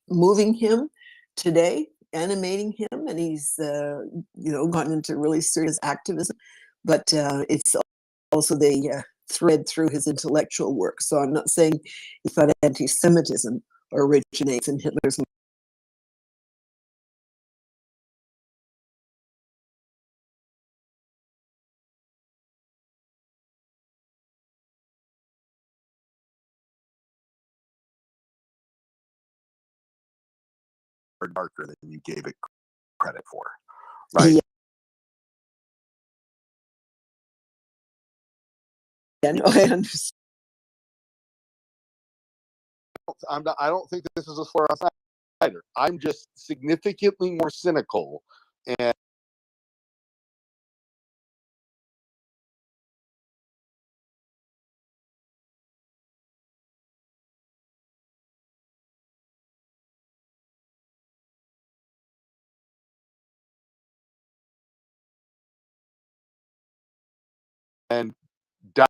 moving him today, animating him, and he's gone into really serious activism. But it's also the thread through his intellectual work. So I'm not saying he thought anti-Semitism originates in Hitler's. Darker than you gave it credit for, right? Yeah, no, I understand. I don't think that this is a slur on either. I'm just significantly more cynical and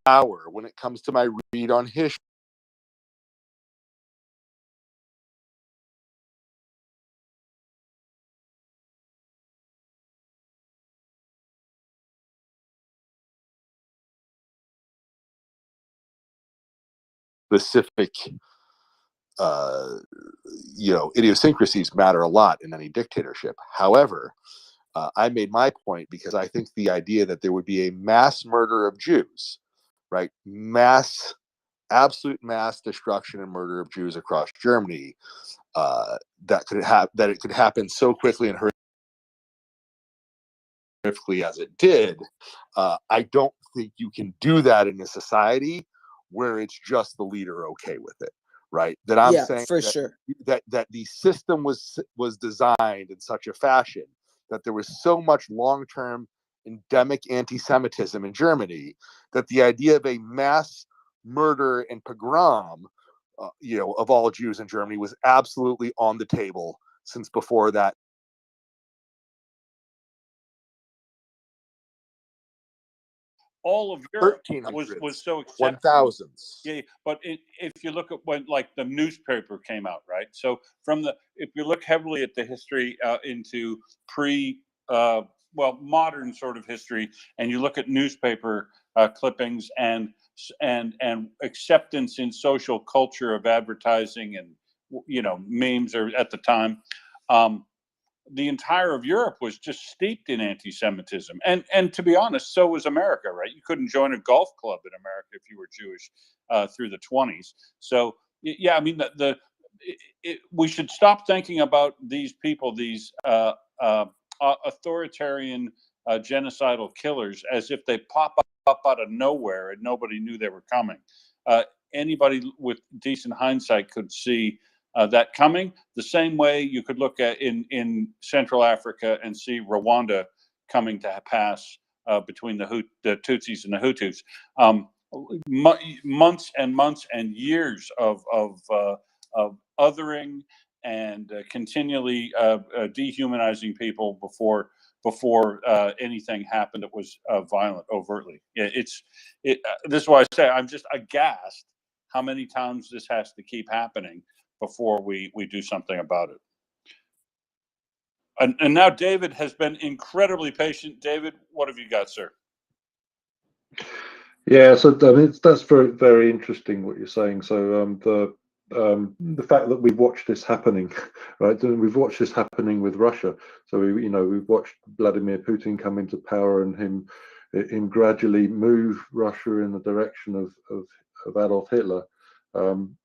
dour when it comes to my read on history. Specific, idiosyncrasies matter a lot in any dictatorship. However, I made my point because I think the idea that there would be a mass murder of Jews, right? Absolute mass destruction and murder of Jews across Germany, that it could happen so quickly and horrifically as it did. I don't think you can do that in a society where it's just the leader okay with it, right? That I'm saying for sure that the system was designed in such a fashion that there was so much long-term endemic anti-Semitism in Germany that the idea of a mass murder and pogrom, of all Jews in Germany was absolutely on the table since before that. All of Europe was so accepted. 1000s. Yeah, but if you look at when like the newspaper came out, right? So if you look heavily at the history into modern sort of history, and you look at newspaper clippings and acceptance in social culture of advertising and memes or at the time. The entire of Europe was just steeped in anti-Semitism, and to be honest, so was America. Right? You couldn't join a golf club in America if you were Jewish through the 1920s. So yeah, I mean, we should stop thinking about these people, these authoritarian genocidal killers, as if they pop up out of nowhere and nobody knew they were coming. Anybody with decent hindsight could see that coming, the same way you could look at in Central Africa and see Rwanda coming to pass between the Tutsis and the Hutus. Months and months and years of othering and continually dehumanizing people before anything happened that was violent overtly. This is why I say I'm just aghast how many times this has to keep happening before we do something about it. And now David has been incredibly patient. David, what have you got, sir? Yeah, so I mean, that's very, very interesting what you're saying. So the fact that we've watched this happening, right? We've watched this happening with Russia. So we've watched Vladimir Putin come into power and him gradually move Russia in the direction of Adolf Hitler. And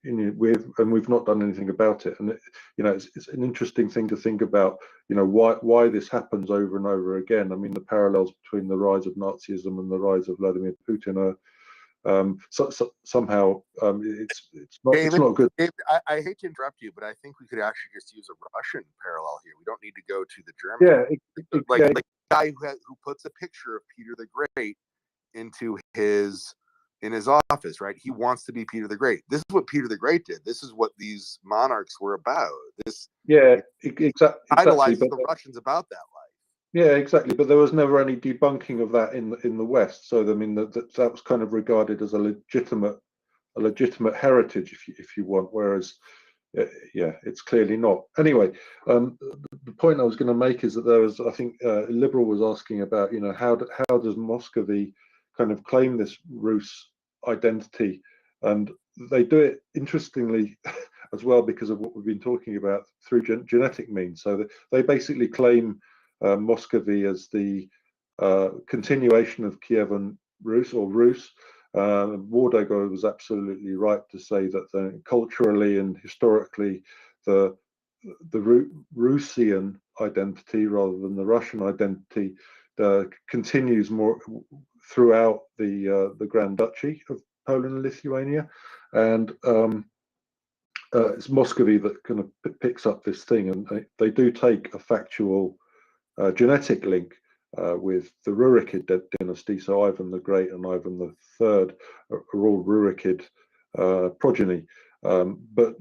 we've not done anything about it. And it's an interesting thing to think about. Why this happens over and over again. I mean, the parallels between the rise of Nazism and the rise of Vladimir Putin are somehow it's not good. David, I hate to interrupt you, but I think we could actually just use a Russian parallel here. We don't need to go to the German. Yeah, like the guy who puts a picture of Peter the Great into in his office, right? He wants to be Peter the Great. This is what Peter the Great did. This is what these monarchs were about. Exactly. Idolized the Russians about that life. Yeah, exactly. But there was never any debunking of that in the West. So I mean, that was kind of regarded as a legitimate heritage, if you want. Whereas yeah, it's clearly not. Anyway, the point I was going to make is that there was, I think, Liberal was asking about, you know, how does Muscovy kind of claim this Rus identity, and they do it interestingly as well because of what we've been talking about through genetic means. So they basically claim Muscovy as the continuation of Kievan Rus or Rus. Wardago was absolutely right to say that culturally and historically, the Rusian identity rather than the Russian identity continues more throughout the Grand Duchy of Poland and Lithuania, and it's Muscovy that kind of picks up this thing, and they do take a factual genetic link with the Rurikid dynasty. So Ivan the Great and Ivan the Third are all Rurikid progeny. But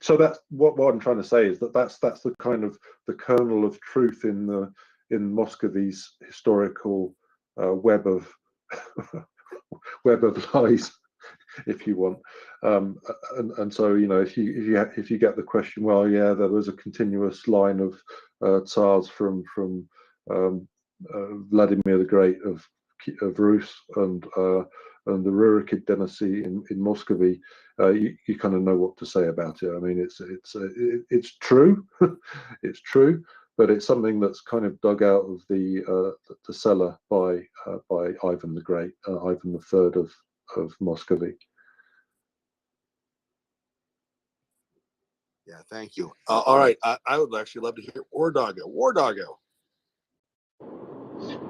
so that's what I'm trying to say is that's the kind of the kernel of truth in Muscovy's historical web of lies, if you want. And so, you know, if you get the question, well, yeah, there was a continuous line of Tsars from Vladimir the Great of Rus and the Rurikid dynasty in Muscovy, you kind of know what to say about it. I mean, it's true, it's true, but it's something that's kind of dug out of the cellar by Ivan the Great, Ivan the Third of Muscovy. Yeah, thank you. All right, I would actually love to hear Wardago. Wardago.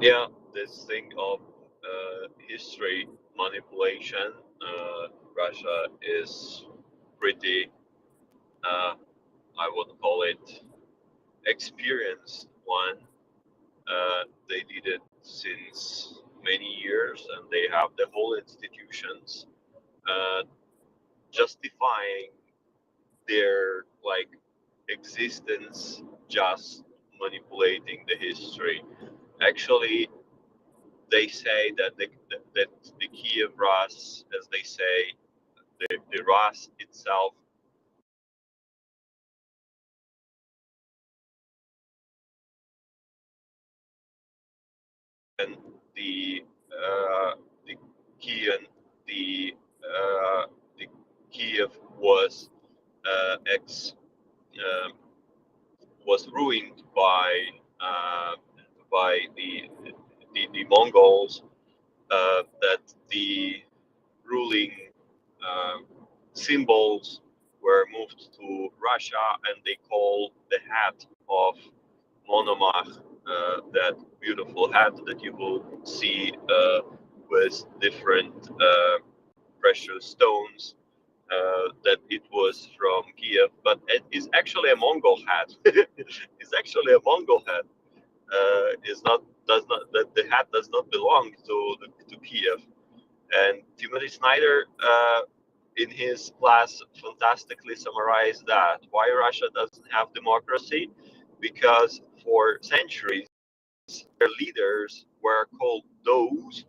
Yeah, this thing of history manipulation, Russia is pretty, I would call it, experienced one. They did it since many years, and they have the whole institutions justifying their existence, just manipulating the history. Actually, they say that the Kiev Rus, as they say, the Rus itself and the Kiev the Kiev was was ruined by the Mongols, that the ruling symbols were moved to Russia, and they call the hat of Monomach, that beautiful hat that you will see with different precious stones, that it was from Kiev, but it is actually a Mongol hat. It's actually a Mongol hat. Is not does not that the hat does not belong to Kiev. And Timothy Snyder, in his class, fantastically summarized that why Russia doesn't have democracy, because for centuries their leaders were called those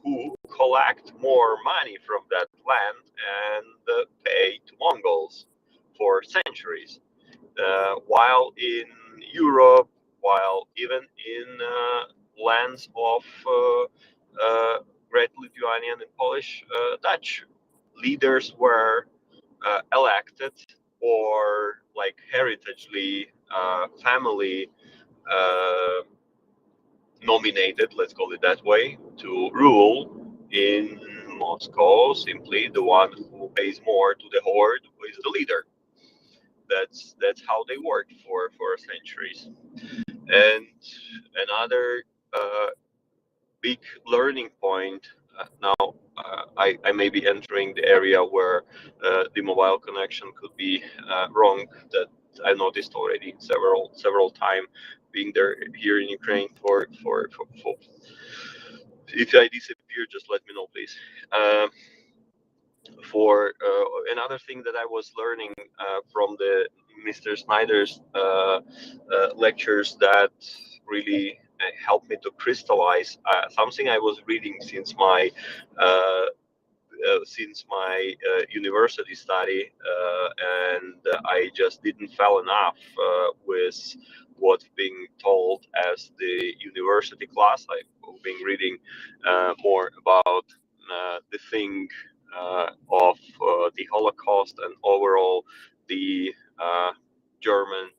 who collect more money from that land and pay to Mongols for centuries. While in Europe, while even in lands of Great Lithuanian and Polish Dutch, leaders were elected or heritagely family nominated, let's call it that way, to rule in Moscow. Simply the one who pays more to the horde who is the leader. That's how they worked for centuries. And another big learning point, now I may be entering the area where the mobile connection could be wrong, that I noticed already several times being there here in Ukraine for if I disappear, just let me know, please. For another thing that I was learning from the Mr. Snyder's lectures that really helped me to crystallize something I was reading since my since my university study, and I just didn't fall enough with what's being told as the university class. I've been reading more about the thing of the Holocaust and overall the German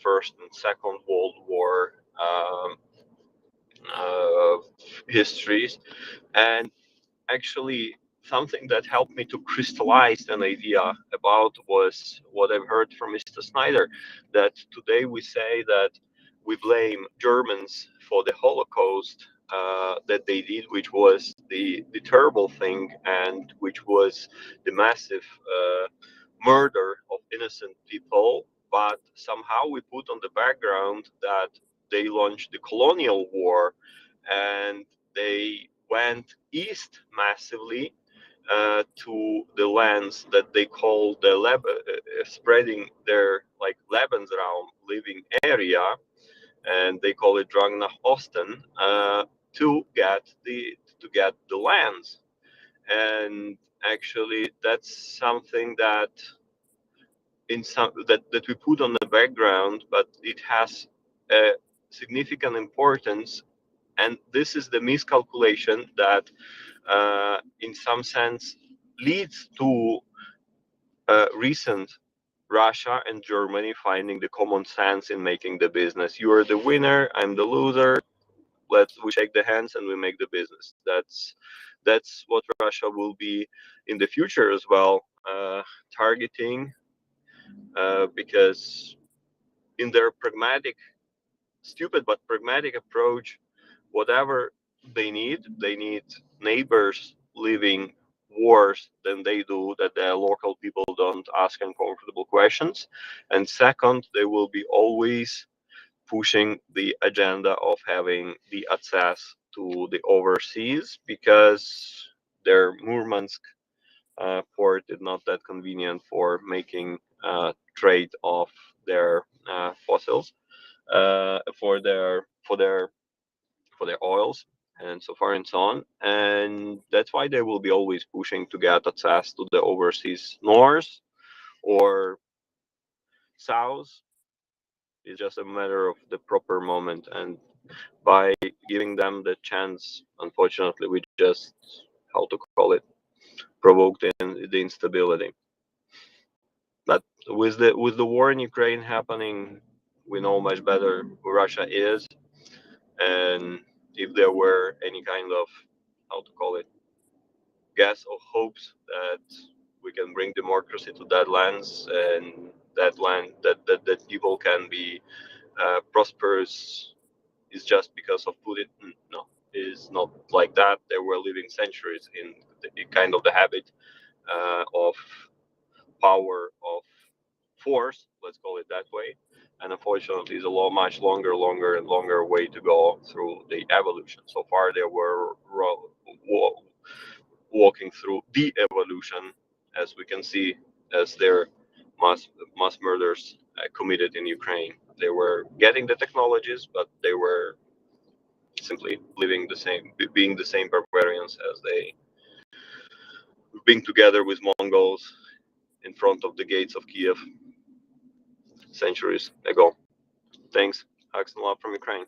First and Second World War histories. And actually, something that helped me to crystallize an idea about was what I've heard from Mr. Snyder, that today we say that we blame Germans for the Holocaust that they did, which was the terrible thing, and which was the massive murder of innocent people. But somehow we put on the background that they launched the colonial war, and they went east massively to the lands that they call the spreading their like Lebensraum living area, and they call it Drang nach Osten, to get the lands. And actually, that's something that that we put on the background, but it has a significant importance. And this is the miscalculation that, in some sense, leads to recent Russia and Germany finding the common sense in making the business. You are the winner, I'm the loser. We shake the hands and we make the business. That's what Russia will be in the future as well, targeting, because in their pragmatic, stupid but pragmatic approach, whatever they need neighbors living worse than they do, that the local people don't ask uncomfortable questions. And second, they will be always pushing the agenda of having the access to the overseas, because their Murmansk port is not that convenient for making trade of their fossils, for their oils and so far and so on. And that's why they will be always pushing to get access to the overseas north or south. It's just a matter of the proper moment. And by giving them the chance, unfortunately, we just, how to call it, provoke the instability. But with the war in Ukraine happening, we know much better who Russia is. And if there were any kind of, how to call it, gas or hopes that we can bring democracy to that lands, and that land that people can be prosperous, is just because of Putin. No, is not like that. They were living centuries in kind of the habit of power, of force, let's call it that way. And unfortunately, it's a much longer way to go through the evolution. So far, they were walking through the evolution, as we can see, as their mass murders committed in Ukraine. They were getting the technologies, but they were simply living the same, being the same barbarians as they being together with Mongols in front of the gates of Kiev centuries ago. Thanks. Hugs and love from Ukraine.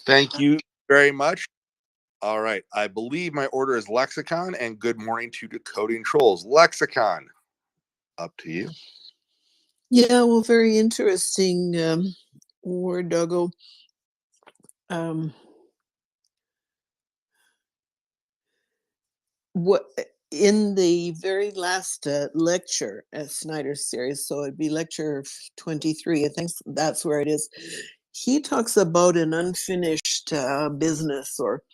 Thank you very much. All right. I believe my order is Lexicon, and good morning to Decoding Trolls. Lexicon, up to you. Yeah, well, very interesting, War Doggo. What in the very last lecture at Snyder's series, so it'd be lecture 23, I think that's where it is. He talks about an unfinished business, or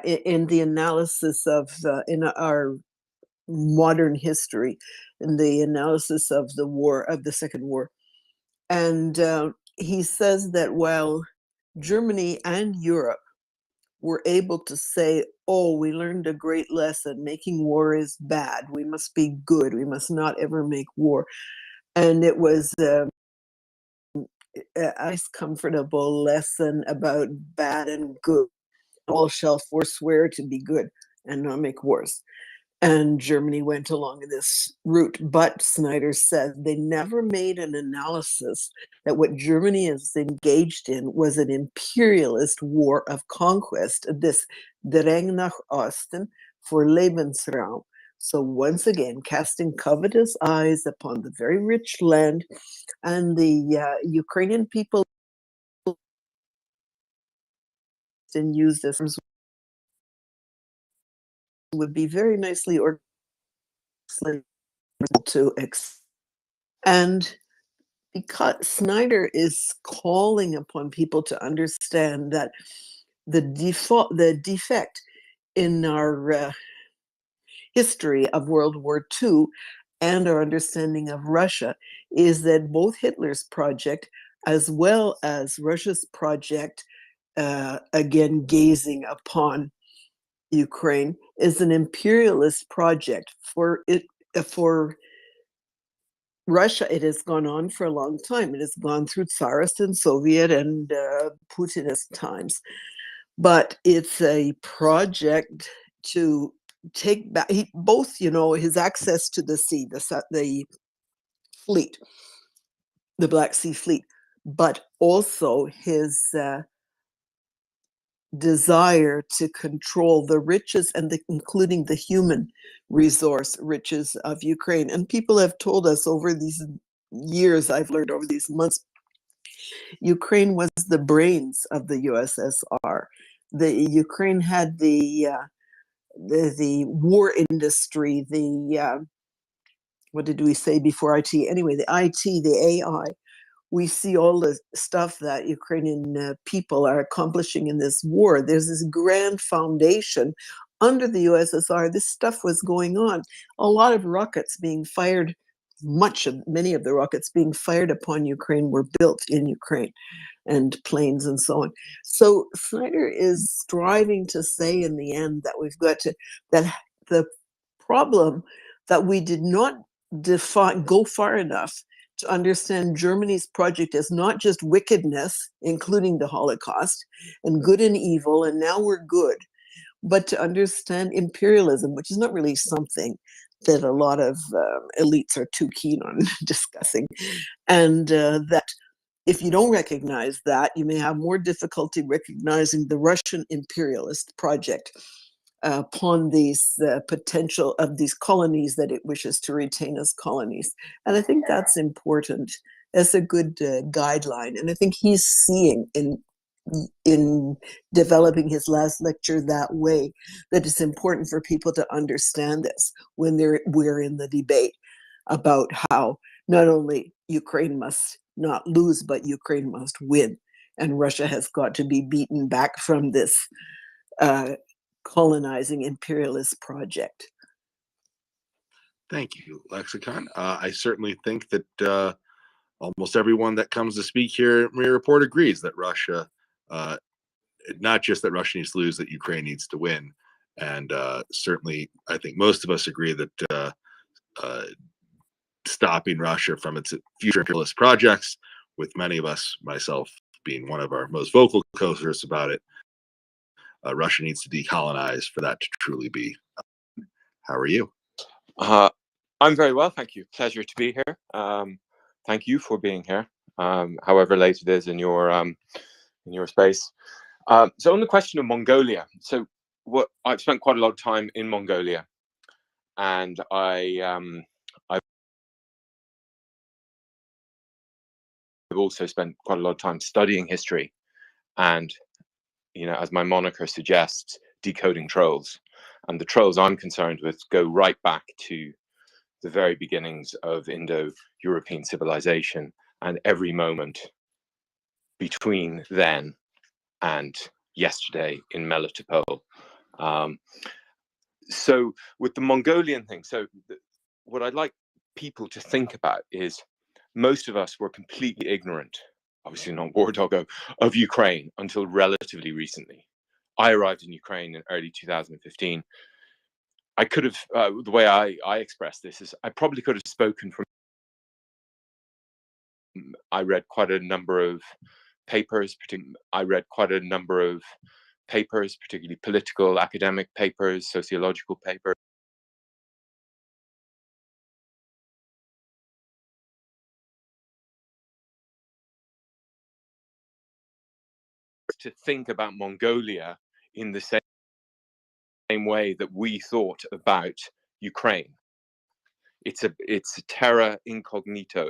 in the analysis of in our modern history, in the analysis of the war, of the Second War. And he says that while Germany and Europe were able to say, oh, we learned a great lesson, making war is bad, we must be good, we must not ever make war. And it was nice, comfortable lesson about bad and good. All shall forswear to be good and not make wars. And Germany went along this route. But Snyder said they never made an analysis that what Germany is engaged in was an imperialist war of conquest, this Drang nach Osten for Lebensraum. So once again, casting covetous eyes upon the very rich land, and the Ukrainian people and use this would be very nicely organized to and because Snyder is calling upon people to understand that the defect in our history of World War II and our understanding of Russia is that both Hitler's project as well as Russia's project, again gazing upon Ukraine, is an imperialist project. For Russia, it has gone on for a long time. It has gone through Tsarist and Soviet and Putinist times. But it's a project to take back both, his access to the sea, the fleet, the Black Sea Fleet, but also his desire to control the riches and including the human resource riches of Ukraine. And people have told us over these years, I've learned over these months, Ukraine was the brains of the USSR. The Ukraine had the war industry, what did we say before IT? Anyway, the IT, the AI. We see all the stuff that Ukrainian people are accomplishing in this war. There's this grand foundation under the USSR. This stuff was going on. A lot of rockets being fired, many of the rockets being fired upon Ukraine were built in Ukraine, and planes and so on. So Snyder is striving to say in the end that that the problem that we did not go far enough to understand Germany's project as not just wickedness, including the Holocaust, and good and evil, and now we're good, but to understand imperialism, which is not really something that a lot of elites are too keen on discussing. And that if you don't recognize that, you may have more difficulty recognizing the Russian imperialist project upon these potential of these colonies that it wishes to retain as colonies. And I think that's important. That's a good guideline. And I think he's seeing in developing his last lecture that way, that it's important for people to understand this when we're in the debate about how not only Ukraine must not lose, but Ukraine must win. And Russia has got to be beaten back from this colonizing imperialist project. Thank you, Lexicon. I certainly think that almost everyone that comes to speak here at MriyaReport agrees that Russia, not just that Russia needs to lose, that Ukraine needs to win. And certainly, I think most of us agree that stopping Russia from its future imperialist projects, with many of us, myself being one of our most vocal co-authors about it, Russia needs to decolonize for that to truly be. How are you? I'm very well, thank you. Pleasure to be here. Thank you for being here, however late it is in your space. So on the question of Mongolia, so I've spent quite a lot of time in Mongolia, and I've also spent quite a lot of time studying history, and as my moniker suggests, decoding trolls. And the trolls I'm concerned with go right back to the very beginnings of Indo-European civilization and every moment between then and yesterday in Melitopol. So with the Mongolian thing, what I'd like people to think about is most of us were completely ignorant, obviously not War Doggo, of Ukraine until relatively recently. I arrived in Ukraine in early 2015. I could have, the way I express this is I probably could have spoken from I read quite a number of papers. Particularly political, academic papers, sociological papers. To think about Mongolia in the same way that we thought about Ukraine. It's a terra incognito.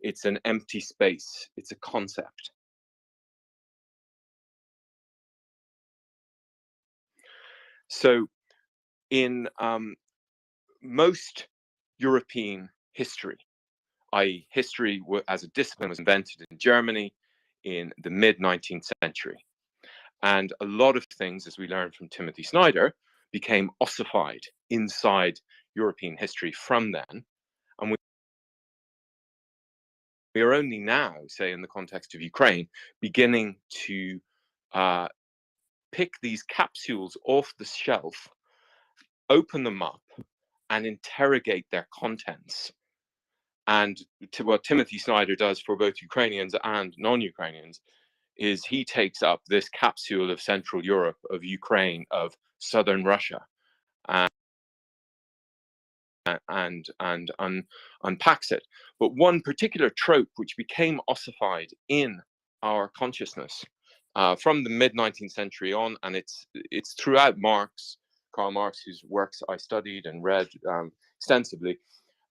It's an empty space. It's a concept. So in most European history, i.e. history as a discipline was invented in Germany in the mid-19th century. And a lot of things, as we learned from Timothy Snyder, became ossified inside European history from then. And we are only now, say in the context of Ukraine, beginning to pick these capsules off the shelf, open them up, and interrogate their contents. And what Timothy Snyder does for both Ukrainians and non-Ukrainians is he takes up this capsule of Central Europe, of Ukraine, of southern Russia, and unpacks it. But one particular trope which became ossified in our consciousness from the mid-19th century on, and it's throughout Karl Marx, whose works I studied and read extensively,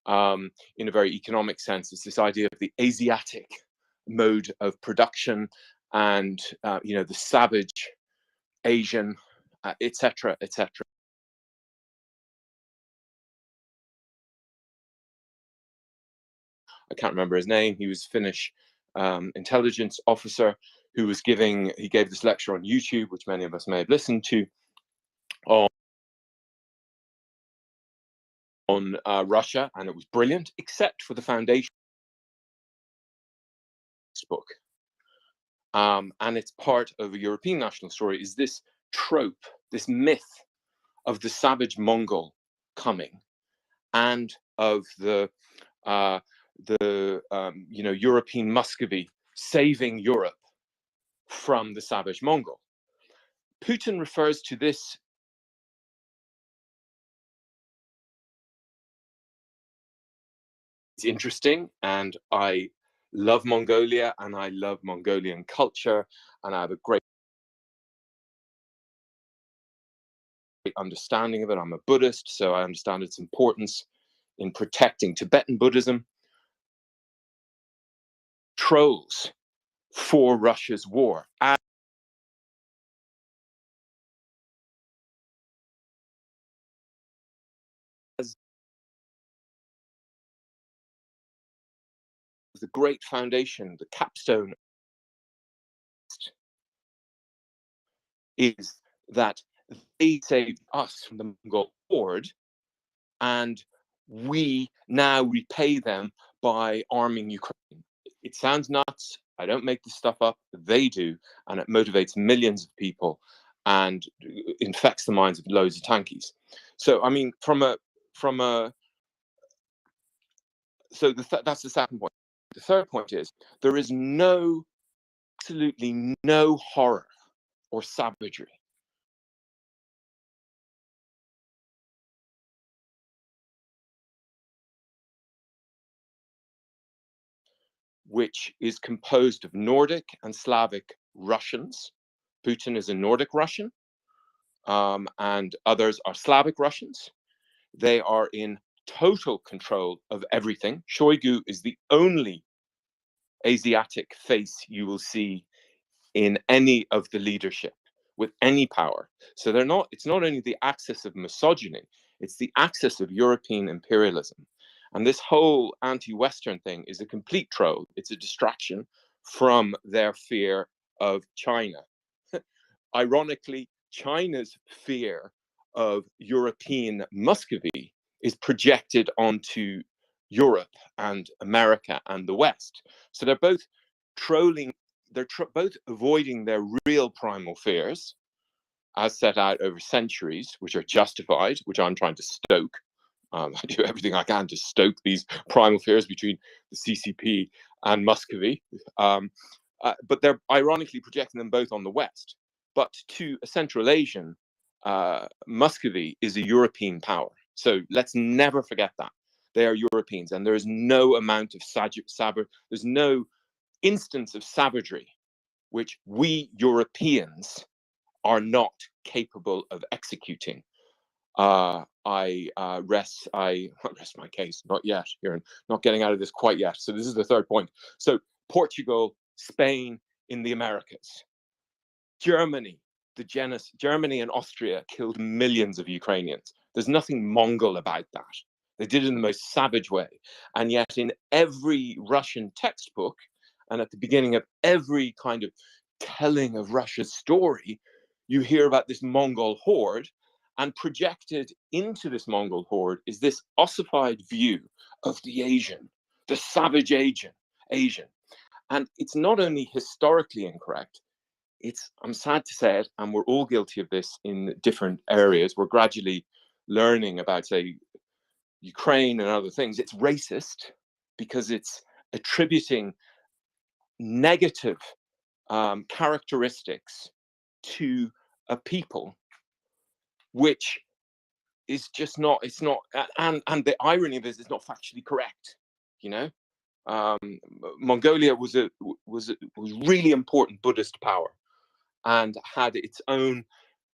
in a very economic sense, is this idea of the Asiatic mode of production, and the savage Asian, etc., etc. I can't remember his name. He was a Finnish intelligence officer who was he gave this lecture on YouTube, which many of us may have listened to, on Russia, and it was brilliant, except for the foundation book. And it's part of a European national story, is this trope, this myth of the savage Mongol coming, and of the European Muscovy saving Europe from the savage Mongol. Putin refers to this it's interesting, and I love Mongolia, and I love Mongolian culture, and I have a great understanding of it. I'm a Buddhist, so I understand its importance in protecting Tibetan Buddhism. Trolls for Russia's war, as the great foundation, the capstone, is that they saved us from the Mongol horde, and we now repay them by arming Ukraine. It sounds nuts. I don't make this stuff up. They do, and it motivates millions of people and infects the minds of loads of tankies. So, I mean, that's the second point. The third point is there is absolutely no horror or savagery which is composed of Nordic and Slavic Russians. Putin is a Nordic Russian, and others are Slavic Russians. They are in total control of everything. Shoigu is the only Asiatic face you will see in any of the leadership with any power. So it's not only the axis of misogyny, it's the axis of European imperialism. And this whole anti-Western thing is a complete troll. It's a distraction from their fear of China. Ironically, China's fear of European Muscovy is projected onto Europe and America and the West. So they're both trolling, both avoiding their real primal fears, as set out over centuries, which are justified, which I'm trying to stoke, I do everything I can to stoke these primal fears between the CCP and Muscovy. But they're ironically projecting them both on the West. But to a Central Asian, Muscovy is a European power. So let's never forget that. They are Europeans, and there is no amount of there's no instance of savagery which we Europeans are not capable of executing. I rest my case. Not yet, Kieran. Not getting out of this quite yet. So this is the third point. So Portugal, Spain in the Americas, Germany and Austria killed millions of Ukrainians. There's nothing Mongol about that. They did it in the most savage way. And yet in every Russian textbook and at the beginning of every kind of telling of Russia's story, you hear about this Mongol horde, and projected into this Mongol horde is this ossified view of the Asian, the savage Asian. And it's not only historically incorrect, I'm sad to say it, and we're all guilty of this in different areas. We're gradually learning about, say, Ukraine and other things. It's racist because it's attributing negative characteristics to a people, which is just not, it's not, and the irony of it is it's not factually correct, you know. Mongolia was really important Buddhist power and had its own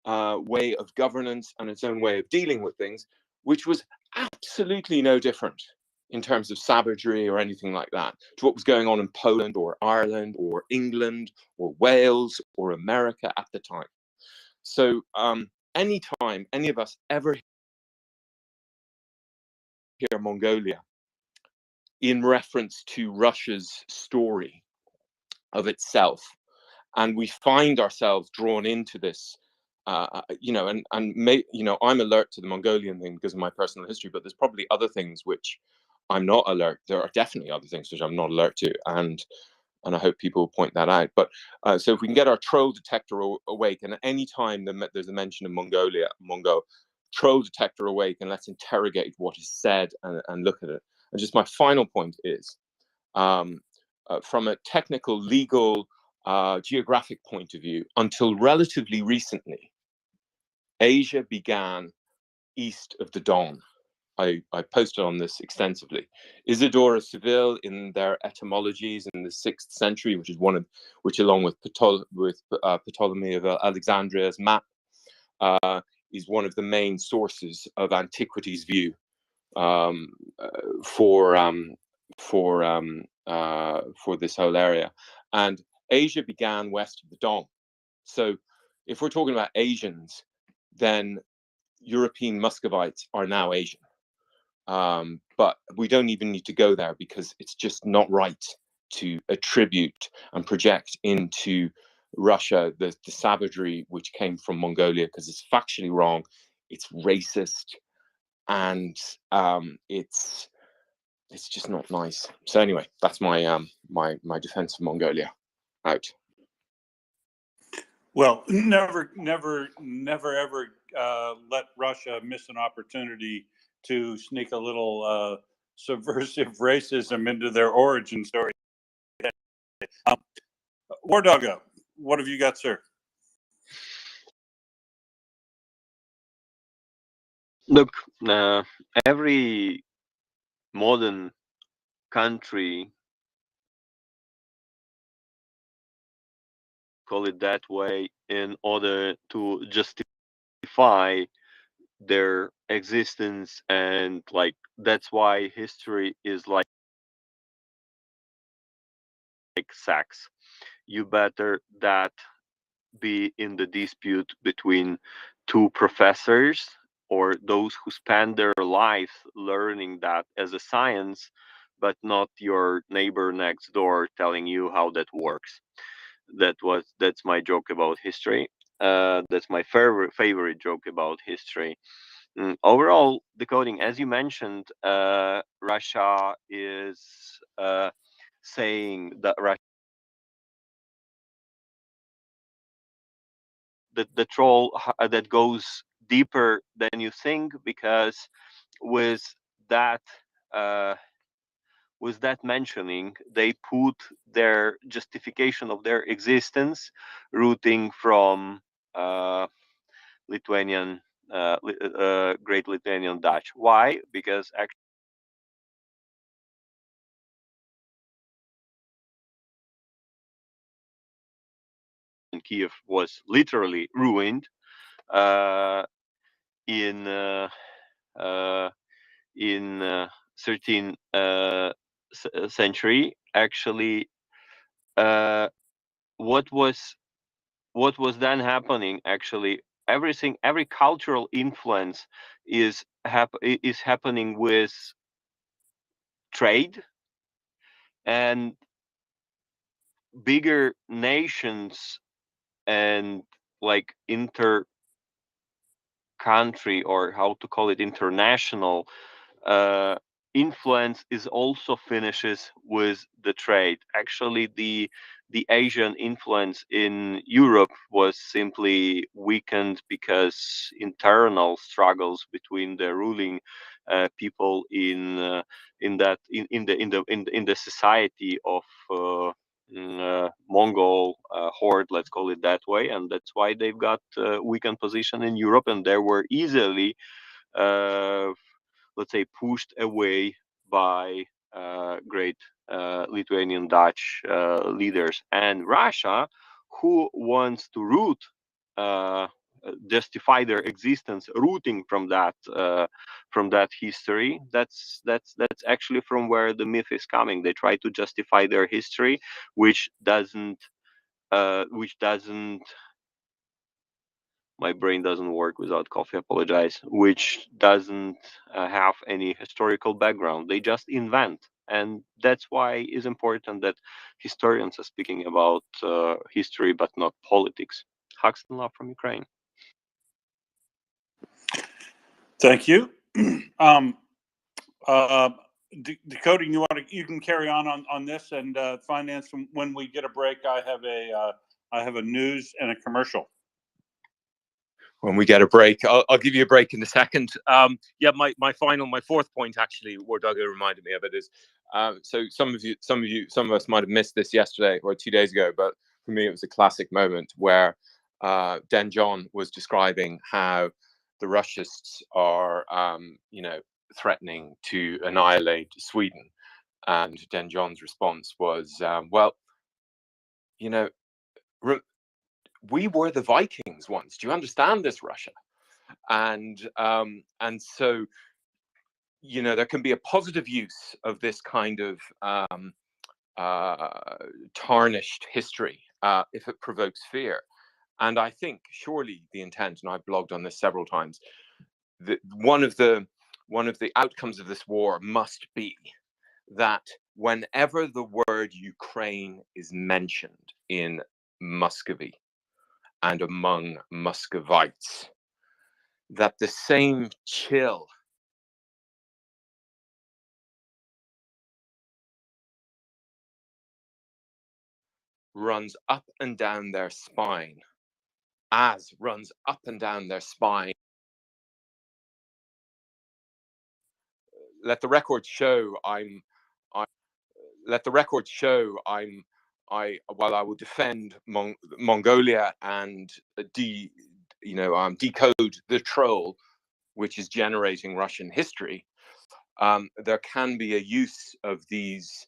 way of governance and its own way of dealing with things, which was absolutely no different in terms of savagery or anything like that to what was going on in Poland or Ireland or England or Wales or America at the time. So anytime any of us ever hear Mongolia in reference to Russia's story of itself, and we find ourselves drawn into this, you know, I'm alert to the Mongolian thing because of my personal history, but there's probably other things which I'm not alert. There are definitely other things which I'm not alert to, and I hope people will point that out. But so if we can get our troll detector awake, and at any time there's a mention of Mongo, troll detector awake, and let's interrogate what is said and look at it. And just my final point is, from a technical, legal, geographic point of view, until relatively recently, Asia began east of the Don. I posted on this extensively. Isidore of Seville, in their etymologies in the 6th century, which along with Ptolemy of Alexandria's map, is one of the main sources of antiquity's view for this whole area. And Asia began west of the Don. So if we're talking about Asians, then European Muscovites are now Asian. But we don't even need to go there because it's just not right to attribute and project into Russia the savagery which came from Mongolia, because it's factually wrong, it's racist, and it's just not nice. So anyway, that's my my defense of Mongolia. Out. Well, never ever let Russia miss an opportunity to sneak a little subversive racism into their origin story. War Doggo, what have you got, sir? Look, every modern country, call it that way, in order to justify their existence, and like that's why history is like sex. You better that be in the dispute between two professors or those who spend their life learning that as a science, but not your neighbor next door telling you how that works. That's my joke about history. That's my favorite joke about history. Overall, decoding, as you mentioned, Russia is saying that the troll that goes deeper than you think, because with that mentioning, they put their justification of their existence rooting from Lithuanian, Great Lithuanian Dutch. Why? Because actually Kiev was literally ruined in 13th century. Actually, what was then happening? Actually, every cultural influence is happening with trade, and bigger nations and like inter country, or how to call it, international influence is also finishes with the trade. Actually, the Asian influence in Europe was simply weakened because internal struggles between the ruling people in the society of Mongol horde, let's call it that way, and that's why they've got weakened position in Europe, and they were easily uh, let's say, pushed away by great Lithuanian Dutch leaders. And Russia, who wants to justify their existence rooting from that history. That's actually from where the myth is coming. They try to justify their history, which doesn't my brain doesn't work without coffee, apologize, which doesn't have any historical background. They just invent. And that's why it's important that historians are speaking about history, but not politics. Hugs and love from Ukraine. Thank you. Decoding, you can carry on this, and finance. When we get a break, I have a news and a commercial. When we get a break, I'll give you a break in a second. Yeah, my fourth point, actually, where Doug reminded me of it, is so some of us might have missed this yesterday or 2 days ago, but for me it was a classic moment where Den John was describing how the Russians are threatening to annihilate Sweden, and Den John's response was, well, we were the Vikings once. Do you understand this, Russia? And so there can be a positive use of this kind of tarnished history if it provokes fear. And I think surely the intent, and I've blogged on this several times, that one of the outcomes of this war must be that whenever the word Ukraine is mentioned in Muscovy and among Muscovites, that the same chill runs up and down their spine, as runs up and down their spine. Let the record show while I will defend Mongolia and decode the troll which is generating Russian history, there can be a use of these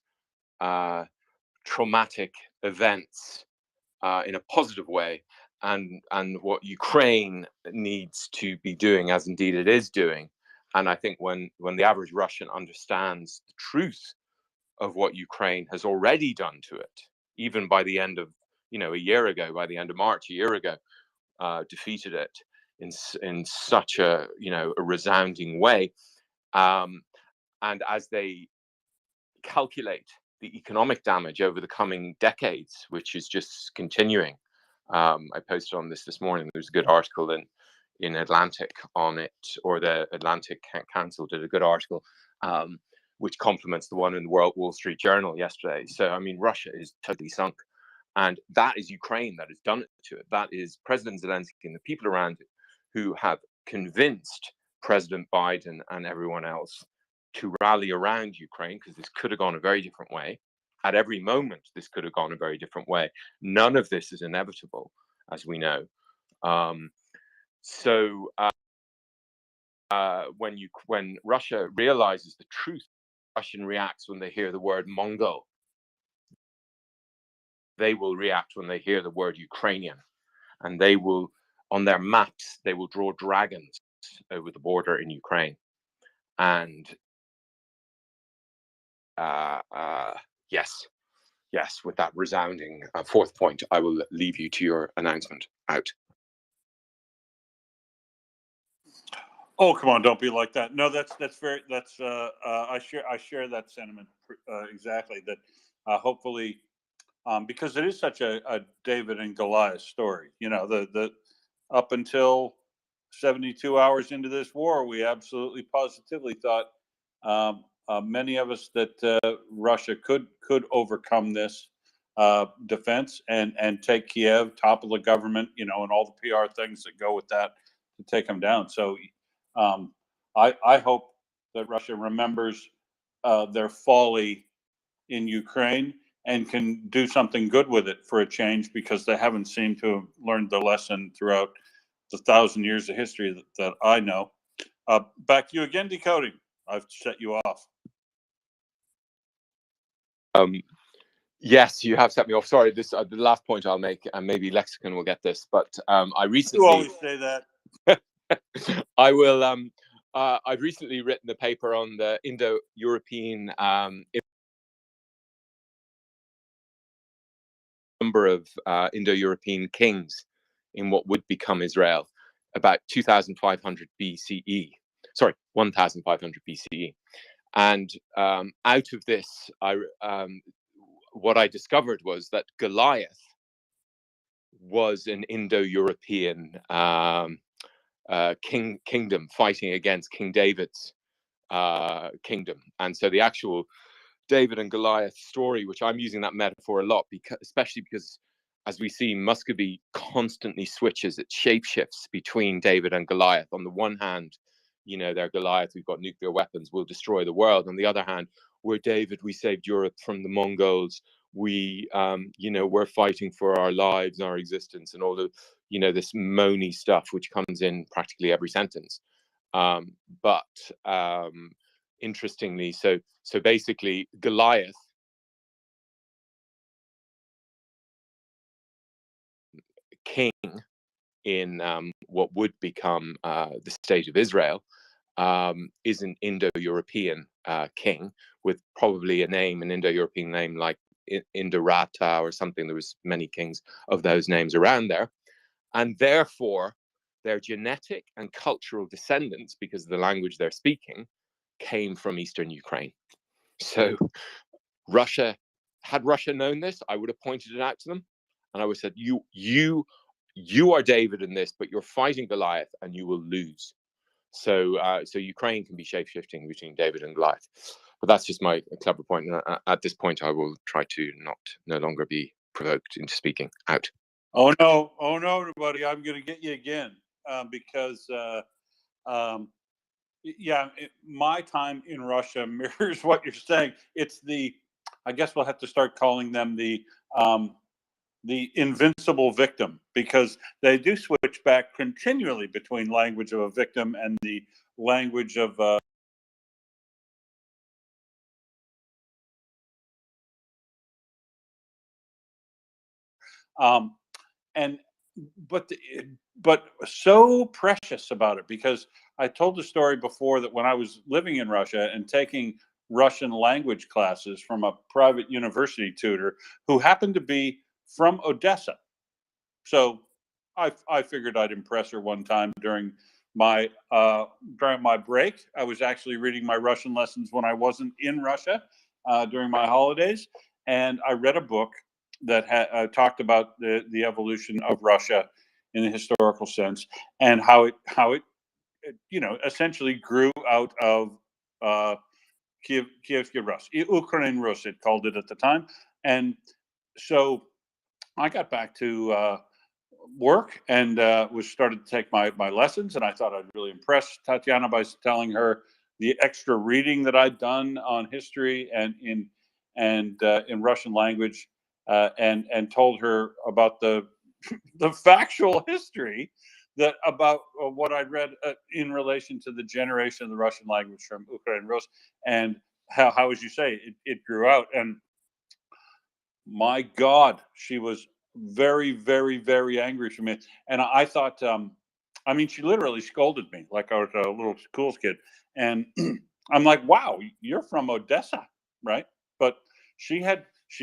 traumatic events in a positive way, and what Ukraine needs to be doing, as indeed it is doing. And I think when the average Russian understands the truth of what Ukraine has already done to it, even by the end of a year ago, by the end of March a year ago, defeated it in such a resounding way, and as they calculate the economic damage over the coming decades, which is just continuing. I posted on this morning. There's a good article in Atlantic on it, or the Atlantic Council did a good article, which complements the one in the Wall Street Journal yesterday. So, I mean, Russia is totally sunk. And that is Ukraine that has done it to it. That is President Zelensky and the people around it who have convinced President Biden and everyone else to rally around Ukraine, because this could have gone a very different way. At every moment, this could have gone a very different way. None of this is inevitable, as we know. When Russia realizes the truth, Russian reacts when they hear the word Mongol. They will react when they hear the word Ukrainian, and they will, on their maps, they will draw dragons over the border in Ukraine. And yes, with that resounding fourth point, I will leave you to your announcement. Out. Oh, come on! Don't be like that. No, that's very. I share that sentiment exactly. That hopefully, because it is such a David and Goliath story. You know, the up until 72 hours into this war, we absolutely positively thought, many of us, that Russia could overcome this defense and take Kiev, topple the government, you know, and all the PR things that go with that to take them down. So I hope that Russia remembers their folly in Ukraine and can do something good with it for a change, because they haven't seemed to have learned the lesson throughout the 1,000 years of history that I know. Back to you again, Decoding. I've set you off. Yes, you have set me off. Sorry, this the last point I'll make, and maybe Lexicon will get this, but I recently. You always say that. I will. I've recently written a paper on the Indo-European number of Indo-European kings in what would become Israel, about 2,500 BCE. Sorry, 1,500 BCE. And out of this, what I discovered was that Goliath was an Indo-European kingdom fighting against King David's kingdom. And so the actual David and Goliath story, which I'm using that metaphor a lot, especially because, as we see, Muscovy constantly switches, it shapeshifts between David and Goliath. On the one hand, you know, they're Goliath, we've got nuclear weapons, we'll destroy the world. On the other hand, we're David, we saved Europe from the Mongols. We, you know, we're fighting for our lives, our existence, and all the, you know, this moany stuff, which comes in practically every sentence. But interestingly, so basically, Goliath king in what would become the state of Israel is an Indo-European king with probably an Indo-European name like Indorata or something. There was many kings of those names around there, and therefore their genetic and cultural descendants, because of the language they're speaking, came from Eastern Ukraine. So had Russia known this, I would have pointed it out to them, and I would have said, you are David in this, but you're fighting Goliath and you will lose. So Ukraine can be shape-shifting between David and Goliath. But that's just my clever point. At this point, I will try to no longer be provoked into speaking. Out. Oh no, everybody! I'm going to get you again because my time in Russia mirrors what you're saying. It's I guess we'll have to start calling them the invincible victim, because they do switch back continually between language of a victim and the language of but so precious about it, because I told the story before that when I was living in Russia and taking Russian language classes from a private university tutor who happened to be from Odessa. So I figured I'd impress her one time during my break. I was actually reading my Russian lessons when I wasn't in Russia during my holidays, and I read a book that talked about the evolution of Russia in a historical sense, and how it essentially grew out of Kievsky Rus, Ukraine Rus, it called it at the time. And so I got back to work and was started to take my lessons. And I thought I'd really impress Tatiana by telling her the extra reading that I'd done on history and in Russian language, and told her about the factual history that about what I'd read in relation to the generation of the Russian language from Ukraine Rus, and how, as you say, it grew out. And my God, she was very, very, very angry for me. And I thought, I mean, she literally scolded me like I was a little school kid. And I'm like, wow, you're from Odessa, right? But she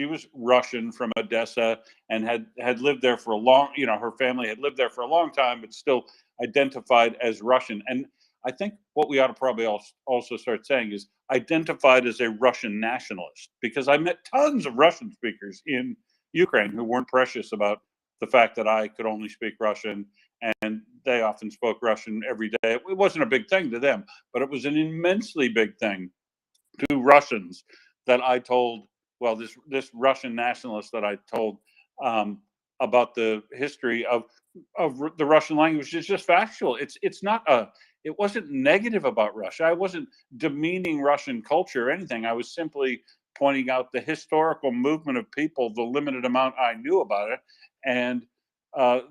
was Russian from Odessa and had lived there for a long, her family had lived there for a long time, but still identified as Russian. And I think what we ought to probably also start saying is identified as a Russian nationalist, because I met tons of Russian speakers in Ukraine who weren't precious about the fact that I could only speak Russian, and they often spoke Russian every day. It wasn't a big thing to them, but it was an immensely big thing to Russians that I told. Well, this Russian nationalist that I told about the history of the Russian language is just factual. It's not a. It wasn't negative about Russia. I wasn't demeaning Russian culture or anything. I was simply pointing out the historical movement of people, the limited amount I knew about it, and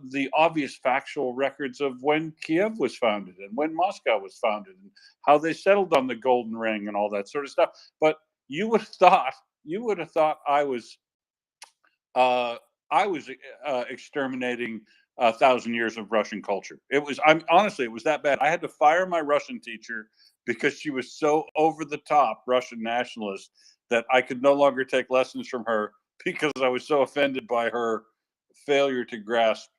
the obvious factual records of when Kiev was founded and when Moscow was founded and how they settled on the Golden Ring and all that sort of stuff. But you would have thought I was exterminating 1,000 years of Russian culture. Honestly, it was that bad. I had to fire my Russian teacher because she was so over the top Russian nationalist that I could no longer take lessons from her because I was so offended by her failure to grasp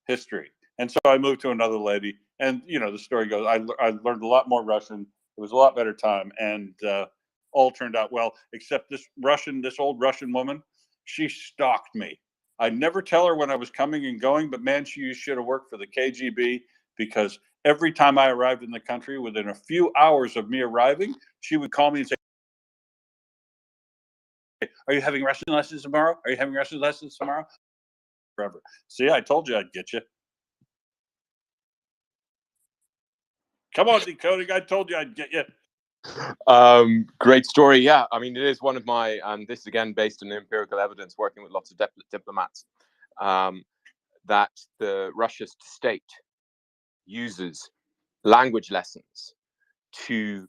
history. And so I moved to another lady, and the story goes, I learned a lot more Russian. It was a lot better time, and all turned out well, except this old Russian woman. She stalked me. I'd never tell her when I was coming and going, but man, she should have worked for the KGB, because every time I arrived in the country, within a few hours of me arriving, she would call me and say, "Are you having Russian lessons tomorrow? Are you having Russian lessons tomorrow?" Forever. See, I told you I'd get you. Come on, decoding. I told you I'd get you. Great story. Yeah, I mean, it is one of my, and this is again based on empirical evidence, working with lots of diplomats, that the Russian state uses language lessons to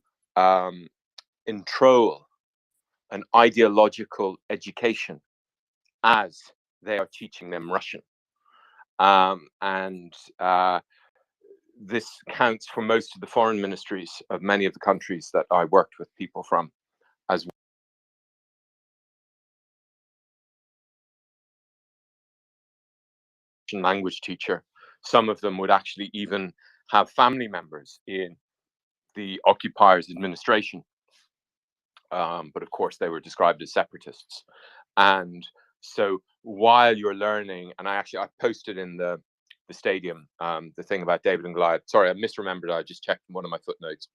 entrol an ideological education as they are teaching them Russian. And this counts for most of the foreign ministries of many of the countries that I worked with people from as language teacher. Some of them would actually even have family members in the occupiers' administration. But of course, they were described as separatists. And so while you're learning, and I posted in the stadium the thing about David and Goliath. Sorry, I misremembered. I just checked one of my footnotes,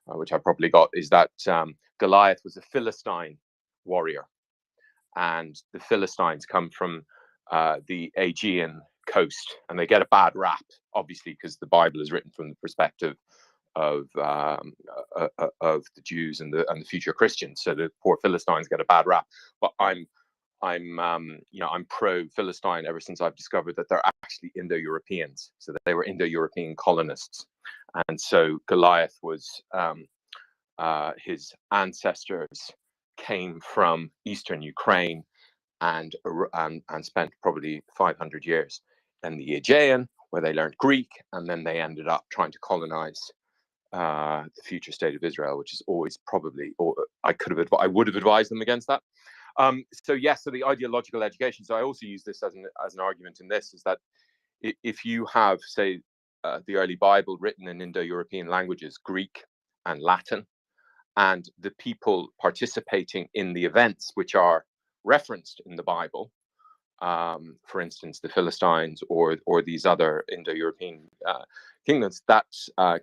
which I probably got, is that Goliath was a Philistine warrior, and the Philistines come from the Aegean coast, and they get a bad rap, obviously, because the Bible is written from the perspective of the Jews and the future Christians. So the poor Philistines get a bad rap. But I'm pro-Philistine ever since I've discovered that they're actually Indo-Europeans, so that they were Indo-European colonists. And so Goliath was his ancestors came from eastern Ukraine and spent probably 500 years in the Aegean, where they learned Greek, and then they ended up trying to colonize the future state of Israel, which is always probably, or I would have advised them against that. So the ideological education. So I also use this as an argument in this, is that if you have, say, the early Bible written in Indo-European languages, Greek and Latin, and the people participating in the events which are referenced in the Bible, for instance, the Philistines or these other Indo-European kingdoms,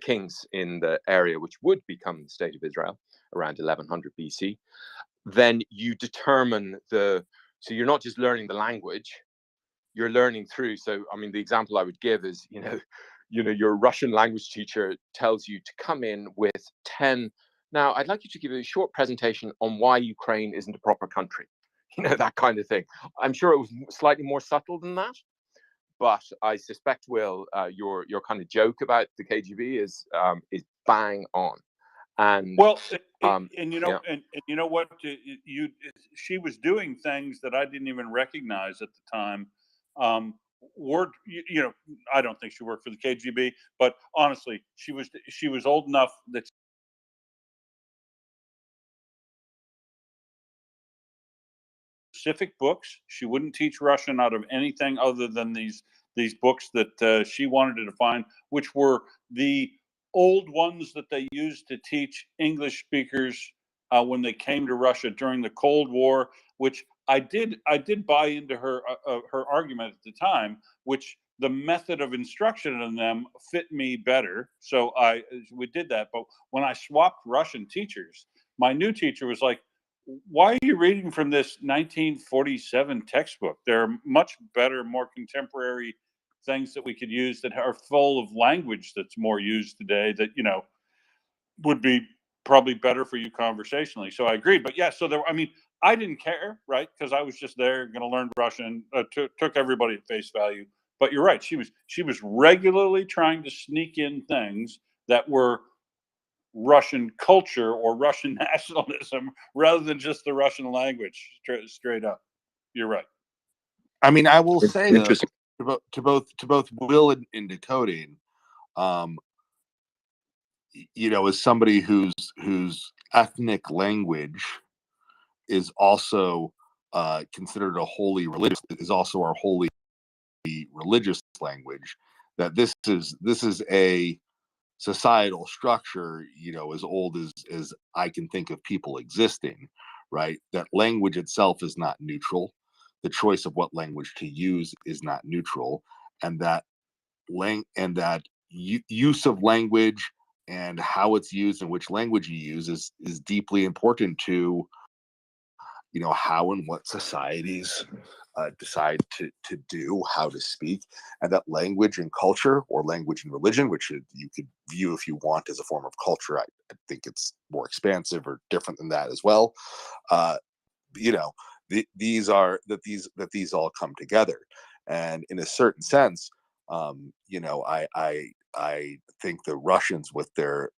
kings in the area which would become the state of Israel around 1100 BC, then you determine so you're not just learning the language, you're learning through. So, I mean, the example I would give is, your Russian language teacher tells you to come in with 10. Now, I'd like you to give a short presentation on why Ukraine isn't a proper country. That kind of thing. I'm sure it was slightly more subtle than that, but I suspect, Will, your kind of joke about the KGB is bang on. And well, and you know what, she was doing things that I didn't even recognize at the time. I don't think she worked for the KGB, but honestly, she was old enough that specific books. She wouldn't teach Russian out of anything other than these books that she wanted to find, which were the old ones that they used to teach English speakers when they came to Russia during the Cold War. Which I did buy into her argument at the time, which the method of instruction in them fit me better. So we did that. But when I swapped Russian teachers, my new teacher was like, why are you reading from this 1947 textbook? There are much better, more contemporary things that we could use that are full of language that's more used today that, would be probably better for you conversationally. So I agreed. But yeah, so I didn't care, right? Because I was just there going to learn Russian, took everybody at face value. But you're right. She was regularly trying to sneak in things that were Russian culture or Russian nationalism rather than just the Russian language straight up. You're right. I mean, I will say though, interesting. to both Will and Decoding, as somebody whose ethnic language is also considered a holy religious, is also our holy religious language. That this is a societal structure, as old as I can think of people existing, right? That language itself is not neutral. The choice of what language to use is not neutral, and that use of language and how it's used and which language you use is deeply important to how and what societies decide to do, how to speak, and that language and culture, or language and religion, which you could view if you want as a form of culture. I think it's more expansive or different than that as well. These all come together, and in a certain sense, I think the Russians, with their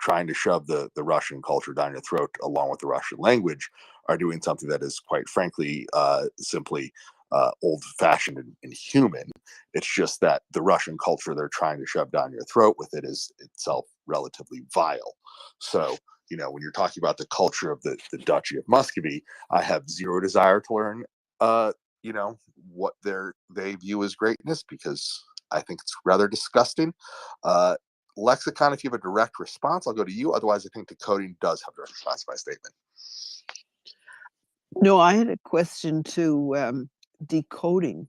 trying to shove the Russian culture down your throat along with the Russian language, are doing something that is, quite frankly, simply old-fashioned and human. It's just that the Russian culture they're trying to shove down your throat with it is itself relatively vile. So, when you're talking about the culture of the Duchy of Muscovy, I have zero desire to learn, what they view as greatness, because I think it's rather disgusting. Lexicon, if you have a direct response, I'll go to you. Otherwise, I think Decoding does have a direct response to my statement. No, I had a question to Decoding.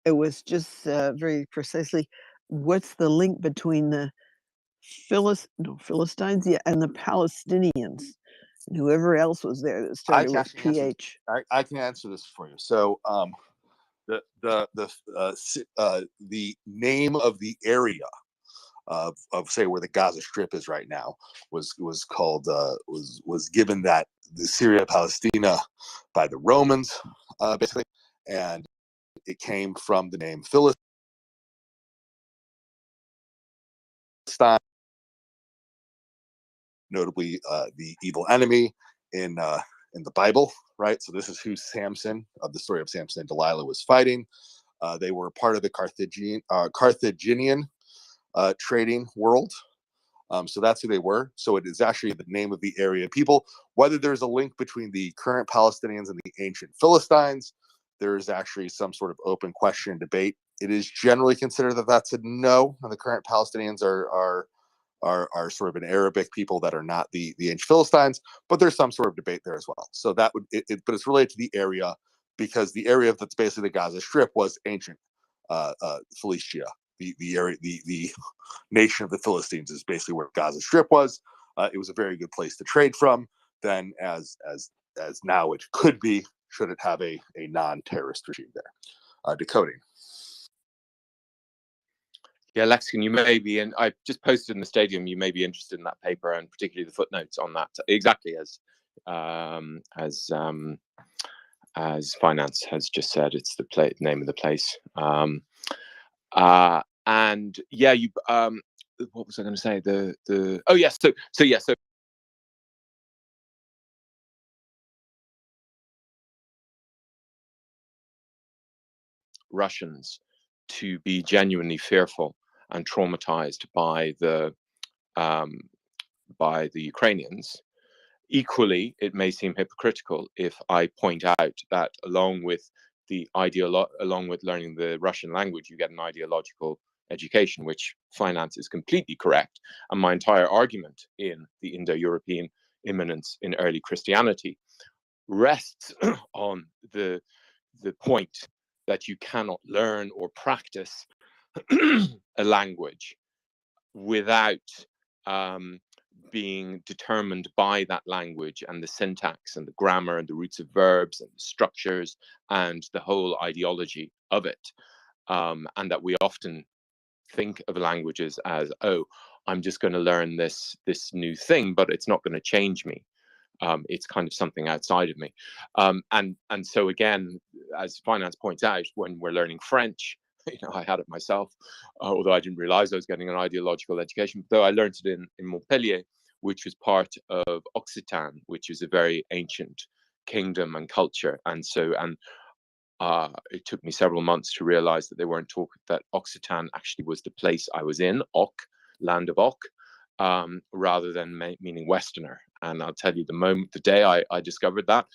It was just very precisely, what's the link between the Philistines, yeah, and the Palestinians, and whoever else was there that started with PH? I can answer this for you. So, the name of the area of say where the Gaza Strip is right now was called was given that the Syria Palestina by the Romans, basically, and it came from the name Philistine, notably the evil enemy in the Bible, right? So this is who Samson, of the story of Samson and Delilah, was fighting. They were part of the Carthaginian trading world. So that's who they were. So it is actually the name of the area. People, whether there's a link between the current Palestinians and the ancient Philistines, there is actually some sort of open question and debate. It is generally considered that that's a no, and the current Palestinians are sort of an Arabic people that are not the ancient Philistines, but there's some sort of debate there as well. So that would, but it's related to the area, because the area that's basically the Gaza Strip was ancient Philistia. The area, the nation of the Philistines is basically where Gaza Strip was. It was a very good place to trade from then, as now it could be, should it have a non-terrorist regime there. decoding. Yeah, Lexicon, you may be, and I just posted in the stadium, you may be interested in that paper and particularly the footnotes on that, exactly as Finance has just said, it's the name of the place. And yeah, you what was I going to say? Oh yes, so Russians to be genuinely fearful and traumatized by the Ukrainians. Equally, it may seem hypocritical if I point out that along with learning the Russian language, you get an ideological education, which Finance is completely correct. And my entire argument in the Indo-European immanence in early Christianity rests on the point that you cannot learn or practice a language without being determined by that language and the syntax and the grammar and the roots of verbs and the structures and the whole ideology of it. And that we often think of languages as, oh, I'm just going to learn this new thing, but it's not going to change me. It's kind of something outside of me. And so again, as Finance points out, when we're learning French, I had it myself, although I didn't realize I was getting an ideological education, though I learned it in Montpellier, which was part of Occitan, which is a very ancient kingdom and culture. And it took me several months to realize that they weren't talking, that Occitan actually was the place I was in, Oc, land of Oc, rather than meaning Westerner. And I'll tell you, the day I discovered that,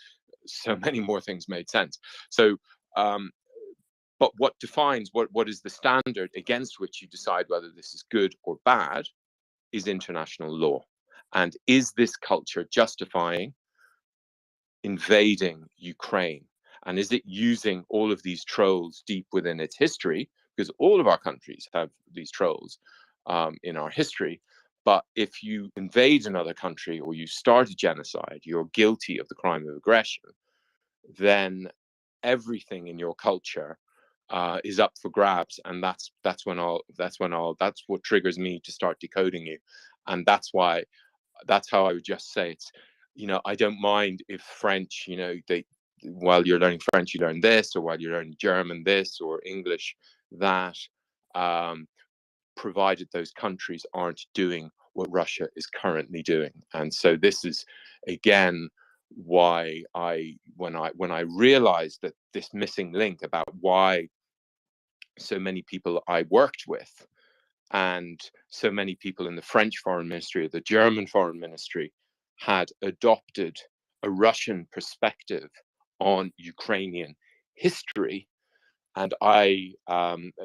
so many more things made sense. So, but what defines what is the standard against which you decide whether this is good or bad is international law. And is this culture justifying invading Ukraine? And is it using all of these trolls deep within its history? Because all of our countries have these trolls in our history. But if you invade another country or you start a genocide, you're guilty of the crime of aggression, then everything in your culture is up for grabs, and that's what triggers me to start decoding you. And that's how I would just say it's, I don't mind if French, while you're learning French, you learn this, or while you're learning German, this, or English, that, provided those countries aren't doing what Russia is currently doing. And so this is, again, why when I realized that this missing link about why so many people I worked with and so many people in the French foreign ministry or the German foreign ministry had adopted a Russian perspective on Ukrainian history. And I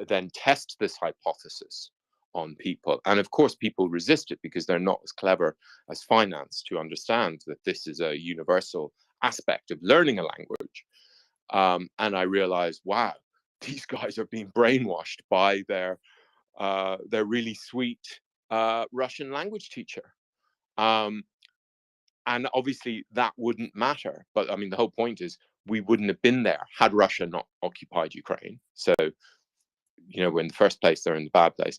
then test this hypothesis on people. And of course, people resist it because they're not as clever as Finance to understand that this is a universal aspect of learning a language. And I realized, wow, these guys are being brainwashed by their really sweet Russian language teacher. And obviously that wouldn't matter. But I mean, the whole point is we wouldn't have been there had Russia not occupied Ukraine. So, in the first place, they're in the bad place.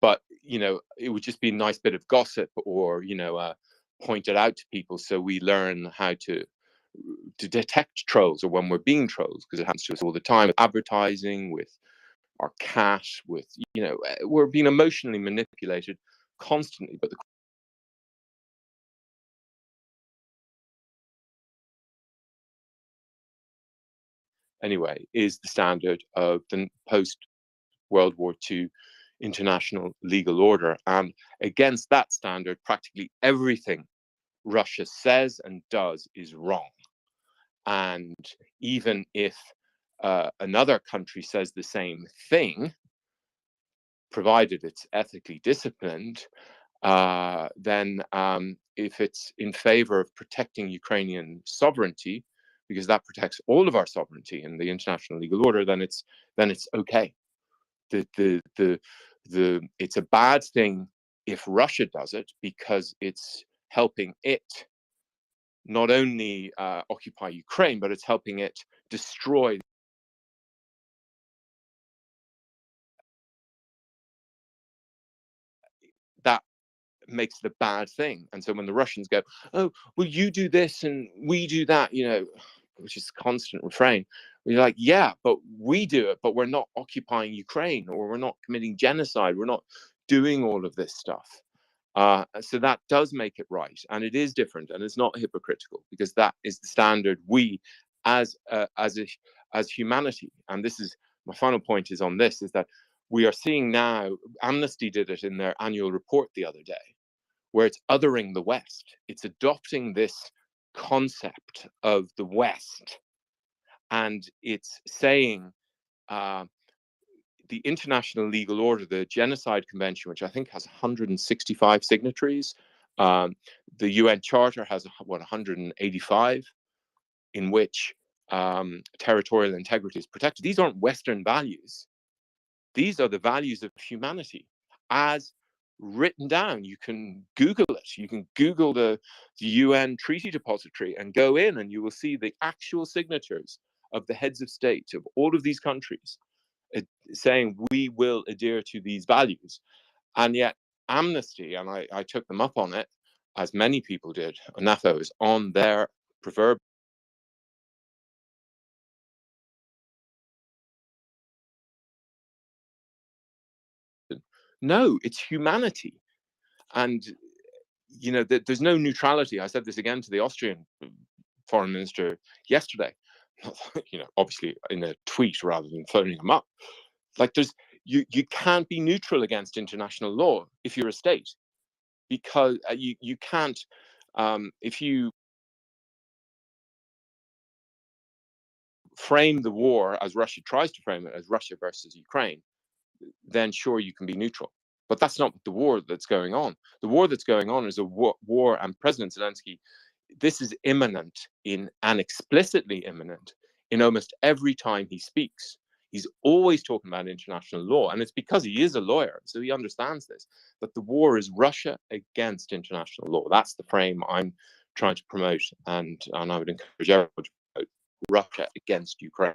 But, it would just be a nice bit of gossip or, point it out to people so we learn how to detect trolls or when we're being trolls, because it happens to us all the time with advertising, with our cash, with, we're being emotionally manipulated constantly. But anyway, is the standard of the post-World War II international legal order. And against that standard, practically everything Russia says and does is wrong. And even if another country says the same thing, provided it's ethically disciplined, then if it's in favor of protecting Ukrainian sovereignty, because that protects all of our sovereignty in the international legal order, then it's okay. It's a bad thing if Russia does it because it's helping it not only occupy Ukraine, but it's helping it destroy makes it a bad thing. And so when the Russians go, oh, well, you do this and we do that, which is a constant refrain, we're like, yeah, but we do it, but we're not occupying Ukraine, or we're not committing genocide, we're not doing all of this stuff. So that does make it right, and it is different, and it's not hypocritical, because that is the standard we, as humanity, and this is my final point is on this, is that we are seeing now, Amnesty did it in their annual report the other day, where it's othering the West. It's adopting this concept of the West, and it's saying the international legal order, the Genocide Convention, which I think has 165 signatories, the UN Charter has 185, in which territorial integrity is protected. These aren't Western values. These are the values of humanity as written down. You can Google it. You can Google the UN Treaty Depository and go in, and you will see the actual signatures of the heads of state of all of these countries saying we will adhere to these values. And yet Amnesty, and I took them up on it, as many people did, NAFOs, on their proverb. No, it's humanity. And there's no neutrality. I said this again to the Austrian foreign minister yesterday, obviously in a tweet rather than phoning him up. Like, you can't be neutral against international law if you're a state, because you can't, if you frame the war as Russia tries to frame it, as Russia versus Ukraine, then sure, you can be neutral. But that's not the war that's going on. The war that's going on is a war, and President Zelensky, this is imminent and explicitly imminent in almost every time he speaks. He's always talking about international law, and it's because he is a lawyer, so he understands this, that the war is Russia against international law. That's the frame I'm trying to promote, and I would encourage everyone to promote Russia against Ukraine.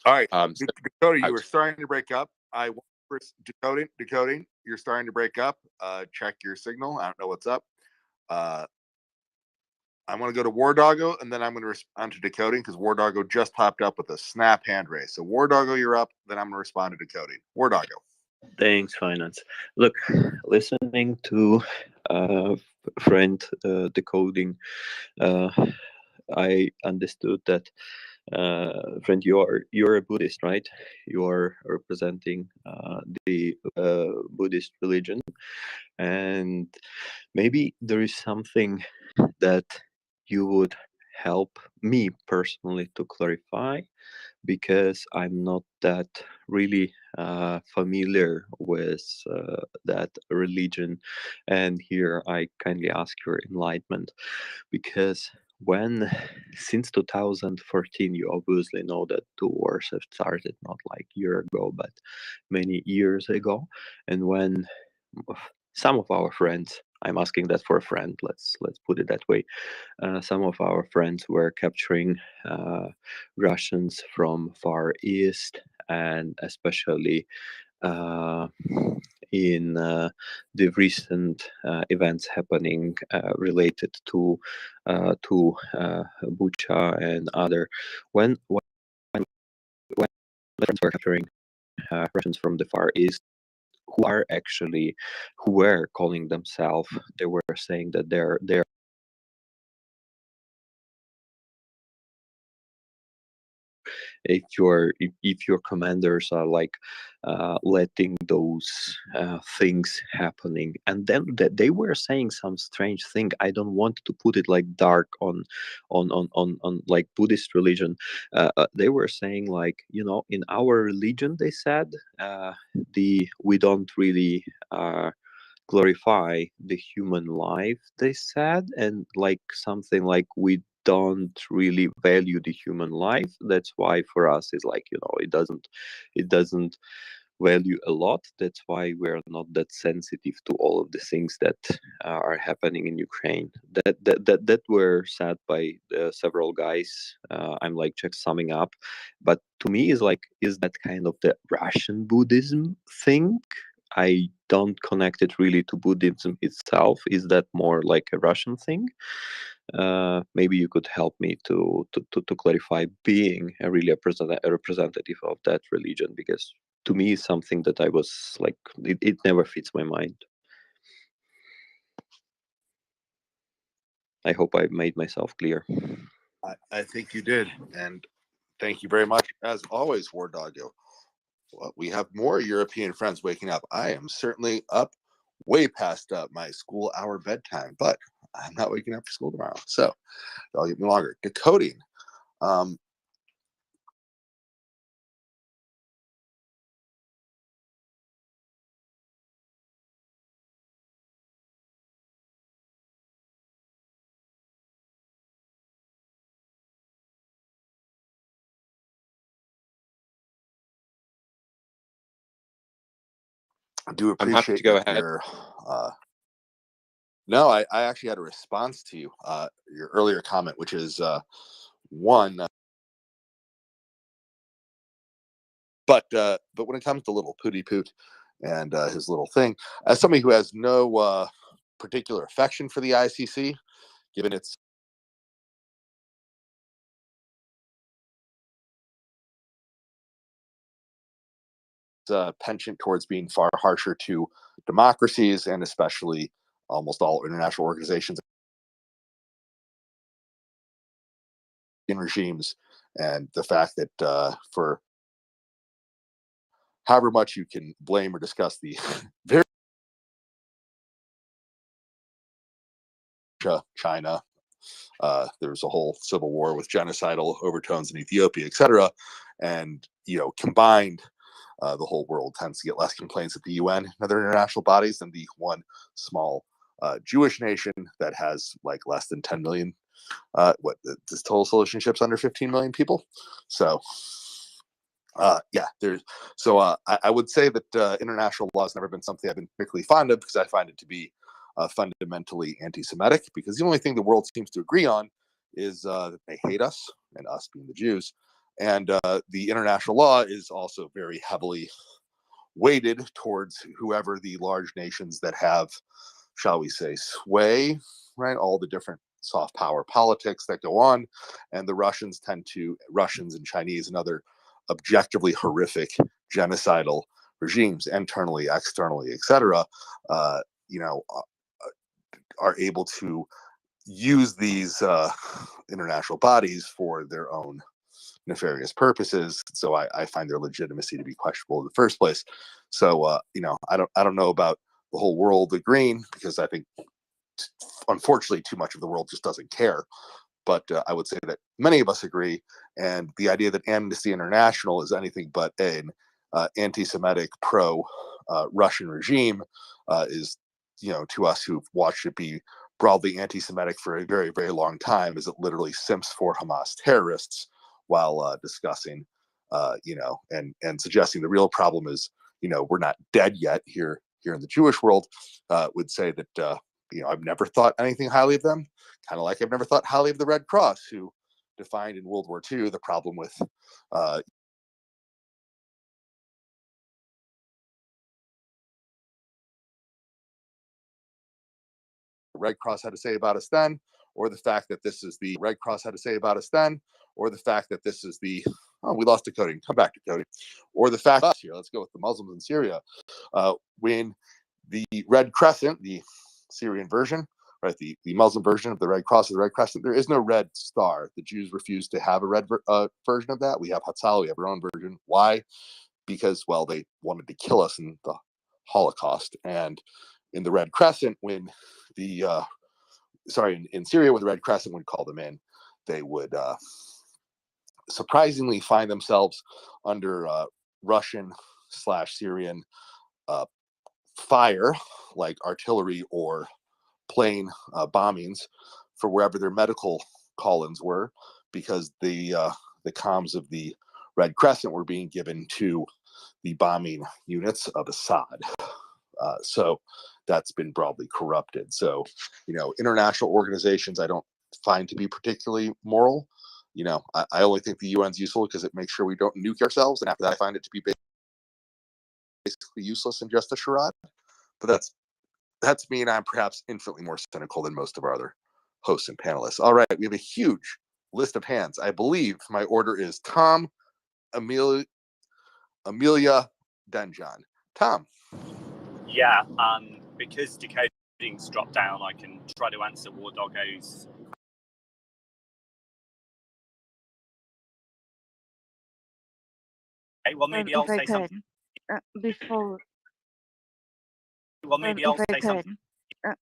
All right, Dakota, you were starting to break up. I want first decoding. You're starting to break up. Check your signal. I don't know what's up. I want to go to War Doggo, and then I'm going to respond to decoding, because War Doggo just popped up with a snap hand raise. So War Doggo, you're up. Then I'm going to respond to decoding. War Doggo. Thanks, Finance. Look, listening to friend decoding, I understood that, friend, you're a Buddhist, right? You are representing the Buddhist religion, and maybe there is something that you would help me personally to clarify, because I'm not that really familiar with that religion, and here I kindly ask your enlightenment, because since 2014, you obviously know that the wars have started not like a year ago, but many years ago, and when some of our friends, I'm asking that for a friend, let's put it that way, some of our friends were capturing Russians from Far East, and especially in the recent events happening related to Bucha and other, when friends were capturing Russians from the Far East, who were calling themselves, they were saying that they're if your commanders are like letting those things happening, and then they were saying some strange thing. I don't want to put it like dark on like Buddhist religion. They were saying, like, in our religion, they said, we don't really glorify the human life, they said, and like something like we don't really value the human life. That's why for us it's like, it doesn't value a lot. That's why we're not that sensitive to all of the things that are happening in Ukraine. That were said by several guys. I'm like just summing up, but to me is like, is that kind of the Russian Buddhism thing? I don't connect it really to Buddhism itself. Is that more like a Russian thing? Maybe you could help me to clarify being a really a representative of that religion, because to me it's something that I was like, it never fits my mind. I hope I made myself clear. I think you did, and thank you very much as always, War Doggo. Well, we have more European friends waking up. I am certainly up way past my school hour bedtime, but I'm not waking up for school tomorrow, so that'll get me longer. Decoding. I do I'm happy appreciate to go that ahead. your no, I actually had a response to your earlier comment, which is one. But when it comes to little Pooty Poot and his little thing, as somebody who has no particular affection for the ICC, given its penchant towards being far harsher to democracies and especially almost all international organizations and regimes, and the fact that for however much you can blame or discuss the very China, there's a whole civil war with genocidal overtones in Ethiopia, etc. And combined, the whole world tends to get less complaints at the UN and other international bodies than the one small Jewish nation that has like less than 10 million. This total citizenships under 15 million people. So yeah, there's I would say that international law has never been something I've been particularly fond of, because I find it to be fundamentally anti-Semitic, because the only thing the world seems to agree on is that they hate us, and us being the Jews. And the international law is also very heavily weighted towards whoever the large nations that have, shall we say, sway, right? All the different soft power politics that go on. And the Russians and Chinese and other objectively horrific genocidal regimes, internally, externally, etc., are able to use these international bodies for their own nefarious purposes. So I find their legitimacy to be questionable in the first place. So I don't know about the whole world agreeing, because I think unfortunately too much of the world just doesn't care. But I would say that many of us agree, and the idea that Amnesty International is anything but an anti-Semitic pro-Russian regime is, to us who've watched it be broadly anti-Semitic for a very, very long time, is it literally simps for Hamas terrorists while discussing, and suggesting the real problem is, we're not dead yet here in the Jewish world. Would say that I've never thought anything highly of them, kind of like I've never thought highly of the Red Cross, who defined in World War II the problem with Red Cross had to say about us then, or the fact that this is the Red Cross had to say about us then, or the fact that this is the we lost decoding, come back decoding, or the fact us here. Let's go with the Muslims in Syria, when the Red Crescent, the Syrian version, right, the Muslim version of the Red Cross is the Red Crescent. There is no red star. The Jews refuse to have a red version of that. We have Hatzalah, we have our own version. Why? Because, well, they wanted to kill us in the Holocaust. And in the Red Crescent, when the in Syria, when the Red Crescent would call them in, they would surprisingly find themselves under Russian/Syrian fire, like artillery or plane bombings, for wherever their medical call-ins were, because the comms of the Red Crescent were being given to the bombing units of Assad. So that's been broadly corrupted. So, international organizations I don't find to be particularly moral. I only think the UN's useful because it makes sure we don't nuke ourselves, and after that, I find it to be basically basically useless and just a charade. But that's me, and I'm perhaps infinitely more cynical than most of our other hosts and panelists. All right, we have a huge list of hands. I believe my order is Tom, Amelia, then John. Tom. Yeah, because decoding's dropped down, I can try to answer War Doggo's. Okay, well, maybe I'll say something. Before. Well, maybe I'll say something.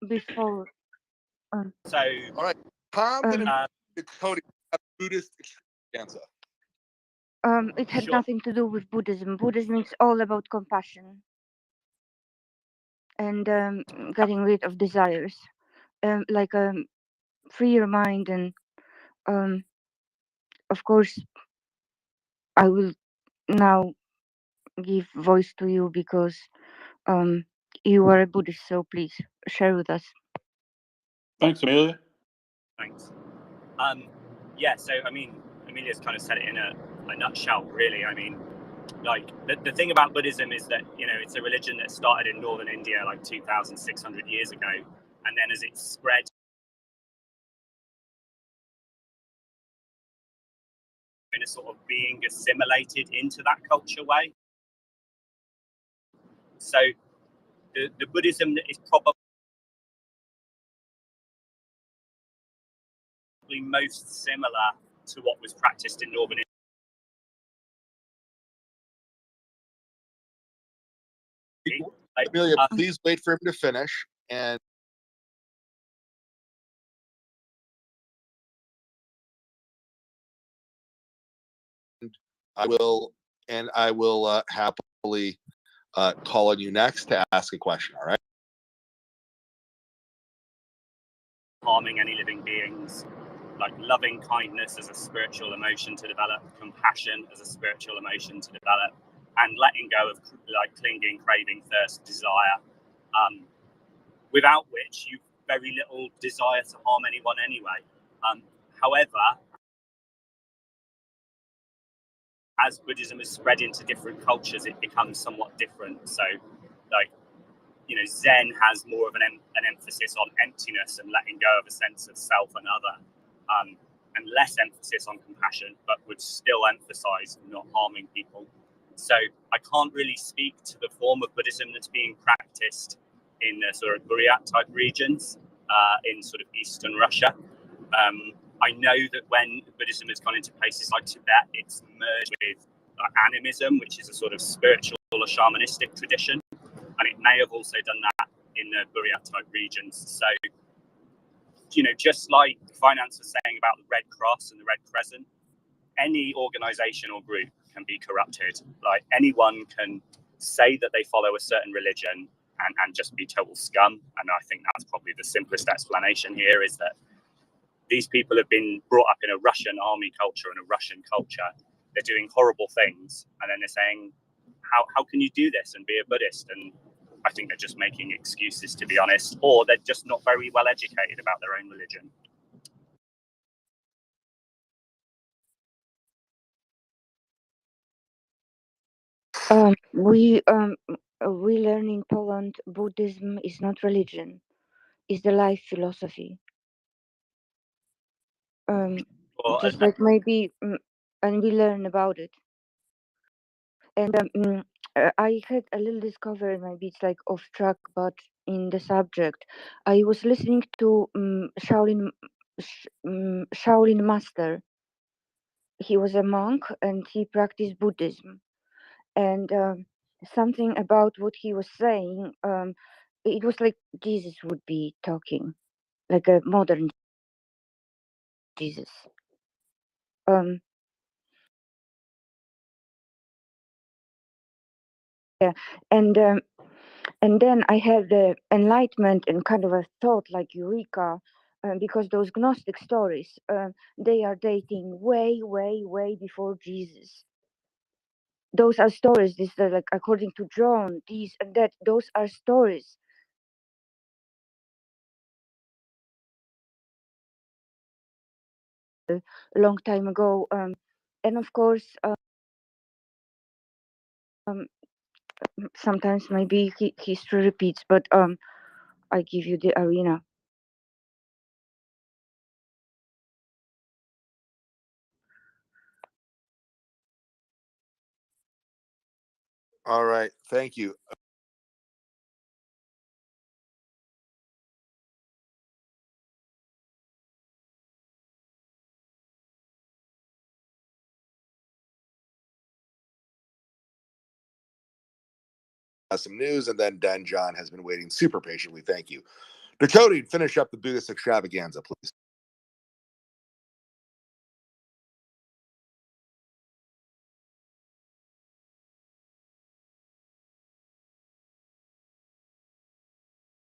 Before. So, all right, Tom, decoding Buddhist extravaganza. It had nothing to do with Buddhism. Buddhism is all about compassion and getting rid of desires, like free your mind, and of course, I will now give voice to you because you are a Buddhist. So please share with us. Thanks, Amelia. Thanks. Yeah. So I mean, Amelia's kind of said it in a nutshell, really. I mean, like the thing about Buddhism is that, you know, it's a religion that started in northern India like 2,600 years ago, and then as it spread in a sort of being assimilated into that culture way. So the Buddhism that is probably most similar to what was practiced in northern India. Amelia, please wait for him to finish, and I will happily call on you next to ask a question. All right. Harming any living beings, like loving kindness as a spiritual emotion to develop, compassion as a spiritual emotion to develop, and letting go of like clinging, craving, thirst, desire, without which you've very little desire to harm anyone anyway. However, as Buddhism has spread into different cultures, it becomes somewhat different. So, like, you know, Zen has more of an emphasis on emptiness and letting go of a sense of self and other, and less emphasis on compassion, but would still emphasize not harming people. So I can't really speak to the form of Buddhism that's being practiced in the sort of Buryat type regions in sort of Eastern Russia. I know that when Buddhism has gone into places like Tibet, it's merged with animism, which is a sort of spiritual or shamanistic tradition. And it may have also done that in the Buryat type regions. So, you know, just like Finance was saying about the Red Cross and the Red Crescent, any organization or group can be corrupted. Like, anyone can say that they follow a certain religion and just be total scum. And I think that's probably the simplest explanation here, is that these people have been brought up in a Russian army culture and a Russian culture. They're doing horrible things, and then they're saying, how can you do this and be a Buddhist? And I think they're just making excuses, to be honest, or they're just not very well educated about their own religion. We learn in Poland Buddhism is not religion, it's the life philosophy. Just like maybe, and we learn about it. And I had a little discovery, maybe it's like off track, but in the subject. I was listening to Shaolin Master. He was a monk and he practiced Buddhism. And something about what he was saying, it was like Jesus would be talking, like a modern Jesus. Yeah, and then I had the enlightenment and kind of a thought like eureka, because those Gnostic stories, they are dating way, way, way before Jesus. Those are stories. This like according to John, these and that. Those are stories. A long time ago, and of course, sometimes maybe history repeats, but I give you the arena. All right, thank you. Some news, and then Dan John has been waiting super patiently. Thank you. Dakota, finish up the Buddhist extravaganza, please.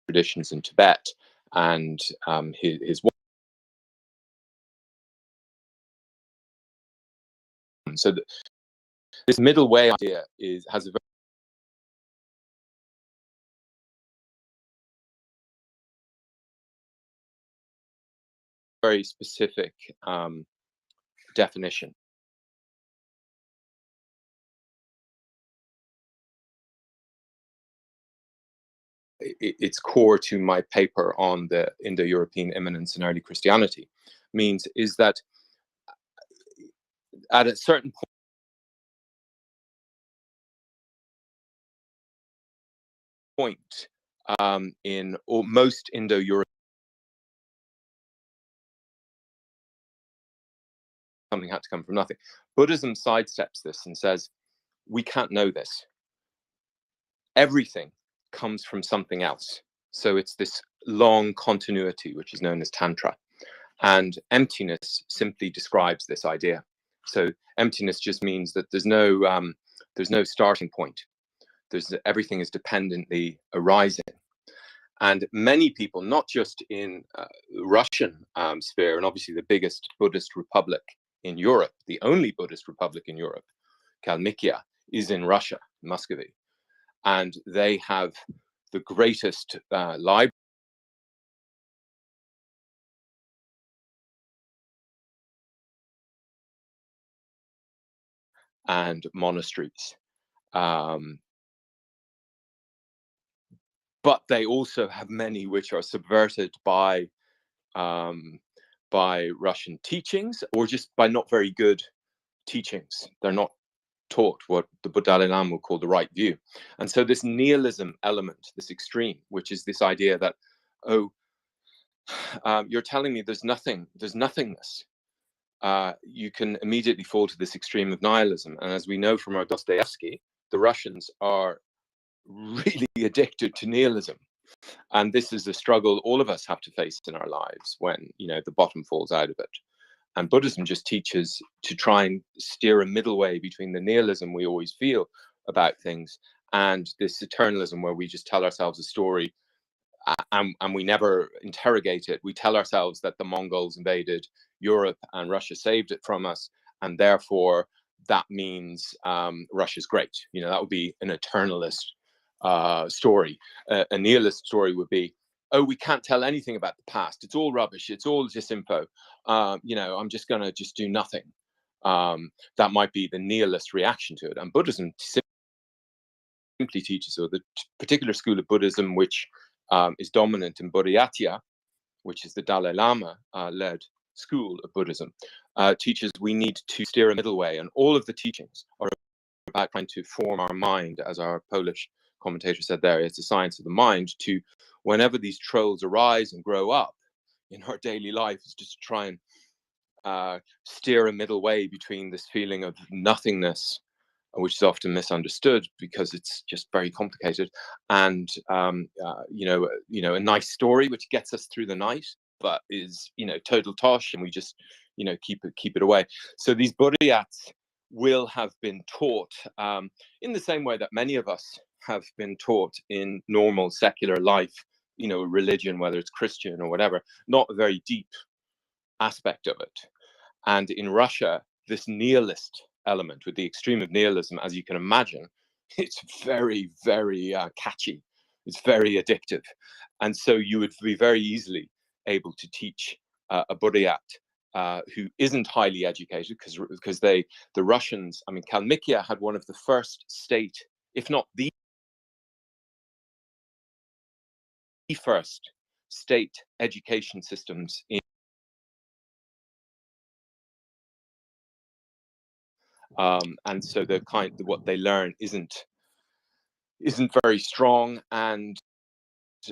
Traditions in Tibet, and his so this middle way idea has a very specific definition. It's core to my paper on the Indo-European immanence in early Christianity. Means is that at a certain point in most Indo-European, something had to come from nothing. Buddhism sidesteps this and says, we can't know this. Everything comes from something else. So it's this long continuity, which is known as Tantra. And emptiness simply describes this idea. So emptiness just means that there's no starting point. Everything is dependently arising. And many people, not just in Russian sphere, and obviously the biggest Buddhist republic in Europe, the only Buddhist republic in Europe, Kalmykia, is in Russia, Muscovy. And they have the greatest library and monasteries. But they also have many which are subverted by Russian teachings, or just by not very good teachings. They're not taught what the Dalai Lama would call the right view. And so this nihilism element, this extreme, which is this idea that, you're telling me there's nothingness. You can immediately fall to this extreme of nihilism. And as we know from our Dostoevsky, the Russians are really addicted to nihilism. And this is a struggle all of us have to face in our lives when, the bottom falls out of it. And Buddhism just teaches to try and steer a middle way between the nihilism we always feel about things and this eternalism where we just tell ourselves a story and we never interrogate it. We tell ourselves that the Mongols invaded Europe and Russia saved it from us, and therefore that means Russia's great. That would be an eternalist story. A nihilist story would be, we can't tell anything about the past. It's all rubbish. It's all disinfo. I'm just going to do nothing. That might be the nihilist reaction to it. And Buddhism simply teaches, or the particular school of Buddhism which is dominant in Bodhyatya, which is the Dalai Lama led school of Buddhism, teaches we need to steer a middle way. And all of the teachings are about trying to form our mind, as our Polish commentator said there, it's the science of the mind, to whenever these trolls arise and grow up in our daily life, is just to try and steer a middle way between this feeling of nothingness, which is often misunderstood because it's just very complicated, and a nice story which gets us through the night, but is total tosh, and we just keep it away. So these Buddhayats will have been taught in the same way that many of us have been taught in normal secular life, religion, whether it's Christian or whatever, not a very deep aspect of it. And in Russia, this nihilist element, with the extreme of nihilism, as you can imagine, it's very, very catchy. It's very addictive. And so you would be very easily able to teach a Buddhayat who isn't highly educated, because the Russians, Kalmykia had one of the first state if not the first state education systems in and so the what they learn isn't very strong, and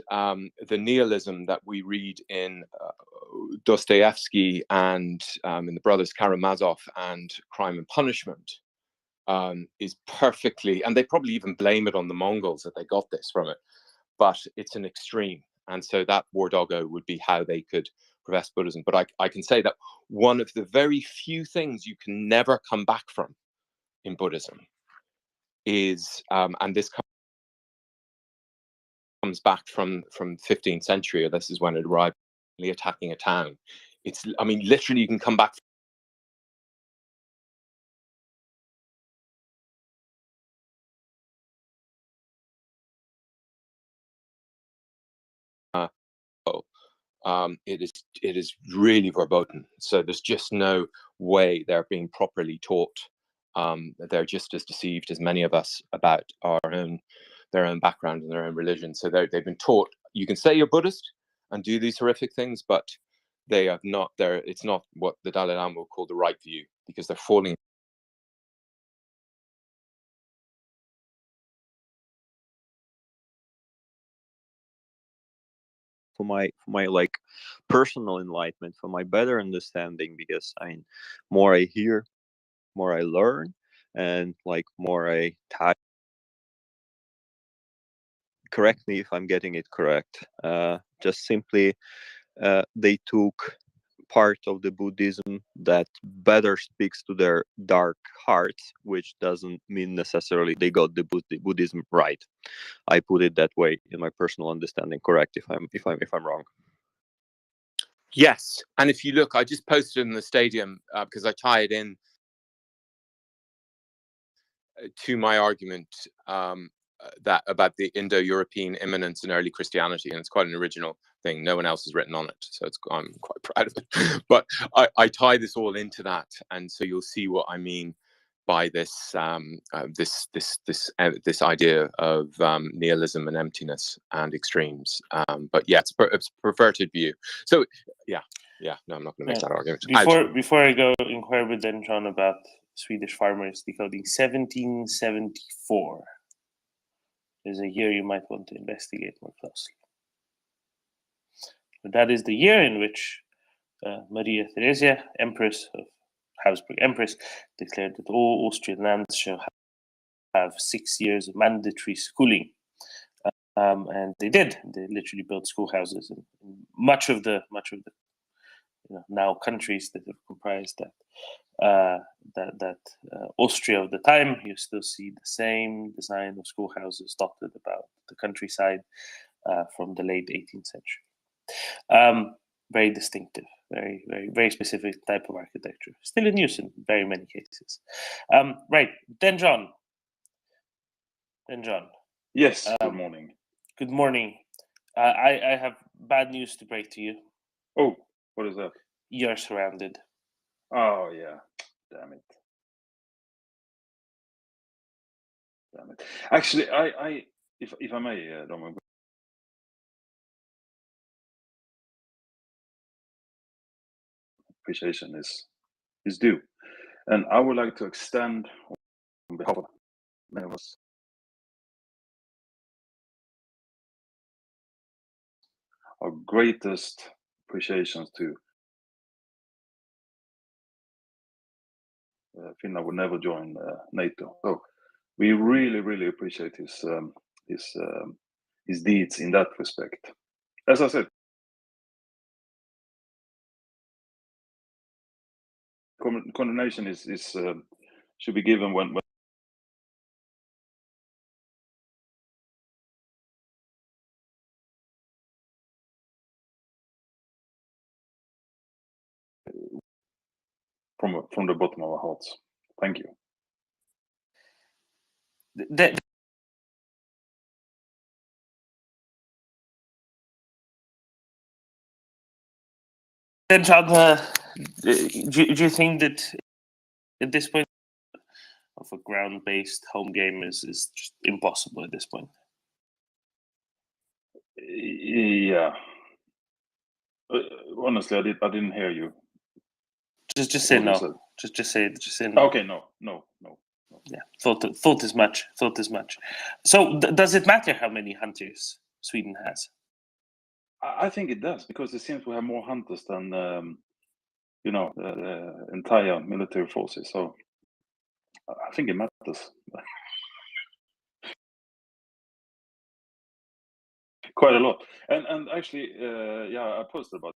the nihilism that we read in Dostoevsky and in the brothers Karamazov and Crime and Punishment is perfectly, and they probably even blame it on the Mongols that they got this from it, but it's an extreme. And so that war doggo would be how they could profess Buddhism. But I can say that one of the very few things you can never come back from in Buddhism is, and this comes back from 15th century, or this is when it arrived, attacking a town. It's, I mean, literally you can come back it is really verboten. So there's just no way they're being properly taught. They're just as deceived as many of us about their own background and their own religion. So they've been taught, you can say you're Buddhist and do these horrific things, but they have not. It's not what the Dalai Lama would call the right view, because they're falling. For my like personal enlightenment, for my better understanding, because more I hear, more I learn, and like more I type. Correct me if I'm getting it correct. Just simply, they took part of the Buddhism that better speaks to their dark hearts, which doesn't mean necessarily they got the Buddhism right. I put it that way in my personal understanding. Correct if I'm wrong. Yes, and if you look, I just posted in the stadium because I tie it in to my argument that about the Indo-European imminence in early Christianity, and it's quite an original thing. No one else has written on it, so I'm quite proud of it. But I tie this all into that, and so you'll see what I mean by this this idea of nihilism and emptiness and extremes. But yeah, it's a perverted view. So yeah, no, I'm not going to make that argument. Before I go inquire with John about Swedish farmers decoding, 1774 is a year you might want to investigate more closely. But that is the year in which Maria Theresia, Empress of Habsburg Empress, declared that all Austrian lands shall have 6 years of mandatory schooling. And they did. They literally built schoolhouses in much of the now countries that have comprised that Austria of the time. You still see the same design of schoolhouses dotted about the countryside from the late 18th century. Very distinctive, very, very, very specific type of architecture. Still in use in very many cases. Right, then John. Yes, good morning. Good morning. I have bad news to break to you. Oh, what is that? You're surrounded. Oh, yeah. Damn it. Actually, I if I may, Dom, appreciation is due. And I would like to extend on behalf of many of us our greatest appreciations to Finland would never join NATO. So we really, really appreciate his deeds in that respect. As I said, condemnation is should be given when from the bottom of our hearts. Thank you. Then John, do you think that at this point of a ground-based home game is just impossible at this point. Yeah. Honestly, I didn't hear you. Just say no. Just say no. Okay, no. Yeah, thought as much. So does it matter how many hunters Sweden has? I think it does, because it seems we have more hunters than the entire military forces. So I think it matters quite a lot. And actually, I posted about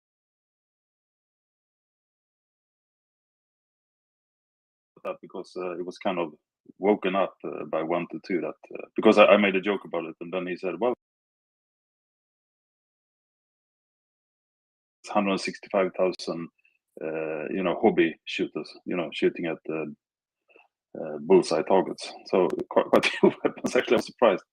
that because it was kind of woken up by 122 that because I made a joke about it, and then he said, well, it's 165,000 hobby shooters, shooting at bullseye targets. So quite a few weapons. Actually, I'm surprised.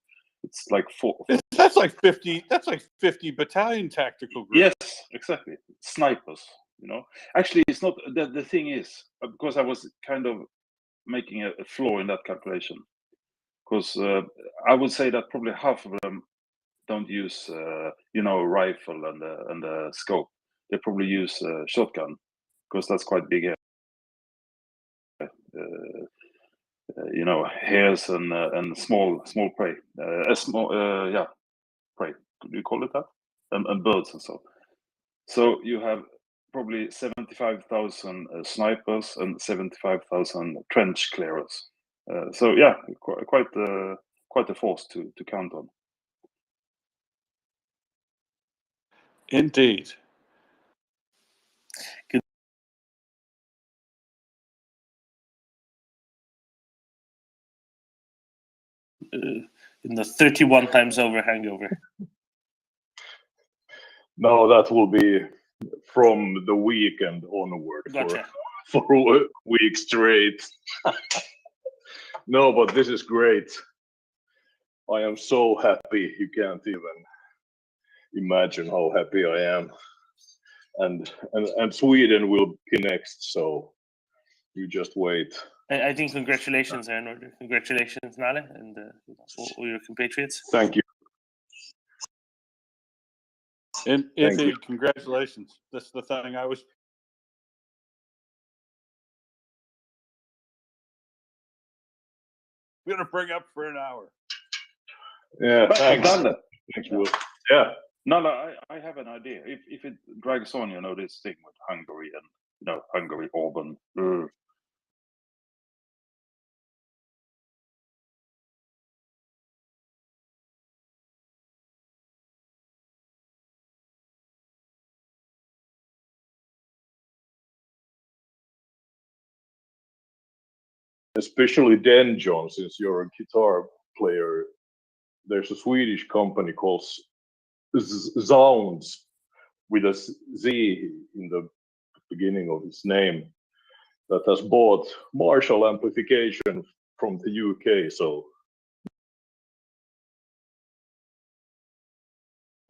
It's like four. That's like 50. That's like 50 battalion tactical groups. Yes, exactly. Snipers. Actually, it's not. The thing is, because I was kind of making a flaw in that calculation, because I would say that probably half of them don't use a rifle and a scope. They probably use a shotgun, because that's quite big. Hares and small prey, prey. Do you call it that? And birds and so. So you have probably 75,000 snipers and 75,000 trench clearers. So yeah, quite a force to count on. Indeed. In the 31 times over hangover. No, that will be from the weekend onward. Gotcha. For a week straight. No, but this is great. I am so happy. You can't even imagine how happy I am. And Sweden will be next, so you just wait. I think congratulations, Arnold. Congratulations, Nale, and all your compatriots. Thank you. Indeed, congratulations. That's the thing I was. Going to bring up for an hour. Yeah, But thanks. I've done that. Thanks, Will. Yeah. No, I have an idea. If it drags on, this thing with Hungary and Hungary, Orban. Especially then, John, since you're a guitar player, there's a Swedish company called Zounds with a Z in the beginning of its name that has bought Marshall amplification from the UK. So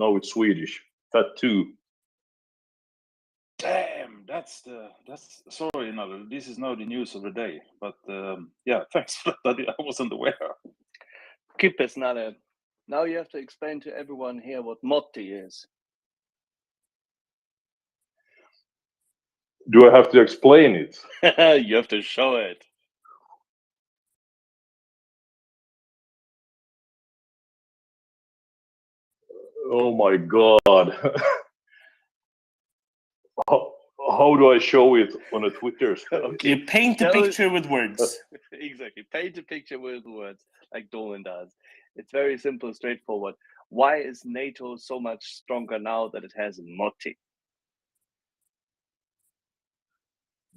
now it's Swedish. That too. Damn, that's sorry, Nalle. This is now the news of the day. But thanks for that. I wasn't aware. Kippes, Nalle. Now you have to explain to everyone here what Motti is. Do I have to explain it? You have to show it. Oh my God. How do I show it on a Twitter space? Okay. You paint a picture with words. Exactly. Paint a picture with words, like Dolan does. It's very simple, straightforward. Why is NATO so much stronger now that it has Motti?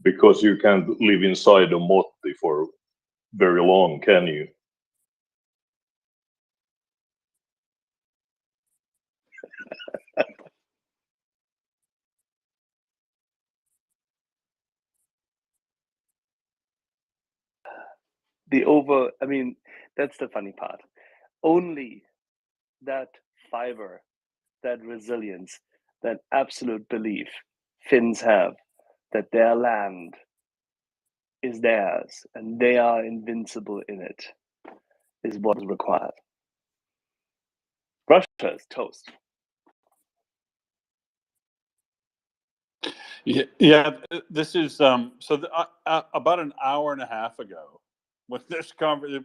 Because you can't live inside a Motti for very long, can you? That's the funny part. Only that fiber, that resilience, that absolute belief Finns have that their land is theirs and they are invincible in it is what is required. Russia is toast. Yeah, this is about an hour and a half ago, with this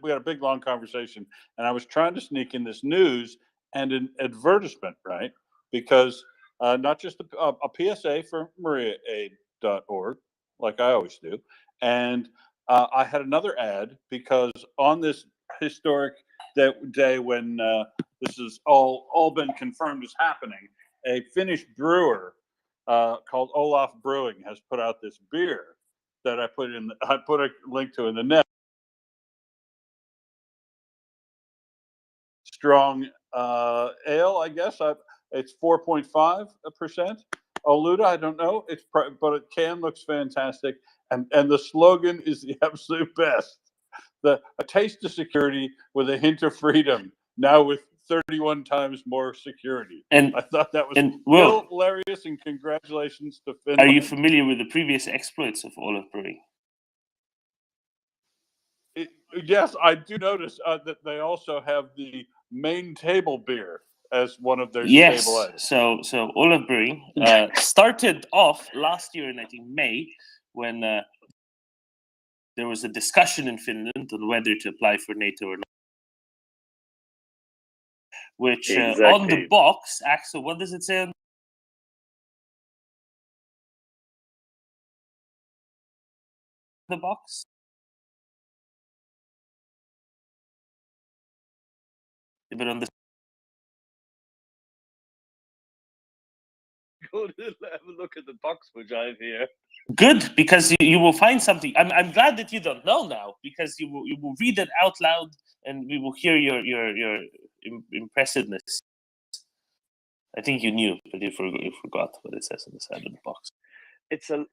we had a big long conversation, and I was trying to sneak in this news and an advertisement, right? Because not just a PSA for MriyaAid.org, like I always do, and I had another ad because on this historic day when this has all been confirmed is happening, a Finnish brewer called Olaf Brewing has put out this beer that I put a link to in the net. Strong ale, I guess. It's 4.5%. Oluta, I don't know. But it looks fantastic, and the slogan is the absolute best. A taste of security with a hint of freedom. Now with 31 times more security. And I thought that was hilarious, and congratulations to Finland. Are you familiar with the previous exploits of Olaf Brewing? Yes, I do notice that they also have the main table beer as one of their stable items. So Olaf Brewing started off last year in, I think, May, when there was a discussion in Finland on whether to apply for NATO or not. Which on the box, Axel, what does it say on the box? But on the Go to have a look at the box which I have here. good, because you will find something. I'm glad that you don't know now, because you will read it out loud and we will hear your impressiveness. I think you knew, but you forgot what it says on the side of the box. It's a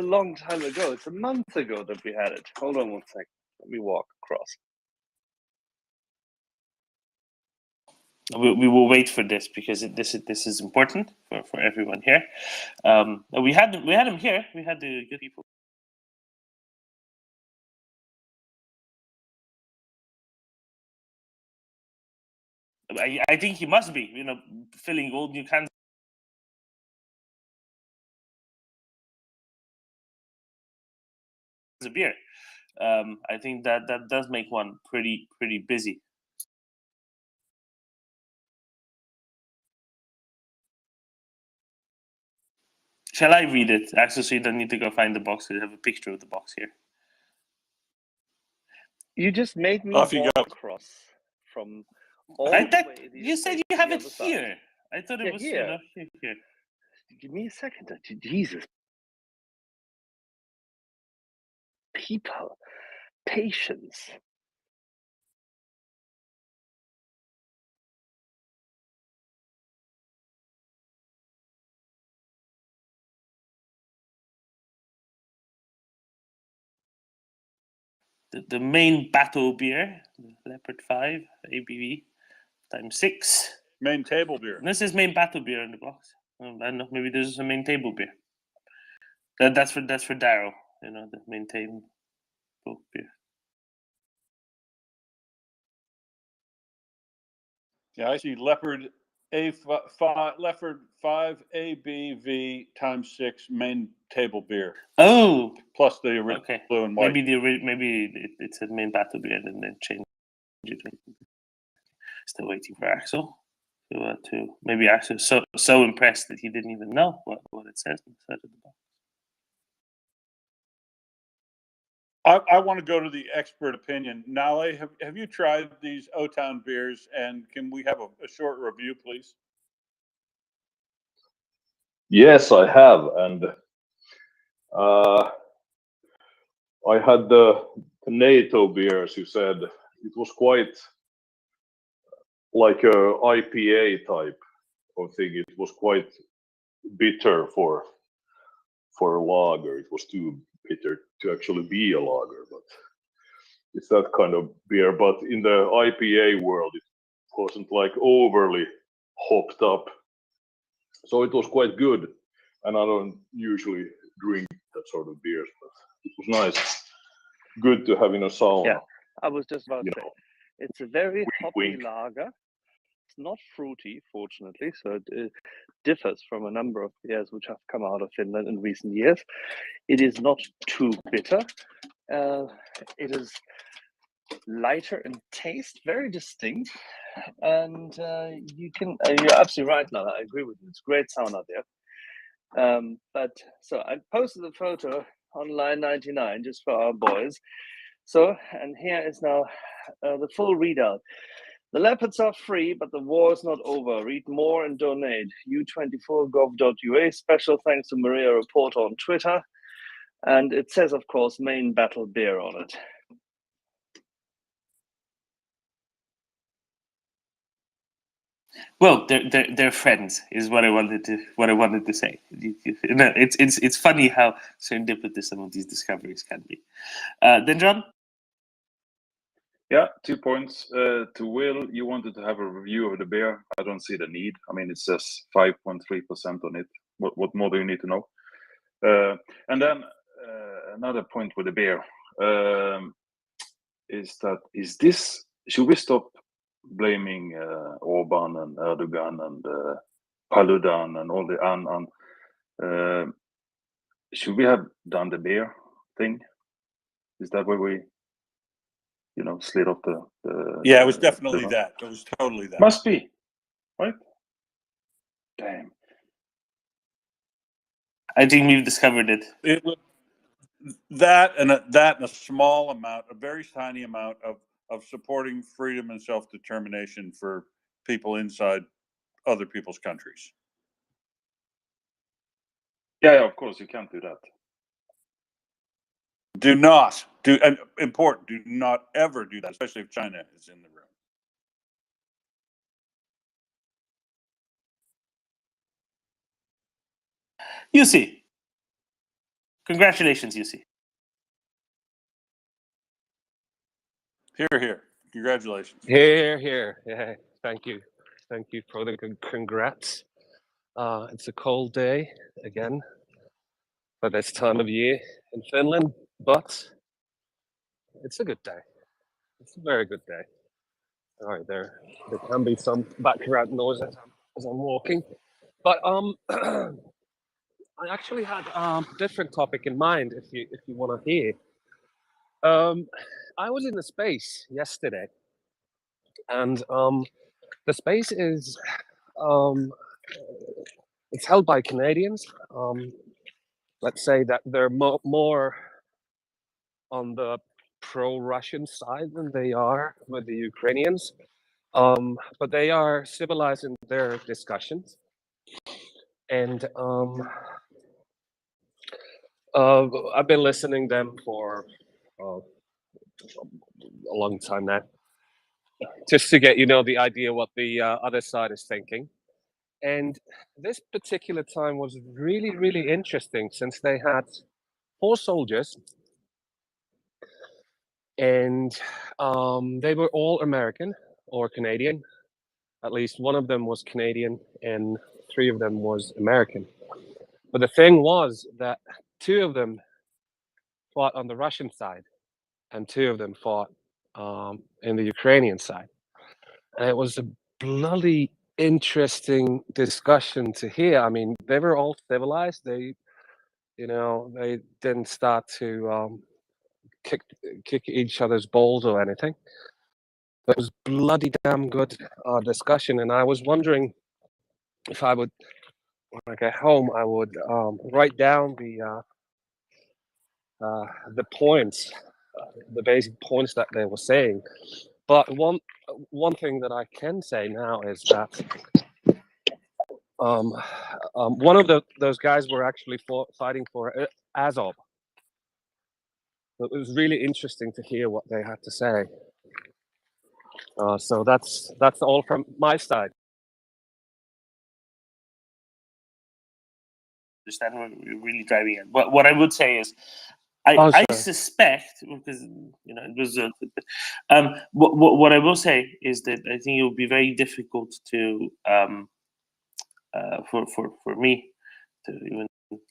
long time ago. It's a month ago that we had it. Hold on one second. Let me walk across. We will wait for this because this is important for everyone here. We had him here. We had the good people. I think he must be, filling old new cans of beer. I think that does make one pretty busy. Shall I read it? Actually, so you don't need to go find the box. I have a picture of the box here. You just made me walk across from all the way. You said you have it here. I thought it was here. Here. Give me a second. Jesus. People. Patience. The main battle beer, Leopard 5 ABV ×6. Main table beer. This is main battle beer in the box. I don't know. Maybe this is a main table beer. That's for Daryl. The main table beer. Yeah, I see Leopard 5 ABV ×6 main table beer. Oh, plus the original blue and white. Maybe it's a main battle beer and then change it. Still waiting for Axel to maybe Axel so impressed that he didn't even know what it says inside of the box. I want to go to the expert opinion. Nale, have you tried these O-Town beers, and can we have a short review, please? Yes, I have, and I had the NATO beer, as you said. It was quite like a IPA type of thing. It was quite bitter for a lager. It was too bitter to actually be a lager, but it's that kind of beer. But in the IPA world, it wasn't like overly hopped up, so it was quite good. And I don't usually drink that sort of beers, but it was nice. good to have in a sauna. Yeah, I was just about to say, it's a very hoppy wink. lager. It's not fruity, fortunately, so it differs from a number of beers which have come out of Finland in recent years. It is not too bitter. It is lighter in taste, very distinct, and you can. You're absolutely right, Lala. I agree with you. It's great sauna there. But so I posted a photo on line 99 just for our boys. So, and here is now the full readout. The leopards are free, but the war is not over. Read more and donate. u24gov.ua. Special thanks to MriyaReport on Twitter. And it says, of course, main battle beer on it. Well, they're friends is what I wanted to say. No, it's funny how serendipitous some of these discoveries can be. Then John. Yeah, 2 points. To Will, you wanted to have a review of the beer. I don't see the need. I mean, it says 5.3% on it. What more do you need to know? And then another point with the beer is this? Should we stop blaming Orban and Erdogan and Paludan and all the should we have done the beer thing? Is that where we, slid off the Yeah, it was definitely that. It was totally that. Must be, right? Damn. I think we've discovered it. It was that and a small amount, a very tiny amount of supporting freedom and self-determination for people inside other people's countries. Yeah, of course you can't do that. Do not important. Do not ever do that, especially if China is in the room. Jussi. Congratulations, Jussi. Here. Congratulations. Here. Yeah, thank you for the congrats. It's a cold day again for this time of year in Finland, but it's a good day. It's a very good day. All right, there can be some background noise as I'm walking, but I actually had a different topic in mind. If you want to hear, I was in the space yesterday, and the space is it's held by Canadians. Let's say that they're more on the pro-Russian side than they are with the Ukrainians. But they are civilized in their discussions. And I've been listening them for a long time now, just to get the idea what the other side is thinking. And this particular time was really, really interesting since they had 4 soldiers, and they were all American or Canadian. At least one of them was Canadian and 3 of them was American. But the thing was that 2 of them fought on the Russian side and 2 of them fought in the Ukrainian side. And it was a bloody interesting discussion to hear. I mean, they were all civilized. They didn't start to kick each other's balls or anything. But it was bloody damn good discussion. And I was wondering if I would, when I get home, I would write down the points, the basic points that they were saying. But one thing that I can say now is that one of those guys were actually fighting for Azov. It was really interesting to hear what they had to say. So that's all from my side. Understand what we're really driving at. But what I would say is, I suspect, because it was what I will say is that I think it will be very difficult to for me to even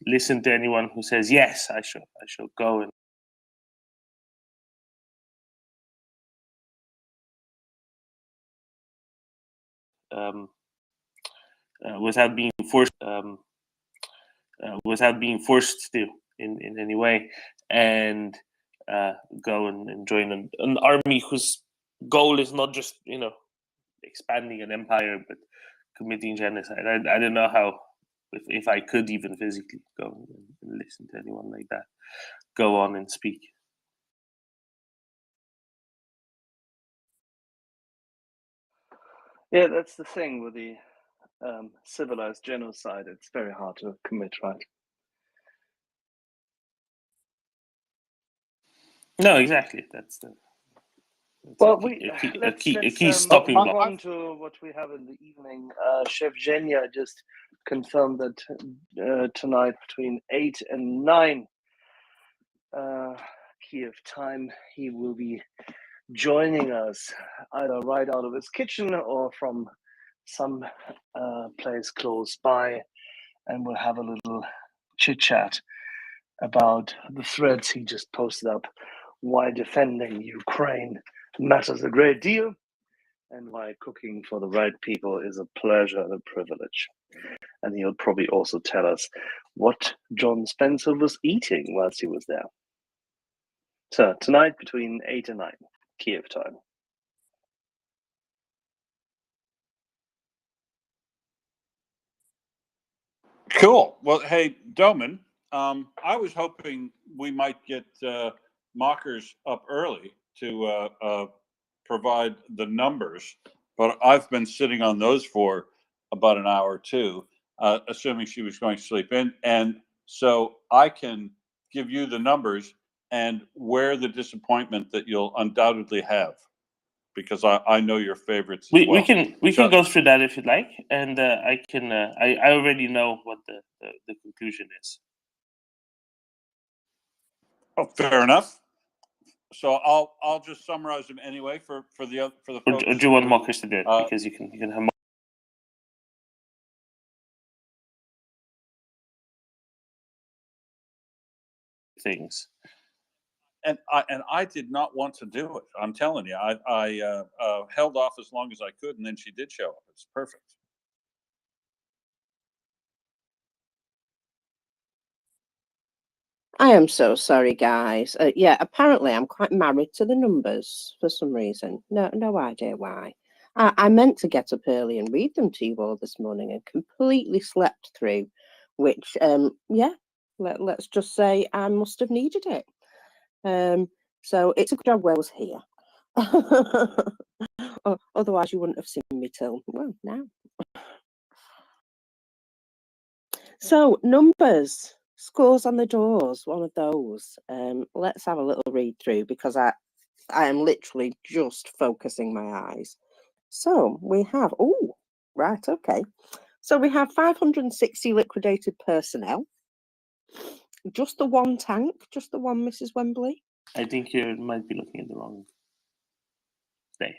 listen to anyone who says yes, I shall go and without being forced to in any way, and go and join an army whose goal is not just expanding an empire, but committing genocide. I don't know how, if I could even physically go and listen to anyone like that go on and speak. Yeah, that's the thing with the civilized genocide. It's very hard to commit, right? No, exactly. That's Well, a key let's stopping move block. on to what we have in the evening. Chef Zhenya just confirmed that tonight between 8 and 9 Kiev time, he will be joining us either right out of his kitchen or from some place close by, and we'll have a little chit chat about the threads he just posted up, why defending Ukraine matters a great deal, and why cooking for the right people is a pleasure and a privilege. And he'll probably also tell us what John Spencer was eating whilst he was there. So tonight between 8 and 9 Kiev time. Cool. Well, hey, Doman, I was hoping we might get mockers up early to provide the numbers, but I've been sitting on those for about an hour or two, assuming she was going to sleep in. And so I can give you the numbers and where the disappointment that you'll undoubtedly have, because I know your favorites as well. We can go through that if you'd like, and I can I already know what the conclusion is. Oh, fair enough. So I'll just summarize them anyway for the folks. Or do you want mockers to do it? Because you can have things. And I did not want to do it. I'm telling you, I held off as long as I could, and then she did show up. It's perfect. I am so sorry, guys. Yeah, apparently I'm quite married to the numbers for some reason. No idea why. I meant to get up early and read them to you all this morning and completely slept through, which, yeah, let's just say I must have needed it. So it's a good job Will's here. Otherwise, you wouldn't have seen me till, well, now. So, numbers. Scores on the doors, one of those. Let's have a little read through because I am literally just focusing my eyes. So we have, oh, right, okay. So we have 560 liquidated personnel. Just the one tank, just the one, Mrs. Wembley. I think you might be looking at the wrong day.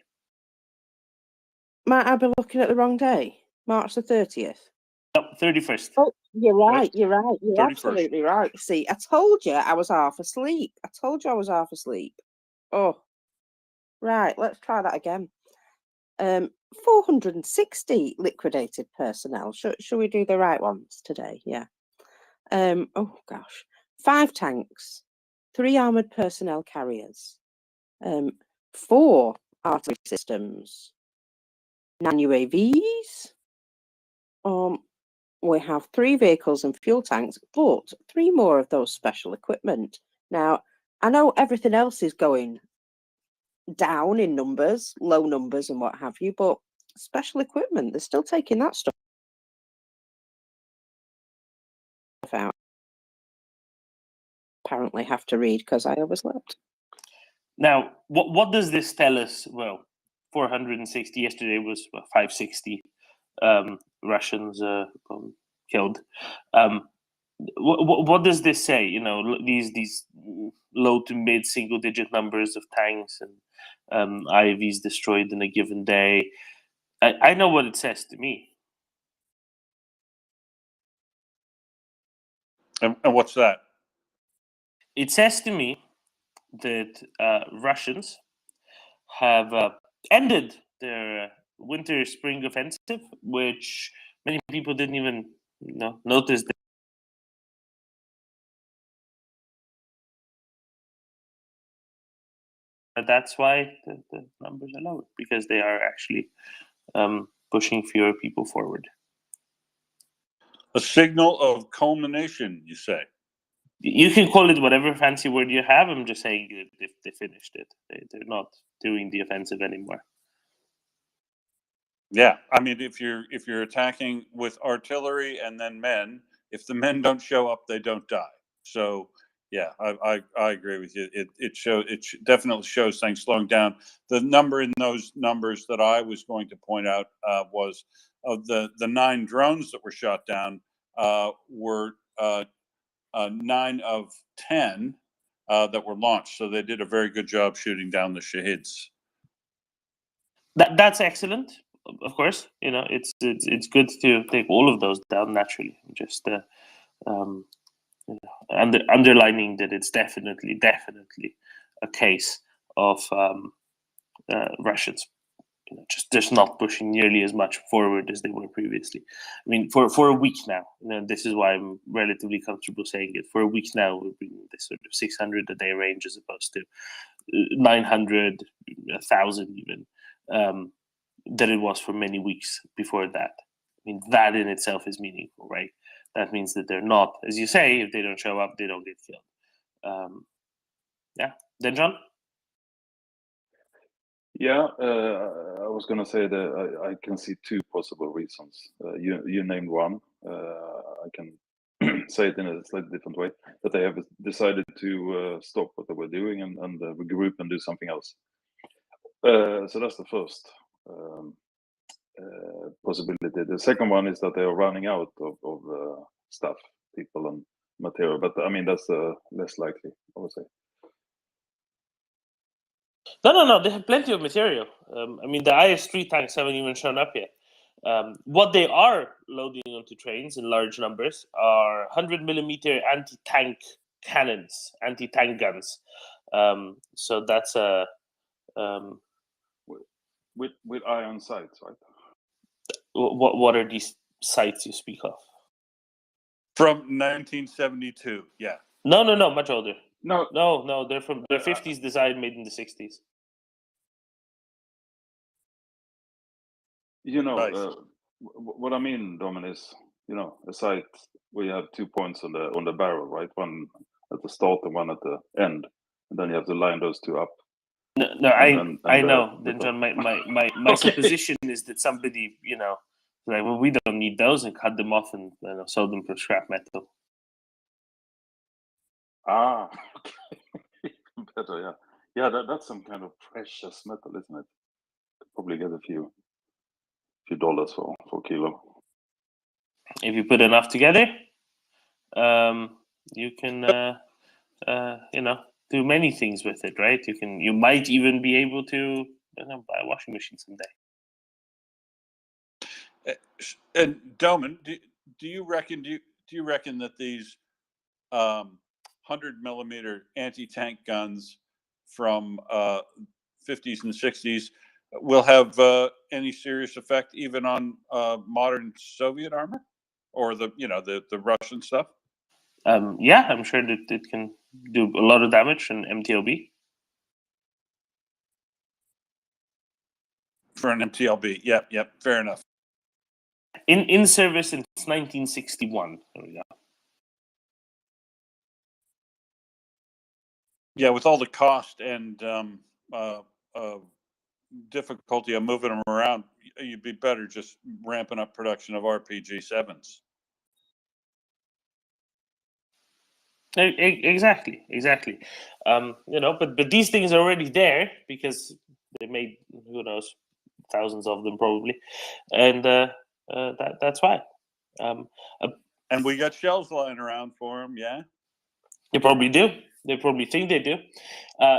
Might I be looking at the wrong day? March the 30th? No, 31st. Oh, you're right, you're 31st. absolutely right. See, I told you I was half asleep. Oh, right, let's try that again. 460 liquidated personnel. Should we do the right ones today? Yeah. Oh gosh. 5 tanks, 3 armored personnel carriers, 4 artillery systems, 9 UAVs. We have 3 vehicles and fuel tanks, but 3 more of those special equipment. Now, I know everything else is going down in numbers, low numbers and what have you, but special equipment, they're still taking that stuff out. Apparently have to read because I overslept. Now, what does this tell us? Well, 460 yesterday was 560 Russians killed. What does this say? You know, these low to mid single digit numbers of tanks and IVs destroyed in a given day. I know what it says to me. And what's that? It says to me that Russians have ended their winter-spring offensive, which many people didn't even notice. That's why the numbers are lower, because they are actually pushing fewer people forward. A signal of culmination, you say? You can call it whatever fancy word you have. I'm just saying they finished it. They're not doing the offensive anymore. Yeah, I mean, if you're attacking with artillery and then men, if the men don't show up, they don't die. So yeah, I agree with you. It definitely shows things slowing down. The number in those numbers that I was going to point out was of the 9 drones that were shot down were 9 of 10 that were launched. So they did a very good job shooting down the Shahids. That's excellent. Of course, it's good to take all of those down naturally. Just underlining that it's definitely a case of Russians just not pushing nearly as much forward as they were previously. I mean, for a week now, this is why I'm relatively comfortable saying it. For a week now, we've been in this sort of 600 a day range as opposed to 900, 1,000 even, that it was for many weeks before that. I mean, that in itself is meaningful, right? That means that they're not, as you say, if they don't show up, they don't get killed. Yeah. Then John? Yeah, I was going to say that I can see 2 possible reasons. You named one. I can say it in a slightly different way, that they have decided to stop what they were doing and regroup and do something else. So that's the first possibility. The second one is that they are running out of stuff, people and material. But I mean, that's less likely, I would say. No. They have plenty of material. I mean, the IS-3 tanks haven't even shown up yet. What they are loading onto trains in large numbers are 100mm anti-tank cannons, anti-tank guns. So that's a with iron sights, right? What are these sights you speak of? From 1972, yeah. No, much older. No, they're from the 50s design, made in the 60s. Nice. What I mean, Domin, is a sight where you have 2 points on the barrel, right? One at the start and one at the end, and then you have to line those 2 up. No, I know. Then John, my supposition is that somebody, like, well, we don't need those, and cut them off and sold them for scrap metal. Ah, okay. Better, yeah. That's some kind of precious metal, isn't it? Could probably get a few dollars for a kilo. If you put enough together, you can do many things with it, right? You might even be able to buy a washing machine someday. And Domin, do you reckon that these 100mm anti-tank guns from 50s and 60s will have any serious effect even on modern Soviet armor or the Russian stuff? Yeah, I'm sure that it can do a lot of damage in MTLB. For an MTLB, yep, fair enough. In service since 1961. There we go. Yeah, with all the cost and difficulty of moving them around, you'd be better just ramping up production of RPG-7s. Exactly. But these things are already there because they made, who knows, thousands of them probably, and that's why. And we got shells lying around for them, yeah. They probably do. They probably think they do.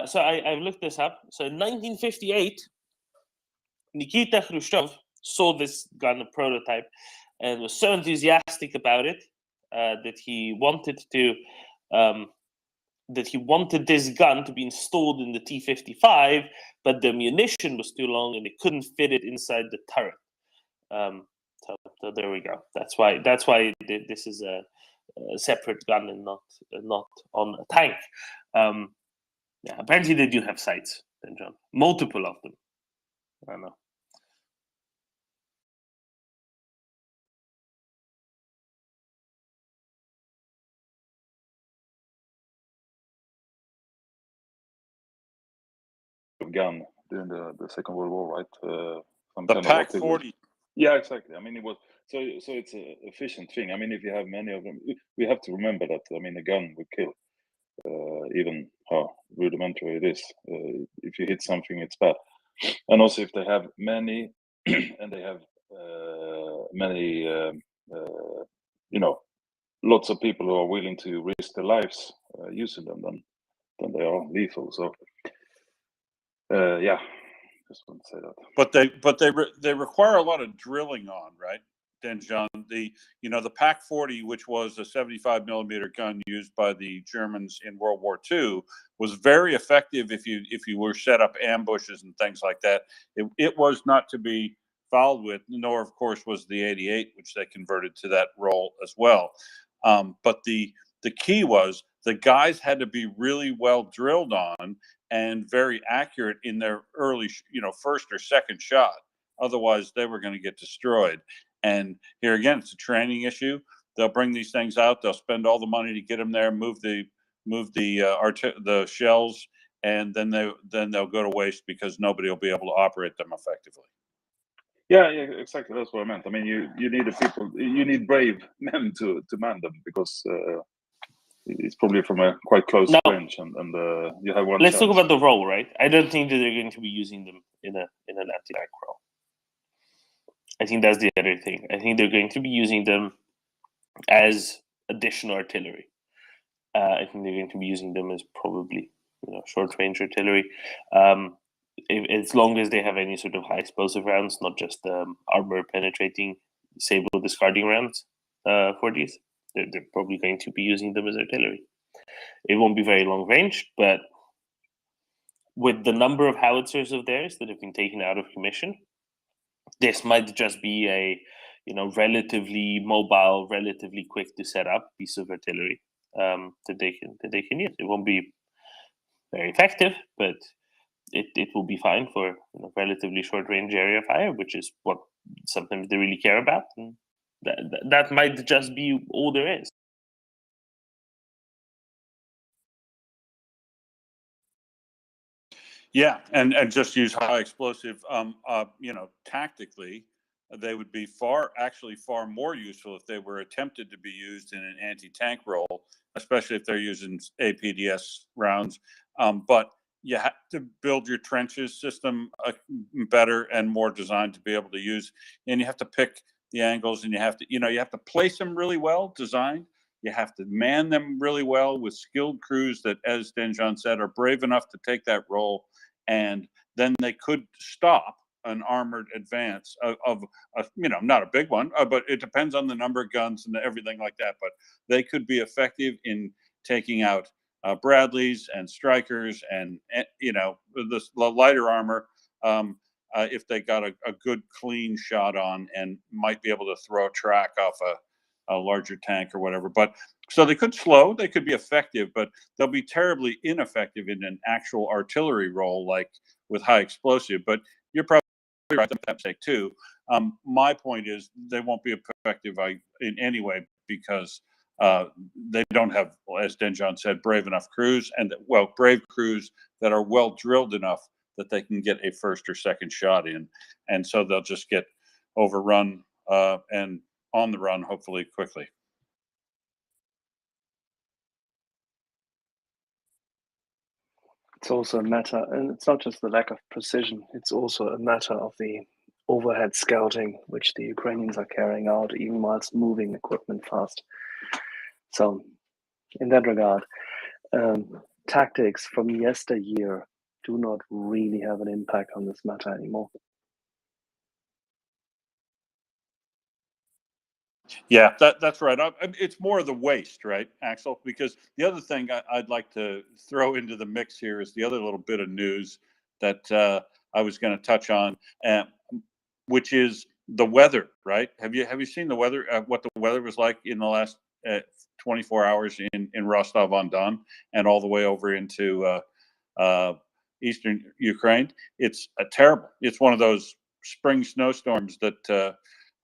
So I've looked this up. So in 1958, Nikita Khrushchev saw this gun, a prototype, and was so enthusiastic about it that he wanted to that he wanted this gun to be installed in the T-55, but the ammunition was too long and they couldn't fit it inside the turret. So there we go. That's why this is a separate gun and not on a tank. Yeah, apparently they do have sights, then, John. Multiple of them. I don't know. Gun during the Second World War, right? Some The kind of Pack artillery. 40. Yeah, exactly. I mean, it was so it's an efficient thing. I mean, if you have many of them, we have to remember that. I mean, a gun would kill, even how rudimentary it is. If you hit something, it's bad. And also, if they have many, and they have many, lots of people who are willing to risk their lives using them, then they are lethal. So, yeah. Just want to say that. But they require a lot of drilling on, right, Denjon? The Pack 40, which was a 75 millimeter gun used by the Germans in World War II, was very effective if you were set up ambushes and things like that. It was not to be fouled with, nor of course was the 88, which they converted to that role as well. But the key was the guys had to be really well drilled on and very accurate in their early, first or second shot. Otherwise, they were going to get destroyed. And here again, it's a training issue. They'll bring these things out. They'll spend all the money to get them there, move the shells, and then they'll go to waste because nobody will be able to operate them effectively. Yeah, exactly. That's what I meant. I mean, you need brave men to man them because it's probably from a quite close range, and you have one. Let's talk about the role, right? I don't think that they're going to be using them in an anti-tank role. I think that's the other thing. I think they're going to be using them as additional artillery. I think they're going to be using them as probably short-range artillery, as long as they have any sort of high explosive rounds, not just armor-penetrating, sable discarding rounds for these. They're probably going to be using them as artillery. It won't be very long range, but with the number of howitzers of theirs that have been taken out of commission, this might just be a relatively mobile, relatively quick to set up piece of artillery that they can use. It won't be very effective, but it will be fine for relatively short range area fire, which is what sometimes they really care about. And that might just be all there is. Yeah, and just use high explosive. Tactically, they would be far more useful if they were attempted to be used in an anti-tank role, especially if they're using APDS rounds. But you have to build your trenches system better and more designed to be able to use, and you have to pick the angles, and you have to place them really well designed. You have to man them really well with skilled crews that, as Denjon said, are brave enough to take that role, and then they could stop an armored advance of not a big one, but it depends on the number of guns and everything like that. But they could be effective in taking out Bradleys and Strikers and the lighter armor if they got a good clean shot on and might be able to throw a track off a larger tank or whatever. But so they could slow, they could be effective, but they'll be terribly ineffective in an actual artillery role, like with high explosive. But you're probably right, that mistake too. My point is they won't be effective in any way because they don't have, as Denjon said, brave enough crews, and brave crews that are well drilled enough that they can get a first or second shot in, and so they'll just get overrun and on the run, hopefully quickly. It's also a matter, and it's not just the lack of precision, it's also a matter of the overhead scouting, which the Ukrainians are carrying out, even whilst moving equipment fast. So, in that regard, tactics from yesteryear do not really have an impact on this matter anymore. Yeah, that's right. It's more of the waste, right, Axel? Because the other thing I'd like to throw into the mix here is the other little bit of news that I was going to touch on, which is the weather. Right? Have you seen the weather? What the weather was like in the last 24 hours in Rostov-on-Don and all the way over into eastern Ukraine? It's terrible. It's one of those spring snowstorms that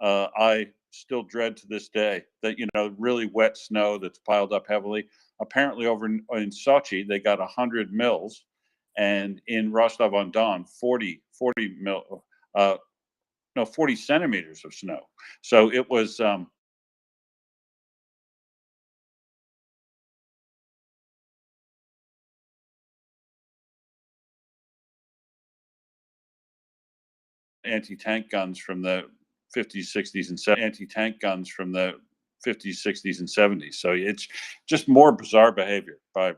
I still dread to this day. That really wet snow that's piled up heavily. Apparently, over in Sochi, they got 100 mils, and in Rostov-on-Don, 40 mil, no, 40 centimeters of snow. So it was. Anti-tank guns from the 50s, 60s, and 70s. Anti-tank guns from the 50s, 60s, and 70s. So it's just more bizarre behavior by.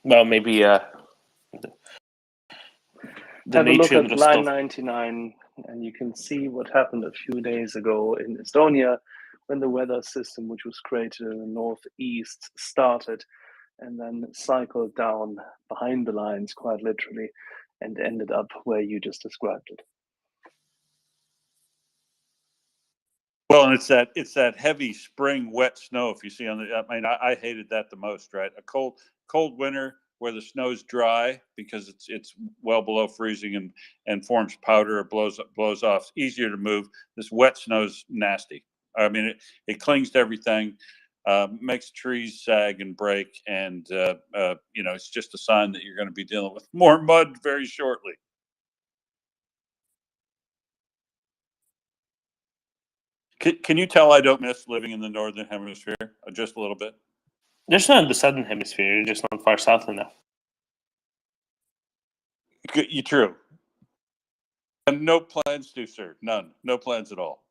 Well, maybe the Have a look nature at and the line stuff. 99, and you can see what happened a few days ago in Estonia when the weather system, which was created in the northeast, started and then cycled down behind the lines quite literally and ended up where you just described it. Well, and it's that heavy spring wet snow. If you see on the, I mean, I hated that the most. Right, a cold winter where the snow's dry because it's well below freezing and forms powder or blows off. It's easier to move. This wet snow's nasty. I mean, it clings to everything, makes trees sag and break, and it's just a sign that you're going to be dealing with more mud very shortly. Can you tell I don't miss living in the northern hemisphere just a little bit? There's not in the southern hemisphere, you're just not far south enough. You true. And no plans to, sir. None. No plans at all.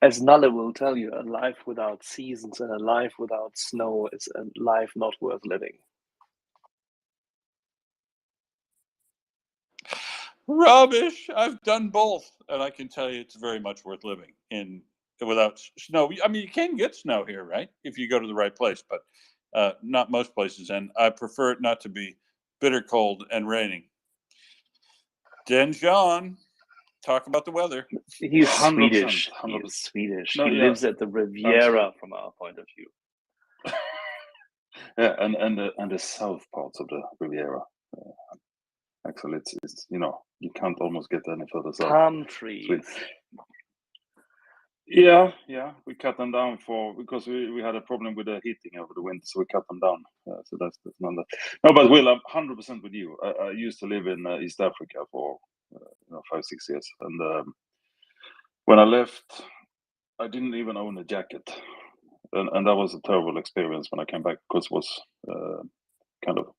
As Nalle will tell you, a life without seasons and a life without snow is a life not worth living. Rubbish. I've done both, and I can tell you it's very much worth living without snow. I mean, you can get snow here, right? If you go to the right place, but not most places. And I prefer it not to be bitter cold and raining. Den John, talk about the weather. He's 100%, Swedish. 100%. He is Swedish. No, he yeah, lives at the Riviera from our point of view. Yeah, and the south parts of the Riviera. Actually, it's you can't almost get any further south. Palm trees. Yeah, we cut them down because we had a problem with the heating over the winter, so we cut them down. So that's none of that. No, but Will, I'm 100% with you. I used to live in East Africa for 5-6 years, and when I left, I didn't even own a jacket, and that was a terrible experience when I came back because it was kind of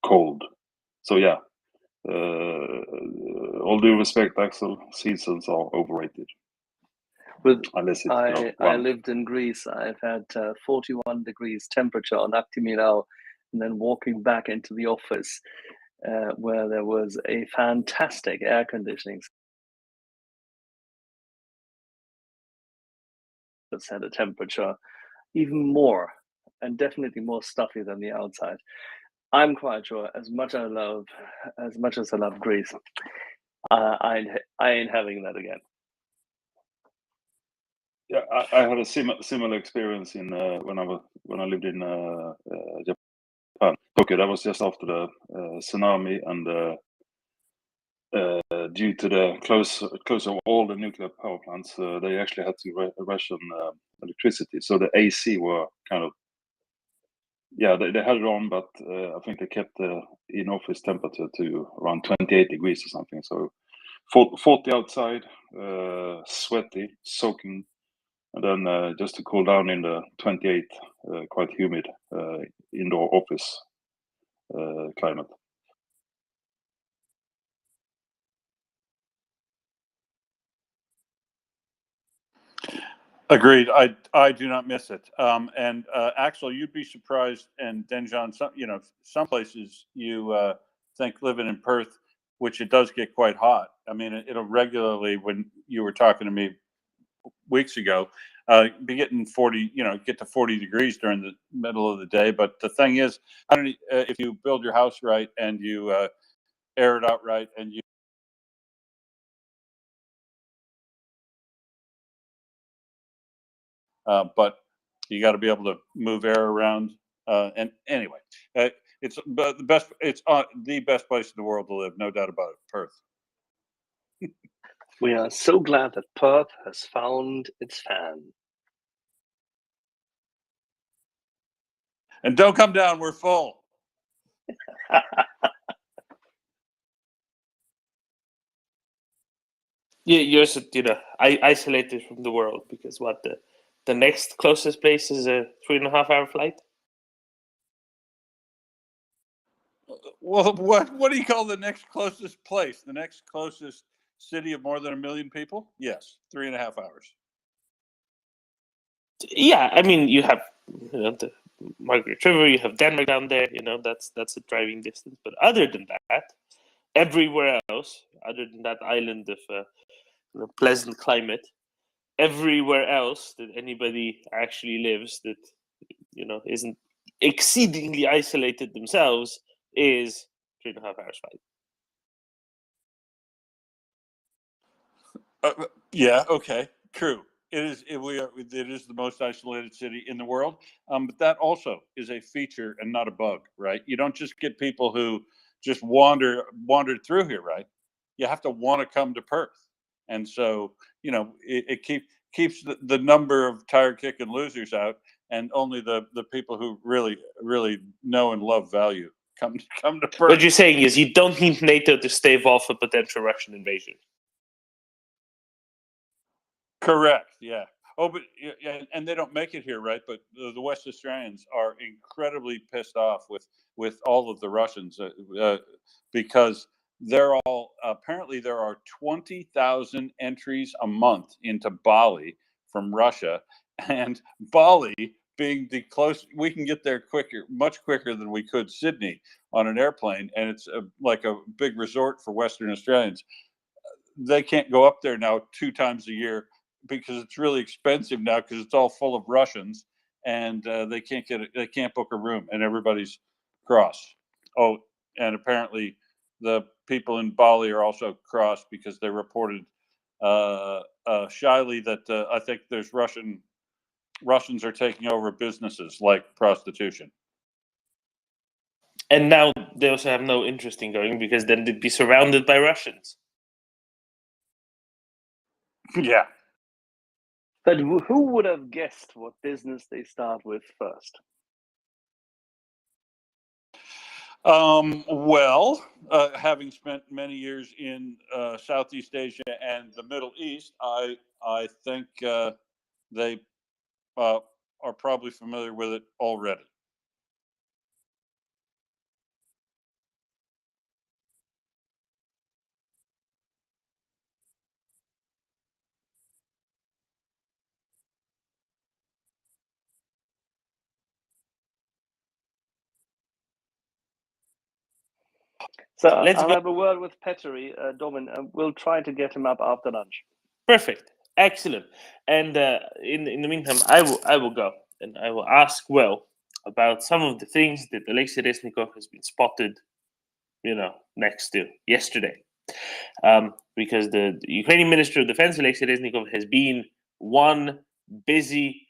cold. So yeah, all due respect, Axel, seasons are overrated. Unless it's I lived in Greece. I've had 41 degrees temperature on Actimilao, and then walking back into the office where there was a fantastic air conditioning that set a temperature even more and definitely more stuffy than the outside. I'm quite sure, as much as I love Greece, I ain't having that again. Yeah, I had a similar experience in when I lived in Japan, Tokyo. That was just after the tsunami, and due to the close of all the nuclear power plants, they actually had to ration electricity. So the AC were kind of they had it on, but I think they kept the in-office temperature to around 28 degrees or something. So 40 outside, sweaty, soaking. And then just to cool down in the 28, quite humid indoor office climate. Agreed. I do not miss it. And Axel, you'd be surprised, and Denjon, some places you think living in Perth which it does get quite hot. I mean, it'll regularly, when you were talking to me weeks ago, be getting 40, get to 40 degrees during the middle of the day. But the thing is, if you build your house right and you air it out right, and you but you got to be able to move air around. And anyway, it's the best. It's the best place in the world to live, no doubt about it. Perth. We are so glad that Perth has found its fan. And don't come down, we're full. Yeah, you're isolated from the world because what the next closest place is a 3.5-hour flight. Well, what do you call the next closest place? The next closest city of more than 1 million people? Yes, 3.5 hours. Yeah, I mean, you have the Margaret River, you have Denmark down there. That's a driving distance. But other than that, everywhere else, other than that island of pleasant climate, everywhere else that anybody actually lives that isn't exceedingly isolated themselves is 3.5 hours flight. Yeah. Okay. True. It is. It is the most isolated city in the world. But that also is a feature and not a bug, right? You don't just get people who just wandered through here, right? You have to want to come to Perth, and so it keeps the number of tire kicking losers out, and only the people who really know and love value come to Perth. What you're saying is you don't need NATO to stave off a potential Russian invasion. Correct. Yeah. Oh, but and they don't make it here, right? But the West Australians are incredibly pissed off with all of the Russians because they're all apparently there are 20,000 entries a month into Bali from Russia, and Bali being the close, we can get there much quicker than we could Sydney on an airplane, and it's like a big resort for Western Australians. They can't go up there now 2 times a year because it's really expensive now because it's all full of Russians, and they can't book a room, and everybody's cross. Oh, and apparently the people in Bali are also cross because they reported shyly that I think there's Russians are taking over businesses like prostitution. And now they also have no interest in going because then they'd be surrounded by Russians. Yeah. But who would have guessed what business they start with first? Well, having spent many years in Southeast Asia and the Middle East, I think they are probably familiar with it already. So I'll have a word with Petteri, Domin, and we'll try to get him up after lunch. Perfect, excellent. And in the meantime, I will go and I will ask Will about some of the things that Alexei Reznikov has been spotted, next to yesterday, because the Ukrainian Minister of Defense Alexei Reznikov has been one busy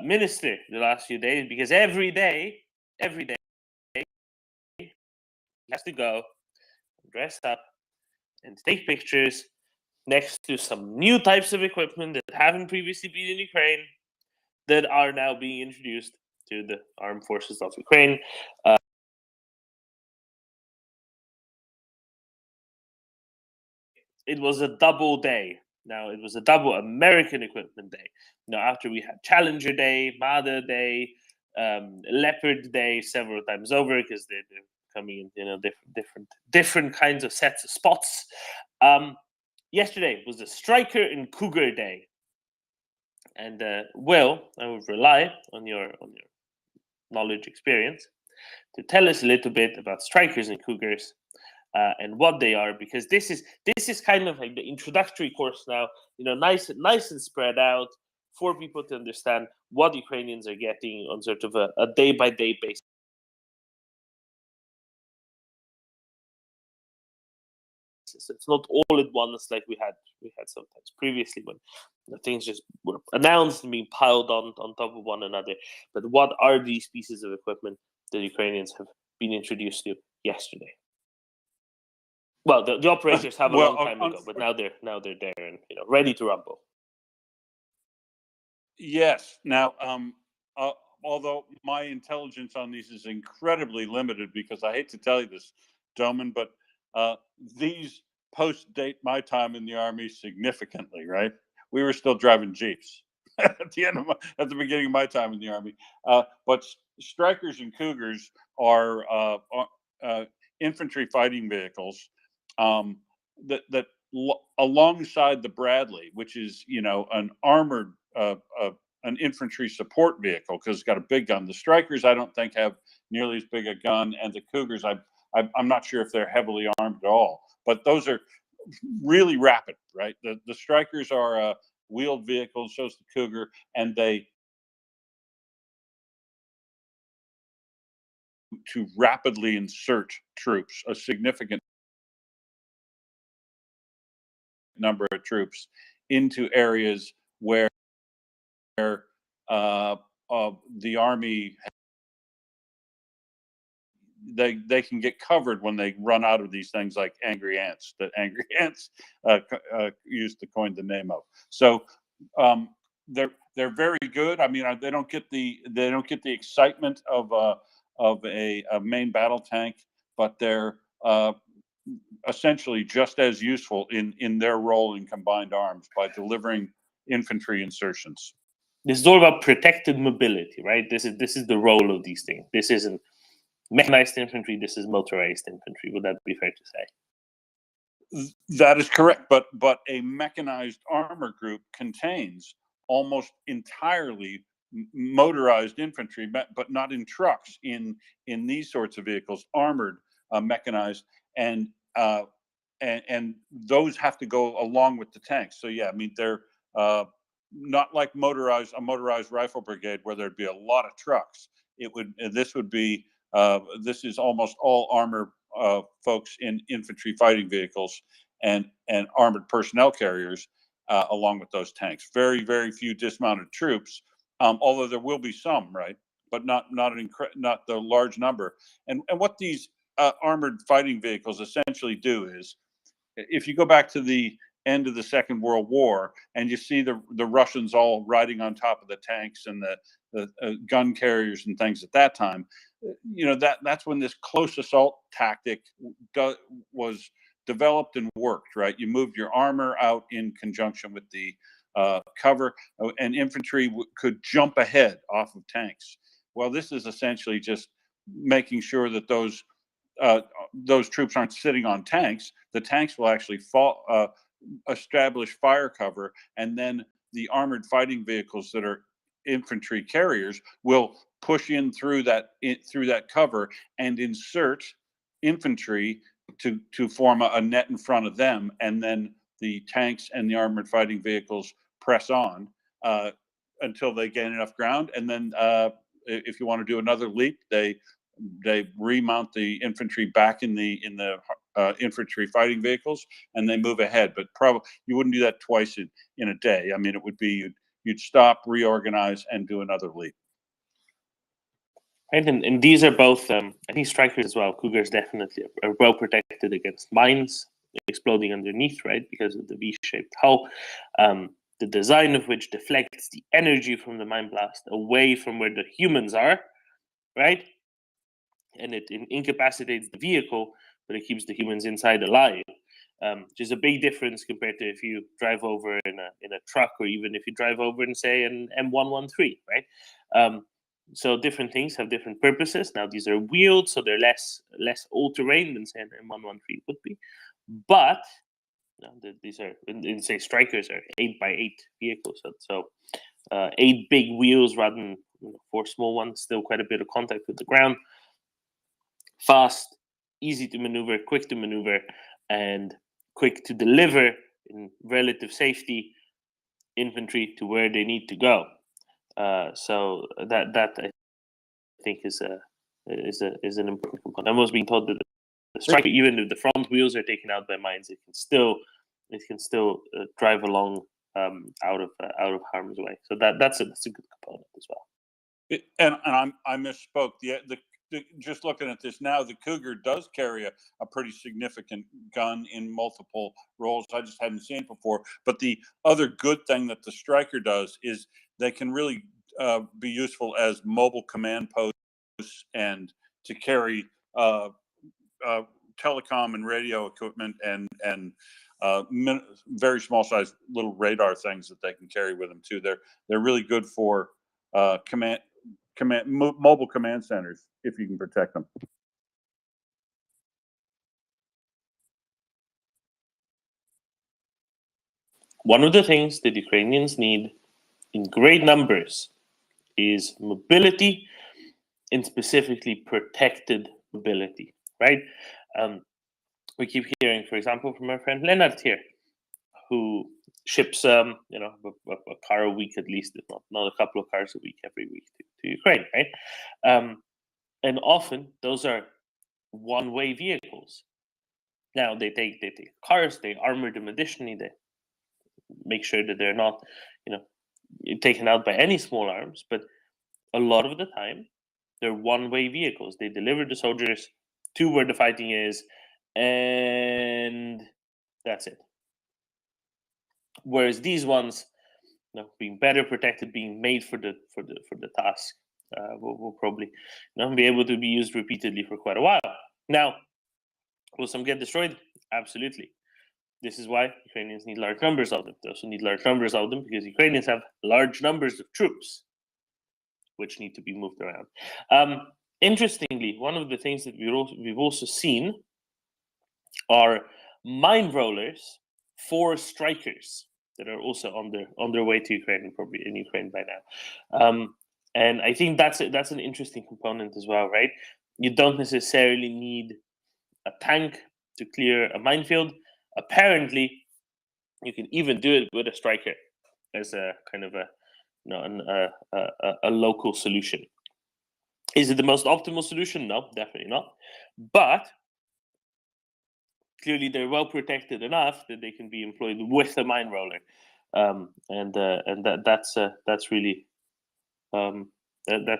minister the last few days because every day he has to go dress up and take pictures next to some new types of equipment that haven't previously been in Ukraine that are now being introduced to the armed forces of Ukraine. It was a double day. Now, it was a double American equipment day. Now, after we had Challenger Day, Mother Day, Leopard Day several times over because they're coming in, different kinds of sets of spots. Yesterday was the Striker and Cougar Day, and Will, I would rely on your knowledge, experience, to tell us a little bit about Strikers and Cougars, and what they are, because this is kind of like the introductory course now, nice and spread out for people to understand what Ukrainians are getting on sort of a day-by-day basis. It's not all at once like we had sometimes previously, when things just were announced and being piled on top of one another. But what are these pieces of equipment that Ukrainians have been introduced to yesterday? Well, the operators have a long time ago, but now they're there and ready to rumble. Yes. Now, although my intelligence on these is incredibly limited, because I hate to tell you this, Doman, but these post-date my time in the Army significantly, right? We were still driving Jeeps at the beginning of my time in the Army. But Strikers and Cougars are infantry fighting vehicles that alongside the Bradley, which is an armored an infantry support vehicle, because it's got a big gun. The Strikers, I don't think, have nearly as big a gun, and the Cougars, I'm not sure if they're heavily armed at all. But those are really rapid, right? The Strikers are wheeled vehicles, so is the Cougar, and they to rapidly insert troops, a significant number of troops, into areas where the Army, they can get covered when they run out of these things like angry ants that angry ants used to coin the name of. So they're very good. I mean, they don't get the excitement of a main battle tank, but they're essentially just as useful in their role in combined arms by delivering infantry insertions. This is all about protected mobility, right? This is the role of these things. This isn't mechanized infantry. This is motorized infantry. Would that be fair to say? That is correct. But a mechanized armor group contains almost entirely motorized infantry, but not in trucks. In these sorts of vehicles, armored, mechanized, and those have to go along with the tanks. So yeah, I mean, they're not like a motorized rifle brigade where there'd be a lot of trucks. This is almost all armor folks in infantry fighting vehicles and armored personnel carriers along with those tanks. Very, very few dismounted troops, although there will be some, right? But not the large number. And what these armored fighting vehicles essentially do is, if you go back to the end of the Second World War and you see the Russians all riding on top of the tanks and the gun carriers and things at that time, that's when this close assault tactic was developed and worked, right? You moved your armor out in conjunction with the cover, and infantry could jump ahead off of tanks. Well, this is essentially just making sure that those troops aren't sitting on tanks. The tanks will actually establish fire cover, and then the armored fighting vehicles that are infantry carriers will push in through that cover and insert infantry to form a net in front of them, and then the tanks and the armored fighting vehicles press on until they gain enough ground, and then if you want to do another leap, they remount the infantry back in the infantry fighting vehicles, and they move ahead. But probably you wouldn't do that twice in a day. I mean, it would be you'd stop, reorganize, and do another leap. Right, and these are both, I think, Strikers as well. Cougars definitely are well protected against mines exploding underneath, right, because of the V-shaped hull. The design of which deflects the energy from the mine blast away from where the humans are, right? And it incapacitates the vehicle, but it keeps the humans inside alive, which is a big difference compared to if you drive over in a truck, or even if you drive over in, say, an M113, right? So different things have different purposes. Now these are wheeled, so they're less all-terrain than, say, an M113 would be. But these are, in say, Strikers are 8x8 vehicles, so 8 big wheels rather than 4 small ones. Still quite a bit of contact with the ground. Fast, easy to maneuver, quick to maneuver, and quick to deliver in relative safety infantry to where they need to go. So that I think is an important component. I was being told that the striker, even if the front wheels are taken out by mines, it can still drive along out of harm's way. So that's a good component as well. I misspoke. Just looking at this now, the Cougar does carry a pretty significant gun in multiple roles. I just hadn't seen it before. But the other good thing that the Striker does is they can really be useful as mobile command posts and to carry telecom and radio equipment and very small size little radar things that they can carry with them too. They're really good for mobile command centers if you can protect them. One of the things that Ukrainians need in great numbers is mobility, and specifically protected mobility, right? We keep hearing, for example, from our friend Leonard here, who ships a car a week at least, if not a couple of cars a week every week to Ukraine, right? And often those are one-way vehicles. Now they take cars, they armor them additionally, they make sure that they're not, taken out by any small arms. But a lot of the time, they're one-way vehicles. They deliver the soldiers to where the fighting is, and that's it. Whereas these ones, being better protected, being made for the task, will probably be able to be used repeatedly for quite a while. Now, will some get destroyed? Absolutely. This is why Ukrainians need large numbers of them. They also need large numbers of them because Ukrainians have large numbers of troops, which need to be moved around. Interestingly, one of the things that we've also seen are mine rollers for strikers that are also on their way to Ukraine and probably in Ukraine by now. And I think that's an interesting component as well, right? You don't necessarily need a tank to clear a minefield. Apparently, you can even do it with a striker as a kind of a local solution. Is it the most optimal solution? No, definitely not. But clearly, they're well protected enough that they can be employed with a mine roller, and that's really that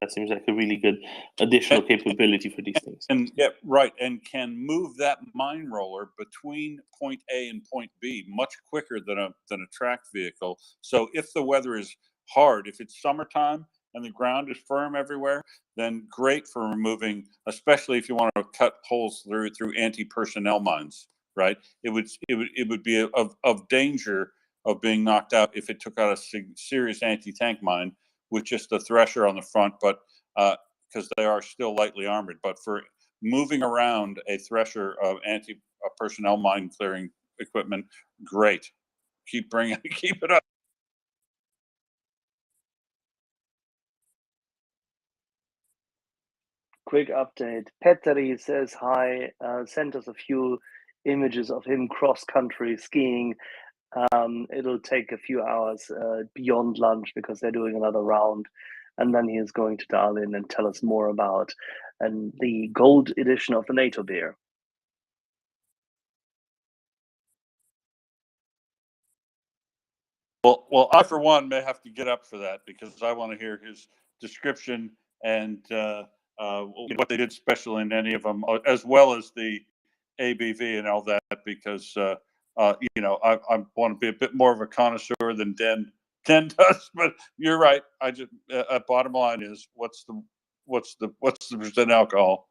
seems like a really good additional capability for these things. And yeah, right, and can move that mine roller between point A and point B much quicker than a tracked vehicle. So if the weather is hard, if it's summertime and the ground is firm everywhere, then great for removing, especially if you want to cut holes through anti-personnel mines. Right, it would be of danger of being knocked out if it took out a serious anti-tank mine with just a thresher on the front, but because they are still lightly armored. But for moving around a thresher of anti-personnel mine clearing equipment, great. Keep it up. Quick update. Petteri says hi, sent us a few images of him cross-country skiing. It'll take a few hours beyond lunch because they're doing another round. And then he is going to dial in and tell us more about the gold edition of the NATO beer. Well, I for one may have to get up for that because I want to hear his description and what they did special in any of them, as well as the ABV and all that. Because I want to be a bit more of a connoisseur than Den does. But you're right. I just bottom line is what's the percent alcohol?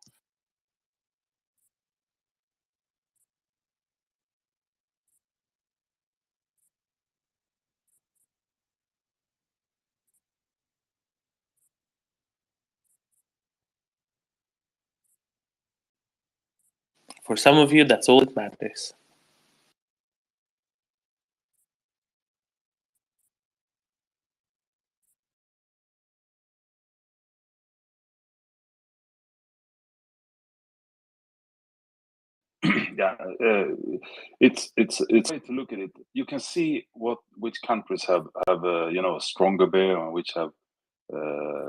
For some of you, that's all that matters. yeah, it's way to look at it. You can see which countries have you know, a stronger bear and which have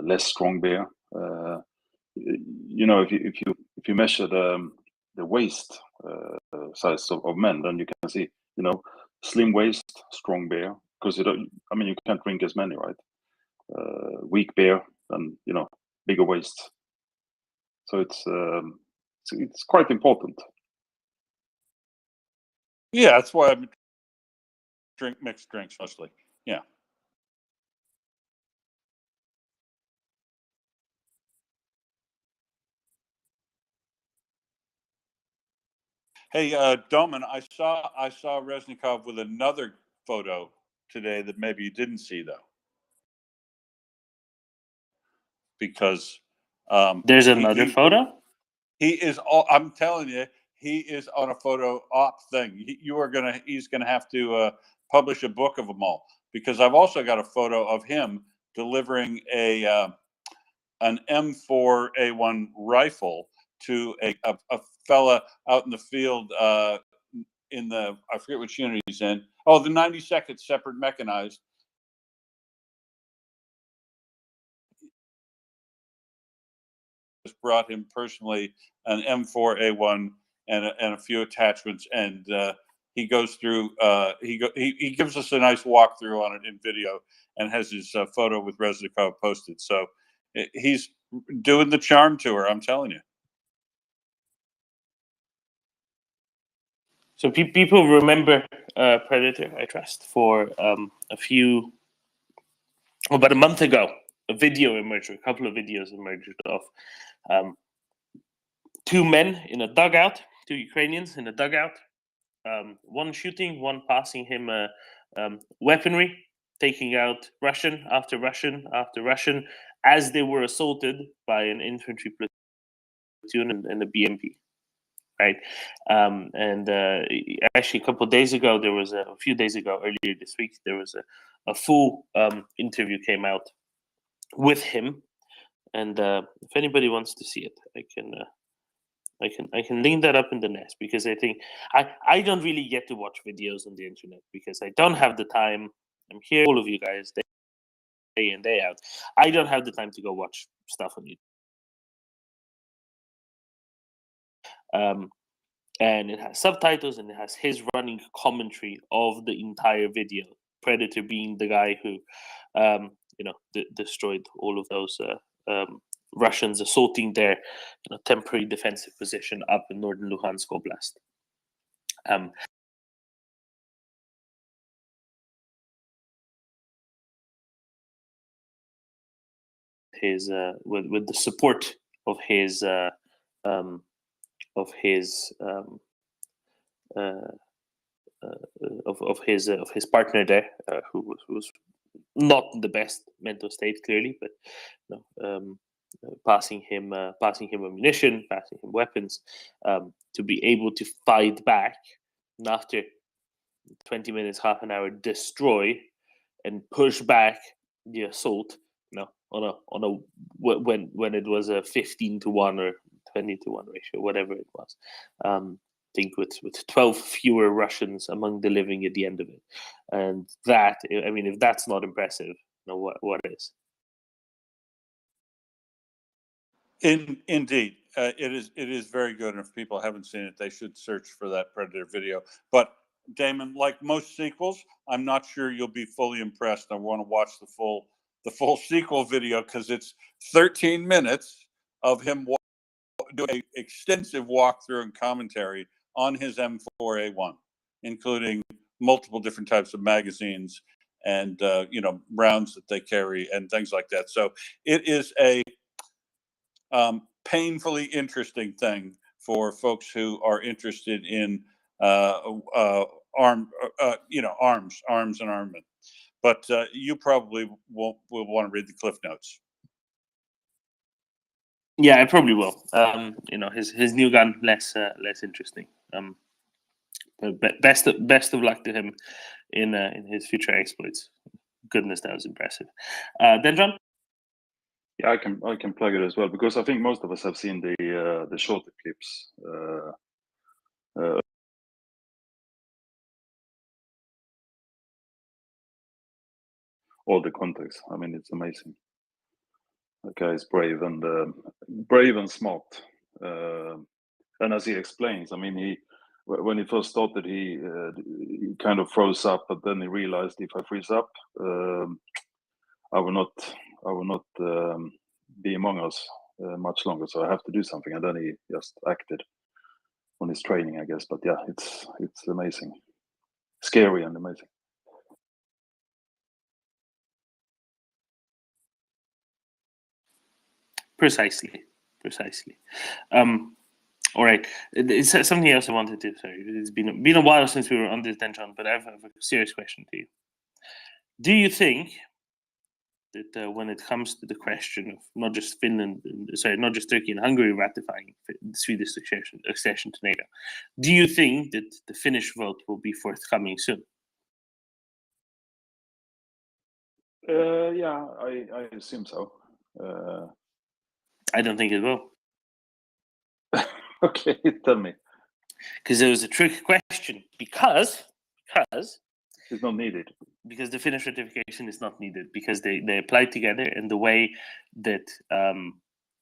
less strong bear. You know, if you measure the waist size of men, then you can see, you know, slim waist, strong bear. Because you don't, I mean, you can't drink as many, right? Weak bear, and you know, bigger waist. So it's quite important. Yeah, that's why I drink mixed drinks mostly. Yeah. Hey, Doman, I saw Reznikov with another photo today that maybe you didn't see though, because there's another photo. He is all. I'm telling you, he is on a photo op thing. He's gonna have to publish a book of them all, because I've also got a photo of him delivering an M4A1 rifle to a fella out in the field in the, I forget which unit he's in. Oh, the 92nd Separate Mechanized. Just brought him personally an M4A1 and a few attachments, and he goes through. He gives us a nice walkthrough on it in video, and has his photo with Reznikov posted. So he's doing the charm tour. I'm telling you. So people remember Predator, I trust, for about a month ago, a video emerged, a couple of videos emerged of two men in a dugout, two Ukrainians in a dugout, one shooting, one passing him weaponry, taking out Russian after Russian after Russian, as they were assaulted by an infantry platoon and a BMP. Right, and actually, a couple of days ago, a few days ago, earlier this week, there was a full interview came out with him, and if anybody wants to see it, I can link that up in the nest, because I think I don't really get to watch videos on the internet because I don't have the time. I'm here, all of you guys, day in day out. I don't have the time to go watch stuff on YouTube. And it has subtitles, and it has his running commentary of the entire video. Predator being the guy who, destroyed all of those Russians assaulting their temporary defensive position up in northern Luhansk Oblast. With the support of his partner there, who was not in the best mental state, clearly, but passing him ammunition, passing him weapons, to be able to fight back, and after 20 minutes, half an hour, destroy and push back the assault. When it was a 15-1 or 20-1 ratio, whatever it was. I think with 12 fewer Russians among the living at the end of it, and that, I mean, if that's not impressive, what is? Indeed, it is very good, and if people haven't seen it, they should search for that Predator video. But Damon, like most sequels, I'm not sure you'll be fully impressed. I want to watch the full sequel video, because it's 13 minutes of him doing an extensive walkthrough and commentary on his M4A1, including multiple different types of magazines and rounds that they carry and things like that. So it is a painfully interesting thing for folks who are interested in arms and armament. But you probably will want to read the Cliff Notes. Yeah, I probably will. His new gun less interesting. But best of luck to him in his future exploits. Goodness, that was impressive. Then John. Yeah, I can plug it as well, because I think most of us have seen the shorter clips all the context. I mean, it's amazing. The guy is brave and smart. And as he explains, I mean, when he first started, he kind of froze up, but then he realized if I freeze up, I will not be among us much longer. So I have to do something, and then he just acted on his training, I guess. But yeah, it's amazing, scary and amazing. Precisely. All right. It's something else I wanted to say. It's been a while since we were on this, then, John, but I have a serious question to you. Do you think that when it comes to the question of not just Turkey and Hungary ratifying the Swedish accession to NATO, do you think that the Finnish vote will be forthcoming soon? Yeah, I assume so. I don't think it will. Okay, tell me. Because there was a trick question. Because it's not needed. Because the Finnish ratification is not needed, because they applied together, and the way that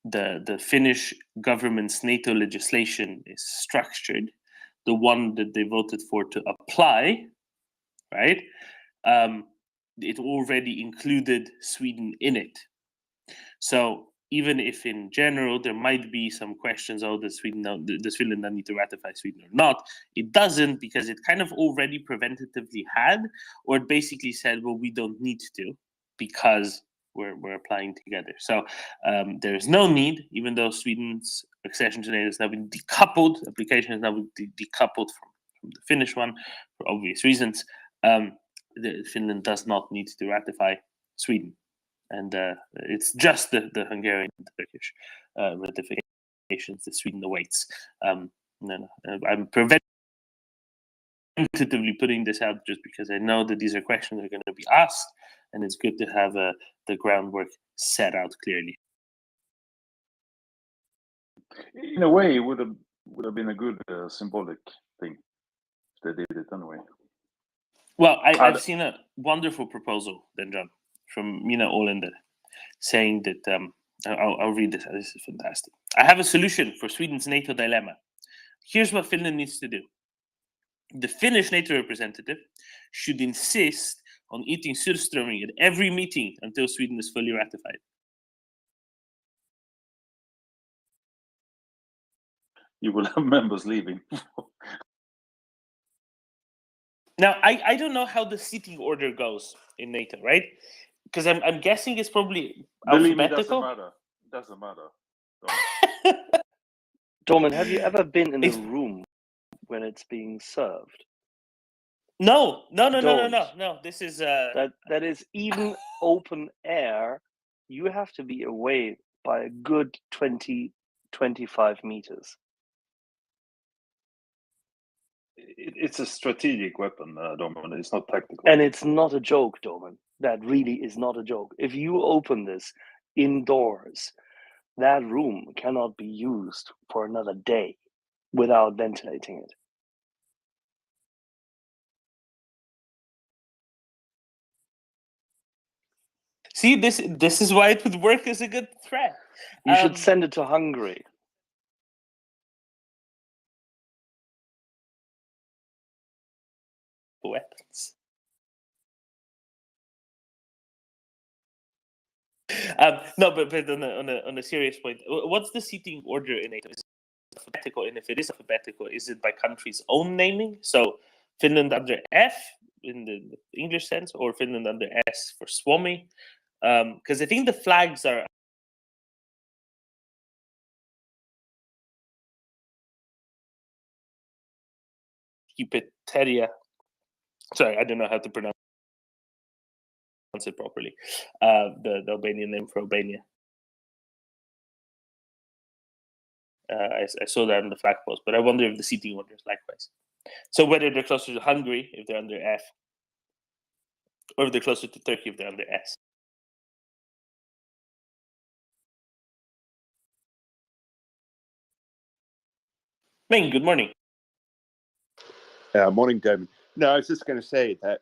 the Finnish government's NATO legislation is structured, the one that they voted for to apply, right? It already included Sweden in it. So even if in general there might be some questions, does Finland not need to ratify Sweden or not? It doesn't, because it kind of already preventatively had, or it basically said, well, we don't need to because we're applying together. So there is no need, even though Sweden's accession to NATO has now been decoupled, application has now been decoupled from the Finnish one for obvious reasons. Finland does not need to ratify Sweden. And it's just the Hungarian and Turkish ratifications that Sweden awaits. I'm preventatively putting this out just because I know that these are questions that are going to be asked, and it's good to have the groundwork set out clearly. In a way, it would have been a good symbolic thing if they did it anyway. Well, I've seen a wonderful proposal, then, John, from Mina Olander, saying that I'll read this. This is fantastic. I have a solution for Sweden's NATO dilemma. Here's what Finland needs to do. The Finnish NATO representative should insist on eating surströmming at every meeting until Sweden is fully ratified. You will have members leaving. Now, I don't know how the seating order goes in NATO, right? Because I'm guessing it's probably alphabetical. Believe me, doesn't matter. Dorman, have you ever been in a room when it's being served? No. This is that is even open air. You have to be away by a good 20-25 meters. It's a strategic weapon, Dorman. It's not tactical. And it's not a joke, Dorman. That really is not a joke. If you open this indoors, that room cannot be used for another day without ventilating it. See, this is why it would work as a good threat. You should send it to Hungary. Weapons. No, but on a serious point, what's the seating order in NATO? Is it alphabetical? And if it is alphabetical, is it by country's own naming? So Finland under F in the English sense, or Finland under S for Suomi? Because I think the flags are Kipeteria. Sorry, I don't know how to pronounce it properly. The Albanian name for Albania. I saw that on the flag post, but I wonder if the seating order is likewise. So whether they're closer to Hungary if they're under F, or if they're closer to Turkey if they're under S. Ming, good morning. Morning, Damon. No, I was just going to say that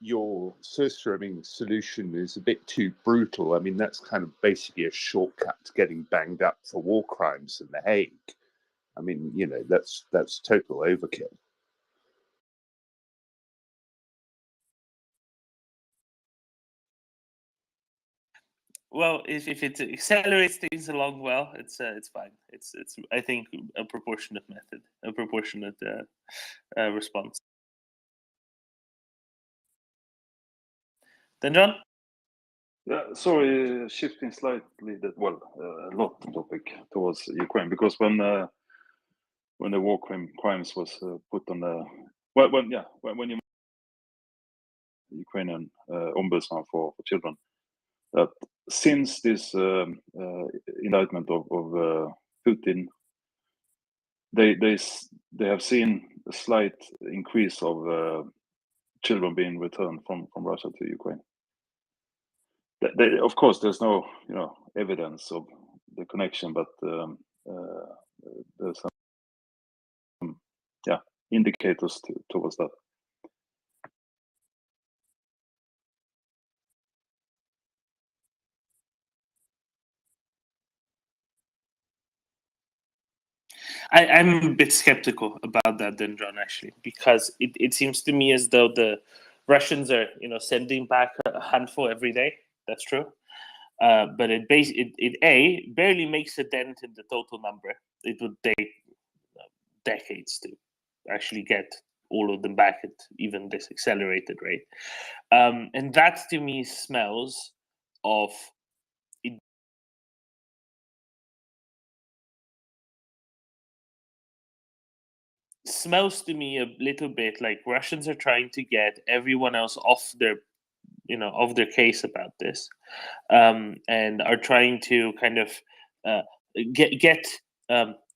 your surströmming solution is a bit too brutal. I mean, that's kind of basically a shortcut to getting banged up for war crimes in The Hague. I mean, you know, that's total overkill. Well, if it accelerates things along well, it's fine. It's I think a proportionate method, a proportionate response. Then John? Yeah, sorry, shifting slightly, not the topic towards Ukraine, because when the war crimes was put on the when you Ukrainian ombudsman for children, that since this indictment of Putin, they have seen a slight increase of children being returned from Russia to Ukraine. Of course, there's no evidence of the connection, but there's some indicators towards that. I'm a bit skeptical about that, then, John, actually, because it seems to me as though the Russians are, sending back a handful every day. That's true, but it barely makes a dent in the total number. It would take decades to actually get all of them back at even this accelerated rate, and that to me smells of smells to me a little bit like Russians are trying to get everyone else off their case about this, and are trying to kind of get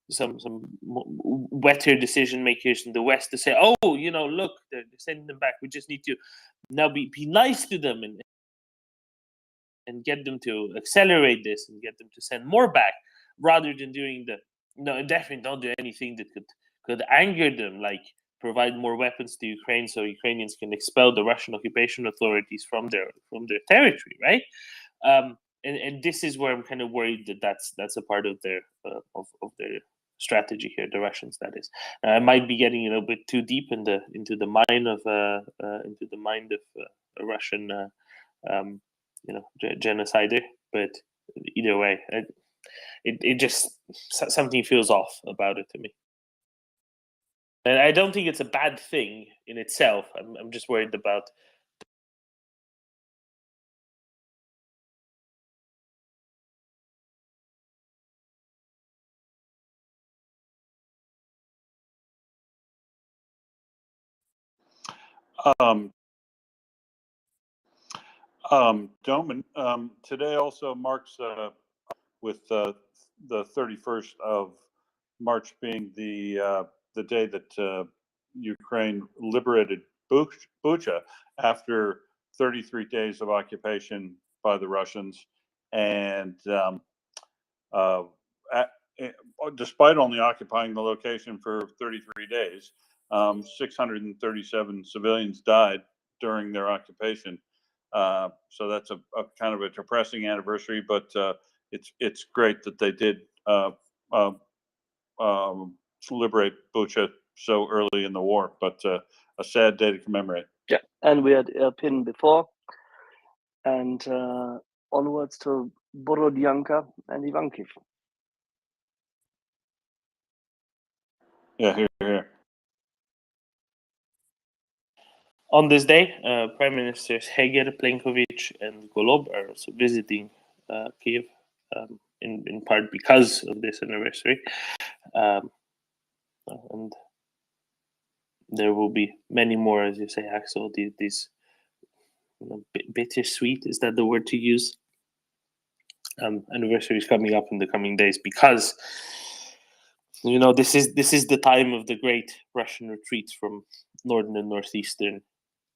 some wetter decision makers in the West to say, oh, look, they're sending them back. We just need to now be nice to them and get them to accelerate this and get them to send more back, rather than doing definitely don't do anything that could anger them, like provide more weapons to Ukraine so Ukrainians can expel the Russian occupation authorities from their territory, right? And this is where I'm kind of worried that that's a part of their strategy here, the Russians, that is. I might be getting a bit too deep into the mind of a Russian genocider, but either way, it just something feels off about it to me. And I don't think it's a bad thing in itself. I'm just worried about. Doman, today also marks with the 31st of March being the day that Ukraine liberated Bucha after 33 days of occupation by the Russians, and despite only occupying the location for 33 days, 637 civilians died during their occupation. So that's a kind of a depressing anniversary, but it's great that they did liberate Bucha so early in the war, but a sad day to commemorate. Yeah, and we had Irpin before, and onwards to Borodyanka and Ivankiv. Yeah, here. On this day, Prime Ministers Heger, Plenković, and Golob are also visiting Kiev, in part because of this anniversary. And there will be many more, as you say, Axel, these bittersweet, is that the word to use? Anniversaries coming up in the coming days, because this is the time of the great Russian retreats from northern and northeastern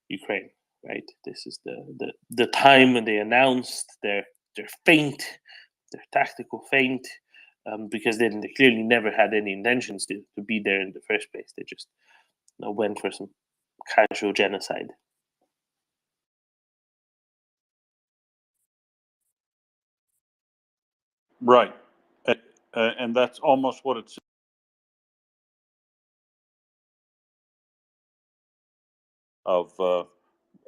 Ukraine, right? This is the time when they announced their feint, their tactical feint, because then they clearly never had any intentions to be there in the first place. They just went for some casual genocide. Right. And that's almost what it's of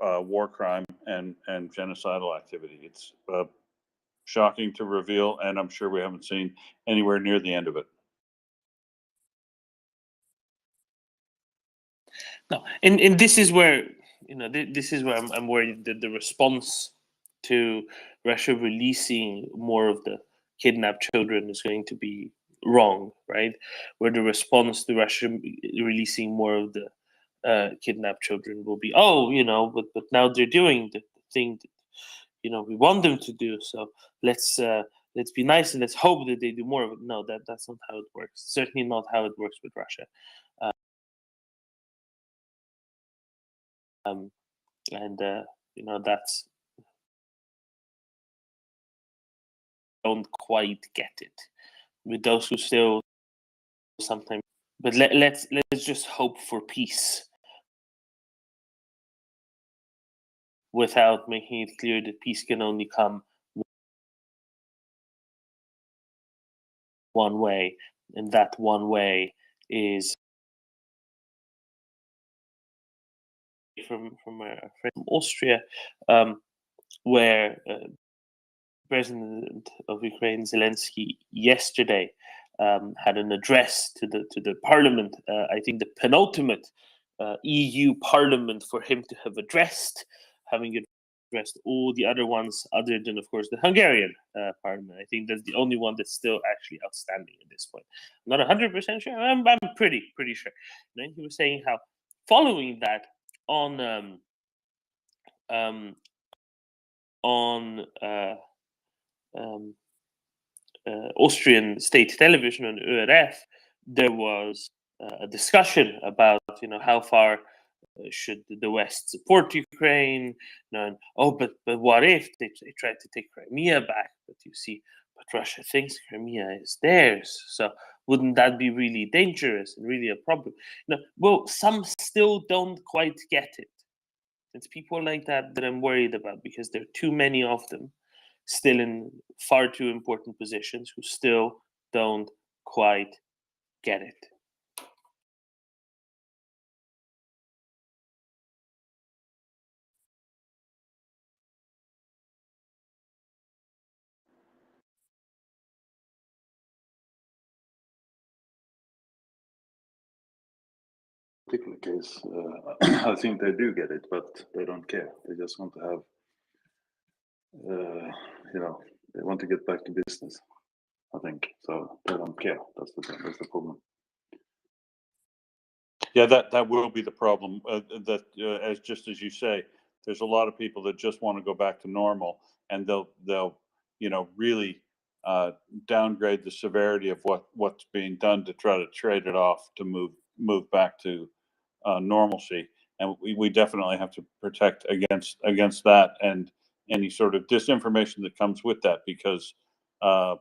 war crime and genocidal activity. It's shocking to reveal, and I'm sure we haven't seen anywhere near the end of it. No, and this is where this is where I'm worried that the response to Russia releasing more of the kidnapped children is going to be wrong, right? Where the response to Russia releasing more of the kidnapped children will be, but now they're doing the thing that we want them to do. So let's be nice and let's hope that they do more of it. No, that's not how it works. Certainly not how it works with Russia. And that's don't quite get it with those who still sometimes. But let's just hope for peace without making it clear that peace can only come one way, and that one way is from a friend from Austria, where President of Ukraine Zelensky yesterday had an address to the parliament. I think the penultimate EU parliament for him to have addressed, having addressed all the other ones other than, of course, the Hungarian parliament. I think that's the only one that's still actually outstanding at this point. I'm not 100% sure. I'm pretty sure. And he was saying how following that on Austrian state television on ÖRF, there was a discussion about how far should the West support Ukraine, and but what if they tried to take Crimea back? But you see, but Russia thinks Crimea is theirs, so wouldn't that be really dangerous and really a problem? Well, some still don't quite get it. It's people like that I'm worried about, because there are too many of them still in far too important positions who still don't quite get it. Particular case, I think they do get it, but they don't care. They just want to have, they want to get back to business. I think so. They don't care. That's the thing. That's the problem. Yeah, that will be the problem. As you say, there's a lot of people that just want to go back to normal, and they'll really downgrade the severity of what's being done to try to trade it off to move back to normalcy. And we definitely have to protect against that and any sort of disinformation that comes with that, because I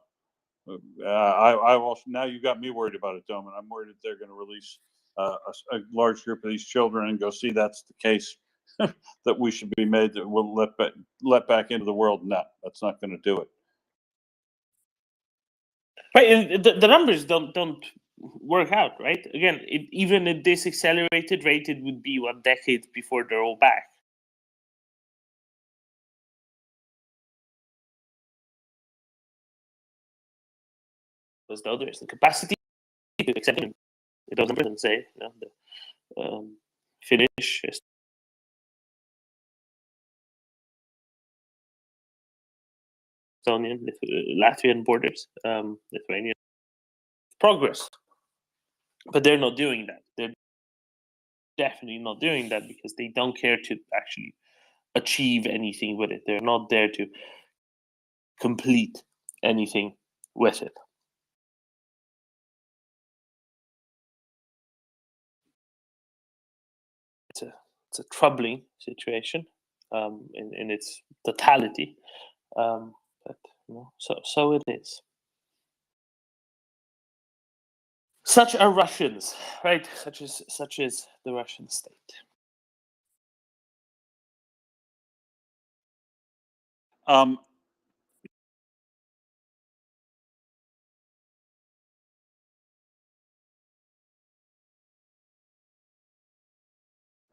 also, now you got me worried about it, Doman. I'm worried that they're going to release a large group of these children and go, see, that's the case that we should be made, that we'll let back into the world. No, that's not going to do it. Right, and the numbers don't work out, right? Again, even at this accelerated rate, it would be 1 decade before they're all back. Because though there's the capacity to accept those numbers and say, the Finnish, Estonian, Latvian borders, Lithuanian progress, but they're not doing that. They're definitely not doing that because they don't care to actually achieve anything with it. They're not there to complete anything with it. It's a troubling situation in its totality, but so it is. Such are Russians, right? Such is the Russian state. And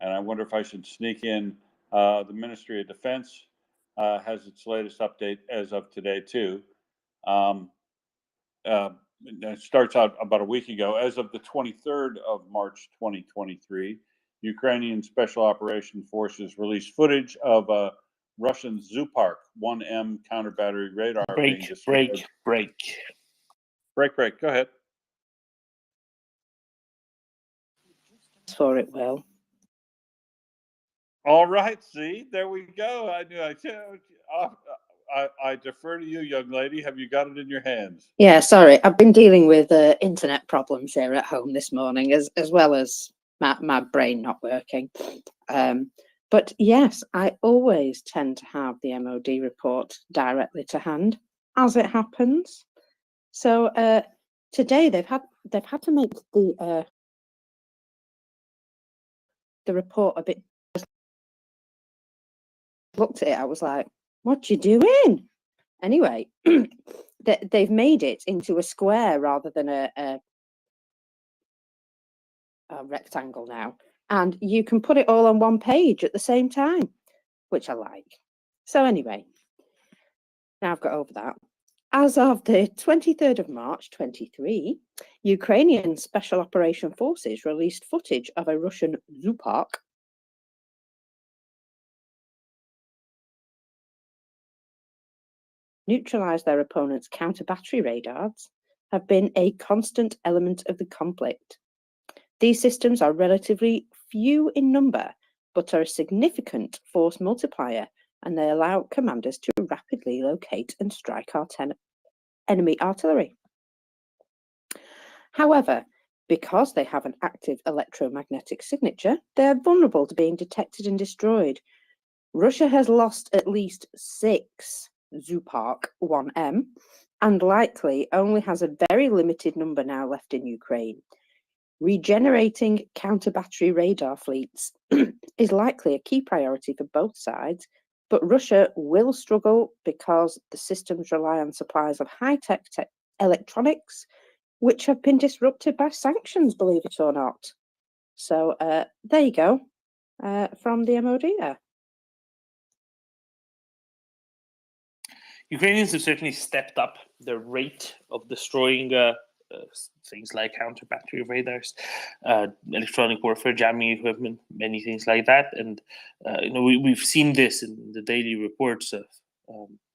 I wonder if I should sneak in the Ministry of Defense has its latest update as of today, too. It starts out about a week ago. As of the 23rd of March, 2023, Ukrainian Special Operations Forces released footage of a Russian Zoopark 1M counter-battery radar being destroyed. Break. Go ahead. For it, Will. All right, see, there we go. I defer to you, young lady. Have you got it in your hands? Yeah, sorry. I've been dealing with internet problems here at home this morning, as well as my brain not working. But yes, I always tend to have the MOD report directly to hand, as it happens. So today they've had to make the report a bit. Looked at it, I was like, "What you doing?" Anyway, they've made it into a square rather than a rectangle now, and you can put it all on one page at the same time, which I like. So anyway, now I've got over that. As of the 23rd of March 23, Ukrainian Special Operation Forces released footage of a Russian Zoopark neutralize their opponent's counter-battery radars have been a constant element of the conflict. These systems are relatively few in number, but are a significant force multiplier, and they allow commanders to rapidly locate and strike enemy artillery. However, because they have an active electromagnetic signature, they are vulnerable to being detected and destroyed. Russia has lost at least 6 Zoopark 1M and likely only has a very limited number now left in Ukraine. Regenerating counter-battery radar fleets is likely a key priority for both sides, but Russia will struggle because the systems rely on supplies of high-tech electronics, which have been disrupted by sanctions, believe it or not. So there you go, from the MOD there. Ukrainians have certainly stepped up the rate of destroying things like counter-battery radars, electronic warfare jamming equipment, many things like that. And we've seen this in the daily reports of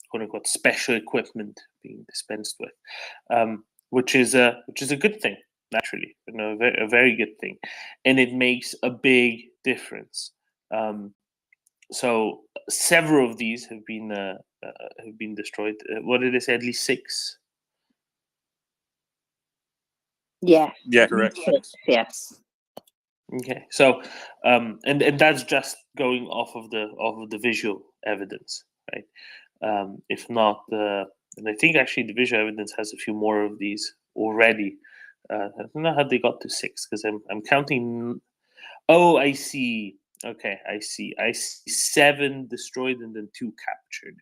quote-unquote special equipment being dispensed with, which is a good thing, naturally, a very good thing, and it makes a big difference. So several of these have been destroyed. What did they say? At least 6. Yeah. Yeah, correct. 6, yes. Okay. So, and that's just going off of the visual evidence, right? If not, and I think actually the visual evidence has a few more of these already. I don't know how they got to 6 because I'm counting. Oh, I see. Okay, I see 7 destroyed and then 2 captured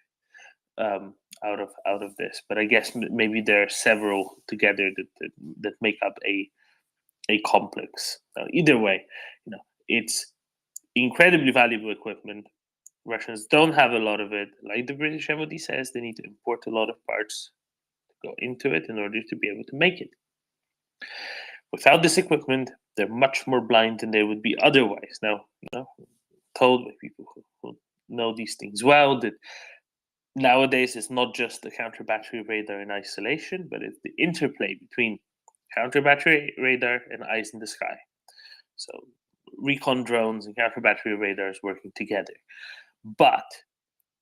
out of this. But I guess maybe there are several together that make up a complex. Either way, it's incredibly valuable equipment. Russians don't have a lot of it. Like the British MOD says, they need to import a lot of parts to go into it in order to be able to make it. Without this equipment, they're much more blind than they would be otherwise. Now, told by people who know these things well that nowadays it's not just the counter-battery radar in isolation, but it's the interplay between counter-battery radar and eyes in the sky. So recon drones and counter-battery radars working together. But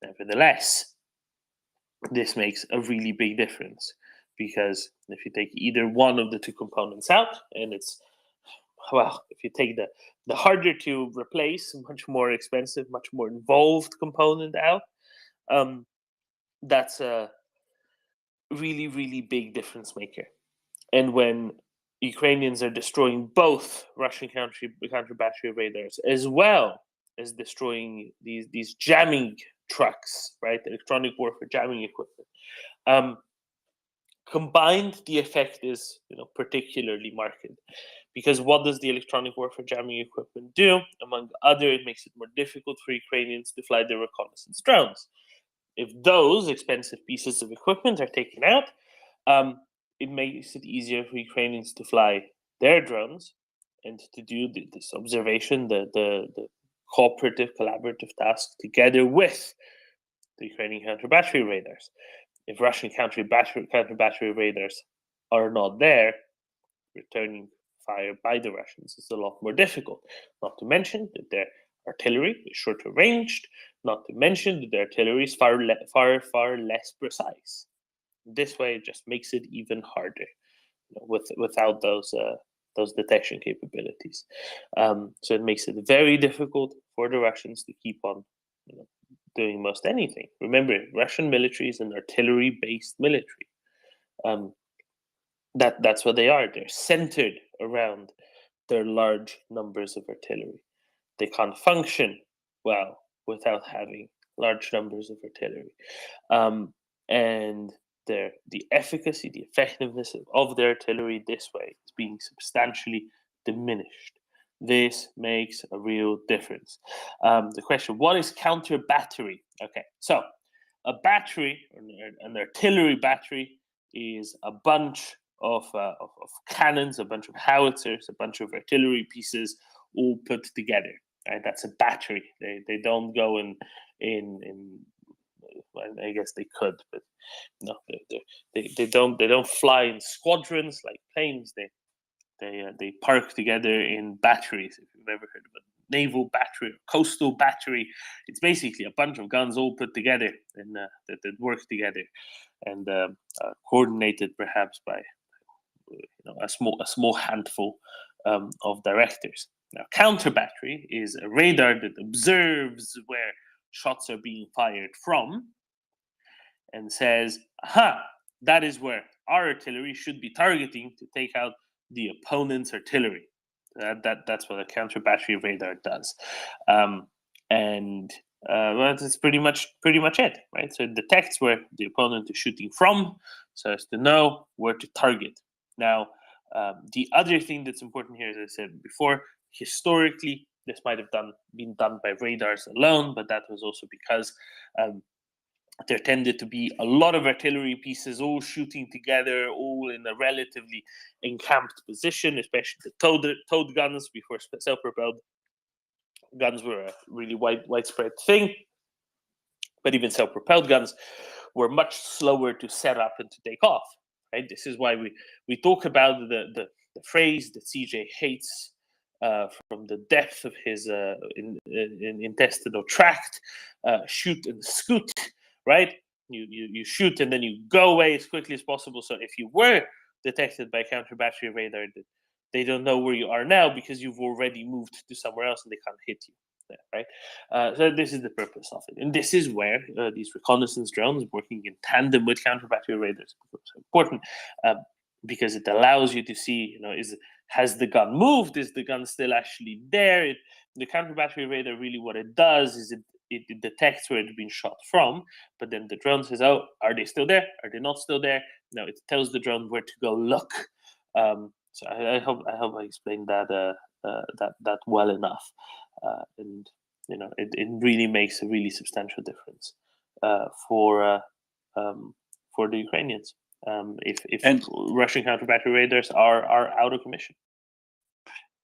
nevertheless, this makes a really big difference, because if you take either one of the 2 components out, and it's, well, if you take the harder to replace, much more expensive, much more involved component out, that's a really, really big difference maker. And when Ukrainians are destroying both Russian counter battery radars as well as destroying these jamming trucks, right? Electronic warfare jamming equipment. Combined, the effect is particularly marked, because what does the electronic warfare jamming equipment do? Among other, it makes it more difficult for Ukrainians to fly their reconnaissance drones. If those expensive pieces of equipment are taken out, it makes it easier for Ukrainians to fly their drones and to do this observation, the cooperative, collaborative task together with the Ukrainian counter-battery radars. If Russian counter-battery radars are not there, returning fire by the Russians is a lot more difficult. Not to mention that their artillery is shorter ranged. Not to mention that their artillery is far less precise. This way, it just makes it even harder without those detection capabilities. So it makes it very difficult for the Russians to keep on doing most anything. Remember, Russian military is an artillery-based military. That's what they are. They're centered around their large numbers of artillery. They can't function well without having large numbers of artillery. And the efficacy, the effectiveness of their artillery this way is being substantially diminished. This makes a real difference. The question, what is counter battery? Okay, so a battery, an artillery battery, is a bunch of cannons, a bunch of howitzers, a bunch of artillery pieces all put together. Right? That's a battery. They don't go in well, I guess they could, but no, they don't fly in squadrons like planes. They park together in batteries. If you've ever heard of a naval battery or coastal battery, it's basically a bunch of guns all put together and that work together and coordinated perhaps by a small handful of directors. Now, counter battery is a radar that observes where shots are being fired from and says, aha, that is where our artillery should be targeting to take out the opponent's artillery. That's what a counter battery radar does. Well, that's pretty much it, right? So it detects where the opponent is shooting from so as to know where to target. Now, the other thing that's important here, as I said before, historically, this might have been done by radars alone, but that was also because there tended to be a lot of artillery pieces all shooting together, all in a relatively encamped position, especially the towed guns before self-propelled guns were a really widespread thing. But even self-propelled guns were much slower to set up and to take off. Right? This is why we talk about the phrase that CJ hates from the depth of his intestinal tract, shoot and scoot. Right? You shoot and then you go away as quickly as possible. So if you were detected by counter battery radar, they don't know where you are now because you've already moved to somewhere else and they can't hit you. Right? So this is the purpose of it, and this is where these reconnaissance drones working in tandem with counter battery radars becomes so important because it allows you to see, has the gun moved? Is the gun still actually there? The counter battery radar really what it does is it detects where it's been shot from, but then the drone says, "Oh, are they still there? Are they not still there?" No, it tells the drone where to go look. So I hope I explained that that well enough, and it really makes a really substantial difference for the Ukrainians if Russian counter battery radars are out of commission.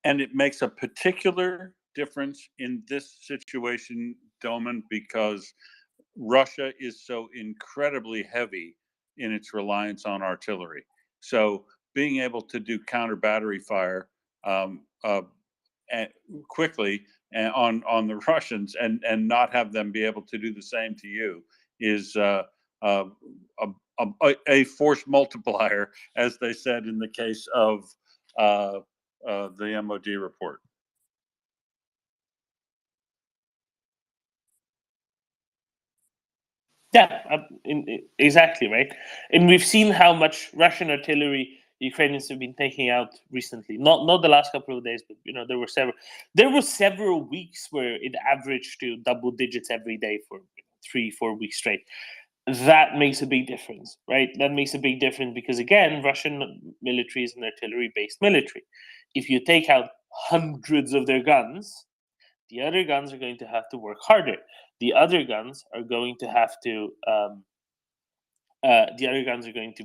And it makes a particular difference in this situation, Doman, because Russia is so incredibly heavy in its reliance on artillery. So being able to do counter battery fire quickly on the Russians and not have them be able to do the same to you is a force multiplier, as they said in the case of the MOD report. Yeah, exactly, right. And we've seen how much Russian artillery Ukrainians have been taking out recently. Not the last couple of days, but there were several weeks where it averaged to double digits every day for 3-4 weeks straight. That makes a big difference, right? That makes a big difference because, again, Russian military is an artillery-based military. If you take out hundreds of their guns, the other guns are going to have to work harder. The other guns are going to have to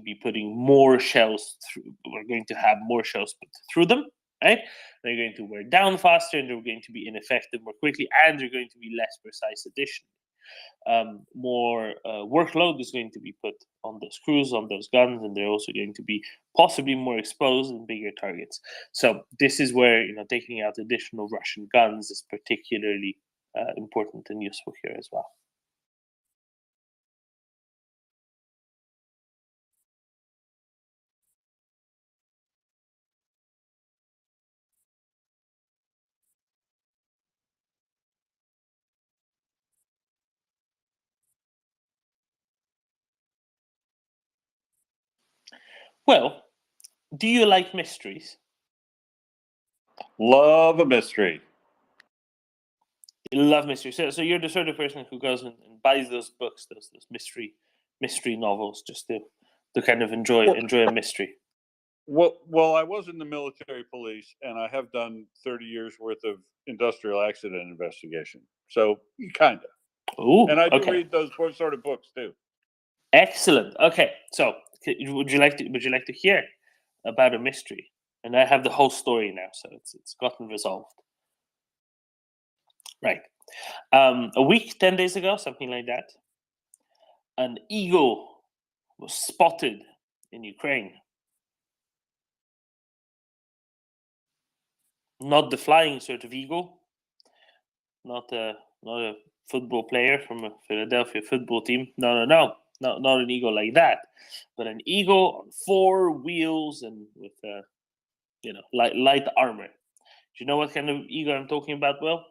be putting more shells through. We're going to have more shells put through them, right? They're going to wear down faster, and they're going to be ineffective more quickly, and they're going to be less precise additionally. More workload is going to be put on those crews, on those guns, and they're also going to be possibly more exposed and bigger targets. So this is where taking out additional Russian guns is particularly important and useful here as well. Well, do you like mysteries? Love a mystery. You love mysteries. So you're the sort of person who goes and buys those books, those mystery novels, just to kind of enjoy a mystery. Well, I was in the military police, and I have done 30 years worth of industrial accident investigation. So kind of. Ooh, and I do okay. read those sort of books too. Excellent. Okay, so would you like to hear about a mystery? And I have the whole story now, so it's gotten resolved. Right. A week, 10 days ago, something like that, an eagle was spotted in Ukraine. Not the flying sort of eagle, not a football player from a Philadelphia football team. No, not an eagle like that, but an eagle on 4 wheels and with light armor. Do you know what kind of eagle I'm talking about, Will?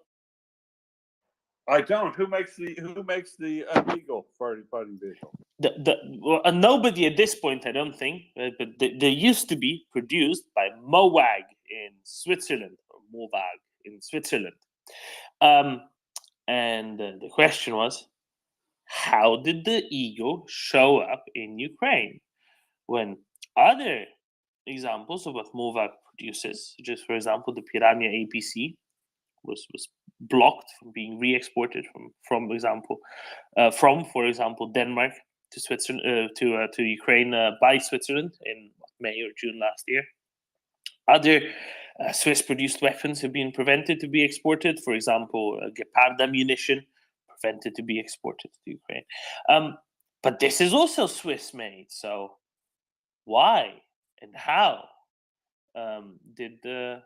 I don't. Who makes the eagle fighting vehicle? Nobody at this point, I don't think, but they used to be produced by MOWAG in Switzerland, or MOWAG in Switzerland. And the question was, how did the eagle show up in Ukraine when other examples of what MOWAG produces, such as, for example, the Piranha APC, was blocked from being re-exported for example, Denmark to Switzerland to Ukraine by Switzerland in May or June last year. Other Swiss-produced weapons have been prevented to be exported. For example, Gepard ammunition prevented to be exported to Ukraine. But this is also Swiss-made. So why and how did the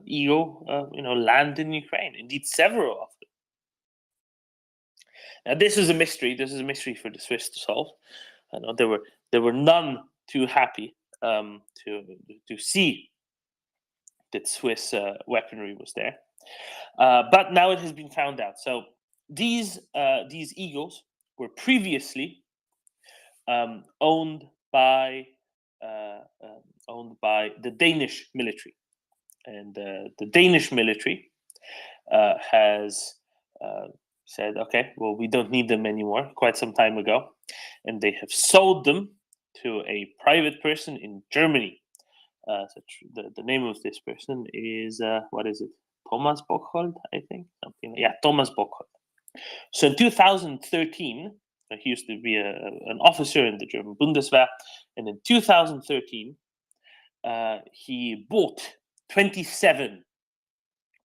eagle land in Ukraine? Indeed, several of them. Now, this is a mystery. This is a mystery for the Swiss to solve. I know there were none too happy to see that Swiss weaponry was there, but now it has been found out. So these eagles were previously owned by the Danish military, and the Danish military has said, okay, well, we don't need them anymore, quite some time ago, and they have sold them to a private person in Germany. The name of this person is what is it? Thomas Bockhold, I think. Thomas Bockhold. So in 2013, he used to be an officer in the German Bundeswehr, and in 2013, he bought 27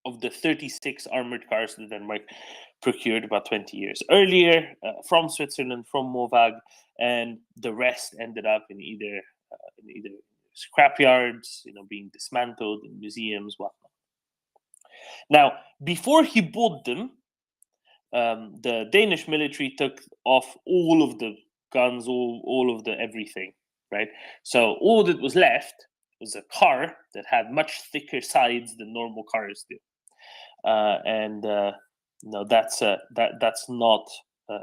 of the 36 armored cars that Denmark procured about 20 years earlier from Switzerland, from MOWAG, and the rest ended up in either scrapyards, being dismantled in museums, whatnot. Now, before he bought them, the Danish military took off all of the guns, all of the everything, right? So all that was left was a car that had much thicker sides than normal cars do, that's not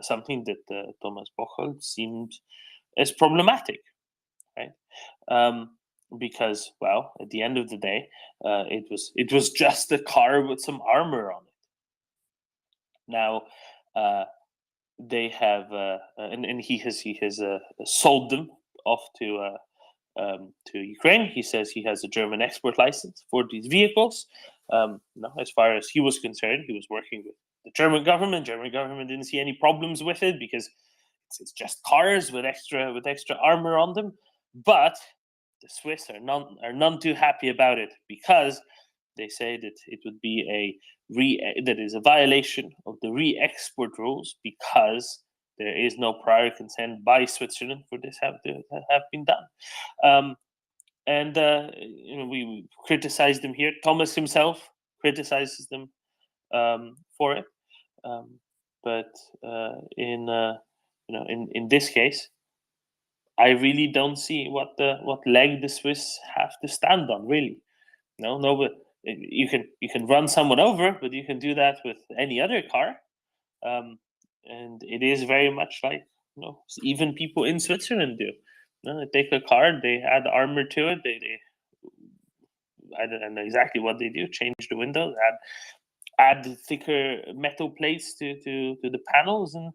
something that Thomas Bockhold seemed as problematic, right? Because, well, at the end of the day, it was just a car with some armor on it. Now, they have, and he has sold them off to Ukraine. He says he has a German export license for these vehicles. As far as he was concerned, he was working with the German government. German government didn't see any problems with it because it's just cars with extra armor on them. But the Swiss are none too happy about it, because they say that it would be that is a violation of the re-export rules, because there is no prior consent by Switzerland for this have been done. We criticize them here. Thomas himself criticizes them for it. But in this case, I really don't see what leg the Swiss have to stand on. Really, no. But you can run someone over, but you can do that with any other car, and it is very much like even people in Switzerland do. They take a car, they add armor to it. I don't know exactly what they do. Change the windows, add thicker metal plates to the panels, and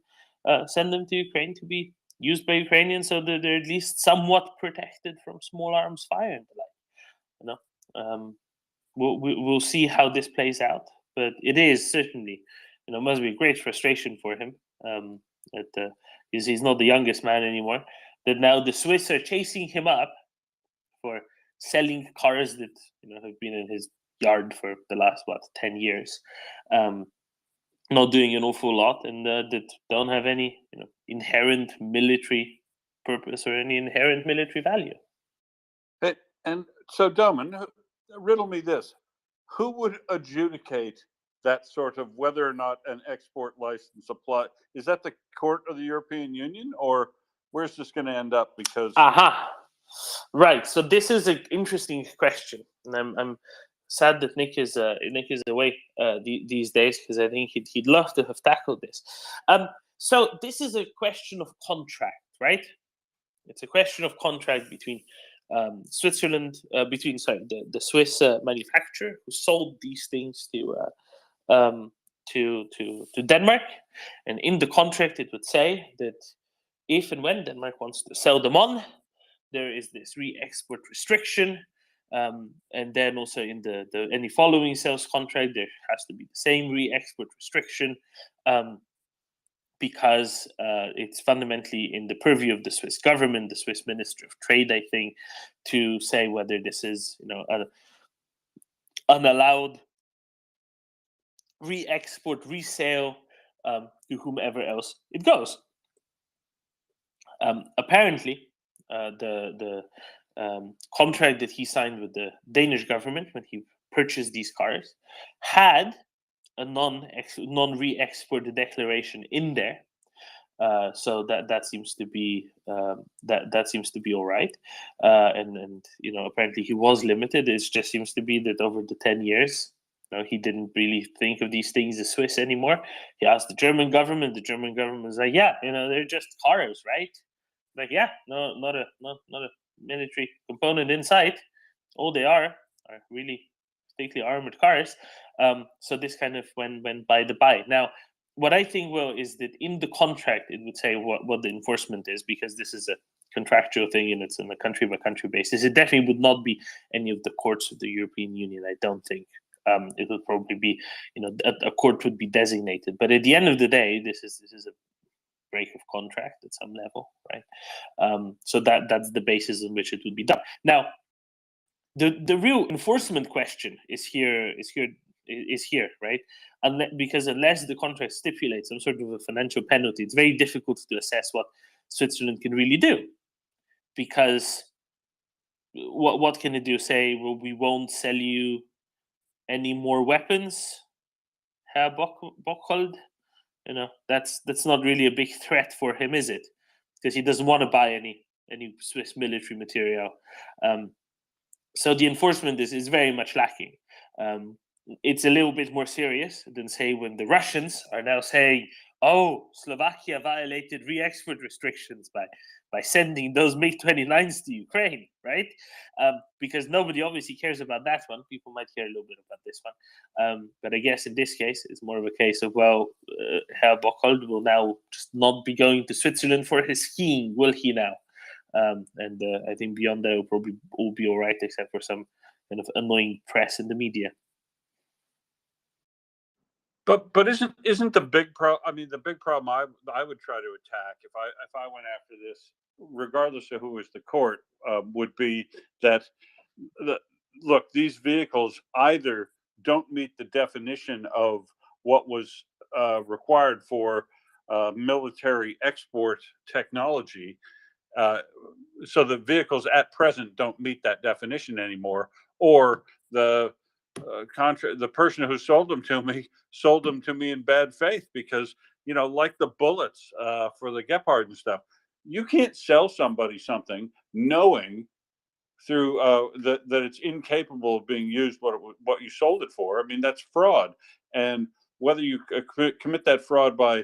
send them to Ukraine to be used by Ukrainians, so that they're at least somewhat protected from small arms fire and the like. We'll see how this plays out, but it is certainly, must be a great frustration for him, that he's not the youngest man anymore. That now the Swiss are chasing him up for selling cars that have been in his yard for the last 10 years, not doing an awful lot, and that don't have any inherent military purpose or any inherent military value. And so, Doman, riddle me this: who would adjudicate that sort of whether or not an export license apply? Is that the court of the European Union, or where's this going to end up? Because right. So this is an interesting question, and I'm sad that Nick is away these days, because I think he'd love to have tackled this. So this is a question of contract, right? It's a question of contract between Switzerland, the Swiss manufacturer who sold these things to Denmark, and in the contract it would say that if and when Denmark wants to sell them on, there is this re-export restriction, and then also in the any following sales contract there has to be the same re-export restriction, because it's fundamentally in the purview of the Swiss government, the Swiss Minister of Trade, I think, to say whether this is an allowed re-export, resale to whomever else it goes. Apparently, the contract that he signed with the Danish government when he purchased these cars had a non-re-export declaration in there, so that seems to be that seems to be all right, and apparently he was limited. It just seems to be that over the 10 years, he didn't really think of these things as Swiss anymore. He asked the German government. The German government was like, "Yeah, they're just cars, right?" Like, "Yeah, no, not a military component inside. All they are really thickly armored cars." So this kind of went by the by. Now, what I think is that in the contract it would say what the enforcement is, because this is a contractual thing and it's on a country by country basis. It definitely would not be any of the courts of the European Union, I don't think. It would probably be, a court would be designated. But at the end of the day, this is a break of contract at some level, right? So that's the basis on which it would be done. Now, the real enforcement question is here, right? Because unless the contract stipulates some sort of a financial penalty, it's very difficult to assess what Switzerland can really do. Because what can it do? Say, well, we won't sell you any more weapons, Herr Bockhold? That's not really a big threat for him, is it? Because he doesn't want to buy any Swiss military material. So the enforcement is very much lacking. It's a little bit more serious than, say, when the Russians are now saying, oh, Slovakia violated re-export restrictions by sending those MiG-29s to Ukraine, right? Because nobody obviously cares about that one. People might care a little bit about this one. But I guess in this case, it's more of a case of, well, Herr Bockhold will now just not be going to Switzerland for his skiing, will he now? And I think beyond that, it'll probably all be all right, except for some kind of annoying press in the media. But isn't the big problem? I mean, the big problem I would try to attack if I went after this, regardless of who was the court, would be that look, these vehicles either don't meet the definition of what was required for military export technology. So the vehicles at present don't meet that definition anymore, or the the person who sold them to me in bad faith, because like the bullets for the Gepard and stuff, you can't sell somebody something knowing through that it's incapable of being used what you sold it for. I mean, that's fraud. And whether you commit that fraud by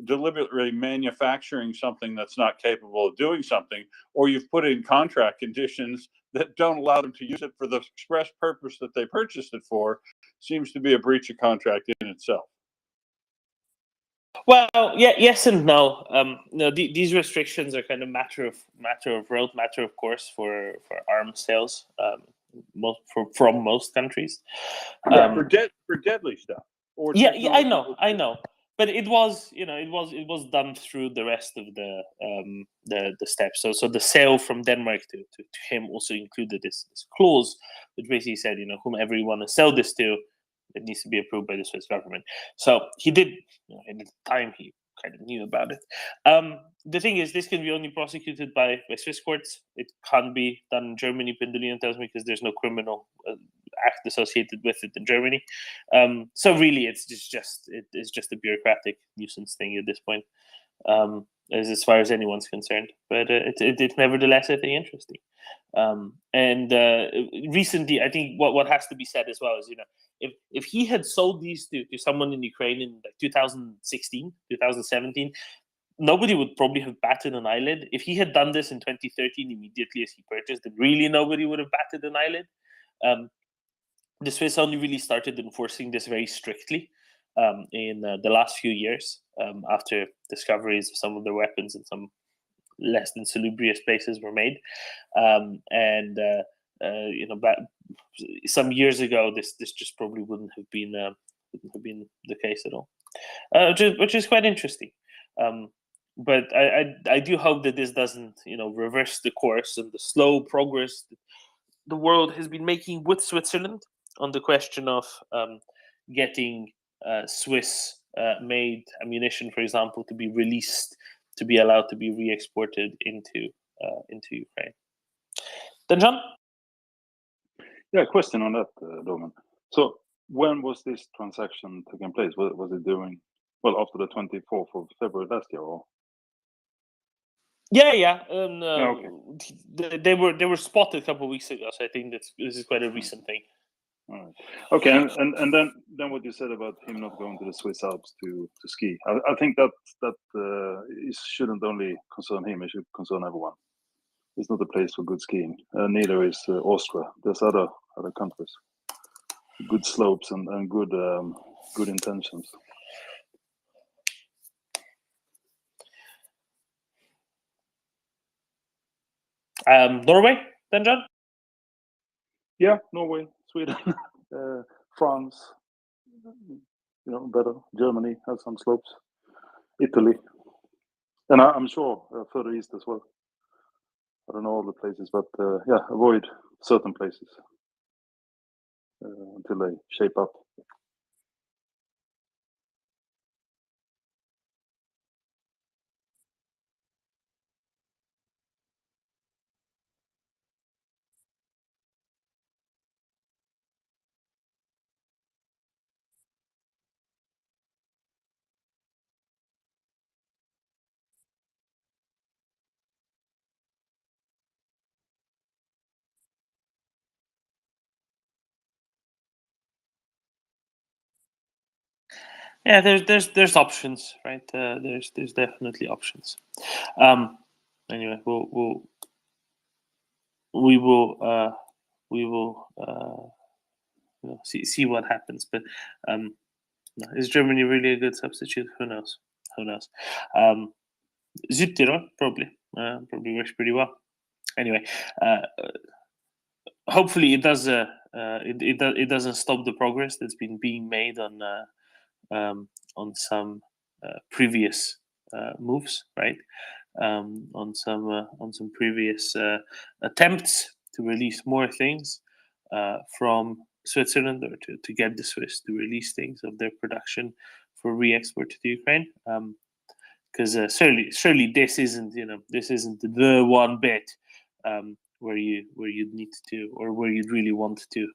deliberately manufacturing something that's not capable of doing something, or you've put in contract conditions that don't allow them to use it for the express purpose that they purchased it for, seems to be a breach of contract in itself. Well, yeah, yes and no. These restrictions are kind of matter of course for arms sales, from most countries. For deadly stuff. Or yeah, I know, but it was done through the rest of the steps. So the sale from Denmark to him also included this clause, which basically said, whomever you want to sell this to, it needs to be approved by the Swiss government. So he did, at the time he kind of knew about it. The thing is, this can be only prosecuted by Swiss courts. It can't be done in Germany, Pendulino tells me, because there's no criminal act associated with it in Germany. So really, it's just a bureaucratic nuisance thing at this point, as far as anyone's concerned. But it's nevertheless, I think, interesting. And recently, I think what has to be said as well is, if he had sold these to someone in Ukraine in like 2016, 2017, nobody would probably have batted an eyelid. If he had done this in 2013 immediately as he purchased, then really nobody would have batted an eyelid. The Swiss only really started enforcing this very strictly in the last few years, after discoveries of some of their weapons in some less than salubrious places were made. Back some years ago, this just probably wouldn't have been the case at all, which is quite interesting. But I do hope that this doesn't reverse the course and the slow progress that the world has been making with Switzerland on the question of getting Swiss made ammunition, for example, to be released, to be allowed to be re-exported into Ukraine. Then, John? Yeah, question on that, Roman. So when was this transaction taking place? Was it after the 24th of February last year, or? Yeah. Okay. They were spotted a couple of weeks ago, so I think this is quite a recent thing. All right. Okay, and then what you said about him not going to the Swiss Alps to ski, I think that it shouldn't only concern him; it should concern everyone. It's not a place for good skiing. Neither is Austria. There's other countries, good slopes and good intentions. Norway, then, John? Yeah, Norway, Sweden, France. Better. Germany has some slopes. Italy, and I'm sure further east as well. I don't know all the places, but avoid certain places until they shape up. Yeah, there's options, right? There's definitely options. Anyway, we will see what happens. But is Germany really a good substitute? Who knows? Who knows? Südtirol probably works pretty well. Anyway, hopefully it does. It doesn't stop the progress that's been being made on some previous moves, right? On some previous attempts to release more things from Switzerland, or to get the Swiss to release things of their production for re-export to Ukraine. Because surely this isn't the one bit where you need to, or where you'd really want to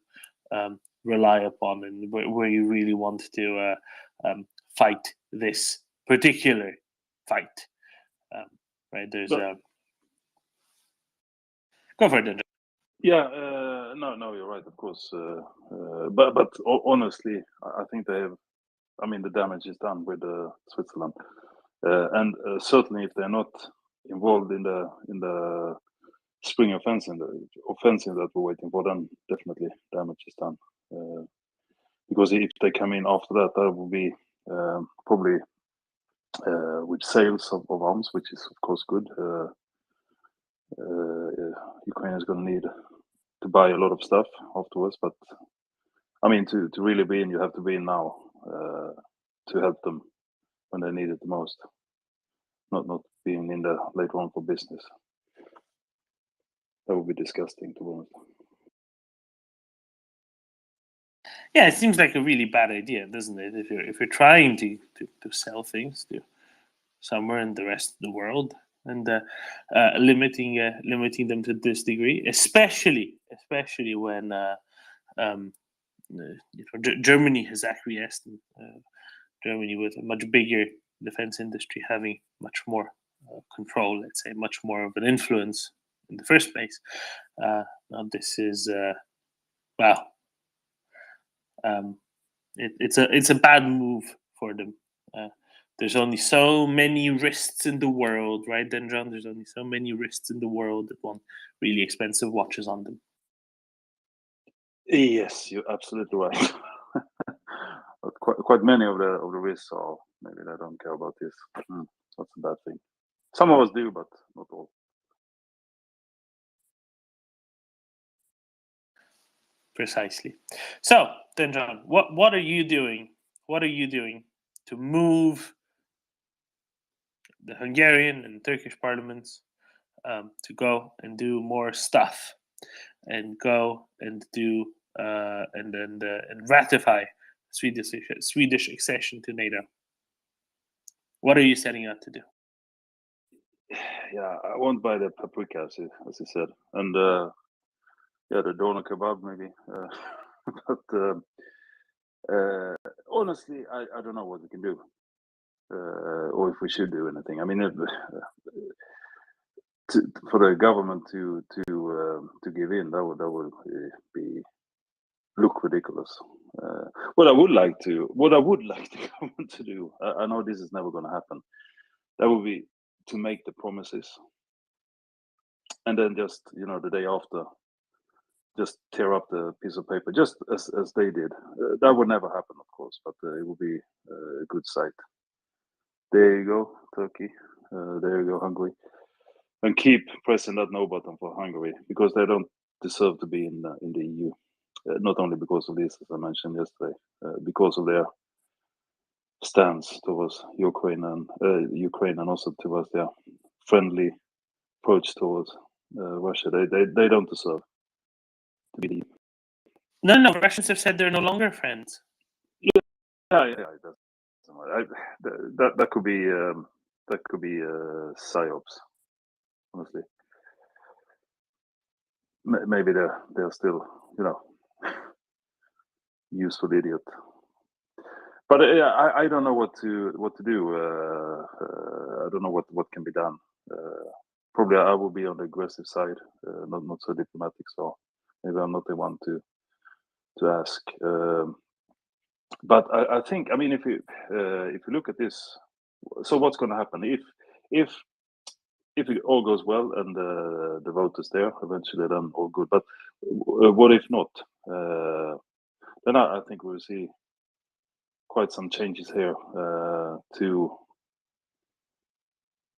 rely upon, and where you really want to fight this particular fight. Right? There's But go for it. yeah, no, you're right, of course. But honestly, I think they have. I mean, the damage is done with Switzerland, and certainly if they're not involved in the spring offensive, that we're waiting for, then definitely damage is done. Because if they come in after that, that will be probably with sales of arms, which is of course good. Ukraine is going to need to buy a lot of stuff afterwards, but I mean, to really be in, you have to be in now to help them when they need it the most. Not being in there later on for business. That would be disgusting, to be honest. Yeah, it seems like a really bad idea, doesn't it? If you're trying to sell things to somewhere in the rest of the world, and limiting them to this degree, especially when Germany has acquiesced, and Germany, with a much bigger defense industry, having much more control, let's say, much more of an influence in the first place. Now this is wow. It's a bad move for them. There's only so many wrists in the world, right, Denjon? There's only so many wrists in the world that want really expensive watches on them. Yes, you're absolutely right. But quite many of the wrists are, maybe they don't care about this. That's a bad thing. Some of us do, but not all. Precisely. So, Denjon, what are you doing? What are you doing to move the Hungarian and Turkish parliaments to go and do more stuff, and go and do and ratify Swedish accession to NATO? What are you setting out to do? Yeah, I won't buy the paprika, as you said, and yeah, the doner kebab maybe. But honestly, I don't know what we can do, or if we should do anything. I mean, for the government to give in, that would be look ridiculous. What I would like the government to do, I know this is never going to happen, that would be to make the promises, and then just the day after, just tear up the piece of paper, just as they did. That would never happen, of course, but it would be a good sight. There you go, Turkey. There you go, Hungary. And keep pressing that no button for Hungary, because they don't deserve to be in the EU. Not only because of this, as I mentioned yesterday, because of their stance towards Ukraine and also towards their friendly approach towards Russia. They don't deserve to be the EU. No, Russians have said they're no longer friends. Yeah, that could be psyops. Honestly, maybe they're still useful idiot. But yeah, I don't know what to do. I don't know what can be done. Probably I will be on the aggressive side, not so diplomatic. So maybe I'm not the one to ask. But I think, I mean, if you look at this, so what's going to happen if it all goes well and the vote is there eventually, then all good. But what if not? Then I think we'll see quite some changes here to,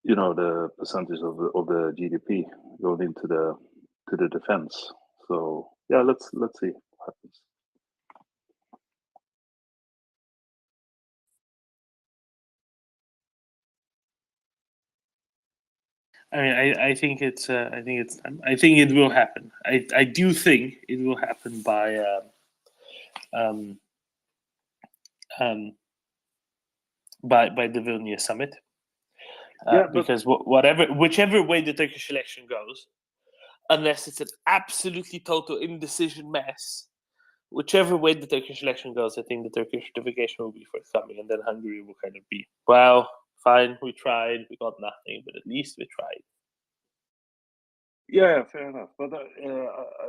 you know, the percentage of the GDP going into the defense. So yeah, let's see what happens. I mean, I think it's I think it will happen. I do think it will happen by the Vilnius summit. Yeah, but Because whichever way the Turkish election goes, unless it's an absolutely total indecision mess, whichever way the Turkish election goes, I think the Turkish certification will be forthcoming, and then Hungary will kind of be, well, fine, we tried, we got nothing, but at least we tried. yeah, fair enough. But I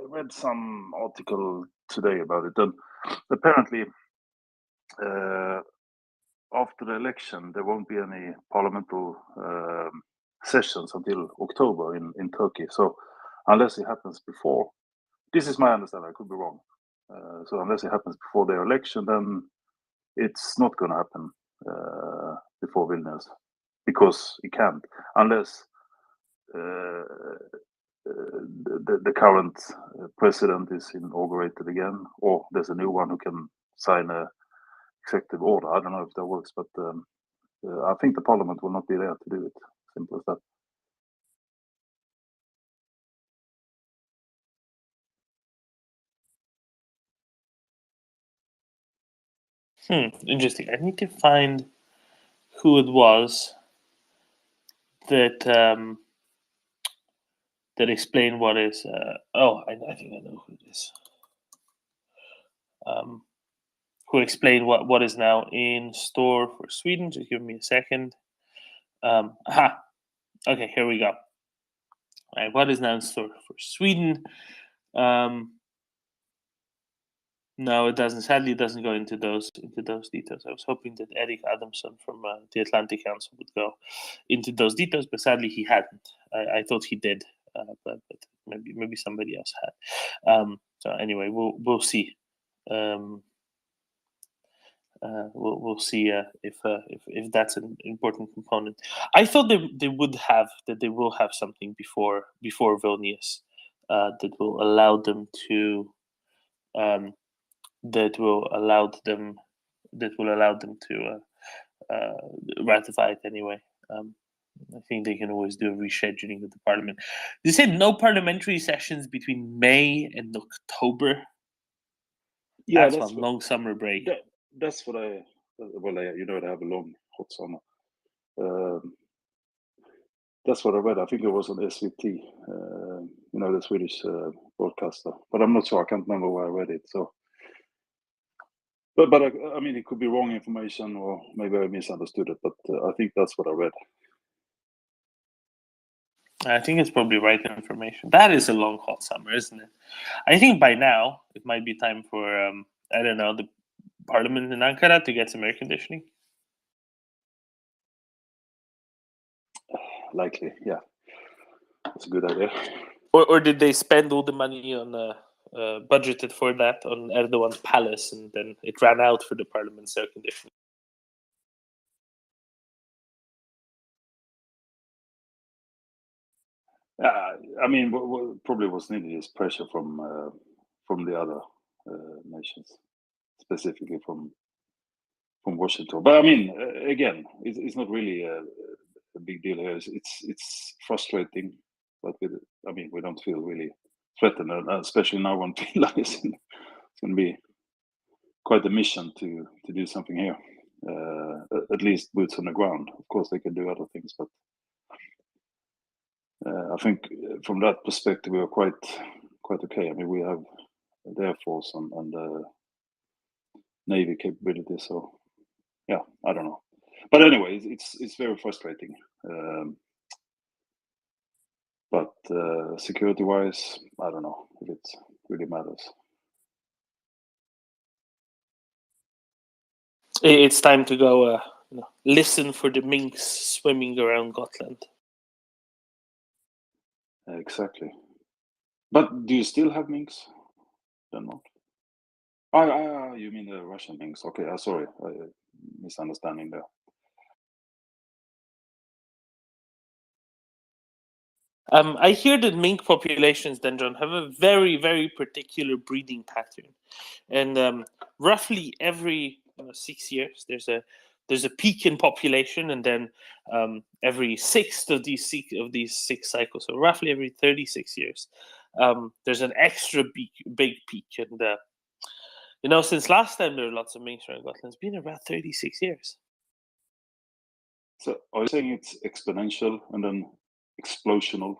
read some article today about it, and apparently after the election there won't be any parliamentary sessions until October in Turkey. So unless it happens before, this is my understanding, I could be wrong. So unless it happens before the election, then it's not going to happen before Vilnius, because it can't, unless the current president is inaugurated again, or there's a new one who can sign a executive order. I don't know if that works, but I think the parliament will not be there to do it. Simple as that. Interesting. I need to find who it was that that explained what is. I think I know who it is. Who explained what is now in store for Sweden? Just give me a second. Okay, here we go. All right, what is now in store for Sweden? No, it doesn't. Sadly, it doesn't go into those details. I was hoping that Eric Adamson from the Atlantic Council would go into those details, but sadly he hadn't. I thought he did, but maybe somebody else had. So anyway, we'll see. We'll see if that's an important component. I thought they will have something before Vilnius that will allow them to. That will allow them to ratify it anyway. I think they can always do a rescheduling of the parliament. They said no parliamentary sessions between May and October. Yeah, that's one long summer break. That's what I have a long hot summer. That's what I read. I think it was on SVT, the Swedish broadcaster. But I'm not sure. I can't remember where I read it. So, but I mean, it could be wrong information, or maybe I misunderstood it. But I think that's what I read. I think it's probably right information. That is a long hot summer, isn't it? I think by now it might be time for I don't know, the parliament in Ankara to get some air conditioning. Likely, yeah. That's a good idea. Or did they spend all the money on budgeted for that on Erdogan's palace, and then it ran out for the parliament's air conditioning? I mean, what probably was needed is pressure from the other nations, specifically from Washington. But I mean, again, it's not really a big deal here. It's frustrating, but we don't feel really threatened, especially now when Finland is it's going to be quite a mission to do something here. At least boots on the ground. Of course, they can do other things, but I think from that perspective, we are quite okay. I mean, we have the Air Force and Navy capability. So, yeah, I don't know. But anyway, it's very frustrating. But security-wise, I don't know if it really matters. It's time to go listen for the minks swimming around Gotland. Exactly. But do you still have minks? Denmark? You mean the Russian minks? Okay, sorry, misunderstanding there. I hear that mink populations, then, John, have a very, very particular breeding pattern, and roughly every 6 years there's a peak in population, and then every sixth of these six cycles, so roughly every 36 years, there's an extra big peak, and since last time there were lots of minks around Gotland, it's been about 36 years. So are you saying it's exponential and then explosional?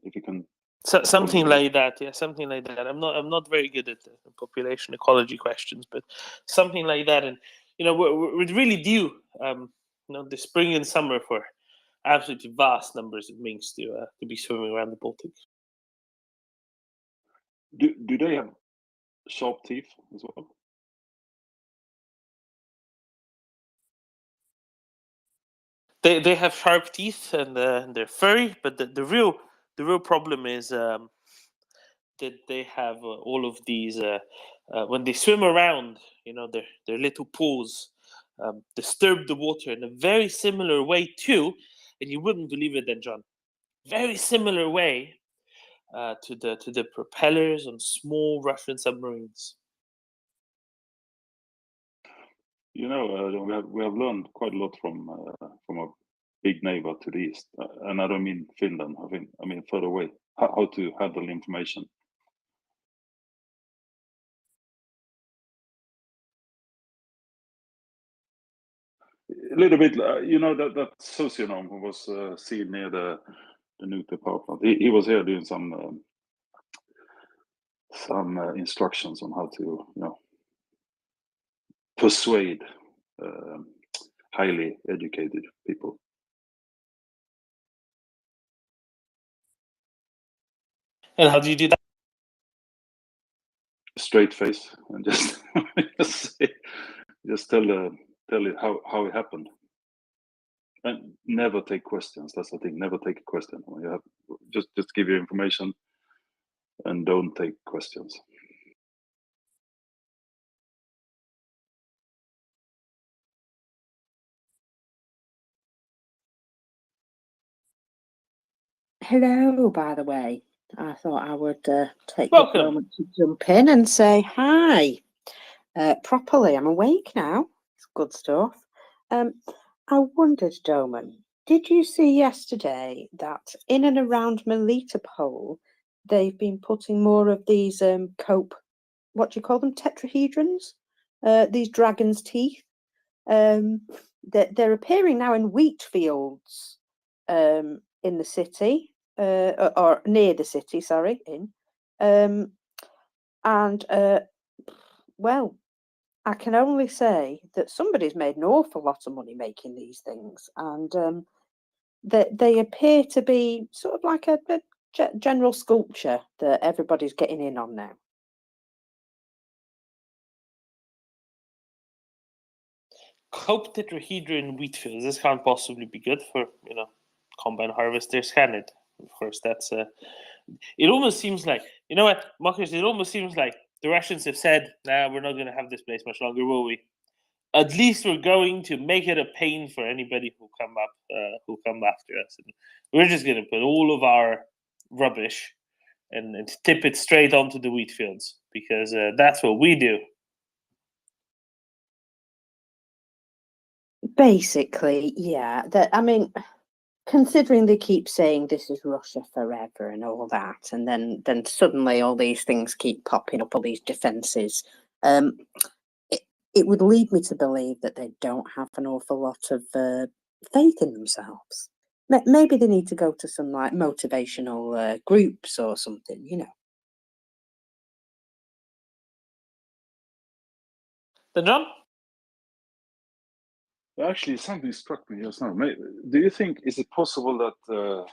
If you can, something like that, yeah, something like that. I'm not very good at the population ecology questions, but something like that. And we're really due, the spring and summer for absolutely vast numbers of minks to be swimming around the Baltic. Do they have sharp teeth as well? They have sharp teeth, and they're furry, but the real problem is that they have all of these when they swim around, their little paws disturb the water in a very similar way too, and you wouldn't believe it then, John, very similar way to the propellers on small Russian submarines. We have learned quite a lot from a big neighbor to the east, and I don't mean Finland. I mean further away. How to handle information. A little bit, that socionome who was seen near the nuclear power plant. He was here doing some instructions on how to, persuade highly educated people. And how do you do that? Straight face and just just tell it how it happened, and never take questions. That's the thing. Never take a question. You have just give your information and don't take questions. Hello, by the way. I thought I would take Welcome. this moment to jump in and say hi properly. I'm awake now. It's good stuff. I wondered, Doman, did you see yesterday that in and around Melitopol, they've been putting more of these what do you call them, tetrahedrons? These dragon's teeth. They're appearing now in wheat fields in the city, or near the city, sorry, well, I can only say that somebody's made an awful lot of money making these things, and they appear to be sort of like a general sculpture that everybody's getting in on now. Cope tetrahedron wheat fields. This can't possibly be good for combine harvesters, can it? Of course, that's it almost seems like, Mockers, it almost seems like the Russians have said, nah, we're not going to have this place much longer, will we? At least we're going to make it a pain for anybody who come after us. And we're just going to put all of our rubbish and tip it straight onto the wheat fields, because that's what we do. Basically, yeah. Considering they keep saying this is Russia forever and all that, and then suddenly all these things keep popping up, all these defences, it would lead me to believe that they don't have an awful lot of faith in themselves. Maybe they need to go to some like motivational groups or something, Then, John? Actually, something struck me just now. Do you think, is it possible that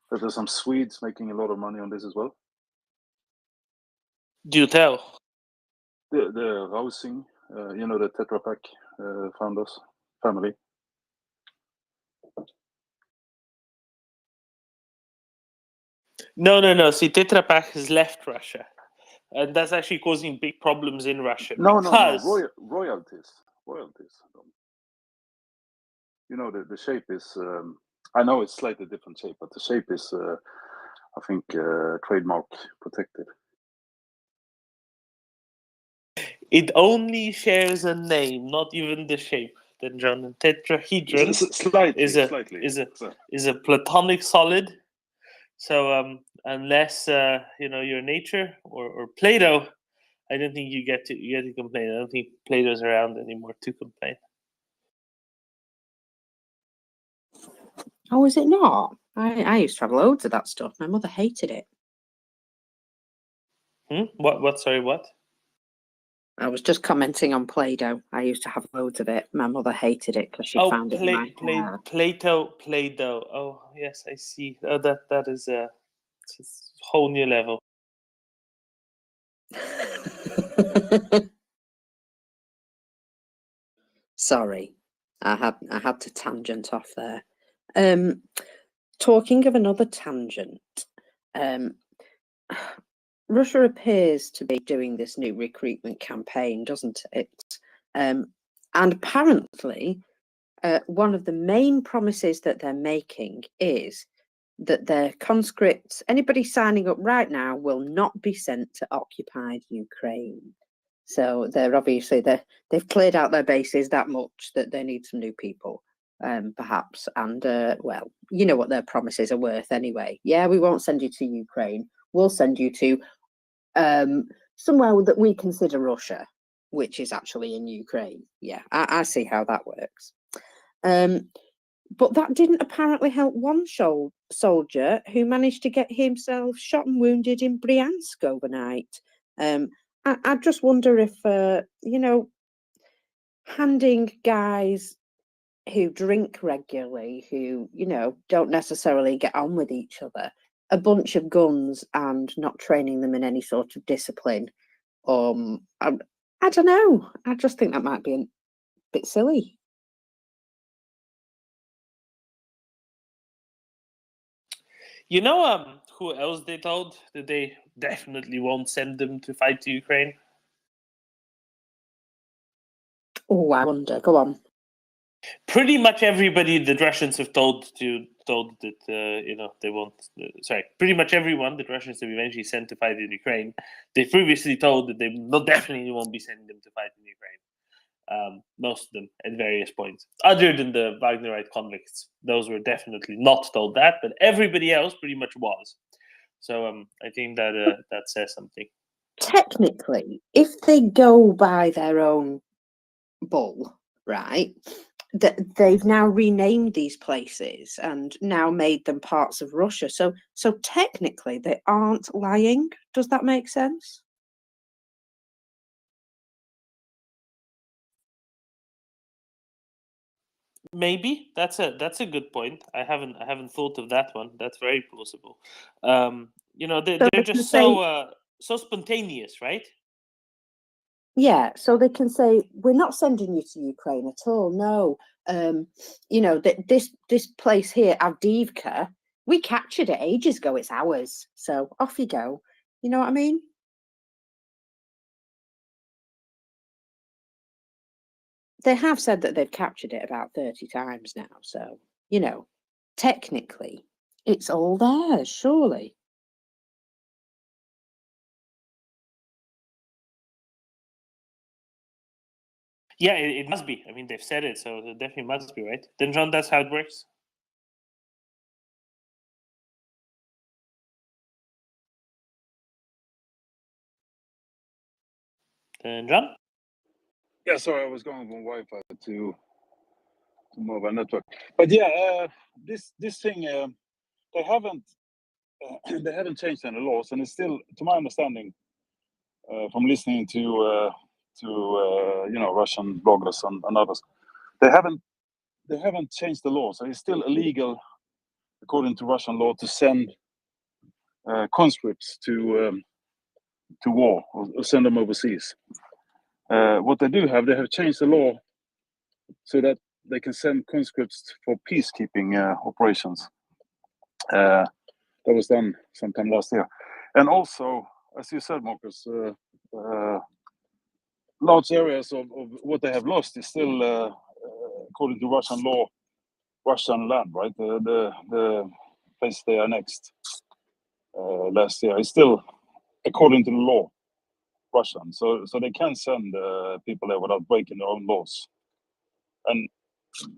there's some Swedes making a lot of money on this as well? Do tell. The housing, the Tetra Pak founders family. No. See, Tetra Pak has left Russia, and that's actually causing big problems in Russia No. because Royalties. You know, the shape is. I know it's slightly different shape, but the shape is, I think, trademark protected. it only shares a name, not even the shape. Then John, and tetrahedron Slightly. is a platonic solid. So unless you're nature or Plato, I don't think you get to complain. I don't think Plato's around anymore to complain. Oh, is it not? I used to have loads of that stuff. My mother hated it. What? Sorry, what? I was just commenting on Play-Doh. I used to have loads of it. My mother hated it because she found it in my hair. Play-Doh. Oh, yes, I see. Oh, that is a whole new level. Sorry, I had to tangent off there. Talking of another tangent, Russia appears to be doing this new recruitment campaign, doesn't it? And apparently, one of the main promises that they're making is that their conscripts, anybody signing up right now, will not be sent to occupied Ukraine. So they're obviously they've cleared out their bases that much that they need some new people, perhaps. And well, you know what their promises are worth anyway. Yeah, we won't send you to Ukraine. We'll send you to somewhere that we consider Russia, which is actually in Ukraine. Yeah, I see how that works. But that didn't apparently help one soldier who managed to get himself shot and wounded in Bryansk overnight. I just wonder if, handing guys who drink regularly, who, don't necessarily get on with each other, a bunch of guns and not training them in any sort of discipline, I don't know. I just think that might be a bit silly. You know who else they told that they definitely won't send them to fight to Ukraine? Oh, I wonder. Go on. Pretty much everybody the Russians have told that they won't. Pretty much everyone that Russians have eventually sent to fight in Ukraine, they previously told that they definitely won't be sending them to fight in Ukraine. Most of them at various points, other than the Wagnerite convicts. Those were definitely not told that, but everybody else pretty much was. So I think that that says something. Technically, if they go by their own bull, right, that they've now renamed these places and now made them parts of Russia. So technically, they aren't lying. Does that make sense? Maybe that's a good point. I haven't thought of that one. That's very plausible. They're just so spontaneous, right? Yeah, so they can say, we're not sending you to Ukraine at all. No, this place here, Avdiivka, we captured it ages ago. It's ours. So off you go. You know what I mean? They have said that they've captured it about 30 times now. So, technically, it's all theirs, surely. Yeah, it must be. I mean, they've said it, so it definitely must be, right? Then, John, that's how it works. Then, John? Yeah, sorry, I was going from Wi-Fi to mobile network. But yeah, this thing they haven't changed any laws, and it's still, to my understanding, from listening to Russian bloggers and others, they haven't changed the law, so it's still illegal according to Russian law to send conscripts to war or send them overseas. What they have changed the law so that they can send conscripts for peacekeeping operations. That was done sometime last year. And also, as you said, Marcus, large areas of what they have lost is still, according to Russian law, Russian land, right? The place they annexed last year is still, according to the law, Russian. So they can send people there without breaking their own laws. And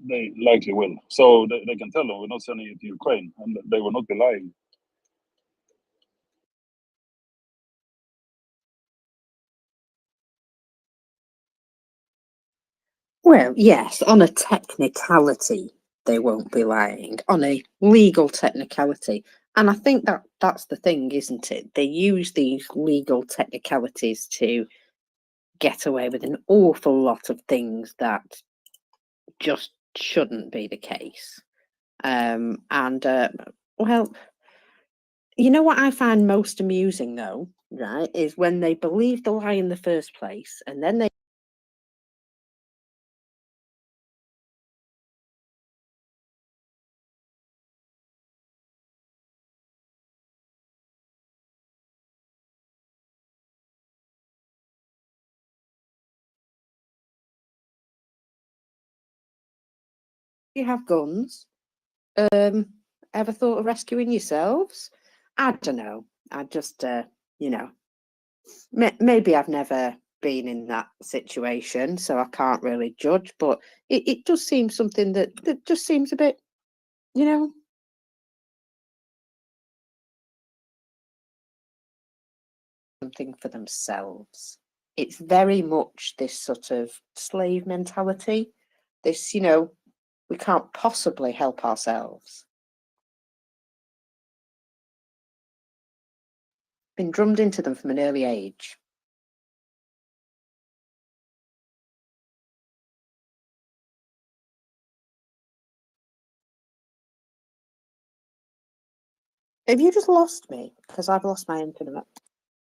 they likely will. So they can tell them we're not sending it to Ukraine, and they will not be lying. Well, yes, on a technicality, they won't be lying. On a legal technicality. And I think that's the thing, isn't it? They use these legal technicalities to get away with an awful lot of things that just shouldn't be the case. Well, you know what I find most amusing, though, right, is when they believe the lie in the first place, and then they have guns. Ever thought of rescuing yourselves? I don't know. I just, maybe I've never been in that situation, so I can't really judge. But it does seem something that just seems a bit, something for themselves. It's very much this sort of slave mentality. This, we can't possibly help ourselves. Been drummed into them from an early age. Have you just lost me? Because I've lost my internet.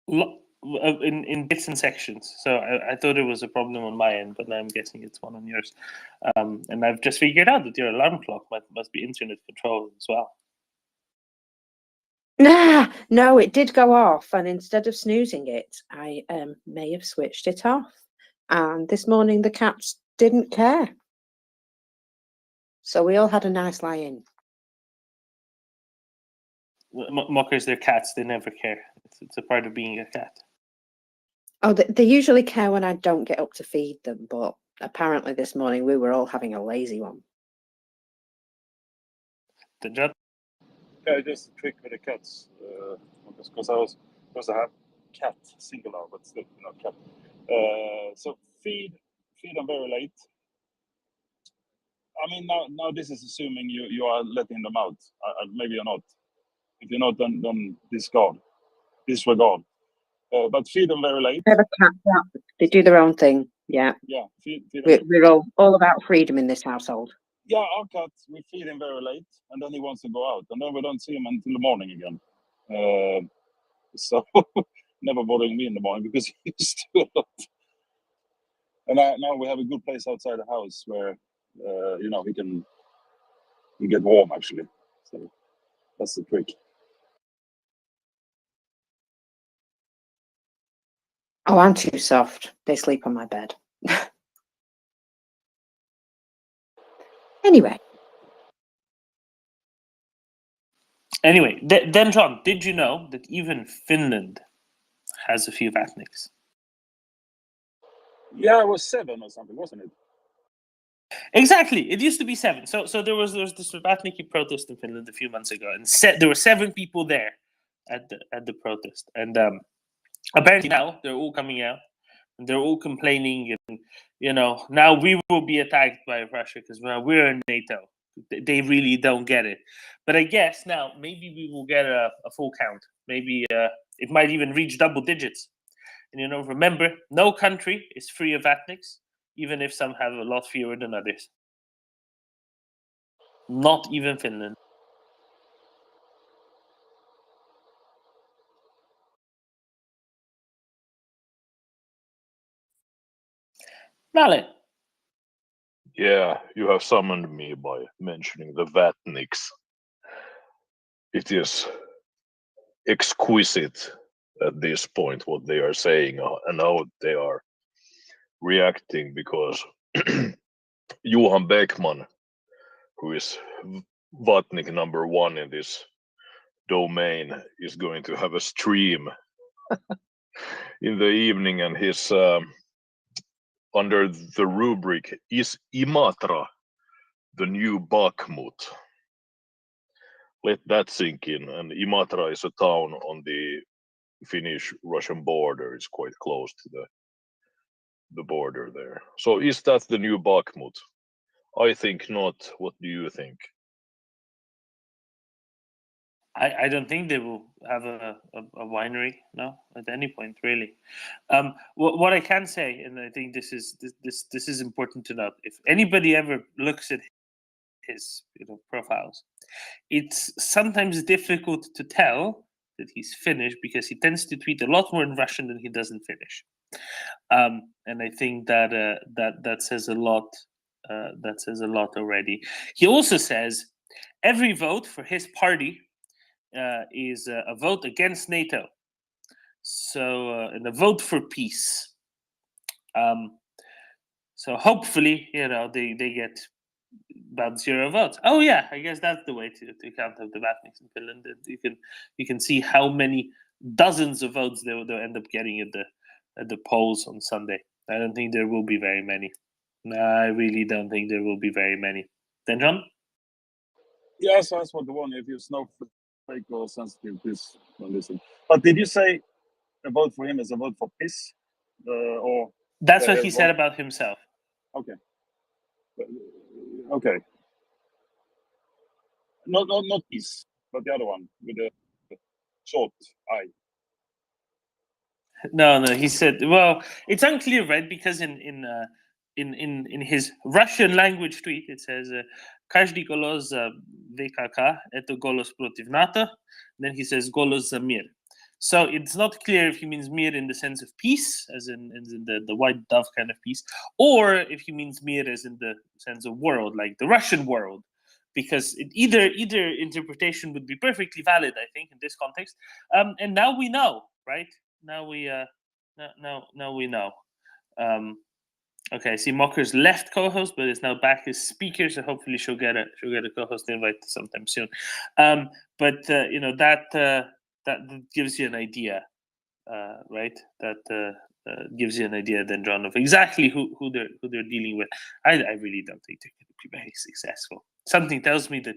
In bits and sections. So I thought it was a problem on my end, but now I'm guessing it's one on yours. And I've just figured out that your alarm clock must be internet controlled as well. No, it did go off, and instead of snoozing it, I may have switched it off. And this morning the cats didn't care. So we all had a nice lie-in. Mockers, they're cats. They never care. It's a part of being a cat. Oh, they usually care when I don't get up to feed them, but apparently this morning we were all having a lazy one. Yeah, just a trick with the cats, because I have cat singular, but still, cat. So feed them very late. I mean, now this is assuming you are letting them out. Maybe you're not. If you're not, then disregard. But feed them very late. They do their own thing. Yeah. Yeah. Feed we're all about freedom in this household. Yeah, our cat, we feed him very late, and then he wants to go out, and then we don't see him until the morning again. So never bothering me in the morning because he's used to it. And now we have a good place outside the house where he get warm actually. So that's the trick. Oh, I'm too soft. They sleep on my bed. Anyway, then John, did you know that even Finland has a few vatniks? Yeah, it was 7 or something, wasn't it? Exactly. It used to be 7. So there was this vatniki protest in Finland a few months ago, and there were 7 people there at the protest, and apparently now they're all coming out and they're all complaining, and now we will be attacked by Russia because we're in NATO. They really don't get it. But I guess now maybe we will get a full count. Maybe it might even reach double digits. And remember, no country is free of vatniks, even if some have a lot fewer than others. Not even Finland. Vale. Yeah, you have summoned me by mentioning the Vatniks. It is exquisite at this point what they are saying and how they are reacting, because Johan Beckman, who is Vatnik #1 in this domain, is going to have a stream in the evening, and his under the rubric "Is Imatra the new Bakhmut?" Let that sink in. And Imatra is a town on the Finnish-Russian border. It's quite close to the border there. So is that the new Bakhmut? I think not. What do you think? I don't think they will have a winery, no, at any point, really. What I can say, and I think this is important to note, if anybody ever looks at his profiles, it's sometimes difficult to tell that he's Finnish because he tends to tweet a lot more in Russian than he does in Finnish, and I think that that says a lot. That says a lot already. He also says every vote for his party is a vote against NATO, so and a vote for peace. So hopefully, they get about 0 votes. Oh yeah, I guess that's the way to count up the Vatniks in Finland. You can see how many dozens of votes they'll end up getting at the polls on Sunday. I don't think there will be very many. No, I really don't think there will be very many. Then John? Yeah, so that's what the one. If you're snowflake or sensitive, please don't listen. But did you say a vote for him is a vote for peace, or that's what he said about himself? Okay. Okay. Not peace, but the other one with the short eye. No, he said. Well, it's unclear, right? Because in his Russian language tweet, it says "Каждый голос за ВКК это голос против НАТО." Then he says "голос за мир." So it's not clear if he means mir in the sense of peace, as in the white dove kind of peace, or if he means mir as in the sense of world, like the Russian world. Because either interpretation would be perfectly valid, I think, in this context. And now we know, right? Now we know. Okay, I see Mocker's left co-host, but is now back as speaker, so hopefully she'll get a co-host invite sometime soon. But that gives you an idea, right? That gives you an idea, then, John, of exactly who they're dealing with. I really don't think they're going to be very successful. Something tells me that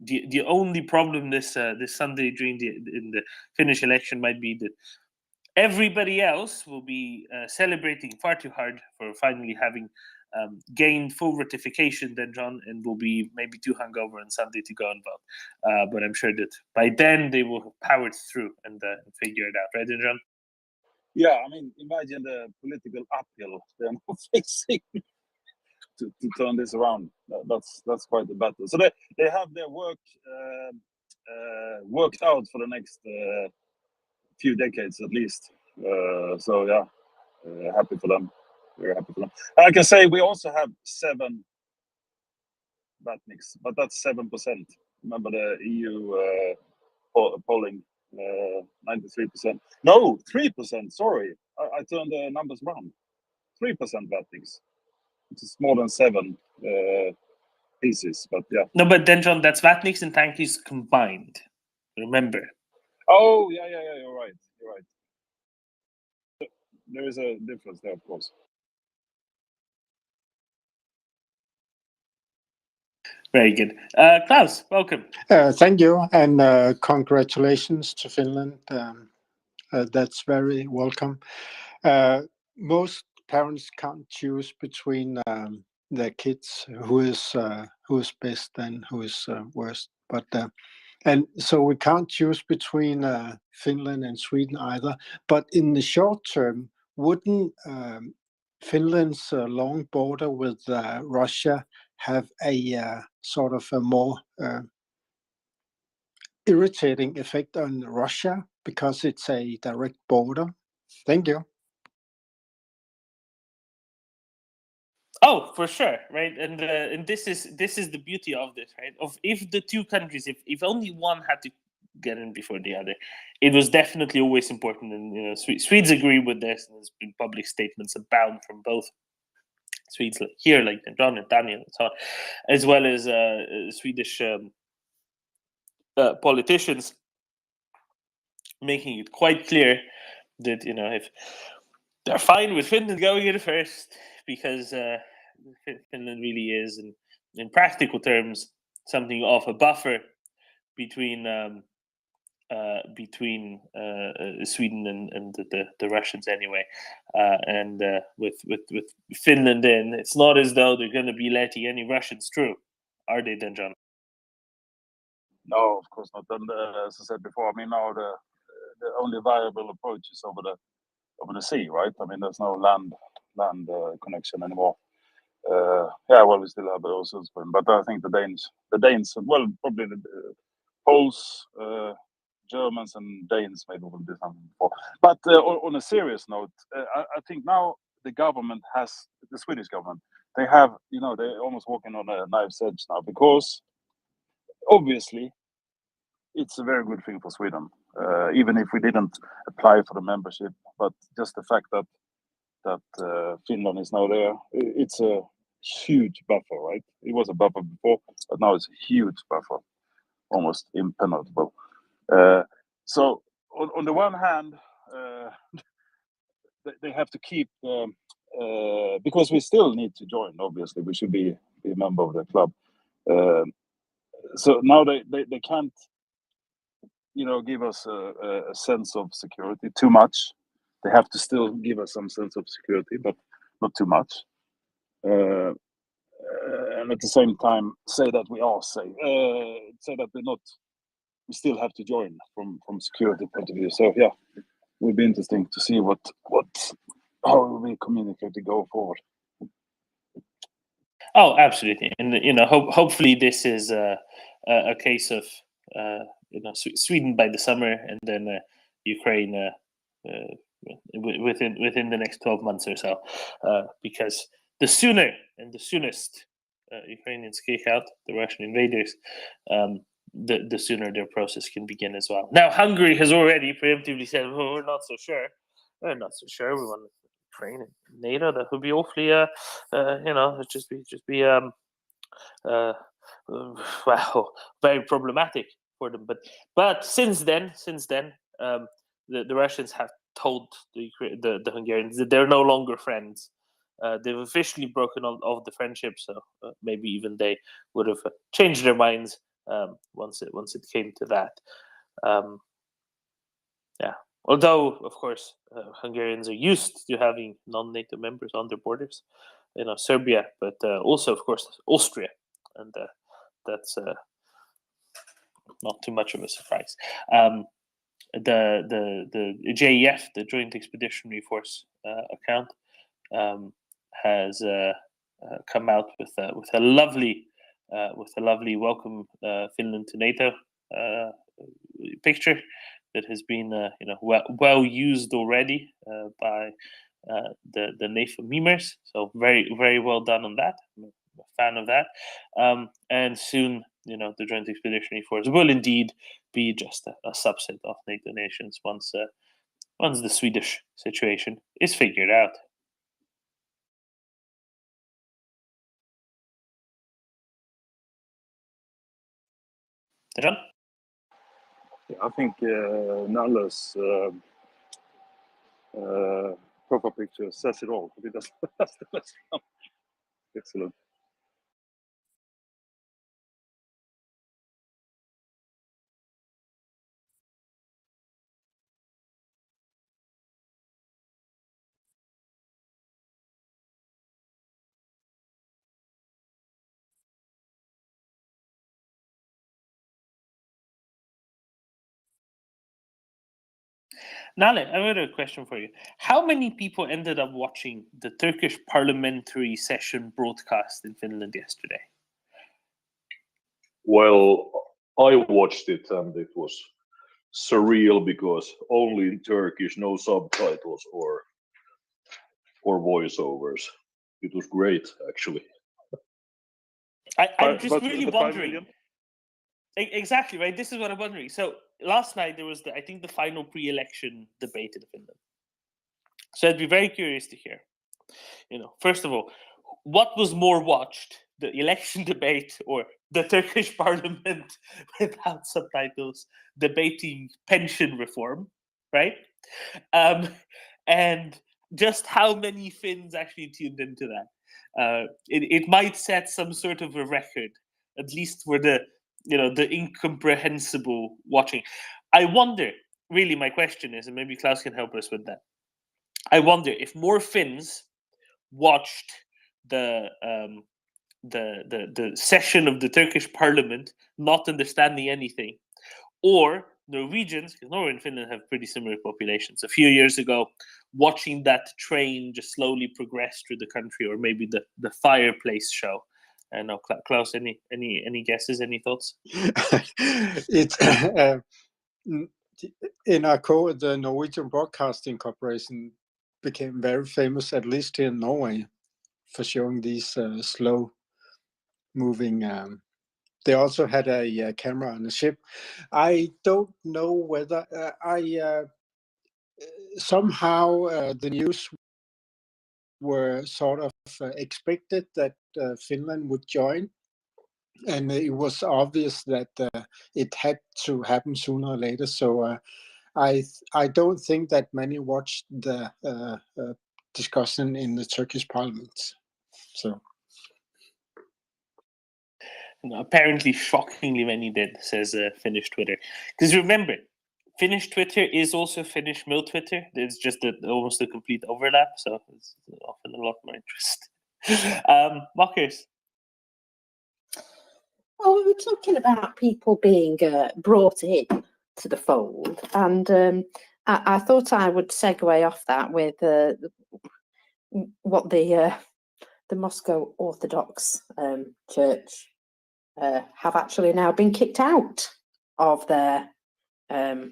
the only problem this Sunday during the Finnish election might be that everybody else will be celebrating far too hard for finally having gained full ratification, then, John, and will be maybe too hungover on Sunday to go and vote. But I'm sure that by then they will have powered through and figure it out, right, then, John? Yeah, I mean, imagine the political uphill they're now facing to turn this around. That's quite a battle. So they have their work worked out for the next few decades at least. So yeah, happy for them. Very happy for them. I can say we also have 7 Vatniks, but that's 7%. Remember the EU polling, 93%. No, 3%. Sorry, I turned the numbers around. 3% Vatniks, which is more than 7 pieces. But yeah. No, but then, John, that's Vatniks and Tankies combined. Remember. Oh yeah. You're right. There is a difference there, of course. Very good. Klaus, welcome. Thank you, and congratulations to Finland. That's very welcome. Most parents can't choose between their kids who is best and who is worst. But and so we can't choose between Finland and Sweden either. But in the short term, wouldn't Finland's long border with Russia have a sort of a more irritating effect on Russia because it's a direct border? Thank you. Oh, for sure, right? And this is the beauty of this, right? Of if the two countries, if only one had to get in before the other, it was definitely always important. And Swedes agree with this. And there's been public statements abound from both Swedes here, like John and Daniel and so on, as well as Swedish politicians, making it quite clear that if they're fine with Finland going in first, because Finland really is, in practical terms, something of a buffer between Sweden and the Russians anyway. And with Finland in, it's not as though they're going to be letting any Russians through, are they then, John? No, of course not. And as I said before, I mean, now the only viable approach is over the sea, right? I mean, there's no land connection anymore. Well, we still have the Öresund, but I think the Danes, well, probably the Poles, Germans, and Danes maybe will do something before. But on a serious note, I think now the Swedish government, they have, they're almost walking on a knife's edge now, because obviously it's a very good thing for Sweden, even if we didn't apply for the membership. But just the fact that Finland is now there, it's a huge buffer, right? It was a buffer before, but now it's a huge buffer, almost impenetrable. So on the one hand, they have to keep, because we still need to join. Obviously, we should be a member of the club. So now they can't, give us a sense of security too much. They have to still give us some sense of security, but not too much. And at the same time, say that we are safe. Say that we're not. We still have to join from security point of view. So yeah, it will be interesting to see how we communicate to go forward. Oh, absolutely, and hopefully this is a case of Sweden by the summer, and then Ukraine within the next 12 months or so, because the sooner and the soonest Ukrainians kick out the Russian invaders, the sooner their process can begin as well. Now, Hungary has already preemptively said, "We're not so sure. We're not so sure. We want Ukraine and NATO. That would be awfully, just be well, very problematic for them." But since then, the Russians have told the Hungarians that they're no longer friends. They've officially broken off the friendship, so maybe even they would have changed their minds once it came to that. Although, of course, Hungarians are used to having non-NATO members on their borders, Serbia, but also, of course, Austria, and that's not too much of a surprise. The JEF, the Joint Expeditionary Force account, has come out with a lovely welcome Finland to NATO picture that has been well used already by the NATO memers. So very, very well done on that. I'm a fan of that. And soon, the Joint Expeditionary Force will indeed be just a subset of NATO nations once the Swedish situation is figured out. John? Yeah, I think Nalle's profile picture says it all. That's the best one. Excellent. Nale, I have a question for you. How many people ended up watching the Turkish parliamentary session broadcast in Finland yesterday? Well, I watched it and it was surreal because only in Turkish, no subtitles or voiceovers. It was great, actually. I'm just really the 5 wondering. million? Exactly, right? This is what I'm wondering. So last night there was, I think, the final pre-election debate in Finland. So I'd be very curious to hear, first of all, what was more watched, the election debate or the Turkish parliament without subtitles debating pension reform, right? And just how many Finns actually tuned into that. It might set some sort of a record, at least for the incomprehensible watching. I wonder, really, my question is, and maybe Klaus can help us with that. I wonder if more Finns watched the session of the Turkish parliament, not understanding anything, or Norwegians, because Norway and Finland have pretty similar populations, a few years ago, watching that train just slowly progress through the country, or maybe the fireplace show. And now, Klaus, any guesses, any thoughts? It's NRK, the Norwegian Broadcasting Corporation, became very famous, at least in Norway, for showing these slow moving. They also had a camera on the ship. I don't know whether somehow the news were sort of expected that Finland would join, and it was obvious that it had to happen sooner or later. So I don't think that many watched the discussion in the Turkish parliament. So. Apparently, shockingly many did, says Finnish Twitter. Because remember, Finnish Twitter is also Finnish mill Twitter. There's just almost a complete overlap, so it's often a lot more interest. Marcus? Well, we were talking about people being brought in to the fold, and I thought I would segue off that with what the Moscow Orthodox Church have actually now been kicked out of their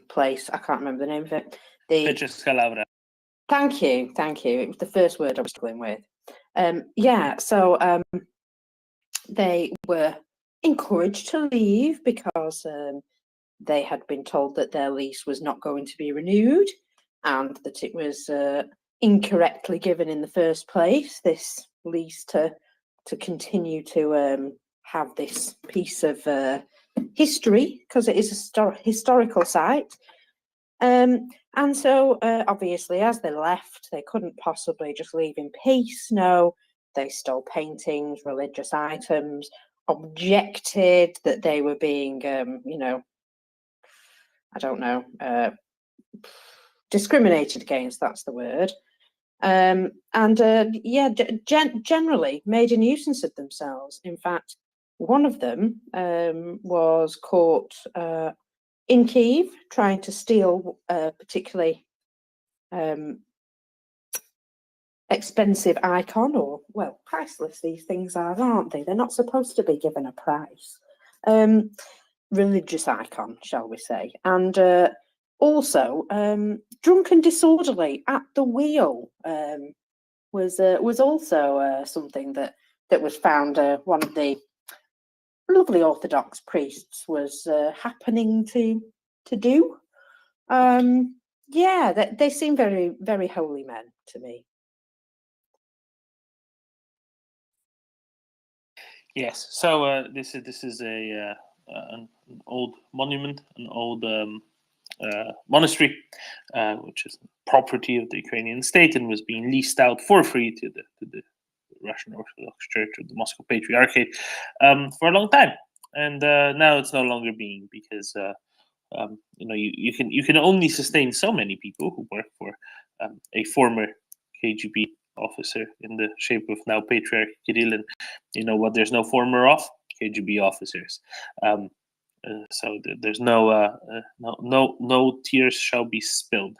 place. I can't remember the name of it. Thank you. It was the first word I was struggling with. So they were encouraged to leave because they had been told that their lease was not going to be renewed, and that it was incorrectly given in the first place, this lease to continue to have this piece of history, because it is a historical site. And so obviously, as they left, they couldn't possibly just leave in peace. No, they stole paintings, religious items, objected that they were being discriminated against, that's the word. Generally made a nuisance of themselves. In fact, one of them was caught in Kyiv trying to steal a particularly expensive icon, or, well, priceless these things are, aren't they? They're not supposed to be given a price. Religious icon, shall we say. And also, drunk and disorderly at the wheel was also something that was found. One of the lovely Orthodox priests was happening to do. They seem very, very holy men to me. Yes. So this is an old monument, an old monastery, which is property of the Ukrainian state and was being leased out for free to the Russian Orthodox Church or the Moscow Patriarchate for a long time, and now it's no longer being, because you can only sustain so many people who work for a former KGB officer in the shape of now Patriarch Kirill, and you know what? There's no former of KGB officers. So there's no tears shall be spilled.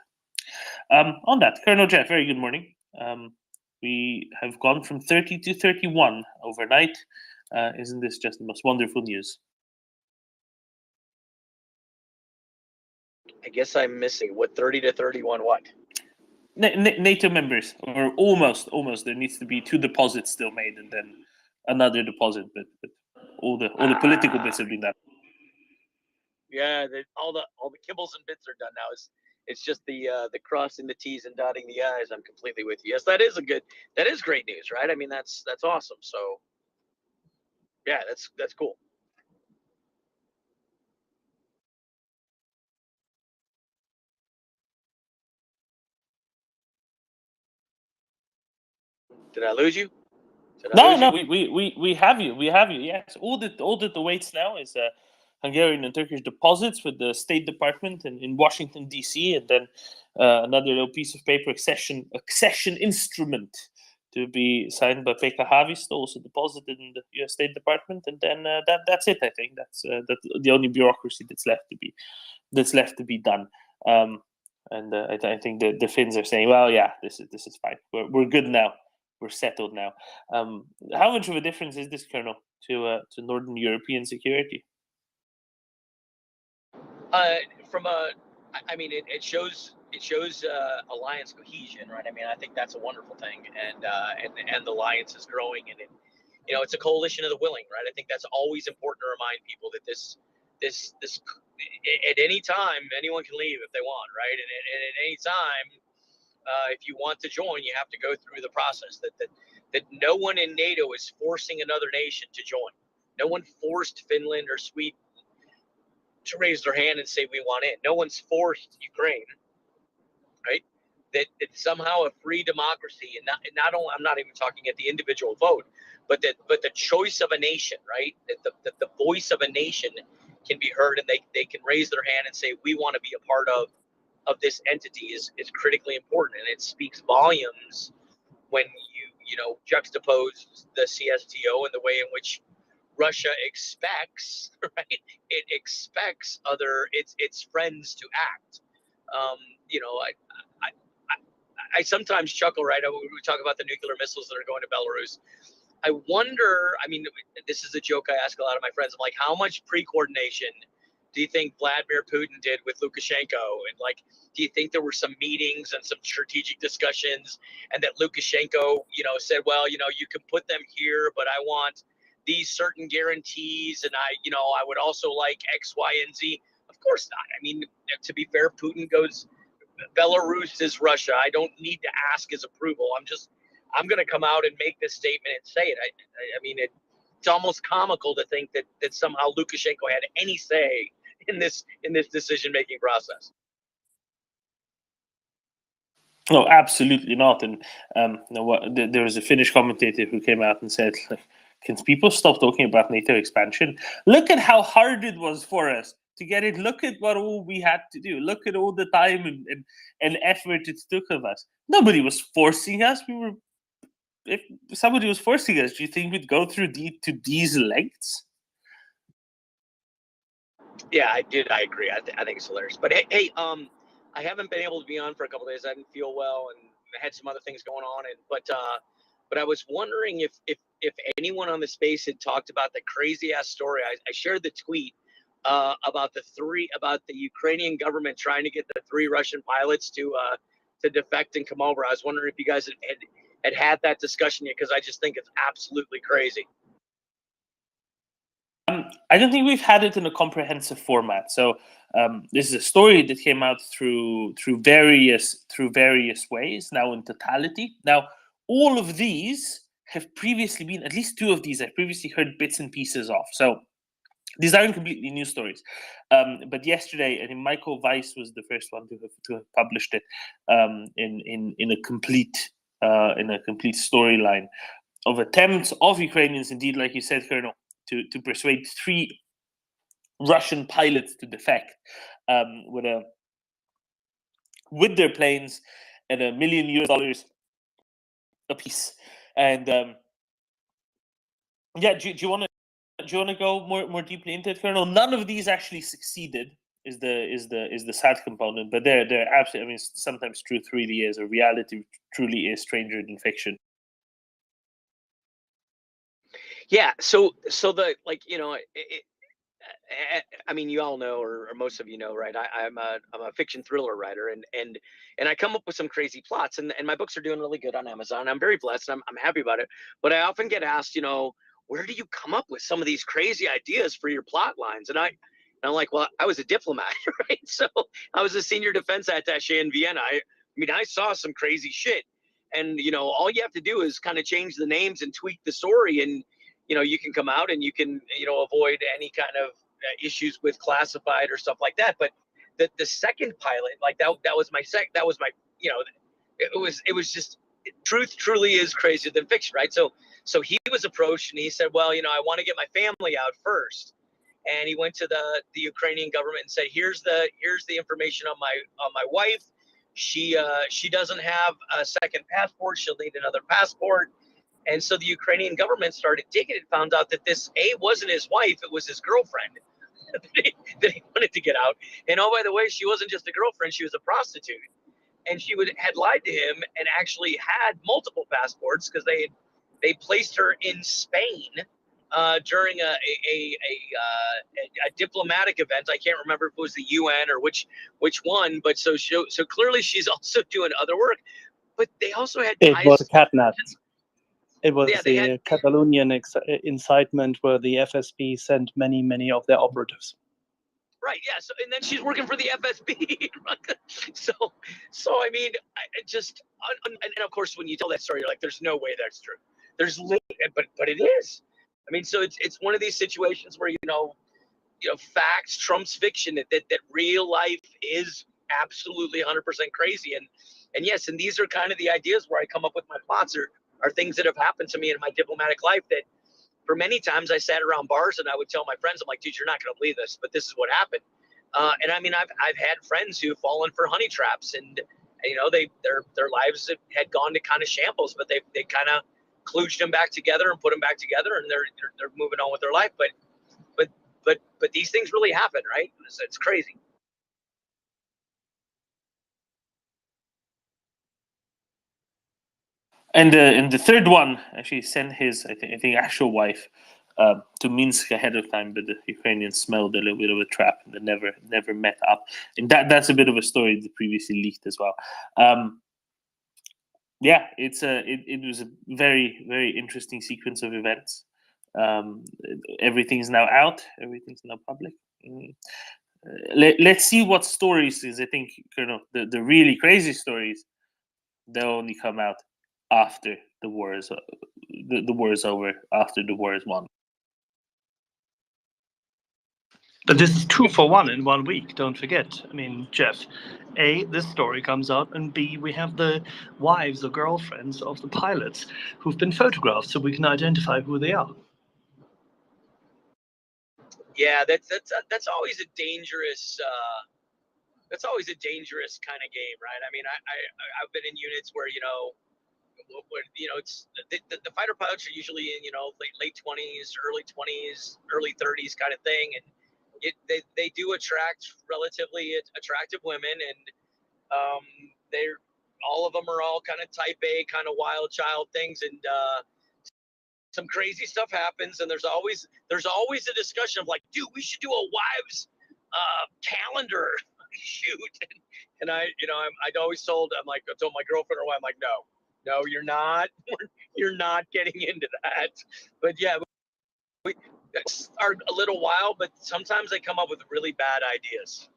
On that, Colonel Jeff, very good morning. We have gone from 30 to 31 overnight. Isn't this just the most wonderful news? I guess I'm missing what 30 to 31 what? NATO members, or almost. There needs to be 2 deposits still made, and then another deposit. But all the political bits have been done. Yeah, all the kibbles and bits are done now. It's just the crossing the T's and dotting the I's. I'm completely with you. Yes, that is great news, right? I mean, that's awesome. So yeah, that's cool. Did I lose you? No, we have you. We have you. Yes, all that awaits now is Hungarian and Turkish deposits with the State Department in Washington D.C., and then another little piece of paper, accession instrument, to be signed by Pekka Haavisto, also deposited in the U.S. State Department, and then that's it. I think that's the only bureaucracy that's left to be done. And I think the Finns are saying, well, yeah, this is fine. We're good now. We're settled now. How much of a difference is this, Colonel, to Northern European security? I mean, it shows alliance cohesion, right? I mean, I think that's a wonderful thing, and the alliance is growing, and it's a coalition of the willing, right? I think that's always important to remind people that this at any time anyone can leave if they want, right? And at any time, if you want to join, you have to go through the process. That no one in NATO is forcing another nation to join. No one forced Finland or Sweden to raise their hand and say we want in. No one's forced Ukraine, right? That it's somehow a free democracy, and not only, I'm not even talking at the individual vote, but the choice of a nation, right? That the voice of a nation can be heard, and they can raise their hand and say we want to be a part of this entity is critically important, and it speaks volumes when you juxtapose the CSTO and the way in which Russia expects, right? It expects its friends to act. I sometimes chuckle, right? We talk about the nuclear missiles that are going to Belarus. I wonder, I mean, this is a joke I ask a lot of my friends. I'm like, how much pre-coordination do you think Vladimir Putin did with Lukashenko? And do you think there were some meetings and some strategic discussions, and that Lukashenko, said, well, you can put them here, but I want these certain guarantees, and I would also like X, Y, and Z. Of course not. I mean, to be fair, Putin goes, Belarus is Russia. I don't need to ask his approval. I'm going to come out and make this statement and say it. I mean, it's almost comical to think that somehow Lukashenko had any say in this decision-making process. No, absolutely not. And there was a Finnish commentator who came out and said, can people stop talking about NATO expansion? Look at how hard it was for us to get it. Look at what all we had to do. Look at all the time and effort it took of us. Nobody was forcing us. If somebody was forcing us, do you think we'd go through to these lengths? Yeah, I did. I agree. I think it's hilarious. But hey, I haven't been able to be on for a couple of days. I didn't feel well, and I had some other things going on. But I was wondering if anyone on the space had talked about the crazy ass story. I shared the tweet about the Ukrainian government trying to get the 3 Russian pilots to defect and come over. I was wondering if you guys had that discussion yet, because I just think it's absolutely crazy. I don't think we've had it in a comprehensive format. So this is a story that came out through various ways. Now in totality, now all of these have previously been, at least 2 of these I've previously heard bits and pieces of. So these aren't completely new stories. But yesterday, I think Michael Weiss was the first one to have published it in a complete storyline of attempts of Ukrainians, indeed, like you said, Colonel, to persuade 3 Russian pilots to defect with their planes at $1 million a piece. And yeah, do you want to go more deeply into it, Colonel? None of these actually succeeded. Is the sad component, but they're absolutely. I mean, sometimes truth really is, or reality truly is stranger than fiction. Yeah. So the I mean, you all know, or most of you know, right? I'm a fiction thriller writer, and I come up with some crazy plots, and my books are doing really good on Amazon. I'm very blessed. I'm happy about it. But I often get asked, where do you come up with some of these crazy ideas for your plot lines? And I'm like, well, I was a diplomat, right? So I was a senior defense attaché in Vienna. I mean, I saw some crazy shit, and all you have to do is kind of change the names and tweak the story, and you can come out and you can avoid any kind of issues with classified or stuff like that. But the second pilot, like that was my it was just, truth truly is crazier than fiction, right? So he was approached and he said, well, I want to get my family out first. And he went to the Ukrainian government and said, here's the information on my wife. She doesn't have a second passport. She'll need another passport. And so the Ukrainian government started digging and found out that this wasn't his wife, it was his girlfriend that he wanted to get out. And oh, by the way, she wasn't just a girlfriend, she was a prostitute. And she had lied to him and actually had multiple passports because they placed her in Spain during a diplomatic event. I can't remember if it was the UN or which one, but so clearly she's also doing other work. But they also had It ties. was a catnap. It was Yeah, the Catalonian incitement where the FSB sent many of their operatives. Right. Yeah. So, and then she's working for the FSB. so I mean, and of course, when you tell that story, you're like, "There's no way that's true." There's, but it is. I mean, so it's one of these situations where facts trumps fiction. That real life is absolutely 100% crazy, and yes, and these are kind of the ideas where I come up with my plots are things that have happened to me in my diplomatic life that. For many times I sat around bars and I would tell my friends, I'm like, dude, you're not going to believe this, but this is what happened. And I mean, I've had friends who've fallen for honey traps, and their lives had gone to kind of shambles, but they kind of kludged them back together and put them back together, and they're moving on with their life. But these things really happen, right? It's crazy. And the third one actually sent his, I think actual wife to Minsk ahead of time, but the Ukrainians smelled a little bit of a trap and they never met up. And that's a bit of a story that previously leaked as well. Yeah, it was a very interesting sequence of events. Everything's now out. Everything's now public. Let's see what stories is. I think the really crazy stories, they'll only come out after the war is the war is over, after the war is won. But this is 2 for 1 in 1 week, don't forget. I mean, Jeff, A, this story comes out, and B, we have the wives or girlfriends of the pilots who've been photographed so we can identify who they are. Yeah, that's always a dangerous kind of game, right? I mean, I've been in units where it's the fighter pilots are usually in late 20s, early 20s, early 30s kind of thing, and they do attract relatively attractive women, and they're all of them are all kind of type A, kind of wild child things, and some crazy stuff happens, and there's always a discussion of like, dude, we should do a wives calendar shoot, and I'd always told my girlfriend or wife, I'm like, no, you're not. You're not getting into that. But yeah, we are a little wild, but sometimes they come up with really bad ideas.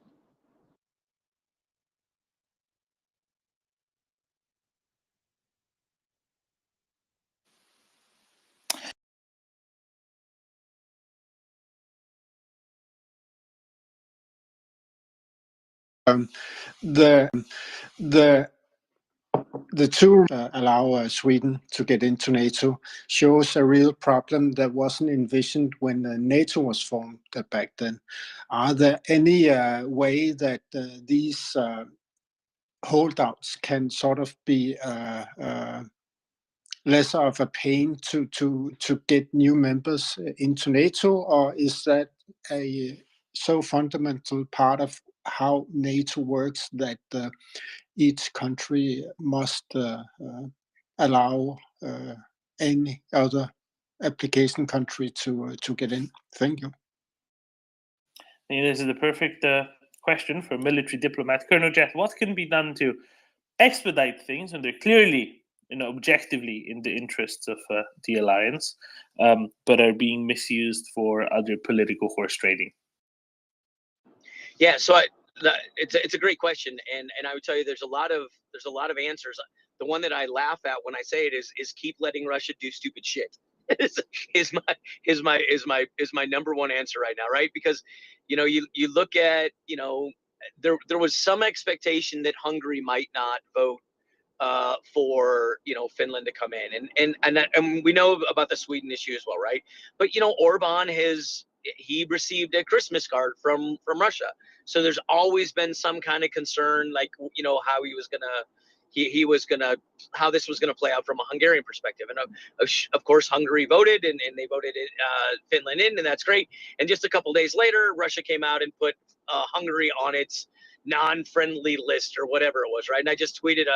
The two allow Sweden to get into NATO shows a real problem that wasn't envisioned when NATO was formed back then. Are there any way that these holdouts can sort of be less of a pain to get new members into NATO, or is that a so fundamental part of how NATO works that each country must allow any other application country to get in? Thank you. This is the perfect question for a military diplomat. Colonel Jeff, what can be done to expedite things, and they're clearly, objectively in the interests of the alliance, but are being misused for other political horse trading? Yeah, so it's a great question, and I would tell you there's a lot of answers. The one that I laugh at when I say it is keep letting Russia do stupid shit. is my number one answer right now, right? Because you look at there was some expectation that Hungary might not vote for Finland to come in, and we know about the Sweden issue as well, right? But Orban he received a Christmas card from Russia, so there's always been some kind of concern, like how how this was gonna play out from a Hungarian perspective, and of course Hungary voted, and they voted Finland in, and that's great. And just a couple days later, Russia came out and put Hungary on its non-friendly list or whatever it was, right? And I just tweeted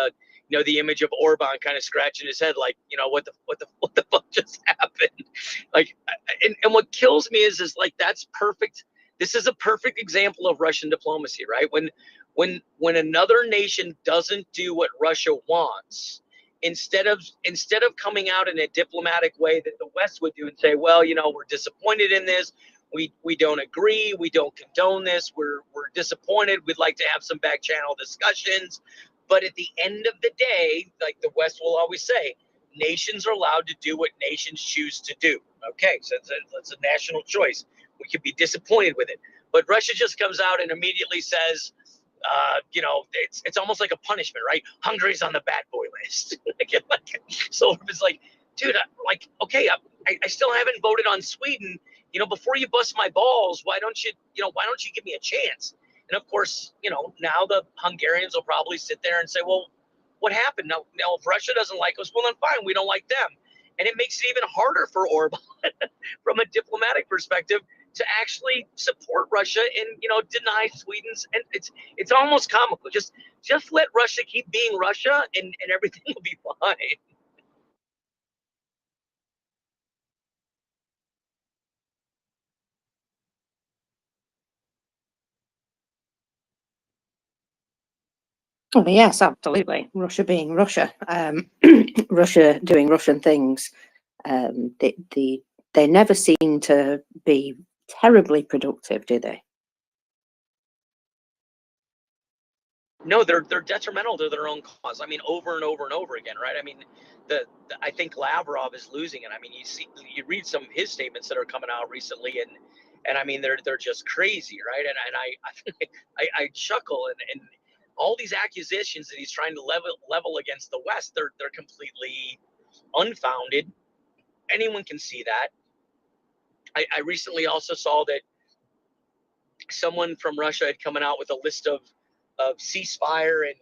the image of Orban kind of scratching his head, like, what the fuck just happened? Like, and what kills me is like, that's perfect. This is a perfect example of Russian diplomacy, right? When another nation doesn't do what Russia wants, instead of coming out in a diplomatic way that the West would do and say, well, we're disappointed in this. We don't agree. We don't condone this. We're disappointed. We'd like to have some back channel discussions. But at the end of the day, like the West will always say, nations are allowed to do what nations choose to do. Okay, so it's a national choice. We could be disappointed with it. But Russia just comes out and immediately says, it's almost like a punishment, right? Hungary's on the bad boy list. So it's like, dude, okay, I still haven't voted on Sweden. Before you bust my balls, why don't you give me a chance? And of course, now the Hungarians will probably sit there and say, well, what happened? Now, if Russia doesn't like us, well, then fine, we don't like them. And it makes it even harder for Orban from a diplomatic perspective to actually support Russia and, deny Sweden's. And it's almost comical. Just let Russia keep being Russia, and everything will be fine. Oh, yes, absolutely. Russia being Russia, Russia doing Russian things. They never seem to be terribly productive, do they? No, they're detrimental to their own cause. I mean, over and over and over again, right? I mean, I think Lavrov is losing it. I mean, you read some of his statements that are coming out recently, and I mean, they're just crazy, right? And I chuckle, and all these accusations that he's trying to level against the West, they're completely unfounded. Anyone can see that. I recently also saw that someone from Russia had come out with a list of ceasefire and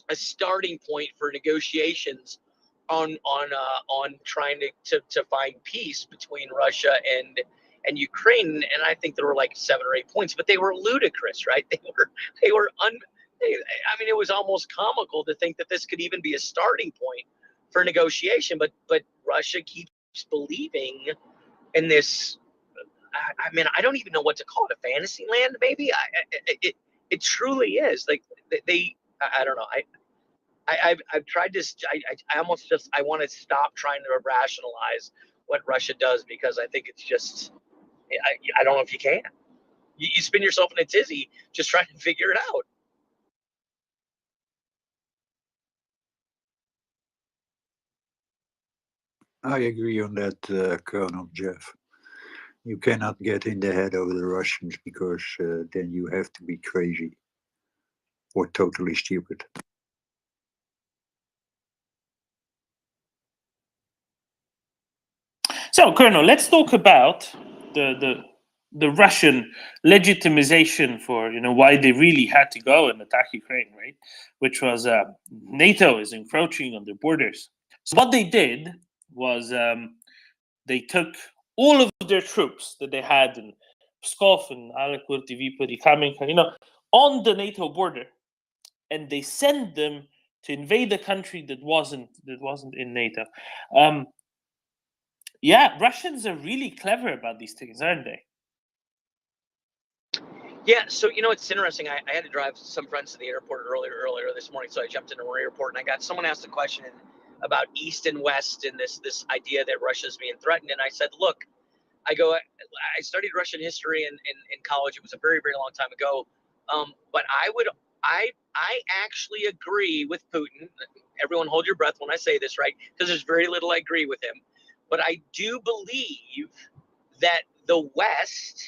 a starting point for negotiations on trying to find peace between Russia and Ukraine, and I think there were like 7 or 8 points, but they were ludicrous, right? I mean, it was almost comical to think that this could even be a starting point for negotiation, but Russia keeps believing in this. I mean, I don't even know what to call it, a fantasy land, maybe. It truly is. Like I don't know. I've tried to. I almost just I want to stop trying to rationalize what Russia does, because I think it's just I don't know if you can. You spin yourself in a tizzy just trying to figure it out. I agree on that, Colonel Jeff. You cannot get in the head of the Russians, because then you have to be crazy or totally stupid. So, Colonel, let's talk about the Russian legitimization for why they really had to go and attack Ukraine, right? Which was NATO is encroaching on their borders. So what they did was they took all of their troops that they had in Pskov and Alikur, Tvipoli, Kamenka, on the NATO border, and they sent them to invade a country that wasn't in NATO. Yeah, Russians are really clever about these things, aren't they? Yeah, so it's interesting. I had to drive some friends to the airport earlier this morning, so I jumped into MriyaReport and I got someone asked a question about East and West and this idea that Russia's being threatened, and I said, look, I studied Russian history in college. It was a very, very long time ago, but I actually agree with Putin. Everyone, hold your breath when I say this, right? Because there's very little I agree with him, but I do believe that the West,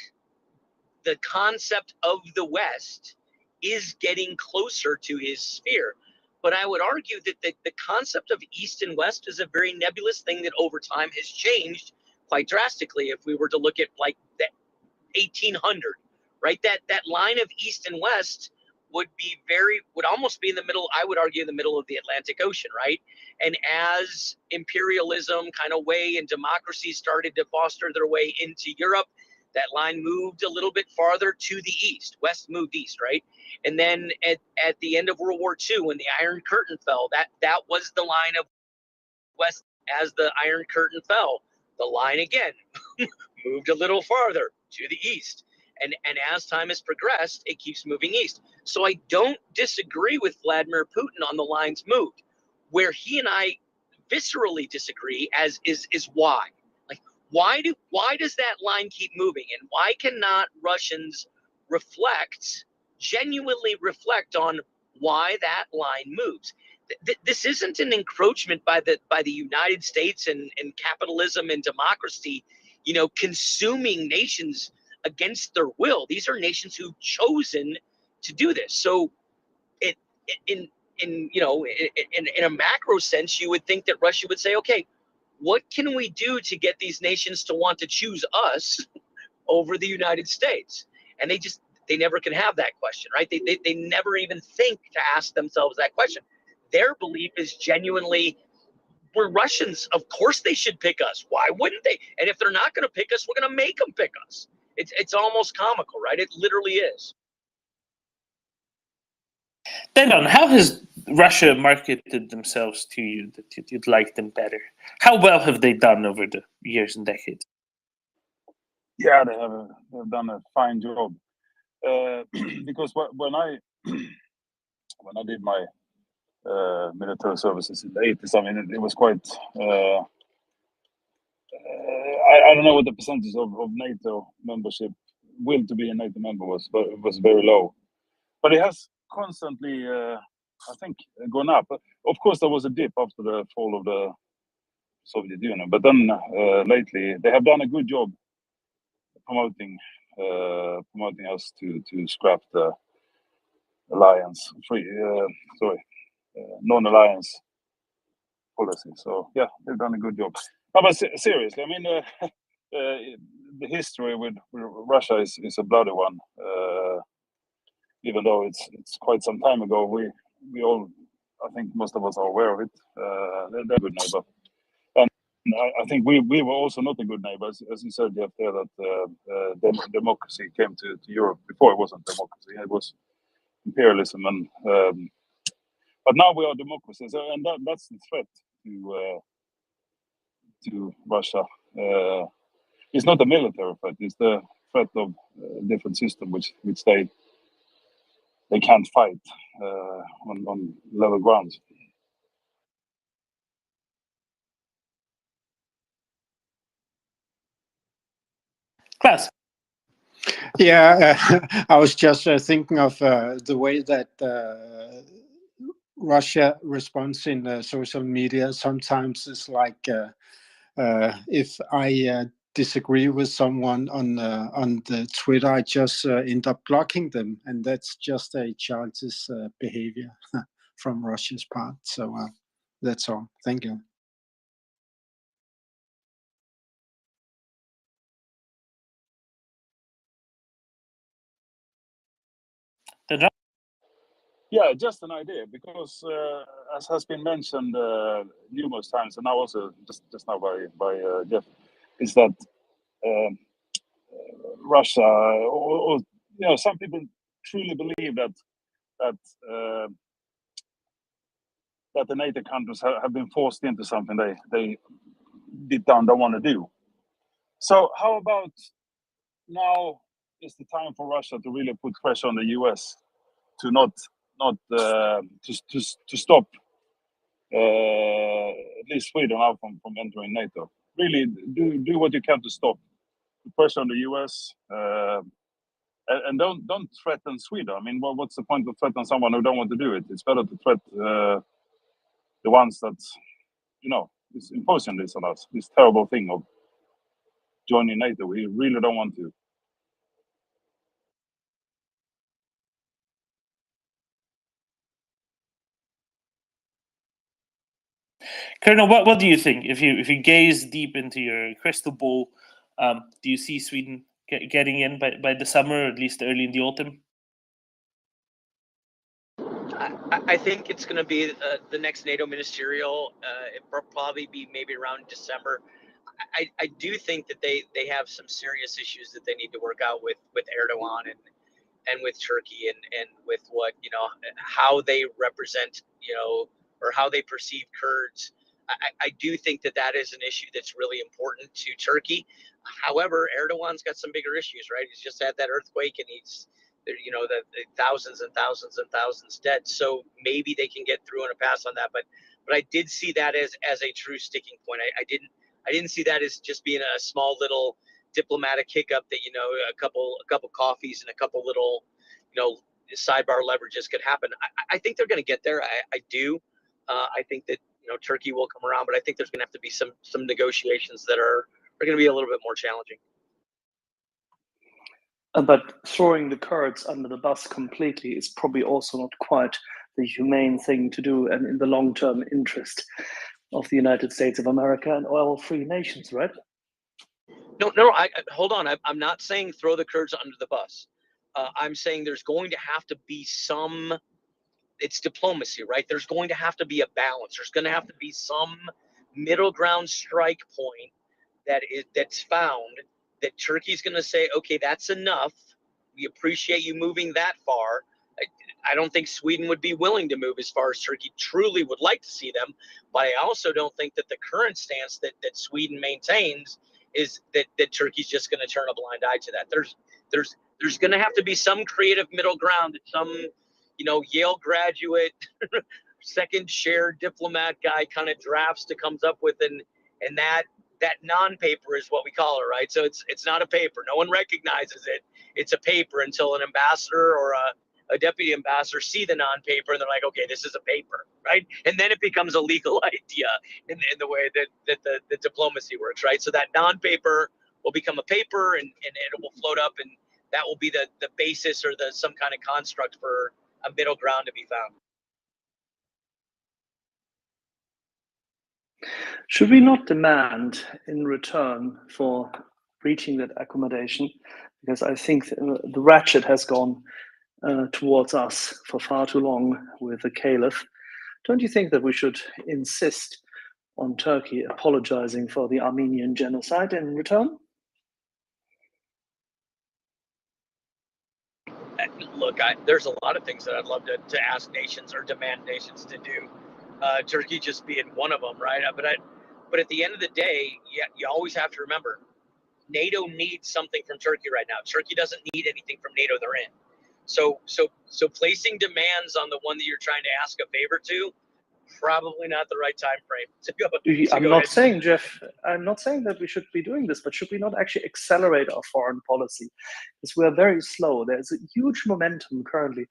the concept of the West, is getting closer to his sphere. But I would argue that the concept of East and West is a very nebulous thing that over time has changed quite drastically. If we were to look at like the 1800, right? That line of East and West would almost be in the middle, I would argue, in the middle of the Atlantic Ocean, right? And as imperialism kind of and democracy started to foster their way into Europe, that line moved a little bit farther to the east. West moved east, right? And then at the end of World War II, when the Iron Curtain fell, that was the line of West. As the Iron Curtain fell, the line again moved a little farther to the east. And as time has progressed, it keeps moving east. So I don't disagree with Vladimir Putin on the lines moved. Where he and I viscerally disagree is why. Like, why does that line keep moving? And why cannot Russians genuinely reflect on why that line moves? This isn't an encroachment by the United States and capitalism and democracy, consuming nations against their will. These are nations who've chosen to do this. So in a macro sense, you would think that Russia would say, okay, what can we do to get these nations to want to choose us over the United States? And they never can have that question, right? They never even think to ask themselves that question. Their belief is genuinely, we're Russians. Of course they should pick us. Why wouldn't they? And if they're not going to pick us, we're going to make them pick us. It's almost comical, right? It literally is. Then, how has Russia marketed themselves to you that you'd like them better? How well have they done over the years and decades? Yeah, they've done a fine job. Because when I did my military services in the 80s, I mean, it was quite. I don't know what the percentage of NATO membership, will to be a NATO member was, but it was very low. But it has constantly, I think, gone up. Of course, there was a dip after the fall of the Soviet Union, but then lately they have done a good job promoting us to scrap the non-alliance policy. So yeah, they've done a good job. No, but seriously, I mean, the history with Russia is a bloody one. Even though it's quite some time ago, we all, I think most of us are aware of it. They're a good neighbor, and I think we were also not a good neighbor, as you said, Jeff, there, that democracy came to Europe. Before it wasn't democracy; it was imperialism, and but now we are democracies, and that's the threat to Russia. It's not a military threat; it's the threat of a different system, which they can't fight on level ground. Klaus. Yeah, I was just thinking of the way that Russia responds in social media. Sometimes it's like if I disagree with someone on the Twitter, I just end up blocking them, and that's just a childish behavior from Russia's part. So that's all. Thank you. Yeah, just an idea, because as has been mentioned numerous times, and now also just now by Jeff, is that Russia, or some people truly believe that the NATO countries have been forced into something they deep down don't want to do. So how about now is the time for Russia to really put pressure on the US to not to stop at least Sweden out from entering NATO. Really do what you can to stop the pressure on the US, and don't threaten Sweden. I mean, what's the point of threatening someone who don't want to do it? It's better to threat the ones that is imposing this on us. This terrible thing of joining NATO. We really don't want to. Colonel, what do you think? If you gaze deep into your crystal ball, do you see Sweden getting in by the summer, or at least early in the autumn? I think it's going to be the next NATO ministerial. It will probably be maybe around December. I do think that they have some serious issues that they need to work out with Erdogan and with Turkey and with what, how they represent, or how they perceive Kurds. I do think that is an issue that's really important to Turkey. However, Erdogan's got some bigger issues, right? He's just had that earthquake and he's, the thousands and thousands and thousands dead. So maybe they can get through on a pass on that. But I did see that as a true sticking point. I didn't see that as just being a small little diplomatic hiccup that, a couple coffees and a couple little, sidebar leverages could happen. I think they're going to get there. I do. I think that, Turkey will come around, but I think there's going to have to be some negotiations that are going to be a little bit more challenging. But throwing the Kurds under the bus completely is probably also not quite the humane thing to do, and in the long-term interest of the United States of America and all free nations, right? No, hold on. I'm not saying throw the Kurds under the bus. I'm saying there's going to have to be some. It's diplomacy, right? There's going to have to be a balance. There's going to have to be some middle ground strike point that's found, that Turkey's going to say, okay, that's enough. We appreciate you moving that far. I don't think Sweden would be willing to move as far as Turkey truly would like to see them. But I also don't think that the current stance that Sweden maintains is that Turkey's just going to turn a blind eye to that. There's going to have to be some creative middle ground that some, Yale graduate, second share diplomat guy kind of comes up with, and that non-paper is what we call it, right? So it's not a paper. No one recognizes it. It's a paper until an ambassador or a deputy ambassador see the non-paper and they're like, okay, this is a paper, right? And then it becomes a legal idea in the way that the diplomacy works, right? So that non-paper will become a paper and it will float up, and that will be the basis or some kind of construct for a middle ground to be found. Should we not demand in return for reaching that accommodation? Because I think the ratchet has gone towards us for far too long with the Caliph. Don't you think that we should insist on Turkey apologizing for the Armenian genocide in return? Look, there's a lot of things that I'd love to ask nations or demand nations to do. Turkey just being one of them, right? But at the end of the day, you always have to remember, NATO needs something from Turkey right now. Turkey doesn't need anything from NATO they're in. So placing demands on the one that you're trying to ask a favor to, probably not the right time frame to go. I'm not saying, Jeff, I'm not saying that we should be doing this, but should we not actually accelerate our foreign policy? Because we are very slow. There's a huge momentum currently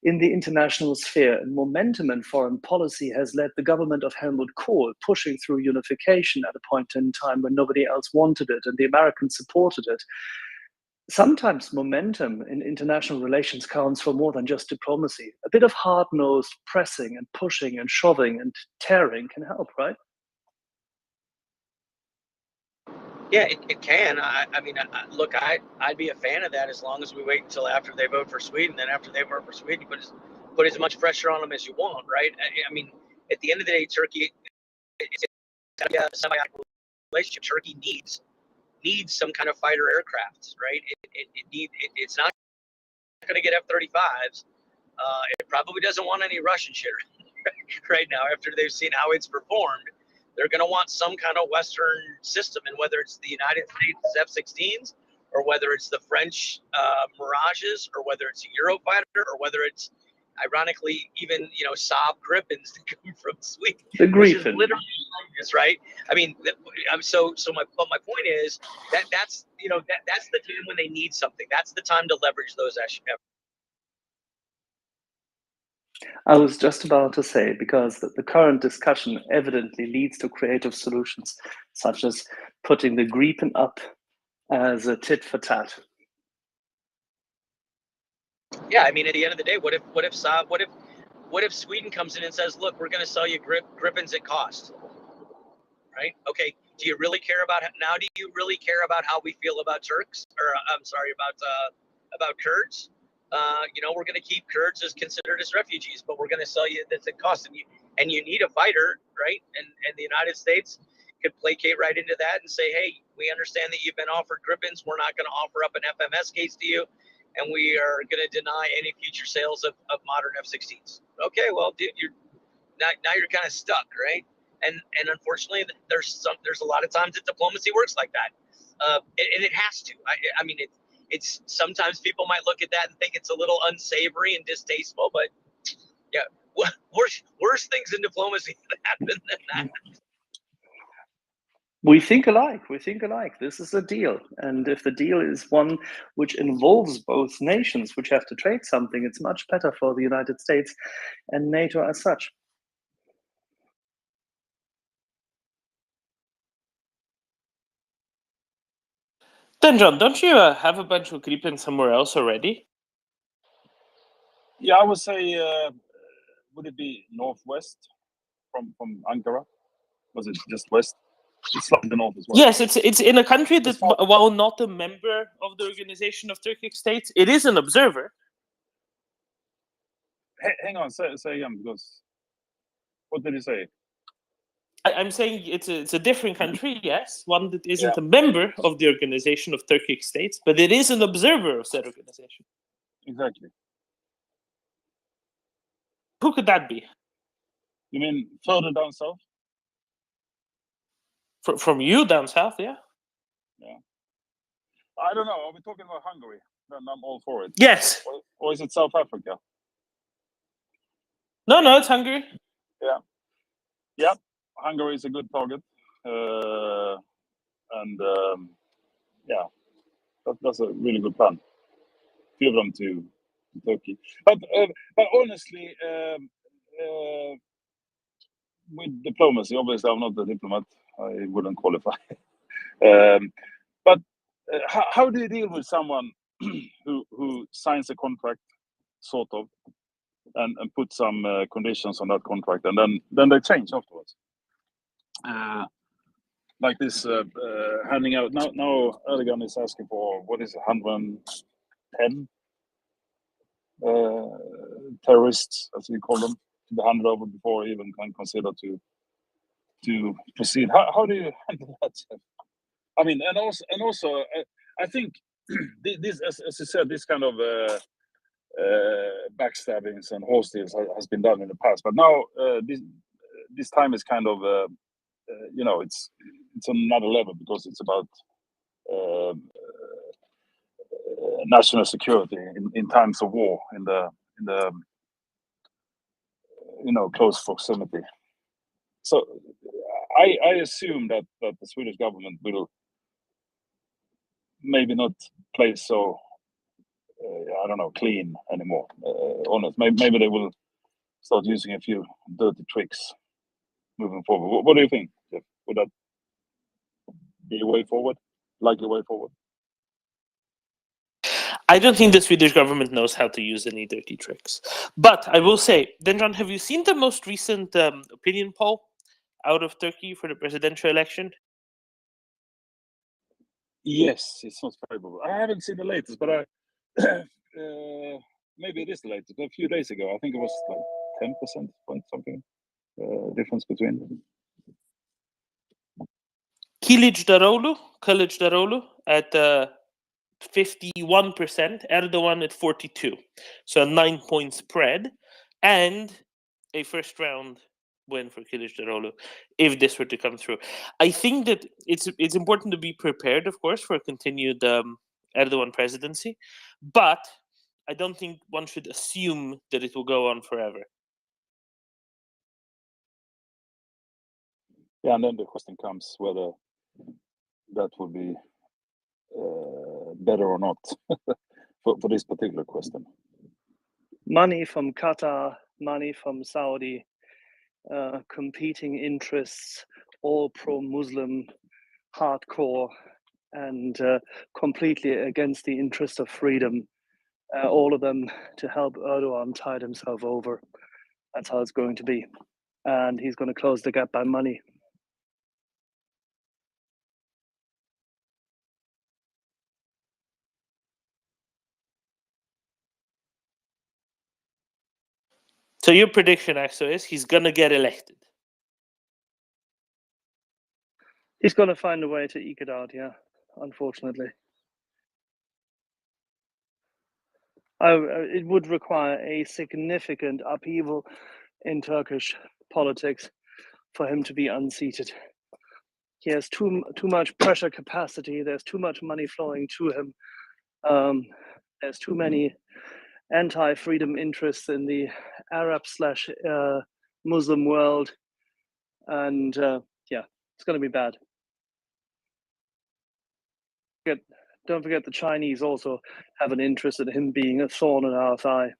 in the international sphere, and momentum in foreign policy has led the government of Helmut Kohl pushing through unification at a point in time when nobody else wanted it and the Americans supported it. Sometimes momentum in international relations counts for more than just diplomacy. A bit of hard-nosed pressing and pushing and shoving and tearing can help, right? Yeah, it can. I mean, look, I'd be a fan of that as long as we wait until after they vote for Sweden. Then after they vote for Sweden, put as much pressure on them as you want, right? I mean, at the end of the day, Turkey is a semi-active relationship. Turkey needs some kind of fighter aircraft, right? It's not going to get F-35s. It probably doesn't want any Russian shit right now after they've seen how it's performed. They're going to want some kind of Western system, and whether it's the United States F-16s or whether it's the French Mirages, or whether it's a Eurofighter, or whether it's, ironically, even Saab Gripens that come from Sweden, The which is Griffin. literally this, right? I mean, my point is that's that's the time when they need something. That's the time to leverage those efforts. I was just about to say, because the current discussion evidently leads to creative solutions, such as putting the Gripen up as a tit for tat. Yeah, I mean, at the end of the day, what if Sweden comes in and says, "Look, we're going to sell you Gripens at cost," right? Okay. Do you really care about now? Do you really care about how we feel about Turks, or I'm sorry, about Kurds? We're going to keep Kurds as considered as refugees, but we're going to sell you this at cost, and you need a fighter, right? And the United States could placate right into that and say, hey, we understand that you've been offered Gripens. We're not going to offer up an FMS case to you, and we are going to deny any future sales of modern F-16s. Okay, well, dude, now you're kind of stuck, right? And unfortunately, there's a lot of times that diplomacy works like that, and it has to. I mean, it's sometimes people might look at that and think it's a little unsavory and distasteful, but yeah, worse things in diplomacy happen than that. We think alike. This is a deal. And if the deal is one which involves both nations which have to trade something, it's much better for the United States and NATO as such. Then, John, don't you have a bunch of Gripen somewhere else already? Yeah, I would say, would it be northwest from Ankara? Was it just west? It's slightly north as well. Yes, it's in a country that, while not a member of the Organization of Turkic States, it is an observer. Hang on, say again, because what did you say? I'm saying it's a different country, yes, one that isn't a member of the Organization of Turkic States, but it is an observer of said organization. Exactly. Who could that be? You mean further down south? From you down south, yeah? Yeah. I don't know. Are we talking about Hungary? Then I'm all for it. Yes. Or is it South Africa? No, it's Hungary. Yeah. Hungary is a good target. That's a really good plan. Give them to Turkey. But honestly, with diplomacy, obviously I'm not a diplomat. I wouldn't qualify. But how do you deal with someone who signs a contract, sort of, and put some conditions on that contract, and then they change afterwards? Like this handing out now Erdogan is asking for, what is it, 110 terrorists, as you call them, to be handed over before even can consider to proceed. How do you handle that? I mean, and also I think this, as you said, this kind of backstabbings and horse deals has been done in the past, but now this time is kind of it's on another level, because it's about national security in times of war, in the close proximity. So I assume that the Swedish government will maybe not play so I don't know, clean anymore. Honest, maybe they will start using a few dirty tricks moving forward. What do you think, Jeff? Would that be a way forward? Likely way forward? I don't think the Swedish government knows how to use any dirty tricks. But I will say, Denjan, have you seen the most recent opinion poll out of Turkey for the presidential election? Yes, it's not favorable. I haven't seen the latest, but maybe it is the latest. A few days ago, I think it was like 10% point something difference between them. Kılıçdaroğlu at 51%, Erdogan at 42%. So a 9-point spread, and a first round win for Kılıçdaroğlu if this were to come through. I think that it's important to be prepared, of course, for continued Erdogan presidency, but I don't think one should assume that it will go on forever. Yeah, and then the question comes whether that would be better or not for this particular question. Money from Qatar, money from Saudi, competing interests, all pro-Muslim, hardcore, and completely against the interest of freedom. All of them to help Erdogan tide himself over. That's how it's going to be. And he's going to close the gap by money. So your prediction, Axel, is he's going to get elected? He's going to find a way to eke it out, yeah, unfortunately. It would require a significant upheaval in Turkish politics for him to be unseated. He has too much pressure capacity. There's too much money flowing to him. There's too many anti-freedom interests in the Arab/Muslim world, and yeah, it's going to be bad. Don't forget the Chinese also have an interest in him being a thorn in our side.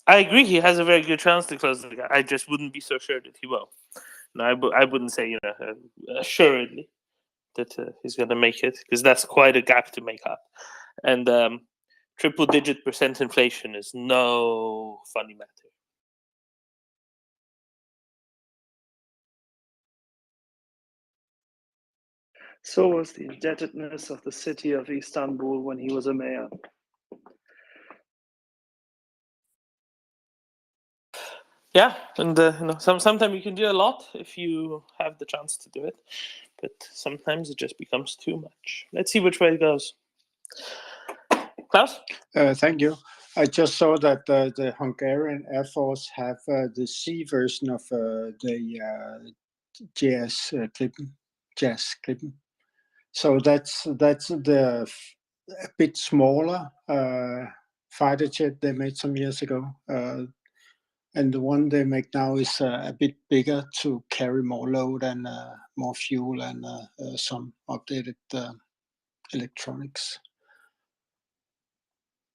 I agree. He has a very good chance to close the gap. I just wouldn't be so sure that he will. No, I wouldn't say assuredly that he's going to make it, because that's quite a gap to make up. And triple-digit % inflation is no funny matter. So was the indebtedness of the city of Istanbul when he was a mayor. Yeah, and sometimes you can do a lot if you have the chance to do it, but sometimes it just becomes too much. Let's see which way it goes. Klaus? Thank you. I just saw that the Hungarian Air Force have the C version of the JS Clipper. So that's the a bit smaller fighter jet they made some years ago. And the one they make now is a bit bigger to carry more load and more fuel and some updated electronics.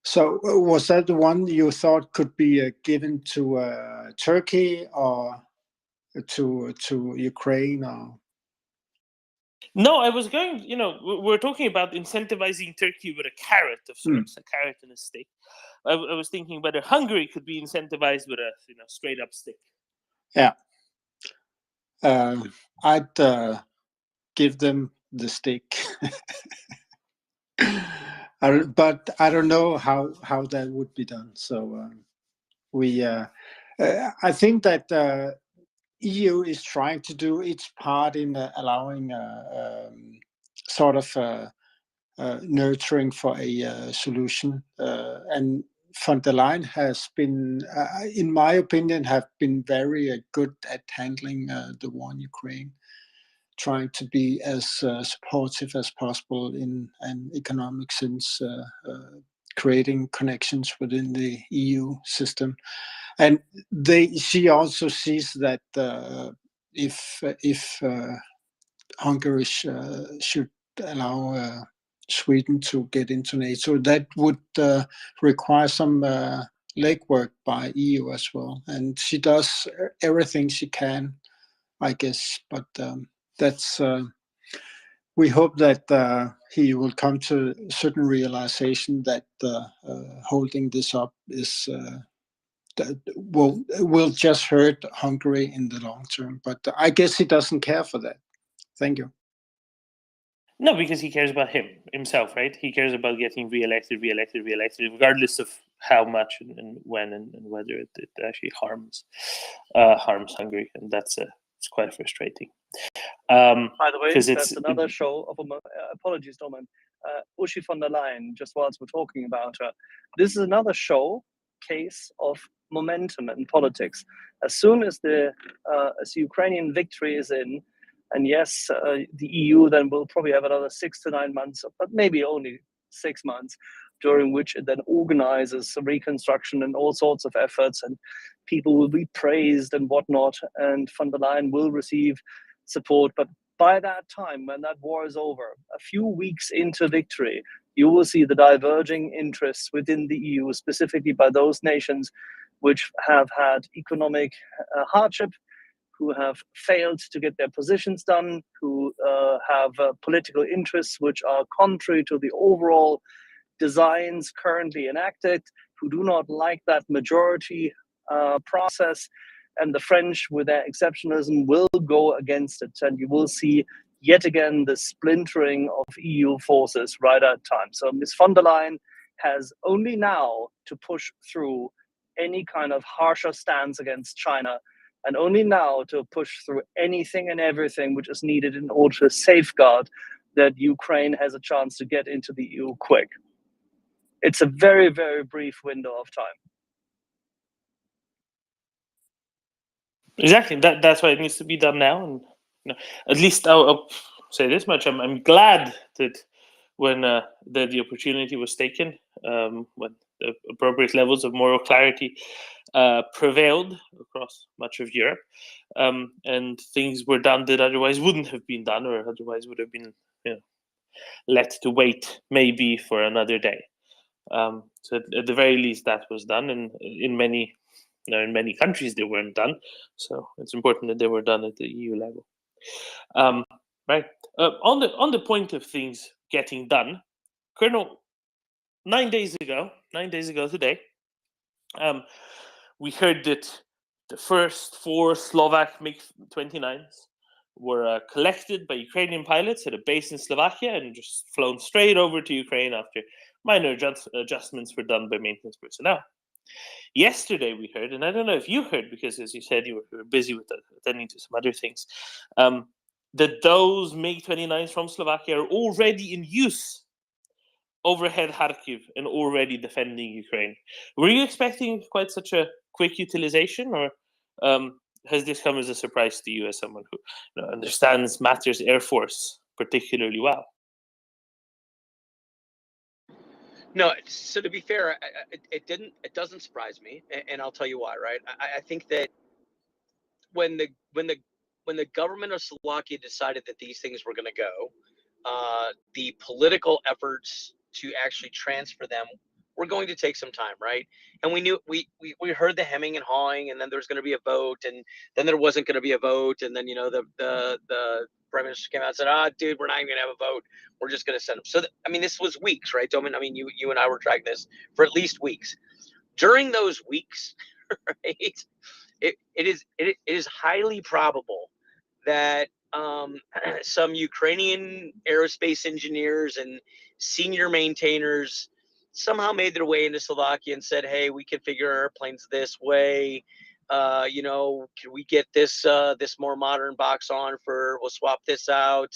So was that the one you thought could be given to Turkey or to Ukraine? Or? No, I was going, we're talking about incentivizing Turkey with a carrot of sorts, a carrot and a stick. I was thinking whether Hungary could be incentivized with a straight up stick. Yeah. I'd give them the stick. But I don't know how that would be done. So I think that EU is trying to do its part in allowing sort of nurturing for a solution. And von der Leyen has been, in my opinion, have been very good at handling the war in Ukraine, trying to be as supportive as possible in an economic sense, creating connections within the EU system. And she also sees that if Hungary should allow Sweden to get into NATO, that would require some legwork by EU as well. And she does everything she can, I guess. But that's we hope that he will come to a certain realization that holding this up is that will just hurt Hungary in the long term. But I guess he doesn't care for that. Thank you. No, because he cares about himself, right? He cares about getting reelected, regardless of how much and when and whether it actually harms Hungary, and that's it's quite frustrating. By the way, that's another show of apologies, Norman. Ursula von der Leyen, just whilst we're talking about her, this is another case of momentum in politics. As soon as the Ukrainian victory is in, And yes, the EU then will probably have another 6 to 9 months, but maybe only 6 months, during which it then organizes reconstruction and all sorts of efforts, and people will be praised and whatnot, and von der Leyen will receive support. But by that time, when that war is over, a few weeks into victory, you will see the diverging interests within the EU, specifically by those nations which have had economic hardship, who have failed to get their positions done, who have political interests which are contrary to the overall designs currently enacted, who do not like that majority process. And the French, with their exceptionalism, will go against it. And you will see yet again the splintering of EU forces right at time. So Ms. von der Leyen has only now to push through any kind of harsher stance against China, and only now to push through anything and everything which is needed in order to safeguard that Ukraine has a chance to get into the EU quick. It's a very, very brief window of time. Exactly. That's why it needs to be done now. And at least I'll say this much: I'm glad that when the opportunity was taken, when the appropriate levels of moral clarity prevailed across much of Europe, and things were done that otherwise wouldn't have been done, or otherwise would have been let to wait maybe for another day. So at the very least, that was done, and in many countries they weren't done. So it's important that they were done at the EU level. Right. On the point of things getting done, Colonel, 9 days ago today, we heard that the first 4 Slovak MiG-29s were collected by Ukrainian pilots at a base in Slovakia and just flown straight over to Ukraine after minor adjustments were done by maintenance personnel. Yesterday we heard, and I don't know if you heard, because as you said you were busy with attending to some other things, that those MiG-29s from Slovakia are already in use overhead Kharkiv and already defending Ukraine. Were you expecting quite such a quick utilization, or has this come as a surprise to you as someone who understands matters Air Force particularly well? No, so to be fair, it doesn't surprise me, and I'll tell you why. Right, I think that when the government of Slovakia decided that these things were going to go, the political efforts to actually transfer them were going to take some time, right? And we knew we heard the hemming and hawing, and then there was going to be a vote, and then there wasn't going to be a vote, and then the prime minister came out and said, dude, we're not even going to have a vote. We're just going to send them. So this was weeks, right, Domin? I mean, you and I were tracking this for at least weeks. During those weeks, right, it is highly probable that some Ukrainian aerospace engineers and senior maintainers somehow made their way into Slovakia and said, hey, we configure our airplanes this way. Can we get this more modern box on we'll swap this out.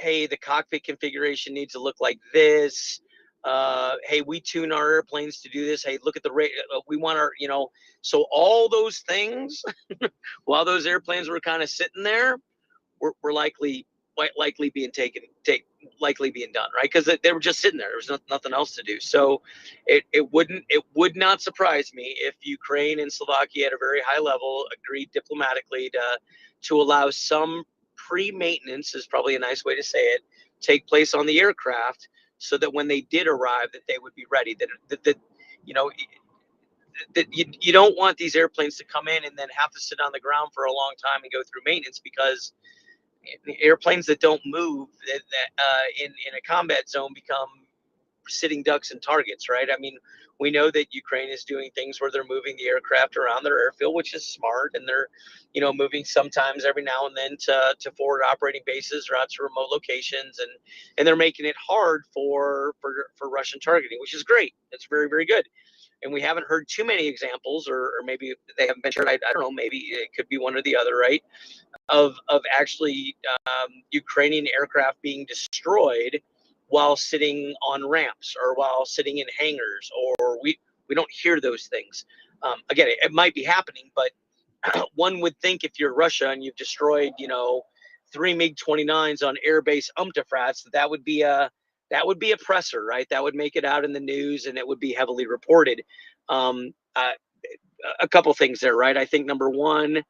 Hey, the cockpit configuration needs to look like this. Hey, we tune our airplanes to do this. Hey, look at the rate. We want our, so all those things, while those airplanes were kind of sitting there, were likely being likely being done, right? Because they were just sitting there. There was nothing else to do. So it would not surprise me if Ukraine and Slovakia at a very high level agreed diplomatically to allow some pre-maintenance, is probably a nice way to say it, take place on the aircraft, so that when they did arrive, that they would be ready. That you don't want these airplanes to come in and then have to sit on the ground for a long time and go through maintenance, because airplanes that don't move in a combat zone become sitting ducks and targets, right? I mean, we know that Ukraine is doing things where they're moving the aircraft around their airfield, which is smart, and they're moving sometimes every now and then to forward operating bases or out to remote locations, and they're making it hard for Russian targeting, which is great. It's very, very good. And we haven't heard too many examples, or maybe they haven't been shared. I don't know, maybe it could be one or the other, right? Of actually Ukrainian aircraft being destroyed while sitting on ramps or while sitting in hangars, or we don't hear those things. Again, it might be happening, but one would think if you're Russia and you've destroyed, 3 MiG-29s on airbase UMTFRATs, that would be a presser, right? That would make it out in the news and it would be heavily reported. A couple things there, right? I think number one,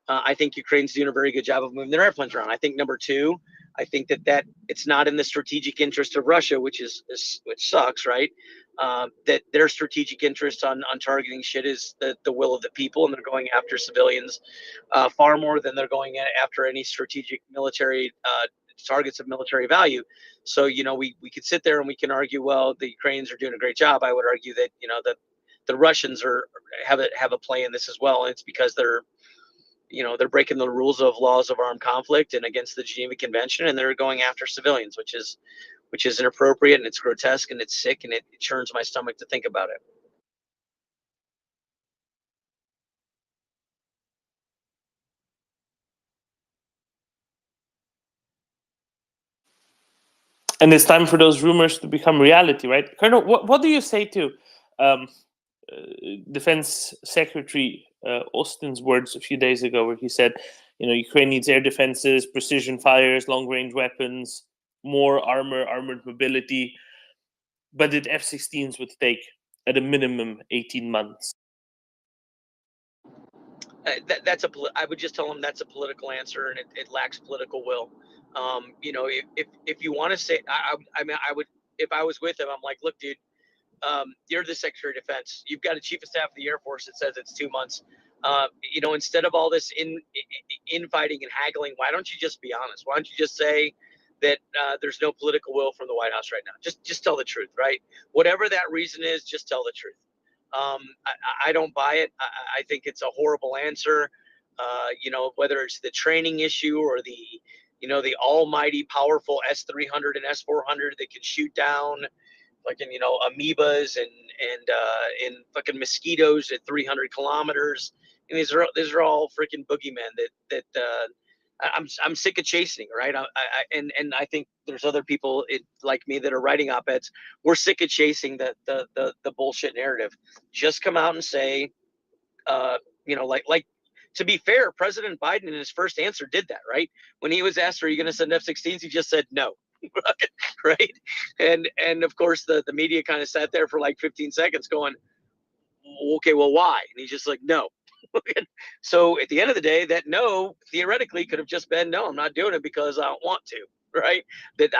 I think Ukraine's doing a very good job of moving their airplanes around. I think number two, I think that it's not in the strategic interest of Russia, which sucks, right? That their strategic interest on targeting shit is the will of the people, and they're going after civilians far more than they're going after any strategic military targets of military value. So, we could sit there and we can argue, well, the Ukrainians are doing a great job. I would argue that, that the Russians have a play in this as well. And it's because they're breaking the rules of laws of armed conflict and against the Geneva Convention, and they're going after civilians, which is inappropriate, and it's grotesque, and it's sick, and it churns my stomach to think about it. And it's time for those rumors to become reality, right? Colonel, what do you say to Defense Secretary Austin's words a few days ago, where he said, Ukraine needs air defenses, precision fires, long-range weapons, more armored mobility, but that F-16s would take at a minimum 18 months? I would just tell him that's a political answer, and it lacks political will. If you want to say, I would, if I was with him, I'm like, look, dude, you're the Secretary of Defense. You've got a Chief of Staff of the Air Force that says it's 2 months. Instead of all this infighting and haggling, why don't you just be honest? Why don't you just say that there's no political will from the White House right now? Just tell the truth, right? Whatever that reason is, just tell the truth. I don't buy it. I think it's a horrible answer. Whether it's the training issue or the almighty powerful S-300 and S-400 that can shoot down fucking amoebas and fucking mosquitoes at 300 kilometers. And these are all freaking boogeymen that I'm sick of chasing, right? And I think there's other people like me that are writing op-eds. We're sick of chasing the bullshit narrative. Just come out and say, like to be fair, President Biden in his first answer did that, right? When he was asked, "Are you going to send F-16s?" he just said no. Right? And of course the media kind of sat there for like 15 seconds going, okay, well, why? And he's just like, no. So at the end of the day, that no theoretically could have just been, no, I'm not doing it because I don't want to, right? That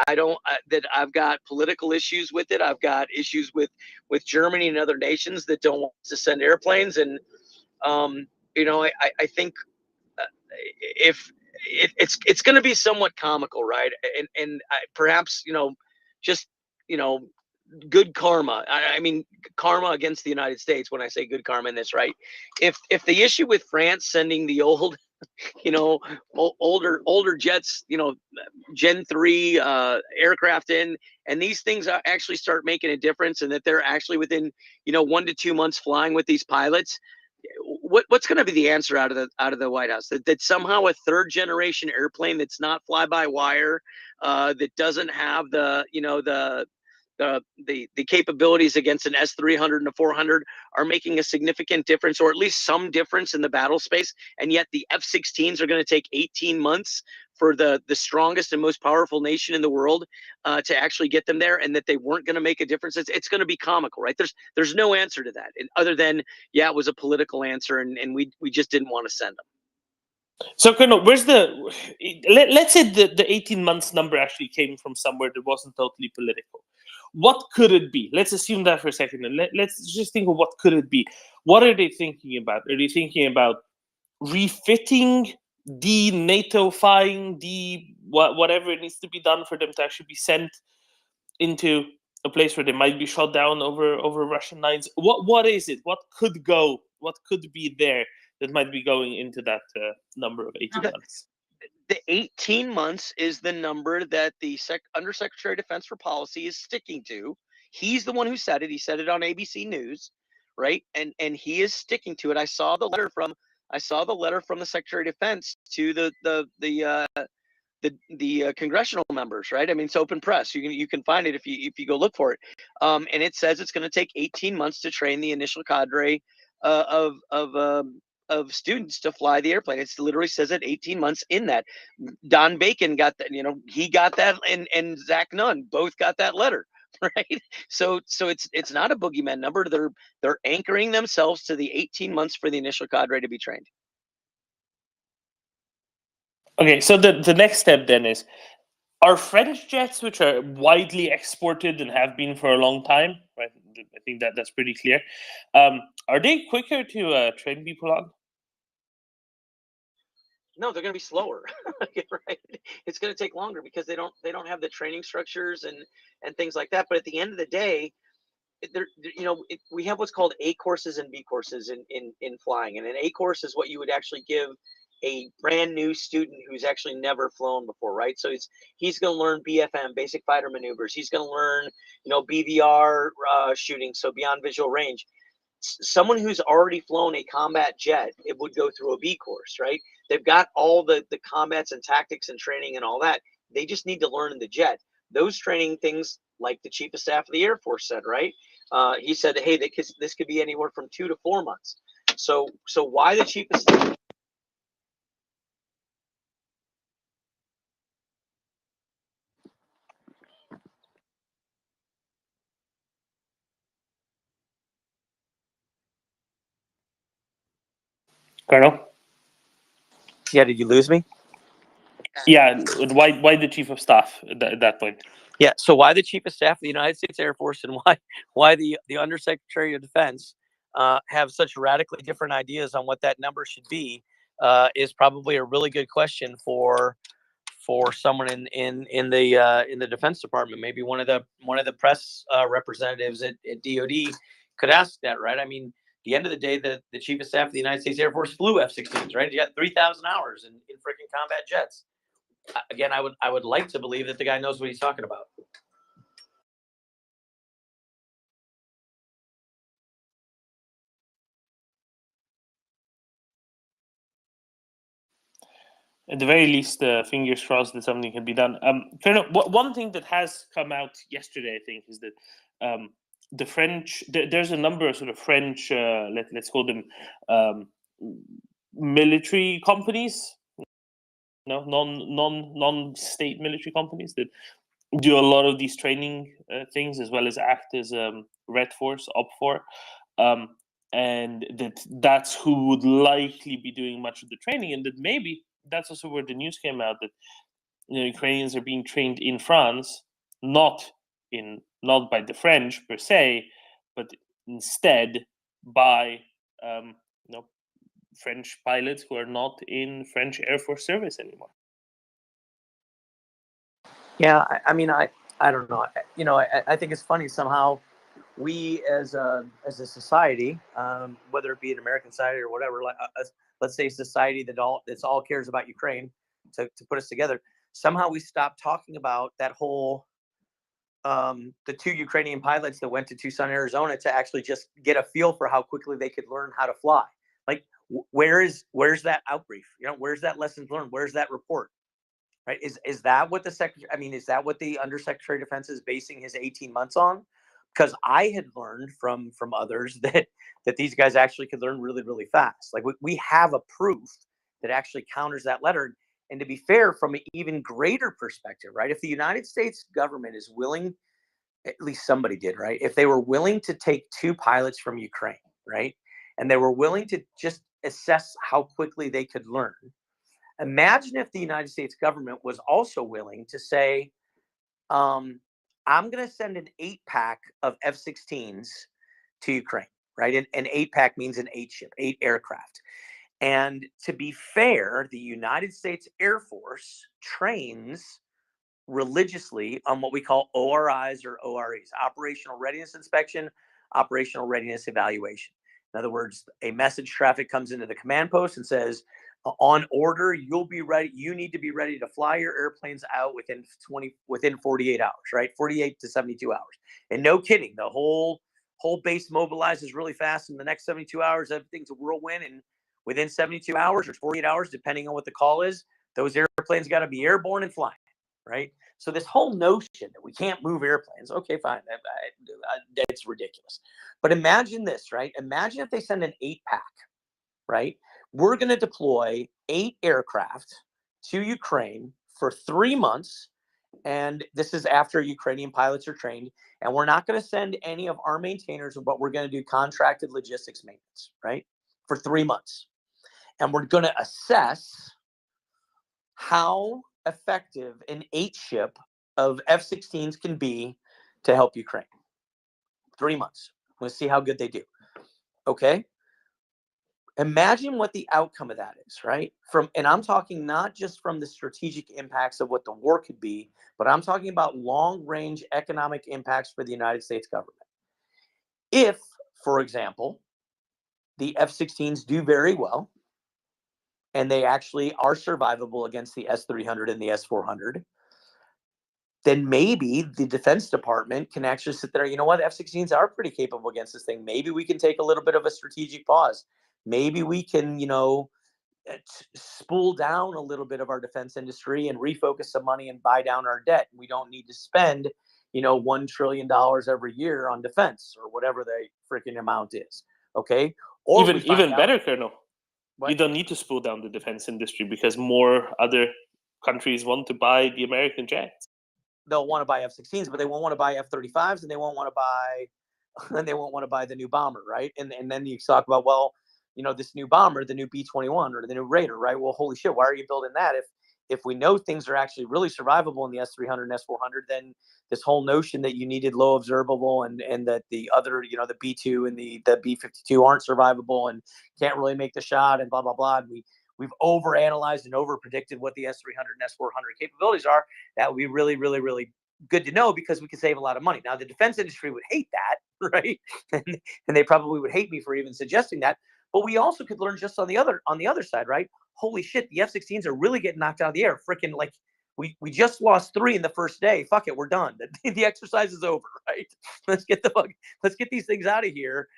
that I've got political issues with it. I've got issues with Germany and other nations that don't want to send airplanes. And I think if it's going to be somewhat comical, right? And perhaps just good karma. I mean, karma against the United States. When I say good karma in this, right? If the issue with France sending the old, older jets, Gen 3 aircraft in, and these things actually start making a difference, and that they're actually within 1 to 2 months flying with these pilots. What's going to be the answer out of the White House? That somehow a third generation airplane that's not fly by wire, that doesn't have the capabilities against an S-300 and a 400 are making a significant difference, or at least some difference in the battle space, and yet the F-16s are going to take 18 months for the strongest and most powerful nation in the world to actually get them there, and that they weren't going to make a difference. It's going to be comical, right? There's no answer to that, and other than, yeah, it was a political answer, and we just didn't want to send them. So, Colonel, let's say the 18 months number actually came from somewhere that wasn't totally political. What could it be? Let's assume that for a second, and let's just think of what could it be. What are they thinking about? Are they thinking about refitting, de-NATO-fying, whatever it needs to be done for them to actually be sent into a place where they might be shot down over Russian lines? What is it? What could go? What could be there that might be going into that number of 18 months? The 18 months is the number that the Undersecretary of Defense for Policy is sticking to. He's the one who said it. He said it on ABC News, right? And he is sticking to it. I saw the letter from the Secretary of Defense to the congressional members, right? I mean, it's open press. You can find it if you go look for it. And it says it's going to take 18 months to train the initial cadre of of students to fly the airplane. It literally says it 18 months in that. Don Bacon got that, he got that, and Zach Nunn both got that letter, right? So it's not a boogeyman number. They're anchoring themselves to the 18 months for the initial cadre to be trained. Okay, so the next step then is, are French jets, which are widely exported and have been for a long time, right? I think that's pretty clear. Are they quicker to train people on? No, they're going to be slower, right? It's going to take longer because they don't have the training structures and things like that. But at the end of the day, we have what's called A courses and B courses in flying, and an A course is what you would actually give a brand new student who's actually never flown before, right? So he's going to learn BFM, basic fighter maneuvers. He's going to learn, BVR shooting, so beyond visual range. Someone who's already flown a combat jet, it would go through a B course, right? They've got all the combats and tactics and training and all that. They just need to learn in the jet. Those training things, like the Chief of Staff of the Air Force said, right? He said, hey, this could be anywhere from 2 to 4 months. So why the Chief of Staff? Colonel? Yeah, did you lose me? Yeah, why the Chief of Staff at that point? Yeah, so why the Chief of Staff of the United States Air Force and why the Undersecretary of Defense have such radically different ideas on what that number should be is probably a really good question for someone in the Defense Department. Maybe one of the press representatives at DoD could ask that, right? I mean, at the end of the day, the Chief of Staff of the United States Air Force flew F-16s, right? You got 3,000 hours in freaking combat jets. Again, I would like to believe that the guy knows what he's talking about. At the very least, fingers crossed that something can be done. One thing that has come out yesterday, I think, is that the French, there's a number of sort of French, let's call them military companies, non-state military companies that do a lot of these training things, as well as act as Red Force, OPFOR, and that's who would likely be doing much of the training, and that maybe that's also where the news came out that Ukrainians are being trained in France, not by the French per se, but instead by French pilots who are not in French Air Force service anymore. Yeah, I mean, I don't know. I think it's funny somehow we as a society, whether it be an American society or whatever, let's say society that all cares about Ukraine, to put us together. Somehow we stopped talking about that whole the 2 Ukrainian pilots that went to Tucson, Arizona, to actually just get a feel for how quickly they could learn how to fly. Like, where's that outbrief? Where's that lessons learned? Where's that report? Right? Is that what is that what the Undersecretary of Defense is basing his 18 months on? Because I had learned from others that these guys actually could learn really, really fast. Like, we have a proof that actually counters that letter. And to be fair, from an even greater perspective, right? If the United States government is willing, at least somebody did, right? If they were willing to take 2 pilots from Ukraine, right? And they were willing to just assess how quickly they could learn. Imagine if the United States government was also willing to say, I'm going to send an 8-pack of F-16s to Ukraine, right? An 8-pack means an 8 ship, 8 aircraft. And to be fair, the United States Air Force trains religiously on what we call ORIs or OREs, Operational Readiness Inspection, Operational Readiness Evaluation. In other words, a message traffic comes into the command post and says, on order, you'll be ready. You need to be ready to fly your airplanes out within 48 hours, right? 48 to 72 hours. And no kidding, the whole base mobilizes really fast. In the next 72 hours, everything's a whirlwind. And within 72 hours or 48 hours, depending on what the call is, those airplanes got to be airborne and flying, right? So this whole notion that we can't move airplanes, okay, fine, that's ridiculous. But imagine this, right? Imagine if they send an 8-pack, right, we're going to deploy 8 aircraft to Ukraine for 3 months. And this is after Ukrainian pilots are trained. And we're not going to send any of our maintainers, but we're going to do contracted logistics maintenance, right? For 3 months. And we're going to assess how effective an 8 ship of F-16s can be to help Ukraine. 3 months. We'll see how good they do. Okay. Imagine what the outcome of that is, right? And I'm talking not just from the strategic impacts of what the war could be, but I'm talking about long-range economic impacts for the United States government. If, for example, the F-16s do very well, and they actually are survivable against the S-300 and the S-400, then maybe the Defense Department can actually sit there, you know what, F-16s are pretty capable against this thing. Maybe we can take a little bit of a strategic pause. Maybe we can, spool down a little bit of our defense industry and refocus some money and buy down our debt. We don't need to spend, $1 trillion every year on defense or whatever the freaking amount is. Okay. Or even better, Colonel. What? You don't need to spool down the defense industry because more other countries want to buy the American jets. They'll want to buy F-16s, but they won't want to buy F-35s, and they won't want to buy the new bomber, right? And then you talk about, well, this new bomber, the new B-21 or the new Raider, right? Well, holy shit, why are you building that? If we know things are actually really survivable in the S-300 and S-400, then this whole notion that you needed low observable and that the other, the B-2 and the B-52 aren't survivable and can't really make the shot and blah, blah, blah. And we've overanalyzed and overpredicted what the S-300 and S-400 capabilities are. That would be really, really, really good to know because we could save a lot of money. Now, the defense industry would hate that, right? And they probably would hate me for even suggesting that. But we also could learn just on the other side, right? Holy shit, the F-16s are really getting knocked out of the air. Freaking like we just lost 3 in the first day. Fuck it, we're done. The exercise is over, right? Let's get these things out of here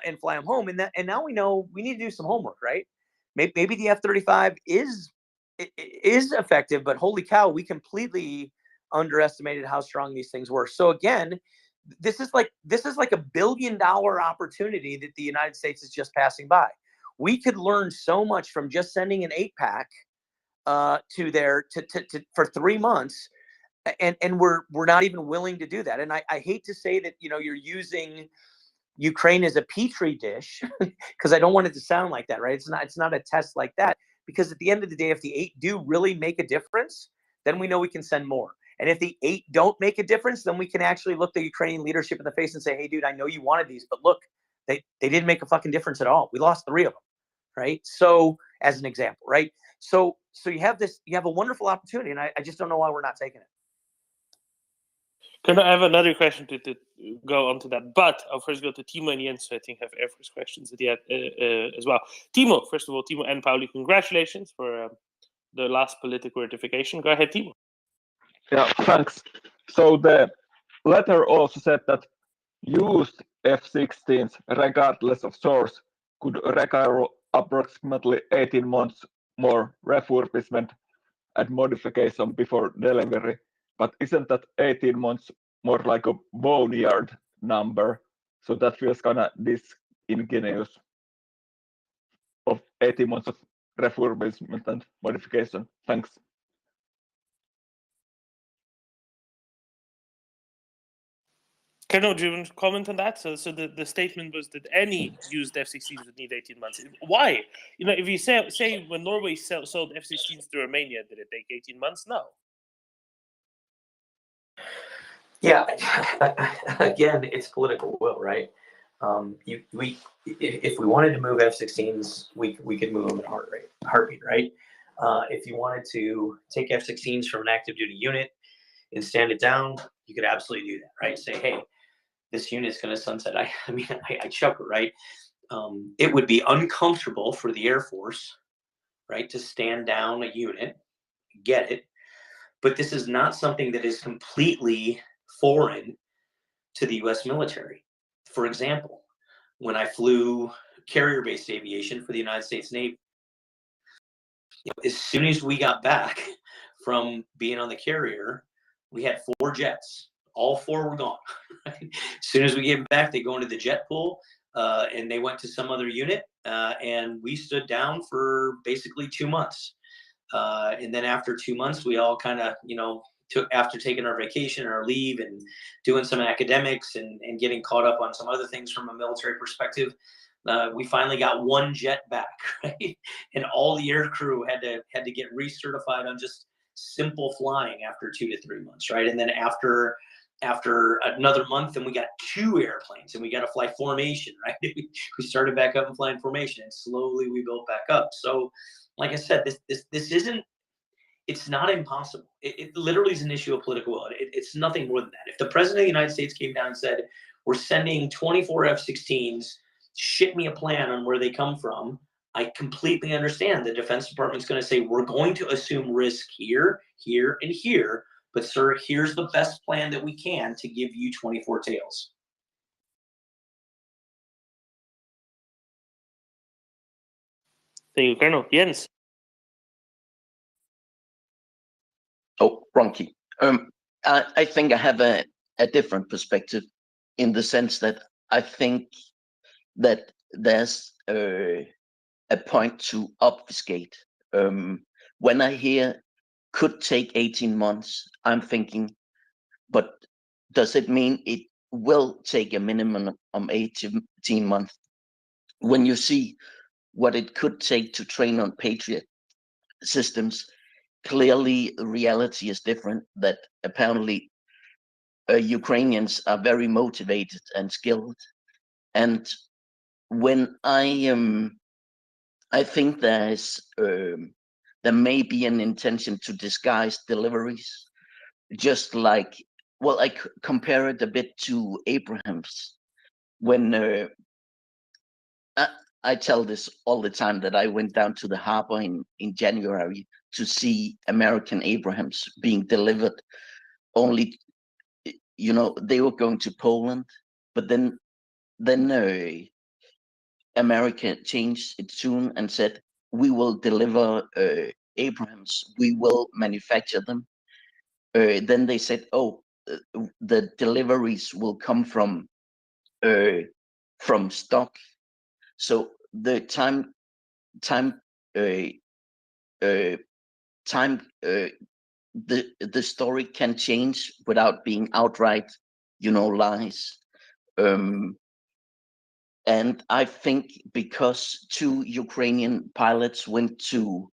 and fly them home. And now we know we need to do some homework, right? Maybe the F-35 is effective, but holy cow, we completely underestimated how strong these things were. So again, this is like $1 billion opportunity that the United States is just passing by. We could learn so much from just sending an 8-pack for 3 months, and we're not even willing to do that. And I hate to say that you're using Ukraine as a petri dish because I don't want it to sound like that, right? It's not a test like that, because at the end of the day, if the 8 do really make a difference, then we know we can send more. And if the 8 don't make a difference, then we can actually look the Ukrainian leadership in the face and say, hey, dude, I know you wanted these, but look, they didn't make a fucking difference at all. We lost 3 of them, right? So as an example, right? So you have a wonderful opportunity, and I just don't know why we're not taking it. Can I have another question to go on to that? But I'll first go to Timo and Jens, so I think I have Air Force questions at the end as well. Timo, first of all, Timo and Pauli, congratulations for the last political ratification. Go ahead, Timo. Yeah, thanks. So the letter also said that used F-16s, regardless of source, could require approximately 18 months more refurbishment and modification before delivery. But isn't that 18 months more like a boneyard number? So that feels kind of disingenuous of 18 months of refurbishment and modification. Thanks. Colonel, do you want to comment on that? So the statement was that any used F-16s would need 18 months. Why? If you say when Norway sold F-16s to Romania, did it take 18 months? No. Yeah, again, it's political will, right? If we wanted to move F-16s, we could move them in a heartbeat, right? If you wanted to take F-16s from an active duty unit and stand it down, you could absolutely do that, right? Say, hey, this unit's going to sunset. I chuckle, right? It would be uncomfortable for the Air Force, right, to stand down a unit, get it, but this is not something that is completely foreign to the U.S. military. For example, when I flew carrier-based aviation for the United States Navy, as soon as we got back from being on the carrier, we had 4 jets. All 4 were gone. As soon as we get back, they go into the jet pool. and they went to some other unit, and we stood down for basically 2 months. And then after 2 months, we all kind of, after taking our vacation, our leave, and doing some academics and getting caught up on some other things from a military perspective, we finally got one jet back, right? And all the air crew had to get recertified on just simple flying after 2 to 3 months, right? And then after another month, then we got 2 airplanes, and we got to fly formation, right? We started back up and flying formation, and slowly we built back up. So, like I said, this isn't. It's not impossible. It literally is an issue of political will. It's nothing more than that. If the president of the United States came down and said, "We're sending 24 F-16s, ship me a plan on where they come from," I completely understand the Defense Department's going to say, "We're going to assume risk here, here, and here, but sir, here's the best plan that we can to give you 24 tails." Thank you, Colonel. Jens. Oh, wrong key. I think I have a different perspective, in the sense that I think that there's a point to obfuscate. When I hear could take 18 months, I'm thinking, but does it mean it will take a minimum of 18 months? When you see what it could take to train on Patriot systems, clearly reality is different. That apparently Ukrainians are very motivated and skilled, and when I think there may be an intention to disguise deliveries, just like, well, I compare it a bit to Abrams. When I tell this all the time, that I went down to the harbor in January to see American Abrams being delivered. Only, they were going to Poland, but then America changed its tune and said, "We will deliver Abrams. We will manufacture them." Then they said, "Oh, the deliveries will come from stock." So the the story can change without being outright, lies. And I think because 2 Ukrainian pilots went to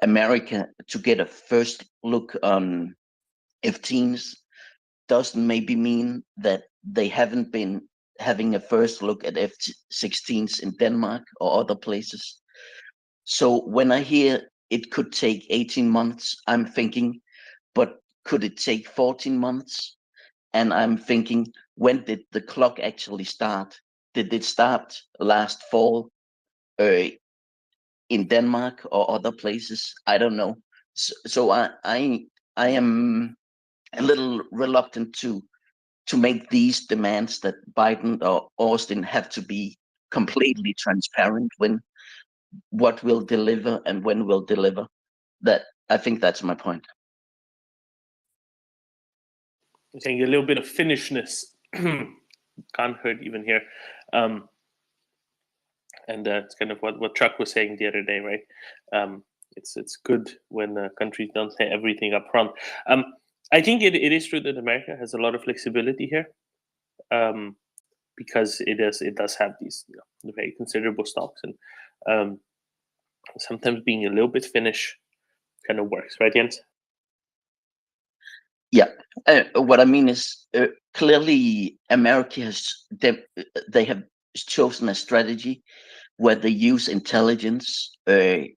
America to get a first look on F-16s, doesn't maybe mean that they haven't been having a first look at F-16s in Denmark or other places. So when I hear it could take 18 months, I'm thinking, but could it take 14 months? And I'm thinking, when did the clock actually start? Did it start last fall in Denmark or other places? I don't know. So I am a little reluctant to make these demands that Biden or Austin have to be completely transparent when what will deliver and when will deliver. That, I think that's my point. I'm saying a little bit of Finnishness can't hurt even here. And it's kind of what Chuck was saying the other day, right? It's good when countries don't say everything up front. I think it is true that America has a lot of flexibility here, because it does have these very considerable stocks, and sometimes being a little bit Finnish kind of works, right, Jens? Yeah, what I mean is clearly America they have chosen a strategy where they use intelligence to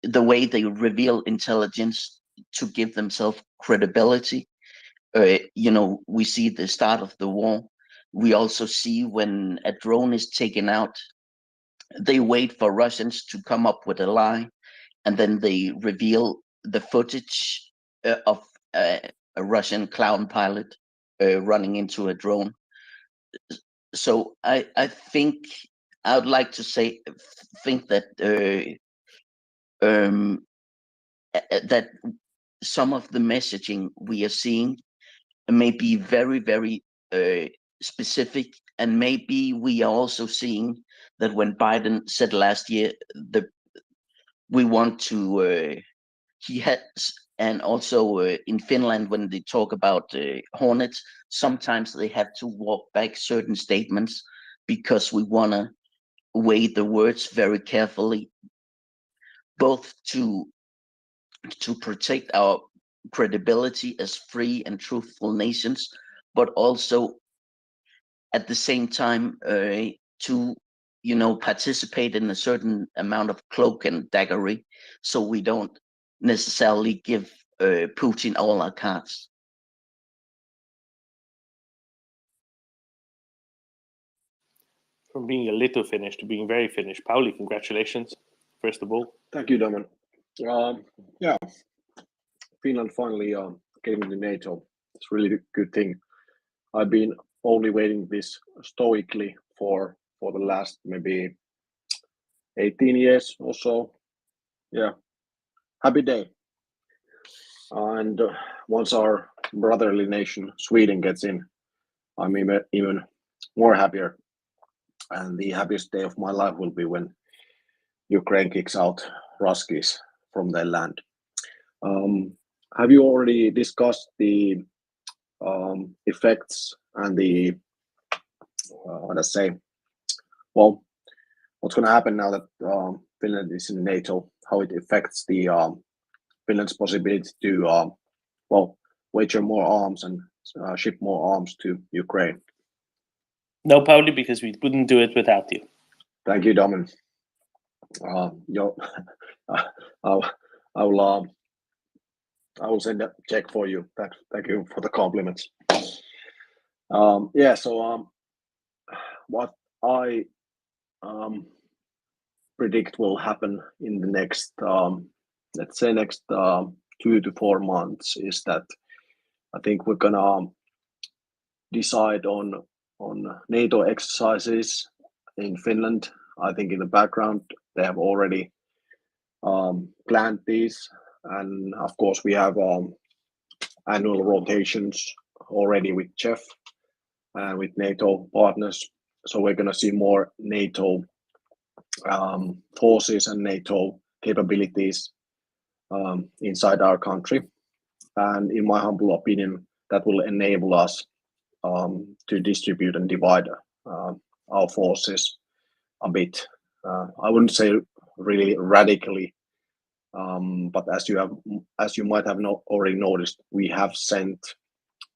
the way they reveal intelligence to give themselves credibility. We see the start of the war. We also see when a drone is taken out, they wait for Russians to come up with a lie, and then they reveal the footage of a Russian clown pilot running into a drone. So I think I would like to think that that some of the messaging we are seeing may be very, very specific, and maybe we are also seeing that when Biden said last year that we want to, he has, and also in Finland when they talk about Hornets, sometimes they have to walk back certain statements because we want to weigh the words very carefully, both to protect our credibility as free and truthful nations, but also at the same time to participate in a certain amount of cloak and daggery, so we don't necessarily give Putin all our cards. From being a little Finnish to being very Finnish, Pauli, congratulations, first of all. Thank you, Domin. Yeah, Finland finally came into NATO. It's really a good thing. I've been only waiting this stoically for the last maybe 18 years or so. Yeah, happy day. And once our brotherly nation, Sweden, gets in, I'm even more happier. And the happiest day of my life will be when Ukraine kicks out Ruskies from their land. Have you already discussed the effects and the, let's say, well, what's going to happen now that Finland is in NATO, how it affects the Finland's possibility to, wager more arms and ship more arms to Ukraine? No, Pauli, because we couldn't do it without you. Thank you, Domin. I will send a check for you. Thank you for the compliments. What I predict will happen in the next, let's say, next 2 to 4 months is that I think we're gonna decide on NATO exercises in Finland. I think in the background they have already planned these, and of course we have annual rotations already with Jeff and with NATO partners. So we're gonna see more NATO forces and NATO capabilities inside our country, and in my humble opinion, that will enable us to distribute and divide our forces a bit. I wouldn't say really radically, but as you might have already noticed, we have sent,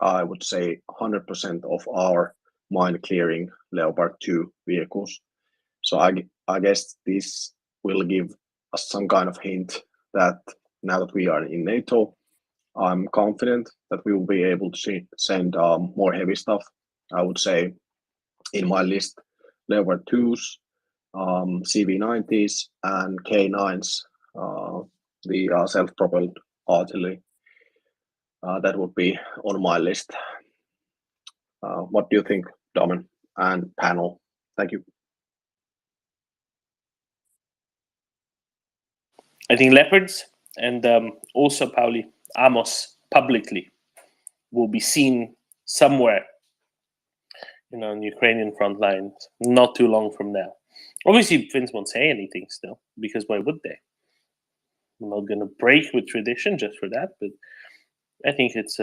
I would say, 100% of our mine clearing Leopard 2 vehicles. So I guess this will give us some kind of hint that now that we are in NATO, I'm confident that we will be able to send more heavy stuff. I would say in my list, Leopard 2s, CV90s, and K9s, the self-propelled artillery. That would be on my list. What do you think, Domin and panel? Thank you. I think Leopards and also Pauli, Amos publicly will be seen somewhere, on Ukrainian front lines not too long from now. Obviously, Finns won't say anything still, because why would they? I'm not going to break with tradition just for that, but I think it's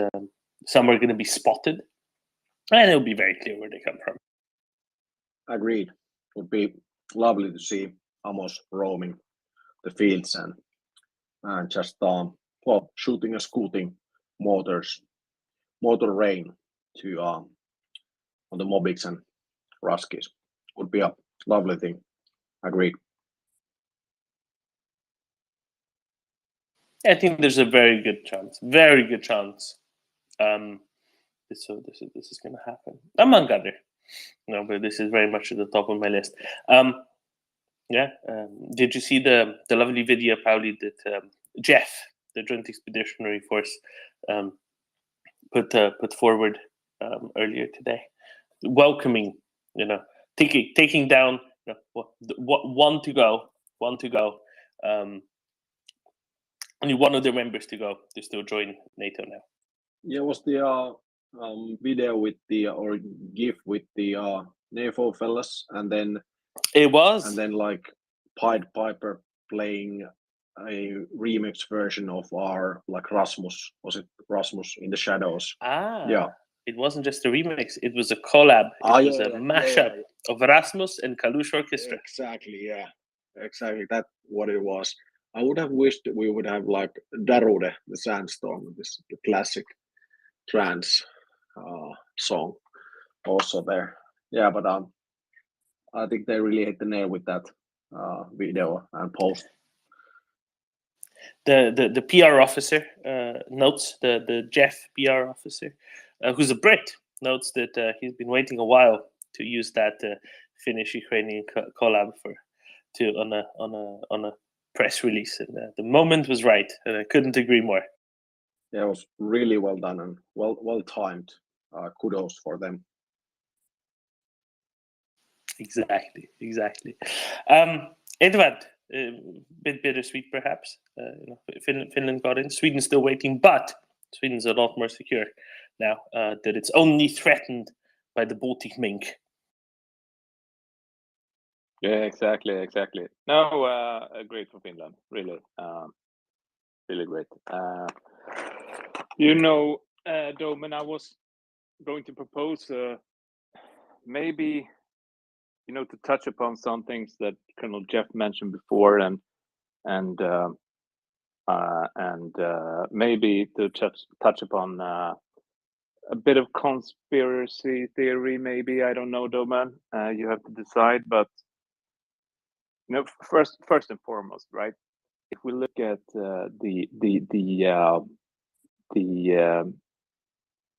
somewhere going to be spotted, and it'll be very clear where they come from. Agreed. It would be lovely to see Amos roaming the fields and just shooting and scooting motor rain to on the Mobics and Ruskies. Would be a lovely thing. Agreed. I think there's a very good chance this is going to happen, among other. But this is very much at the top of my list. Did you see the lovely video, Pauli, that Jeff, the Joint Expeditionary Force, put forward earlier today, welcoming, taking down one to go, only one of their members to go to still join NATO now. Yeah, it was the video with the or GIF with the NAFO fellas, and then It was. like Pied Piper playing a remix version of our like Rasmus. Was it Rasmus in the Shadows? Yeah. It wasn't just a remix; it was a collab. It was a mashup of Rasmus and Kalush Orchestra. Exactly. Yeah. Exactly. That's what it was. I would have wished that we would have like Darude, the Sandstorm, this the classic trance song, also there. Yeah, but I think they really hit the nail with that video and post. The PR officer notes, the Jeff PR officer, who's a Brit, notes that he's been waiting a while to use that Finnish-Ukrainian collab on a press release, and the moment was right, and I couldn't agree more. Yeah, it was really well done and well timed. Kudos for them. Exactly. Edward, bit bittersweet perhaps. Finland got in. Sweden's still waiting, but Sweden's a lot more secure now that it's only threatened by the Baltic mink. Yeah, exactly. No, great for Finland, really, really great. Domen, I was going to propose maybe, to touch upon some things that Colonel Jeff mentioned before, and maybe to touch upon a bit of conspiracy theory. Maybe, I don't know, Domen. You have to decide, but first and foremost, right? If we look at the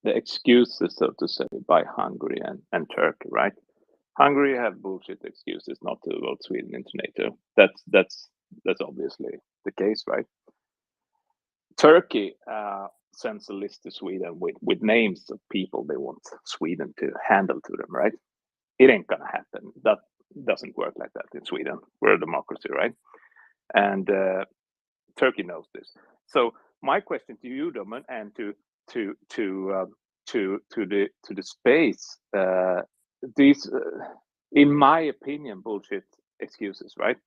excuses, so to say, by Hungary and Turkey, right? Hungary have bullshit excuses not to vote Sweden into NATO. That's obviously the case, right? Turkey sends a list to Sweden with names of people they want Sweden to handle to them, right? It ain't gonna happen. That doesn't work like that in Sweden. We're a democracy, right? And Turkey knows this. So my question to you, Domen, and to the space, these, in my opinion, bullshit excuses, right?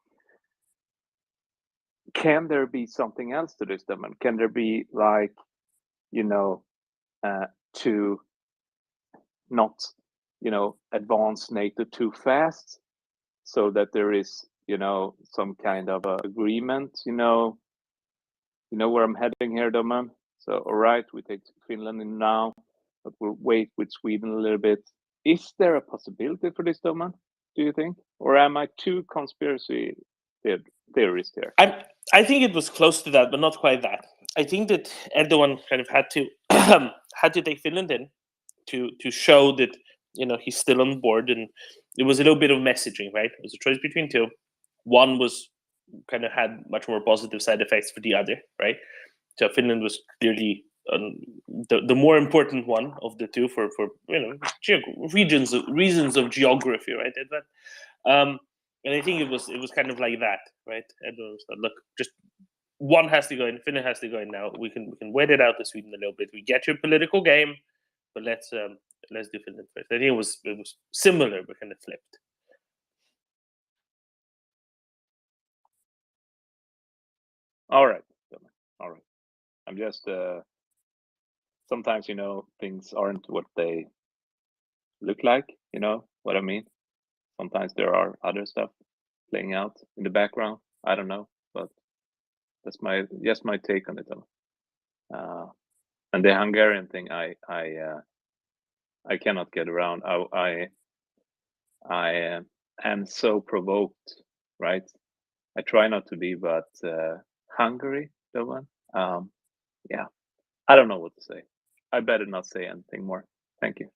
Can there be something else to this, Domen? Can there be like, to not, advance NATO too fast, so that there is, some kind of agreement, where I'm heading here, Domen? So, all right, we take Finland in now, but we'll wait with Sweden a little bit. Is there a possibility for this, Domen, do you think? Or am I too conspiracy theorist here? I think it was close to that, but not quite that. I think that Erdogan kind of had to take Finland in to show that he's still on board, and it was a little bit of messaging, right? It was a choice between two. One was kind of had much more positive side effects for the other, right? So Finland was clearly the more important one of the two for reasons of geography, right? And I think it was kind of like that, right? Everyone was like, look, just one has to go in, Finland has to go in now. We can wait it out to Sweden a little bit. We get your political game, but let's do Finland first. I think it was similar but kind of flipped. All right. I'm just sometimes things aren't what they look like. You know what I mean? Sometimes there are other stuff playing out in the background. I don't know, but that's my take on it. And the Hungarian thing, I cannot get around. I am so provoked, right? I try not to be, but Hungary, the one. Yeah, I don't know what to say. I better not say anything more. Thank you.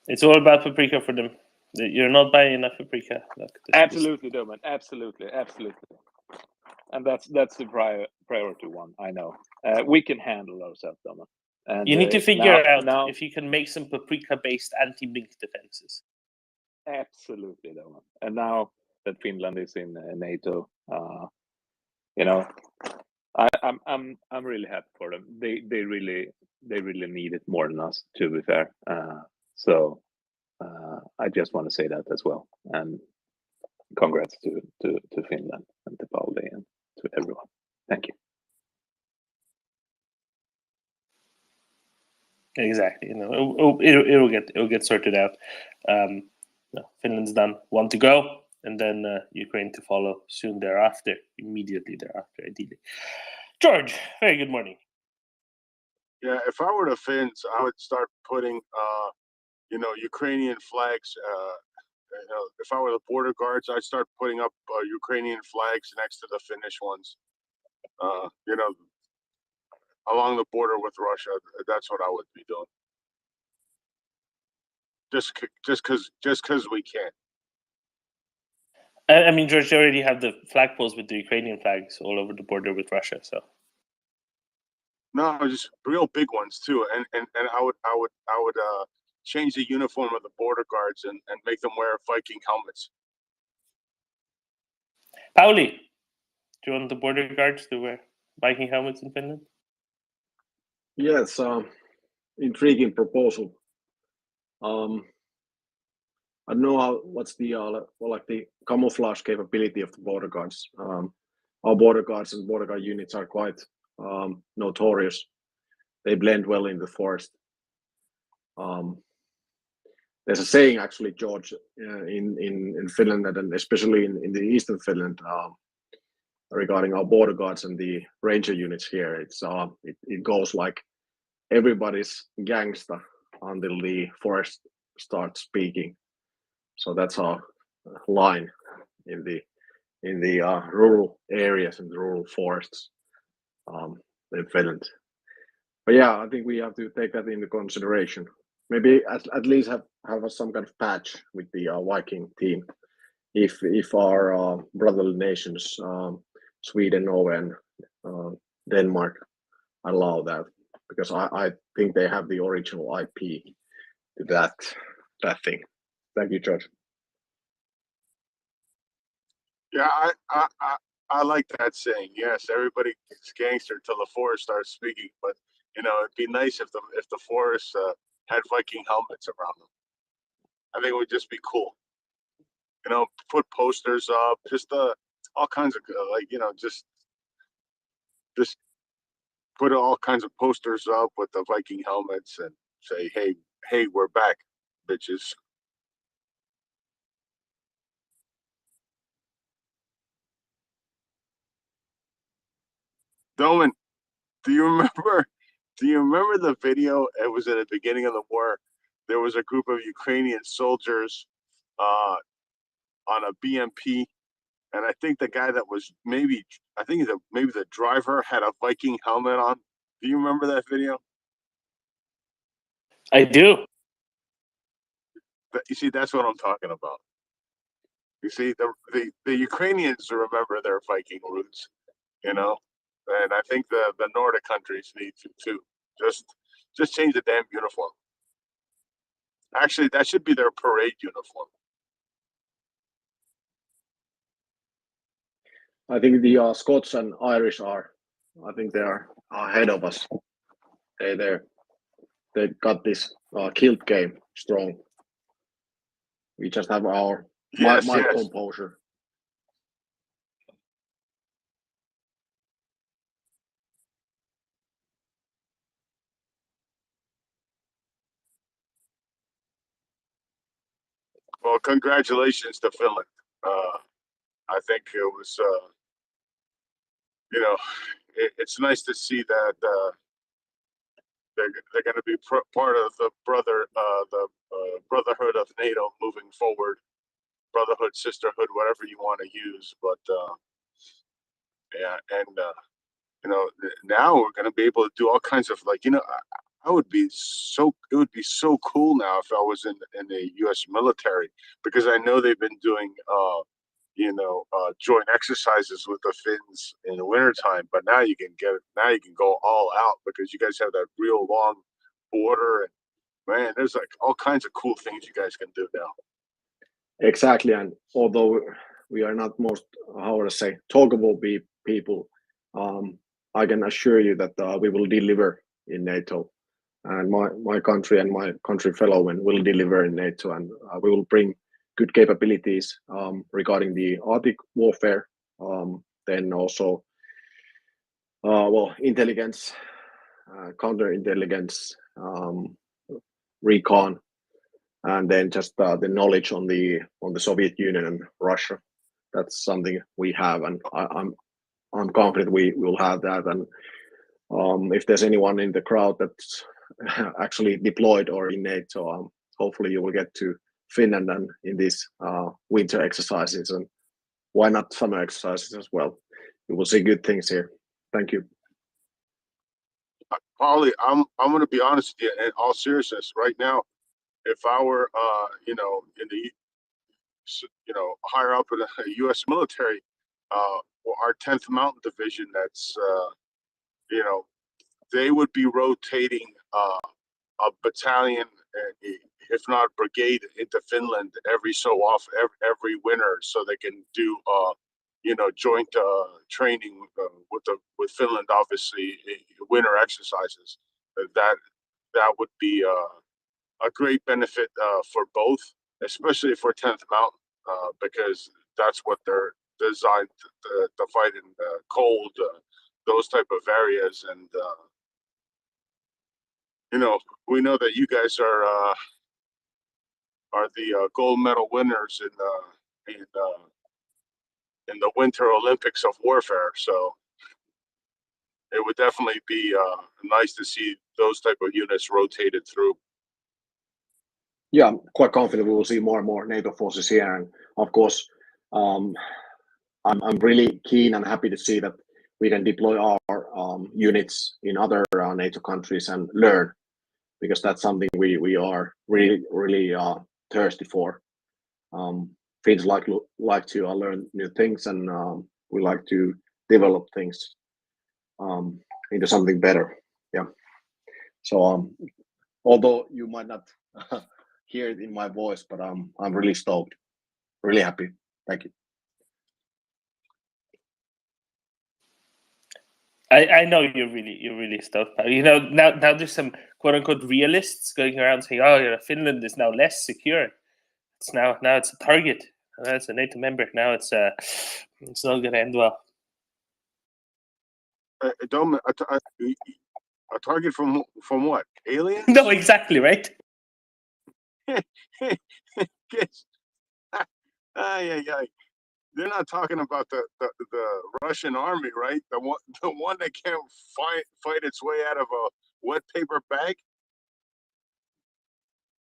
It's all about paprika for them. You're not buying enough paprika. Absolutely, Domen. Absolutely. And that's the priority one. I know. We can handle ourselves, Domen. And you need to figure out if you can make some paprika-based anti-mink defenses. Absolutely, Domen. And now that Finland is in NATO, I'm really happy for them. They really need it more than us, to be fair. So I just want to say that as well. And congrats to Finland and to Pauli and to everyone. Thank you. Exactly. It'll get sorted out. Finland's done. 1 to go, and then Ukraine to follow soon thereafter, immediately thereafter, ideally. George, very good morning. Yeah, if I were the Finns, I would start putting, Ukrainian flags. If I were the border guards, I'd start putting up Ukrainian flags next to the Finnish ones. Along the border with Russia. That's what I would be doing. Just because we can. I mean, George, you already have the flagpoles with the Ukrainian flags all over the border with Russia. So no, just real big ones too. And I would change the uniform of the border guards and make them wear Viking helmets. Pauli, do you want the border guards to wear Viking helmets in Finland? Yes, intriguing proposal. I don't know what's the the camouflage capability of the border guards. Our border guards and border guard units are quite notorious. They blend well in the forest. There's a saying, actually, George, in Finland, and especially in the eastern Finland, regarding our border guards and the ranger units here. It goes like everybody's gangster until the forest starts speaking. So that's our line in the rural areas and the rural forests in Finland. But yeah, I think we have to take that into consideration. Maybe at least have some kind of patch with the Viking team, if our brotherly nations, Sweden, Norway, and Denmark, allow that, because I think they have the original IP to that thing. Thank you, George. Yeah, I like that saying. Yes, everybody is gangster till the forest starts speaking. But it'd be nice if the forest had Viking helmets around them. I think it would just be cool. Put posters up, just all kinds of just put all kinds of posters up with the Viking helmets and say, hey, we're back, bitches. Doman, do you remember the video? It was at the beginning of the war. There was a group of Ukrainian soldiers on a BMP, and I think the guy that was maybe the driver had a Viking helmet on. Do you remember that video? I do. You see, that's what I'm talking about. You see, the Ukrainians remember their Viking roots, and I think the Nordic countries need to too. Just change the damn uniform. Actually, that should be their parade uniform. I think the Scots and Irish I think they are ahead of us. They got this kilt game strong. We just have our mind composure. Well, congratulations to Finland. I think it was, it's nice to see that they're going to be part of the brotherhood of NATO moving forward. Brotherhood, sisterhood, whatever you want to use. But yeah, and now we're going to be able to do all kinds of it would be so cool now if I was in the U.S. military, because I know they've been doing joint exercises with the Finns in the wintertime, but now you can go all out because you guys have that real long border, and man, there's like all kinds of cool things you guys can do now. Exactly, and although we are not most, how to say, talkable people, I can assure you that we will deliver in NATO, and my country and my country fellowmen will deliver in NATO, and we will bring good capabilities regarding the Arctic warfare, then also intelligence, counterintelligence, recon, and then just the knowledge on the Soviet Union and Russia. That's something we have, and I'm confident we will have that. And if there's anyone in the crowd that's actually deployed or in NATO, hopefully you will get to Finland and in these winter exercises, and why not summer exercises as well. You will see good things here. Thank you. Paulie, I'm going to be honest with you. In all seriousness, right now, if I were, in the, higher up in the U.S. military, our 10th Mountain Division, that's, they would be rotating a battalion, if not brigade, into Finland every so often, every winter, so they can do, joint training with Finland. Obviously, winter exercises. That would be a great benefit for both, especially for 10th Mountain, because that's what they're designed to fight in cold, those type of areas. And we know that you guys are the gold medal winners in the Winter Olympics of warfare. So it would definitely be nice to see those type of units rotated through. Yeah, I'm quite confident we will see more and more NATO forces here, and of course, I'm really keen and happy to see that we can deploy our units in other NATO countries and learn, because that's something we are really thirsty for. Finns like to learn new things, and we like to develop things into something better. Yeah. So although you might not hear it in my voice, but I'm really stoked, really happy. Thank you. I know you're really stoked. Now there's some quote unquote realists going around saying, "Oh, Finland is now less secure. It's now it's a target. It's a NATO member. Now it's not going to end well." A target from what? Aliens? No, exactly right. They're not talking about the Russian army, right? The one that can't fight its way out of a wet paper bag.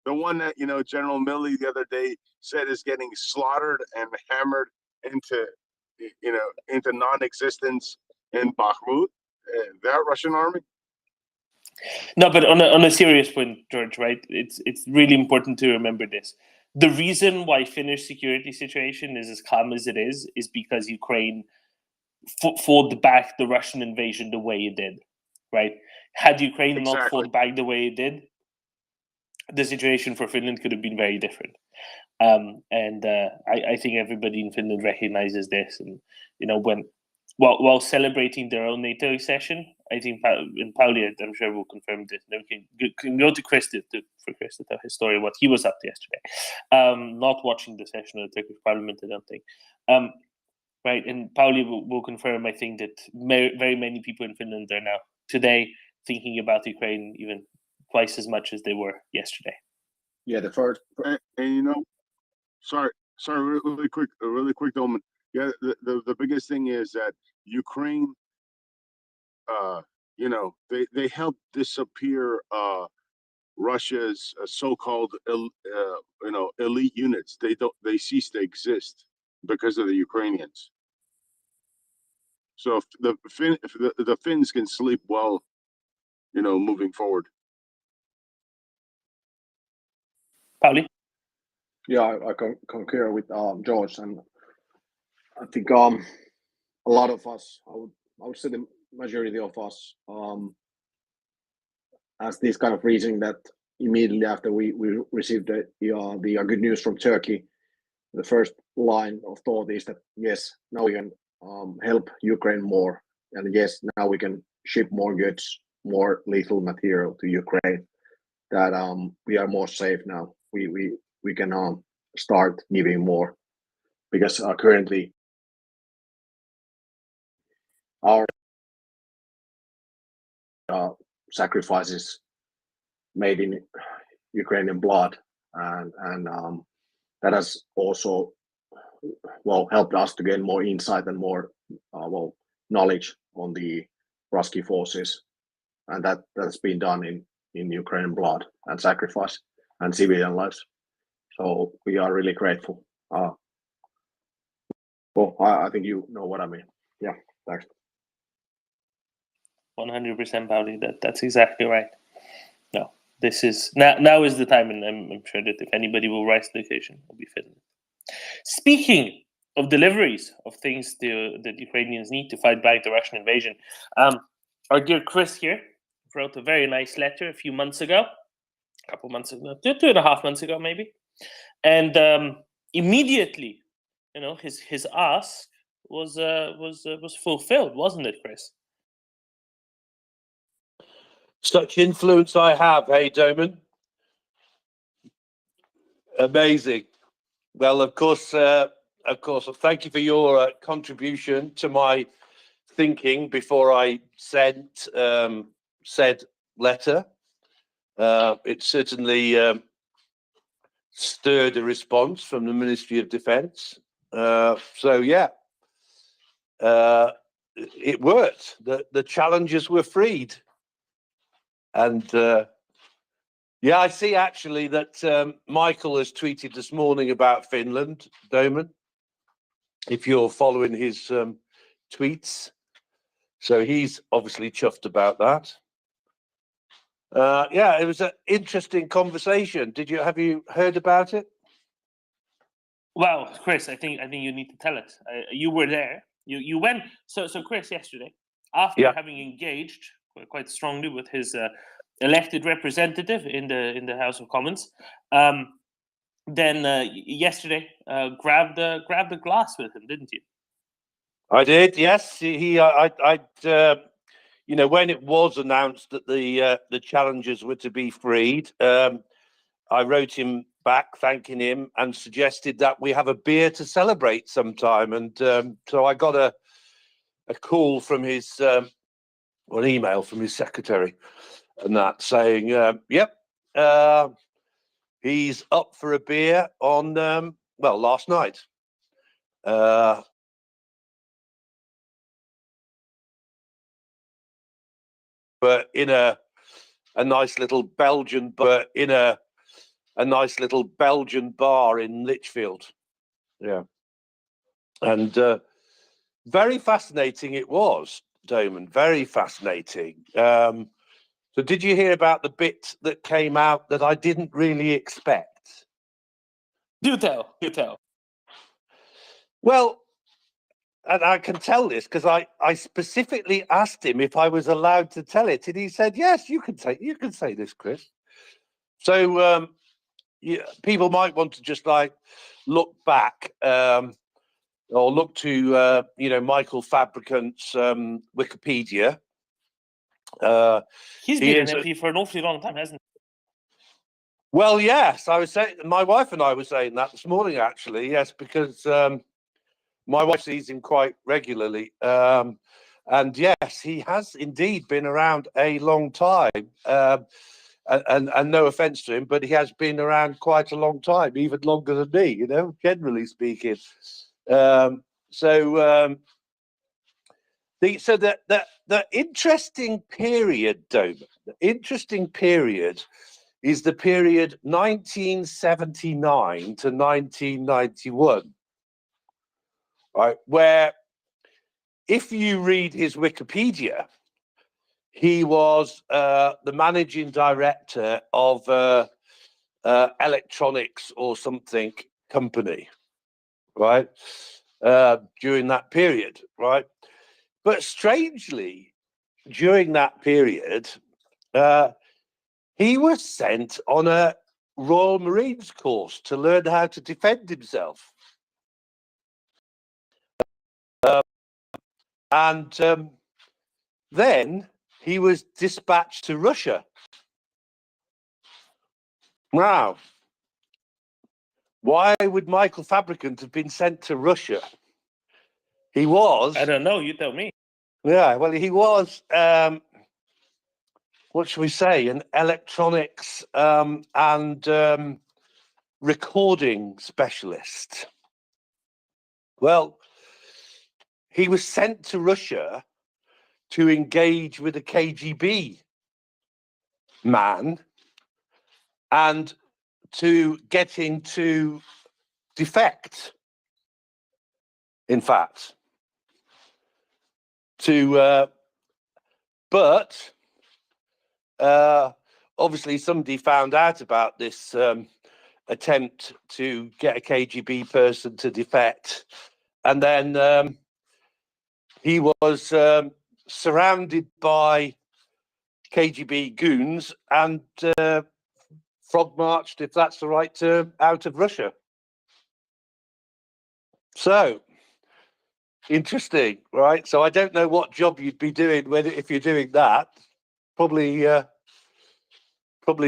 The one that General Milley the other day said is getting slaughtered and hammered into non-existence in Bakhmut. That Russian army. No, but on a serious point, George, right? It's really important to remember this. The reason why Finnish security situation is as calm as it is because Ukraine fought back the Russian invasion the way it did, right? Had Ukraine not fought back the way it did, the situation for Finland could have been very different. I think everybody in Finland recognizes this, and while celebrating their own NATO accession, I think, and Pauli, I'm sure will confirm this. Then we can go to Chris for Chris to tell his story, what he was up to yesterday. Not watching the session of the Turkish Parliament, I don't think. Right, and Pauli will confirm, I think, that very many people in Finland are now today thinking about Ukraine even twice as much as they were yesterday. Yeah, the first, and sorry, really quick, Dolman. Yeah, the biggest thing is that Ukraine, they helped disappear Russia's so-called elite units. They cease to exist because of the Ukrainians. So if the Finns can sleep well, moving forward. Pauli? Yeah, I concur with George, and I think a lot of us, I would say the majority of us, has this kind of reasoning that immediately after we received the good news from Turkey, the first line of thought is that yes, now we can help Ukraine more and yes, now we can ship more goods, more lethal material to Ukraine. That we are more safe now. We can start giving more, because currently our sacrifices made in Ukrainian blood, and that has also helped us to gain more insight and more knowledge on the Ruski forces, and that's been done in Ukrainian blood and sacrifice and civilian lives. So we are really grateful. I think you know what I mean. Yeah, thanks. 100% Pauli, that's exactly right. No, this is now is the time, and I'm sure that if anybody will rise to the occasion, it'll be Finland. Speaking of deliveries of things that Ukrainians need to fight back the Russian invasion, our dear Chris here wrote a very nice letter a few months ago, a couple months ago, 2.5 months ago maybe, and immediately, his ask was fulfilled, wasn't it, Chris? Such influence I have, hey, Doman? Amazing. Well, of course, thank you for your contribution to my thinking before I sent said letter. It certainly stirred a response from the Ministry of Defence. So, yeah, it worked. The challengers were freed. And yeah, I see actually that Michael has tweeted this morning about Finland, Doman, if you're following his tweets. So he's obviously chuffed about that. Yeah, it was an interesting conversation. Have you heard about it? Well, Chris, I think you need to tell us. You were there. You went. So Chris, yesterday, after having engaged quite strongly with his elected representative in the House of Commons, then yesterday grabbed a glass with him, didn't you? I did. Yes, when it was announced that the challengers were to be freed, I wrote him back thanking him and suggested that we have a beer to celebrate sometime. And so I got a call from his, an email from his secretary, and that saying, "Yep, he's up for a beer on last night." But in a nice little Belgian bar, a nice little Belgian bar in Lichfield. Yeah. And very fascinating it was, Doman, very fascinating. So did you hear about the bit that came out that I didn't really expect? Do tell. Well, and I can tell this because I specifically asked him if I was allowed to tell it, and he said, yes, you can say this, Chris. So people might want to just look back or look to Michael Fabricant's Wikipedia. He's been an MP for an awfully long time, hasn't he? Well, yes, I was saying, my wife and I were saying that this morning, actually, yes, because my wife sees him quite regularly. And yes, he has indeed been around a long time. And no offense to him, but he has been around quite a long time, even longer than me, generally speaking. So the interesting period, Doman, the interesting period is the period 1979 to 1991, right? Where, if you read his Wikipedia, he was the managing director of electronics or something company, right? During that period, right? But strangely, during that period, he was sent on a Royal Marines course to learn how to defend himself. And then he was dispatched to Russia. Now, why would Michael Fabricant have been sent to Russia? He was. I don't know. You tell me. Yeah, well, he was. What should we say? An electronics and recording specialist. Well, he was sent to Russia to engage with a KGB man and to get him to defect, in fact. But obviously somebody found out about this attempt to get a KGB person to defect, and then he was surrounded by KGB goons and frog marched, if that's the right term, out of Russia. So interesting, right? So I don't know what job you'd be doing if you're doing that. Probably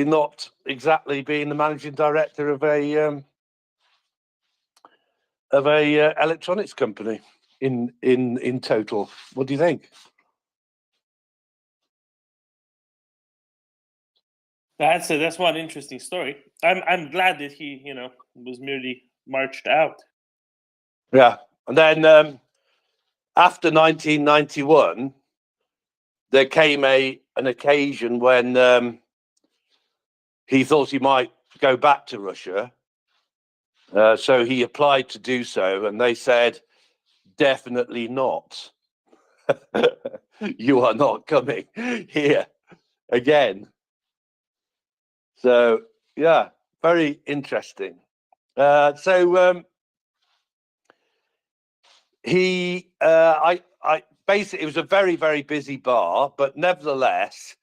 not exactly being the managing director of a electronics company in total. What do you think? That's one interesting story. I'm glad that he was merely marched out. Yeah, and then after 1991, there came an occasion when he thought he might go back to Russia. So he applied to do so, and they said, definitely not. You are not coming here again. So, yeah, very interesting. I basically, it was a very, very busy bar, but nevertheless,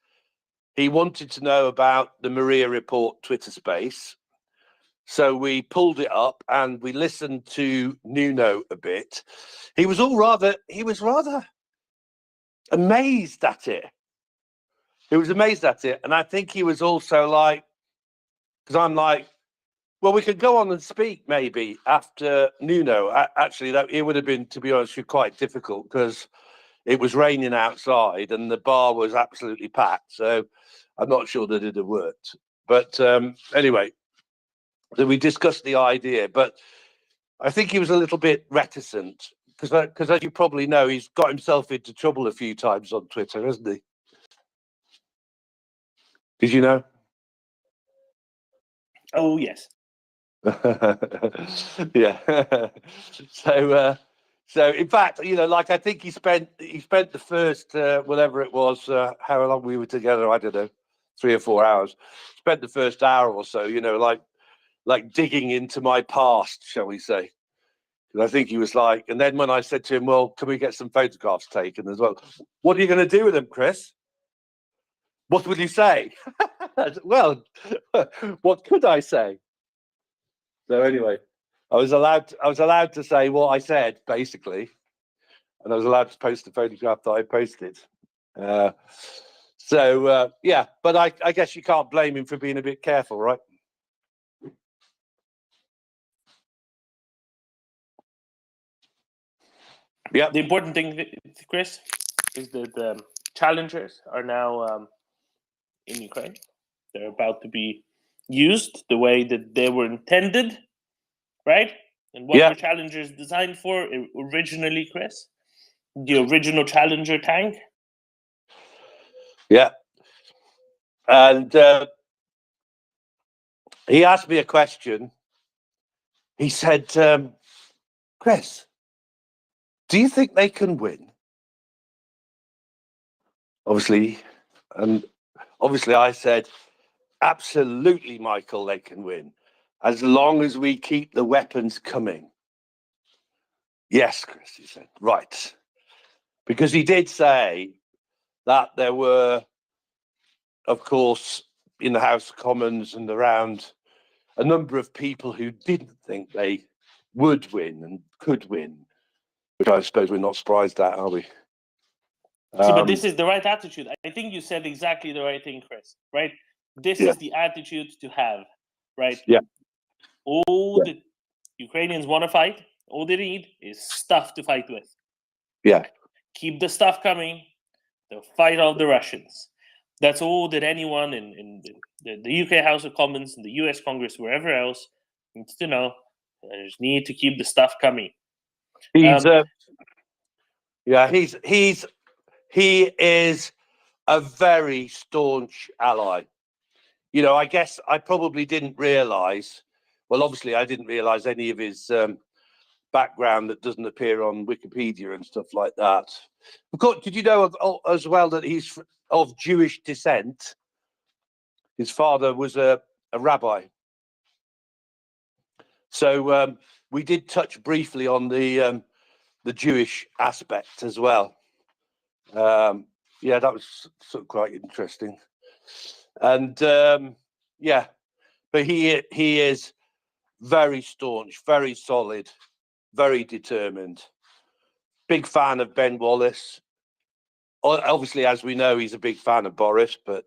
he wanted to know about the MriyaReport Twitter space. So we pulled it up and we listened to Nuno a bit. He was rather amazed at it. He was amazed at it. And I think he was also like, because I'm like, well, we could go on and speak maybe after Nuno. Actually, it would have been, to be honest, quite difficult because it was raining outside and the bar was absolutely packed. So I'm not sure that it had worked. But anyway, so we discussed the idea, but I think he was a little bit reticent because as you probably know, he's got himself into trouble a few times on Twitter, hasn't he? Did you know? Oh, yes. Yeah. So in fact, like I think he spent the first whatever it was, how long we were together, I don't know, 3 or 4 hours. Spent the first hour or so, like digging into my past, shall we say? Because I think he was like, and then when I said to him, "Well, can we get some photographs taken as well?" What are you going to do with them, Chris? What would you say? Well, what could I say? So anyway, I was allowed to say what I said, basically, and I was allowed to post the photograph that I posted. Yeah, but I guess you can't blame him for being a bit careful, right? Yeah. The important thing, Chris, is that challengers are now in Ukraine. They're about to be used the way that they were intended, right? And what were challengers designed for originally, Chris? The original Challenger tank? Yeah. And he asked me a question. He said, Chris, do you think they can win? Obviously I said, absolutely, Michael, they can win, as long as we keep the weapons coming. Yes, Chris, he said, right. Because he did say that there were, of course, in the House of Commons and around, a number of people who didn't think they would win and could win, which I suppose we're not surprised at, are we? See, but this is the right attitude. I think you said exactly the right thing, Chris. Right? This is the attitude to have. Right? Yeah. All the Ukrainians want to fight. All they need is stuff to fight with. Yeah. Keep the stuff coming. They'll fight all the Russians. That's all that anyone in the UK House of Commons, in the US Congress, wherever else needs to know. They just need to keep the stuff coming. He's he is a very staunch ally. You know, I guess I probably didn't realise. Well, obviously, I didn't realise any of his background that doesn't appear on Wikipedia and stuff like that. Of course, did you know as well that he's of Jewish descent? His father was a rabbi. So we did touch briefly on the Jewish aspect as well. Yeah, that was sort of quite interesting. And yeah, but he is very staunch, very solid, very determined. Big fan of Ben Wallace. Obviously, as we know, he's a big fan of Boris, but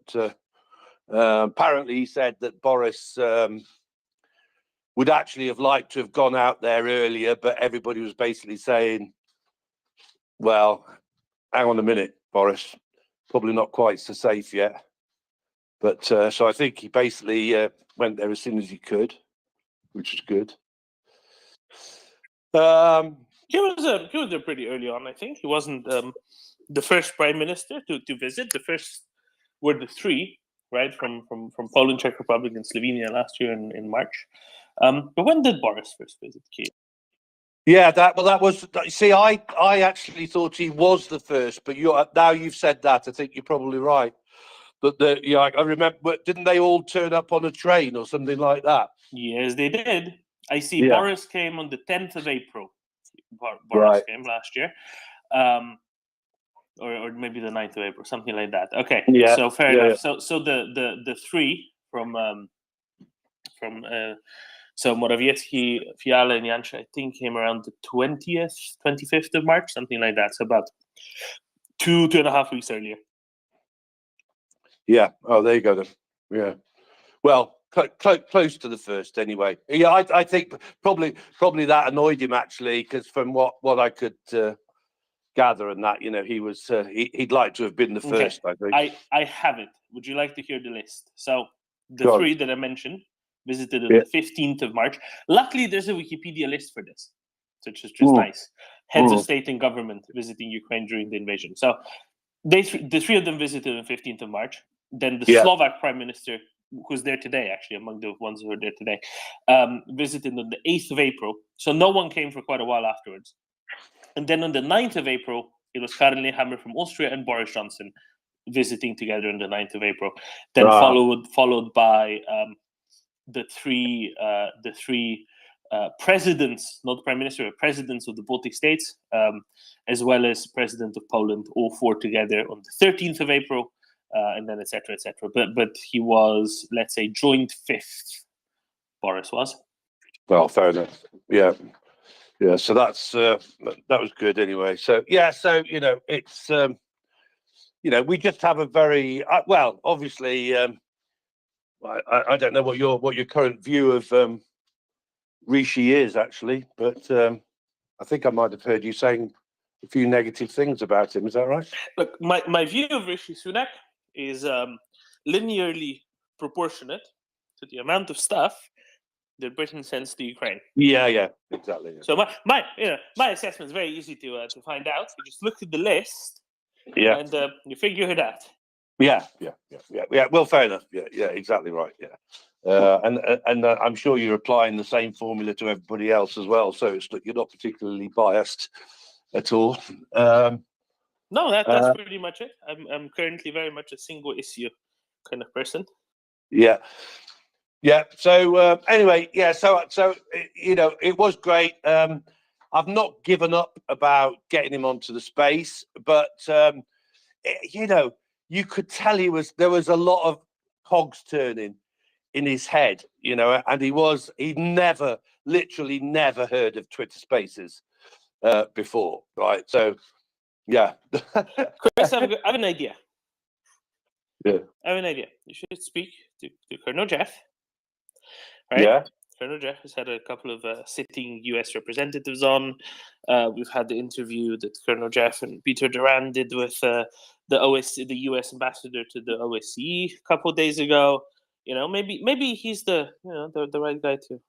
apparently he said that Boris would actually have liked to have gone out there earlier, but everybody was basically saying, well, hang on a minute, Boris, probably not quite so safe yet. But so I think he basically went there as soon as he could, which was good. He was there pretty early on, I think. He wasn't the first prime minister to visit. The first were the three, right, from Poland, Czech Republic, and Slovenia last year in March. But when did Boris first visit Kiev? Yeah, that was. See, I actually thought he was the first, but now you've said that, I think you're probably right. But I remember, didn't they all turn up on a train or something like that? Yes, they did. I see. Yeah. Boris came on the 10th of April. Boris came last year, or maybe the 9th of April, something like that. Okay, yeah. So fair Yeah, enough. So the three from so Morawiecki, Fiala, and Janša, I think, came around the 25th of March, something like that. So about 2.5 weeks earlier. Yeah. Oh, there you go then. Yeah. Well, close to the first anyway. Yeah, I think probably that annoyed him actually, because from what I could gather and that, he was he'd like to have been the first. I think. I have it. Would you like to hear the list? So the Go on. three that I mentioned visited on the 15th of March. Luckily, there's a Wikipedia list for this, which is just nice. Heads of state and government visiting Ukraine during the invasion. So the three of them visited on 15th of March. Then the Slovak prime minister, who's there today, actually, among the ones who are there today, visited on the 8th of April. So no one came for quite a while afterwards. And then on the 9th of April, it was Karel Nehammer from Austria and Boris Johnson visiting together on the 9th of April. Then followed by the three presidents, not prime minister, but presidents of the Baltic states, as well as president of Poland, all four together on the 13th of April, and then et cetera. But he was, let's say, joint fifth. Boris was. Well, fair enough. Yeah. So that was good anyway. So yeah, so it's we just have a very well, obviously. I don't know what your current view of Rishi is actually, but I think I might have heard you saying a few negative things about him. Is that right? Look, my view of Rishi Sunak is linearly proportionate to the amount of stuff that Britain sends to Ukraine. Yeah, exactly. Yeah. So my assessment is very easy to find out. You just look at the list, and you figure it out. Yeah. Well, fair enough. Yeah, exactly right. Yeah, and I'm sure you're applying the same formula to everybody else as well. So you're not particularly biased at all. No, that's pretty much it. I'm currently very much a single issue kind of person. Yeah. So anyway, so it was great. I've not given up about getting him onto the space, but you could tell there was a lot of cogs turning in his head, and he'd literally never heard of Twitter Spaces before, right? So Yeah. Chris, I have an idea. Yeah. I have an idea. You should speak to Colonel Jeff. Right? Yeah. Colonel Jeff has had a couple of sitting U.S. representatives on. We've had the interview that Colonel Jeff and Peter Duran did with the U.S. ambassador to the OSCE a couple of days ago. Maybe he's the right guy to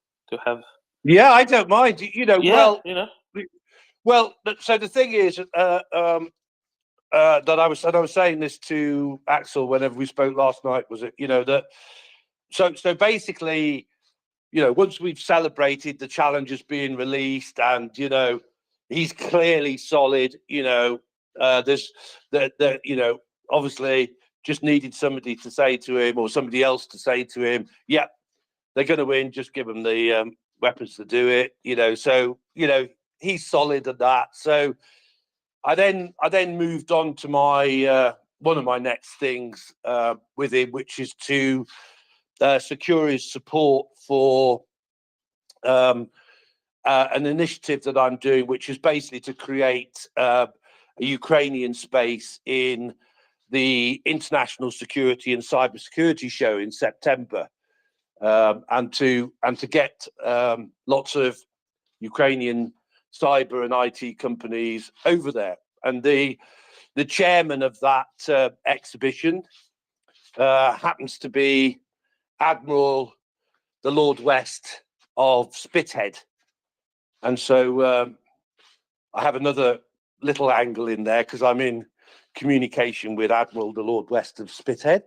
have. Yeah, I don't mind. Yeah, Well, so the thing is, that I was saying this to Axel whenever we spoke last night, was it, that so basically, once we've celebrated the challenges being released and, he's clearly solid, there's obviously just needed somebody to say to him or somebody else to say to him, yeah, they're going to win, just give them the weapons to do it, so, he's solid at that. So I then moved on to my one of my next things with him, which is to secure his support for an initiative that I'm doing, which is basically to create a Ukrainian space in the International Security and Cybersecurity Show in September, and to get lots of Ukrainian cyber and IT companies over there. And the chairman of that exhibition happens to be Admiral the Lord West of Spithead. And so I have another little angle in there because I'm in communication with Admiral the Lord West of Spithead,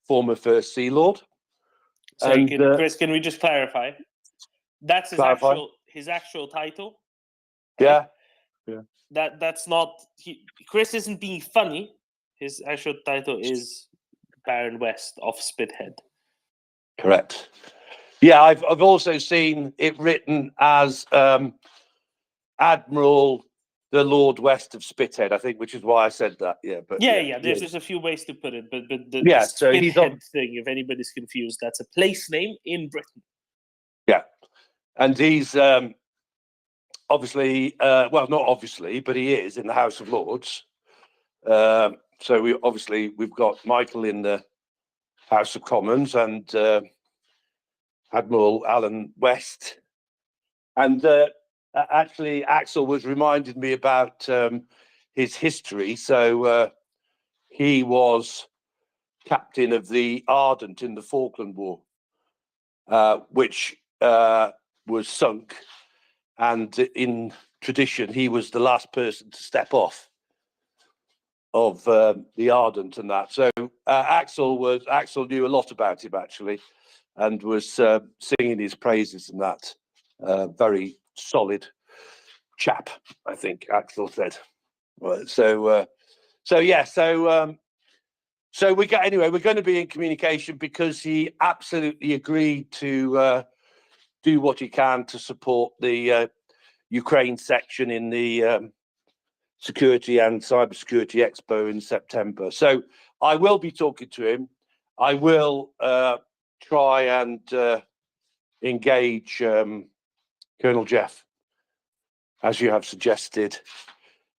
former First Sea Lord. Sorry, Chris, can we just clarify? That's his actual title. Right? Yeah. That's not Chris isn't being funny. His actual title is Baron West of Spithead. Correct. Yeah, I've also seen it written as Admiral the Lord West of Spithead, I think, which is why I said that. Yeah, but There's a few ways to put it, but the so he's Spithead thing, if anybody's confused, that's a place name in Britain. Yeah, and he's obviously, well, not obviously, but he is in the House of Lords. So we've got Michael in the House of Commons and Admiral Alan West, and actually Axel was reminding me about his history. So he was captain of the Ardent in the Falkland War, which was sunk, and in tradition he was the last person to step off of the Ardent and that. So Axel knew a lot about him actually, and was singing his praises and that. Very solid chap, I think Axel said. So we got anyway. We're going to be in communication because he absolutely agreed to do what he can to support the Ukraine section in the Security and Cybersecurity Expo in September. So I will be talking to him. I will try and engage Colonel Jeff, as you have suggested,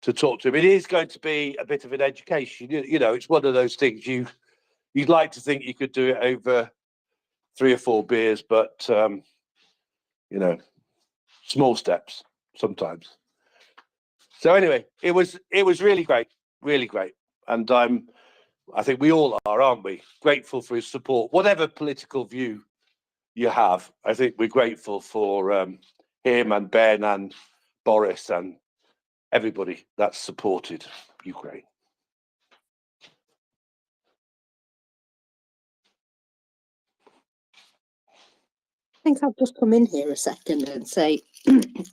to talk to him. It is going to be a bit of an education. It's one of those things you'd like to think you could do it over 3 or 4 beers, but small steps sometimes. So anyway, it was really great, and I think we all are, aren't we? Grateful for his support, whatever political view you have. I think we're grateful for him and Ben and Boris and everybody that's supported Ukraine. I think I'll just come in here a second and say,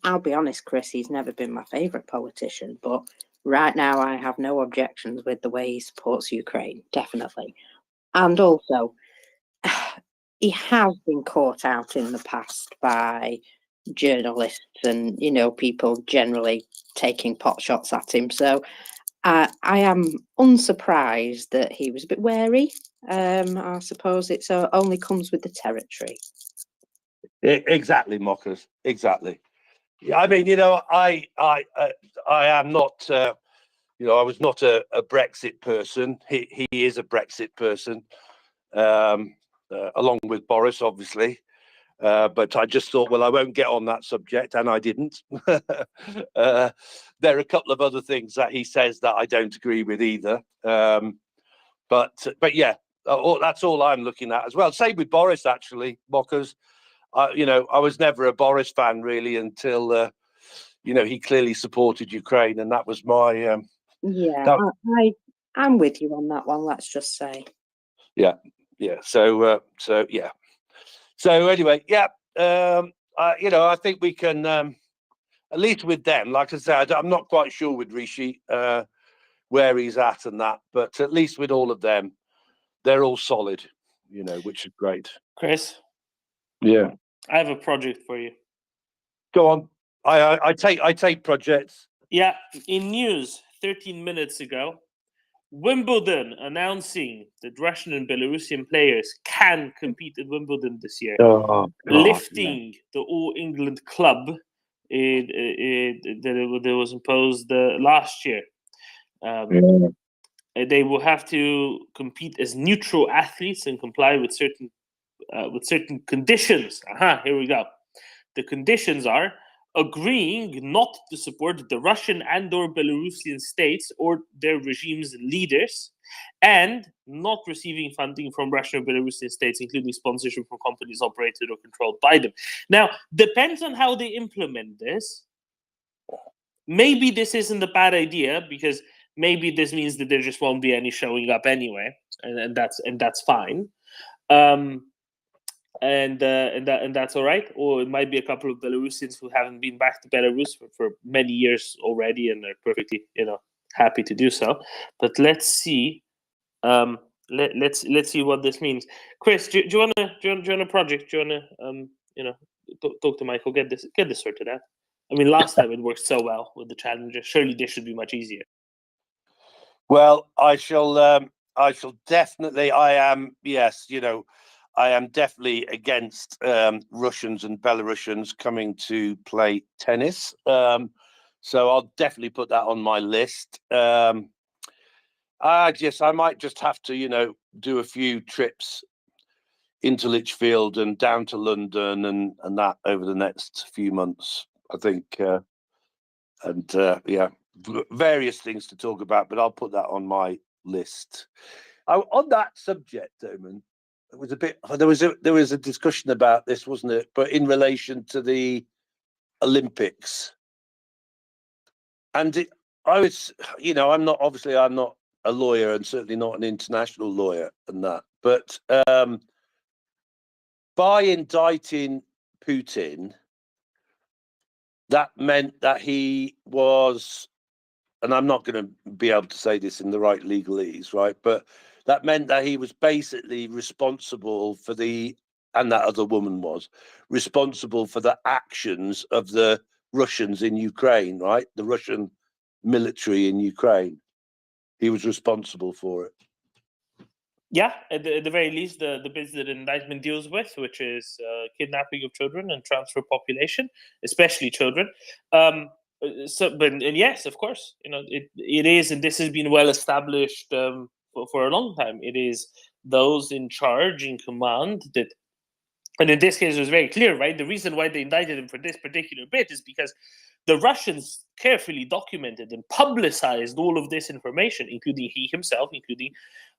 I'll be honest, Chris, he's never been my favourite politician, but right now I have no objections with the way he supports Ukraine, definitely. And also, he has been caught out in the past by journalists and, people generally taking pot shots at him. So I am unsurprised that he was a bit wary. I suppose it only comes with the territory. Exactly, mockers. Exactly. I mean, I am not I was not a Brexit person. He is a Brexit person, along with Boris, obviously. But I just thought, well, I won't get on that subject, and I didn't. There are a couple of other things that he says that I don't agree with either. But yeah, that's all I'm looking at as well. Same with Boris, actually, Mockers. I was never a Boris fan really until he clearly supported Ukraine, and that was my Yeah, I'm with you on that one. Let's just say. yeah. So yeah. So anyway, yeah. I think we can at least with them. Like I said, I'm not quite sure with Rishi where he's at and that, but at least with all of them, they're all solid. Which is great. Chris, Yeah. I have a project for you. Go on. I take projects. Yeah, in news 13 minutes ago, Wimbledon announcing that Russian and Belarusian players can compete at Wimbledon this year, Oh, God, lifting the All England club that was imposed last year. They will have to compete as neutral athletes and comply with certain conditions. Here we go. The conditions are agreeing not to support the Russian and/or Belarusian states or their regime's leaders, and not receiving funding from Russian or Belarusian states, including sponsorship from companies operated or controlled by them. Now, depends on how they implement this. Maybe this isn't a bad idea, because maybe this means that there just won't be any showing up anyway, and that's fine. And that's all right. Or it might be a couple of Belarusians who haven't been back to Belarus for many years already, and are perfectly happy to do so. But let's see. Let's see what this means. Chris, do you want a project? Do you want to talk to Michael? Get this sorted out. I mean, last time it worked so well with the Challenger. Surely this should be much easier. Well, I shall definitely. I am definitely against Russians and Belarusians coming to play tennis. So I'll definitely put that on my list. I might just have to, do a few trips into Lichfield and down to London and that over the next few months, I think. Various things to talk about, but I'll put that on my list. On that subject, Oman, there was a discussion about this, wasn't it? But in relation to the Olympics, and I'm not a lawyer, and certainly not an international lawyer and that, but by indicting Putin, that meant that he was, and I'm not going to be able to say this in the right legalese, right? But that meant that he was basically responsible for and that other woman was responsible for the actions of the Russians in Ukraine, right? The Russian military in Ukraine. He was responsible for it. Yeah, at the very least, the bits that the indictment deals with, which is kidnapping of children and transfer population, especially children. And yes, of course, it is, and this has been well established for a long time. It is those in charge, in command, that, and in this case, it was very clear, right? The reason why they indicted him for this particular bit is because the Russians carefully documented and publicized all of this information, including he himself, including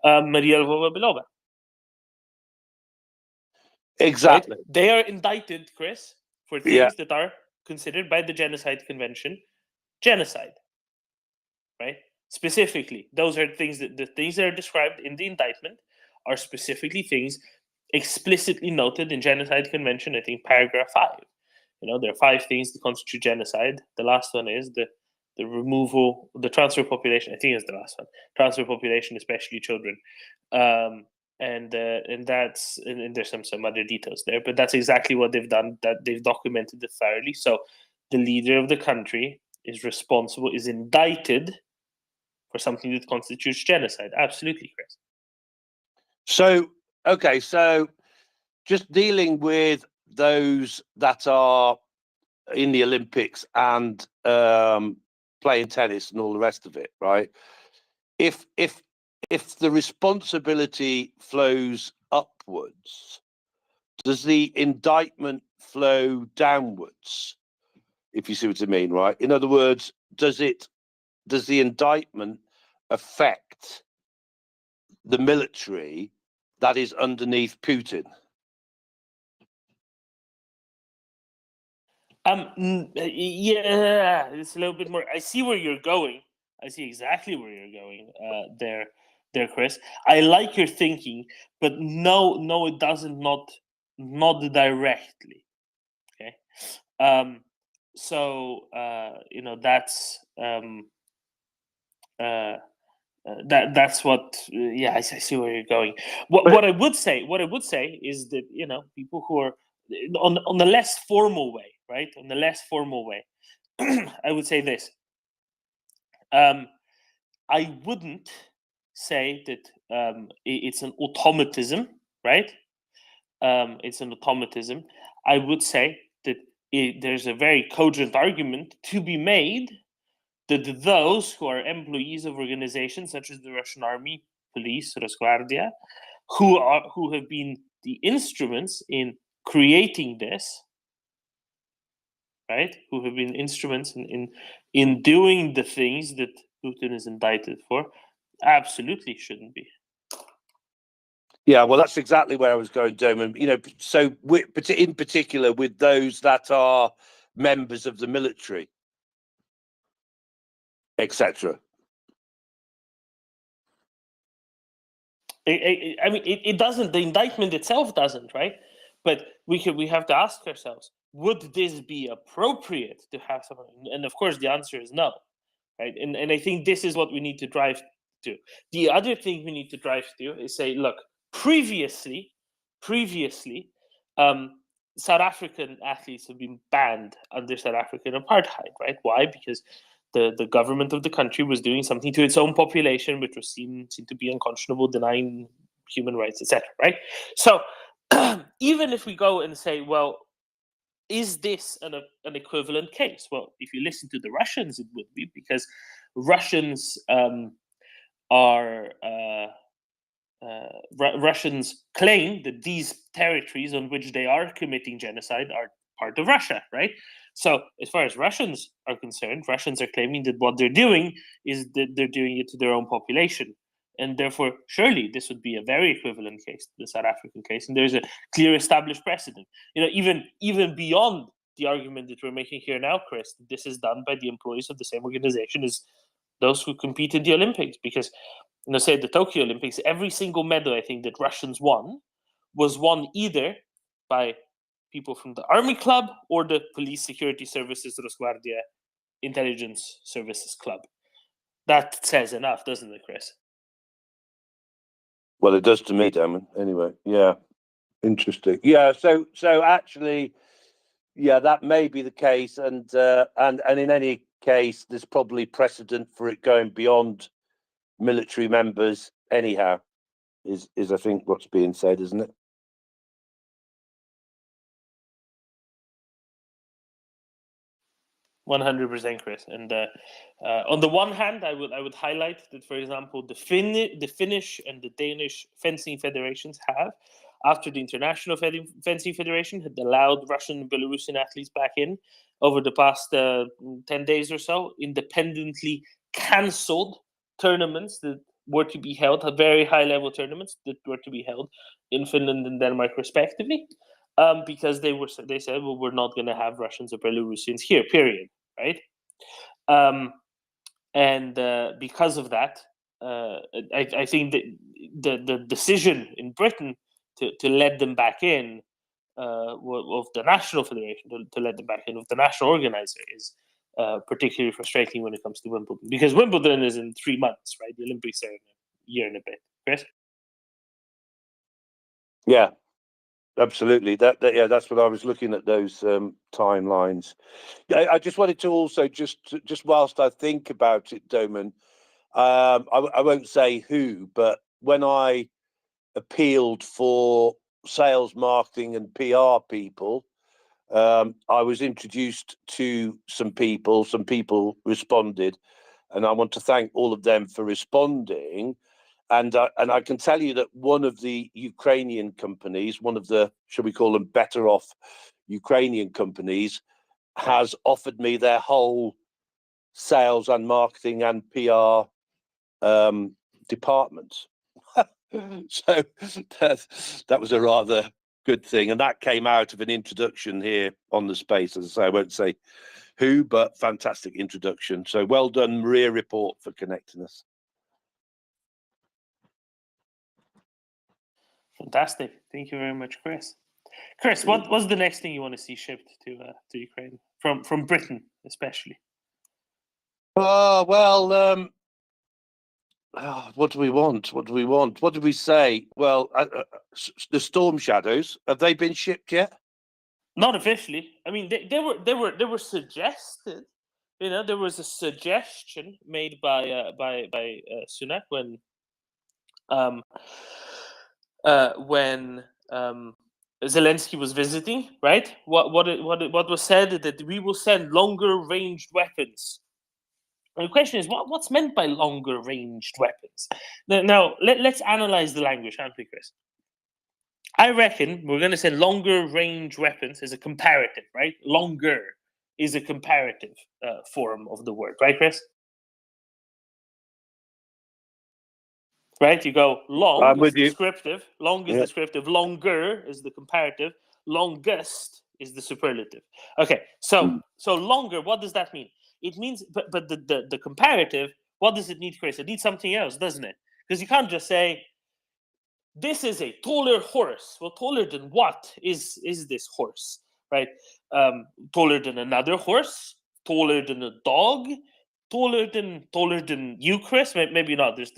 Maria Belova. Exactly. Right? They are indicted, Chris, for things that are considered by the Genocide Convention genocide. Right? Specifically, those are things the things that are described in the indictment are specifically things explicitly noted in Genocide Convention, I think paragraph 5. There are 5 things that constitute genocide. The last one is the removal, the transfer population. I think is the last one. Transfer population, especially children, and there's some other details there. But that's exactly what they've done. That they've documented it thoroughly. So the leader of the country is indicted for something that constitutes genocide. Absolutely, Chris. So just dealing with those that are in the Olympics and playing tennis and all the rest of it, right? If the responsibility flows upwards, does the indictment flow downwards? If you see what I mean, right? In other words, does the indictment affect the military that is underneath Putin? Yeah, it's a little bit more. I see where you're going. I see exactly where you're going there, Chris. I like your thinking, but no, it doesn't. Not directly. Okay. So that's that's what. Yeah, I see where you're going. What I would say is that people who are on the less formal way, right? On the less formal way, I would say this. I wouldn't say that it's an automatism, right? It's an automatism. I would say that there's a very cogent argument to be made that those who are employees of organizations such as the Russian army, police, Rosguardia, who have been the instruments in creating this, right? Who have been instruments in doing the things that Putin is indicted for, absolutely shouldn't be. Yeah, well, that's exactly where I was going, Doman. So in particular with those that are members of the military, etc. I mean, it doesn't. The indictment itself doesn't, right? But we have to ask ourselves: would this be appropriate to have someone? And of course, the answer is no, right? And I think this is what we need to drive to. The other thing we need to drive to is say, look, previously, South African athletes have been banned under South African apartheid, right? Why? Because the government of the country was doing something to its own population, which was seen to be unconscionable, denying human rights, etc. Right? So even if we go and say, well, is this an equivalent case? Well, if you listen to the Russians, it would be, because Russians Russians claim that these territories on which they are committing genocide are part of Russia, right? So as far as Russians are concerned, Russians are claiming that what they're doing is that they're doing it to their own population. And therefore, surely this would be a very equivalent case to the South African case. And there's a clear established precedent. Even beyond the argument that we're making here now, Chris, that this is done by the employees of the same organization as those who compete in the Olympics. Because say at the Tokyo Olympics, every single medal I think that Russians won was won either by people from the Army Club or the Police Security Services Rosguardia Intelligence Services Club. That says enough, doesn't it, Chris? Well, it does to me, Damon. Anyway, yeah, interesting. Yeah, so actually, yeah, that may be the case, and in any case, there's probably precedent for it going beyond military members. Anyhow, is I think what's being said, isn't it? %100%, Chris. And on the one hand, I would highlight that, for example, the Finnish and the Danish fencing federations have, after the International Fencing Federation had allowed Russian and Belarusian athletes back in over the past 10 days or so, independently cancelled tournaments that were to be held, very high-level tournaments that were to be held in Finland and Denmark, respectively. Because they said, well, we're not going to have Russians or Belarusians here, period, right? And because of that, I think that the decision in Britain to let them back in of the national federation to let them back in of the national organizer is particularly frustrating when it comes to Wimbledon, because Wimbledon is in 3 months, right? The Olympics are in a year and a bit. Chris? Yeah. Absolutely. That's what I was looking at, those timelines. I just wanted to also just whilst I think about it, Doman, I won't say who, but when I appealed for sales, marketing, and PR people I was introduced to some people responded, and I want to thank all of them for responding. And I can tell you that one of the Ukrainian companies, one of the, shall we call them, better off Ukrainian companies, has offered me their whole sales and marketing and PR department. So that was a rather good thing, and that came out of an introduction here on the space. As I say, I won't say who, but fantastic introduction. So well done, MriyaReport, for connecting us. Fantastic. Thank you very much, Chris. Chris, what's the next thing you want to see shipped to Ukraine from Britain, especially? Well, what do we want? What do we want? What did we say? Well, the Storm Shadows, have they been shipped yet? Not officially. I mean, they were suggested. You know, there was a suggestion made by Sunak when Zelensky was visiting, right? What was said that we will send longer ranged weapons. And the question is, what's meant by longer ranged weapons? Now let's analyze the language, aren't we, Chris? I reckon we're going to say longer range weapons is a comparative, right? Longer is a comparative form of the word, right, Chris? Right? You go long is descriptive, long is descriptive, longer is the comparative, longest is the superlative. Okay, so longer, what does that mean? It means, but the comparative, what does it need, Chris? It needs something else, doesn't it? Because you can't just say, this is a taller horse. Well, taller than what is this horse, right? Taller than another horse, taller than a dog, taller than you, Chris. Maybe not. There's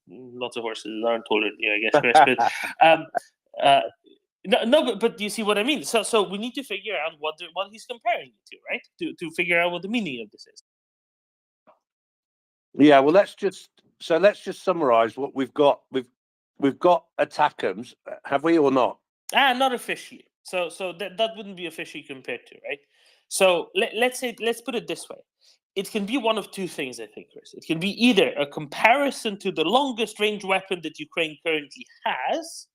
lots of horses that aren't taller than you, I guess, Chris. But no, but you see what I mean. So we need to figure out what he's comparing it to, right? To figure out what the meaning of this is. Yeah. Well, let's just summarize what we've got. We've got ATACMS, have we or not? Not officially. So that wouldn't be officially compared to, right? So let's put it this way. It can be one of two things, I think, Chris. It can be either a comparison to the longest range weapon that Ukraine currently has,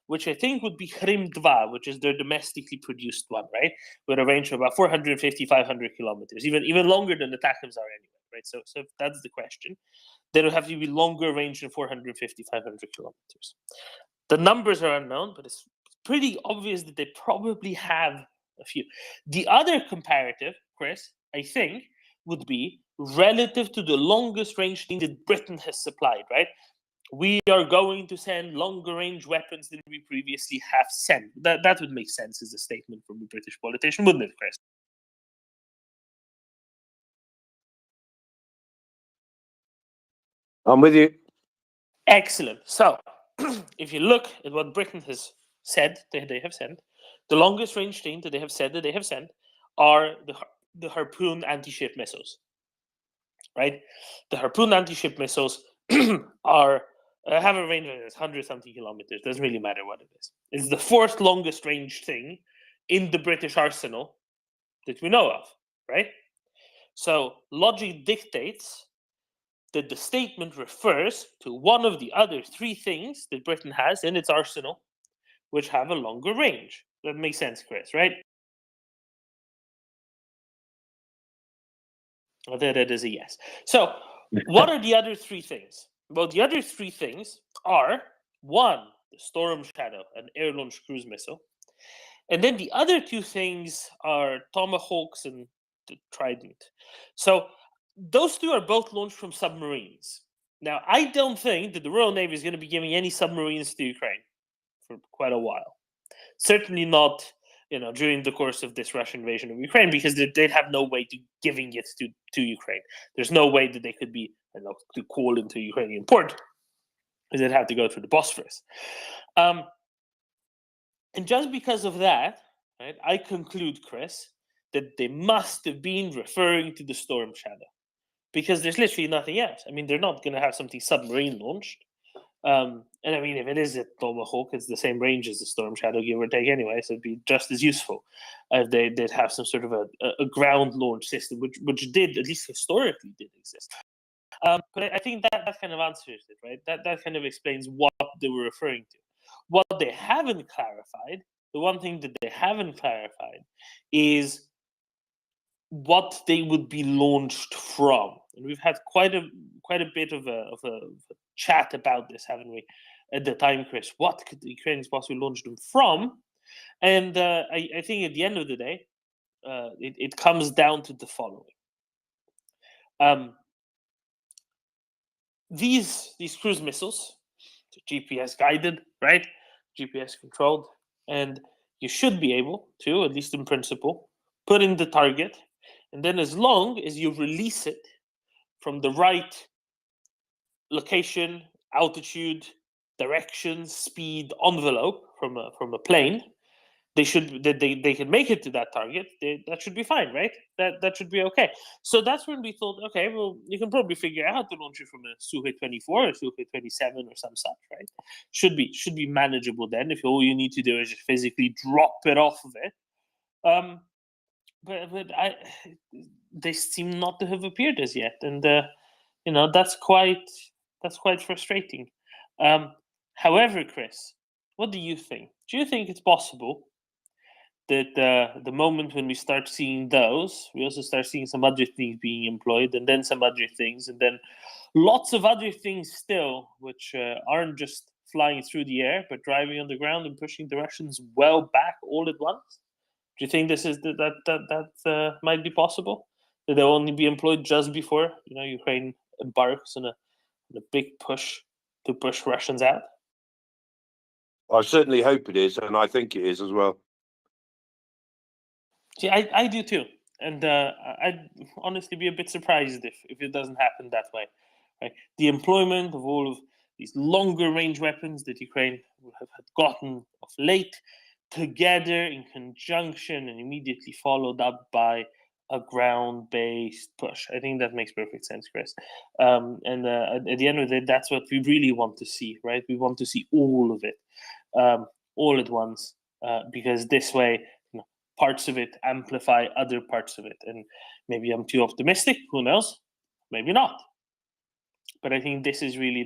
which I think would be Krim 2, which is their domestically produced one, right? With a range of about 450, 500 kilometers, even longer than the ATACMS are anyway, right? So if that's the question, then it would have to be longer range than 450, 500 kilometers. The numbers are unknown, but it's pretty obvious that they probably have a few. The other comparative, Chris, I think, would be relative to the longest range thing that Britain has supplied, right? We are going to send longer range weapons than we previously have sent. That would make sense as a statement from a British politician, wouldn't it, Chris? I'm with you. Excellent. So, if you look at what Britain has said, they have sent, the longest range thing that they have said that they have sent are the Harpoon anti-ship missiles. Right? The Harpoon anti-ship missiles are have a range of 100-something kilometers. Doesn't really matter what it is. It's the fourth longest range thing in the British arsenal that we know of, right? So logic dictates that the statement refers to one of the other three things that Britain has in its arsenal, which have a longer range. That makes sense, Chris, right? Well, that is a yes. So what are the other three things? Well, the other three things are, one, the Storm Shadow, an air-launched cruise missile. And then the other two things are Tomahawks and the Trident. So those two are both launched from submarines. Now, I don't think that the Royal Navy is going to be giving any submarines to Ukraine for quite a while. Certainly not, during the course of this Russian invasion of Ukraine, because they'd have no way to giving it to Ukraine. There's no way that they could be, to call into a Ukrainian port, because they'd have to go through the Bosphorus. And just because of that, right, I conclude, Chris, that they must have been referring to the Storm Shadow, because there's literally nothing else. I mean, they're not going to have something submarine launched. And I mean, if it is a Tomahawk, it's the same range as the Storm Shadow, give or take, anyway. So it'd be just as useful if they did have some sort of a ground launch system, which did, at least historically, did exist. But I think that kind of answers it, right? That kind of explains what they were referring to. What they haven't clarified, the one thing that they haven't clarified, is what they would be launched from. And we've had quite a bit of a chat about this, haven't we? At the time, Chris, what could the Ukrainians possibly launch them from? And I think at the end of the day, it comes down to the following. These cruise missiles, GPS guided, right? GPS controlled, and you should be able to, at least in principle, put in the target, and then as long as you release it from the right location, altitude, direction, speed, envelope from a plane, they can make it to that target. That should be fine, right? That should be okay. So that's when we thought, okay, well, you can probably figure out how to launch it from a Sukhoi 24 or Sukhoi 27 or some such, right? Should be manageable then if all you need to do is just physically drop it off of it. But they seem not to have appeared as yet, and that's quite frustrating. However, Chris, what do you think? Do you think it's possible that the moment when we start seeing those, we also start seeing some other things being employed, and then some other things, and then lots of other things still, which aren't just flying through the air, but driving on the ground and pushing the Russians well back all at once? Do you think this is that might be possible? That they'll only be employed just before Ukraine embarks on a big push to push Russians out? I certainly hope it is, and I think it is as well. See, I do too, and I'd honestly be a bit surprised if it doesn't happen that way. Right? The employment of all of these longer range weapons that Ukraine have gotten of late, together in conjunction and immediately followed up by a ground-based push. I think that makes perfect sense, Chris. And at the end of the day, that's what we really want to see, right? We want to see all of it, all at once, because this way, parts of it amplify other parts of it. And maybe I'm too optimistic. Who knows? Maybe not. But I think this is really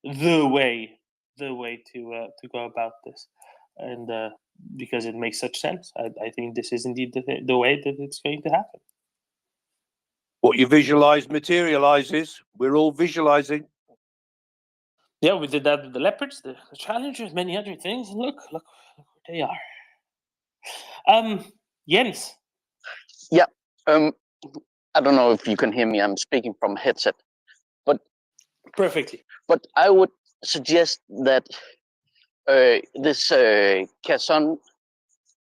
the way to go about this, and because it makes such sense, I think this is indeed the way that it's going to happen. What you visualize materializes. We're all visualizing. Yeah, we did that with the Leopards, the Challengers, many other things. And look where they are. Jens. Yeah. I don't know if you can hear me. I'm speaking from a headset, but perfectly. But I would suggest that this Kherson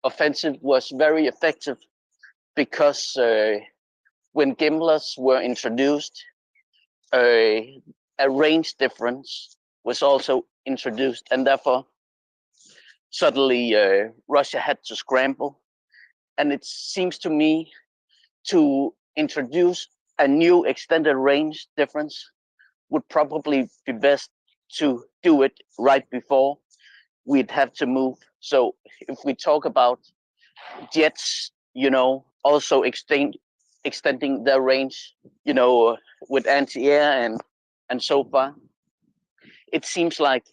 offensive was very effective because when GIMLers were introduced, a range difference was also introduced, and therefore suddenly Russia had to scramble. And it seems to me to introduce a new extended range difference would probably be best to do it right before we'd have to move. So if we talk about jets, also extending their range, with anti-air and so far, it seems like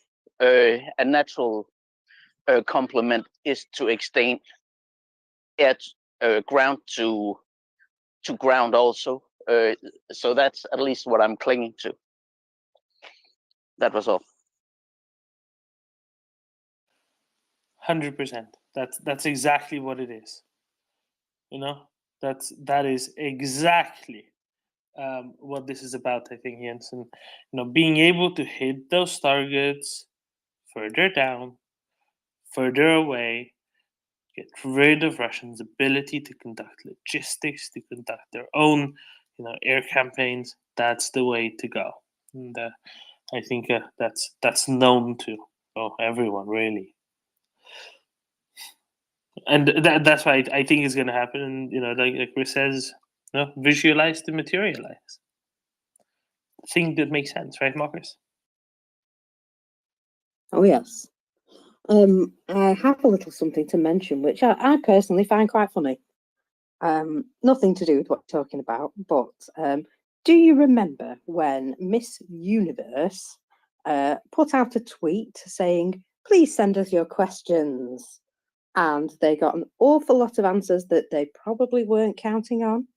a natural complement is to extend air ground to ground also. So that's at least what I'm clinging to. That was all. 100%. That's exactly what it is. That is exactly what this is about, I think, Jens. And being able to hit those targets further down, further away, get rid of Russians' ability to conduct logistics, to conduct their own, air campaigns. That's the way to go. And I think that's known to everyone, really. And that's why I think it's going to happen. And like Chris says, visualize to materialize. I think that makes sense, right, Marcus? Oh yes. I have a little something to mention, which I personally find quite funny. Nothing to do with what you're talking about, but do you remember when Miss Universe put out a tweet saying, "Please send us your questions," and they got an awful lot of answers that they probably weren't counting on?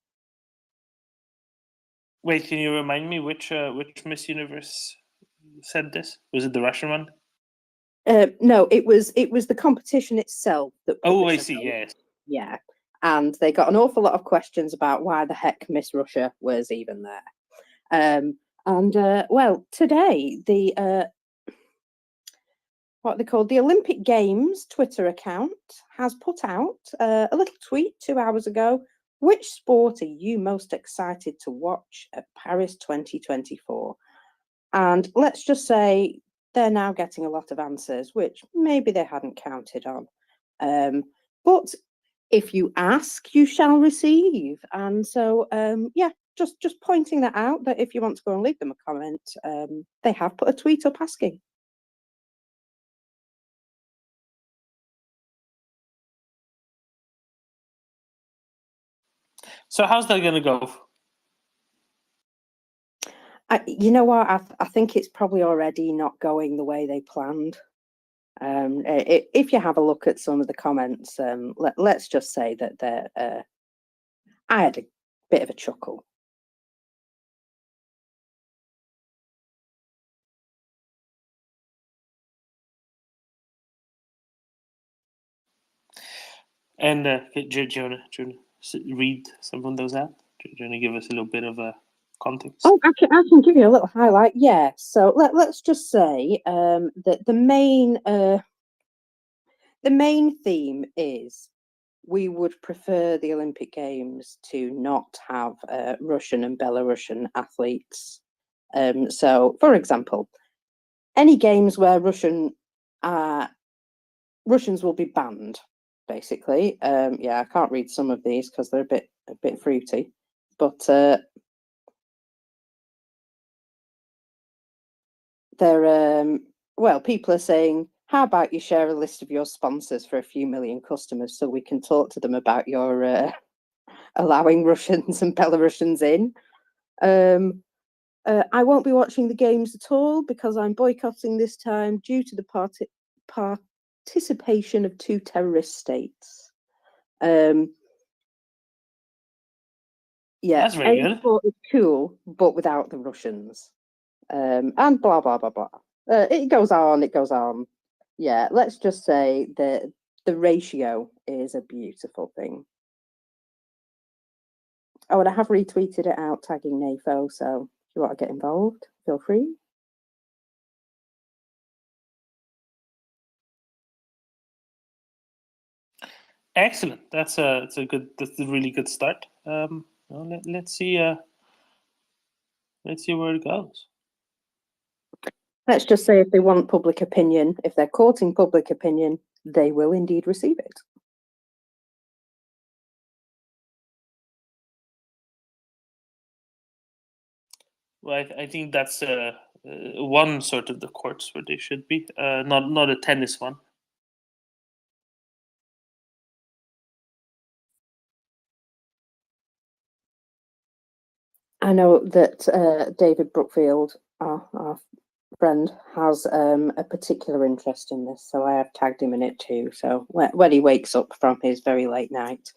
Wait, can you remind me which Miss Universe said this? Was it the Russian one? No, it was the competition itself that put Oh, I this see. out. Yes. Yeah, and they got an awful lot of questions about why the heck Miss Russia was even there. Well, today the what they called the Olympic Games Twitter account has put out a little tweet 2 hours ago. Which sport are you most excited to watch at Paris 2024? And let's just say they're now getting a lot of answers, which maybe they hadn't counted on. But if you ask, you shall receive. And so, yeah, just pointing that out, that if you want to go and leave them a comment, they have put a tweet up asking. So how's that going to go? You know what? I think it's probably already not going the way they planned. If you have a look at some of the comments, let's just say that they're. I had a bit of a chuckle. And do you want to read some of those out? Do you want to give us a little bit of a context? Oh, I can give you a little highlight. Yeah. So let's just say that the main theme is we would prefer the Olympic Games to not have Russian and Belarusian athletes. So, for example, any games where Russians will be banned, basically. Yeah, I can't read some of these because they're a bit fruity, but they're well, people are saying, how about you share a list of your sponsors for a few million customers so we can talk to them about your allowing Russians and Belarusians in. I won't be watching the games at all because I'm boycotting this time due to the participation of 2 terrorist states. Yeah, That's very good. sport is cool, but without the Russians. And blah blah blah blah. It goes on. It goes on. Yeah, let's just say that the ratio is a beautiful thing. Oh, and I have retweeted it out, tagging NAFO. So if you want to get involved, feel free. Excellent. That's a really good start. Well, let's see where it goes. Let's just say if they want public opinion, if they're courting public opinion, they will indeed receive it. Well, I think that's one sort of the courts where they should be, not a tennis one. I know that David Brookfield, our friend, has a particular interest in this, so I have tagged him in it too. So when he wakes up from his very late night,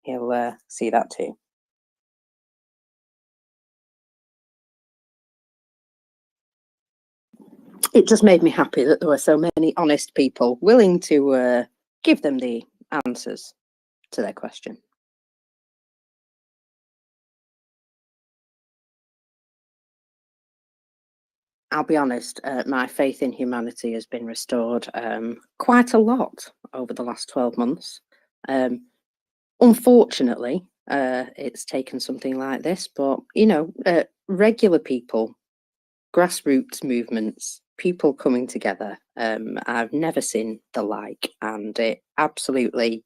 he'll see that too. It just made me happy that there were so many honest people willing to give them the answers to their question. I'll be honest, my faith in humanity has been restored quite a lot over the last 12 months. Unfortunately, it's taken something like this, but, you know, regular people, grassroots movements, people coming together, I've never seen the like, and it absolutely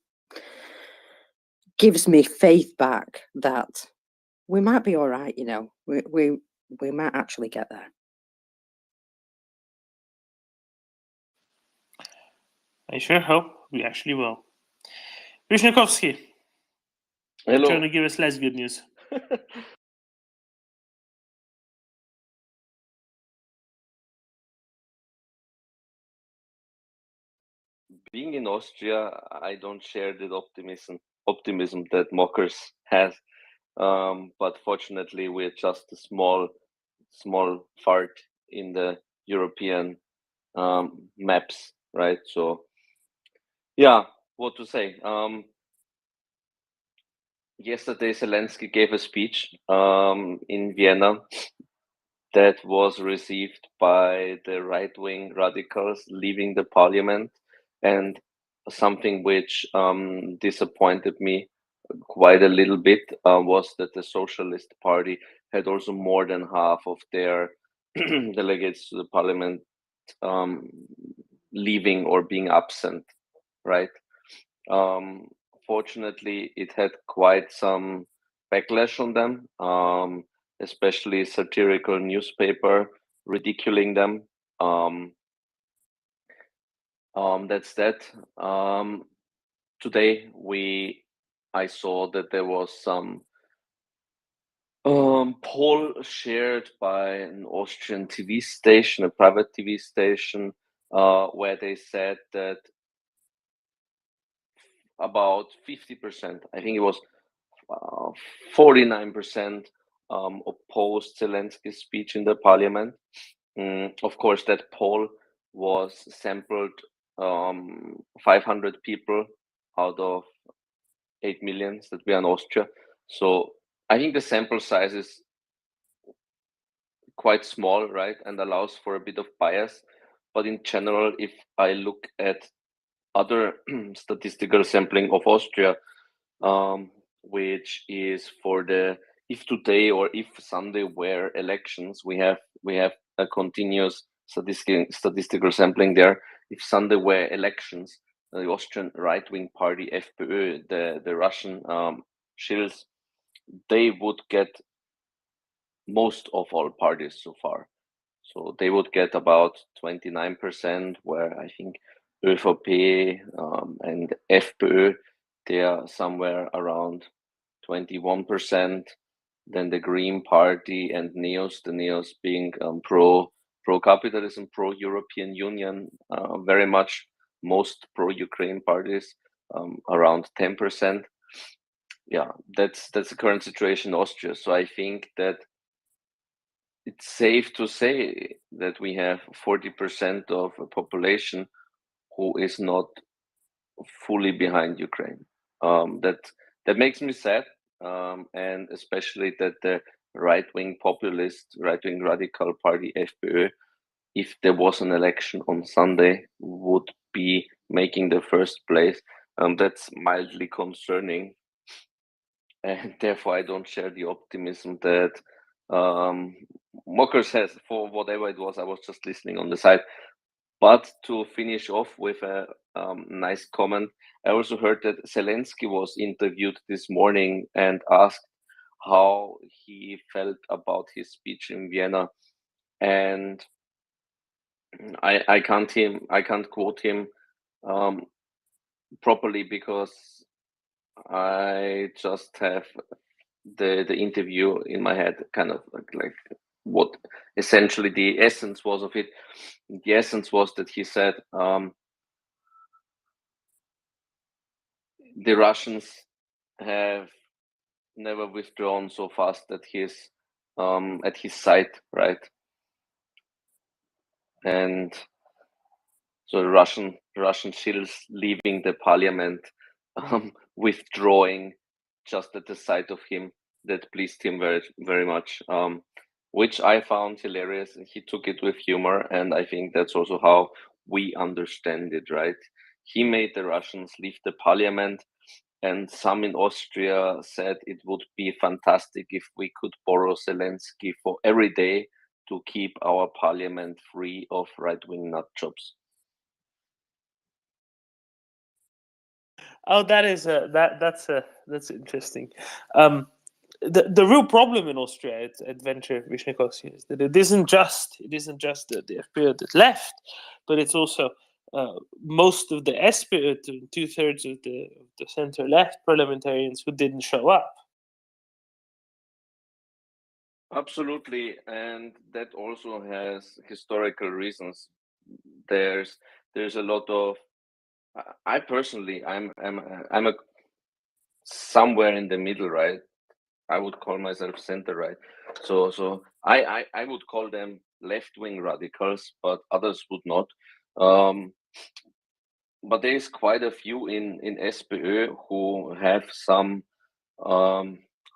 gives me faith back that we might be all right, you know, we might actually get there. I sure hope we actually will. Vyshnikovsky, you're Hello. trying to give us less good news. Being in Austria, I don't share the optimism that Mockers has. But fortunately, we're just a small part in the European maps, right? So, yeah, what to say? Yesterday, Zelensky gave a speech in Vienna that was received by the right-wing radicals leaving the parliament, and something which disappointed me quite a little bit was that the Socialist Party had also more than half of their delegates to the parliament leaving or being absent, right? Fortunately, it had quite some backlash on them, especially satirical newspaper ridiculing them. That's that. Today I saw that there was some poll shared by an Austrian TV station, a private TV station, where they said that about 50%, I think it was 49%, opposed Zelensky's speech in the parliament. Of course, that poll was sampled 500 people out of 8 million that we are in Austria. So I think the sample size is quite small, right, and allows for a bit of bias. But in general, if I look at other statistical sampling of Austria, which is for the if today or if Sunday were elections, we have a continuous statistical sampling there. If Sunday were elections, the Austrian right-wing party FPÖ, the Russian shills, they would get most of all parties so far. So they would get about 29%, where I think ÖVP and FPÖ, they are somewhere around 21%. Then the Green Party and NEOS, the NEOS being pro-capitalism, pro-European Union, very much most pro-Ukraine parties, around 10%. Yeah, that's the current situation in Austria. So I think that it's safe to say that we have 40% of a population who is not fully behind Ukraine. That makes me sad, and especially that the right-wing populist, right-wing radical party FPÖ, if there was an election on Sunday, would be making the first place. That's mildly concerning, and therefore I don't share the optimism that Mocker says. For whatever it was, I was just listening on the side. But to finish off with a nice comment, I also heard that Zelensky was interviewed this morning and asked how he felt about his speech in Vienna, and I can't quote him properly because I just have the interview in my head, kind of like what essentially the essence was of it. The essence was that he said the Russians have never withdrawn so fast at his side, right? And so the Russian shills leaving the parliament, withdrawing just at the sight of him, that pleased him very, very much, which I found hilarious. He took it with humor, and I think that's also how we understand it, right? He made the Russians leave the parliament, and some in Austria said it would be fantastic if we could borrow Zelensky for every day to keep our parliament free of right-wing nut jobs. Oh, that's interesting. The real problem in Austria at Venture Vyshnikovsky is that it isn't just the FPÖ that left, but it's also most of the SPÖ, 2/3 of the center-left parliamentarians who didn't show up. Absolutely, and that also has historical reasons. There's a lot of. I personally, I'm a somewhere in the middle, right? I would call myself center right. So I would call them left-wing radicals, but others would not. But there is quite a few in SPÖ who have some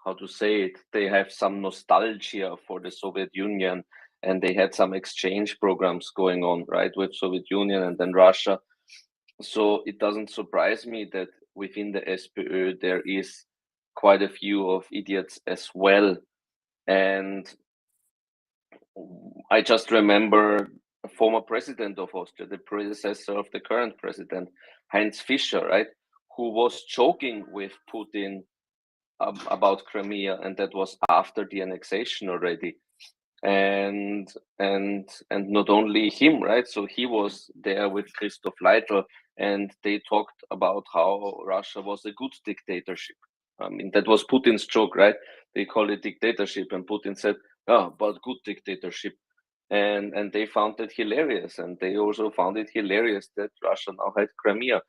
how to say it, they have some nostalgia for the Soviet Union, and they had some exchange programs going on, right, with Soviet Union and then Russia. So it doesn't surprise me that within the SPÖ there is quite a few of idiots as well. And I just remember a former president of Austria, the predecessor of the current president, Heinz Fischer, right, who was joking with Putin about Crimea, and that was after the annexation already. And not only him, right? So he was there with Christoph Leitl, and they talked about how Russia was a good dictatorship. I mean, that was Putin's joke, right? They called it dictatorship, and Putin said, "Oh, but good dictatorship." And they found it hilarious, and they also found it hilarious that Russia now had Crimea.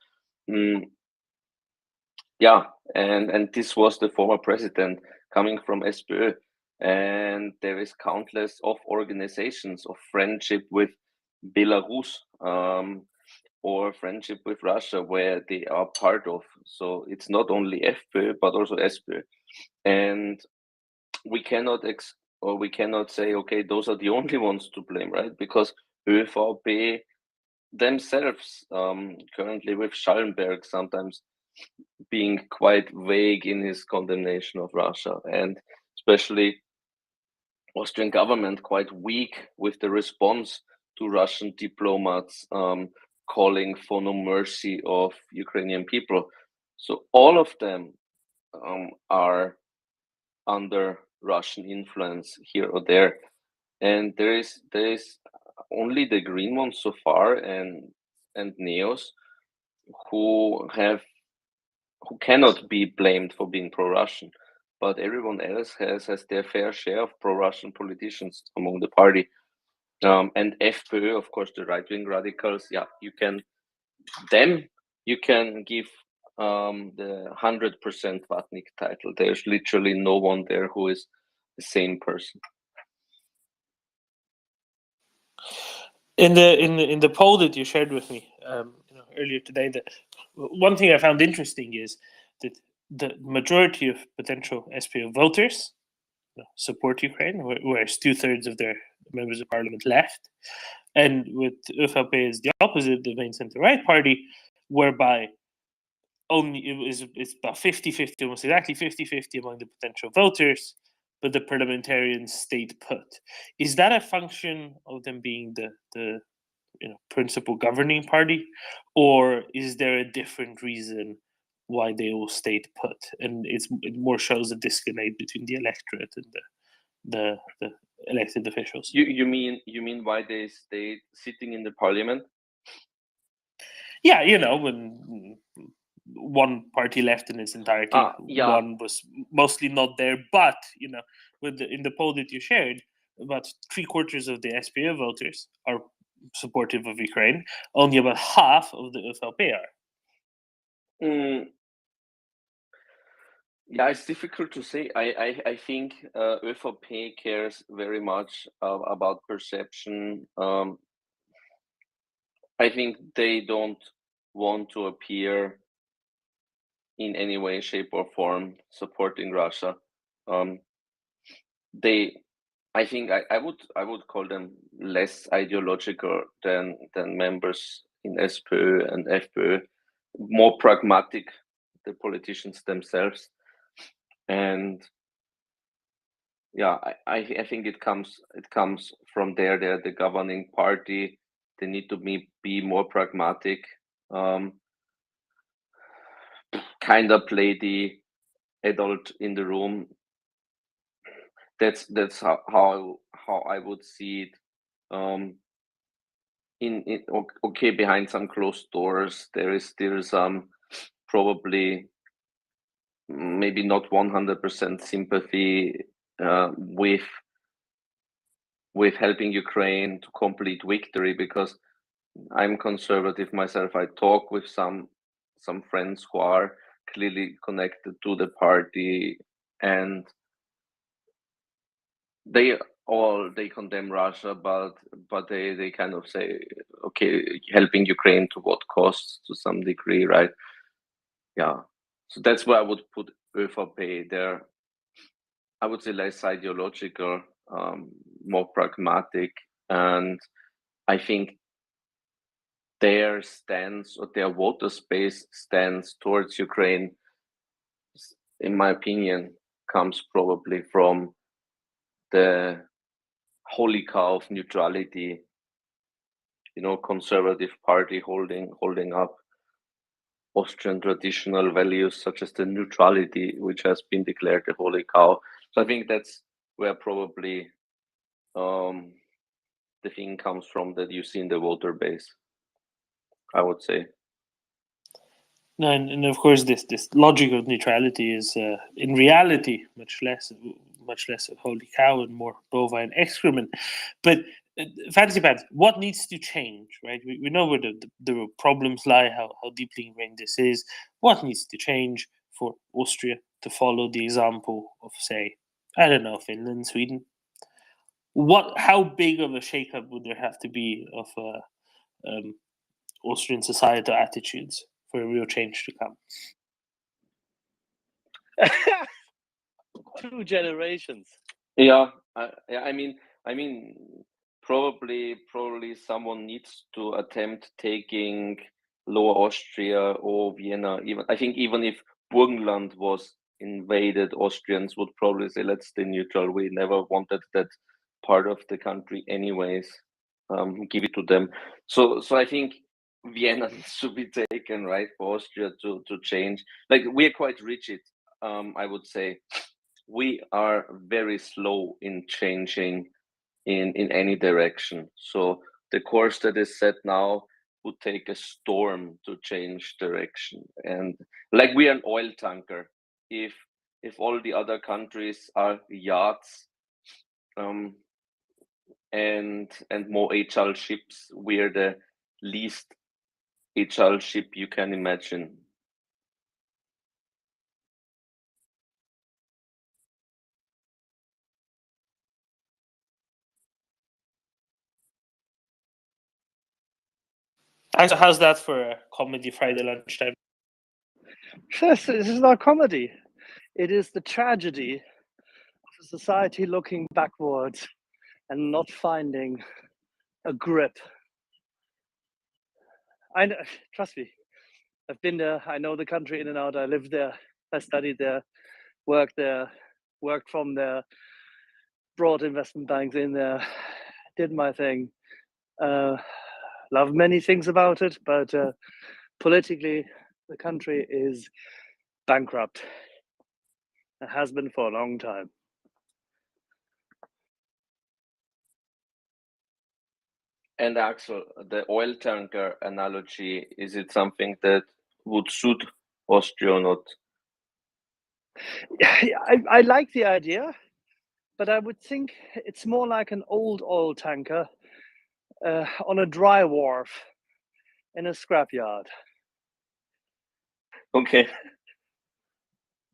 Yeah, and this was the former president coming from SPÖ, and there is countless of organizations of friendship with Belarus or friendship with Russia where they are part of. So it's not only FPÖ but also SPÖ, and we cannot we cannot say, okay, those are the only ones to blame, right? Because ÖVP themselves, currently with Schallenberg, sometimes being quite vague in his condemnation of Russia, and especially Austrian government quite weak with the response to Russian diplomats calling for no mercy of Ukrainian people. So all of them are under Russian influence here or there, and there is only the green ones so far, and Neos who cannot be blamed for being pro-Russian, but everyone else has their fair share of pro-Russian politicians among the party. And FPÖ, of course, the right-wing radicals. Yeah, you can give the 100% Vatnik title. There's literally no one there who is the same person. In the poll that you shared with me earlier today, that one thing I found interesting is that the majority of potential SPÖ voters support Ukraine, whereas 2/3 of their members of parliament left, and with ÖVP is the opposite, the main center-right party, whereby only it's about 50-50, almost exactly 50-50 among the potential voters, but the parliamentarians stayed put. Is that a function of them being the principal governing party, or is there a different reason why they all stayed put? And it more shows a disconnect between the electorate and the elected officials. You mean why they stayed sitting in the parliament? Yeah, when one party left in its entirety, yeah. one was mostly not there, but in the poll that you shared, about 3/4 of the SPÖ voters are supportive of Ukraine. Only about half of the ÖVP are. Yeah, it's difficult to say. I think ÖVP cares very much about perception. I think they don't want to appear in any way, shape, or form supporting Russia. I think I would call them less ideological than members in SPÖ and FPÖ, more pragmatic, the politicians themselves, and yeah, I think it comes from there. They're the governing party. They need to be more pragmatic, kind of play the adult in the room. That's how I would see it. okay, behind some closed doors, there is still some probably maybe not 100% sympathy with helping Ukraine to complete victory, because I'm conservative myself. I talk with some friends who are clearly connected to the party, and they condemn Russia, but they kind of say, okay, helping Ukraine to what cost, to some degree, right? Yeah. So that's where I would put ÖVP there. I would say less ideological, more pragmatic, and I think their stance or their voter space stance towards Ukraine, in my opinion, comes probably from the holy cow of neutrality, conservative party holding up Austrian traditional values such as the neutrality, which has been declared the holy cow. So I think that's where probably the thing comes from that you see in the voter base, I would say. No, and of course, this logic of neutrality is in reality much less a holy cow and more bovine excrement. But Fancy Pants, what needs to change, right? We know where the problems lie, how deeply ingrained this is. What needs to change for Austria to follow the example of, say, I don't know, Finland, Sweden? How big of a shakeup would there have to be of Austrian societal attitudes for a real change to come? 2 generations. Yeah, I mean, probably someone needs to attempt taking Lower Austria or Vienna. Even if Burgenland was invaded, Austrians would probably say, let's stay neutral. We never wanted that part of the country anyways. Give it to them. So I think Vienna needs to be taken, right, for Austria to change. Like, we're quite rigid, I would say. We are very slow in changing in any direction. So the course that is set now would take a storm to change direction. And like, we are an oil tanker. If all the other countries are yachts and more HL ships, we are the least HL ship you can imagine. How's that for a comedy Friday lunchtime? This is not comedy. It is the tragedy of a society looking backwards and not finding a grip. I know, trust me, I've been there. I know the country in and out. I lived there. I studied there, worked from there, brought investment banks in there, did my thing. Love many things about it, but politically, the country is bankrupt. It has been for a long time. And Axel, the oil tanker analogy, is it something that would suit Austria or not? I like the idea, but I would think it's more like an old oil tanker on a dry wharf in a scrapyard. Okay.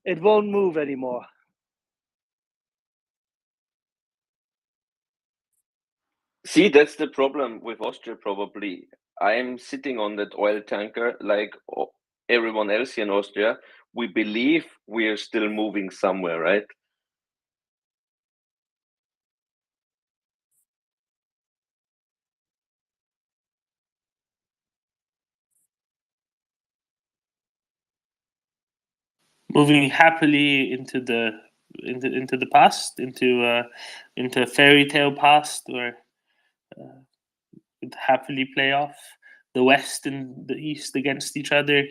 It won't move anymore. See, that's the problem with Austria, probably. I'm sitting on that oil tanker like everyone else here in Austria. We believe we are still moving somewhere, right? Moving happily into the past, into a fairy tale past where would happily play off the West and the East against each other,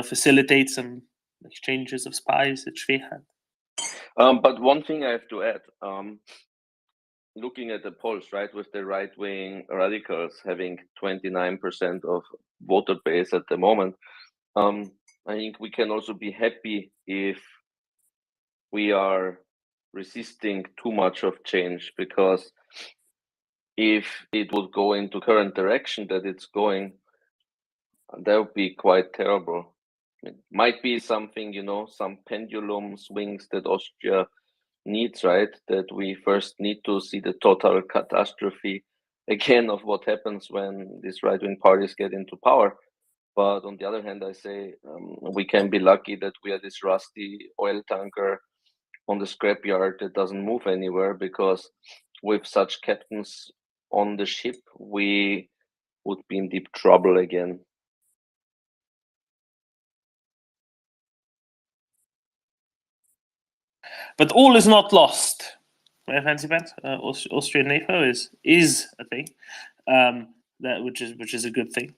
facilitate some exchanges of spies at Schwechat. But one thing I have to add, looking at the polls, right, with the right-wing radicals having 29% of voter base at the moment, I think we can also be happy if we are resisting too much of change, because if it would go into current direction that it's going, that would be quite terrible. It might be something, some pendulum swings that Austria needs, right? That we first need to see the total catastrophe again of what happens when these right-wing parties get into power. But on the other hand, I say we can be lucky that we are this rusty oil tanker on the scrapyard that doesn't move anywhere, because with such captains on the ship, we would be in deep trouble again. But all is not lost. Right, Fancy Pants? Austrian NATO is a thing, that which is a good thing.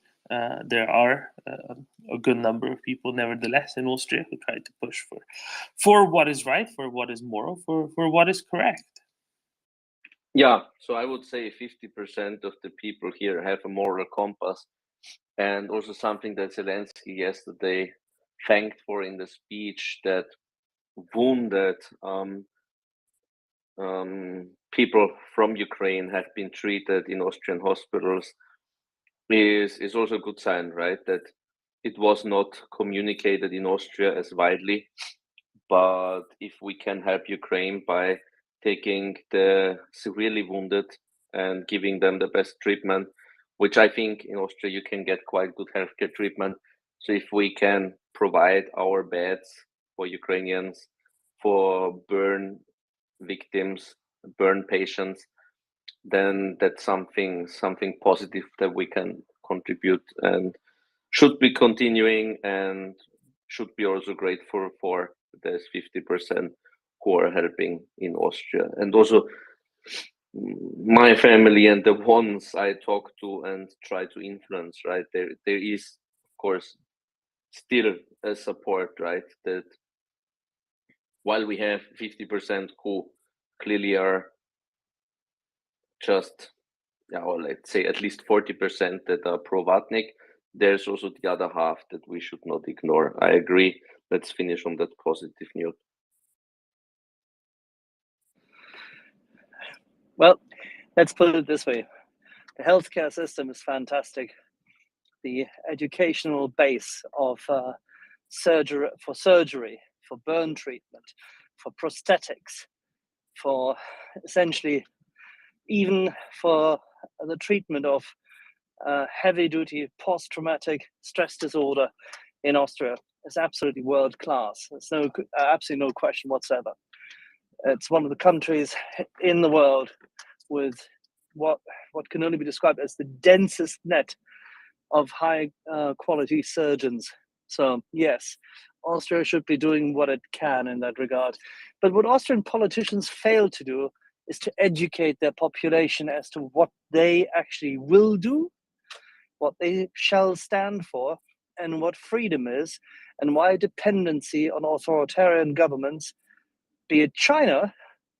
There are a good number of people, nevertheless, in Austria who try to push for what is right, for what is moral, for what is correct. Yeah, so I would say 50% of the people here have a moral compass, and also something that Zelensky yesterday thanked for in the speech, that wounded people from Ukraine have been treated in Austrian hospitals, is also a good sign, right? That it was not communicated in Austria as widely, but if we can help Ukraine by taking the severely wounded and giving them the best treatment, which I think in Austria you can get quite good healthcare treatment. So if we can provide our beds for Ukrainians, for burn victims, burn patients, then that's something positive that we can contribute and should be continuing, and should be also grateful for. There's 50% who are helping in Austria, and also my family and the ones I talk to and try to influence, right? There is, of course, still a support, right? That while we have 50% who clearly are just, or let's say at least 40% that are pro-Vatnik, there's also the other half that we should not ignore. I agree. Let's finish on that positive note. Well, let's put it this way. The healthcare system is fantastic. The educational base of surgery, for burn treatment, for prosthetics, for essentially even for the treatment of heavy-duty post-traumatic stress disorder in Austria is absolutely world-class. There's absolutely no question whatsoever. It's one of the countries in the world with what can only be described as the densest net of high quality surgeons. So yes, Austria should be doing what it can in that regard. But what Austrian politicians fail to do is to educate their population as to what they actually will do, what they shall stand for, and what freedom is, and why dependency on authoritarian governments, be it China,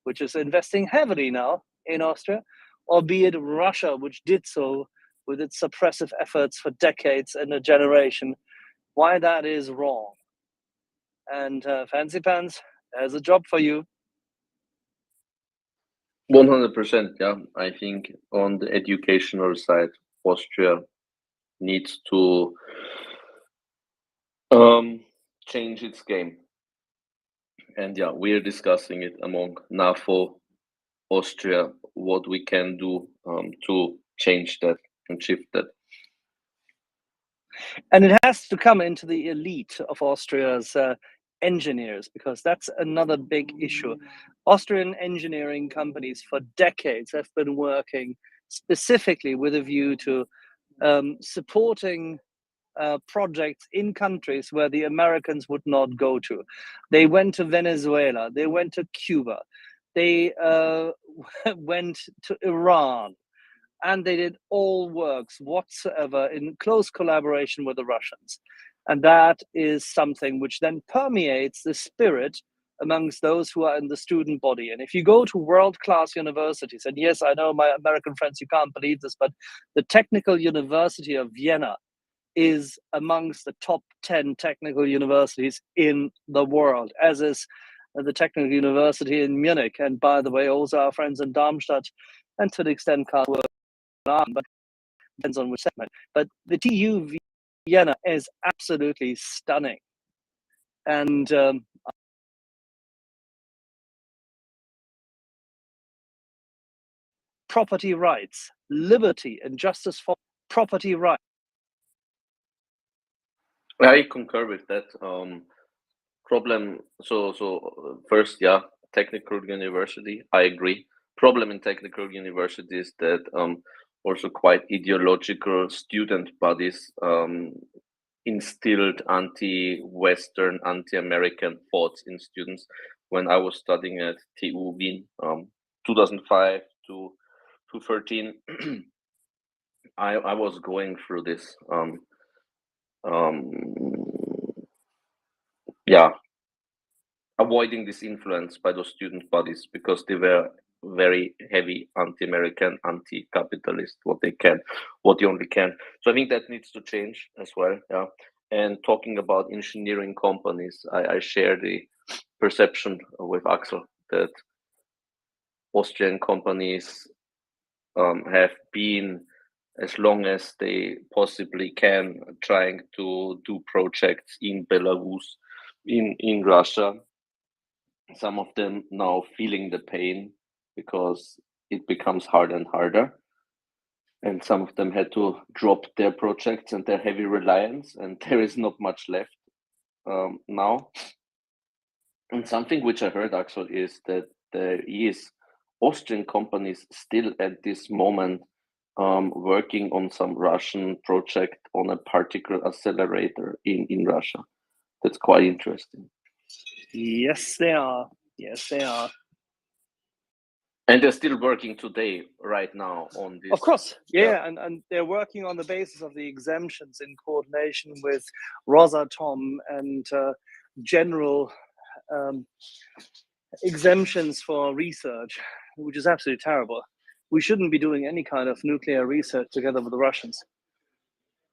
which is investing heavily now in Austria, or be it Russia, which did so with its suppressive efforts for decades and a generation, why that is wrong. And Fancy Pants, there's a job for you. 100%, yeah. I think on the educational side, Austria needs to change its game. And yeah, we're discussing it among NAFO, Austria, what we can do to change that and shift that. And it has to come into the elite of Austria's engineers, because that's another big issue. Austrian engineering companies for decades have been working specifically with a view to supporting projects in countries where the Americans would not go to. They went to Venezuela, they went to Cuba, they went to Iran, and they did all works whatsoever in close collaboration with the Russians. And that is something which then permeates the spirit amongst those who are in the student body. And if you go to world-class universities, and yes, I know my American friends, you can't believe this, but the Technical University of Vienna is amongst the top 10 technical universities in the world, as is the Technical University in Munich. And by the way, also our friends in Darmstadt, and to the extent Karlsruhe, but depends on which segment. But the TU Vienna is absolutely stunning. And property rights, liberty and justice for property rights. I concur with that. Problem. So first, yeah, technical university. I agree. Problem in technical university is that also quite ideological student bodies instilled anti-Western, anti-American thoughts in students. When I was studying at TU Wien, 2005 to 2013, I was going through this. Yeah, avoiding this influence by those student bodies because they were very heavy anti-American, anti-capitalist, what they only can. So I think that needs to change as well. Yeah. And talking about engineering companies, I share the perception with Axel that Austrian companies have been, as long as they possibly can, trying to do projects in Belarus, in Russia. Some of them now feeling the pain because it becomes harder and harder. And some of them had to drop their projects and their heavy reliance, and there is not much left now. And something which I heard, Axel, is that there is Austrian companies still at this moment working on some Russian project on a particular accelerator in Russia. That's quite interesting. Yes, they are. Yes, they are. And they're still working today, right now, on this. Of course, yeah. And they're working on the basis of the exemptions in coordination with Rosatom and general exemptions for research, which is absolutely terrible. We shouldn't be doing any kind of nuclear research together with the Russians.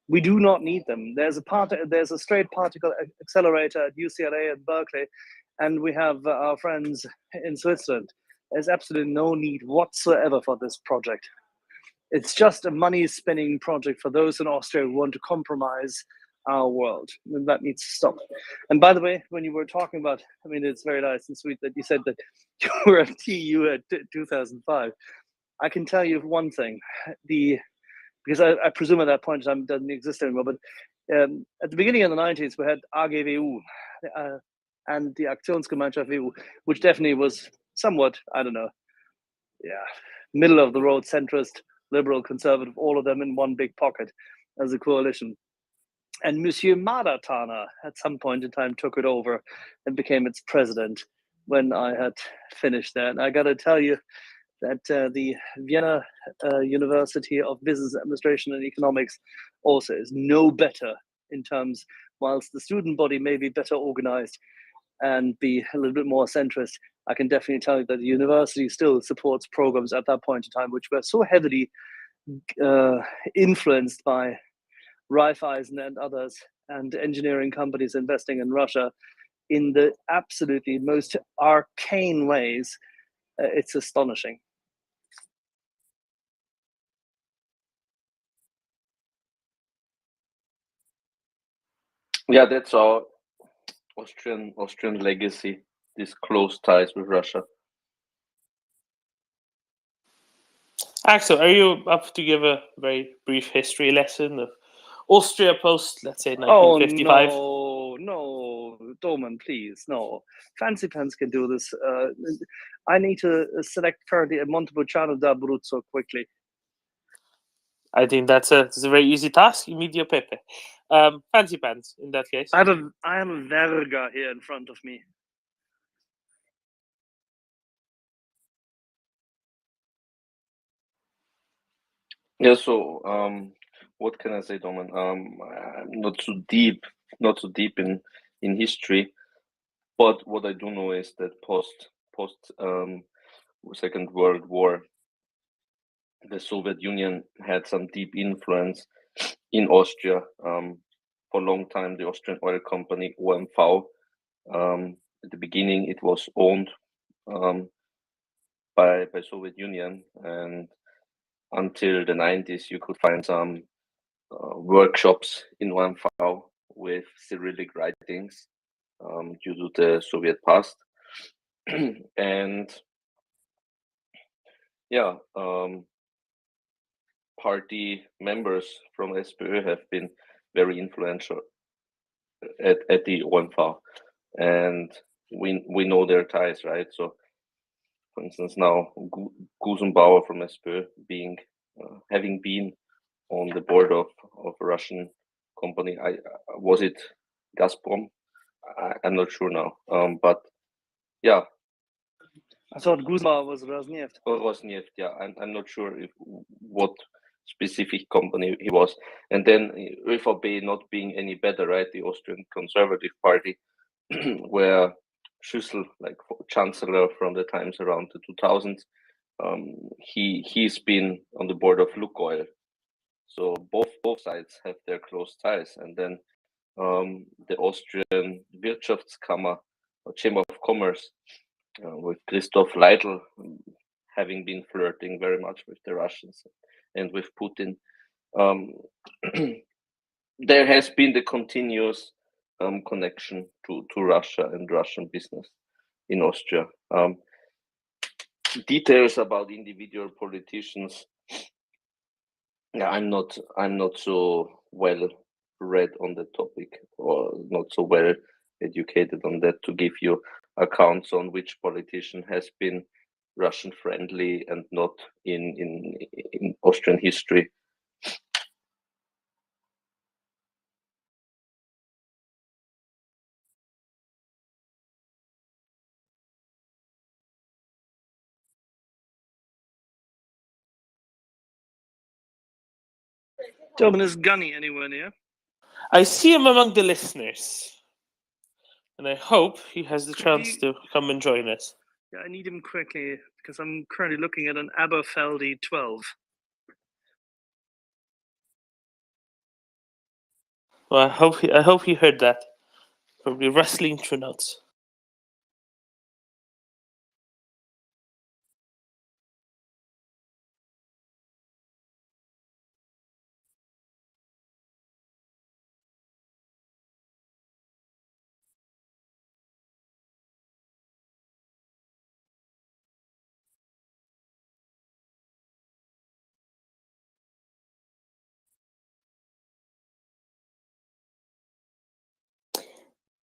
We do not need them. There's a straight particle accelerator at UCLA and Berkeley, and we have our friends in Switzerland. There's absolutely no need whatsoever for this project. It's just a money-spinning project for those in Austria who want to compromise our world, and that needs to stop. And by the way, when you were talking about, I mean, it's very nice and sweet that you said that you were at TU at 2005. I can tell you one thing, because I presume at that point in time it doesn't exist anymore, but at the beginning of the 90s, we had AGWU and the Aktionsgemeinschaft WU, which definitely was somewhat, I don't know, middle of the road, centrist, liberal, conservative, all of them in one big pocket as a coalition. And Monsieur Madatana at some point in time took it over and became its president when I had finished there. And I got to tell you that the Vienna University of Business Administration and Economics also is no better in terms, whilst the student body may be better organized and be a little bit more centrist, I can definitely tell you that the university still supports programs at that point in time, which were so heavily influenced by Raiffeisen and others and engineering companies investing in Russia in the absolutely most arcane ways. It's astonishing. Yeah, that's our Austrian legacy, these close ties with Russia. Axel, are you up to give a very brief history lesson of Austria post, let's say, 1955? Oh, no, Doman, please, no. Fancy Pants can do this. I need to select currently a Montepulciano d'Abruzzo quickly. I think that's a very easy task. Medio Pepe. Fancy Pants, in that case. I have a Verga here in front of me. Yeah, so what can I say, Doman? I'm not too deep in history. But what I do know is that post Second World War, the Soviet Union had some deep influence in Austria. For a long time, the Austrian oil company OMV, at the beginning, it was owned by Soviet Union, and until the 90s, you could find some workshops in OMV with Cyrillic writings due to the Soviet past. And yeah, party members from SPÖ have been very influential at the OMV, and we know their ties, right? So, for instance, now Gusenbauer from SPÖ being having been on the board of a Russian company. Was it Gazprom? I'm not sure now. But yeah. I thought Guzma was Rosneft. Oh, Rosneft, yeah. I'm not sure what specific company he was. And then ÖVP not being any better, right? The Austrian Conservative Party, where Schüssel, like chancellor from the times around the 2000s, he's been on the board of Lukoil. So both sides have their close ties. And then the Austrian Wirtschaftskammer, or Chamber of Commerce, with Christoph Leitl having been flirting very much with the Russians and with Putin. There has been the continuous connection to Russia and Russian business in Austria. Details about individual politicians, yeah, I'm not so well read on the topic, or not so well educated on that to give you accounts on which politician has been Russian friendly and not in Austrian history. Tobin, is Gunny anywhere near? I see him among the listeners, and I hope he has the chance to come and join us. Yeah, I need him quickly because I'm currently looking at an Aberfeldy 12. Well, I hope he heard that. Probably rustling through notes.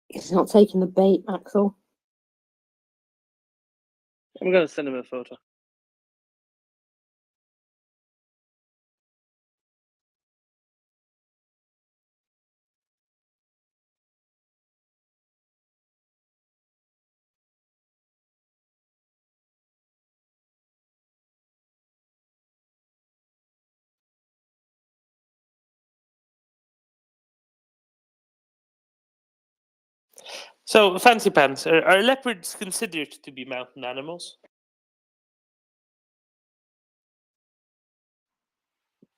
He's not taking the bait, Axel. I'm going to send him a photo. So, Fancy Pants, are leopards considered to be mountain animals?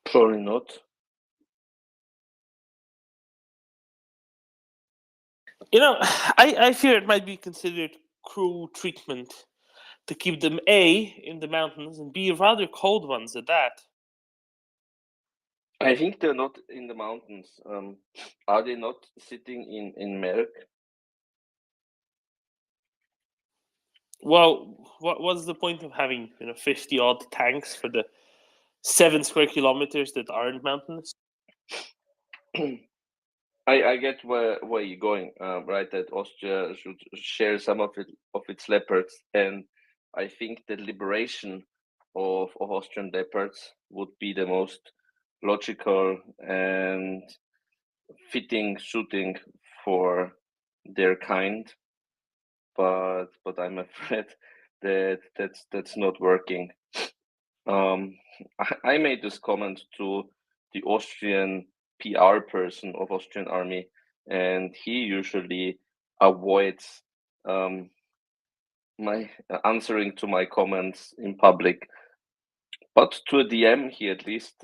Probably not. You know, I fear it might be considered cruel treatment to keep them A, in the mountains, and B, rather cold ones at that. I think they're not in the mountains. Are they not sitting in Merck? Well, what was the point of having 50 odd tanks for the 7 square kilometers that aren't mountainous? I get where you're going, right? That Austria should share some of its leopards, and I think the liberation of Austrian leopards would be the most logical and suiting for their kind. But I'm afraid that that's not working. I made this comment to the Austrian PR person of Austrian Army, and he usually avoids my answering to my comments in public, but to a DM he at least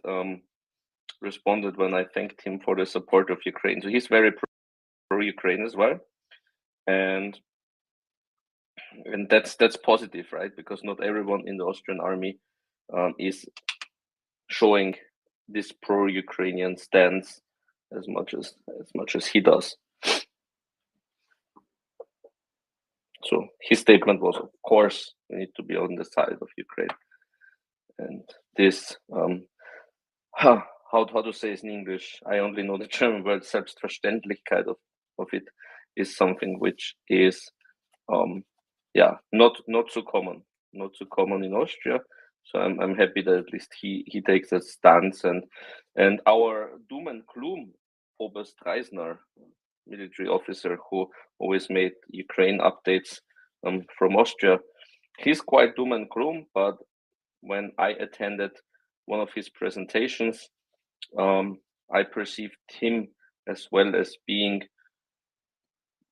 responded when I thanked him for the support of Ukraine. So he's very pro-Ukraine as well, and that's positive, right? Because not everyone in the Austrian army is showing this pro-Ukrainian stance as much as he does. So his statement was, of course, we need to be on the side of Ukraine. And this, how to say it in English? I only know the German word Selbstverständlichkeit of it is something which is, not so common, in Austria. So I'm happy that at least he takes that stance, and our doom and gloom Oberst Reisner, military officer who always made Ukraine updates from Austria, he's quite doom and gloom. But when I attended one of his presentations, I perceived him as well as being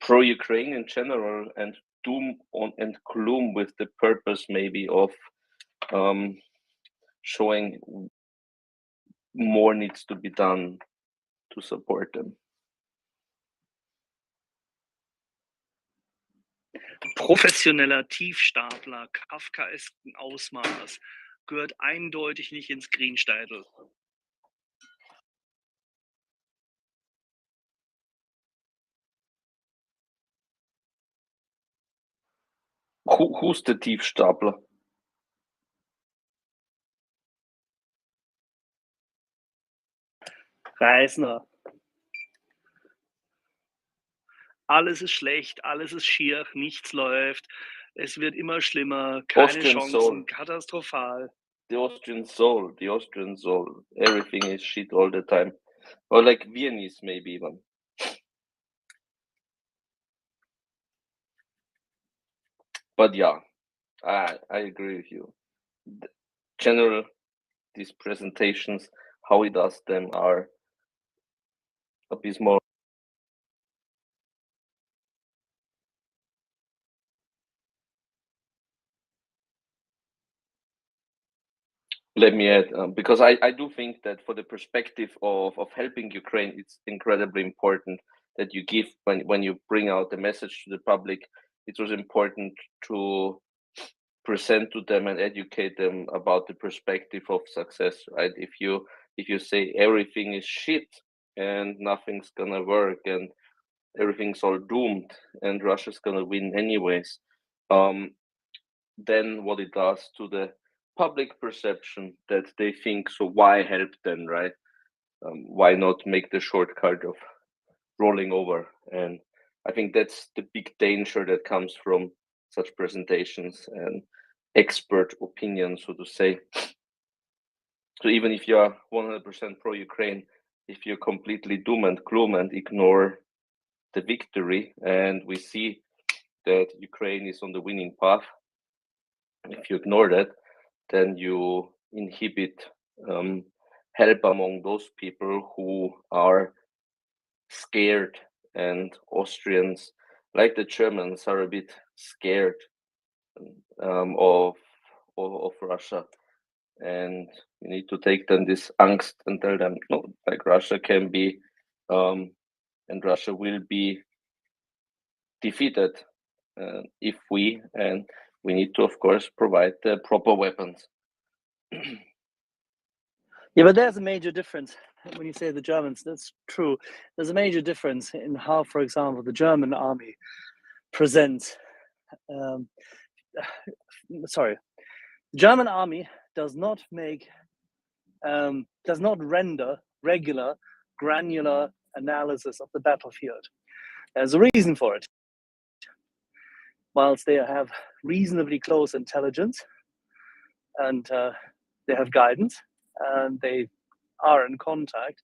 pro-Ukraine in general, and doom and gloom with the purpose maybe of showing more needs to be done to support them. Professioneller Tiefstapler kafkaesken Ausmaß gehört eindeutig nicht ins Greensteidl. Who's the Tiefstapler? Reisner. Alles ist schlecht, alles ist schier, nichts läuft, es wird immer schlimmer, keine Austrian Chancen, soul. katastrophal. The Austrian soul. Everything is shit all the time. Or like Viennese maybe even. But yeah, I agree with you. General, these presentations, how he does them are abysmal. Let me add, because I do think that for the perspective of helping Ukraine, it's incredibly important that you give, when you bring out the message to the public, it was important to present to them and educate them about the perspective of success, right? If you say everything is shit and nothing's gonna work and everything's all doomed and Russia's gonna win anyways, then what it does to the public perception, that they think, so why help then, right? Why not make the shortcut of rolling over? And I think that's the big danger that comes from such presentations and expert opinion, so to say. So even if you are 100% pro-Ukraine, if you completely doom and gloom and ignore the victory, and we see that Ukraine is on the winning path, if you ignore that, then you inhibit help among those people who are scared. And Austrians, like the Germans, are a bit scared of Russia, and you need to take them this angst and tell them, no, like Russia can be and Russia will be defeated if we need to, of course, provide the proper weapons. Yeah, but there's a major difference when you say the Germans. That's true. There's a major difference in how, for example, the German army presents. The German army does not render regular, granular analysis of the battlefield. There's a reason for it. Whilst they have reasonably close intelligence and they have guidance and they are in contact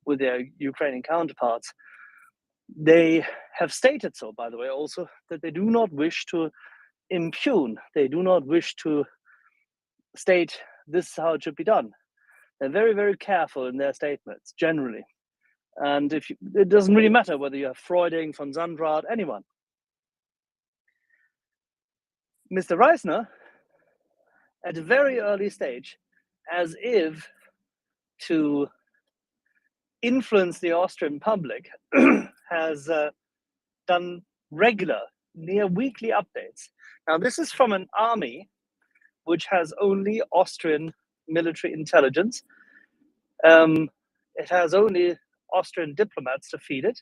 with their Ukrainian counterparts, they have stated so, by the way, also, that they do not wish to impugn, they do not wish to state this is how it should be done. They're very, very careful in their statements, generally. And it doesn't really matter whether you have Freuding, von Sandrart, anyone. Mr. Reisner, at a very early stage, as if to influence the Austrian public, has done regular, near weekly updates. Now, this is from an army which has only Austrian military intelligence. It has only Austrian diplomats to feed it.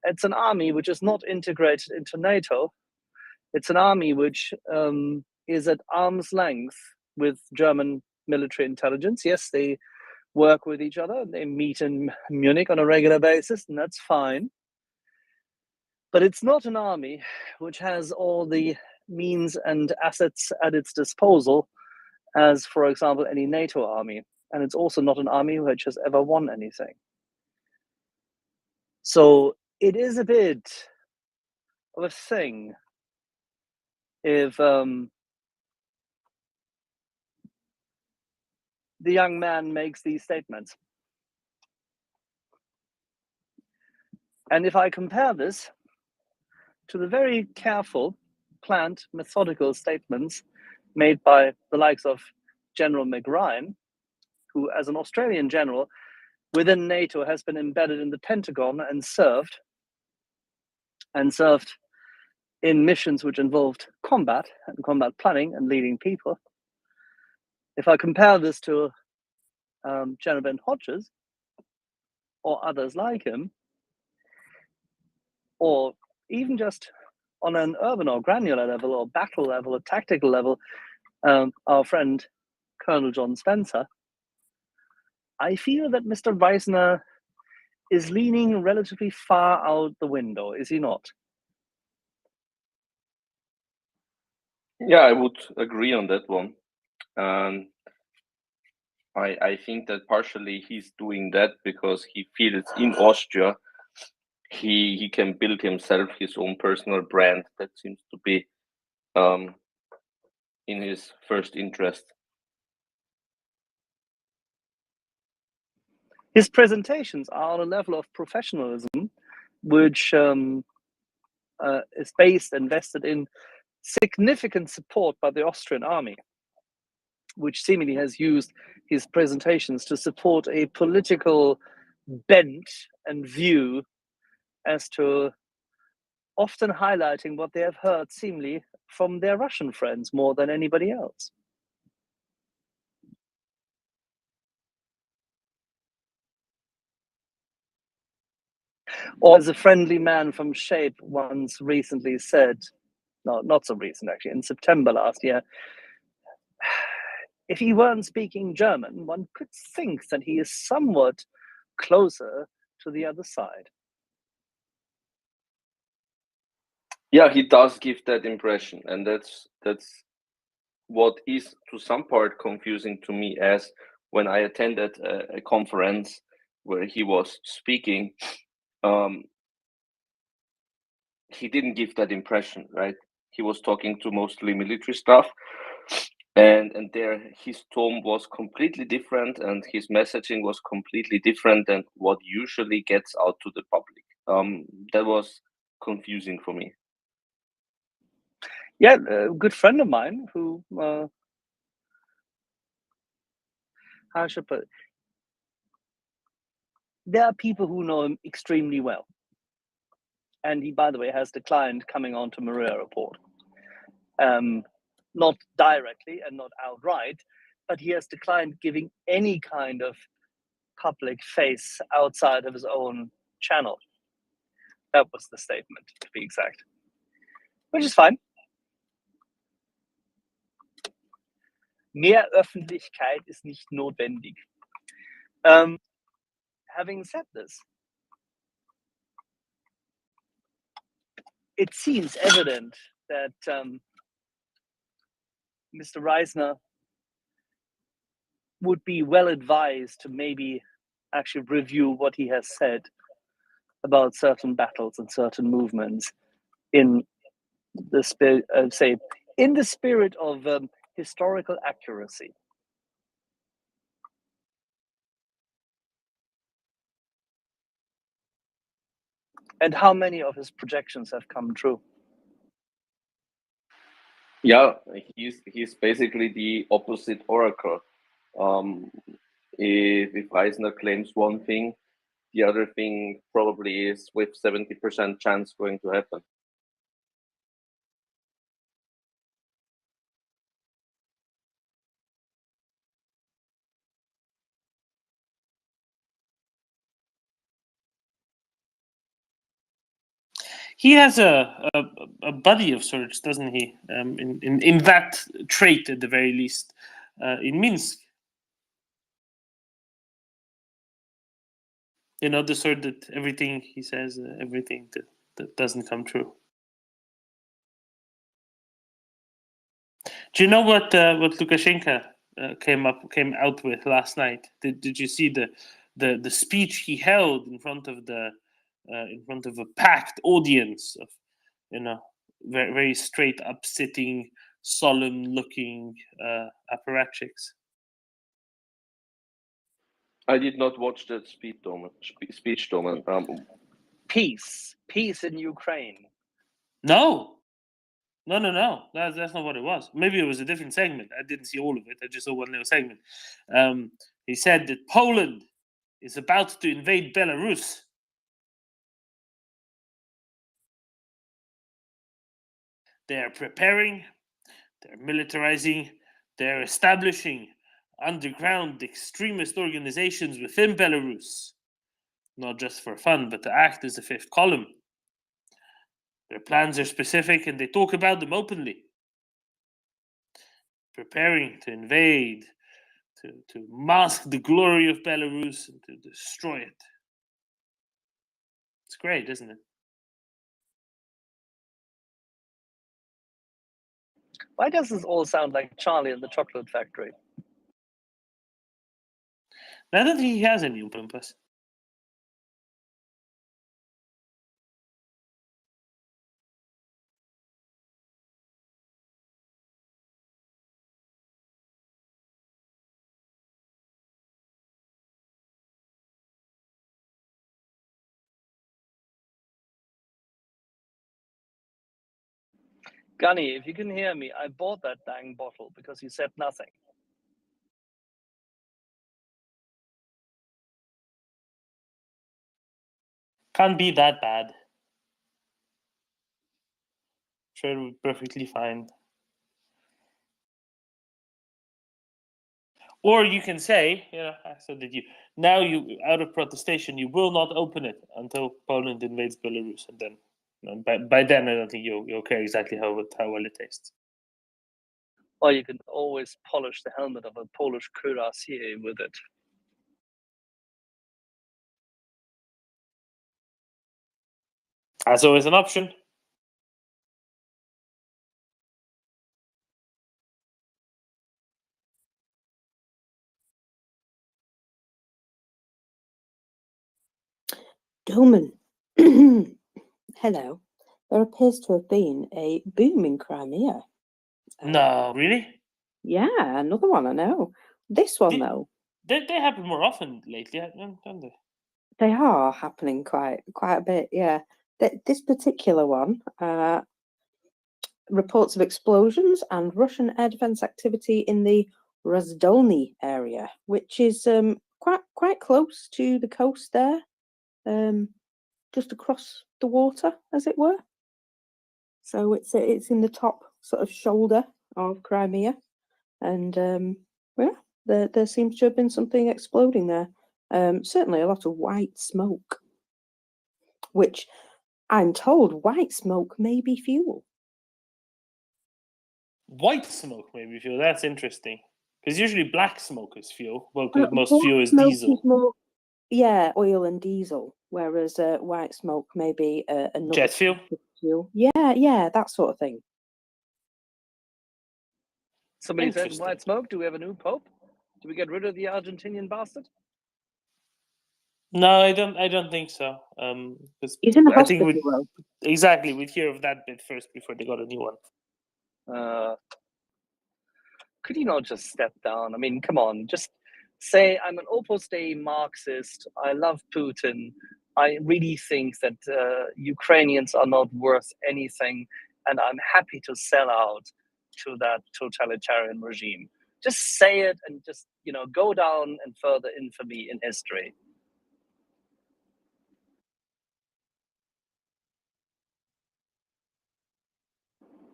It's an army which is not integrated into NATO. It's an army which is at arm's length with German military intelligence. Yes, they work with each other. They meet in Munich on a regular basis, and that's fine. But it's not an army which has all the means and assets at its disposal as, for example, any NATO army. And it's also not an army which has ever won anything. So it is a bit of a thing if the young man makes these statements. And if I compare this to the very careful, planned, methodical statements made by the likes of General McRyan, who, as an Australian general within NATO, has been embedded in the Pentagon and served in missions which involved combat and combat planning and leading people. If I compare this to General Ben Hodges or others like him, or even just on an urban or granular level or battle level or tactical level, our friend Colonel John Spencer, I feel that Mr. Reisner is leaning relatively far out the window, is he not? Yeah, I would agree on that one. I think that partially he's doing that because he feels in Austria he can build himself his own personal brand. That seems to be in his first interest. His presentations are on a level of professionalism which is based and vested in significant support by the Austrian army, which seemingly has used his presentations to support a political bent and view as to often highlighting what they have heard seemingly from their Russian friends more than anybody else. Or as a friendly man from Shape once recently said, no, not so recent actually, in September last year, if he weren't speaking German, one could think that he is somewhat closer to the other side. Yeah, he does give that impression, and that's what is to some part confusing to me, as when I attended a conference where he was speaking, he didn't give that impression, right? He was talking to mostly military stuff, and there his tone was completely different, and his messaging was completely different than what usually gets out to the public. That was confusing for me. Yeah, a good friend of mine who, how should I put it? There are people who know him extremely well. And he, by the way, has declined coming on to MriyaReport. Not directly and not outright, but he has declined giving any kind of public face outside of his own channel. That was the statement, to be exact. Which is fine. Mehr Öffentlichkeit ist nicht notwendig. Having said this, it seems evident that Mr. Reisner would be well advised to maybe actually review what he has said about certain battles and certain movements in the spirit, in the spirit of historical accuracy. And how many of his projections have come true? Yeah, he's basically the opposite oracle. If Eisner claims one thing, the other thing probably is with 70% chance going to happen. He has a buddy of sorts, doesn't he? In that trait, at the very least, in Minsk. You know, the sort that everything he says, everything that doesn't come true. Do you know what Lukashenko came out with last night? Did you see the speech he held in front of a packed audience of, you know, very, very straight up sitting, solemn looking apparatchiks? I did not watch that speech, Doman. Peace in Ukraine. No. That's not what it was. Maybe it was a different segment. I didn't see all of it. I just saw one little segment. He said that Poland is about to invade Belarus. They are preparing, they're militarizing, they're establishing underground extremist organizations within Belarus, not just for fun, but to act as a fifth column. Their plans are specific and they talk about them openly. Preparing to invade, to mask the glory of Belarus and to destroy it. It's great, isn't it? Why does this all sound like Charlie and the Chocolate Factory? I don't think he has any Olympus. Gunny, if you can hear me, I bought that dang bottle because you said nothing. Can't be that bad. Sure, it would be perfectly fine. Or you can say, you know, so that now out of protestation, you will not open it until Poland invades Belarus, and then, you know, by then, I don't think you'll care exactly how well it tastes. Or you can always polish the helmet of a Polish cuirassier with it. That's always an option. Doman. Hello. There appears to have been a boom in Crimea. No, really? Yeah, another one, I know. This one, though. They happen more often lately, don't they? They are happening quite a bit, yeah. This particular one, reports of explosions and Russian air defense activity in the Razdolny area, which is quite close to the coast there, just across the water, as it were. So it's in the top sort of shoulder of Crimea, and there seems to have been something exploding there. Certainly a lot of white smoke, which I'm told white smoke may be fuel. White smoke, maybe fuel. That's interesting. Because usually black smoke is fuel. Well, because most fuel is smoke diesel. is more, yeah, oil and diesel, whereas white smoke may be another Jet fuel? fuel. Yeah, that sort of thing. Somebody said white smoke. Do we have a new pope? Do we get rid of the Argentinian bastard? No, I don't think so. He's in the I think hospital, exactly. We'd hear of that bit first before they got a new one. Could you not just step down? I mean, come on, just say I'm an Opus Dei Marxist. I love Putin. I really think that Ukrainians are not worth anything, and I'm happy to sell out to that totalitarian regime. Just say it and just, go down in further infamy in history.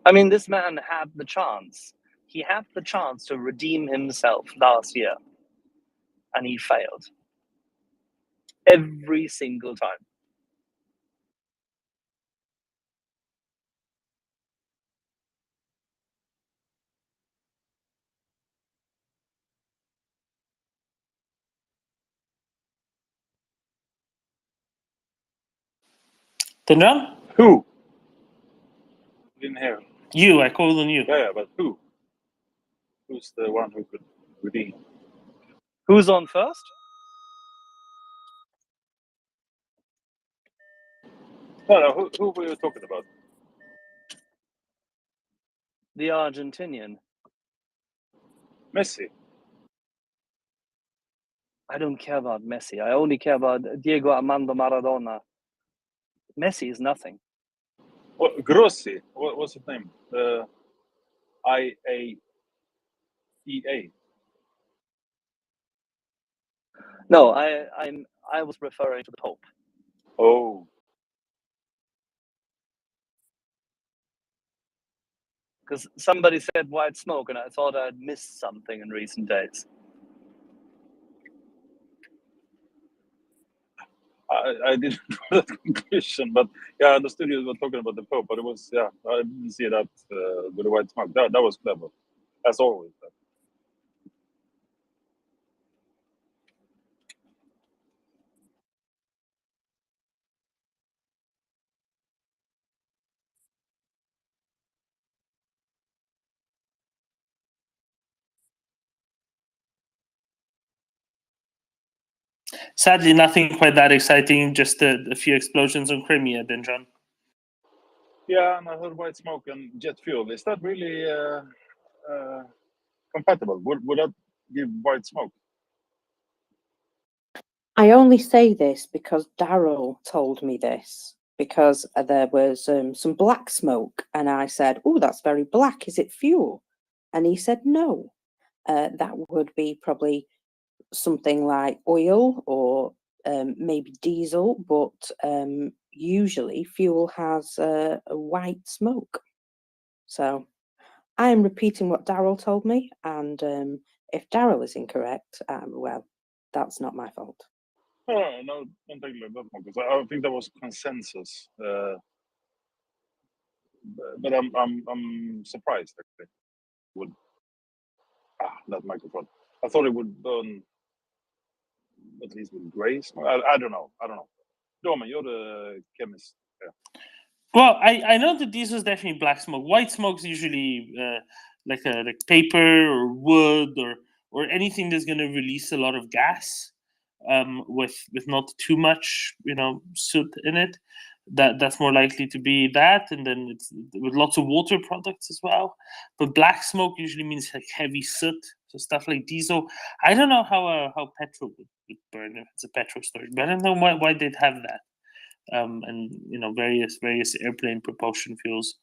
I mean, this man had the chance. He had the chance to redeem himself last year, and he failed. Every single time. Tendran? Who? Didn't hear. You, I called on you. Yeah, but who? Who's the one who could redeem? Who's on first? No, who were you talking about? The Argentinian. Messi. I don't care about Messi. I only care about Diego Armando Maradona. Messi is nothing. What, Grossi. What's his name? IAEA. No, I was referring to the Pope. Oh. Because somebody said white smoke, and I thought I'd missed something in recent days. I didn't draw that conclusion, but yeah, I understood you were talking about the Pope, but it was, yeah, I didn't see that with the white smoke. That was clever, as always. Sadly, nothing quite that exciting. Just a few explosions on Crimea, then, John. Yeah, and I heard white smoke and jet fuel. Is that really compatible? Would that give white smoke? I only say this because Daryl told me this, because there was some black smoke, and I said, "Oh, that's very black. Is it fuel?" And he said, "No, that would be probably something like oil or maybe diesel, but usually fuel has a white smoke." So I am repeating what Daryl told me, and if Daryl is incorrect, well, that's not my fault. Oh, no, don't take it like that, Marcus. I think there was consensus, but I'm surprised actually. Would that microphone? I thought it would burn at least with gray smoke. I don't know. Dorman, you're the chemist. Yeah. Well, I know that this was definitely black smoke. White smoke is usually like paper or wood or anything that's going to release a lot of gas, with not too much soot in it. That's more likely to be that, and then it's with lots of water products as well. But black smoke usually means like heavy soot, so stuff like diesel. I don't know how petrol would burn if it's a petrol storage, but I don't know why they'd have that. And various airplane propulsion fuels.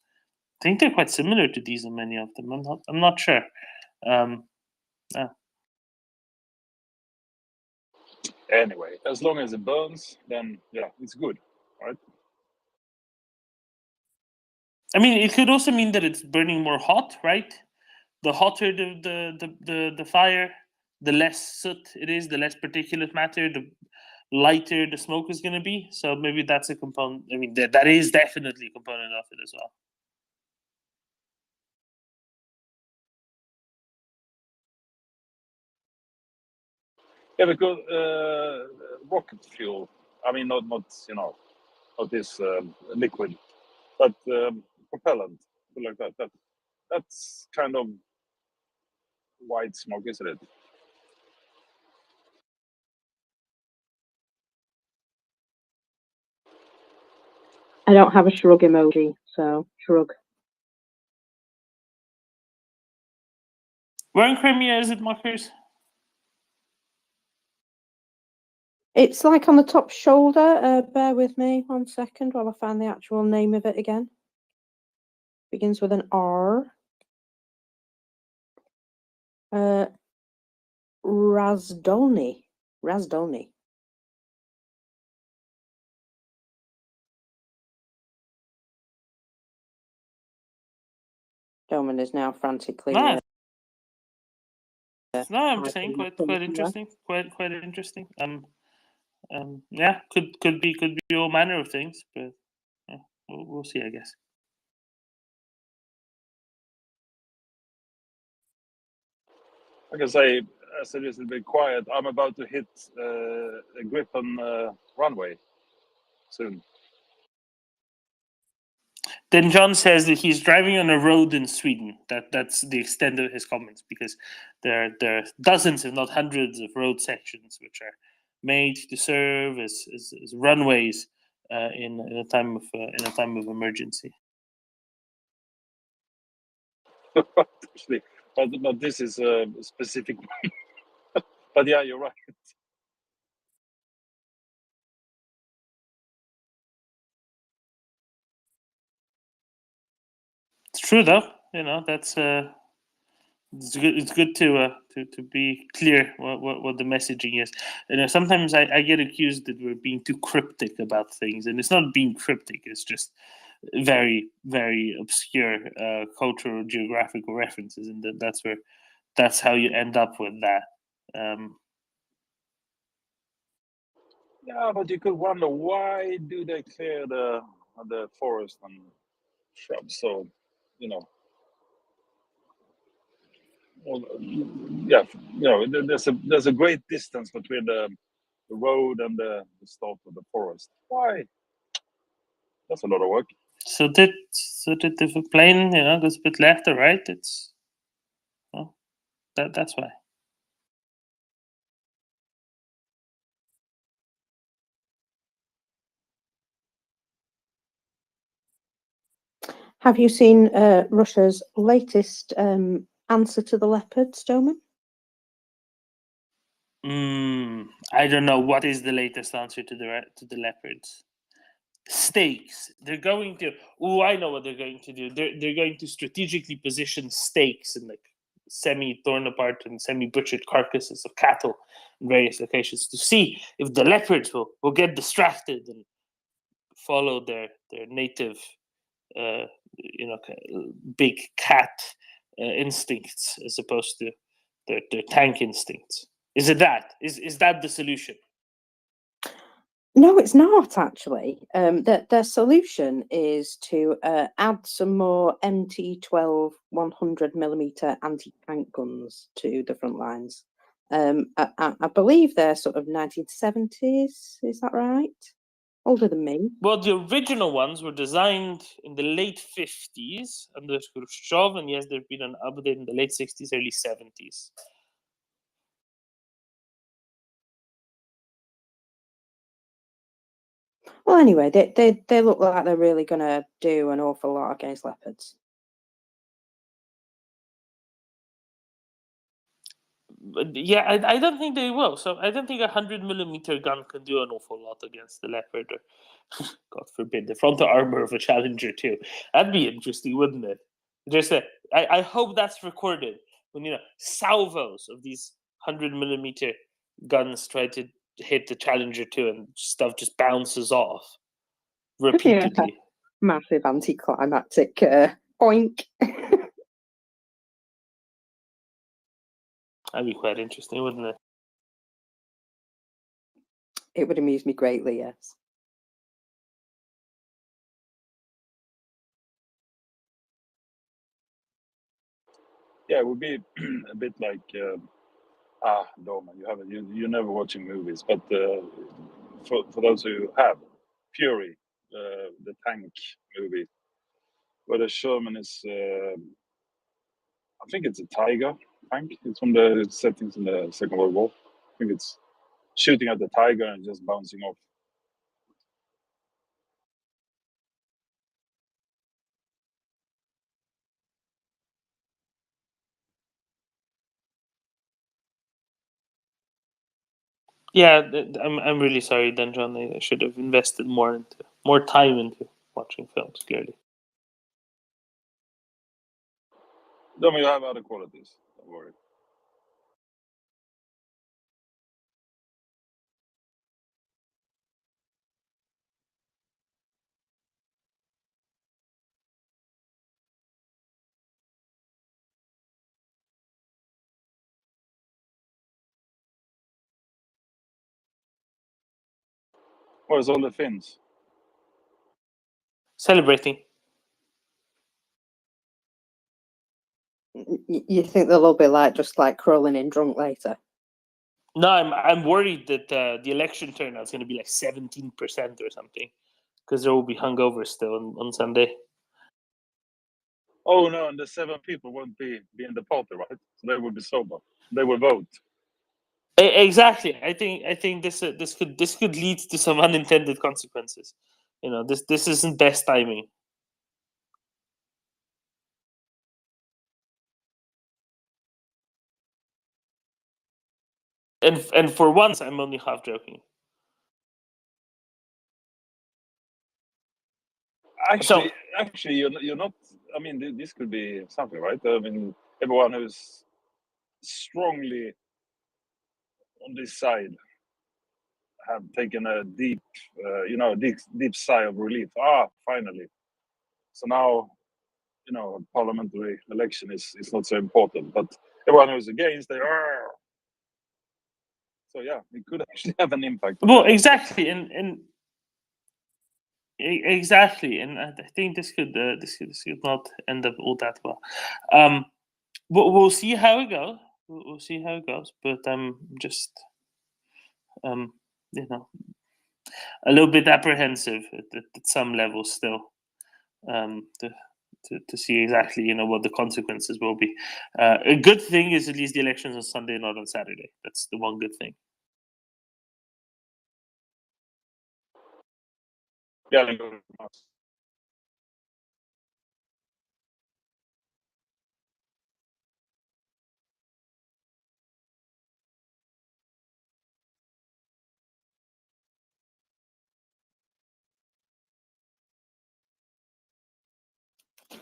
I think they're quite similar to diesel. Many of them. I'm not sure. Anyway, as long as it burns, then yeah, it's good, right? I mean, it could also mean that it's burning more hot, right? The hotter the fire, the less soot it is, the less particulate matter, the lighter the smoke is going to be. So maybe that's a component. I mean, that is definitely a component of it as well. Yeah, because rocket fuel. I mean, not this liquid, but propellant, like that. That's kind of white smoke, isn't it? I don't have a shrug emoji, so shrug. Where in Crimea is it, Markers? It's like on the top shoulder. Bear with me 1 second while I find the actual name of it again. Begins with an R. Razdolny. Doman is now frantically. No, no, I'm just saying quite interesting. Quite interesting. Yeah, could be all manner of things, but yeah, we'll see, I guess. I can say, as it is a bit quiet, I'm about to hit a Griffon runway soon. Then John says that he's driving on a road in Sweden. That's the extent of his comments, because there are dozens, if not hundreds, of road sections which are made to serve as runways in a time of emergency. Actually, but this is a specific one. But yeah, you're right. It's true, though. That's it's good to be clear what the messaging is. Sometimes I get accused that we're being too cryptic about things, and it's not being cryptic. It's just very, very obscure cultural, geographical references, and that's how you end up with that. Yeah, but you could wonder, why do they clear the forest and shrubs? So, well, yeah, there's a great distance between the road and the start of the forest. Why? That's a lot of work. So that if a plane goes a bit left or right, it's that's why. Have you seen Russia's latest answer to the leopard, Stoneman? I don't know what is the latest answer to the leopards. Stakes. They're going to. Oh, I know what they're going to do. They're going to strategically position stakes in like semi-torn apart and semi-butchered carcasses of cattle in various locations to see if the leopards will get distracted and follow their native, big cat instincts as opposed to their tank instincts. Is it that? Is that the solution? No, it's not actually. Their solution is to add some more MT12 100mm anti-tank guns to the front lines. I believe they're sort of 1970s. Is that right? Older than me. Well, the original ones were designed in the late 50s under Khrushchev, and yes, there's been an update in the late 60s, early 70s. Well, anyway, they look like they're really going to do an awful lot against leopards. But yeah, I don't think they will. So I don't think a 100mm gun can do an awful lot against the leopard, or God forbid, the frontal armor of a Challenger 2. That'd be interesting, wouldn't it? Just I hope that's recorded when salvos of these 100mm guns try to hit the Challenger 2 and stuff just bounces off repeatedly. Yeah, massive anticlimactic oink. That'd be quite interesting, wouldn't it? It would amuse me greatly, yes. Yeah, it would be a bit like Doma. You're never watching movies, but for those who have, Fury, the tank movie, where the Sherman is, I think it's a Tiger tank. It's from the settings in the Second World War. I think it's shooting at the Tiger and just bouncing off. Yeah, I'm really sorry, then, John. I should have invested more time into watching films. Clearly, Then you have other qualities. Don't worry. Where's all the Finns? Celebrating. You think they'll all be like just like crawling in drunk later? No, I'm worried that the election turnout is going to be like 17% or something, because there will be hungover still on Sunday. Oh no, and the 7 people won't be in the party, right? So they will be sober. They will vote. Exactly. I think this could lead to some unintended consequences. You know, this isn't best timing. And for once, I'm only half joking. Actually, you're not. I mean, this could be something, right? I mean, everyone who's strongly on this side have taken a deep, deep sigh of relief. Finally. So now, parliamentary election is not so important. But everyone who's against, they are. So yeah, it could actually have an impact. Well, exactly, and exactly, and I think this could not end up all that well. We'll see how it goes. We'll see how it goes. But I'm just, a little bit apprehensive at some level still. To see exactly, what the consequences will be. A good thing is at least the elections on Sunday, not on Saturday. That's the one good thing. Yeah.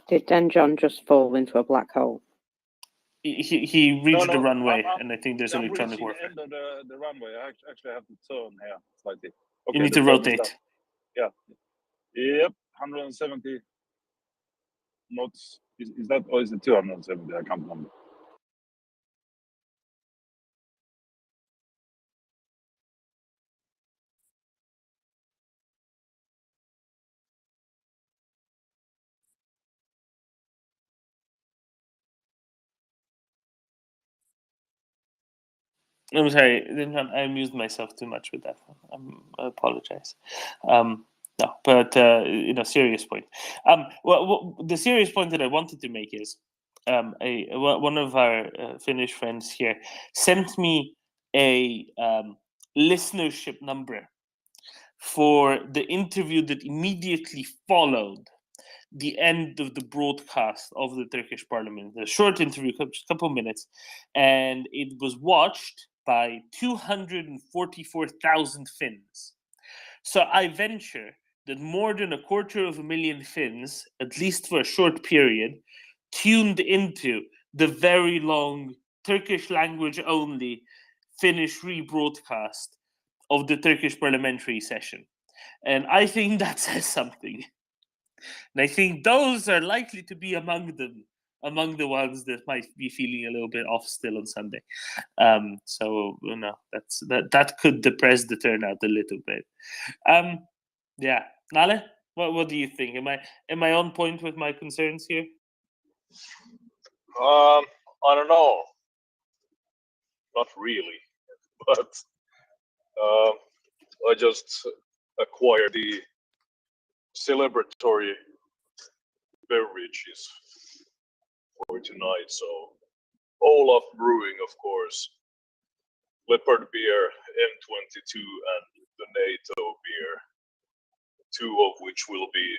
Did Dan John just fall into a black hole? He reached the runway, and I think there's I'm electronic reaching warfare. the end of the runway. I actually have to turn here slightly. You need the to turn is rotate. done. Yeah. Yep. 170 knots. Is that, or is it 270? I can't remember. I'm sorry, I amused myself too much with that one. I apologize. No, but serious point. Well, the serious point that I wanted to make is, one of our Finnish friends here sent me a listenership number for the interview that immediately followed the end of the broadcast of the Turkish parliament. A short interview, just a couple of minutes, and it was watched by 244,000 Finns. So I venture that more than 250,000 Finns, at least for a short period, tuned into the very long Turkish language only Finnish rebroadcast of the Turkish parliamentary session. And I think that says something. And I think those are likely to be among the ones that might be feeling a little bit off still on Sunday. So that could depress the turnout a little bit. Yeah, Nale, what do you think? Am I on point with my concerns here? I don't know. Not really, but I just acquired the celebratory beverages for tonight. So Olaf Brewing, of course, Leopard Beer, M22, and the NATO beer, 2 of which will be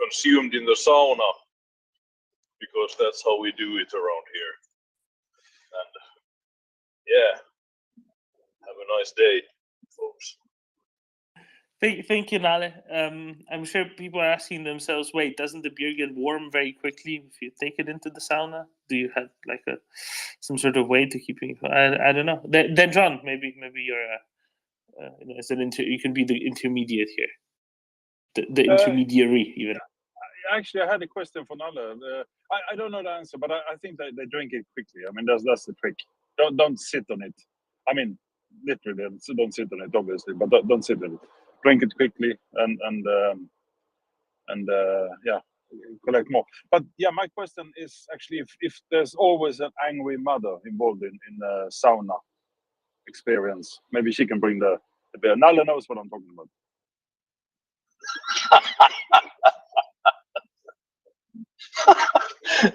consumed in the sauna, because that's how we do it around here. And yeah, have a nice day, folks. Thank you, Nale. I'm sure people are asking themselves, wait, doesn't the beer get warm very quickly if you take it into the sauna? Do you have like some sort of way to keep it? I don't know. Then John, maybe you're you can be the intermediate here, the intermediary even. Actually, I had a question for Nalle. I don't know the answer, but I think they drink it quickly. I mean, that's the trick. Don't sit on it. I mean, literally. So don't sit on it, obviously, but don't sit on it. Drink it quickly and yeah, collect more. But yeah, my question is actually if there's always an angry mother involved in a sauna experience, maybe she can bring the beer. Nalle knows what I'm talking about.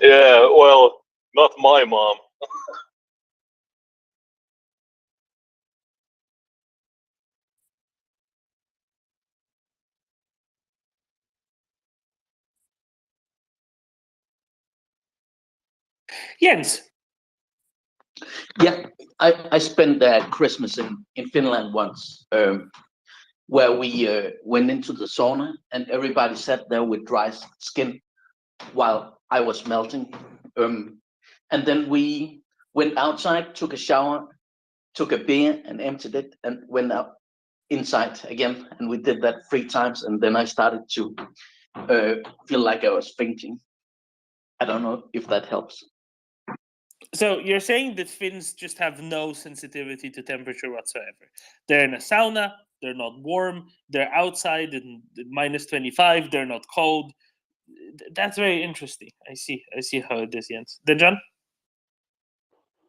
Yeah, well, not my mom. Jens. Yeah, I spent Christmas in Finland once, where we went into the sauna and everybody sat there with dry skin while I was melting. And then we went outside, took a shower, took a beer and emptied it, and went out inside again. And we did that 3 times. And then I started to feel like I was fainting. I don't know if that helps. So you're saying that Finns just have no sensitivity to temperature whatsoever. They're in a sauna, they're not warm, they're outside in minus 25, they're not cold. That's very interesting. I see how it is, Jens. Then John?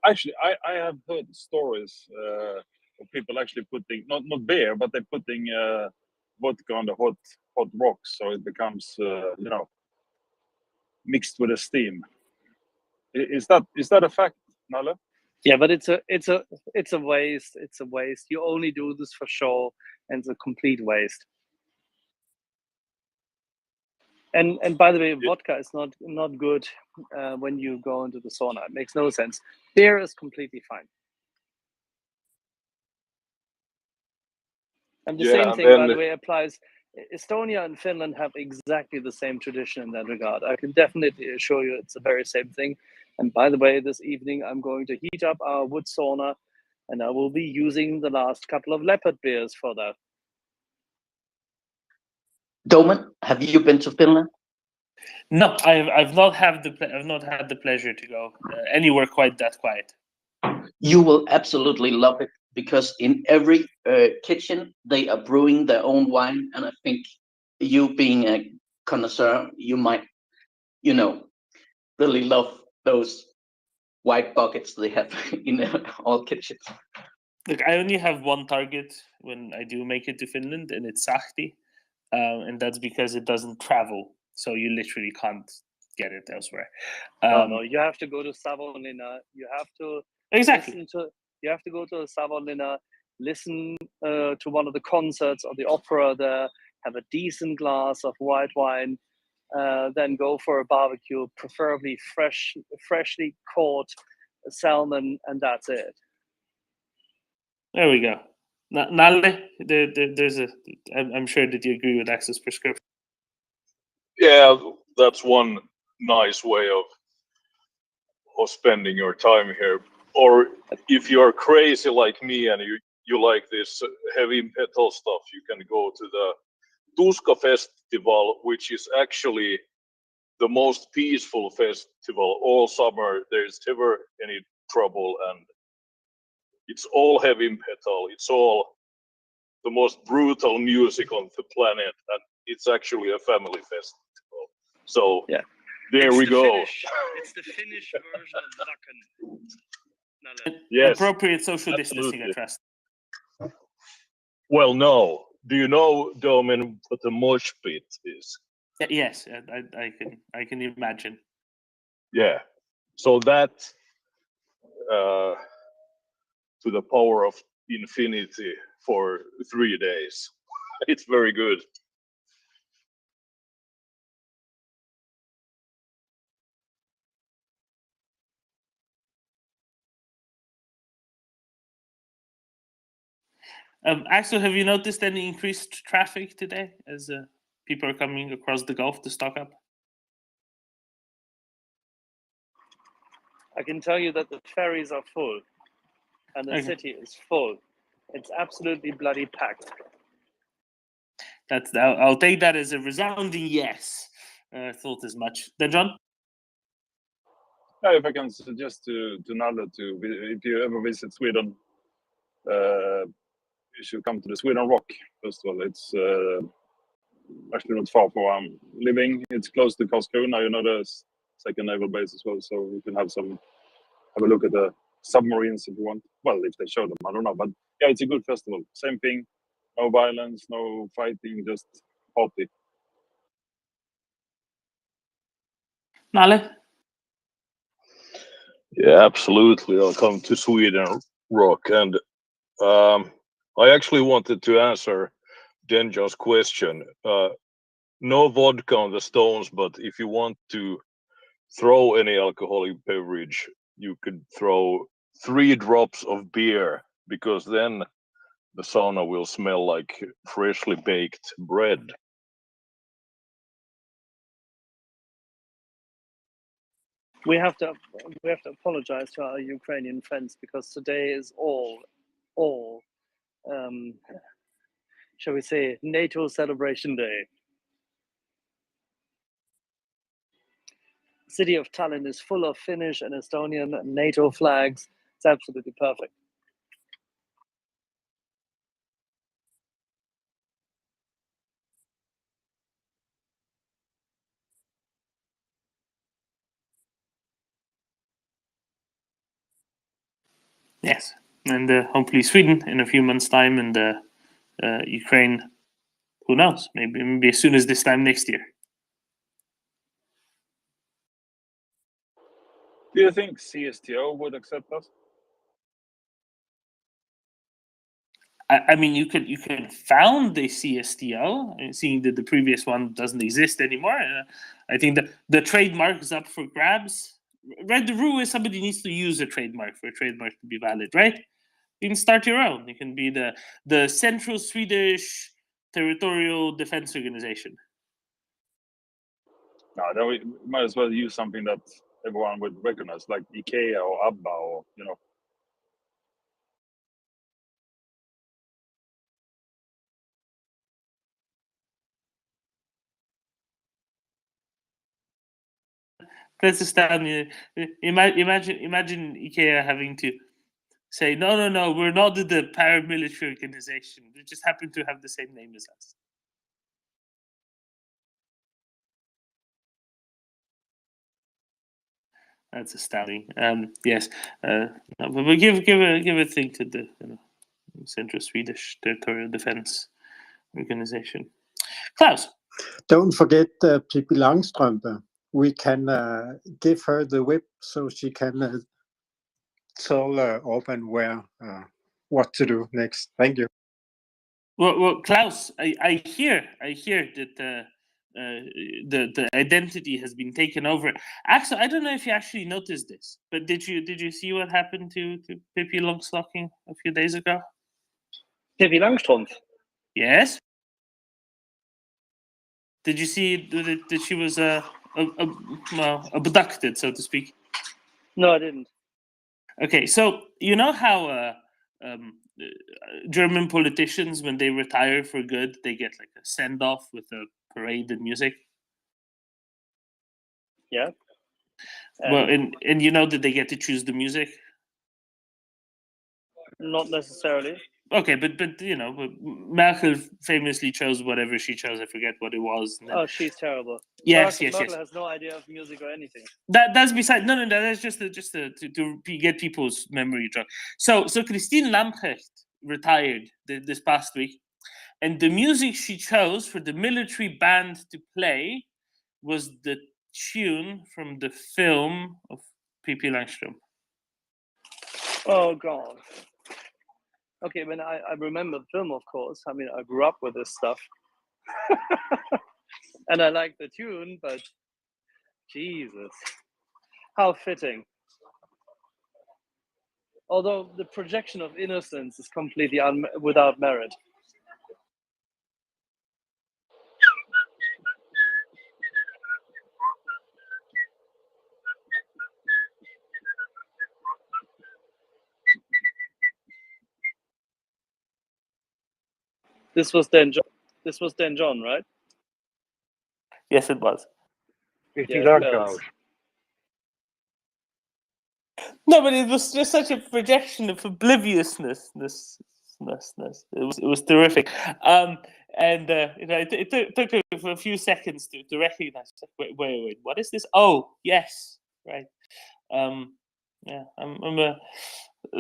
Actually, I have heard stories of people actually putting not beer, but they're putting vodka on the hot rocks, so it becomes mixed with the steam. Is that a fact, Nalle? Yeah, but it's a waste. It's a waste. You only do this for show, and it's a complete waste. And by the way, vodka is not good when you go into the sauna. It makes no sense. Beer is completely fine. And the same thing, by the way, applies. Estonia and Finland have exactly the same tradition in that regard. I can definitely assure you it's the very same thing. And by the way, this evening I'm going to heat up our wood sauna, and I will be using the last couple of leopard beers for that. Doman, have you been to Finland? No, I've not had the pleasure to go anywhere quite that quiet. You will absolutely love it, because in every kitchen they are brewing their own wine, and I think you, being a connoisseur, you might really love those white buckets they have in all kitchens. Look, I only have one target when I do make it to Finland, and it's Sahti, and that's because it doesn't travel, so you literally can't get it elsewhere. No, you have to go to Savonlinna. You have to exactly. You have to go to Savonlinna, listen to one of the concerts or the opera there, have a decent glass of white wine, then go for a barbecue, preferably freshly caught salmon, and that's it. There we go. Nalle, there's I'm sure that you agree with Axel's prescription. Yeah, that's one nice way of spending your time here. Or if you're crazy like me and you like this heavy metal stuff, you can go to the Tuska Festival, which is actually the most peaceful festival all summer. There's never any trouble, and it's all heavy metal. It's all the most brutal music on the planet, and it's actually a family festival. So yeah, there we go. It's the Finnish version of Wacken. Yes, appropriate social distancing, I trust. Well, no. Do you know, Domin, what the mosh pit is? Yes, I can imagine. Yeah. So that to the power of infinity for 3 days. It's very good. Axel, have you noticed any increased traffic today as people are coming across the Gulf to stock up? I can tell you that the ferries are full, and the city is full. It's absolutely bloody packed. I'll take that as a resounding yes. I thought as much. Then John? Yeah, if I can suggest to Nalle if you ever visit Sweden, you should come to the Sweden Rock Festival. It's actually not far from where I'm living. It's close to Karlskrona. You know, the second naval base as well, so you can have a look at the submarines if you want. Well, if they show them, I don't know. But yeah, it's a good festival. Same thing. No violence, no fighting, just party. Nalle? Yeah, absolutely. I'll come to Sweden Rock. And I actually wanted to answer Denjo's question. No vodka on the stones, but if you want to throw any alcoholic beverage, you could throw 3 drops of beer, because then the sauna will smell like freshly baked bread. We have to apologize to our Ukrainian friends because today is all shall we say NATO celebration day. The city of Tallinn is full of Finnish and Estonian NATO flags. It's absolutely perfect. Yes, and hopefully Sweden in a few months' time, and Ukraine, who knows, maybe as soon as this time next year. Do you think CSTO would accept us? I mean, you could found the CSTO, seeing that the previous one doesn't exist anymore. I think the trademark is up for grabs. Right, the rule is somebody needs to use a trademark for a trademark to be valid, right? You can start your own. You can be the Central Swedish Territorial Defense Organization. No, then we might as well use something that everyone would recognize, like IKEA or ABBA, or you know. That's astounding. Imagine IKEA having to say, no, we're not the paramilitary organization. We just happen to have the same name as us. That's astounding. Yes, but we give a thing to the Central Swedish Territorial Defense Organization. Klaus. Don't forget Pippi Langstrømpe. We can give her the whip so she can tell Orban what to do next. Thank you. Well, Klaus, I hear that the identity has been taken over. Axel, I don't know if you actually noticed this, but did you see what happened to Pippi Longstocking a few days ago? Pippi Langstrømpe? Yes. Did you see that she was abducted, so to speak? No, I didn't. Okay, so you know how German politicians, when they retire for good, they get like a send-off with a parade and music? Yeah. Well, and you know that they get to choose the music? Not necessarily. Okay, but you know, Merkel famously chose whatever she chose. I forget what it was. Oh, she's terrible. Yes. Merkel has no idea of music or anything. That's beside. No. That's just to get people's memory jog. So Christine Lambrecht retired this past week, and the music she chose for the military band to play was the tune from the film of Pippi Langstrømpe. Oh God. Okay, I mean, I remember the film, of course. I mean, I grew up with this stuff. And I like the tune, but Jesus. How fitting. Although the projection of innocence is completely without merit. This was Dan John, right? Yes, it was. Yes, No, but it was just such a projection of obliviousness. It was terrific. And it took me for a few seconds to recognize. Wait, what is this? Oh, yes, right. Yeah,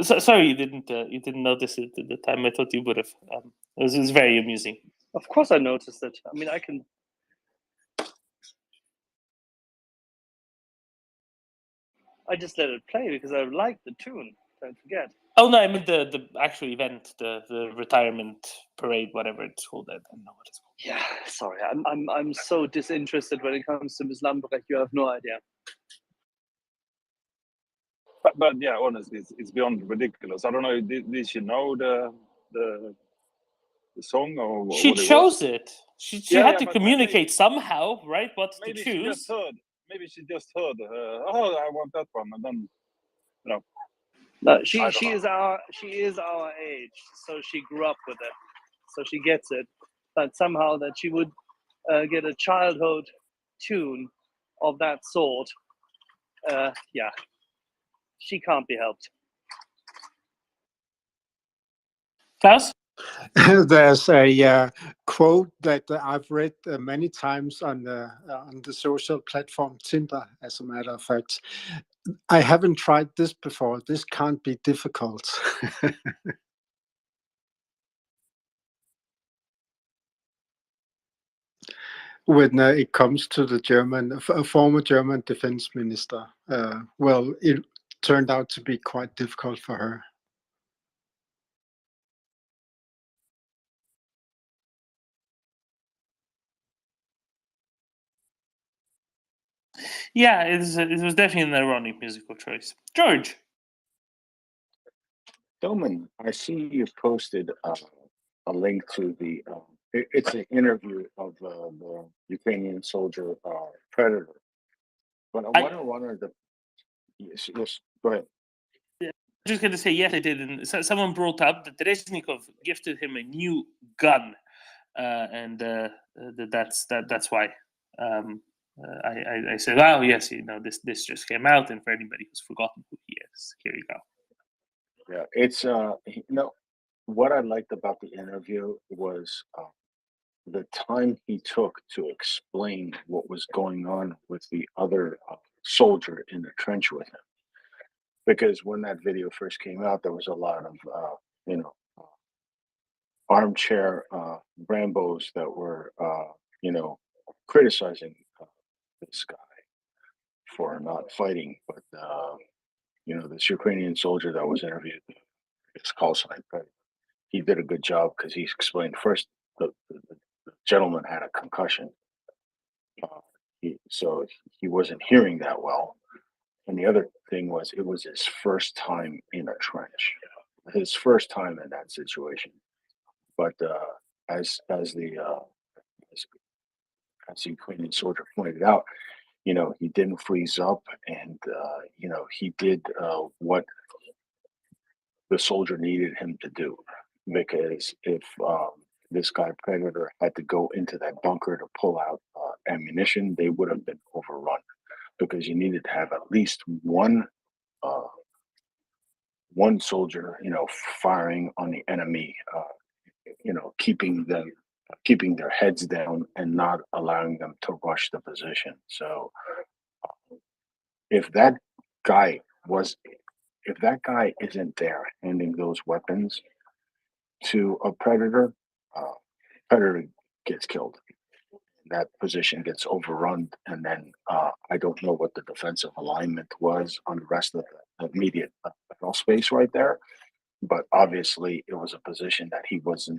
sorry you didn't notice it at the time. I thought you would have. It was very amusing. Of course, I noticed it. I mean, I just let it play because I like the tune. Don't forget. Oh no, I mean the actual event, the retirement parade, whatever it's called. I don't know what it's called. Yeah, sorry, I'm so disinterested when it comes to Ms. Lambrecht. You have no idea. But yeah, honestly, it's beyond ridiculous. I don't know. Did she know the song or She what it chose was? it. She had to but communicate somehow, right? What to maybe choose. she just heard. Maybe she just heard. Oh, I want that one, and then No, she I don't know. is our age, so she grew up with it, so she gets it. But somehow that she would get a childhood tune of that sort, yeah, she can't be helped. Klaus? There's a quote that I've read many times on the social platform Tinder, as a matter of fact. I haven't tried this before. This can't be difficult. When it comes to the former German defense minister, well, it turned out to be quite difficult for her. Yeah, it was definitely an ironic musical choice. George. Doman, I see you posted a link to the. It's an interview of the Ukrainian soldier Predator. But I wanted to. Yes, go ahead. I'm just going to say, yes, I did. And someone brought up that Reznikov gifted him a new gun, and that's why. I said, "Oh yes, this just came out." And for anybody who's forgotten who he is, here you go. Yeah, it's what I liked about the interview was the time he took to explain what was going on with the other soldier in the trench with him. Because when that video first came out, there was a lot of armchair Brambos that were criticizing this guy for not fighting, but this Ukrainian soldier that was interviewed, his call sign, he did a good job because he explained first the gentleman had a concussion, so he wasn't hearing that well, and the other thing was it was his first time in a trench, his first time in that situation. But as the Ukrainian soldier pointed out, he didn't freeze up, and he did what the soldier needed him to do. Because if this guy Predator had to go into that bunker to pull out ammunition, they would have been overrun. Because you needed to have at least one soldier, firing on the enemy, keeping their heads down and not allowing them to rush the position. So if that guy isn't there handing those weapons to a Predator, Predator gets killed. That position gets overrun, and then I don't know what the defensive alignment was on the rest of the immediate battle space right there. But obviously, it was a position that he was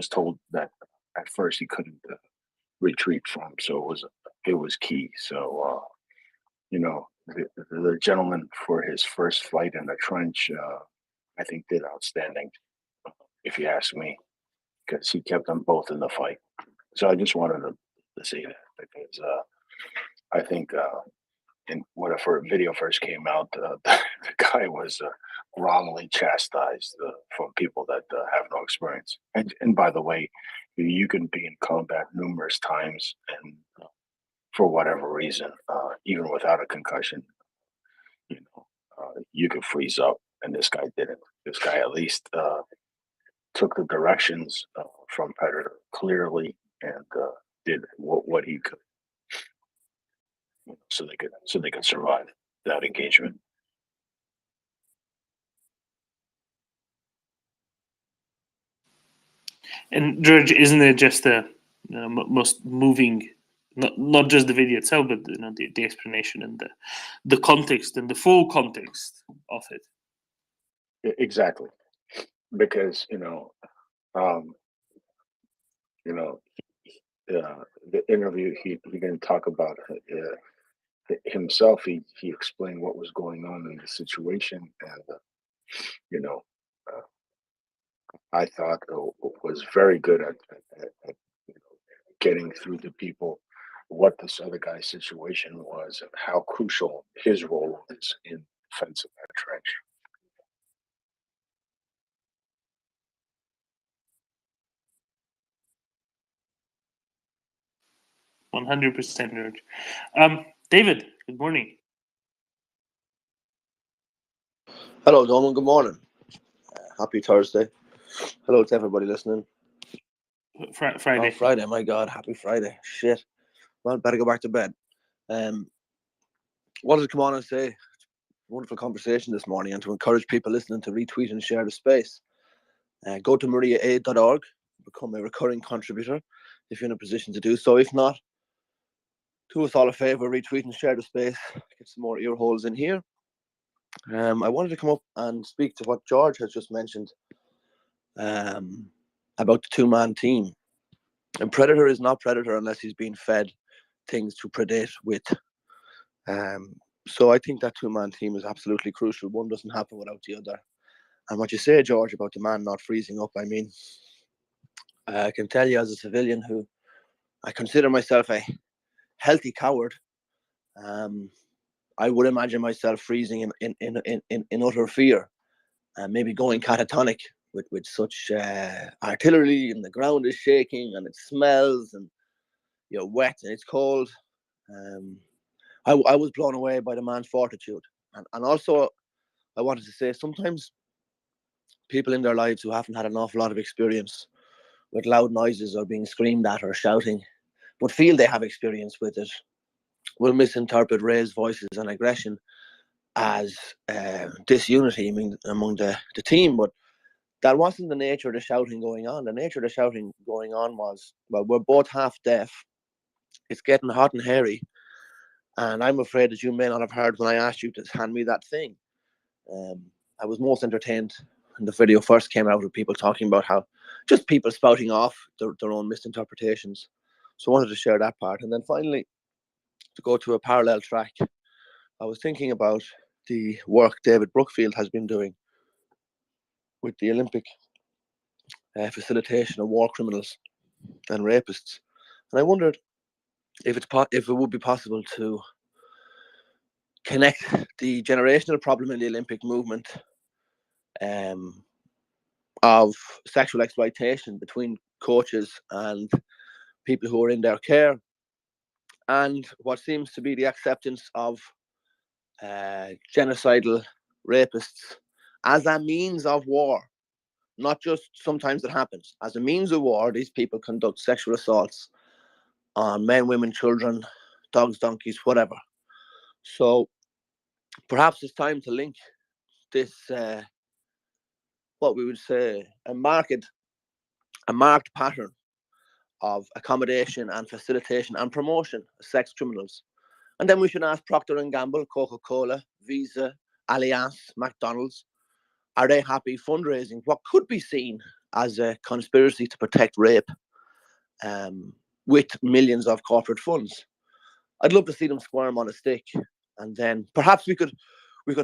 told that at first he couldn't retreat from. So it was key. So the gentleman for his first fight in the trench, I think did outstanding, if you ask me, because he kept them both in the fight. So I just wanted to say that because I think when a video first came out, the guy was wrongly chastised from people that have no experience. And by the way, you can be in combat numerous times and for whatever reason, even without a concussion, you could freeze up, and this guy didn't. This guy at least took the directions from Predator clearly and did what he could, so they could survive that engagement. And George, isn't it just the most moving, not just the video itself, but the explanation and the context and the full context of it? Exactly, because the interview he didn't talk about himself. He explained what was going on in the situation, and I thought was very good at getting through to people what this other guy's situation was and how crucial his role is in defense of that trench. %, George. David, good morning. Hello, Dolan. Good morning. Happy Thursday. Hello to everybody listening. Friday. Oh, Friday. My God, happy Friday. Shit. Well, better go back to bed. Wanted to come on and say wonderful conversation this morning, and to encourage people listening to retweet and share the space. Go to MriyaAid.org, become a recurring contributor if you're in a position to do so. If not, do us all a favor, retweet and share the space. Get some more ear holes in here. I wanted to come up and speak to what George has just mentioned about the two-man team. And Predator is not Predator unless he's being fed things to predate with. So I think that two-man team is absolutely crucial. One doesn't happen without the other. And what you say, George, about the man not freezing up, I mean, I can tell you as a civilian who I consider myself a healthy coward, I would imagine myself freezing in utter fear, and maybe going catatonic with such artillery, and the ground is shaking and it smells, and you're wet and it's cold. I was blown away by the man's fortitude, and also I wanted to say sometimes people in their lives who haven't had an awful lot of experience with loud noises or being screamed at or shouting, but feel they have experience with it, will misinterpret raised voices and aggression as disunity among the team. But that wasn't the nature of the shouting going on. The nature of the shouting going on was, well, we're both half deaf. It's getting hot and hairy. And I'm afraid that you may not have heard when I asked you to hand me that thing. I was most entertained when the video first came out with people talking about how just people spouting off their own misinterpretations. So I wanted to share that part. And then finally, to go to a parallel track, I was thinking about the work David Brookfield has been doing with the Olympic facilitation of war criminals and rapists. And I wondered if it would be possible to connect the generational problem in the Olympic movement of sexual exploitation between coaches and people who are in their care, and what seems to be the acceptance of genocidal rapists as a means of war. Not just sometimes it happens. As a means of war, these people conduct sexual assaults on men, women, children, dogs, donkeys, whatever. So perhaps it's time to link this, what we would say, a marked pattern of accommodation and facilitation and promotion of sex criminals. And then we should ask Procter & Gamble, Coca-Cola, Visa, Allianz, McDonald's, are they happy fundraising what could be seen as a conspiracy to protect rape with millions of corporate funds? I'd love to see them squirm on a stick, and then perhaps we could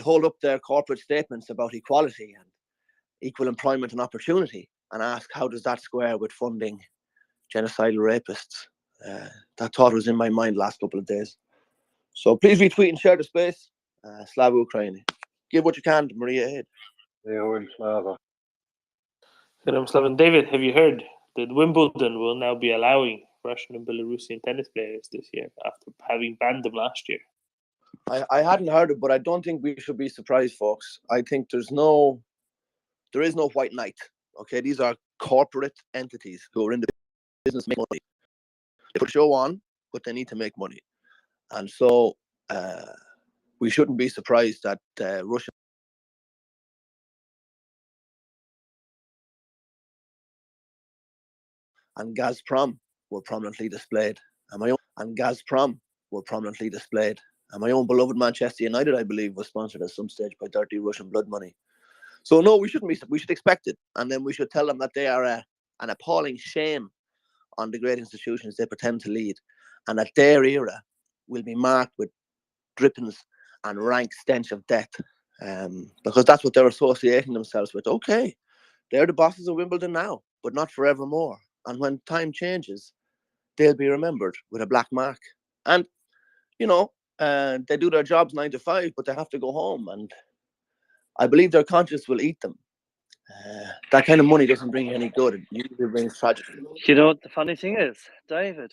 hold up their corporate statements about equality and equal employment and opportunity and ask, how does that square with funding genocidal rapists? That thought was in my mind last couple of days. So please retweet and share the space. Slava Ukraini. Give what you can to MriyaAid. David, have you heard that Wimbledon will now be allowing Russian and Belarusian tennis players this year after having banned them last year? I hadn't heard it, but I don't think we should be surprised, folks. I think there is no white knight. Okay, these are corporate entities who are in the business making money. They put a show on, but they need to make money, and so we shouldn't be surprised that Russia and Gazprom were prominently displayed, and my own beloved Manchester United, I believe, was sponsored at some stage by dirty Russian blood money. So no, we shouldn't be. We should expect it, and then we should tell them that they are an appalling shame on the great institutions they pretend to lead, and that their era will be marked with drippings and rank stench of death, because that's what they're associating themselves with. Okay, they're the bosses of Wimbledon now, but not forevermore. And when time changes, they'll be remembered with a black mark. And they do their jobs 9 to 5, but they have to go home, and I believe their conscience will eat them. That kind of money doesn't bring any good. It usually brings tragedy. You know what the funny thing is, David,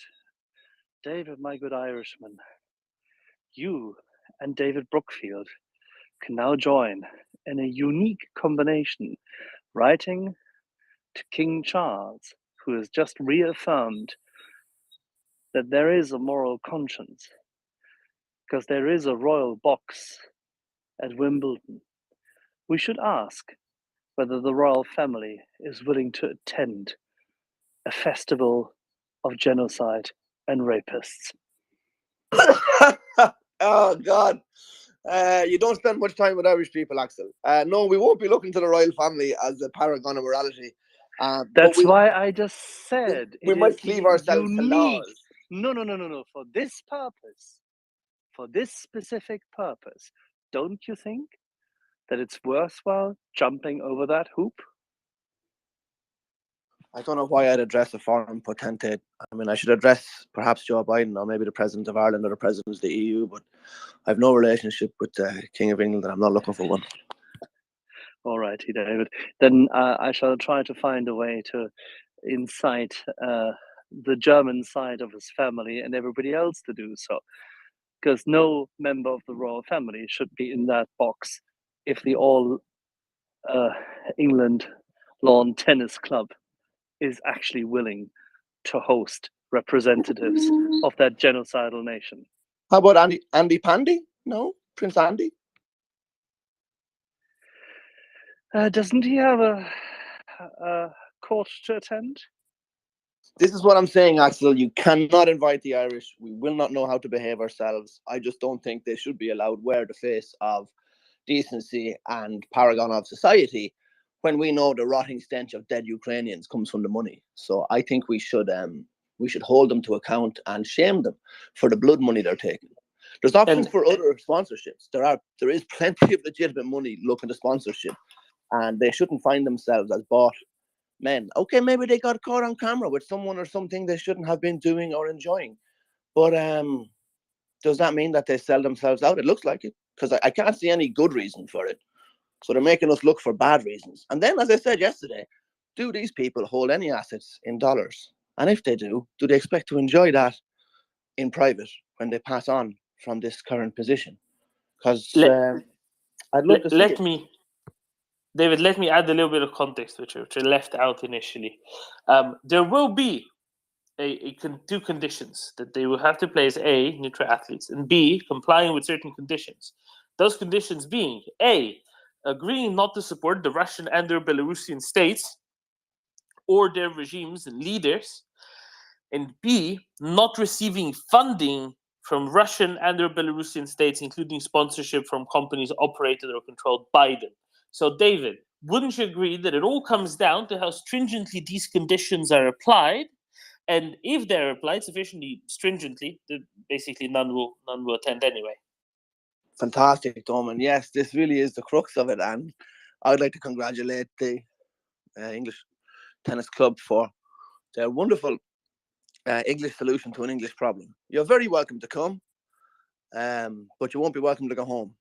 my good Irishman, you and David Brookfield can now join in a unique combination, writing to King Charles, who has just reaffirmed that there is a moral conscience, because there is a royal box at Wimbledon. We should ask whether the royal family is willing to attend a festival of genocide and rapists. Oh, God. You don't spend much time with Irish people, Axel. No, we won't be looking to the royal family as a paragon of morality. That's why I just said we might cleave ourselves to laws. No. For this purpose, for this specific purpose, don't you think that it's worthwhile jumping over that hoop? I don't know why I'd address a foreign potentate. I mean, I should address perhaps Joe Biden or maybe the President of Ireland or the President of the EU, but I have no relationship with the King of England and I'm not looking for one. All righty, David. Then I shall try to find a way to incite the German side of his family and everybody else to do so. Because no member of the royal family should be in that box if the All England Lawn Tennis Club is actually willing to host representatives of that genocidal nation. How about Andy Pandy? No? Prince Andy? Doesn't he have a court to attend? This is what I'm saying, Axel. You cannot invite the Irish. We will not know how to behave ourselves. I just don't think they should be allowed wear the face of decency and paragon of society when we know the rotting stench of dead Ukrainians comes from the money. So I think we should hold them to account and shame them for the blood money they're taking. There's options for other sponsorships. There is plenty of legitimate money looking to sponsorship, and they shouldn't find themselves as bought men. Okay, maybe they got caught on camera with someone or something they shouldn't have been doing or enjoying. But does that mean that they sell themselves out? It looks like it, because I can't see any good reason for it. So they're making us look for bad reasons. And then, as I said yesterday, do these people hold any assets in dollars? And if they do they expect to enjoy that in private when they pass on from this current position? Because I'd love to see David, let me add a little bit of context, which I left out initially. There will be two conditions that they will have to play as A, neutral athletes, and B, complying with certain conditions. Those conditions being A, agreeing not to support the Russian and their Belarusian states or their regimes and leaders, and B, not receiving funding from Russian and their Belarusian states, including sponsorship from companies operated or controlled by them. So, David, wouldn't you agree that it all comes down to how stringently these conditions are applied? And if they're applied sufficiently stringently, basically none will attend anyway. Fantastic, Tom. And yes, this really is the crux of it. And I would like to congratulate the English Tennis Club for their wonderful English solution to an English problem. You're very welcome to come, but you won't be welcome to go home.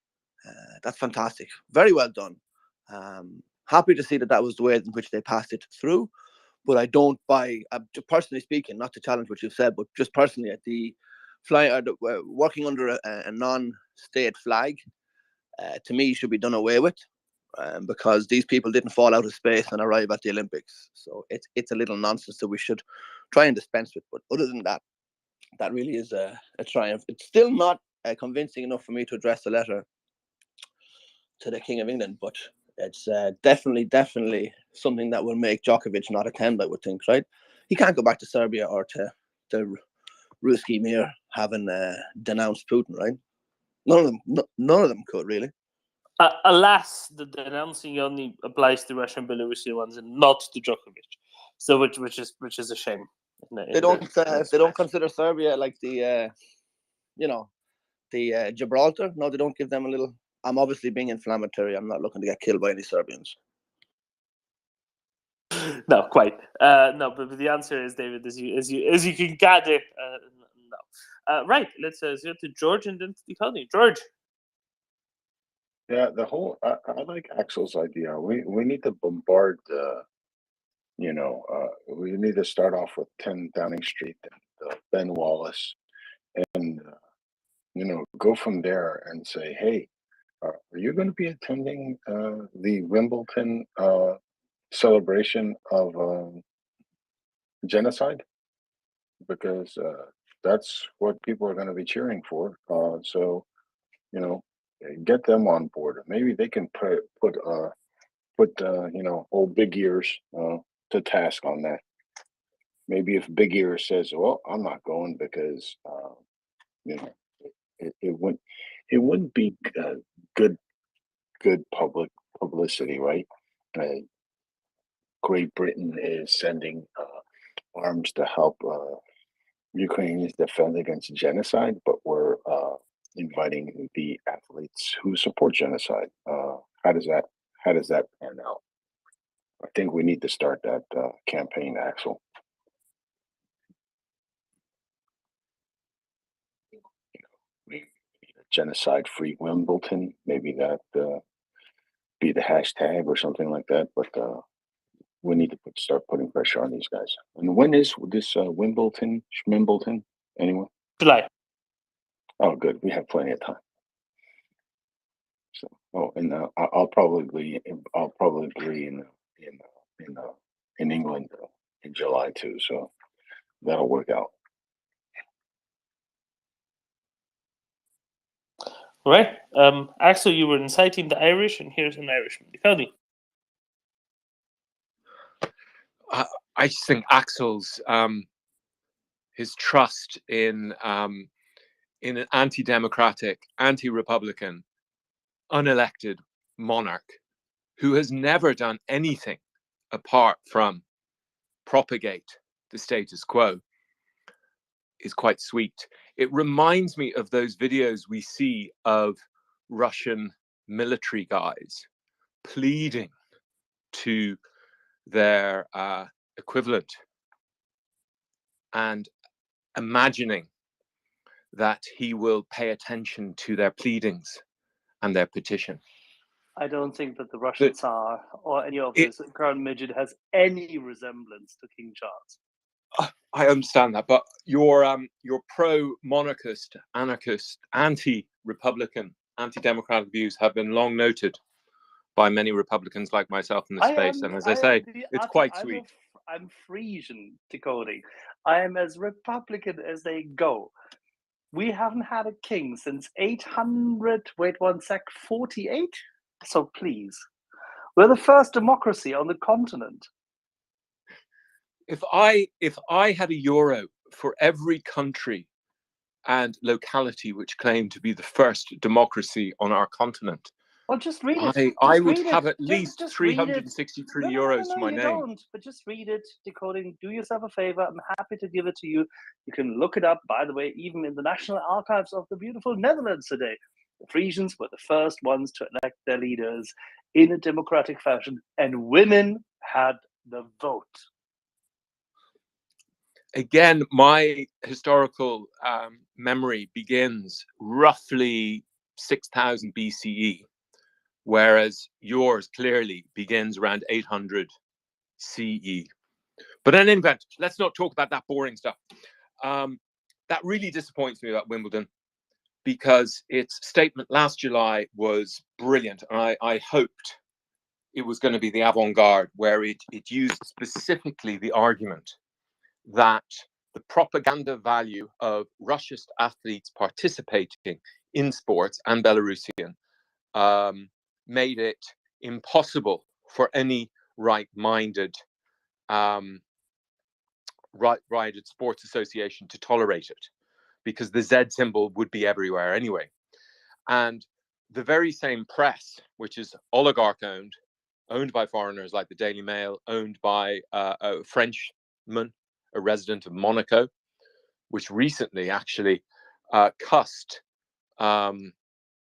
That's fantastic. Very well done. Happy to see that was the way in which they passed it through. But I don't buy, personally speaking, not to challenge what you've said, but just personally at the working under a non-state flag, to me, should be done away with, because these people didn't fall out of space and arrive at the Olympics. So it's a little nonsense that we should try and dispense with. But other than that, that really is a triumph. It's still not convincing enough for me to address the letter to the King of England, but it's definitely something that will make Djokovic not attend, I would think, right? He can't go back to Serbia or to Ruski Mir having denounced Putin, right? None of them could, really. Alas, the denouncing only applies to Russian Belarusian ones and not to Djokovic. So which is a shame. They don't consider Serbia like the Gibraltar. No, they don't give them a little. I'm obviously being inflammatory. I'm not looking to get killed by any Serbians. No, quite. No, but the answer is, David, as you can gather, no. Right. Let's go to George and then to the economy. George. Yeah, the whole I like Axel's idea. We need to bombard we need to start off with 10 Downing Street and Ben Wallace, and go from there and say, hey, are you going to be attending the Wimbledon celebration of genocide? Because that's what people are going to be cheering for. So get them on board. Maybe they can put old Big Ears to task on that. Maybe if Big Ears says, "Well, I'm not going because it wouldn't be good public publicity, right? Great Britain is sending arms to help Ukrainians defend against genocide, but we're inviting the athletes who support genocide. How does that pan out? I think we need to start that campaign, Axel. Genocide-free Wimbledon, maybe that be the hashtag or something like that. But we need to start putting pressure on these guys. And when is this Wimbledon? Anyway? July. Oh, good. We have plenty of time. So, and I'll probably be in England in July too. So that'll work out. All right. Axel, you were inciting the Irish, and here's an Irishman. Cody. I just think Axel's his trust in an anti-democratic, anti-republican, unelected monarch who has never done anything apart from propagate the status quo is quite sweet. It reminds me of those videos we see of Russian military guys pleading to their equivalent and imagining that he will pay attention to their pleadings and their petition. I don't think that the Russian Tsar or any of his current midget has any resemblance to King Charles. I understand that, but your pro-monarchist, anarchist, anti-republican, anti-democratic views have been long noted by many Republicans like myself in the space. And as I say, it's quite sweet. I'm Frisian, decoding. I am as Republican as they go. We haven't had a king since 48? So please, we're the first democracy on the continent. If I had a euro for every country and locality which claimed to be the first democracy on our continent, well, just read it. I would have at least 363 euros to my name. Don't, but just read it, decoding. Do yourself a favor. I'm happy to give it to you. You can look it up, by the way, even in the National Archives of the beautiful Netherlands today. The Frisians were the first ones to elect their leaders in a democratic fashion, and women had the vote. Again, my historical memory begins roughly 6000 BCE, whereas yours clearly begins around 800 CE. But in any event, let's not talk about that boring stuff. that really disappoints me about Wimbledon, because its statement last July was brilliant. I hoped it was going to be the avant-garde, where it used specifically the argument that the propaganda value of Russian athletes participating in sports and Belarusian made it impossible for any right-minded sports association to tolerate it, because the Z symbol would be everywhere anyway. And the very same press, which is oligarch owned by foreigners like the Daily Mail, owned by a Frenchman, a resident of Monaco, which recently actually cussed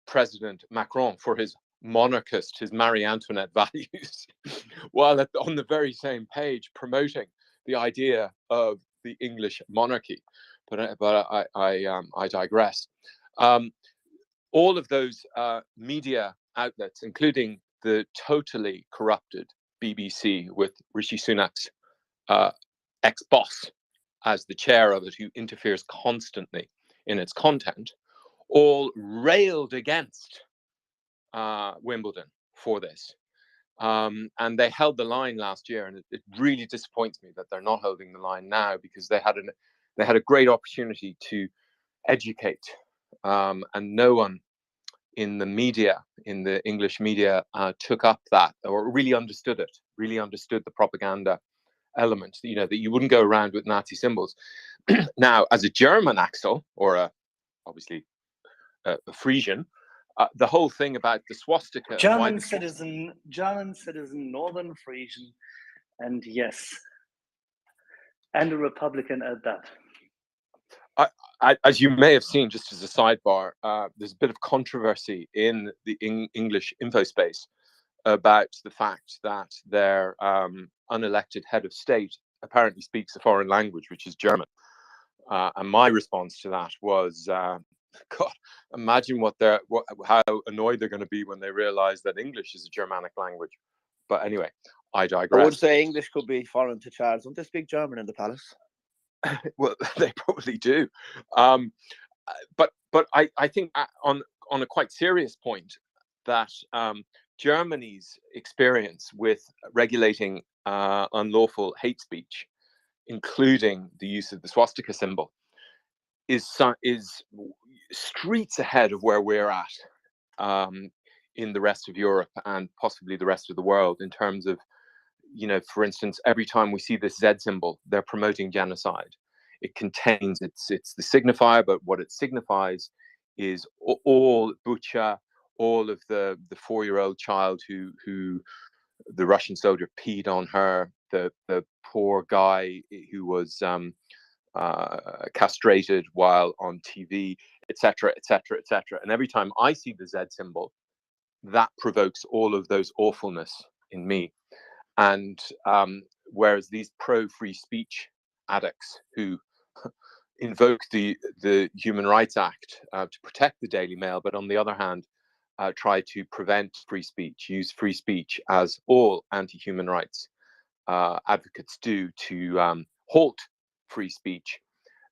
President Macron for his monarchist, his Marie Antoinette values, while on the very same page promoting the idea of the English monarchy. But I digress. All of those media outlets, including the totally corrupted BBC with Rishi Sunak's ex-boss as the chair of it, who interferes constantly in its content, all railed against Wimbledon for this. And they held the line last year, and it really disappoints me that they're not holding the line now, because they had a great opportunity to educate, and no one in the media, in the English media, took up that, or really understood it, really understood the propaganda element, that you wouldn't go around with Nazi symbols. Now, as a German, Axel, or obviously a Frisian, the whole thing about the swastika, German citizen, Northern Frisian, and yes, and a Republican at that. As you may have seen, just as a sidebar, there's a bit of controversy in the English info space about the fact that their unelected head of state apparently speaks a foreign language, which is German. And my response to that was, God, imagine how annoyed they're going to be when they realize that English is a Germanic language. But anyway, I digress. I would say English could be foreign to Charles. Don't they speak German in the palace? Well, they probably do. But I think on a quite serious point, that Germany's experience with regulating unlawful hate speech, including the use of the swastika symbol, is streets ahead of where we're at in the rest of Europe and possibly the rest of the world, in terms of, for instance, every time we see this Z symbol, they're promoting genocide. It contains, it's the signifier, but what it signifies is all Bucha, all of the 4-year-old child who the Russian soldier peed on her, the poor guy who was castrated while on TV, etc., etc., etc. And every time I see the Z symbol, that provokes all of those awfulness in me. And whereas these pro-free speech addicts who invoke the Human Rights Act to protect the Daily Mail, but on the other hand, try to prevent free speech, use free speech, as all anti-human rights advocates do, to halt free speech,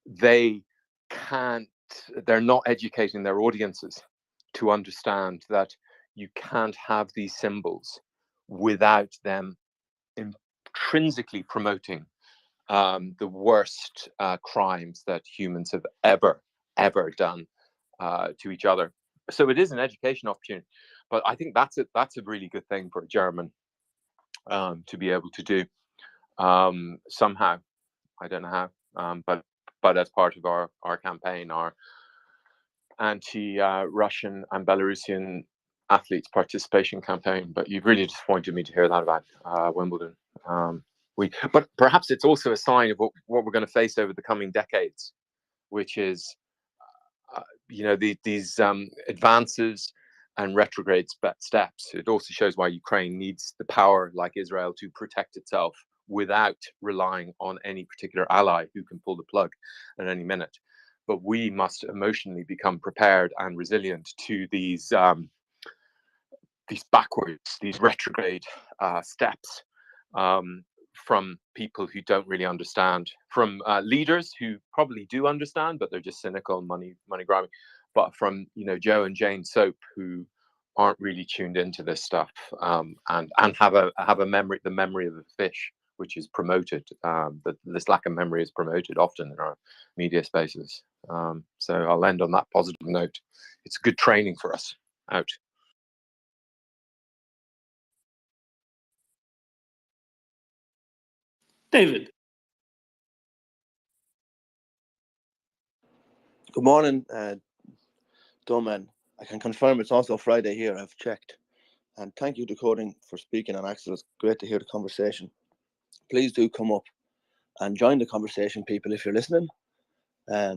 they're not educating their audiences to understand that you can't have these symbols without them intrinsically promoting the worst crimes that humans have ever done to each other. So it is an education opportunity, but I think that's a really good thing for a German to be able to do somehow. I don't know how, but as part of our campaign, our anti-Russian and Belarusian athletes participation campaign. But you've really disappointed me to hear that about Wimbledon. But perhaps it's also a sign of what we're going to face over the coming decades, which is, these advances and retrograde steps. It also shows why Ukraine needs the power, like Israel, to protect itself without relying on any particular ally who can pull the plug at any minute. But we must emotionally become prepared and resilient to these backwards, these retrograde steps. from people who don't really understand, from leaders who probably do understand, but they're just cynical, money grabbing, but from, you know, Joe and Jane Soap, who aren't really tuned into this stuff, and have a memory, the memory of the fish, which is promoted. That this lack of memory is promoted often in our media spaces. So I'll end on that positive note. It's good training for us. Out. David. Good morning, Doman. I can confirm it's also Friday here. I've checked. And thank you, Decoding, for speaking. And Axel, it's great to hear the conversation. Please do come up and join the conversation, people, if you're listening. I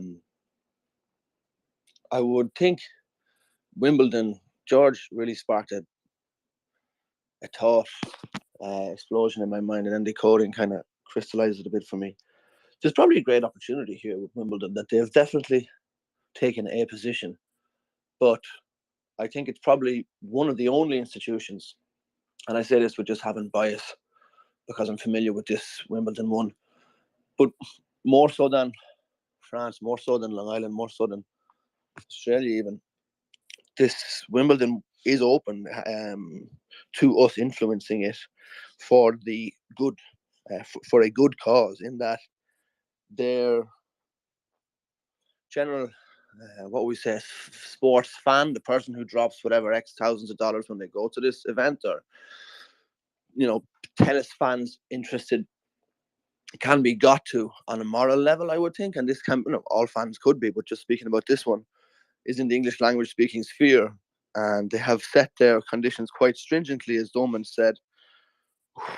would think Wimbledon, George really sparked a thought explosion in my mind, and then Decoding kind of crystallized it a bit for me. There's probably a great opportunity here with Wimbledon, that they've definitely taken a position, but I think it's probably one of the only institutions, and I say this with just having bias because I'm familiar with this Wimbledon one, but more so than France, more so than Long Island, more so than Australia even, this Wimbledon is open to us influencing it for the good, for a good cause, in that their general, what we say, sports fan, the person who drops whatever X thousands of dollars when they go to this event, or, you know, tennis fans interested, can be got to on a moral level, I would think. And this can, you know, all fans could be, but just speaking about this one, is in the English language speaking sphere. And they have set their conditions quite stringently, as Doman said,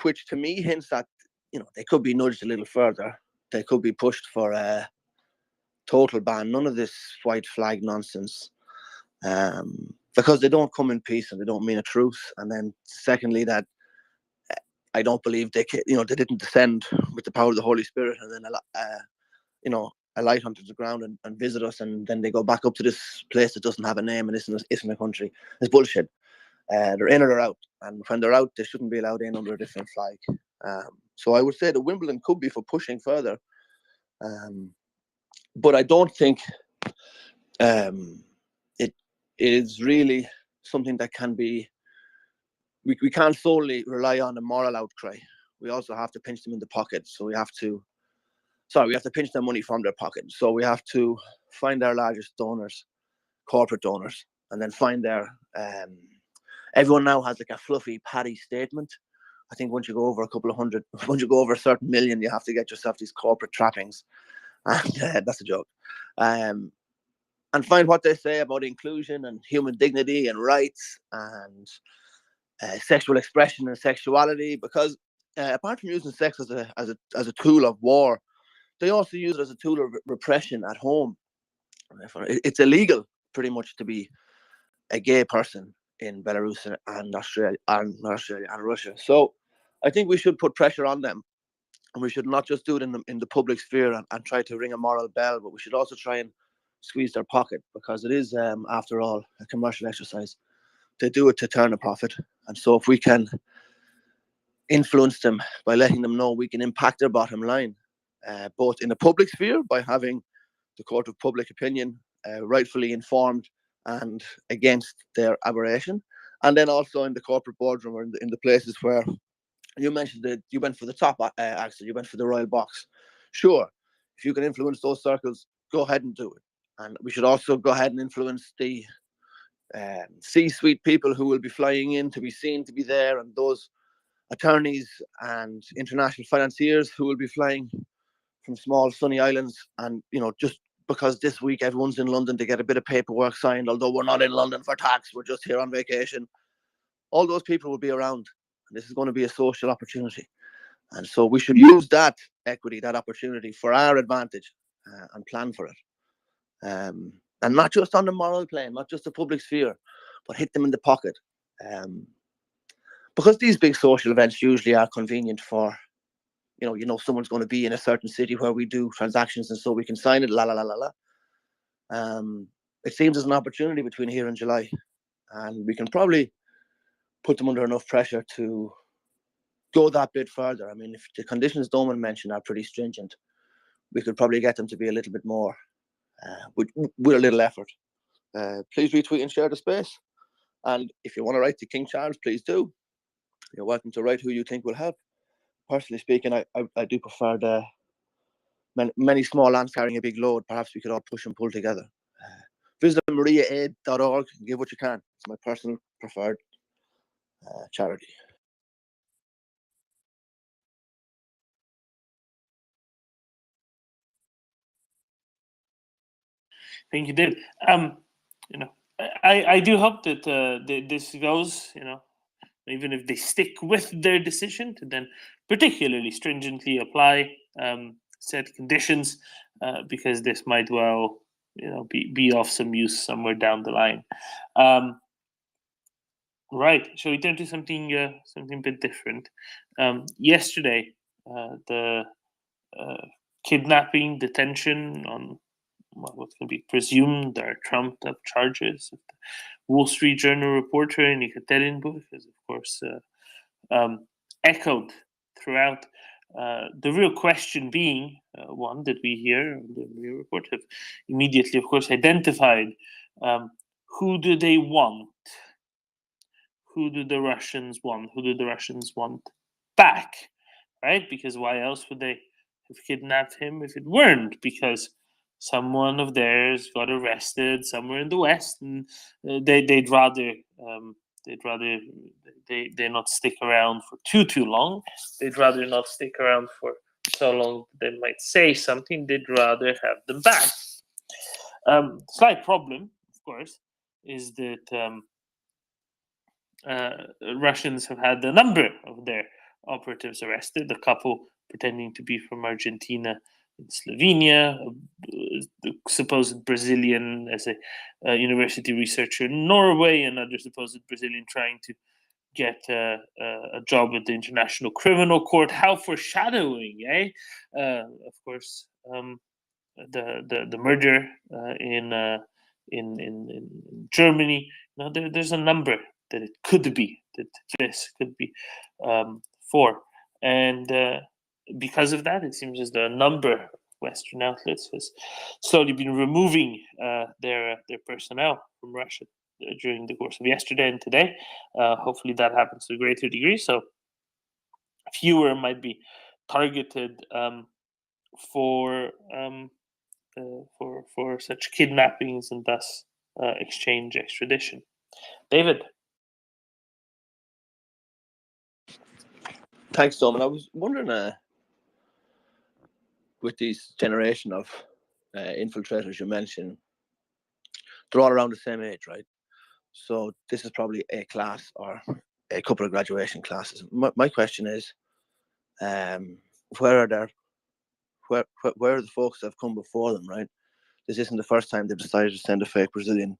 which to me hints at, you know, they could be nudged a little further. They could be pushed for a total ban. None of this white flag nonsense, because they don't come in peace and they don't mean a truce. And then secondly, that I don't believe they didn't descend with the power of the Holy Spirit and then a light onto the ground and visit us, and then they go back up to this place that doesn't have a name and isn't a country. It's bullshit. They're in or they're out, and when they're out, they shouldn't be allowed in under a different flag. So I would say that Wimbledon could be for pushing further, but I don't think it is really something that can be. We can't solely rely on a moral outcry. We also have to pinch them in the pocket. So we have to pinch their money from their pocket. So we have to find our largest donors, corporate donors, and then find their. Everyone now has like a fluffy, patty statement. I think once you go over once you go over a certain million, you have to get yourself these corporate trappings. And that's a joke. And find what they say about inclusion and human dignity and rights and sexual expression and sexuality, because apart from using sex as a tool of war, they also use it as a tool of repression at home. It's illegal, pretty much, to be a gay person in Belarus and Australia and Russia. So I think we should put pressure on them, and we should not just do it in the public sphere and try to ring a moral bell, but we should also try and squeeze their pocket, because it is, after all, a commercial exercise. They do it to turn a profit, and so if we can influence them by letting them know we can impact their bottom line, both in the public sphere by having the court of public opinion rightfully informed and against their aberration, and then also in the corporate boardroom, or in the places where you mentioned that you went for the top, Axel, you went for the royal box. Sure, if you can influence those circles, go ahead and do it. And we should also go ahead and influence the C-suite people who will be flying in to be seen to be there, and those attorneys and international financiers who will be flying from small sunny islands. And, you know, just because this week everyone's in London to get a bit of paperwork signed, although we're not in London for tax, we're just here on vacation, all those people will be around, and this is going to be a social opportunity. And so we should use that equity, that opportunity, for our advantage, and plan for it. And not just on the moral plane, not just the public sphere, but hit them in the pocket. Because these big social events usually are convenient for, you know, someone's going to be in a certain city where we do transactions, and so we can sign it, it seems there's an opportunity between here and July, and we can probably put them under enough pressure to go that bit further. I mean, if the conditions Doman mentioned are pretty stringent, we could probably get them to be a little bit more with a little effort. Please retweet and share the space. And if you want to write to King Charles, please do. You're welcome to write who you think will help. Personally speaking, I do prefer the many small lands carrying a big load. Perhaps we could all push and pull together. Visit MriyaAid.org and give what you can. It's my personal preferred charity. Thank you, David. I do hope that this goes, even if they stick with their decision to then particularly stringently apply said conditions, because this might well, be of some use somewhere down the line. Right. Shall we turn to something a bit different? Yesterday, the kidnapping, detention on what can be presumed are trumped-up charges of the Wall Street Journal reporter Yekaterinburg is, of course, echoed throughout. The real question being one that we here on the MriyaReport have immediately, of course, identified: who do they want? Who do the Russians want? Who do the Russians want back? Right? Because why else would they have kidnapped him if it weren't because someone of theirs got arrested somewhere in the West, and they'd rather they not stick around for too long. They'd rather not stick around for so long they might say something. They'd rather have them back. Slight problem, of course, is that Russians have had a number of their operatives arrested, a couple pretending to be from Argentina and Slovenia, the supposed Brazilian as a university researcher in Norway, another supposed Brazilian trying to get a job at the International Criminal Court. How foreshadowing, eh? Of course, the murder in Germany. Now there's a number that it could be, that this could be for. And because of that, it seems as though a number of Western outlets has slowly been removing their personnel from Russia during the course of yesterday and today. Hopefully that happens to a greater degree, so fewer might be targeted for such kidnappings and thus exchange extradition. David. Thanks, Dom. And I was wondering, with this generation of infiltrators you mentioned, they're all around the same age, right? So this is probably a class or a couple of graduation classes. My question is, where are the folks that have come before them, right? This isn't the first time they've decided to send a fake Brazilian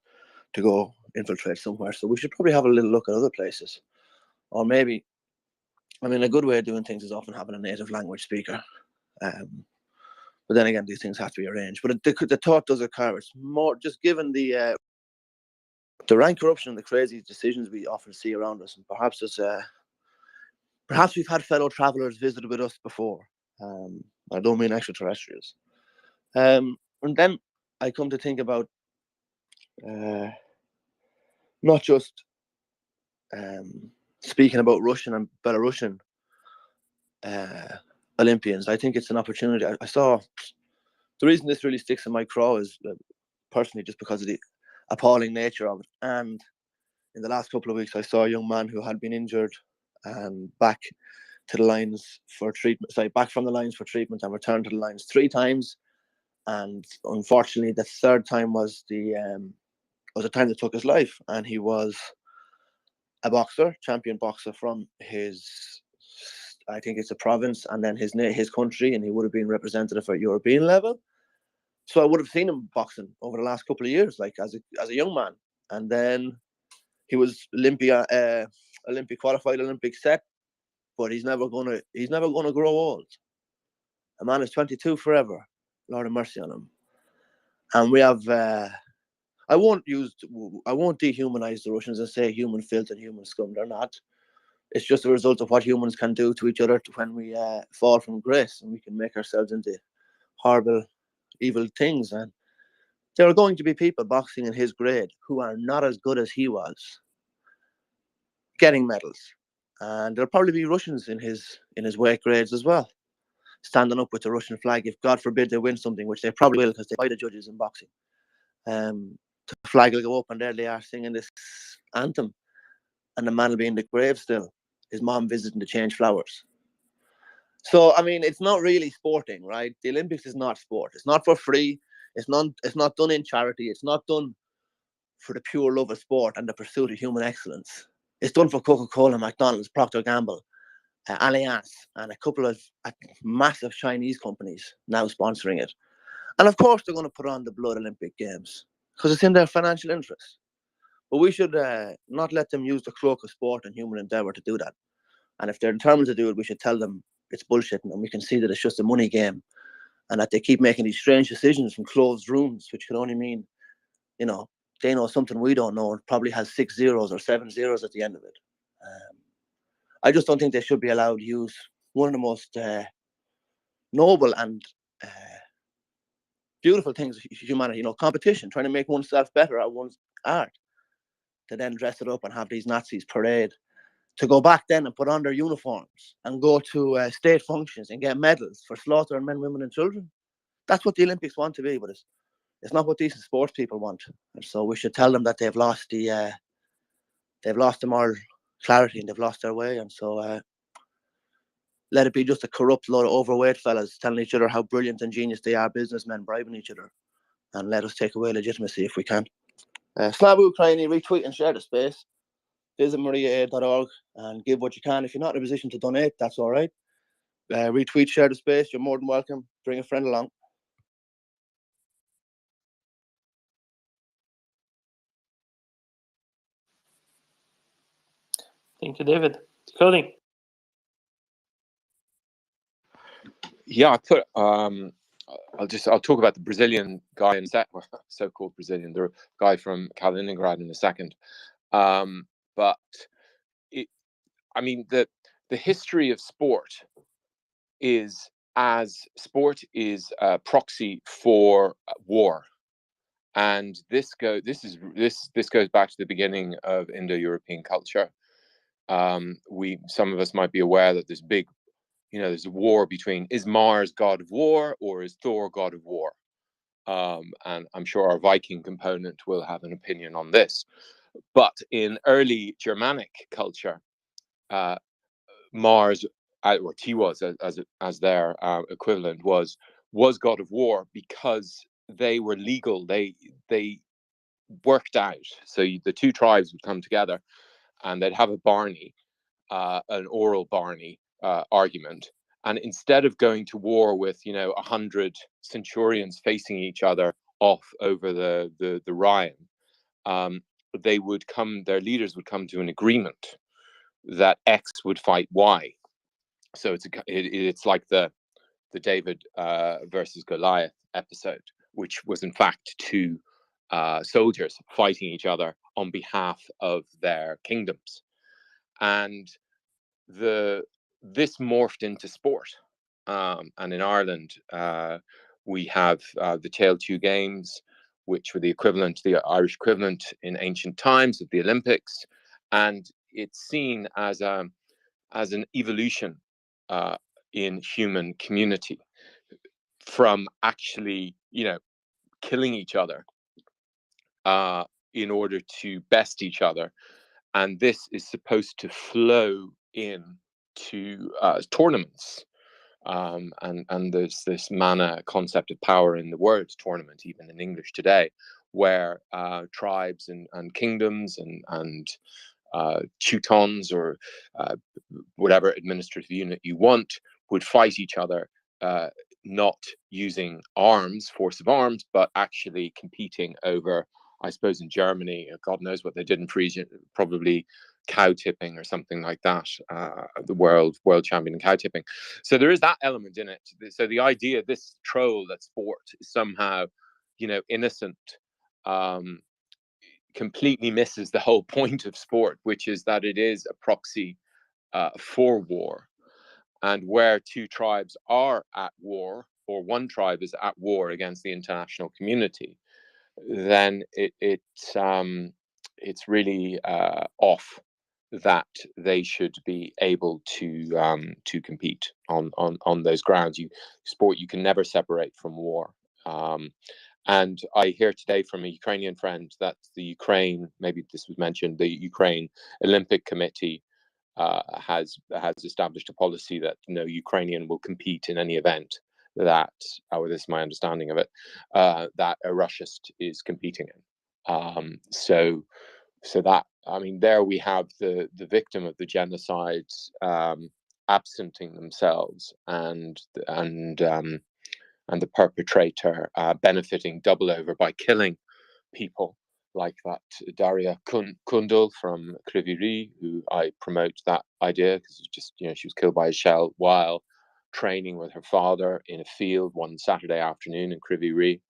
to go infiltrate somewhere. So we should probably have a little look at other places. Or maybe, I mean, a good way of doing things is often having a native language speaker. But then again, these things have to be arranged. But the thought does occur. It's more just given the rank corruption and the crazy decisions we often see around us. And perhaps we've had fellow travelers visit with us before. I don't mean extraterrestrials. And then I come to think about not just speaking about Russian and Belarusian Olympians. I think it's an opportunity. I saw the reason this really sticks in my craw is personally just because of the appalling nature of it. And in the last couple of weeks, I saw a young man who had been injured and back to the lines for treatment. Back from the lines for treatment and returned to the lines 3 times. And unfortunately, the 3rd time was the time that took his life. And he was a boxer, champion boxer from his, I think it's a province, and then his country, and he would have been representative at European level. So I would have seen him boxing over the last couple of years, like as a young man. And then he was Olympic qualified, Olympic set, but he's never gonna grow old. A man is 22 forever. Lord have mercy on him. And we have I won't dehumanize the Russians and say human filth and human scum. They're not. It's just a result of what humans can do to each other when we fall from grace, and we can make ourselves into horrible, evil things. And there are going to be people boxing in his grade who are not as good as he was, getting medals, and there'll probably be Russians in his weight grades as well, standing up with the Russian flag. If God forbid they win something, which they probably will, because they buy the judges in boxing, the flag will go up, and there they are singing this anthem, and the man will be in the grave still, his mom visiting to change flowers. So I mean, it's not really sporting, right? The Olympics is not sport. It's not for free. It's not done in charity. It's not done for the pure love of sport and the pursuit of human excellence. It's done for Coca-Cola, McDonald's, Procter & Gamble, Allianz, and a couple of massive Chinese companies now sponsoring it. And of course, they're going to put on the Blood Olympic Games because it's in their financial interest. But we should not let them use the cloak of sport and human endeavor to do that. And if they're determined to do it, we should tell them it's bullshit, and we can see that it's just a money game, and that they keep making these strange decisions from closed rooms, which could only mean, they know something we don't know, and probably has 6 zeros or 7 zeros at the end of it. I just don't think they should be allowed to use one of the most noble and beautiful things of humanity, competition, trying to make oneself better at one's art, to then dress it up and have these Nazis parade, to go back then and put on their uniforms and go to state functions and get medals for slaughtering men, women, and children. That's what the Olympics want to be, but it's not what decent sports people want. And so we should tell them that they've lost the moral clarity, and they've lost their way. And so let it be just a corrupt load of overweight fellas telling each other how brilliant and genius they are, businessmen bribing each other, and let us take away legitimacy if we can. Slava Ukraini, retweet and share the space. Visit MriyaReport and give what you can. If you're not in a position to donate, that's all right. Retweet, share the space. You're more than welcome. Bring a friend along. Thank you, David. Cody. Yeah, I'll talk about the Brazilian guy in a sec, so-called Brazilian, the guy from Kaliningrad in a second. But the history of sport is, as sport is a proxy for war, and this goes back to the beginning of Indo-European culture. Some of us might be aware that there's a war between, is Mars god of war or is Thor god of war? And I'm sure our Viking component will have an opinion on this. But in early Germanic culture, Mars, or Tiwaz as their equivalent, was god of war because they were legal. They worked out. So the two tribes would come together, and they'd have a Barney, an oral Barney argument. And instead of going to war with 100 centurions facing each other off over the Rhine, their leaders would come to an agreement that X would fight Y. So it's like the David versus Goliath episode, which was in fact two soldiers fighting each other on behalf of their kingdoms. And this morphed into sport. And in Ireland, we have the Tail 2 Games, which were the Irish equivalent in ancient times of the Olympics. And it's seen as an evolution in human community, from actually, killing each other in order to best each other. And this is supposed to flow into tournaments. And there's this mana concept of power in the word tournament, even in English today, where tribes and kingdoms and teutons, or whatever administrative unit you want, would fight each other, not using force of arms, but actually competing over, I suppose in Germany, God knows what they did in Frisia, probably cow tipping or something like that, the world champion in cow tipping. So there is that element in it. So the idea, this troll that sport is somehow, innocent, completely misses the whole point of sport, which is that it is a proxy for war. And where two tribes are at war, or one tribe is at war against the international community, then it's really off that they should be able to compete on those grounds. Sport you can never separate from war. And I hear today from a Ukrainian friend that the Ukraine, maybe this was mentioned, the Ukraine Olympic Committee has established a policy that no Ukrainian will compete in any event that, this is my understanding of it, that a Russiast is competing in. So that, I mean, there we have the victim of the genocide absenting themselves, and the perpetrator benefiting double over by killing people like that Daria Kundul from Kryvyi Rih, who I promote that idea because just, she was killed by a shell while training with her father in a field one Saturday afternoon in Kryvyi Rih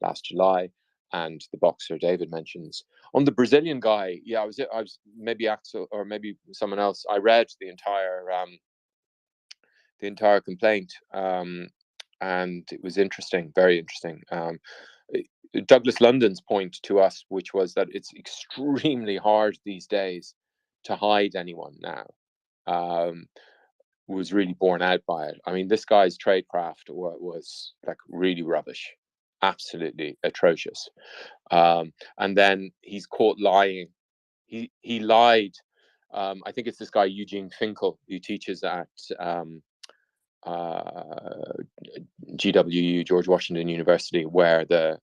last July. And the boxer David mentions on the Brazilian guy. Yeah, I was maybe Axel or maybe someone else. I read the entire complaint, and it was interesting, very interesting. Douglas London's point to us, which was that it's extremely hard these days to hide anyone now, was really borne out by it. I mean, this guy's tradecraft was like really rubbish, absolutely atrocious. And then he's caught lying. He lied. I think it's this guy Eugene Finkel who teaches at GWU, George Washington University, where the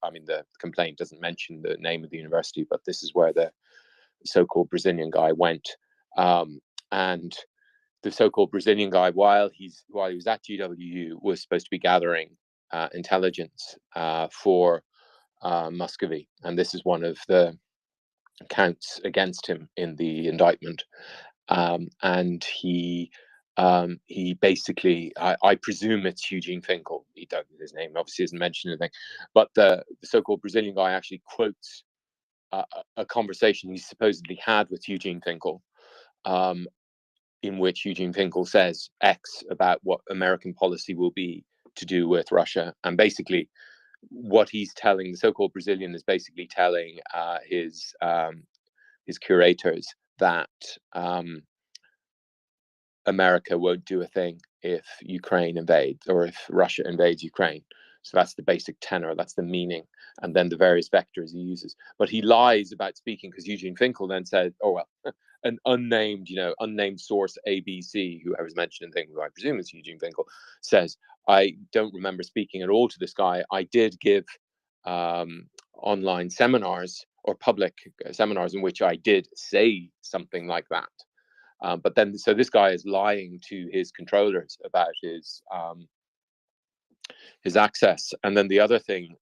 complaint doesn't mention the name of the university, but this is where the so-called Brazilian guy went. And the so-called Brazilian guy, while he was at GWU, was supposed to be gathering intelligence for Muscovy, and this is one of the counts against him in the indictment. And he basically, I presume it's Eugene Finkel. His name obviously isn't mentioned anything, but the so-called Brazilian guy actually quotes a conversation he supposedly had with Eugene Finkel, in which Eugene Finkel says X about what American policy will be to do with Russia. And basically what he's telling, the so-called Brazilian is basically telling his curators that America won't do a thing if Ukraine invades or if Russia invades Ukraine. So that's the basic tenor, that's the meaning, and then the various vectors he uses. But he lies about speaking because Eugene Finkel then said, oh, well, an unnamed source, ABC, whoever's mentioned in things, who I presume is Eugene Finkel, says, I don't remember speaking at all to this guy. I did give online seminars or public seminars in which I did say something like that. But then, so this guy is lying to his controllers about his access. And then the other thing,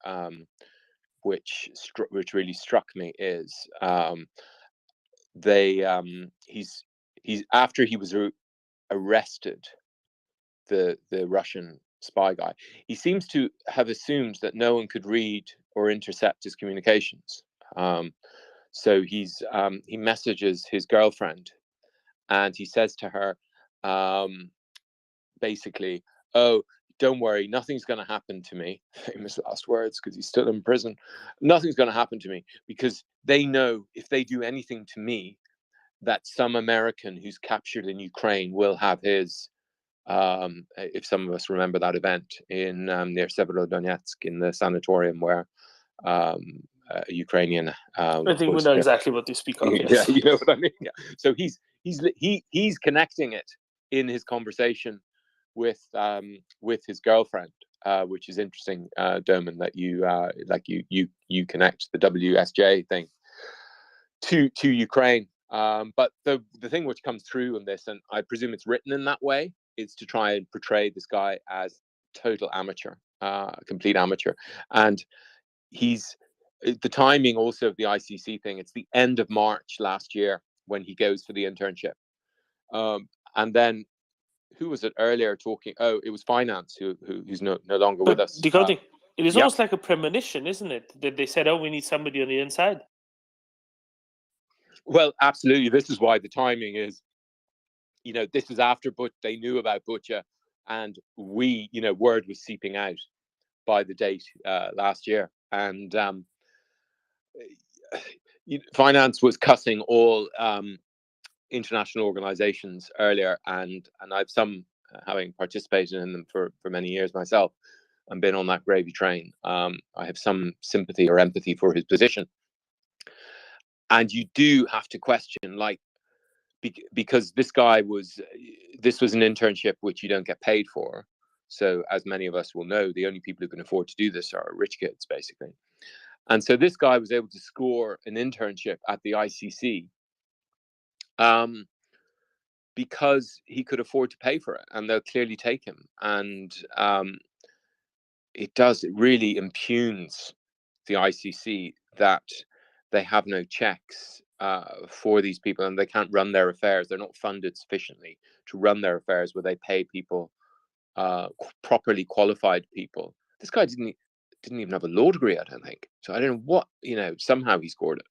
which really struck me is he's after he was arrested, the Russian spy guy, he seems to have assumed that no one could read or intercept his communications. So he messages his girlfriend. And he says to her, basically, oh, don't worry, nothing's going to happen to me. Famous last words, because he's still in prison. Nothing's going to happen to me, because they know if they do anything to me, that some American who's captured in Ukraine will have his, if some of us remember that event in near Severodonetsk, in the sanatorium where a Ukrainian I think we know exactly what you speak of. Yes. Yeah, you know what I mean. Yeah. So he's connecting it in his conversation with his girlfriend, which is interesting, Doman, that you connect the WSJ thing to Ukraine. But the thing which comes through in this, and I presume it's written in that way, is to try and portray this guy as total amateur, complete amateur, and he's. The timing also of the ICC thing, it's the end of March last year when he goes for the internship. And then, who was it earlier talking? Oh, it was Finance who's no longer with us. Decoding. It is almost like a premonition, isn't it? That they said, oh, we need somebody on the inside. Well, absolutely. This is why the timing is this was after they knew about Bucha, and word was seeping out by the date last year, and finance was cussing all international organizations earlier, and I've some having participated in them for many years myself and been on that gravy train. I have some sympathy or empathy for his position, and you do have to question, because this was an internship which you don't get paid for. So as many of us will know, the only people who can afford to do this are rich kids, basically. And so this guy was able to score an internship at the ICC because he could afford to pay for it, and they'll clearly take him. And it really impugns the ICC that they have no checks for these people, and they can't run their affairs. They're not funded sufficiently to run their affairs where they pay people, properly qualified people. This guy didn't even have a law degree, I don't think. So I don't know what, somehow he scored it.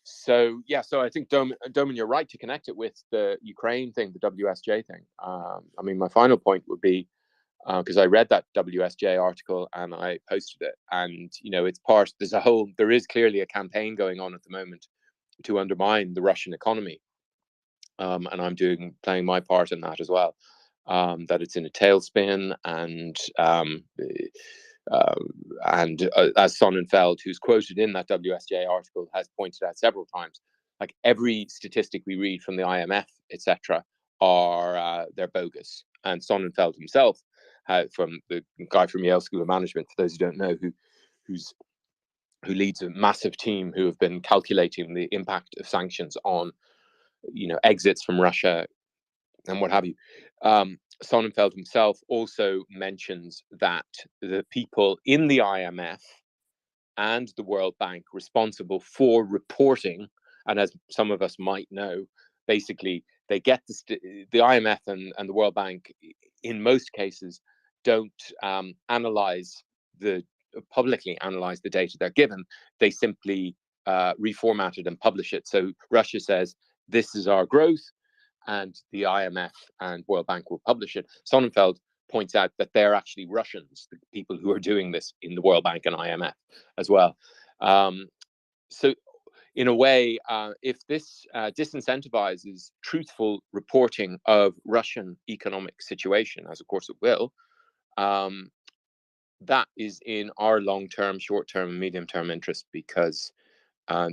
So I think Doman, you're right to connect it with the Ukraine thing, the WSJ thing. I mean, my final point would be, because I read that WSJ article and I posted it, and there is clearly a campaign going on at the moment to undermine the Russian economy, and I'm playing my part in that as well. That it's in a tailspin, and as Sonnenfeld, who's quoted in that WSJ article, has pointed out several times, like every statistic we read from the IMF, etc., they're bogus. And Sonnenfeld himself, from the guy from Yale School of Management, for those who don't know, who leads a massive team who have been calculating the impact of sanctions on, exits from Russia and what have you. Sonnenfeld himself also mentions that the people in the IMF and the World Bank responsible for reporting, and as some of us might know, basically they get the IMF and the World Bank in most cases don't publicly analyze the data they're given. They simply reformat it and publish it. So Russia says, this is our growth, and the IMF and World Bank will publish it. Sonnenfeld points out that they're actually Russians, the people who are doing this in the World Bank and IMF as well. So in a way, if this disincentivizes truthful reporting of Russian economic situation, as of course it will, that is in our long-term, short-term, and medium-term interest, because the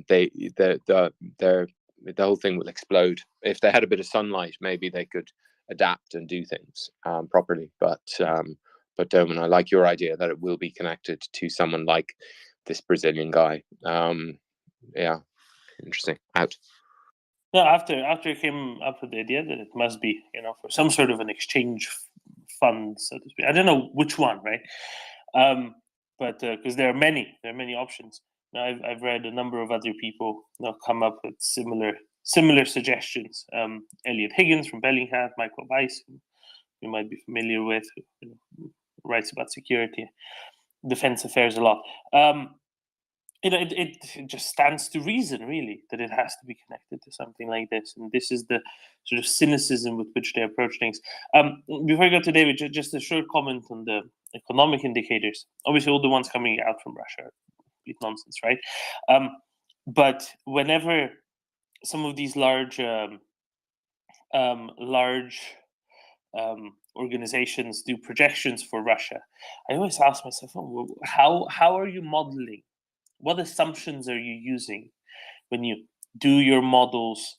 whole thing will explode. If they had a bit of sunlight, maybe they could adapt and do things properly. But Doman, I like your idea that it will be connected to someone like this Brazilian guy. Yeah, interesting. Out. No, after it came up with the idea that it must be, for some sort of an exchange fund, so to speak. I don't know which one, right? But because there are many options. Now, I've read a number of other people come up with similar suggestions. Elliot Higgins from Bellingham, Michael Weiss, who you might be familiar with, who writes about security, defense affairs a lot. It just stands to reason, really, that it has to be connected to something like this. And this is the sort of cynicism with which they approach things. Before I go to David, just a short comment on the economic indicators. Obviously, all the ones coming out from Russia are complete nonsense, right? But whenever some of these large organizations do projections for Russia, I always ask myself, how are you modeling? What assumptions are you using when you do your models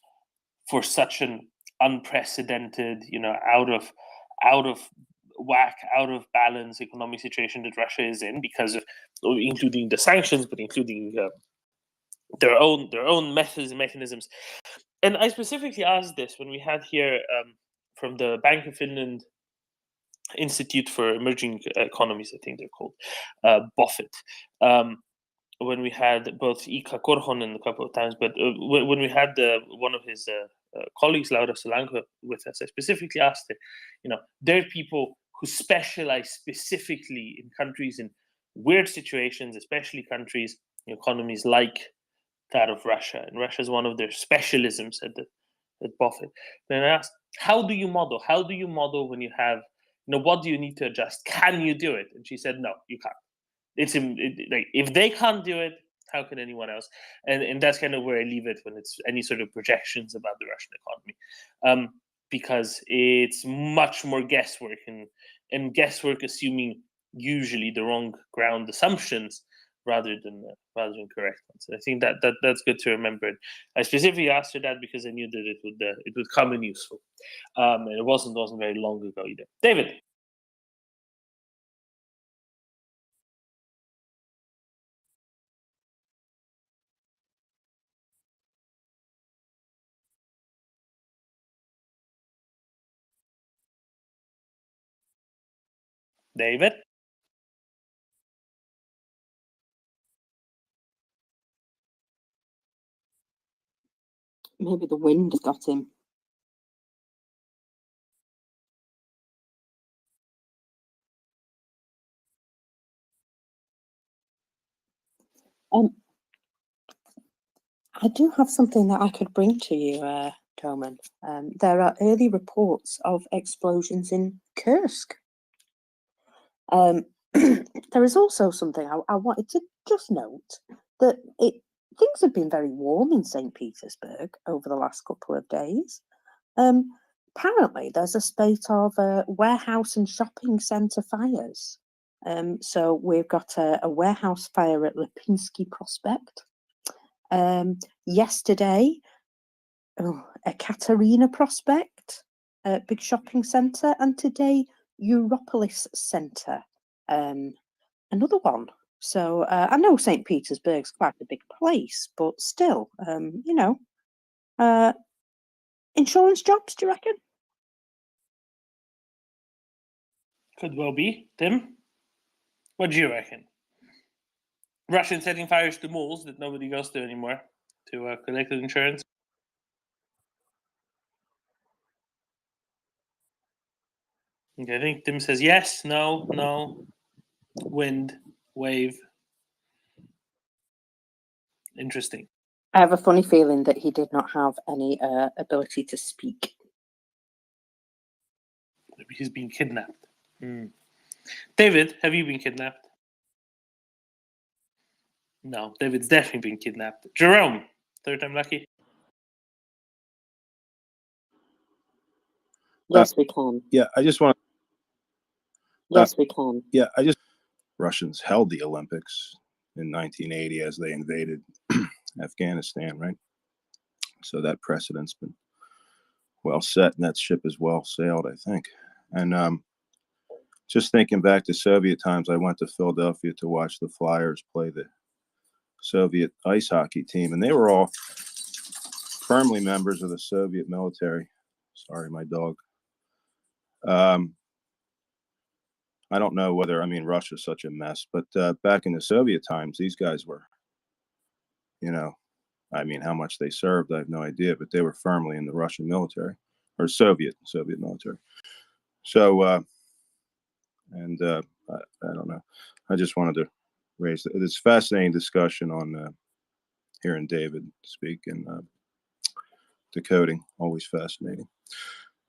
for such an unprecedented, out of whack, out of balance economic situation that Russia is in, because of including the sanctions, but including their own methods and mechanisms. And I specifically asked this when we had here from the Bank of Finland Institute for Emerging Economies, I think they're called, BOFIT. When we had both Ika Korhonen a couple of times, but when we had one of his colleagues, Laura Solanko, with us, I specifically asked her, there are people who specialize specifically in countries in weird situations, especially countries, economies like that of Russia. And Russia is one of their specialisms at at Buffett. Then I asked, how do you model? How do you model when you have, what do you need to adjust? Can you do it? And she said, no, you can't. It's like, if they can't do it, how can anyone else? And that's kind of where I leave it when it's any sort of projections about the Russian economy, because it's much more guesswork and guesswork assuming usually the wrong ground assumptions rather than correct ones. I think that's good to remember. I specifically asked her that because I knew that it would come in useful, and it wasn't very long ago either. David. David? Maybe the wind has got him. I do have something that I could bring to you, Toman. There are early reports of explosions in Kursk. There is also something I wanted to just note, that things have been very warm in St. Petersburg over the last couple of days. Apparently, there's a spate of warehouse and shopping centre fires. So we've got a warehouse fire at Lipinski Prospect. Yesterday, a Katerina Prospect, big shopping centre, and today Europolis Centre, another one. So I know St. Petersburg's quite a big place, but still, insurance jobs, do you reckon? Could well be. Tim? What do you reckon? Russians setting fires to malls that nobody goes to anymore to collect the insurance? Okay, I think Tim says yes, no, wind, wave. Interesting. I have a funny feeling that he did not have any ability to speak. Maybe he's been kidnapped. David, have you been kidnapped? No, David's definitely been kidnapped. Jerome, third time lucky. Yes, we can. Yeah, I just want. Yes, we can. Yeah, Russians held the Olympics in 1980 as they invaded Afghanistan, right? So that precedent's been well set, and that ship is well sailed, I think. And just thinking back to Soviet times, I went to Philadelphia to watch the Flyers play the Soviet ice hockey team, and they were all firmly members of the Soviet military. Sorry, my dog. I don't know whether, Russia's such a mess, but back in the Soviet times, these guys were, how much they served, I have no idea, but they were firmly in the Russian military or Soviet military. So, I don't know. I just wanted to raise this fascinating discussion on hearing David speak and decoding. Always fascinating.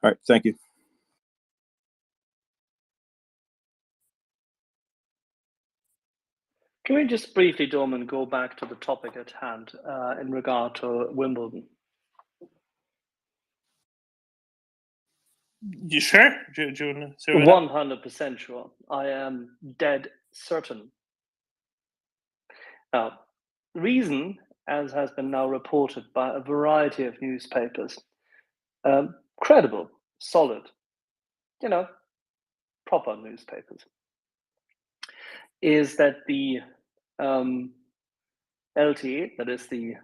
All right. Thank you. Can we just briefly, Dorman, go back to the topic at hand in regard to Wimbledon? You sure? Do you want to say 100% sure. I am dead certain. Now, reason, as has been now reported by a variety of newspapers, credible, solid, proper newspapers, is that the LTA, that is the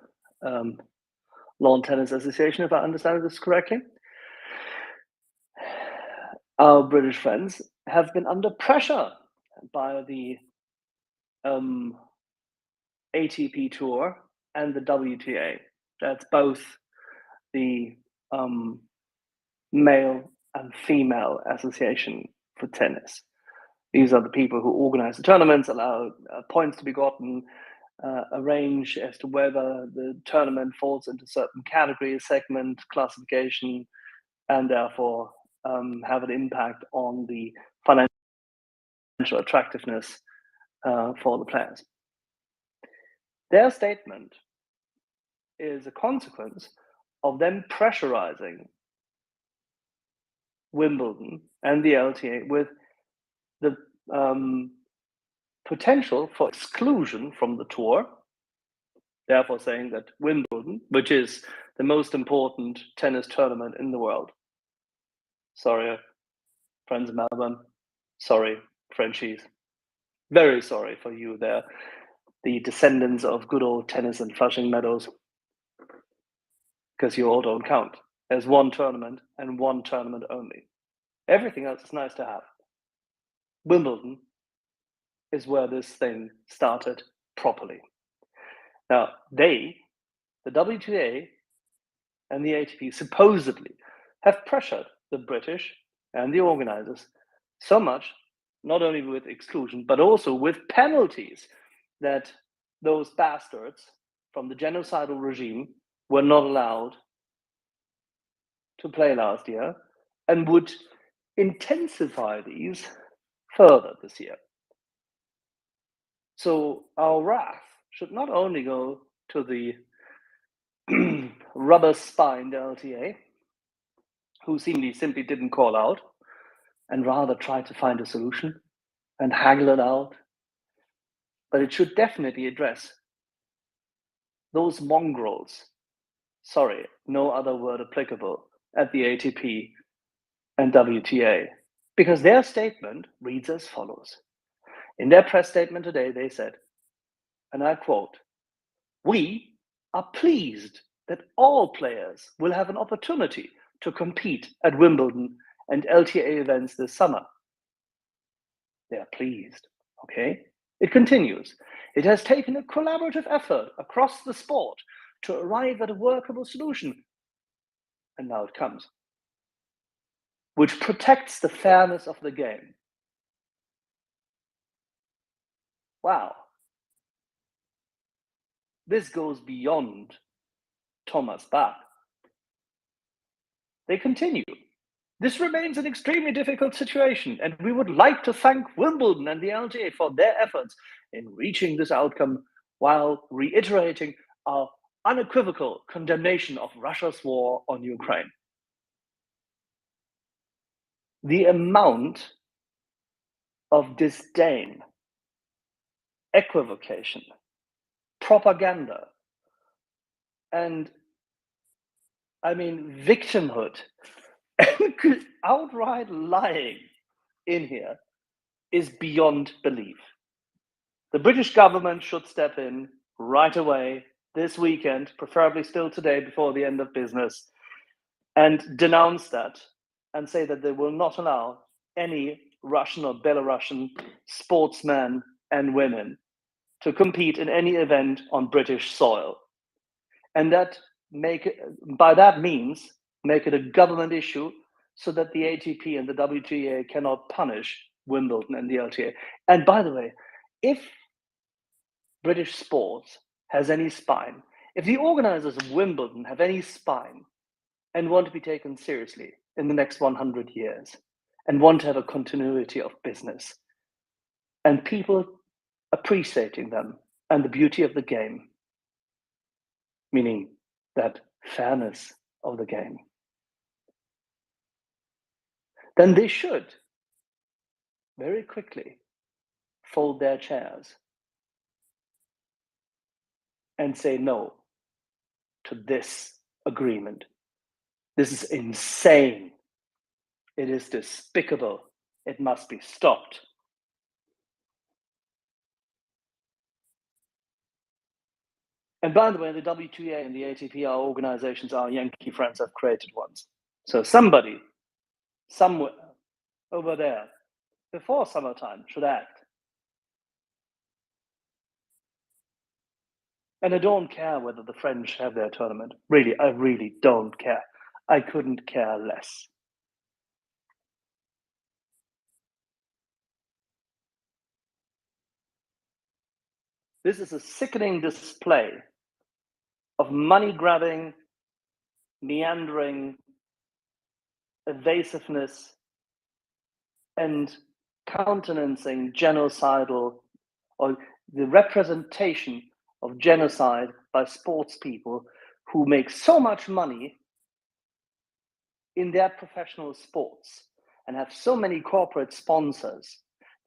Lawn Tennis Association, if I understand this correctly, our British friends have been under pressure by the ATP Tour and the WTA. That's both the male and female association for tennis. These are the people who organize the tournaments, allow points to be gotten, arrange as to whether the tournament falls into certain category, segment, classification, and therefore have an impact on the financial attractiveness for the players. Their statement is a consequence of them pressurizing Wimbledon and the LTA with the potential for exclusion from the tour, therefore saying that Wimbledon, which is the most important tennis tournament in the world, sorry, friends in Melbourne, sorry, Frenchies, very sorry for you there, the descendants of good old tennis and Flushing Meadows, because you all don't count. There's one tournament and one tournament only. Everything else is nice to have. Wimbledon is where this thing started properly. Now, the WTA and the ATP supposedly have pressured the British and the organizers so much, not only with exclusion, but also with penalties, that those bastards from the genocidal regime were not allowed to play last year and would intensify these further this year. So our wrath should not only go to the rubber-spined LTA, who simply didn't call out and rather tried to find a solution and haggle it out, but it should definitely address those mongrels, sorry, no other word applicable, at the ATP and WTA, because their statement reads as follows. In their press statement today, they said, and I quote, "We are pleased that all players will have an opportunity to compete at Wimbledon and LTA events this summer." They are pleased, okay? It continues. "It has taken a collaborative effort across the sport to arrive at a workable solution," and now it comes, "which protects the fairness of the game." Wow. This goes beyond Thomas Bach. They continue. "This remains an extremely difficult situation, and we would like to thank Wimbledon and the LTA for their efforts in reaching this outcome, while reiterating our unequivocal condemnation of Russia's war on Ukraine." The amount of disdain, equivocation, propaganda, and victimhood and outright lying in here is beyond belief. The British government should step in right away this weekend, preferably still today before the end of business, and denounce that and say that they will not allow any Russian or Belarusian sportsmen and women to compete in any event on British soil. And by that means, make it a government issue so that the ATP and the WTA cannot punish Wimbledon and the LTA. And by the way, if British sports has any spine, if the organizers of Wimbledon have any spine and want to be taken seriously in the next 100 years and want to have a continuity of business and people appreciating them and the beauty of the game, meaning that fairness of the game, then they should very quickly fold their chairs and say no to this agreement. This is insane. It is despicable. It must be stopped. And by the way, the WTA and the ATP are organizations our Yankee friends have created once. So somebody, somewhere over there, before summertime, should act. And I don't care whether the French have their tournament. Really, I really don't care. I couldn't care less. This is a sickening display of money grabbing, meandering, evasiveness, and countenancing genocidal, or the representation of genocide by sports people who make so much money in their professional sports and have so many corporate sponsors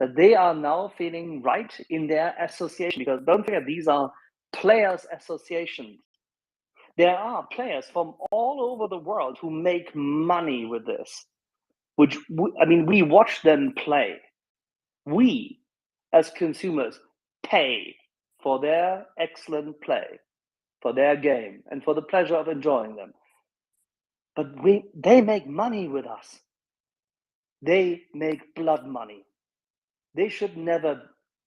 that they are now feeling right in their association. Because don't forget, these are players' associations. There are players from all over the world who make money with this, which, I mean, we watch them play. We, as consumers, pay for their excellent play, for their game, and for the pleasure of enjoying them. But they make money with us. They make blood money. They should never,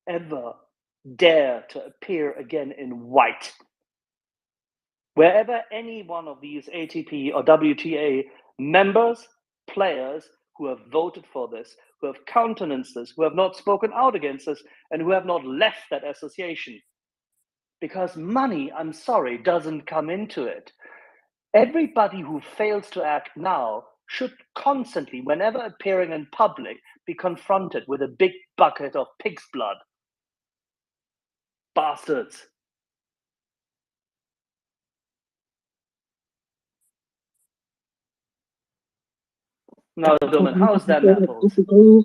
ever dare to appear again in white. Wherever any one of these ATP or WTA members, players who have voted for this, who have countenanced this, who have not spoken out against this, and who have not left that association, because money, I'm sorry, doesn't come into it. Everybody who fails to act now should constantly, whenever appearing in public, be confronted with a big bucket of pig's blood. Bastards. Now, Doman, how's them apples? Disagree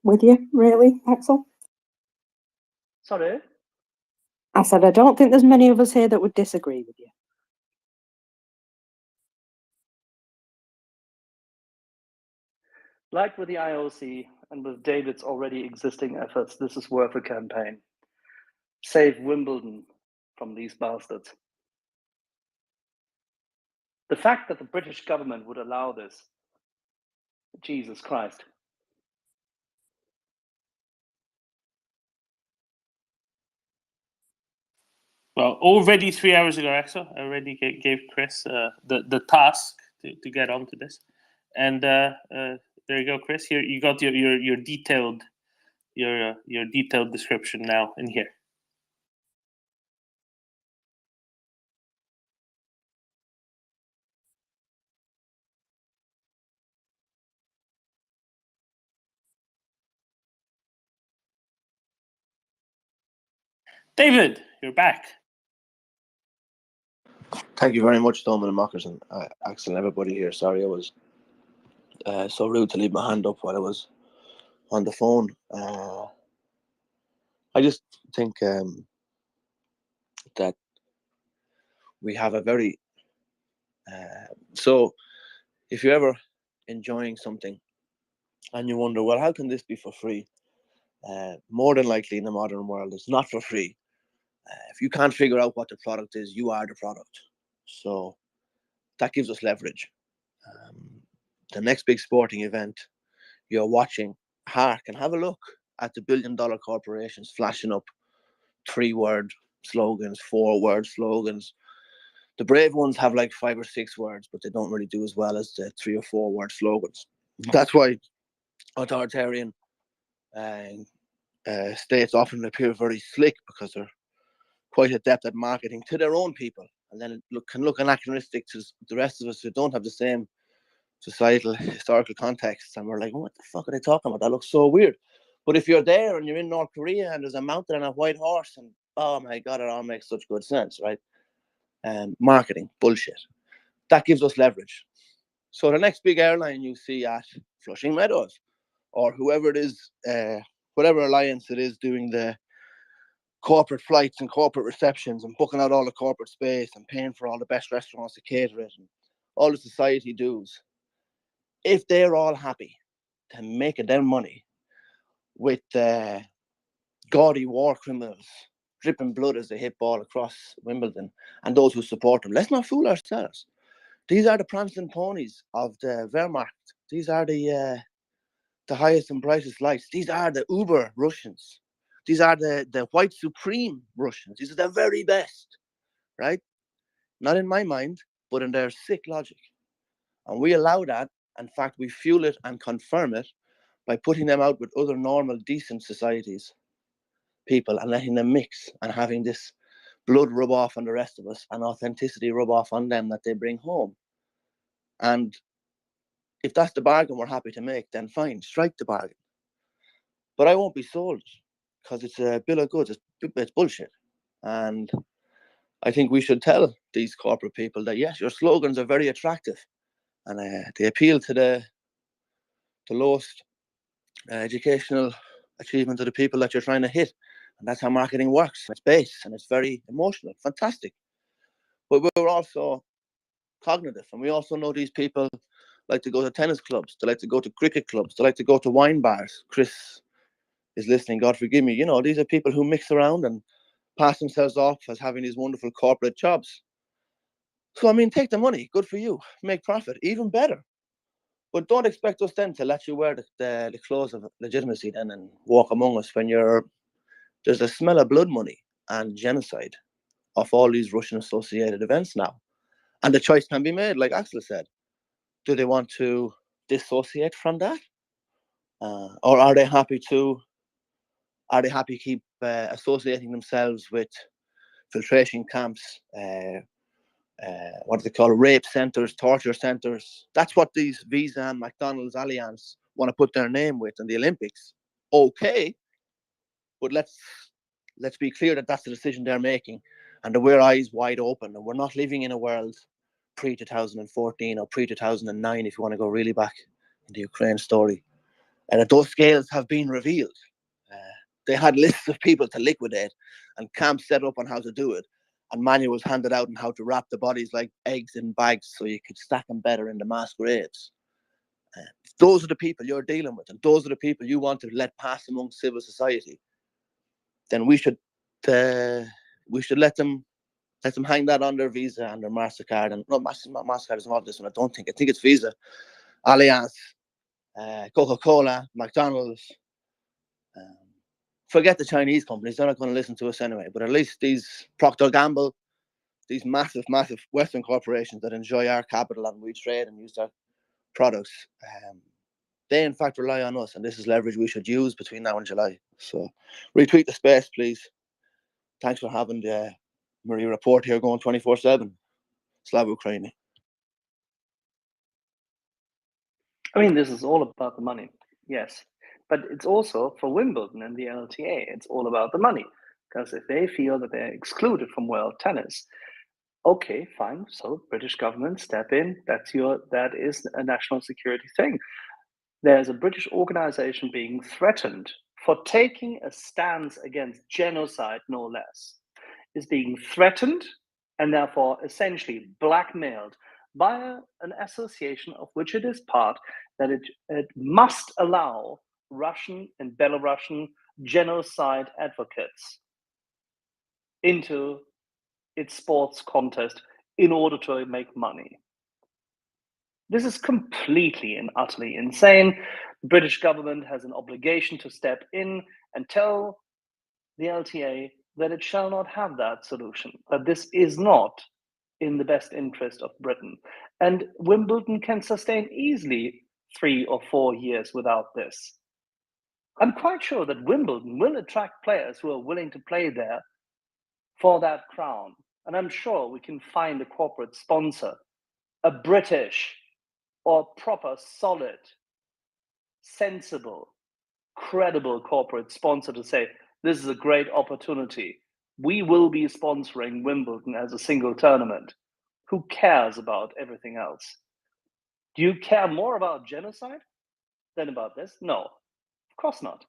with you, really, Axel? Sorry? I said, I don't think there's many of us here that would disagree with you. Like with the IOC and with David's already existing efforts, this is worth a campaign. Save Wimbledon from these bastards. The fact that the British government would allow this, Jesus Christ. Well, already 3 hours ago, Axel, I already gave Chris the task to get onto this, and there you go, Chris. Here you got your detailed detailed description now in here. David, you're back. Thank you very much, Doman and Mockers, and Axel and everybody here. Sorry I was so rude to leave my hand up while I was on the phone. I just think that we have a very... so if you're ever enjoying something and you wonder, well, how can this be for free? More than likely in the modern world, it's not for free. If you can't figure out what the product is, you are the product. So that gives us leverage. The next big sporting event you're watching, hark and have a look at the billion-dollar corporations flashing up 3-word slogans, 4-word slogans. The brave ones have like 5 or 6 words, but they don't really do as well as the 3 or 4-word slogans. That's why authoritarian states often appear very slick, because they're quite adept at marketing to their own people, and then it can look anachronistic to the rest of us who don't have the same societal historical context, and we're like, what the fuck are they talking about? That looks so weird. But if you're there and you're in North Korea and there's a mountain and a white horse, and oh my god, it all makes such good sense, right? Marketing bullshit, that gives us leverage. So the next big airline you see at Flushing Meadows, or whoever it is, whatever alliance it is doing the corporate flights and corporate receptions and booking out all the corporate space and paying for all the best restaurants to cater it and all the society dues, if they're all happy to making their money with gaudy war criminals dripping blood as they hit ball across Wimbledon and those who support them, let's not fool ourselves. These are the prancing ponies of the Wehrmacht. These are the highest and brightest lights. These are the uber Russians. These are the white supreme Russians. These are the very best, right? Not in my mind, but in their sick logic. And we allow that. In fact, we fuel it and confirm it by putting them out with other normal, decent societies. people and letting them mix and having this blood rub off on the rest of us and authenticity rub off on them that they bring home. And if that's the bargain we're happy to make, then fine, strike the bargain. But I won't be sold because it's a bill of goods. It's bullshit. And I think we should tell these corporate people that, yes, your slogans are very attractive and they appeal to the lowest educational achievement of the people that you're trying to hit. And that's how marketing works. It's base and it's very emotional, fantastic. But we're also cognitive, and we also know these people like to go to tennis clubs, they like to go to cricket clubs, they like to go to wine bars. Chris is listening, God forgive me. You know, these are people who mix around and pass themselves off as having these wonderful corporate jobs. So, I mean, take the money, good for you, make profit, even better. But don't expect us then to let you wear the clothes of legitimacy then and walk among us when there's a smell of blood money and genocide of all these Russian associated events now. And the choice can be made, like Axel said. Do they want to dissociate from that? Or are they happy to keep associating themselves with filtration camps, what do they call it, rape centers, torture centers? That's what these Visa and McDonald's Alliance want to put their name with in the Olympics. Okay, but let's be clear that that's the decision they're making, and that we're eyes wide open, and we're not living in a world pre-2014 or pre-2009, if you want to go really back in the Ukraine story, and that those scales have been revealed. They had lists of people to liquidate and camps set up on how to do it, and manuals handed out on how to wrap the bodies like eggs in bags so you could stack them better in the mass graves. Those are the people you're dealing with, and those are the people you want to let pass among civil society. Then we should let them hang that on their Visa and their MasterCard. And no, MasterCard is not this one. I think it's Visa, Allianz, Coca-Cola, McDonald's. Forget the Chinese companies. They're not going to listen to us anyway. But at least these Procter & Gamble, these massive, massive Western corporations that enjoy our capital and we trade and use their products, they in fact rely on us. And this is leverage we should use between now and July. So retweet the space, please. Thanks for having the MriyaReport here going 24/7. Slava Ukraini. I mean, this is all about the money, yes. But it's also for Wimbledon and the LTA, it's all about the money. Because if they feel that they're excluded from world tennis, okay, fine. So British government step in. That is a national security thing. There's a British organization being threatened for taking a stance against genocide, no less, is being threatened and therefore essentially blackmailed by an association of which it is part, that it must allow Russian and Belarusian genocide advocates into its sports contest in order to make money. This is completely and utterly insane. The British government has an obligation to step in and tell the LTA that it shall not have that solution, that this is not in the best interest of Britain. And Wimbledon can sustain easily 3 or 4 years without this. I'm quite sure that Wimbledon will attract players who are willing to play there for that crown. And I'm sure we can find a corporate sponsor, a British or proper, solid, sensible, credible corporate sponsor to say, this is a great opportunity. We will be sponsoring Wimbledon as a single tournament. Who cares about everything else? Do you care more about genocide than about this? No, of course not.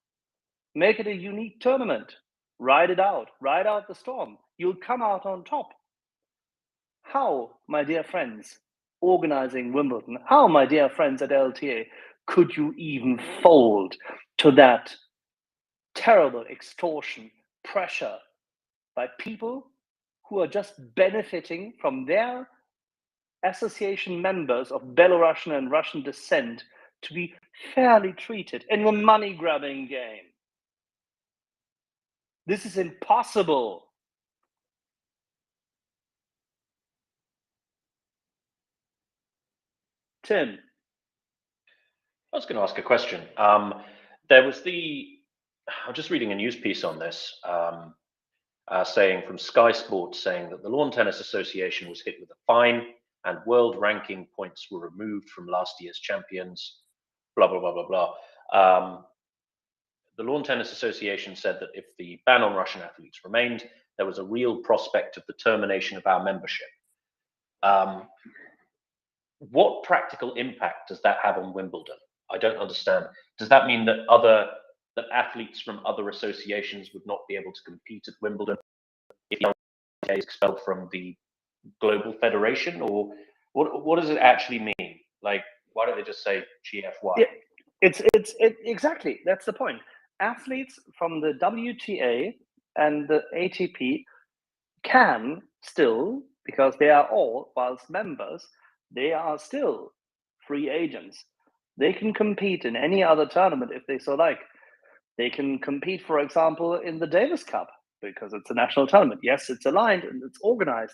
Make it a unique tournament. Ride it out. Ride out the storm. You'll come out on top. How, my dear friends, organizing Wimbledon, how, my dear friends at LTA, could you even fold to that terrible extortion, pressure by people who are just benefiting from their association members of Belarusian and Russian descent to be fairly treated in a money-grabbing game? This is impossible. Tim. I was going to ask a question. There was the I'm just reading a news piece on this, saying from Sky Sports, saying that the Lawn Tennis Association was hit with a fine and world ranking points were removed from last year's champions, blah, blah, blah, blah, blah. The Lawn Tennis Association said that if the ban on Russian athletes remained, there was a real prospect of the termination of our membership. What practical impact does that have on Wimbledon? I don't understand. Does that mean that athletes from other associations would not be able to compete at Wimbledon if the LTA is expelled from the global federation, or what does it actually mean? Like, why don't they just say GFY? Yeah, it's exactly, that's the point. Athletes from the WTA and the ATP can still, because they are all, whilst members, they are still free agents. They can compete in any other tournament if they so like. They can compete, for example, in the Davis Cup, because it's a national tournament. Yes, it's aligned and it's organized.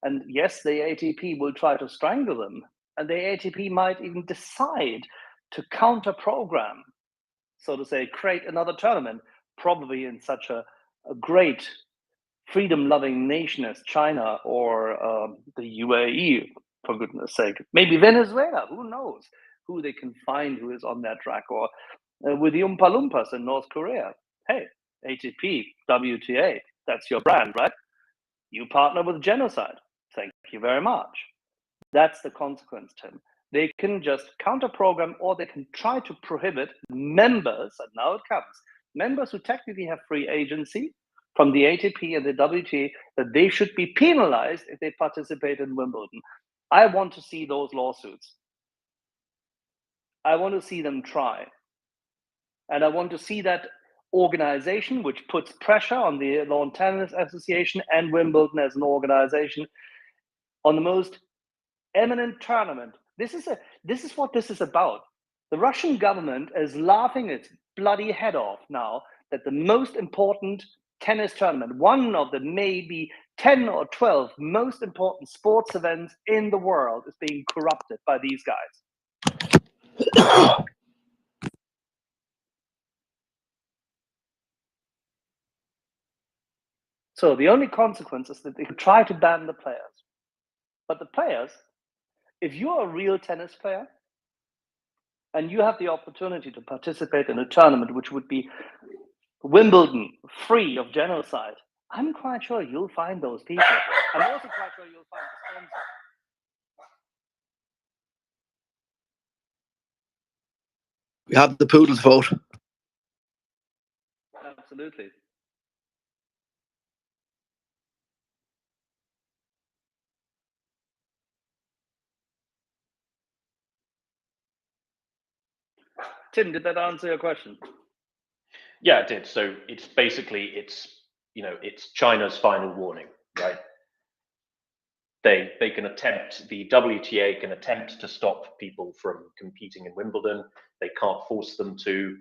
And yes, the ATP will try to strangle them. And the ATP might even decide to counter program, so to say, create another tournament, probably in such a great freedom-loving nation as China or the UAE, for goodness sake. Maybe Venezuela, who knows who they can find who is on that track, or with the Oompa Loompas in North Korea. Hey, ATP, WTA, that's your brand, right? You partner with genocide. Thank you very much. That's the consequence, Tim. They can just counter-program, or they can try to prohibit members, and now it comes, members who technically have free agency from the ATP and the WTA, that they should be penalized if they participate in Wimbledon. I want to see those lawsuits. I want to see them try. And I want to see that organization, which puts pressure on the Lawn Tennis Association and Wimbledon as an organization, on the most eminent tournament. This is what this is about. The Russian government is laughing its bloody head off now that the most important tennis tournament, one of the maybe 10 or 12 most important sports events in the world, is being corrupted by these guys. So the only consequence is that they try to ban the players. But the players, if you're a real tennis player and you have the opportunity to participate in a tournament which would be Wimbledon, free of genocide, I'm quite sure you'll find those people. I'm also quite sure you'll find the sponsor. We have the poodles vote. Absolutely. Tim, did that answer your question? Yeah, it did. So it's basically, it's China's final warning, right? They can attempt, the WTA can attempt to stop people from competing in Wimbledon. They can't force them to.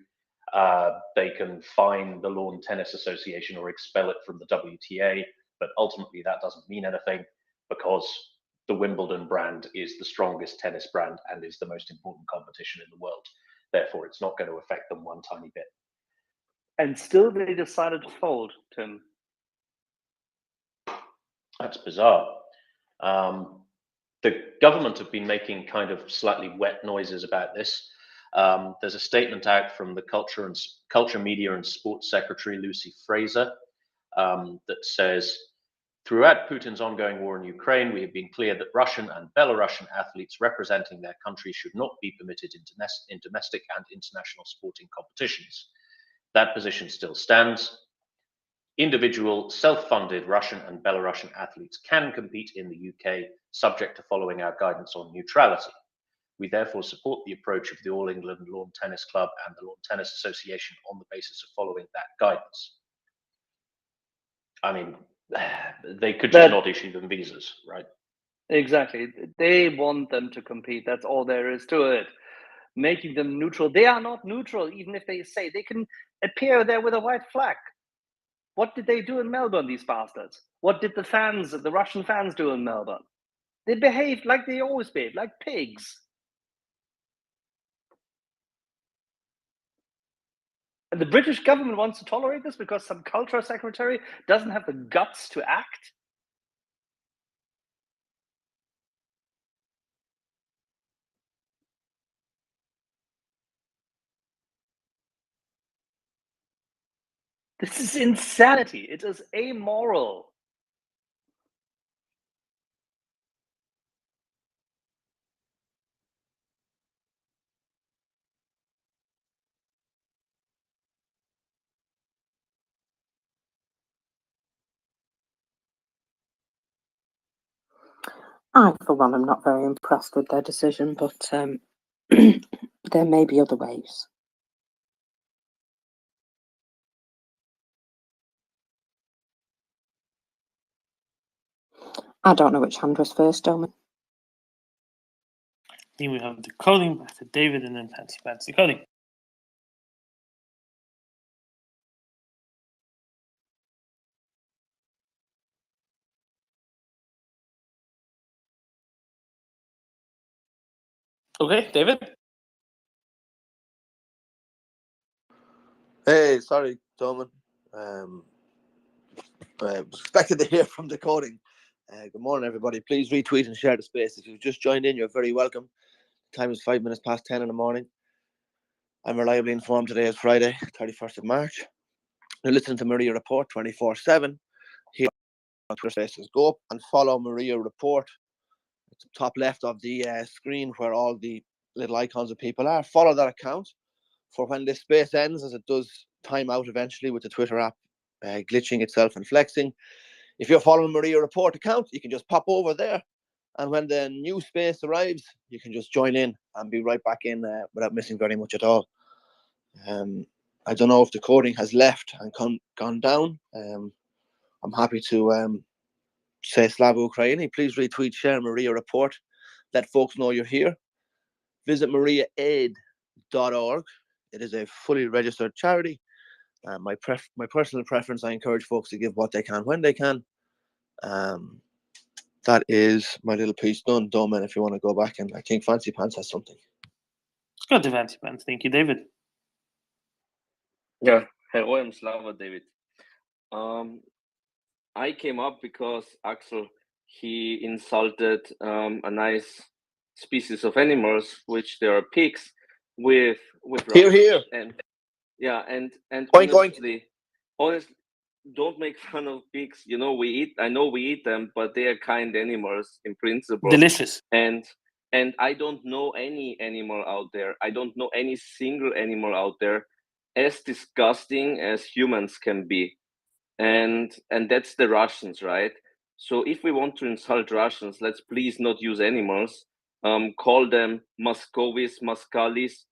They can fine the Lawn Tennis Association or expel it from the WTA, but ultimately that doesn't mean anything because the Wimbledon brand is the strongest tennis brand and is the most important competition in the world. Therefore, it's not going to affect them one tiny bit. And still they decided to fold, Tim. That's bizarre. The government have been making kind of slightly wet noises about this. There's a statement out from the Culture, Media and Sports Secretary, Lucy Fraser, that says, throughout Putin's ongoing war in Ukraine, we have been clear that Russian and Belarusian athletes representing their country should not be permitted in domestic and international sporting competitions. That position still stands. Individual self-funded Russian and Belarusian athletes can compete in the UK, subject to following our guidance on neutrality. We therefore support the approach of the All England Lawn Tennis Club and the Lawn Tennis Association on the basis of following that guidance. I mean, they could just not issue them visas, right? Exactly. They want them to compete. That's all there is to it. Making them neutral. They are not neutral, even if they say they can appear there with a white flag. What did they do in Melbourne, these bastards? What did the Russian fans do in Melbourne? They behaved like they always behave, like pigs. And the British government wants to tolerate this because some culture secretary doesn't have the guts to act? This is insanity. It is amoral. I, for one, am not very impressed with their decision, but there may be other ways. I don't know which hand was first, Doman. Then we have the coding back to David, and then Fancy Pants decoding. Okay, David. Hey, sorry, Doman. I was expected to hear from decoding. Good morning, everybody. Please retweet and share the space. If you've just joined in, you're very welcome. Time is 5 minutes past 10 in the morning. I'm reliably informed today is Friday, 31st of March. You're listening to MriyaReport 24/7 here on Twitter Spaces. Go up and follow MriyaReport. It's the top left of the screen where all the little icons of people are. Follow that account for when this space ends, as it does time out eventually with the Twitter app glitching itself and flexing. If you're following MriyaReport account, you can just pop over there. And when the new space arrives, you can just join in and be right back in without missing very much at all. I don't know if the coding has left and gone down. I'm happy to say Slava Ukraini. Please retweet, share MriyaReport. Let folks know you're here. Visit MriyaAid.org. It is a fully registered charity. My personal preference, I encourage folks to give what they can when they can. That is my little piece done. Doman, if you want to go back, and I think Fancy Pants has something. Let's go to Fancy Pants. Thank you, David. Yeah, hello, I'm Slava, David. I came up because Axel, he insulted a nice species of animals, which there are pigs, with Here, Russians. here. And yeah, and Oink, honestly, don't make fun of pigs. You know, I know we eat them, but they are kind animals in principle. Delicious. And I don't know any animal out there. I don't know any single animal out there as disgusting as humans can be. And that's the Russians, right? So if we want to insult Russians, let's please not use animals. Call them Muscovis, Muscalis,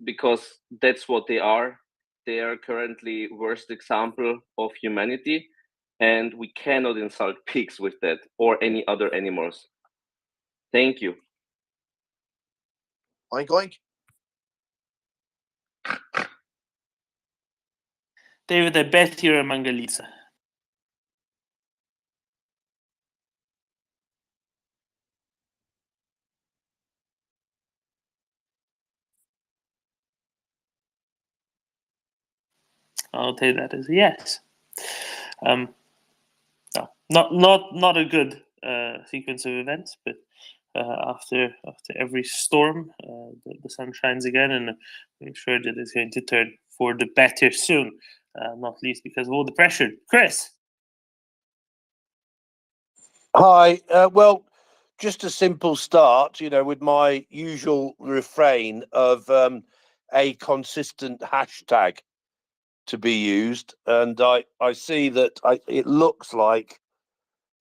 because that's what they are. They are currently worst example of humanity, and we cannot insult pigs with that or any other animals. Thank you. Oink, oink. David, I bet you're a Mangalitsa. I'll take that as a yes. No, not a good sequence of events, but after every storm, the sun shines again, and I'm sure that it's going to turn for the better soon. Not least because of all the pressure. Chris. Hi. Well, just a simple start, with my usual refrain of a consistent hashtag to be used. And I see that it looks like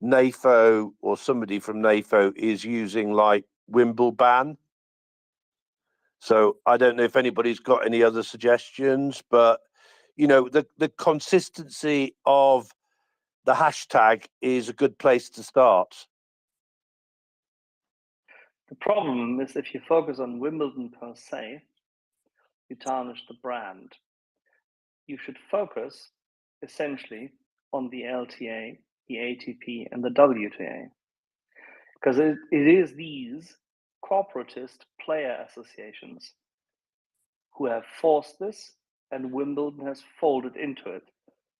NAFO or somebody from NAFO is using like Wimbleban. So I don't know if anybody's got any other suggestions, but the consistency of the hashtag is a good place to start. The problem is if you focus on Wimbledon per se, you tarnish the brand. You should focus essentially on the LTA, the ATP, and the WTA. Because it is these corporatist player associations who have forced this and Wimbledon has folded into it.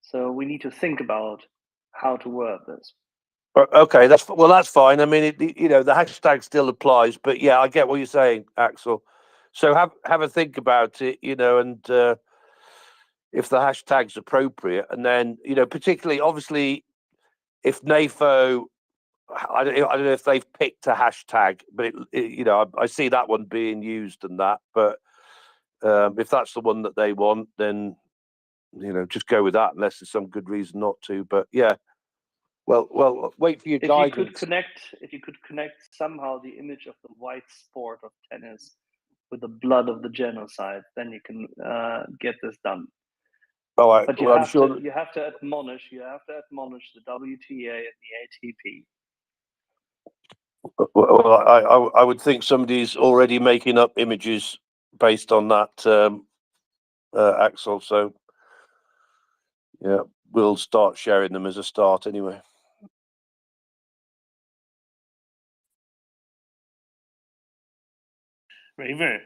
So we need to think about how to word this. Okay, that's fine. I mean, the hashtag still applies, but yeah, I get what you're saying, Axel. So have a think about it, and if the hashtag's appropriate, and then particularly, obviously, if NAFO, I don't know if they've picked a hashtag, but I see that one being used and that, but if that's the one that they want, then just go with that, unless there's some good reason not to. But yeah. Well, wait for your guidance. If you could connect somehow the image of the white sport of tennis with the blood of the genocide, then you can get this done. All right. But you have to admonish the WTA and the ATP. Well, I would think somebody's already making up images based on that, Axel. So yeah, we'll start sharing them as a start anyway. Raver.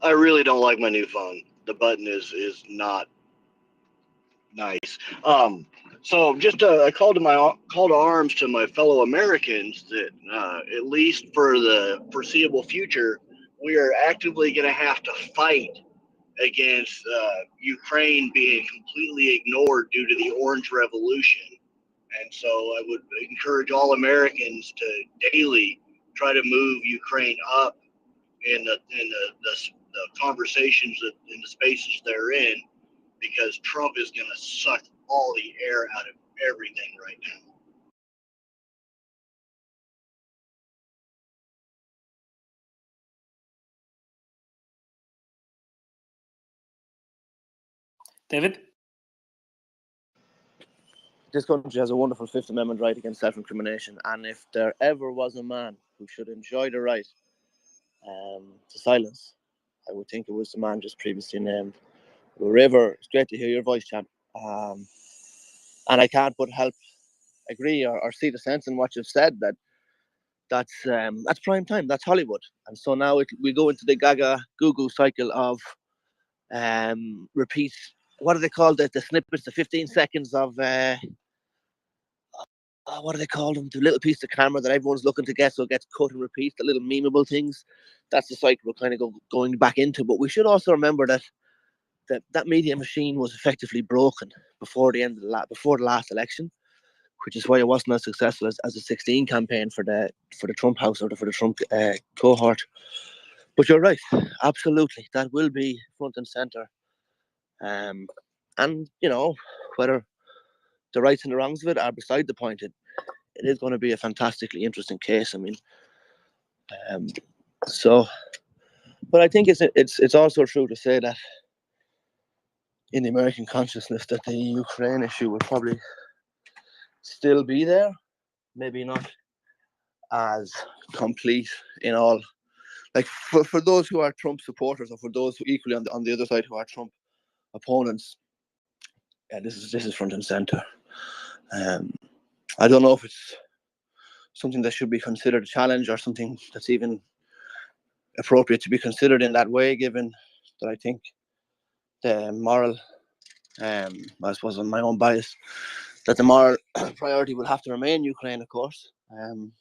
I really don't like my new phone. The button is not nice. So just a call to arms to my fellow Americans that at least for the foreseeable future, we are actively going to have to fight against Ukraine being completely ignored due to the Orange Revolution. And so I would encourage all Americans to daily try to move Ukraine up in the conversations in the spaces they're in, because Trump is going to suck all the air out of everything right now. David? This country has a wonderful Fifth Amendment right against self-incrimination, and if there ever was a man who should enjoy the right to silence, I would think it was the man just previously named. River, it's great to hear your voice, champ. And I can't but help agree or see the sense in what you've said, that's prime time, that's Hollywood. And so now we go into the gaga goo cycle of repeat, what do they call the snippets, the 15 seconds of what do they call them? The little piece of camera that everyone's looking to get, so it gets cut and repeat, the little memeable things. That's the cycle we're kind of going back into. But we should also remember that media machine was effectively broken before the last election, which is why it wasn't as successful as a 16 campaign for the Trump house or for the Trump cohort. But you're right, absolutely, that will be front and center. And whether the rights and the wrongs of it are beside the point, it is going to be a fantastically interesting case. I mean, but I think it's also true to say that in the American consciousness that the Ukraine issue will probably still be there, maybe not as complete in all. Like for those who are Trump supporters, or for those who equally on the other side who are Trump opponents, yeah, this is front and center. I don't know if it's something that should be considered a challenge or something that's even appropriate to be considered in that way, given that I think the moral, I suppose on my own bias, that the moral priority will have to remain Ukraine, of course. And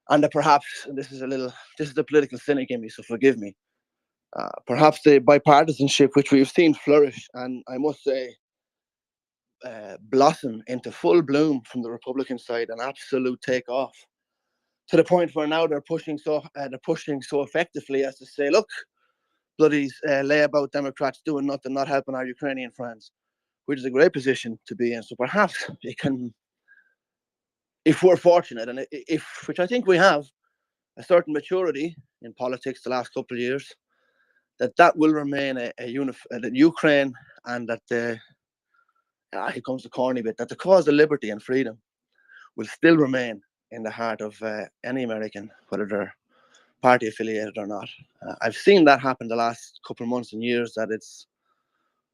that perhaps, and this is the political cynic in me, so forgive me, perhaps the bipartisanship which we've seen flourish, and I must say blossom into full bloom from the Republican side, an absolute takeoff, to the point where now they're pushing so effectively as to say, look, bloody layabout Democrats doing nothing, not helping our Ukrainian friends, which is a great position to be in. So perhaps it can, if we're fortunate, and which I think we have, a certain maturity in politics the last couple of years, that will remain a Ukraine, and that here comes the corny bit, that the cause of liberty and freedom will still remain in the heart of any American, whether they're party affiliated or not. I've seen that happen the last couple of months and years, that it's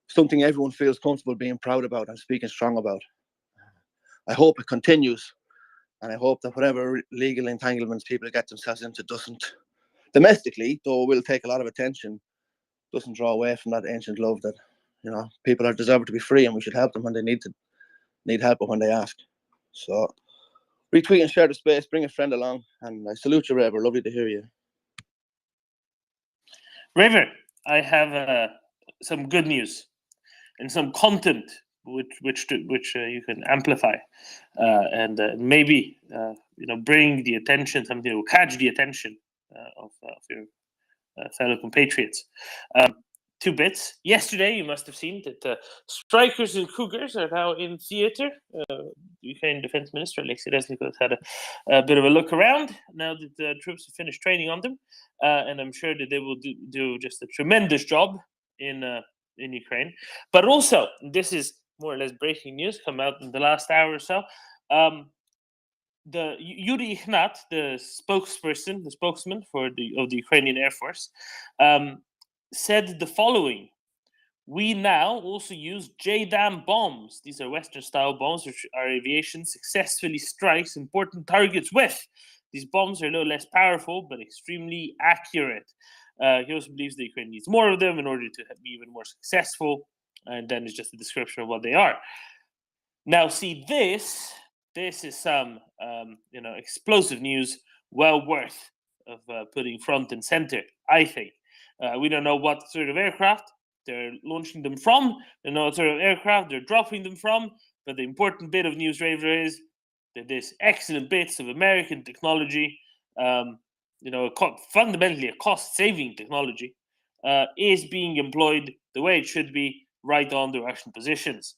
something everyone feels comfortable being proud about and speaking strong about. I hope it continues And I hope that whatever legal entanglements people get themselves into doesn't, domestically, though will take a lot of attention, doesn't draw away from that ancient love that, you know, people are deserved to be free and we should help them when they need help or when they ask. So retweet and share the space, bring a friend along, and I salute you, Raver. Lovely to hear you. Raver, I have some good news and some content which you can amplify and maybe bring the attention, something that will catch the attention of your fellow compatriots. 2 bits. Yesterday, you must have seen that strikers and cougars are now in theater. Ukrainian Defense Minister Alexei Reznikov had a bit of a look around now that the troops have finished training on them, and I'm sure that they will do just a tremendous job in Ukraine. But also, this is more or less breaking news, come out in the last hour or so. The Yuri Ignat, the spokesman of the Ukrainian Air Force, said the following: "We now also use JDAM bombs. These are Western-style bombs, which our aviation successfully strikes important targets with. These bombs are no less powerful, but extremely accurate." He also believes the Ukraine needs more of them in order to be even more successful. And then it's just a description of what they are. Now, see, this is some explosive news, well worth of putting front and center, I think. We don't know what sort of aircraft they're launching them from. They know what sort of aircraft they're dropping them from. But the important bit of news, Raver, is that this excellent bits of American technology, fundamentally a cost-saving technology, is being employed the way it should be right on the Russian positions.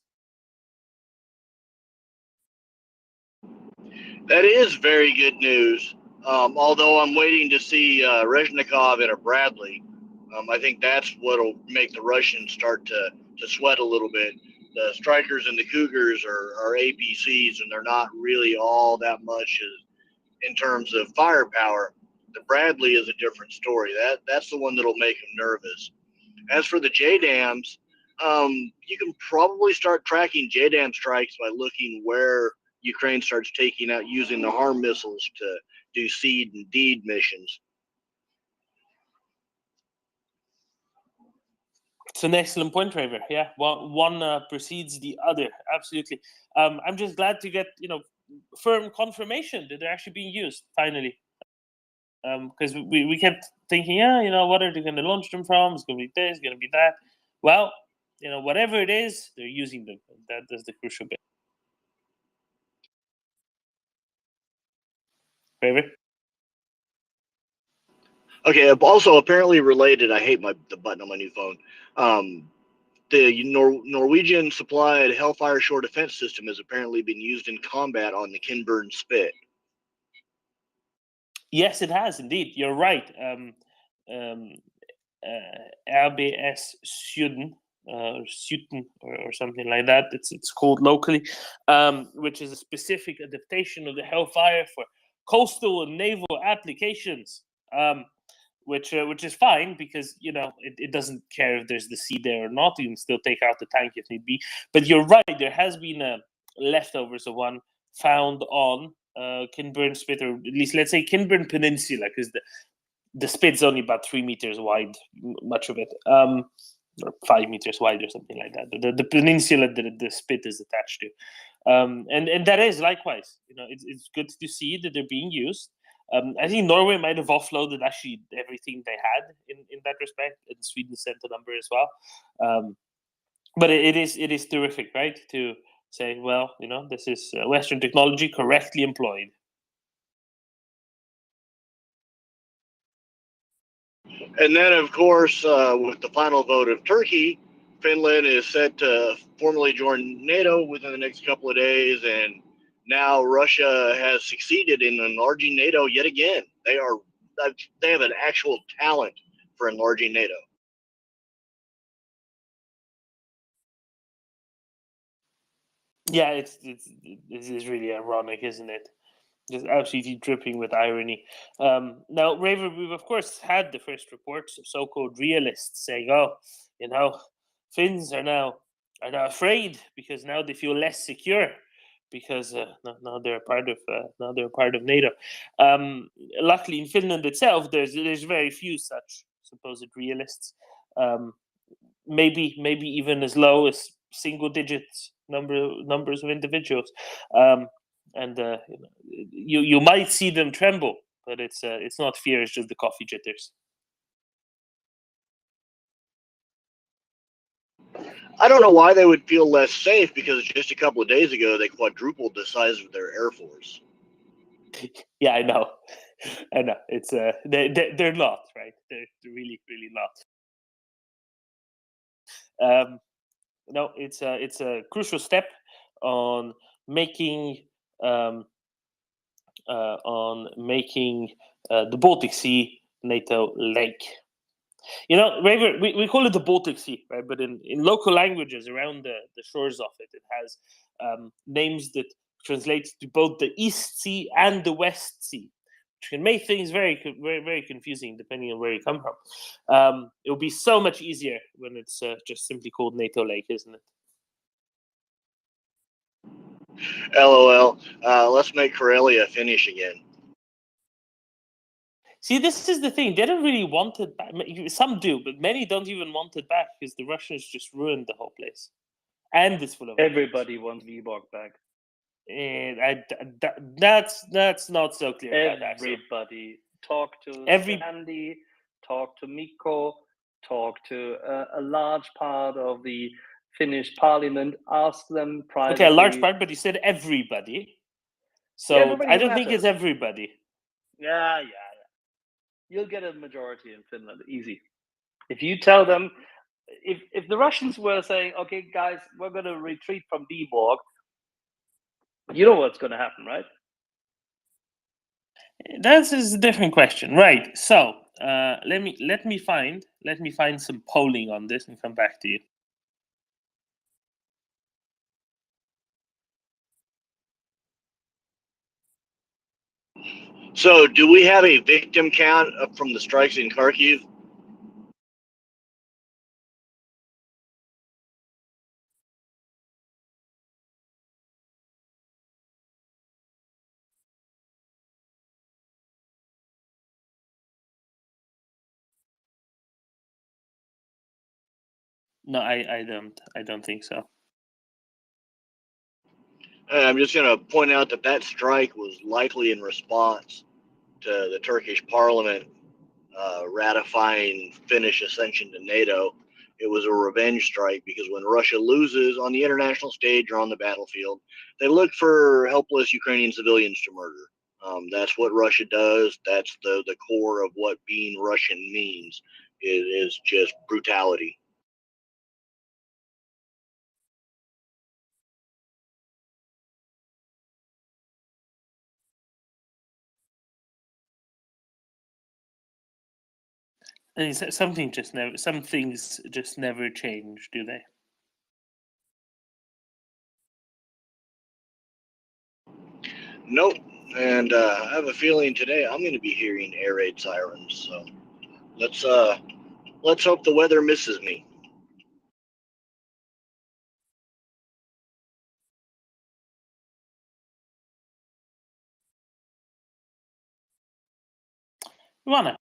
That is very good news. Although I'm waiting to see Reznikov in a Bradley. I think that's what'll make the Russians start to sweat a little bit. The Strikers and the Cougars are APCs, and they're not really all that much in terms of firepower. The Bradley is a different story. That's the one that'll make them nervous. As for the JDAMs, you can probably start tracking JDAM strikes by looking where Ukraine starts taking out using the HARM missiles to do seed and deed missions. It's an excellent point, Raver. Yeah, one precedes the other. Absolutely. I'm just glad to get firm confirmation that they're actually being used finally. Because we kept thinking, what are they going to launch them from? It's going to be this, it's going to be that. Well, whatever it is, they're using them. That's the crucial bit. Raver? Okay. Also, apparently related. I hate the button on my new phone. The Norwegian supplied Hellfire shore defense system has apparently been used in combat on the Kinburn Spit. Yes, it has indeed. You're right. RBS Süden or something like that. It's called locally, which is a specific adaptation of the Hellfire for coastal and naval applications. Which is fine because it doesn't care if there's the sea there or not. You can still take out the tank if need be. But you're right. There has been leftovers of one found on Kinburn Spit, or at least let's say Kinburn Peninsula, because the spit's only about 3 meters wide, much of it, or 5 meters wide or something like that. The peninsula that the spit is attached to, and that is likewise. It's good to see that they're being used. I think Norway might have offloaded actually everything they had in that respect, and Sweden sent a number as well. But it is terrific, right? To say, well, this is Western technology correctly employed. And then, of course, with the final vote of Turkey, Finland is set to formally join NATO within the next couple of days, and now Russia has succeeded in enlarging NATO yet again. They have an actual talent for enlarging NATO. Yeah, it is really ironic, isn't it? Just absolutely dripping with irony. Now, Raver, we've of course had the first reports of so-called realists saying, "Oh, Finns are now afraid because now they feel less secure because now they're part of NATO. Luckily, in Finland itself, there's very few such supposed realists. Maybe even as low as single digits numbers of individuals, and you might see them tremble, but it's not fear; it's just the coffee jitters. I don't know why they would feel less safe, because just a couple of days ago they quadrupled the size of their air force. Yeah, I know. It's they're not, right. They're really not. No, it's a crucial step on making the Baltic Sea NATO lake. We call it the Baltic Sea, right? But in local languages around the shores of it, it has names that translate to both the East Sea and the West Sea, which can make things very confusing depending on where you come from. It will be so much easier when it's just simply called NATO Lake, isn't it? LOL. Let's make Karelia finish again. See, this is the thing. They don't really want it back. Some do, but many don't even want it back because the Russians just ruined the whole place. And it's full of everybody wants Vyborg back. And that's not so clear. Everybody. Talk to Sandy, talk to Mikko, talk to a large part of the Finnish parliament, ask them privately. Okay, a large part, but you said everybody. So yeah, I don't think it's everybody. Yeah. You'll get a majority in Finland, easy. If you tell them, if the Russians were saying, okay, guys, we're going to retreat from Vyborg, you know what's going to happen, right? That is a different question, right? So let me find some polling on this and come back to you. So, do we have a victim count from the strikes in Kharkiv? No, I don't think so. I'm just going to point out that strike was likely in response to the Turkish parliament ratifying Finnish accession to NATO. It was a revenge strike because when Russia loses on the international stage or on the battlefield, they look for helpless Ukrainian civilians to murder. That's what Russia does. That's the core of what being Russian means, is just brutality. And some things just never change, do they? Nope. And I have a feeling today I'm going to be hearing air raid sirens. So let's hope the weather misses me. Ivana.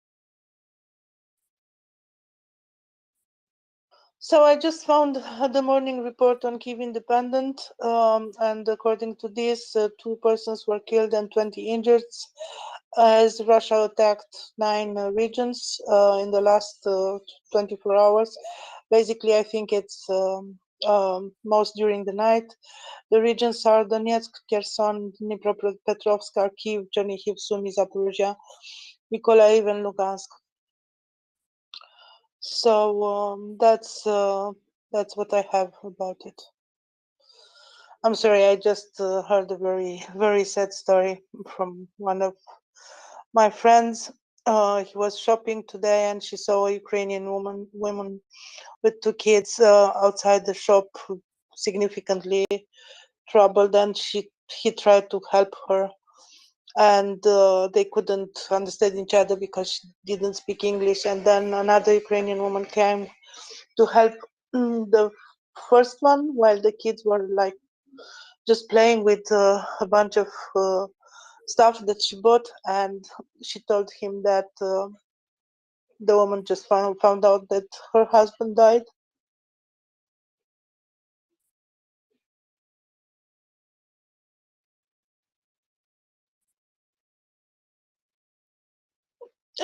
So I just found the morning report on Kyiv Independent, and according to this, 2 persons were killed and 20 injured as Russia attacked 9 regions in the last 24 hours. Basically, I think it's most during the night. The regions are Donetsk, Kherson, Dnipropetrovsk, Kharkiv, Chernihiv, Sumy, Zaporizhia, Mykolaiv, and Lugansk. So that's what I have about it. I'm sorry, I just heard a very sad story from one of my friends. He was shopping today and she saw a Ukrainian woman with 2 kids outside the shop, significantly troubled, and he tried to help her, and they couldn't understand each other because she didn't speak English. And then another Ukrainian woman came to help the first one while the kids were like just playing with a bunch of stuff that she bought, and she told him that the woman just found out that her husband died.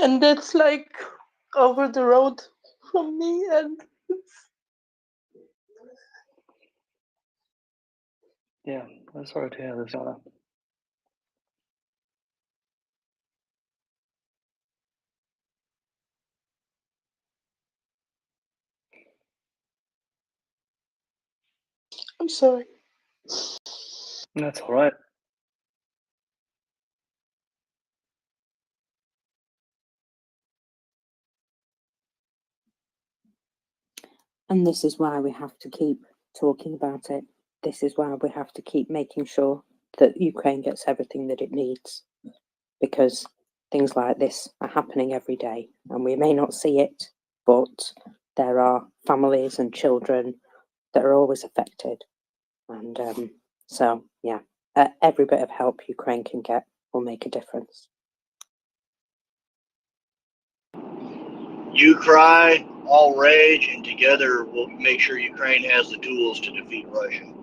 And that's like over the road from me, and Yeah, I'm sorry to hear this, Anna. I'm sorry. That's all right. And this is why we have to keep talking about it. This is why we have to keep making sure that Ukraine gets everything that it needs, because things like this are happening every day, and we may not see it, but there are families and children that are always affected. And so, yeah, every bit of help Ukraine can get will make a difference. You cry, I'll rage, and together we'll make sure Ukraine has the tools to defeat Russia.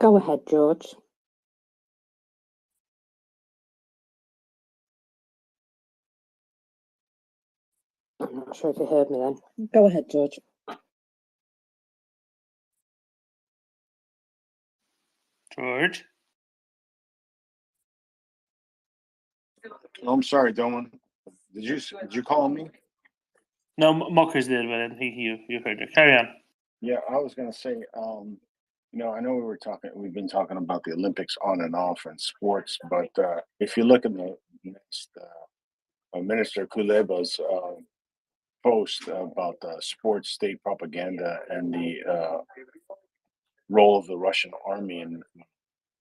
Go ahead, George. I'm not sure if you heard me then. Go ahead, George. George? I'm sorry, Doman. Did you call me? No, Muckers did, but I don't think you heard her. Carry on. Yeah, I was gonna say, I know we've been talking about the Olympics on and off in sports, but if you look at the next Minister Kuleba's post about sports state propaganda and the role of the Russian army in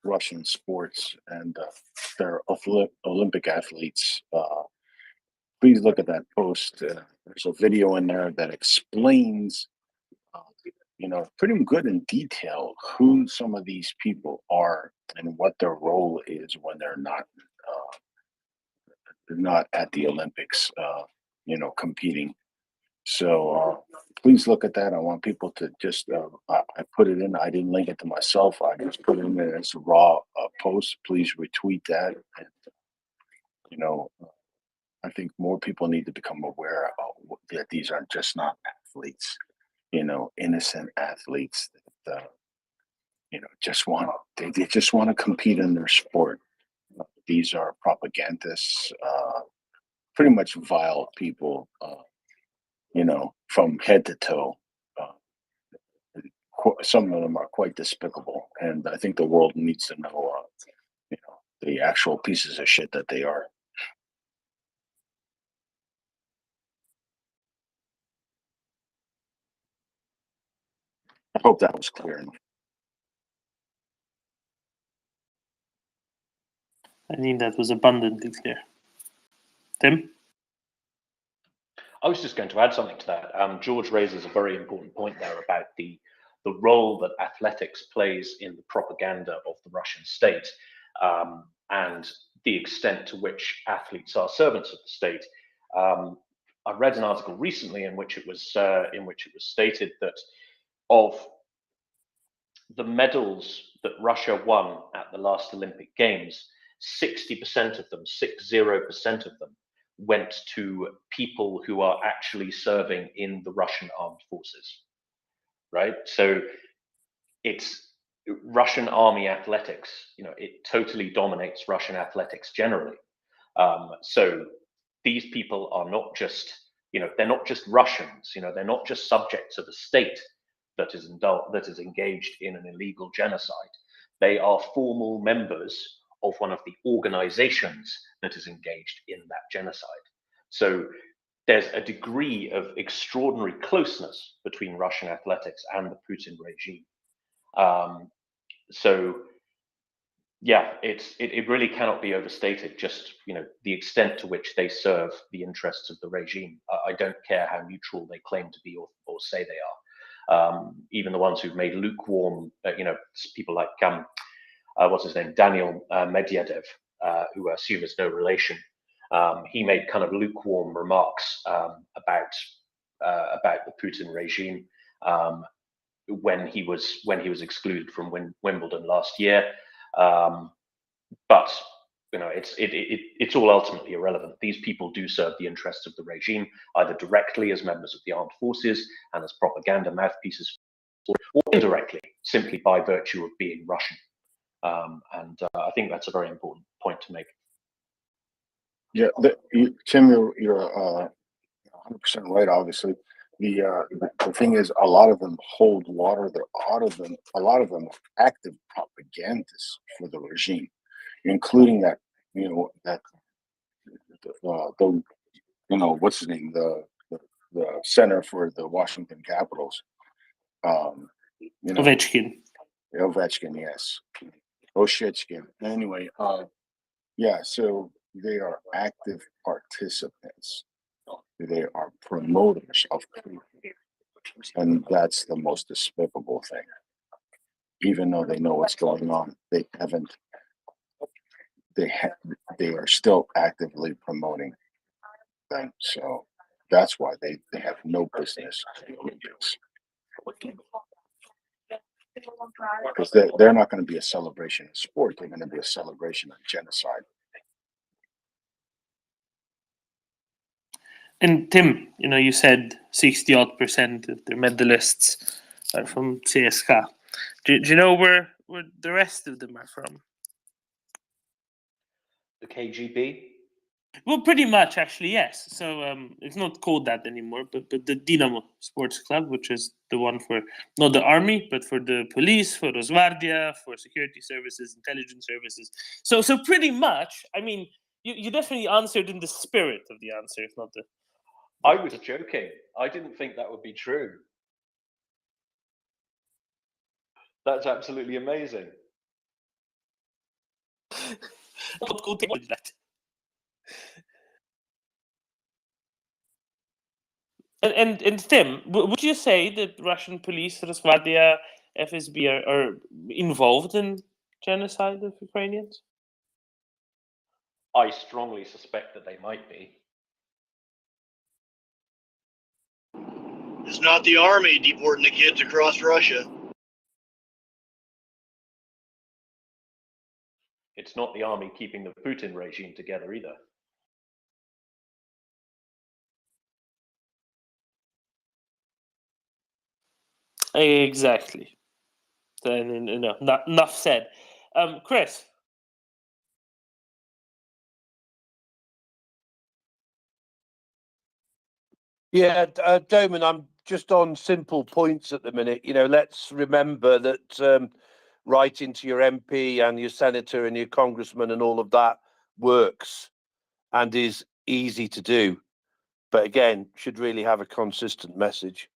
Russian sports and their Olympic athletes. Please look at that post. There's a video in there that explains, pretty good in detail who some of these people are and what their role is when they're not at the Olympics, competing. So please look at that. I want people to just, I put it in, I didn't link it to myself. I just put it in there as a raw post. Please retweet that. And, I think more people need to become aware of that these are just not athletes, innocent athletes that, they just want to compete in their sport. These are propagandists, pretty much vile people, from head to toe. Some of them are quite despicable, and I think the world needs to know, the actual pieces of shit that they are. I hope that was clear enough. I think that was abundantly clear. Tim? I was just going to add something to that. George raises a very important point there about the role that athletics plays in the propaganda of the Russian state, and the extent to which athletes are servants of the state. I read an article recently in which it was stated that of the medals that Russia won at the last Olympic Games, 60% of them, 60% of them, went to people who are actually serving in the Russian armed forces, right? So it's Russian army athletics, it totally dominates Russian athletics generally. So these people are not just, they're not just Russians, they're not just subjects of a state that is engaged in an illegal genocide. They are formal members of one of the organizations that is engaged in that genocide. So there's a degree of extraordinary closeness between Russian athletics and the Putin regime. So Yeah, it really cannot be overstated. Just the extent to which they serve the interests of the regime. I don't care how neutral they claim to be or say they are. Even the ones who've made lukewarm, people like what's his name, Daniel Medvedev, who I assume is no relation. He made kind of lukewarm remarks about the Putin regime when he was excluded from Wimbledon last year. But it's all ultimately irrelevant. These people do serve the interests of the regime, either directly as members of the armed forces and as propaganda mouthpieces, or indirectly, simply by virtue of being Russian. And I think that's a very important point to make. Yeah, Tim, you're 100% right. Obviously, the thing is, a lot of them hold water. A lot of them are active propagandists for the regime, including that what's his name, the center for the Washington Capitals, Ovechkin. Ovechkin, yes, Ovechkin. Anyway, yeah, so they are active participants. They are promoters of Putin, and that's the most despicable thing. Even though they know what's going on, they haven't. They are still actively promoting them. So that's why they have no business in the Olympics. Because they're not going to be a celebration of sport. They're going to be a celebration of genocide. And Tim, you said 60% of the medalists are from CSKA. Do you know where the rest of them are from? The KGB? Well, pretty much, actually, yes. So it's not called that anymore, but the Dynamo Sports Club, which is the one for not the army, but for the police, for Rosgvardia, for security services, intelligence services. So pretty much, I mean, you definitely answered in the spirit of the answer, if not the. I was joking. I didn't think that would be true. That's absolutely amazing. And Tim, would you say that Russian police, Rosgvardia, FSB are involved in genocide of Ukrainians? I strongly suspect that they might be. It's not the army deporting the kids across Russia. It's not the army keeping the Putin regime together either. Exactly. Enough said. Chris. Yeah, Doman, I'm just on simple points at the minute. Let's remember that writing to your MP and your senator and your congressman and all of that works and is easy to do. But again, should really have a consistent message.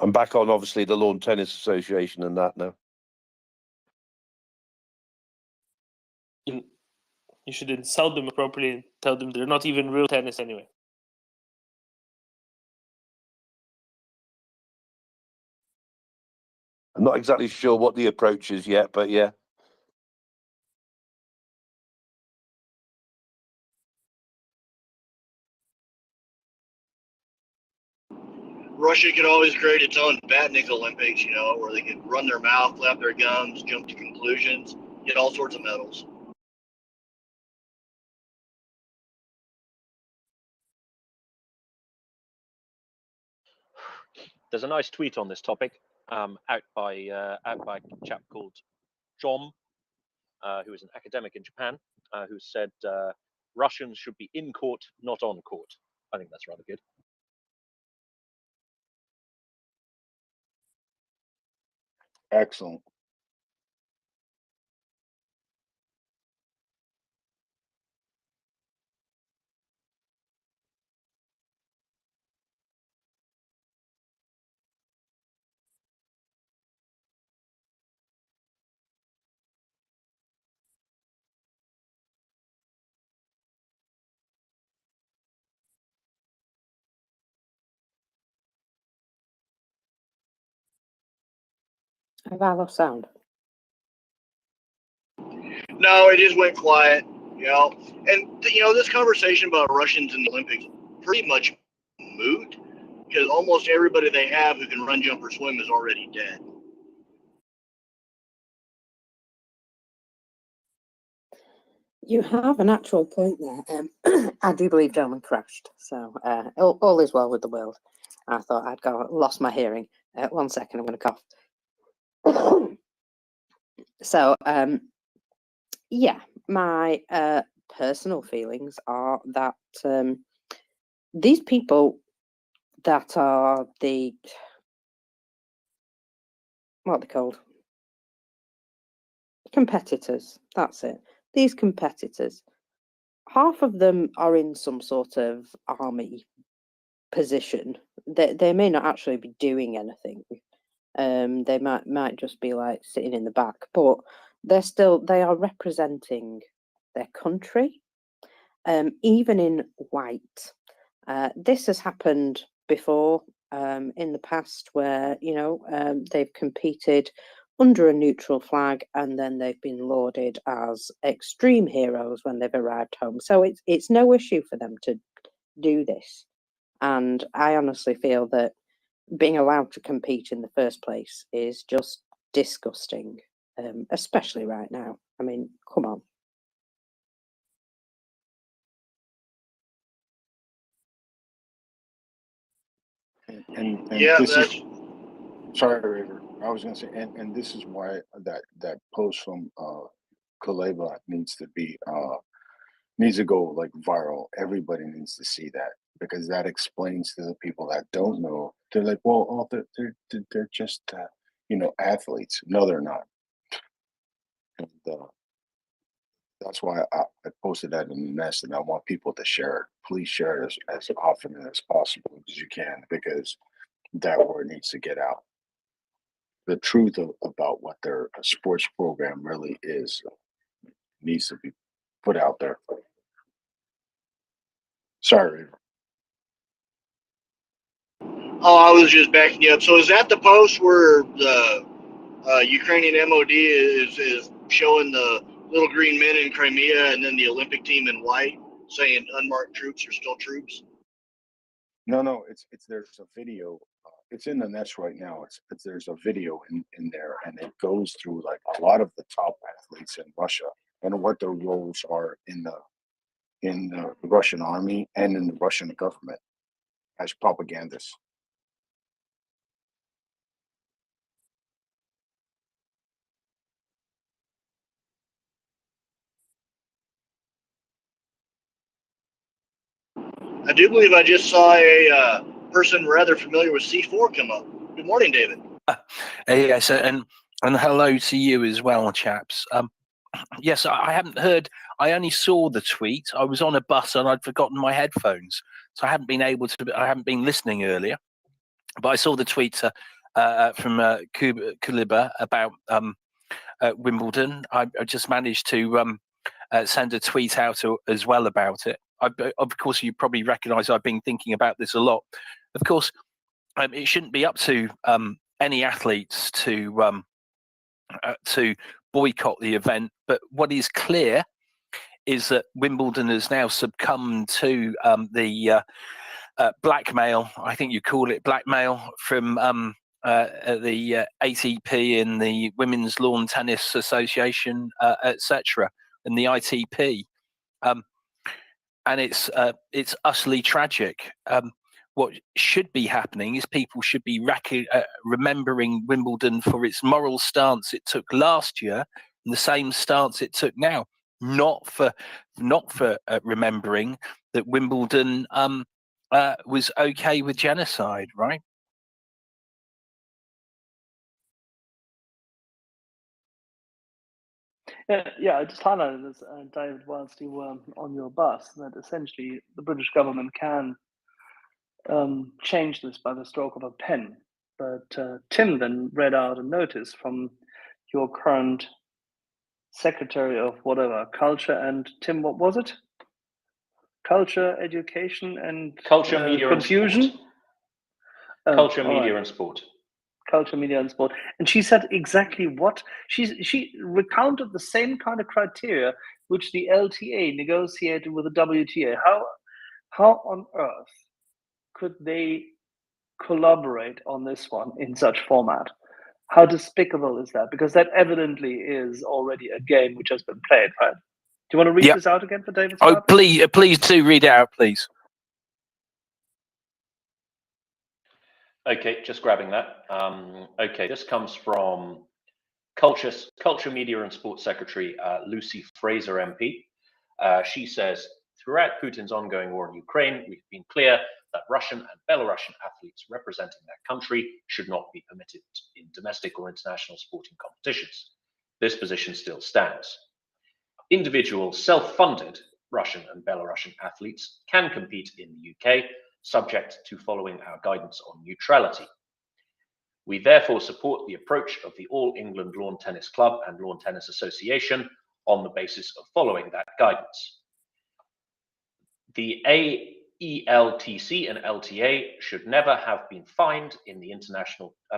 I'm back on, obviously, the Lawn Tennis Association and that now. You should insult them appropriately and tell them they're not even real tennis anyway. I'm not exactly sure what the approach is yet, but yeah. Russia could always create its own Batnik Olympics, where they could run their mouth, flap their gums, jump to conclusions, get all sorts of medals. There's a nice tweet on this topic out by a chap called John, who is an academic in Japan, who said Russians should be in court, not on court. I think that's rather good. Excellent. Have I lost sound? No, it just went quiet. You know, and this conversation about Russians in the Olympics pretty much moot because almost everybody they have who can run, jump, or swim is already dead. You have an actual point there. I do believe gentleman crashed, so all is well with the world. I thought I'd lost my hearing. 1 second, I'm going to cough. So, yeah, my personal feelings are that these people that are what are they called? Competitors. That's it. These competitors, half of them are in some sort of army position. They may not actually be doing anything. They might just be like sitting in the back, but they are representing their country, even in white. This has happened before in the past where they've competed under a neutral flag and then they've been lauded as extreme heroes when they've arrived home. So it's no issue for them to do this. And I honestly feel that being allowed to compete in the first place is just disgusting, especially right now. I mean, come on. And Yeah, this that's is sorry, River. I was going to say, and this is why that post from Kuleba needs to go like viral. Everybody needs to see that because that explains to the people that don't know. They're like, well, they're just athletes. No, they're not. And that's why I posted that in the nest, and I want people to share it. Please share it as often as possible as you can because that word needs to get out. The truth about what their sports program really is needs to be put out there. Sorry. Oh, I was just backing you up. So is that the post where the Ukrainian MOD is showing the little green men in Crimea and then the Olympic team in white saying unmarked troops are still troops? No, it's there's a video. It's in the nest right now. There's a video in there, and it goes through like a lot of the top athletes in Russia and what their roles are in the Russian army and in the Russian government as propagandists. I do believe I just saw a person rather familiar with C4 come up. Good morning, David. Yes, and hello to you as well, chaps. Yes, I haven't heard. I only saw the tweet. I was on a bus and I'd forgotten my headphones, so I haven't been able to. I haven't been listening earlier, but I saw the tweet from Kuleba about Wimbledon. I just managed to send a tweet out as well about it. Of course, you probably recognise I've been thinking about this a lot. Of course, it shouldn't be up to any athletes to boycott the event. But what is clear is that Wimbledon has now succumbed to the blackmail. I think you call it blackmail from the ATP and the Women's Lawn Tennis Association, etc., and the ITP. And it's utterly tragic. What should be happening is people should be remembering Wimbledon for its moral stance it took last year and the same stance it took now, not for remembering that Wimbledon was okay with genocide, right? Yeah, I just highlighted this, David, whilst you were on your bus, that essentially the British government can change this by the stroke of a pen. But Tim then read out a notice from your current Secretary of whatever, Culture and Tim, what was it? Culture, Education and Culture, Media, Confusion? and Sport. Culture, all Media, right. and Sport. culture, media, and sport, and she said exactly what she recounted the same kind of criteria which the LTA negotiated with the WTA. How on earth could they collaborate on this one in such format? How despicable is that? Because that evidently is already a game which has been played, right? Do you want to read this out again for David? Oh, please do read it out, please. Okay, just grabbing that. Okay, this comes from Culture, Media and Sports Secretary Lucy Fraser MP. She says, throughout Putin's ongoing war in Ukraine, we've been clear that Russian and Belarusian athletes representing their country should not be permitted in domestic or international sporting competitions. This position still stands. Individual self-funded Russian and Belarusian athletes can compete in the UK, subject to following our guidance on neutrality. We therefore support the approach of the All England Lawn Tennis Club and Lawn Tennis Association on the basis of following that guidance. The AELTC and LTA should never have been fined in the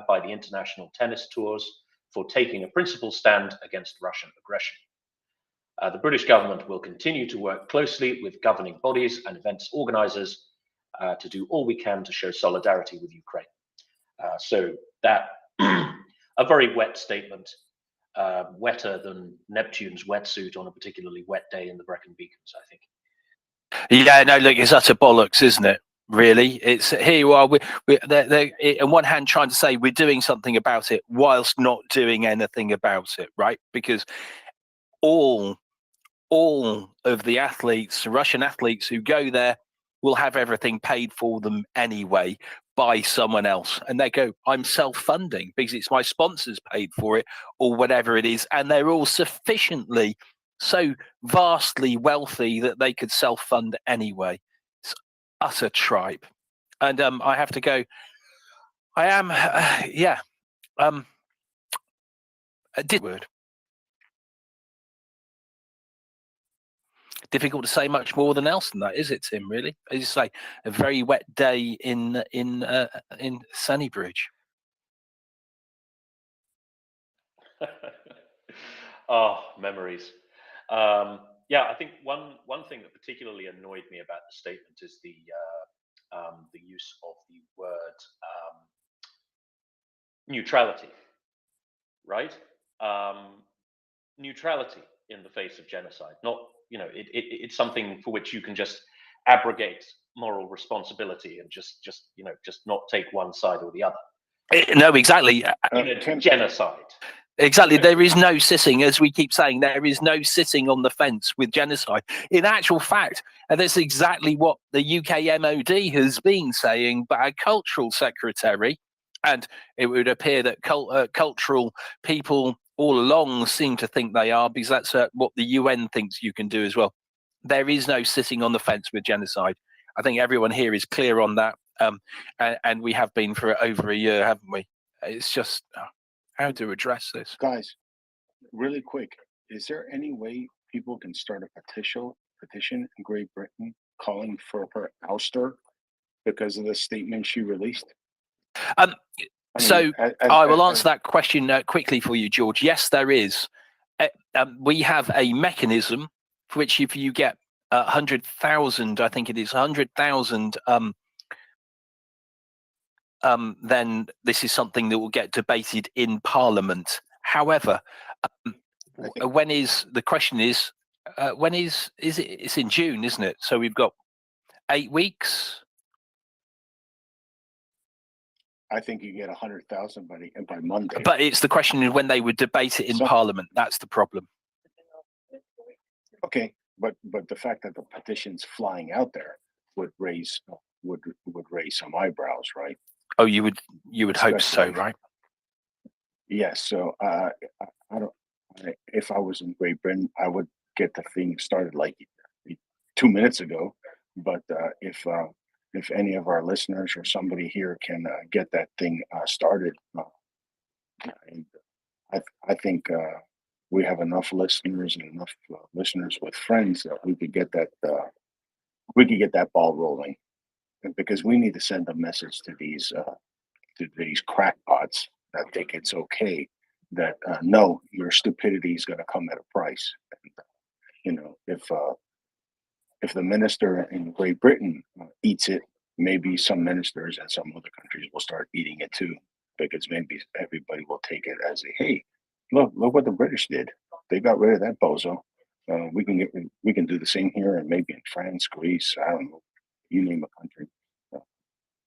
by the international tennis tours for taking a principled stand against Russian aggression. The British government will continue to work closely with governing bodies and events organisers to do all we can to show solidarity with Ukraine. So that, a very wet statement, wetter than Neptune's wetsuit on a particularly wet day in the Brecon Beacons, I think. Yeah, no, look, it's utter bollocks, isn't it? Really, it's here you are. They're on one hand trying to say we're doing something about it, whilst not doing anything about it, right? Because all of the athletes, Russian athletes who go there, will have everything paid for them anyway by someone else, and they go, I'm self-funding because it's my sponsors paid for it or whatever it is, and they're all sufficiently so vastly wealthy that they could self-fund anyway. It's utter tripe. And I have to go, I am word. Difficult to say much more than else than that, is it, Tim? Really, as you say, a very wet day in Sunnybridge. Oh, memories. Yeah, I think one thing that particularly annoyed me about the statement is the use of the word neutrality. Right? Neutrality in the face of genocide. Not, it's something for which you can just abrogate moral responsibility and just not take one side or the other. No, exactly. Genocide. Exactly. There is no sitting, as we keep saying, there is no sitting on the fence with genocide. In actual fact, and that's exactly what the UK MOD has been saying, but our cultural secretary, and it would appear that cultural people all along seem to think they are, because that's what the UN thinks you can do as well. There is no sitting on the fence with genocide. I think everyone here is clear on that, and we have been for over a year, haven't we? It's just how to address this. Guys, really quick, is there any way people can start a petition in Great Britain calling for her ouster because of the statement she released? I will answer that question quickly for you, George. Yes, there is. We have a mechanism for which, if you get 100,000, I think it is 100,000, then this is something that will get debated in Parliament. However, when is the question is when is it? It's in June, isn't it? So we've got 8 weeks. I think you get 100,000 by Monday. But it's the question of when they would debate it in Parliament. That's the problem. Okay, but the fact that the petition's flying out there would raise some eyebrows, right? Oh, you would hope so, right? Yes. So if I was in Great Britain, I would get the thing started like 2 minutes ago. But if any of our listeners or somebody here can get that thing started, I think we have enough listeners and enough listeners with friends that we could get that ball rolling, because we need to send a message to these crackpots I think it's okay that no, your stupidity is going to come at a price. And, you know, if the minister in Great Britain eats it, maybe some ministers in some other countries will start eating it too, because maybe everybody will take it as a, hey, look what the British did. They got rid of that bozo. We can do the same here, and maybe in France, Greece, I don't know, you name a country,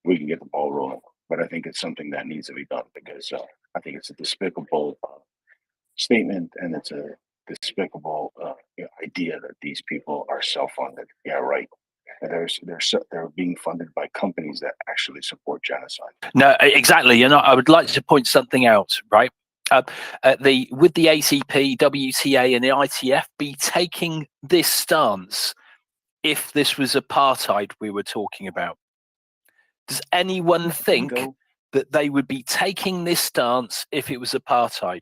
we can get the ball rolling. But I think it's something that needs to be done, because I think it's a despicable statement, and it's a despicable idea that these people are self-funded. Yeah, right. They're being funded by companies that actually support genocide. No, exactly. And I would like to point something out, right? With the ACP, WTA, and the ITF be taking this stance if this was apartheid we were talking about. Does anyone think that they would be taking this stance if it was apartheid?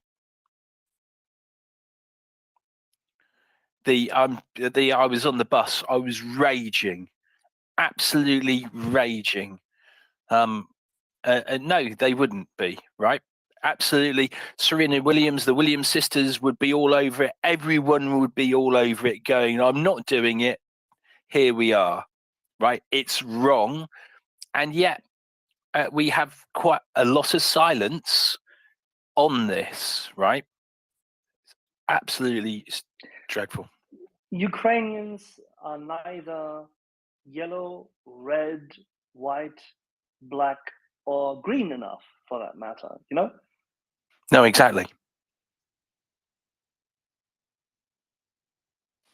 I was on the bus. I was raging, absolutely raging. No, they wouldn't be, right? Absolutely. Serena Williams, the Williams sisters would be all over it. Everyone would be all over it, going, I'm not doing it. Here we are, right? It's wrong. And yet we have quite a lot of silence on this, right? Absolutely dreadful. Ukrainians are neither yellow, red, white, black, or green enough, for that matter, you know? No, exactly.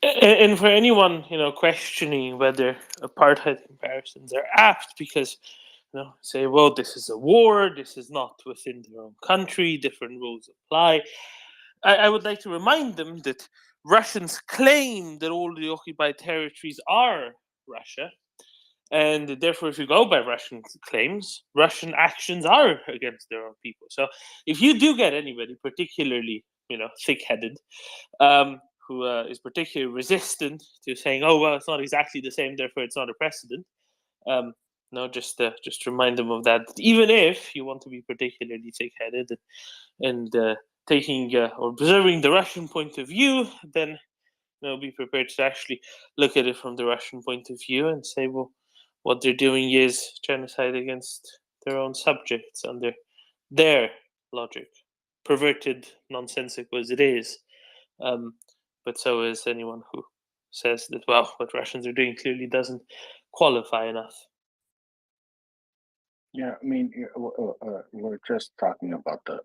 And for anyone, you know, questioning whether apartheid comparisons are apt, because, you know, say, well, this is a war, this is not within their own country, different rules apply. I would like to remind them that Russians claim that all the occupied territories are Russia, and therefore, if you go by Russian claims, Russian actions are against their own people. So, if you do get anybody particularly, you know, thick-headed, who is particularly resistant to saying, "Oh, well, it's not exactly the same, therefore it's not a precedent." No, just remind them of that. Even if you want to be particularly thick-headed and taking or observing the Russian point of view, then, you know, be prepared to actually look at it from the Russian point of view and say, well, what they're doing is genocide against their own subjects under their logic, perverted, nonsensical as it is. But so is anyone who says that, well, what Russians are doing clearly doesn't qualify enough. Yeah, I mean, we're just talking about the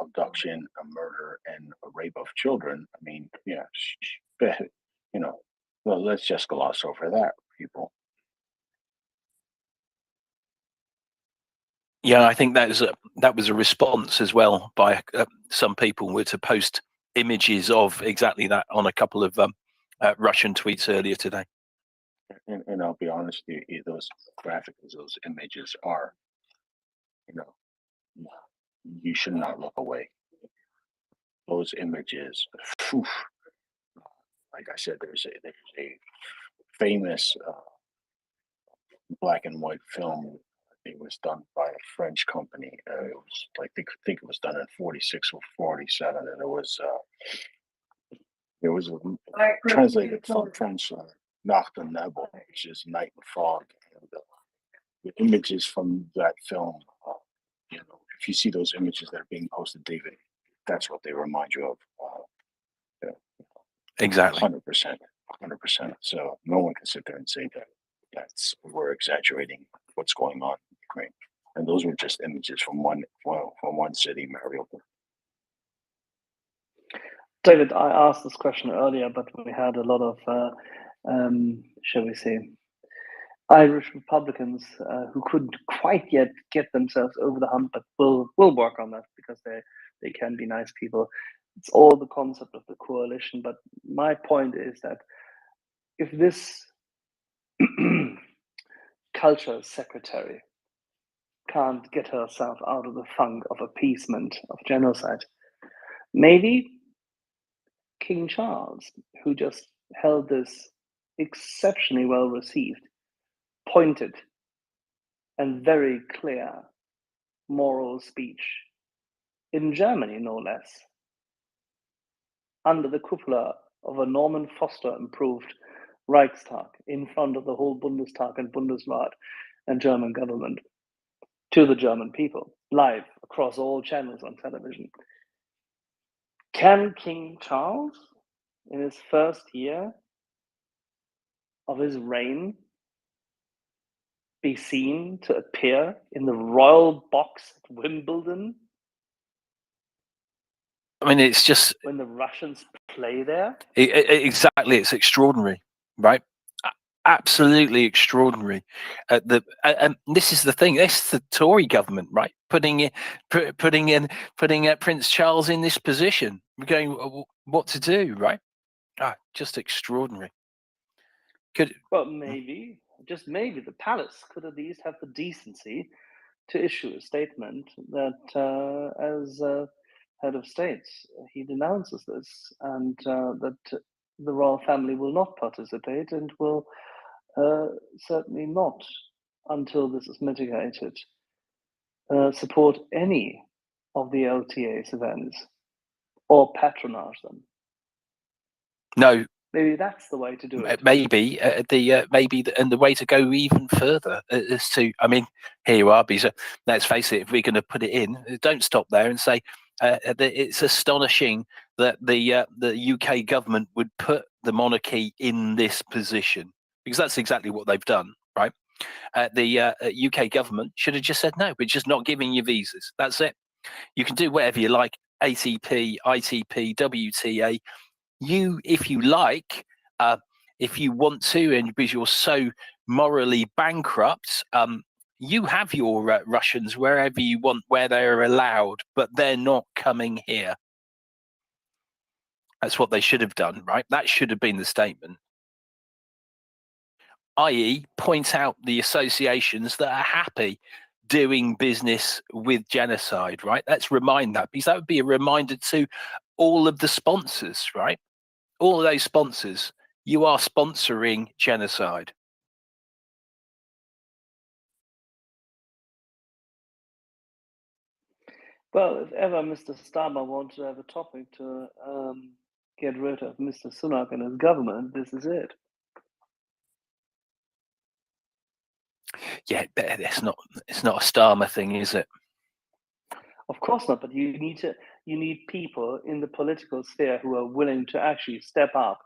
abduction, murder, and rape of children. I mean, yeah, well, let's just gloss over that, people. Yeah, I think that was a response as well by some people were to post images of exactly that on a couple of Russian tweets earlier today. And I'll be honest, those graphics, those images are, you should not look away. Those images, whew, like I said, there's a famous black and white film. It was done by a French company. It was like I think it was done in 46 or 47, and it was translated from French, Nacht und Nebel, which is night and fog. And the images from that film, if you see those images that are being posted, David, that's what they remind you of. Exactly. 100%. So no one can sit there and say that we're exaggerating what's going on in Ukraine. And those were just images from one city, Mariupol. David, I asked this question earlier, but we had a lot of, shall we say, Irish Republicans who couldn't quite yet get themselves over the hump, but will work on that because they can be nice people. It's all the concept of the coalition. But my point is that if this culture secretary can't get herself out of the funk of appeasement, of genocide, maybe King Charles, who just held this exceptionally well received, pointed and very clear moral speech in Germany, no less, under the cupola of a Norman Foster improved Reichstag, in front of the whole Bundestag and Bundesrat and German government, to the German people, live across all channels on television. Can King Charles, in his first year of his reign, be seen to appear in the royal box at Wimbledon? I mean, it's just when the Russians play there. Exactly, it's extraordinary, right? Absolutely extraordinary. And this is the thing. This is the Tory government, right? Putting Prince Charles in this position, going what to do, right? Just extraordinary. Well, maybe, just maybe, the palace could at least have the decency to issue a statement that, as head of state, he denounces this, and that the royal family will not participate and will certainly not, until this is mitigated, support any of the LTA's events or patronage them. No. Maybe that's the way to do it. Maybe and the way to go even further is to. I mean, here you are, Bisa. Let's face it. If we're going to put it in, don't stop there and say it's astonishing that the UK government would put the monarchy in this position, because that's exactly what they've done, right? The UK government should have just said no. We're just not giving you visas. That's it. You can do whatever you like. ATP, ITP, WTA. You, if you like, if you want to, and because you're so morally bankrupt, you have your Russians wherever you want, where they're allowed, but they're not coming here. That's what they should have done, right? That should have been the statement. I.e., point out the associations that are happy doing business with genocide, right? Let's remind that, because that would be a reminder to all of the sponsors, right? All of those sponsors, you are sponsoring genocide. Well, if ever Mr. Starmer wants to have a topic to get rid of Mr. Sunak and his government, this is it. Yeah, it's not a Starmer thing, is it? Of course not, but you need people in the political sphere who are willing to actually step up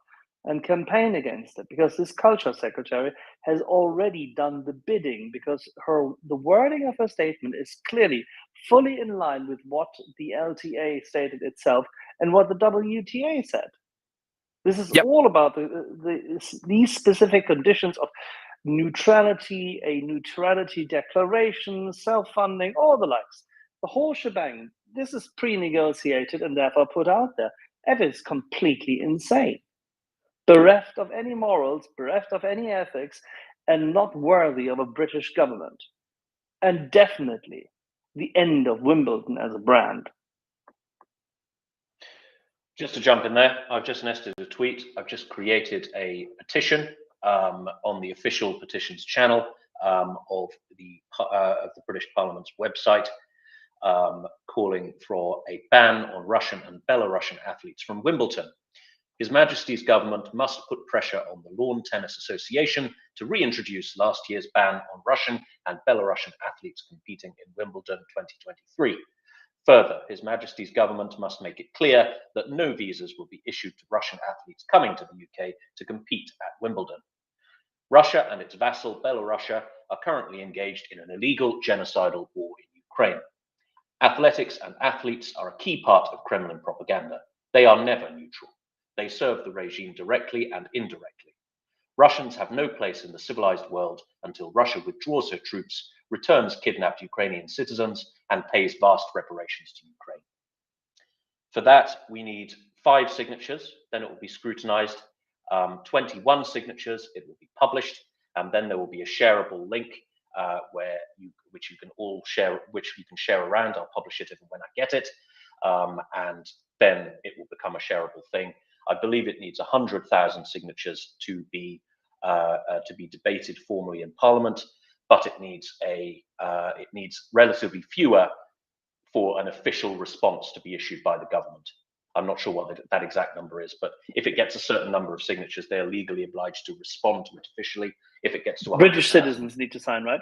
and campaign against it, because this culture secretary has already done the bidding, because the wording of her statement is clearly fully in line with what the LTA stated itself and what the WTA said. This is all about these specific conditions of neutrality, a neutrality declaration, self-funding, all the likes. The whole shebang. This is pre-negotiated and therefore put out there. It is completely insane. Bereft of any morals, bereft of any ethics, and not worthy of a British government. And definitely the end of Wimbledon as a brand. Just to jump in there, I've just nested a tweet. I've just created a petition on the official petitions channel of the British Parliament's website, calling for a ban on Russian and Belarusian athletes from Wimbledon. His Majesty's government must put pressure on the Lawn Tennis Association to reintroduce last year's ban on Russian and Belarusian athletes competing in Wimbledon 2023. Further, His Majesty's government must make it clear that no visas will be issued to Russian athletes coming to the UK to compete at Wimbledon. Russia and its vassal Belarus are currently engaged in an illegal genocidal war in Ukraine. Athletics and athletes are a key part of Kremlin propaganda. They are never neutral. They serve the regime directly and indirectly. Russians have no place in the civilized world until Russia withdraws her troops, returns kidnapped Ukrainian citizens, and pays vast reparations to Ukraine. For that, we need 5 signatures, then it will be scrutinized. 21 signatures, it will be published, and then there will be a shareable link which you can all share, which you can share around. I'll publish it when I get it, and then it will become a shareable thing. I believe it needs 100,000 signatures to be debated formally in Parliament, but it needs relatively fewer for an official response to be issued by the government. I'm not sure what that exact number is, but if it gets a certain number of signatures, they're legally obliged to respond to it officially. If it gets to 100,000, British citizens need to sign, right?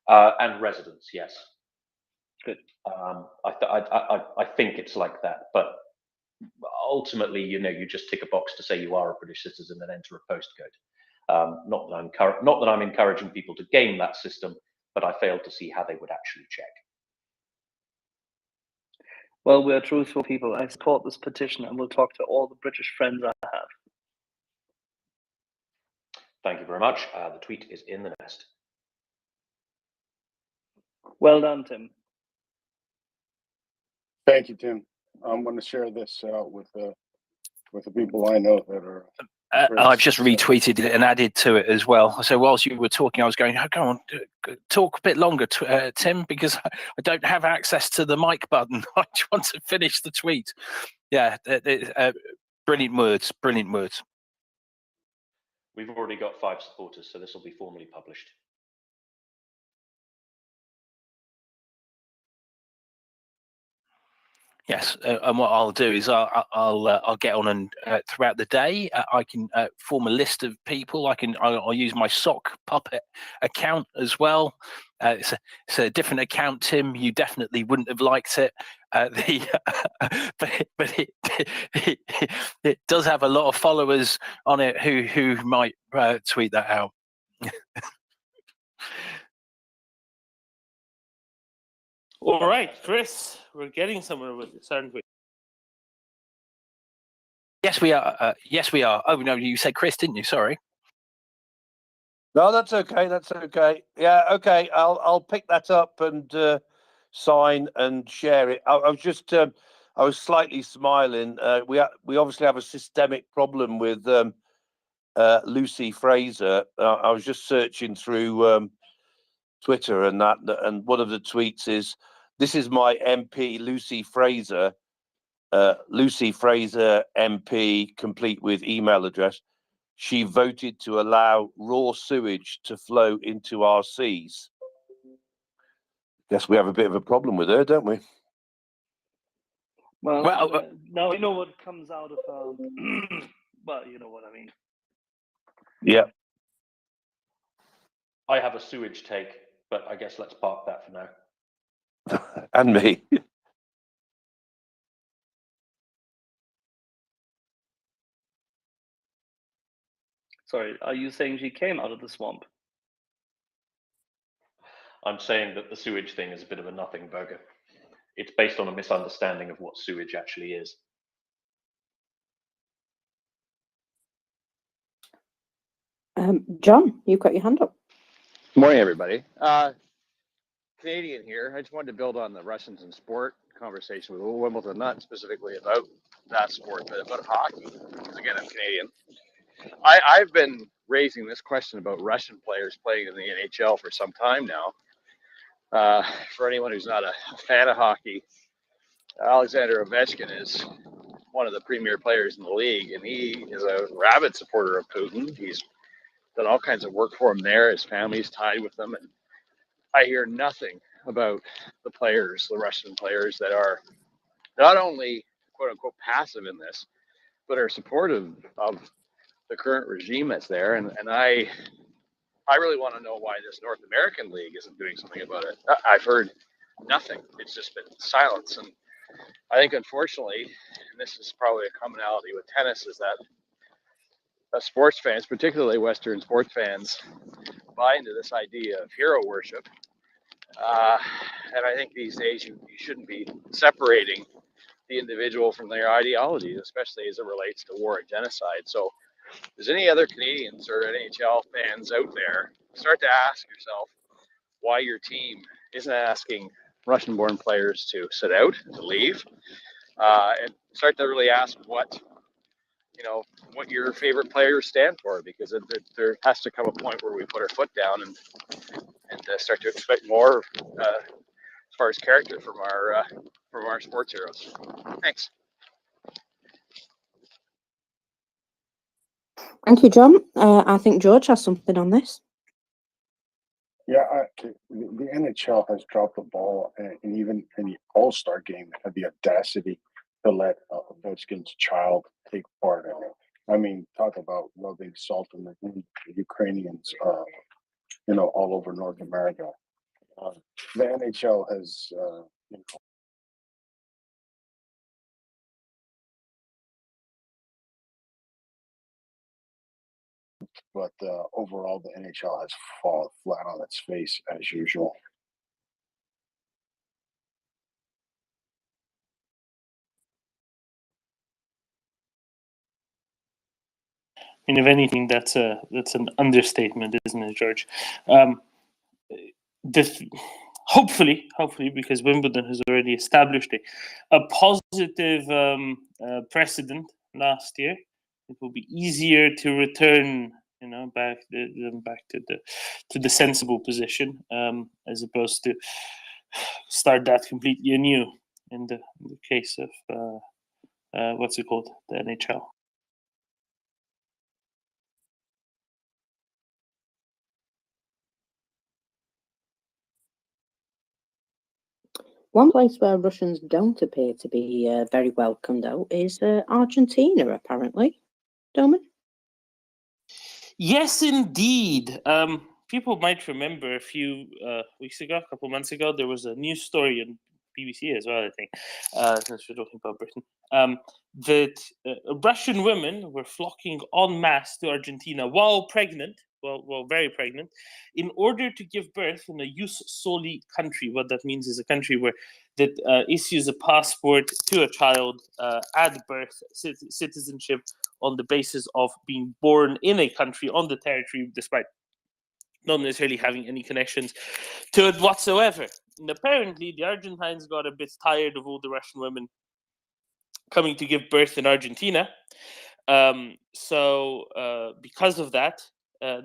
And residents, yes. Good. I think it's like that, but ultimately, you know, you just tick a box to say you are a British citizen and enter a postcode. Not that I'm encouraging people to game that system, but I fail to see how they would actually check. Well, we're truthful people. I support this petition and will talk to all the British friends I have. Thank you very much. The tweet is in the nest. Well done, Tim. Thank you, Tim. I'm going to share this with the people I know that are. I've just retweeted it and added to it as well. So whilst you were talking, I was going, oh, go on, talk a bit longer, Tim, because I don't have access to the mic button. I just want to finish the tweet. Yeah, brilliant words, brilliant words. We've already got 5 supporters, so this will be formally published. Yes, and what I'll do is I'll get on and throughout the day I can form a list of people. I'll use my sock puppet account as well. It's a different account, Tim. You definitely wouldn't have liked it. But it does have a lot of followers on it who might tweet that out. All right, Chris, we're getting somewhere with this, aren't we? Yes, we are. Yes, we are. Oh no, you said Chris, didn't you? Sorry. No, that's okay. That's okay. Yeah, okay. I'll pick that up and sign and share it. I was just I was slightly smiling. We obviously have a systemic problem with Lucy Fraser. I was just searching through Twitter and one of the tweets is, "This is my MP Lucy Fraser MP, complete with email address. She voted to allow raw sewage to flow into our seas." Guess we have a bit of a problem with her, don't we? Well, now you know what comes out of well, you know what I mean. Yeah. I have a sewage take, but I guess let's park that for now. And me. Sorry, are you saying she came out of the swamp? I'm saying that the sewage thing is a bit of a nothing burger. It's based on a misunderstanding of what sewage actually is. John, you've got your hand up. Good morning, everybody. Canadian here. I just wanted to build on the Russians in sport conversation with Wimbledon, not specifically about that sport, but about hockey, because again, I'm Canadian. I've been raising this question about Russian players playing in the NHL for some time now. For anyone who's not a fan of hockey, Alexander Ovechkin is one of the premier players in the league, and he is a rabid supporter of Putin. He's done all kinds of work for him there. His family's tied with them, and I hear nothing about the players, the Russian players that are not only quote unquote passive in this, but are supportive of the current regime that's there. And I really want to know why this North American League isn't doing something about it. I've heard nothing. It's just been silence. And I think, unfortunately, and this is probably a commonality with tennis, is that sports fans, particularly Western sports fans, buy into this idea of hero worship. And I think these days you shouldn't be separating the individual from their ideology, especially as it relates to war and genocide. So if there's any other Canadians or NHL fans out there, start to ask yourself why your team isn't asking Russian-born players to sit out, to leave, and start to really ask what your favorite players stand for, because there has to come a point where we put our foot down and start to expect more as far as character from our sports heroes. Thanks. Thank you, John. I think George has something on this. Yeah, the NHL has dropped the ball, and even in the All-Star game, had the audacity to let a Ovechkin's child take part in it. I mean, talk about rubbing salt in the Ukrainians, all over North America. The NHL has, but overall, the NHL has fallen flat on its face as usual. I mean, if anything, that's an understatement, isn't it, George? This, hopefully, because Wimbledon has already established a positive precedent last year, it will be easier to return, back to the sensible position, as opposed to start that completely anew in the case of what's it called, the NHL. One place where Russians don't appear to be very welcome, though, is Argentina, apparently. Doman? Yes, indeed. People might remember a few weeks ago, a couple months ago, there was a news story on BBC as well, I think, since we're talking about Britain, that Russian women were flocking en masse to Argentina while pregnant, well, very pregnant, in order to give birth in a jus soli country. What that means is a country where that issues a passport to a child at birth, citizenship on the basis of being born in a country on the territory, despite not necessarily having any connections to it whatsoever. And apparently, the Argentines got a bit tired of all the Russian women coming to give birth in Argentina. So because of that,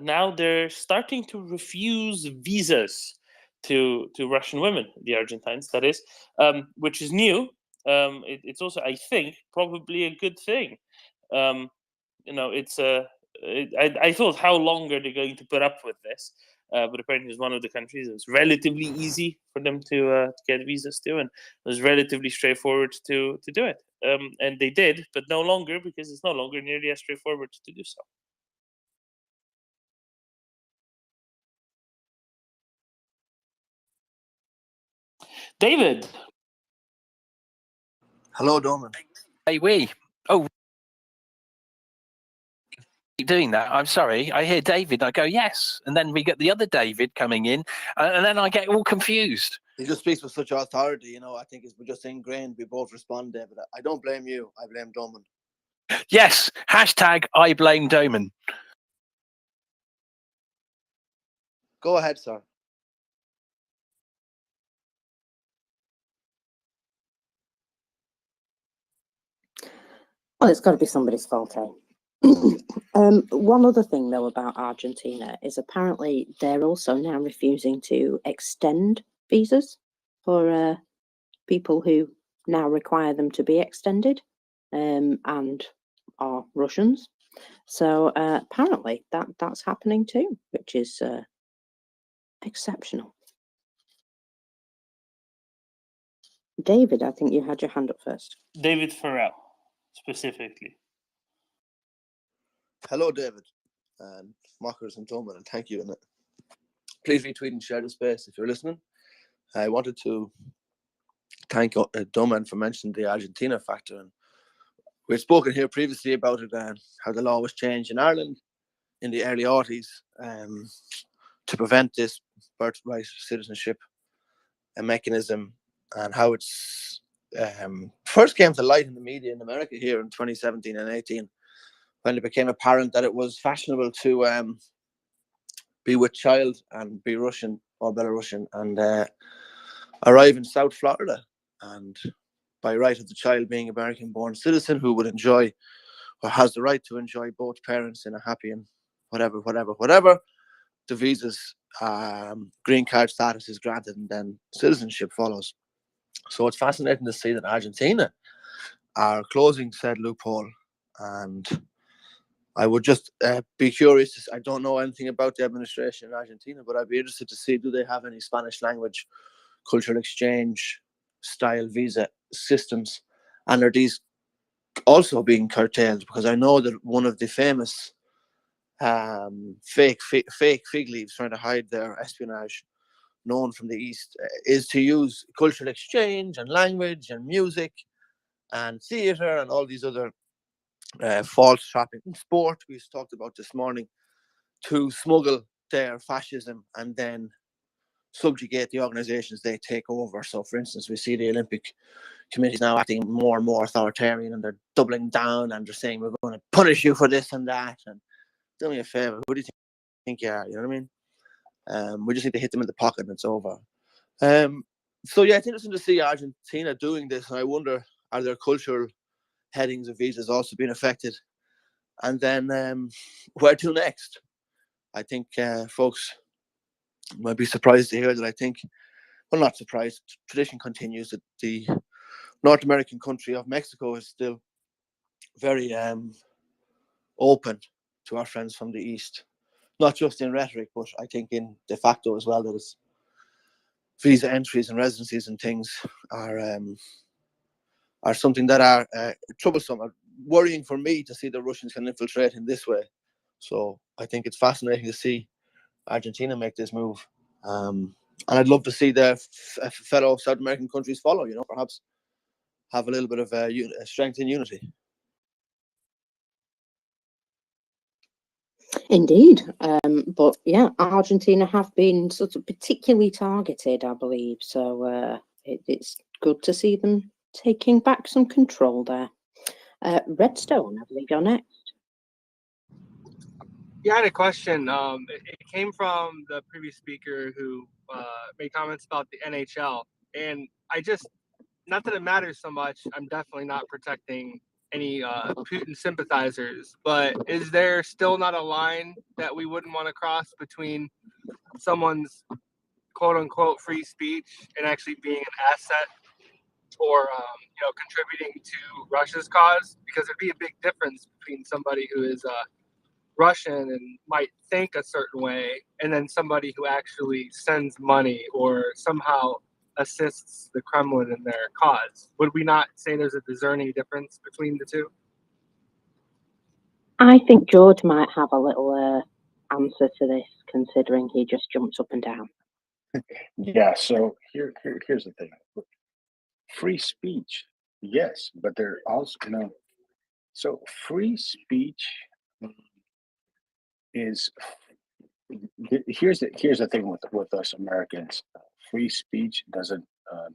now they're starting to refuse visas to Russian women, the Argentines, that is, which is new. It's also, I think, probably a good thing. It's I thought, how long are they going to put up with this? But apparently, it's one of the countries it's relatively easy for them to get visas to, and it was relatively straightforward to do it. And they did, but no longer, because it's no longer nearly as straightforward to do so. David. Hello, Doman. Hey, doing that. I'm sorry. I hear David. I go, yes. And then we get the other David coming in, and then I get all confused. He just speaks with such authority, I think it's just ingrained. We both respond, David. I don't blame you. I blame Doman. Yes. Hashtag I blame Doman. Go ahead, sir. Well, it's got to be somebody's fault, eh? One other thing, though, about Argentina is apparently they're also now refusing to extend visas for people who now require them to be extended and are Russians. So apparently that's happening too, which is exceptional. David, I think you had your hand up first. David Farrell, specifically. Hello, David, and Mockers and Doman, and thank you. And please retweet and share the space if you're listening. I wanted to thank Doman for mentioning the Argentina factor, and we've spoken here previously about it and how the law was changed in Ireland in the early 80s to prevent this birthright citizenship mechanism, and how it's first came to light in the media in America here in 2017 and 18, when it became apparent that it was fashionable to be with child and be Russian or Belarusian and arrive in South Florida, and by right of the child being American-born citizen who would enjoy or has the right to enjoy both parents in a happy and whatever, the visas, green card status is granted, and then citizenship follows. So it's fascinating to see that Argentina are closing said loophole, and I would just be curious. I don't know anything about the administration in Argentina, but I'd be interested to see, do they have any Spanish language cultural exchange style visa systems, and are these also being curtailed? Because I know that one of the famous fake fig leaves trying to hide their espionage, known from the East, is to use cultural exchange and language and music and theatre and all these other false shopping and sport we talked about this morning, to smuggle their fascism and then subjugate the organizations they take over. So, for instance, we see the Olympic committees now acting more and more authoritarian, and they're doubling down and they're saying, we're going to punish you for this and that. And do me a favor, who do you think you are? You know what I mean? We just need to hit them in the pocket and it's over. So yeah, it's interesting to see Argentina doing this, and I wonder, are their cultural headings of visas also being affected? And then where to next? I think folks might be surprised to hear that I think, well, not surprised, tradition continues that the North American country of Mexico is still very open to our friends from the East, not just in rhetoric, but I think in de facto as well, that it's visa entries and residencies and things are something that are troublesome, or worrying for me to see the Russians can infiltrate in this way. So I think it's fascinating to see Argentina make this move. And I'd love to see their fellow South American countries follow, you know, perhaps have a little bit of strength in unity. Indeed. But yeah, Argentina have been sort of particularly targeted, I believe. So it's good to see them taking back some control there. Redstone, I believe you're next. Yeah, I had a question. It came from the previous speaker who made comments about the NHL. And not that it matters so much, I'm definitely not protecting any Putin sympathizers, but is there still not a line that we wouldn't want to cross between someone's quote unquote free speech and actually being an asset or contributing to Russia's cause? Because there'd be a big difference between somebody who is Russian and might think a certain way, and then somebody who actually sends money or somehow assists the Kremlin in their cause. Would we not say there's a discerning difference between the two? I think George might have a little answer to this, considering he just jumps up and down. Yeah, so here's the thing. Free speech, yes, but there also, so free speech is, here's the thing with us Americans. Free speech doesn't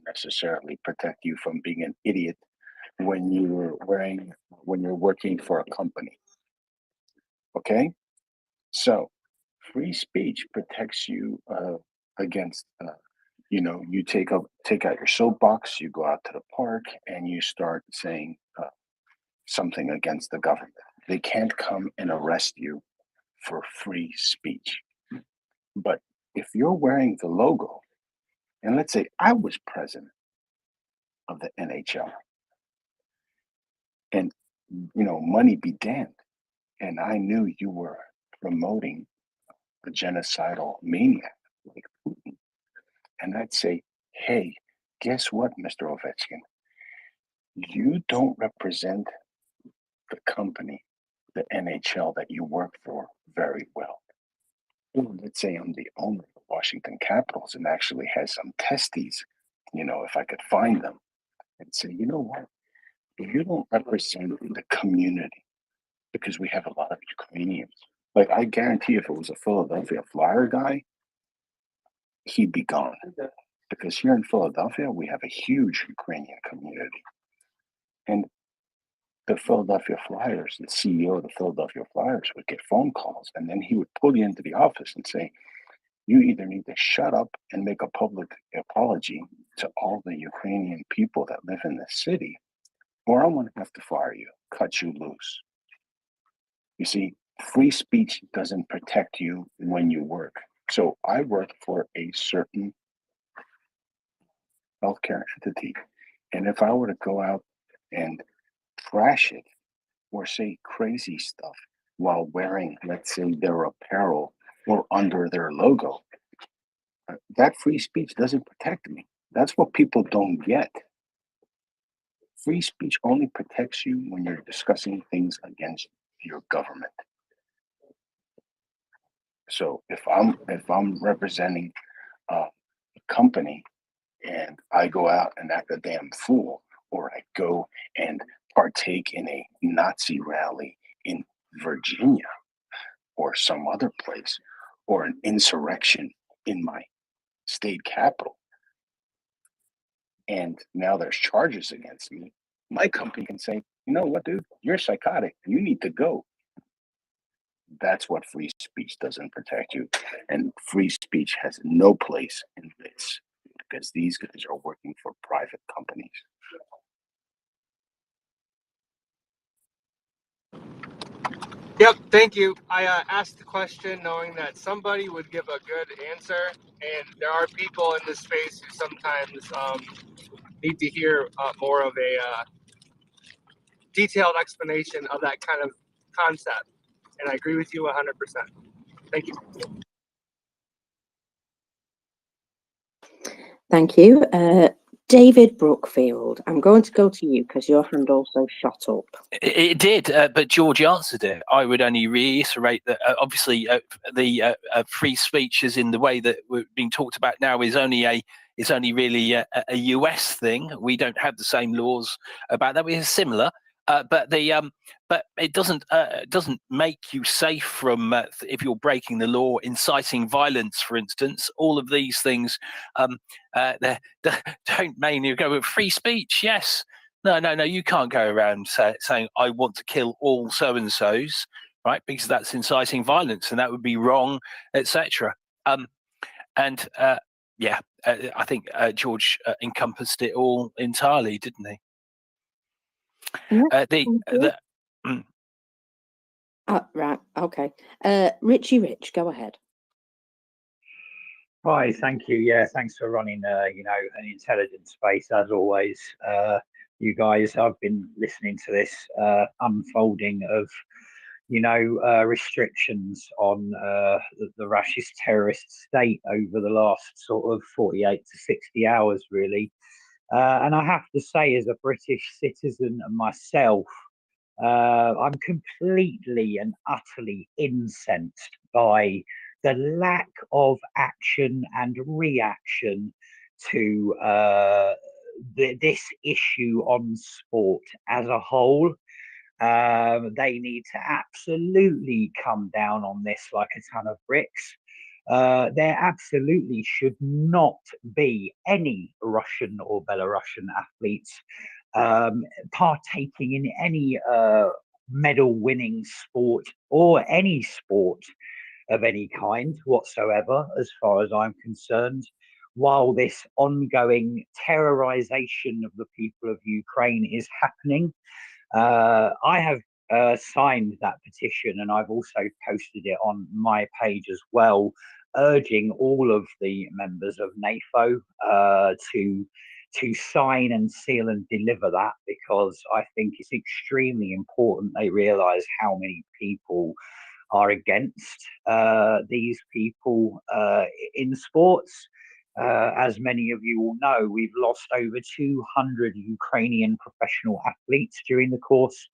necessarily protect you from being an idiot when you're working for a company. Okay, so free speech protects you against you take out your soapbox, you go out to the park, and you start saying something against the government. They can't come and arrest you for free speech. But if you're wearing the logo, and let's say I was president of the NHL, and money be damned, and I knew you were promoting a genocidal maniac like Putin, and I'd say, hey, guess what, Mr. Ovechkin? You don't represent the company, the NHL that you work for, very well. Let's say I'm the owner of the Washington Capitals and actually has some testes, if I could find them, and say, you know what? You don't represent the community, because we have a lot of Ukrainians. Like, I guarantee if it was a Philadelphia Flyer guy, he'd be gone. Because here in Philadelphia, we have a huge Ukrainian community. And the Philadelphia Flyers, the CEO of the Philadelphia Flyers would get phone calls, and then he would pull you into the office and say, you either need to shut up and make a public apology to all the Ukrainian people that live in this city, or I'm going to have to fire you, cut you loose. You see, free speech doesn't protect you when you work. So I work for a certain healthcare entity, and if I were to go out and trash it or say crazy stuff, while wearing, let's say, their apparel or under their logo. That free speech doesn't protect me. That's what people don't get. Free speech only protects you when you're discussing things against your government. So if I'm representing a company and I go out and act a damn fool, or I go and partake in a Nazi rally in Virginia or some other place, or an insurrection in my state capital, and now there's charges against me, my company can say, you know what, dude, you're psychotic. You need to go. That's what free speech doesn't protect you. And free speech has no place in this, because these guys are working for private companies. Yep, thank you. I asked the question knowing that somebody would give a good answer, and there are people in this space who sometimes need to hear more of a detailed explanation of that kind of concept. And I agree with you 100%. Thank you. Thank you. David Brookfield, I'm going to go to you because your hand also shot up. It did, but George answered it. I would only reiterate that obviously the free speech is in the way that we're being talked about now is only really a US thing. We don't have the same laws about that. We're similar, but it doesn't make you safe from if you're breaking the law, inciting violence, for instance. All of these things don't mean you go with free speech. Yes. No, you can't go around saying, I want to kill all so-and-sos, right? Because that's inciting violence and that would be wrong, etc. I think George encompassed it all entirely, didn't he? Right, okay. Richie Rich, go ahead. Hi, thank you. Yeah, thanks for running, an intelligent space as always. You guys, I've been listening to this unfolding of, restrictions on the Russia's terrorist state over the last sort of 48 to 60 hours, really. And I have to say, as a British citizen myself, I'm completely and utterly incensed by the lack of action and reaction to this issue on sport as a whole. They need to absolutely come down on this like a ton of bricks. There absolutely should not be any Russian or Belarusian athletes partaking in any medal-winning sport or any sport of any kind whatsoever, as far as I'm concerned, while this ongoing terrorization of the people of Ukraine is happening. I have signed that petition, and I've also posted it on my page as well, urging all of the members of NAFO to sign and seal and deliver that, because I think it's extremely important they realize how many people are against these people in sports. As many of you will know, we've lost over 200 Ukrainian professional athletes during the course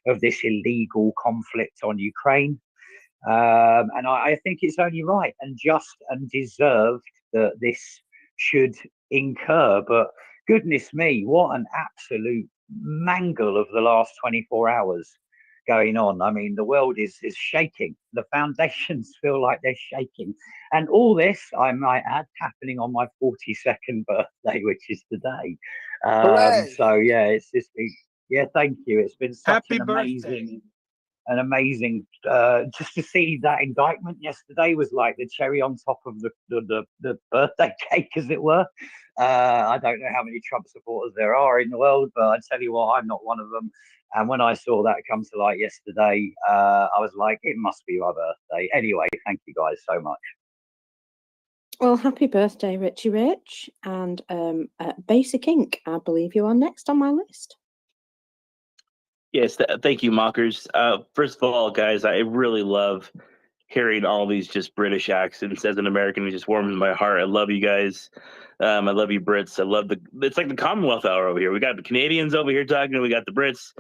of this illegal conflict on Ukraine. And I think it's only right and just and deserved that this should incur. But goodness me, what an absolute mangle of the last 24 hours going on. I mean, the world is shaking. The foundations feel like they're shaking. And all this, I might add, happening on my 42nd birthday, which is today. So yeah, it's just been, yeah, thank you. It's been such Happy an birthday. amazing just to see that indictment yesterday was like the cherry on top of the birthday cake, as it were. I don't know how many Trump supporters there are in the world, but I tell you what, I'm not one of them. And when I saw that come to light yesterday, I was like, it must be my birthday. Anyway, thank you guys so much. Well, happy birthday, Richie Rich. And Basic Ink, I believe you are next on my list. Yes, thank you, mockers. First of all, guys, I really love hearing all these just British accents. As an American, it just warms my heart. I love you guys. I love you, Brits. I love it's like the Commonwealth hour over here. We got the Canadians over here talking, and we got the Brits.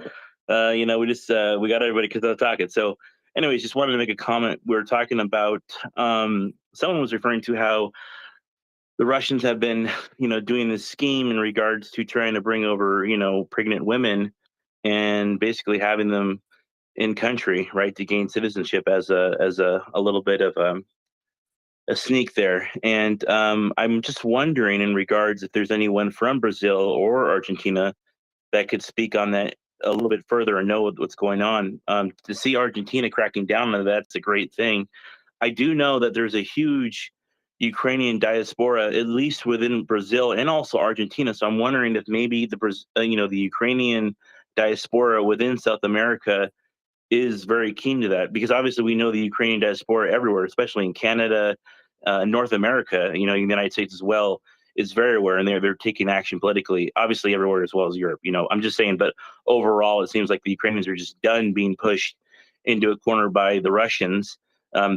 We got everybody talking. So, anyways, just wanted to make a comment. We were talking about someone was referring to how the Russians have been, doing this scheme in regards to trying to bring over, pregnant women and basically having them in country, right, to gain citizenship as a little bit of a sneak there. And I'm just wondering, in regards, if there's anyone from Brazil or Argentina that could speak on that a little bit further and know what's going on. To see Argentina cracking down on that's a great thing. I do know that there's a huge Ukrainian diaspora, at least within Brazil and also Argentina. So I'm wondering if maybe the Ukrainian diaspora within South America is very keen to that, because obviously we know the Ukrainian diaspora everywhere, especially in Canada, North America, in the United States as well, is very aware, and they're taking action politically, obviously everywhere as well as Europe. I'm just saying, but overall, it seems like the Ukrainians are just done being pushed into a corner by the Russians.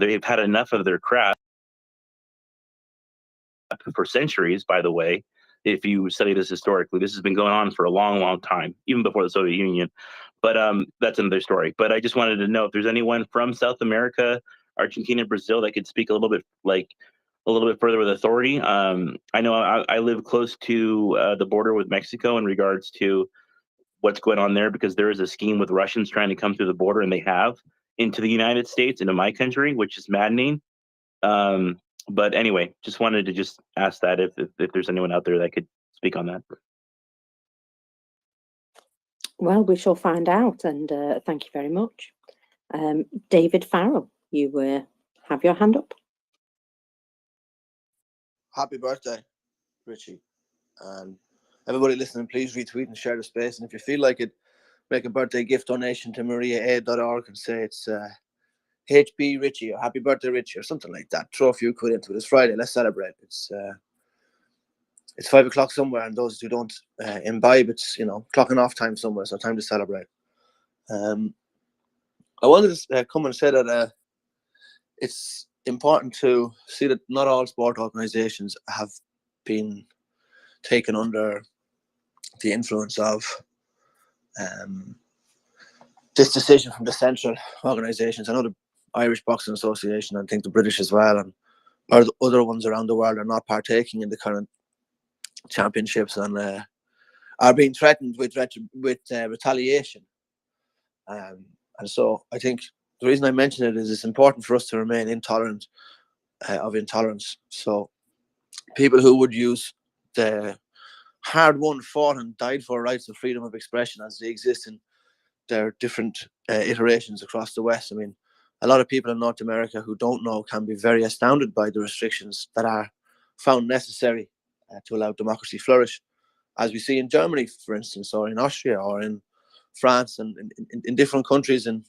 They've had enough of their crap for centuries, by the way. If you study this historically, this has been going on for a long, long time, even before the Soviet Union. But that's another story. But I just wanted to know if there's anyone from South America, Argentina, Brazil that could speak a little bit further with authority. I know I live close to the border with Mexico in regards to what's going on there, because there is a scheme with Russians trying to come through the border, and they have, into the United States, into my country, which is maddening. But anyway, just wanted to just ask that if there's anyone out there that could speak on that. Well, we shall find out, and thank you very much. David Farrell, you have your hand up. Happy birthday, Richie. And everybody listening, please retweet and share the space. And if you feel like it, make a birthday gift donation to MriyaReport and say it's HB Richie or Happy Birthday Richie or something like that. Throw a few quid into it. It's Friday. Let's celebrate. It's 5 o'clock somewhere, and those who don't imbibe, it's clocking off time somewhere. So time to celebrate. I wanted to come and say that it's important to see that not all sport organizations have been taken under the influence of this decision from the central organizations. I know the Irish Boxing Association, I think the British as well, and other ones around the world are not partaking in the current championships and are being threatened with retaliation. And so I think the reason I mention it is it's important for us to remain intolerant of intolerance. So people who would use the hard-won, fought and died for rights of freedom of expression as they exist in their different iterations across the West. I mean, a lot of people in North America who don't know can be very astounded by the restrictions that are found necessary to allow democracy flourish, as we see in Germany, for instance, or in Austria, or in France, and in different countries. In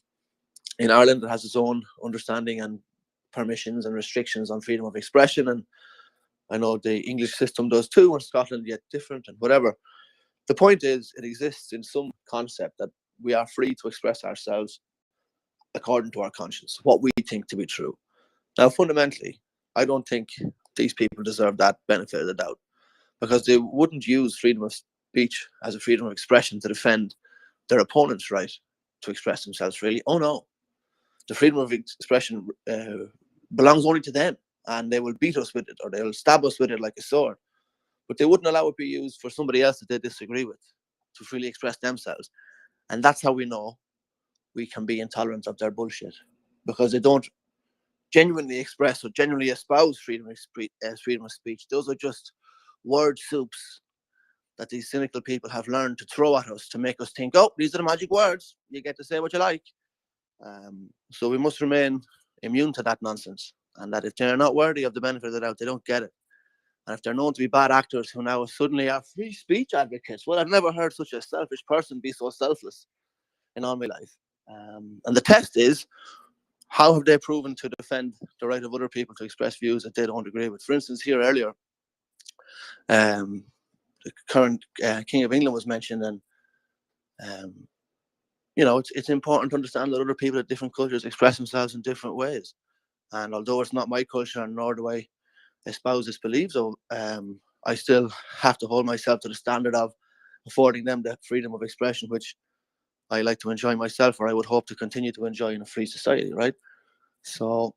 Ireland, it has its own understanding and permissions and restrictions on freedom of expression, and I know the English system does too, and Scotland yet different, and whatever. The point is, it exists in some concept that we are free to express ourselves according to our conscience, what we think to be true. Now, fundamentally, I don't think these people deserve that benefit of the doubt, because they wouldn't use freedom of speech as a freedom of expression to defend their opponent's right to express themselves freely. Oh no, the freedom of expression belongs only to them, and they will beat us with it, or they'll stab us with it like a sword. But they wouldn't allow it to be used for somebody else that they disagree with to freely express themselves. And that's how we know we can be intolerant of their bullshit, because they don't genuinely express or genuinely espouse freedom of speech. Those are just word soups that these cynical people have learned to throw at us to make us think, oh, these are the magic words. You get to say what you like. So we must remain immune to that nonsense, and that if they're not worthy of the benefit of the doubt, they don't get it. And if they're known to be bad actors who now suddenly are free speech advocates, well, I've never heard such a selfish person be so selfless in all my life. And the test is, how have they proven to defend the right of other people to express views that they don't agree with? For instance, here earlier, the current King of England was mentioned, and you know, it's important to understand that other people of different cultures express themselves in different ways. And although it's not my culture, nor do I espouse this belief, so I still have to hold myself to the standard of affording them the freedom of expression, which I like to enjoy myself, or I would hope to continue to enjoy in a free society, right? So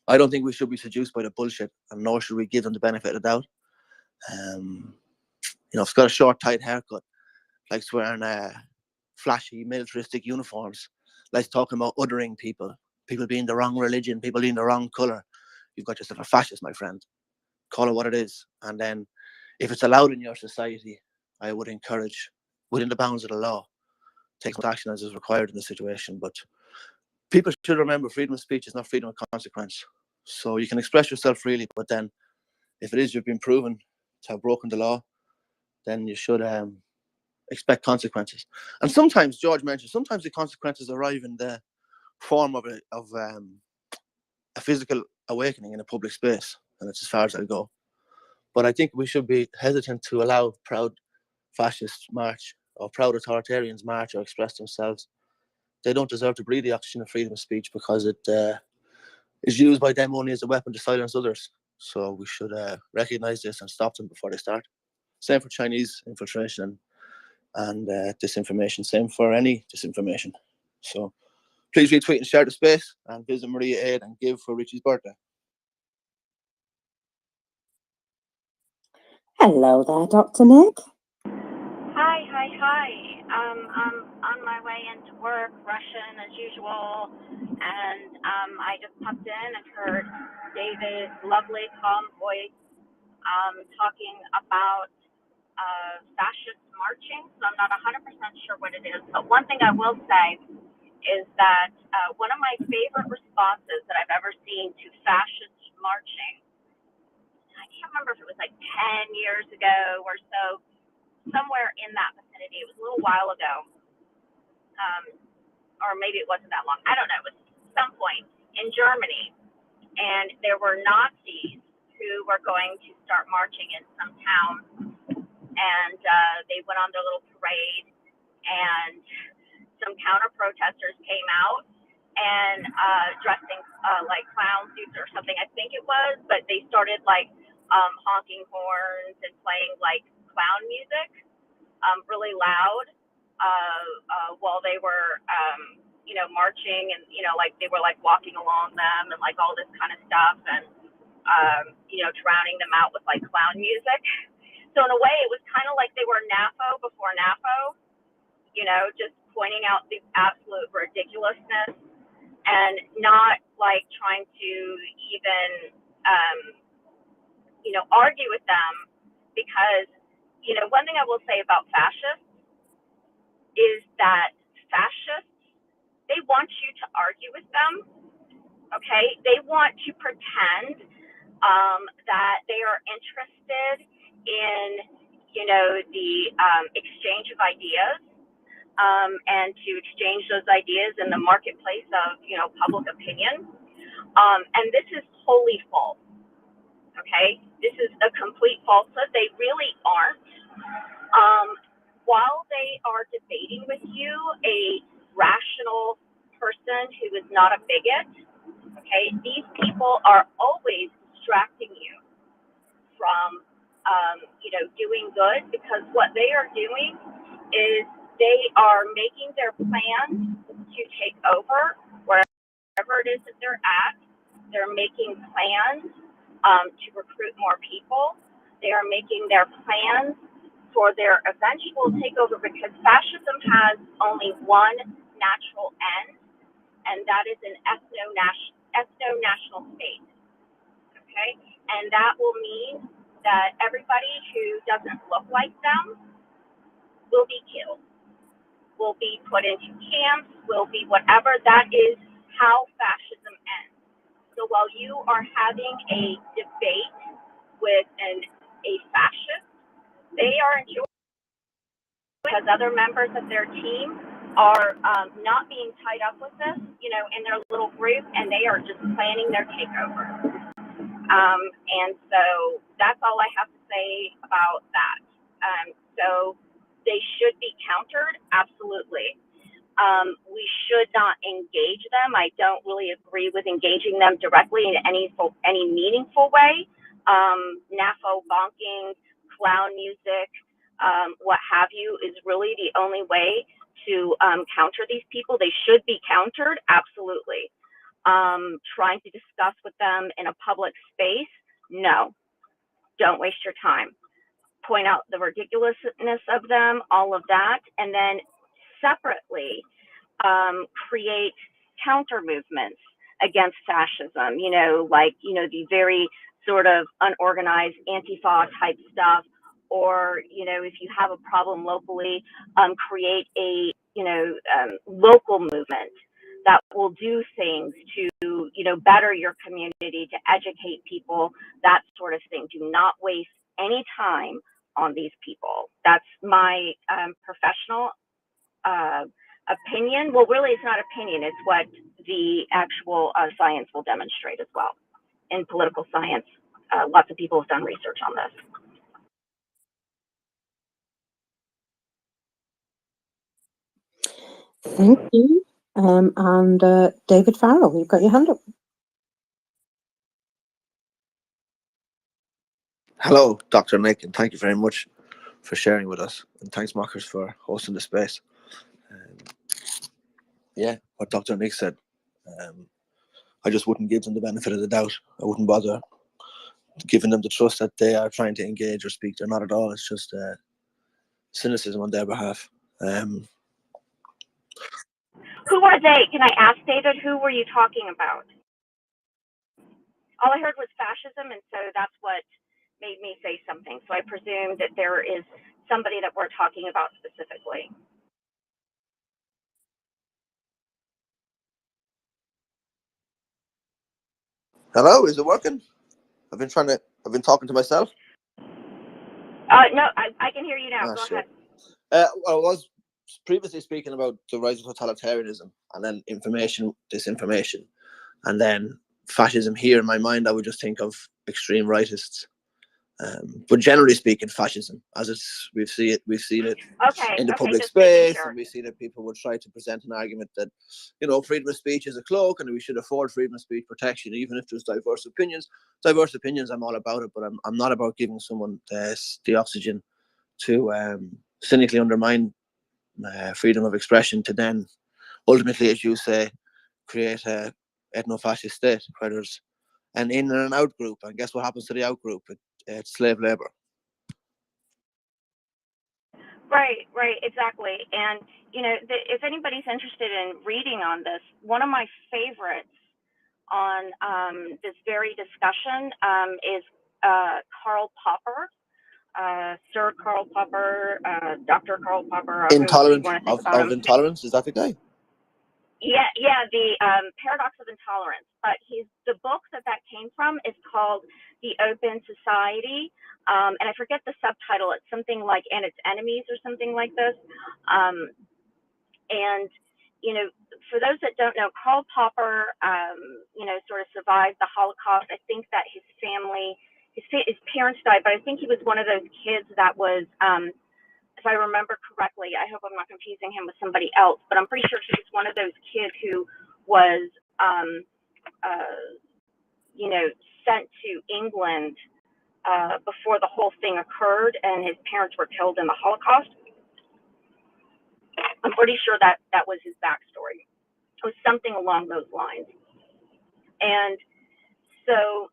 I don't think we should be seduced by the bullshit, and nor should we give them the benefit of the doubt. You know, if it's got a short, tight haircut, likes wearing flashy militaristic uniforms, likes talking about othering people, people being the wrong religion, people being the wrong colour, you've got yourself a fascist, my friend. Call it what it is. And then if it's allowed in your society, I would encourage, within the bounds of the law, take action as is required in the situation. But people should remember, freedom of speech is not freedom of consequence. So you can express yourself freely, but then if it is you've been proven to have broken the law, then you should expect consequences. And sometimes, George mentioned, sometimes the consequences arrive in the form of a physical awakening in a public space, and it's as far as I'll go. But I think we should be hesitant to allow proud fascists march or proud authoritarians march or express themselves. They don't deserve to breathe the oxygen of freedom of speech, because it is used by them only as a weapon to silence others. So we should recognize this and stop them before they start. Same for Chinese infiltration and disinformation. Same for any disinformation. So please retweet and share the space, and visit Maria Aid and give for Richie's birthday. Hello there, Dr. Nick. Hi. I'm on my way into work, rushing as usual, and I just popped in and heard David's lovely, calm voice talking about fascist marching. So I'm not 100% sure what it is, but one thing I will say is that one of my favorite responses that I've ever seen to fascist marching, I can't remember if it was like 10 years ago or so, somewhere in that vicinity. It was a little while ago, or maybe it wasn't that long. I don't know. It was some point in Germany, and there were Nazis who were going to start marching in some town, and they went on their little parade, and some counter protesters came out and dressing like clown suits or something, I think it was, but they started like honking horns and playing like clown music really loud while they were marching, and like they were like walking along them and like all this kind of stuff, and drowning them out with like clown music. So in a way it was kind of like they were NAFO before NAFO, just pointing out the absolute ridiculousness and not like trying to even argue with them, because one thing I will say about fascists is that fascists, they want you to argue with them, okay? They want to pretend that they are interested in, the exchange of ideas, and to exchange those ideas in the marketplace of, public opinion. And this is wholly false, okay? This is a complete falsehood. They really aren't. While they are debating with you, a rational person who is not a bigot, okay, these people are always distracting you from, doing good, because what they are doing is they are making their plans to take over wherever it is that they're at. They're making plans to recruit more people. They are making their plans for their eventual takeover, because fascism has only one natural end, and that is an ethno-national state. Okay? And that will mean that everybody who doesn't look like them will be killed, will be put into camps, will be whatever. That is how fascism ends. So while you are having a debate with a fascist, they are enjoying, because other members of their team are not being tied up with this, in their little group, and they are just planning their takeover. And so that's all I have to say about that. So they should be countered, absolutely. We should not engage them. I don't really agree with engaging them directly in any meaningful way. NAFO bonking, clown music, what have you, is really the only way to counter these people. They should be countered, absolutely. Trying to discuss with them in a public space, no, don't waste your time. Point out the ridiculousness of them, all of that, and then separately create counter movements against fascism, the very sort of unorganized Antifa type stuff, or, if you have a problem locally, create a, local movement that will do things to, better your community, to educate people, that sort of thing. Do not waste any time on these people. That's my professional opinion. Well, really, it's not opinion. It's what the actual science will demonstrate as well. In political science, lots of people have done research on this. Thank you. And David Farrell, you've got your hand up. Hello, Dr. Nick, and thank you very much for sharing with us. And thanks, Mockers, for hosting the space. Yeah, what Dr. Nick said. I just wouldn't give them the benefit of the doubt. I wouldn't bother giving them the trust that they are trying to engage or speak. They're not at all. It's just cynicism on their behalf. Who are they? Can I ask, David, who were you talking about? All I heard was fascism, and so that's what made me say something. So I presume that there is somebody that we're talking about specifically. Hello, is it working? I've been talking to myself. No, I can hear you now. Go ahead. I was previously speaking about the rise of totalitarianism, and then disinformation, and then fascism. Here in my mind, I would just think of extreme rightists. But generally speaking, fascism, we've seen it in the public space, and we see that people would try to present an argument that, freedom of speech is a cloak, and we should afford freedom of speech protection, even if there's diverse opinions. Diverse opinions, I'm all about it, but I'm not about giving someone the oxygen to cynically undermine freedom of expression, to then ultimately, as you say, create a ethno-fascist state where there's an in and an out group, and guess what happens to the out group? It's slave labor. Right, exactly. And, if anybody's interested in reading on this, one of my favorites on this very discussion is Karl Popper, Sir Karl Popper, Dr. Karl Popper. Intolerance of intolerance, is that the guy? Yeah, the Paradox of Intolerance. But the book that came from is called The Open Society, and I forget the subtitle. It's something like "And Its Enemies" or something like this. And for those that don't know, Karl Popper, sort of survived the Holocaust. I think that his family, his parents died, but I think he was one of those kids that was. If I remember correctly, I hope I'm not confusing him with somebody else, but I'm pretty sure he was one of those kids who was, sent to England before the whole thing occurred, and his parents were killed in the Holocaust. I'm pretty sure that was his backstory. It was something along those lines. And so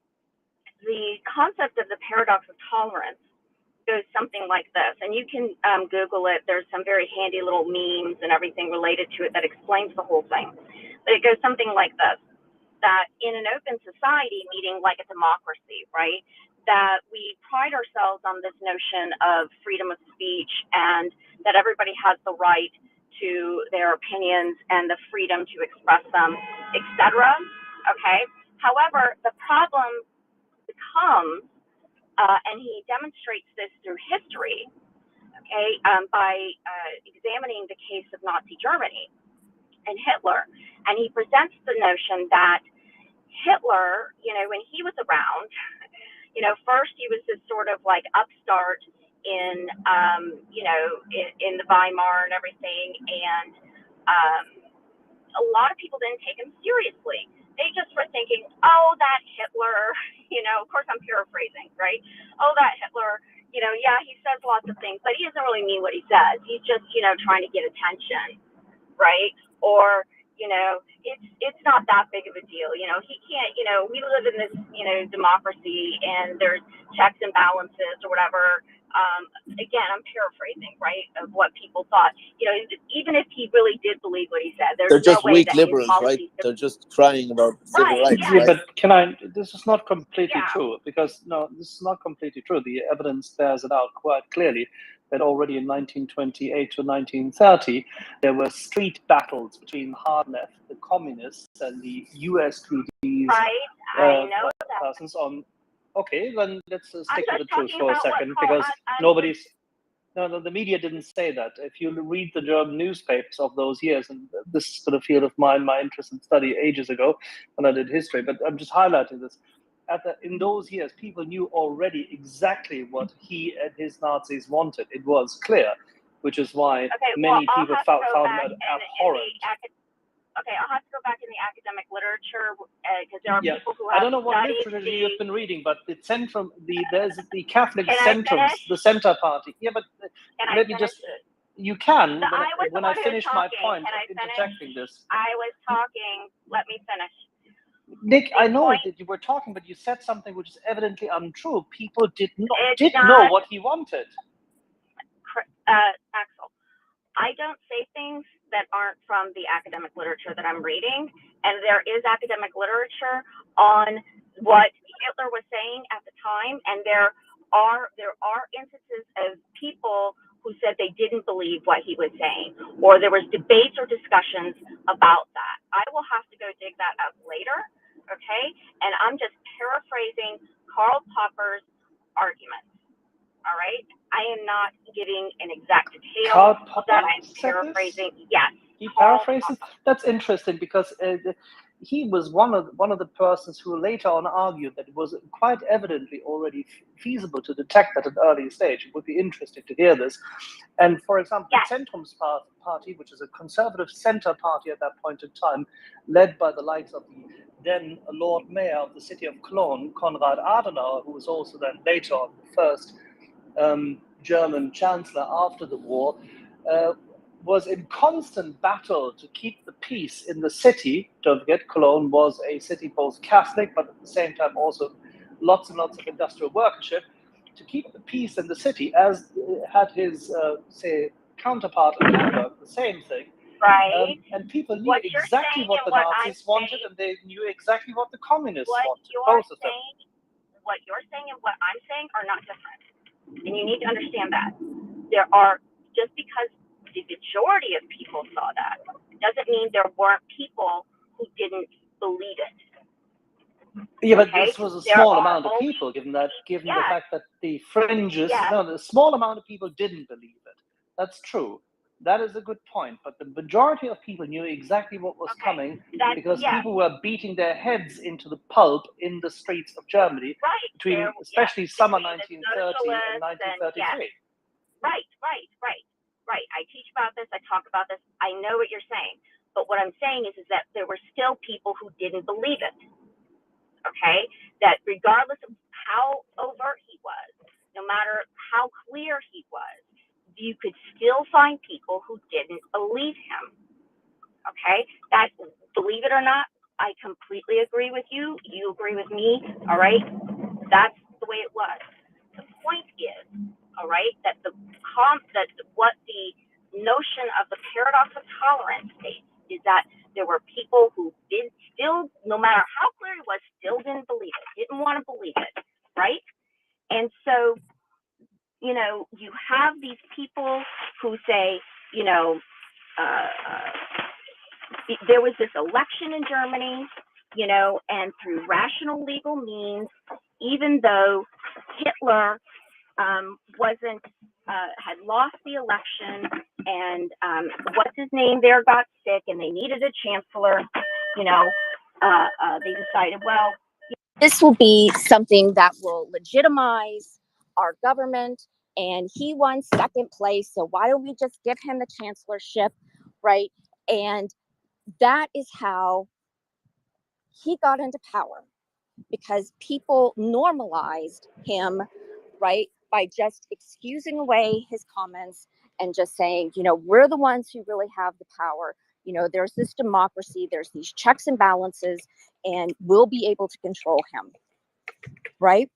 the concept of the paradox of tolerance goes something like this, and you can Google it. There's some very handy little memes and everything related to it that explains the whole thing. But it goes something like this, that in an open society, meaning like a democracy, right, that we pride ourselves on this notion of freedom of speech and that everybody has the right to their opinions and the freedom to express them, etc. Okay. However, the problem becomes, and he demonstrates this through history, okay, by examining the case of Nazi Germany and Hitler. And he presents the notion that Hitler, when he was around, first he was this sort of like upstart in the Weimar and everything. And a lot of people didn't take him seriously. They just were thinking, oh, that Hitler, of course I'm paraphrasing, right? Oh, that Hitler, yeah, he says lots of things, but he doesn't really mean what he says. He's just, trying to get attention, right? Or, it's not that big of a deal. He can't, we live in this, democracy, and there's checks and balances or whatever. Again, I'm paraphrasing, right, of what people thought. Even if he really did believe what he said, They're there's no just way weak that his liberals, right? policies. They're just crying about civil Right, rights, yeah. Yeah, right? but this is not completely true, because no, this is not completely true. The evidence bears it out quite clearly that already in 1928 to 1930, there were street battles between hard left, the communists, and the USPD's Right, I know that. persons on. Okay, then let's I'm stick with just the truth talking for a about what second, Carl. because nobody's. No, the media didn't say that. If you read the German newspapers of those years, and this is sort of field of mine, my interest in study ages ago when I did history, but I'm just highlighting this. In those years, people knew already exactly what he and his Nazis wanted. It was clear, which is why many people found it abhorrent. I'll have to go back in the academic literature because there are Yeah, people who I have don't know what studied literature you've been reading, but the Centrum, there's the Catholic Can I Centrum, finish? the Center Party. Yeah, but Can I let me finish? just. You can, So I was when the I one who was finish my talking. point Can I of finish? interjecting this. I was talking. Let me finish. Nick, The I know point- that you were talking, but you said something which is evidently untrue. People did It's know not- what he wanted. Axel, I don't say things that aren't from the academic literature that I'm reading, and there is academic literature on what Hitler was saying at the time, and there are instances of people who said they didn't believe what he was saying, or there was debates or discussions about that. I will have to go dig that up later, okay? And I'm just paraphrasing Karl Popper's argument. All right, I am not giving an exact detail. Karl Popper that I'm said this? paraphrasing. Yes. He Karl paraphrases. Popper. That's interesting because he was one of the persons who later on argued that it was quite evidently already feasible to detect at an early stage. It would be interesting to hear this. And for example, the Zentrum's party, which is a conservative center party at that point in time, led by the likes of the then Lord Mayor of the city of Cologne, Konrad Adenauer, who was also then later on the first German chancellor after the war, was in constant battle to keep the peace in the city. Don't forget, Cologne was a city both Catholic, but at the same time also lots and lots of industrial workmanship. To keep the peace in the city, as had his, counterpart in Hamburg, the same thing. Right. And people knew exactly what the Nazis wanted, and they knew exactly what the communists wanted, both of them. What you're saying and what I'm saying are not different. And you need to understand that. There are, just because the majority of people saw that, doesn't mean there weren't people who didn't believe it. Yeah, but this was a small amount of people, given the fact that the fringes, the small amount of people didn't believe it. That's true. That is a good point. But the majority of people knew exactly what was coming because people were beating their heads into the pulp in the streets of Germany between, especially summer 1930 and 1933. Right. I teach about this. I talk about this. I know what you're saying. But what I'm saying is that there were still people who didn't believe it. Okay? That regardless of how overt he was, no matter how clear he was, you could still find people who didn't believe him. Okay? That, believe it or not, I completely agree with you. You agree with me. All right? That's the way it was. The point is, all right, that what the notion of the paradox of tolerance states is that there were people who did still, no matter how clear it was, still didn't believe it, didn't want to believe it, right? And so, you have these people who say, there was this election in Germany, and through rational legal means, even though Hitler had lost the election, and what's his name there got sick, and they needed a chancellor, they decided, well, this will be something that will legitimize our government, and he won second place, so why don't we just give him the chancellorship, right? And that is how he got into power, because people normalized him, right, by just excusing away his comments and just saying, you know, we're the ones who really have the power. You know, there's this democracy, there's these checks and balances, and we'll be able to control him, right?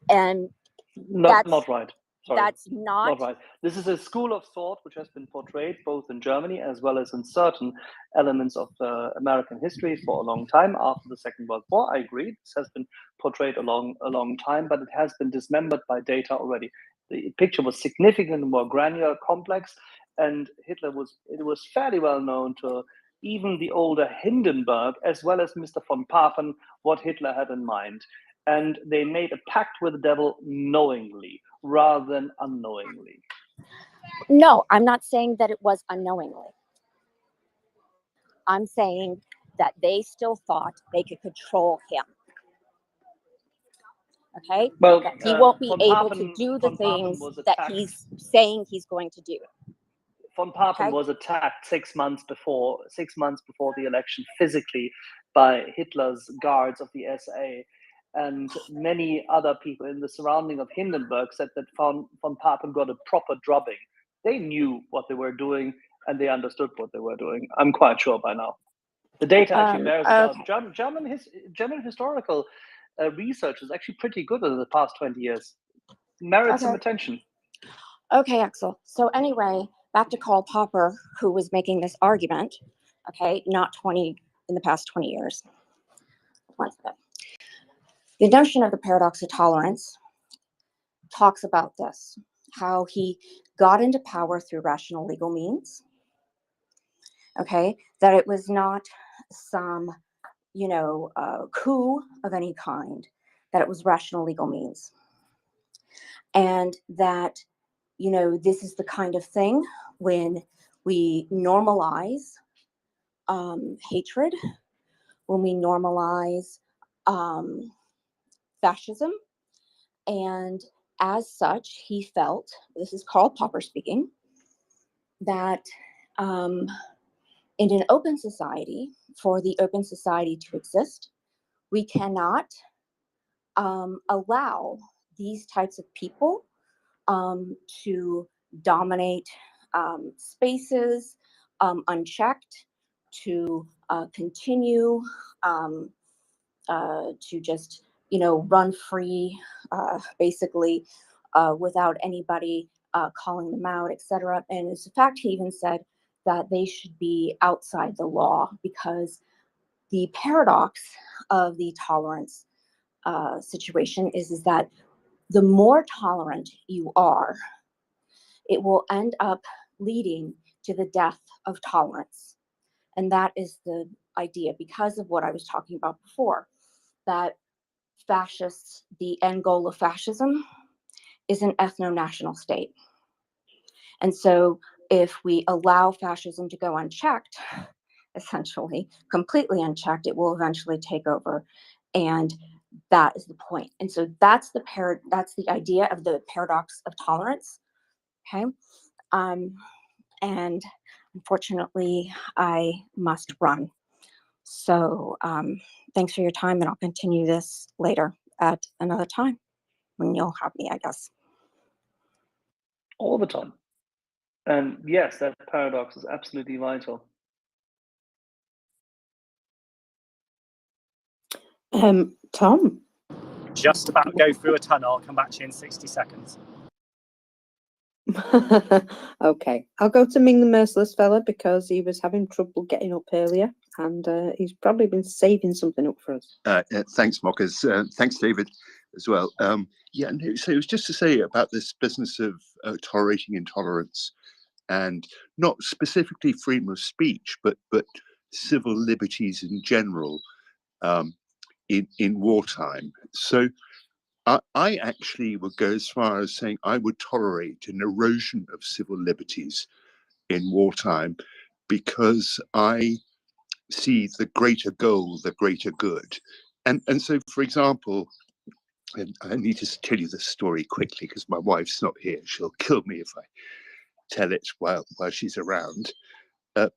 And Not right. Sorry. That's not right. This is a school of thought which has been portrayed both in Germany as well as in certain elements of American history for a long time after the Second World War. I agree. This has been portrayed a long time, but it has been dismembered by data already. The picture was significantly more granular, complex, and it was fairly well known to even the older Hindenburg as well as Mr. von Papen what Hitler had in mind. And they made a pact with the devil knowingly rather than unknowingly. No, I'm not saying that it was unknowingly. I'm saying that they still thought they could control him. Okay? Well, that he won't be von able Papen, to do the von Papen things was that attacked. he's saying he's going to do. Von Papen Okay. was attacked 6 months before the election physically by Hitler's guards of the SA. And many other people in the surrounding of Hindenburg said that von Papen got a proper drubbing. They knew what they were doing and they understood what they were doing. I'm quite sure by now. The data actually bears it out. German historical research is actually pretty good over the past 20 years. Merits some attention. Okay, Axel. So anyway, back to Karl Popper, who was making this argument, okay, not in the past 20 years. One second. The notion of the paradox of tolerance talks about this, how he got into power through rational legal means, okay, that it was not some, coup of any kind, that it was rational legal means. And that, this is the kind of thing when we normalize hatred, when we normalize fascism. And as such, he felt, this is Karl Popper speaking, that in an open society, for the open society to exist, we cannot allow these types of people to dominate spaces unchecked, to continue to just, run free, basically, without anybody calling them out, etc. And in fact, he even said that they should be outside the law, because the paradox of the tolerance situation is that the more tolerant you are, it will end up leading to the death of tolerance. And that is the idea, because of what I was talking about before, that fascists, the end goal of fascism is an ethno-national state. And so if we allow fascism to go unchecked, essentially completely unchecked, it will eventually take over. And that is the point. And so that's the idea of the paradox of tolerance. Okay. And unfortunately, I must run. So thanks for your time, and I'll continue this later at another time when you'll have me, I guess. All the time. And yes, that paradox is absolutely vital. Tom? Just about to go through a tunnel. I'll come back to you in 60 seconds. Okay, I'll go to Ming the Merciless Fella because he was having trouble getting up earlier, and he's probably been saving something up for us. Thanks, Mockers. Thanks, David, as well. Yeah, no, so it was just to say about this business of tolerating intolerance, and not specifically freedom of speech, but civil liberties in general in wartime. So I actually would go as far as saying I would tolerate an erosion of civil liberties in wartime, because I see the greater goal, the greater good. And so, for example, and I need to tell you this story quickly because my wife's not here. She'll kill me if I tell it while she's around.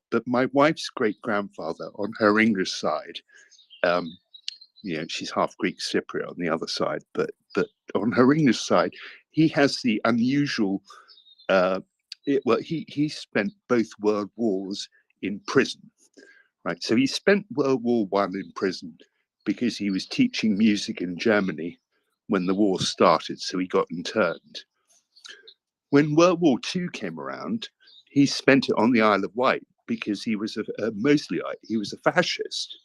but my wife's great-grandfather on her English side, she's half Greek Cypriot on the other side, but on her English side, he has the unusual. He spent both world wars in prison, right? So he spent World War I in prison because he was teaching music in Germany when the war started. So he got interned. When World War II came around, he spent it on the Isle of Wight because he was he was a fascist.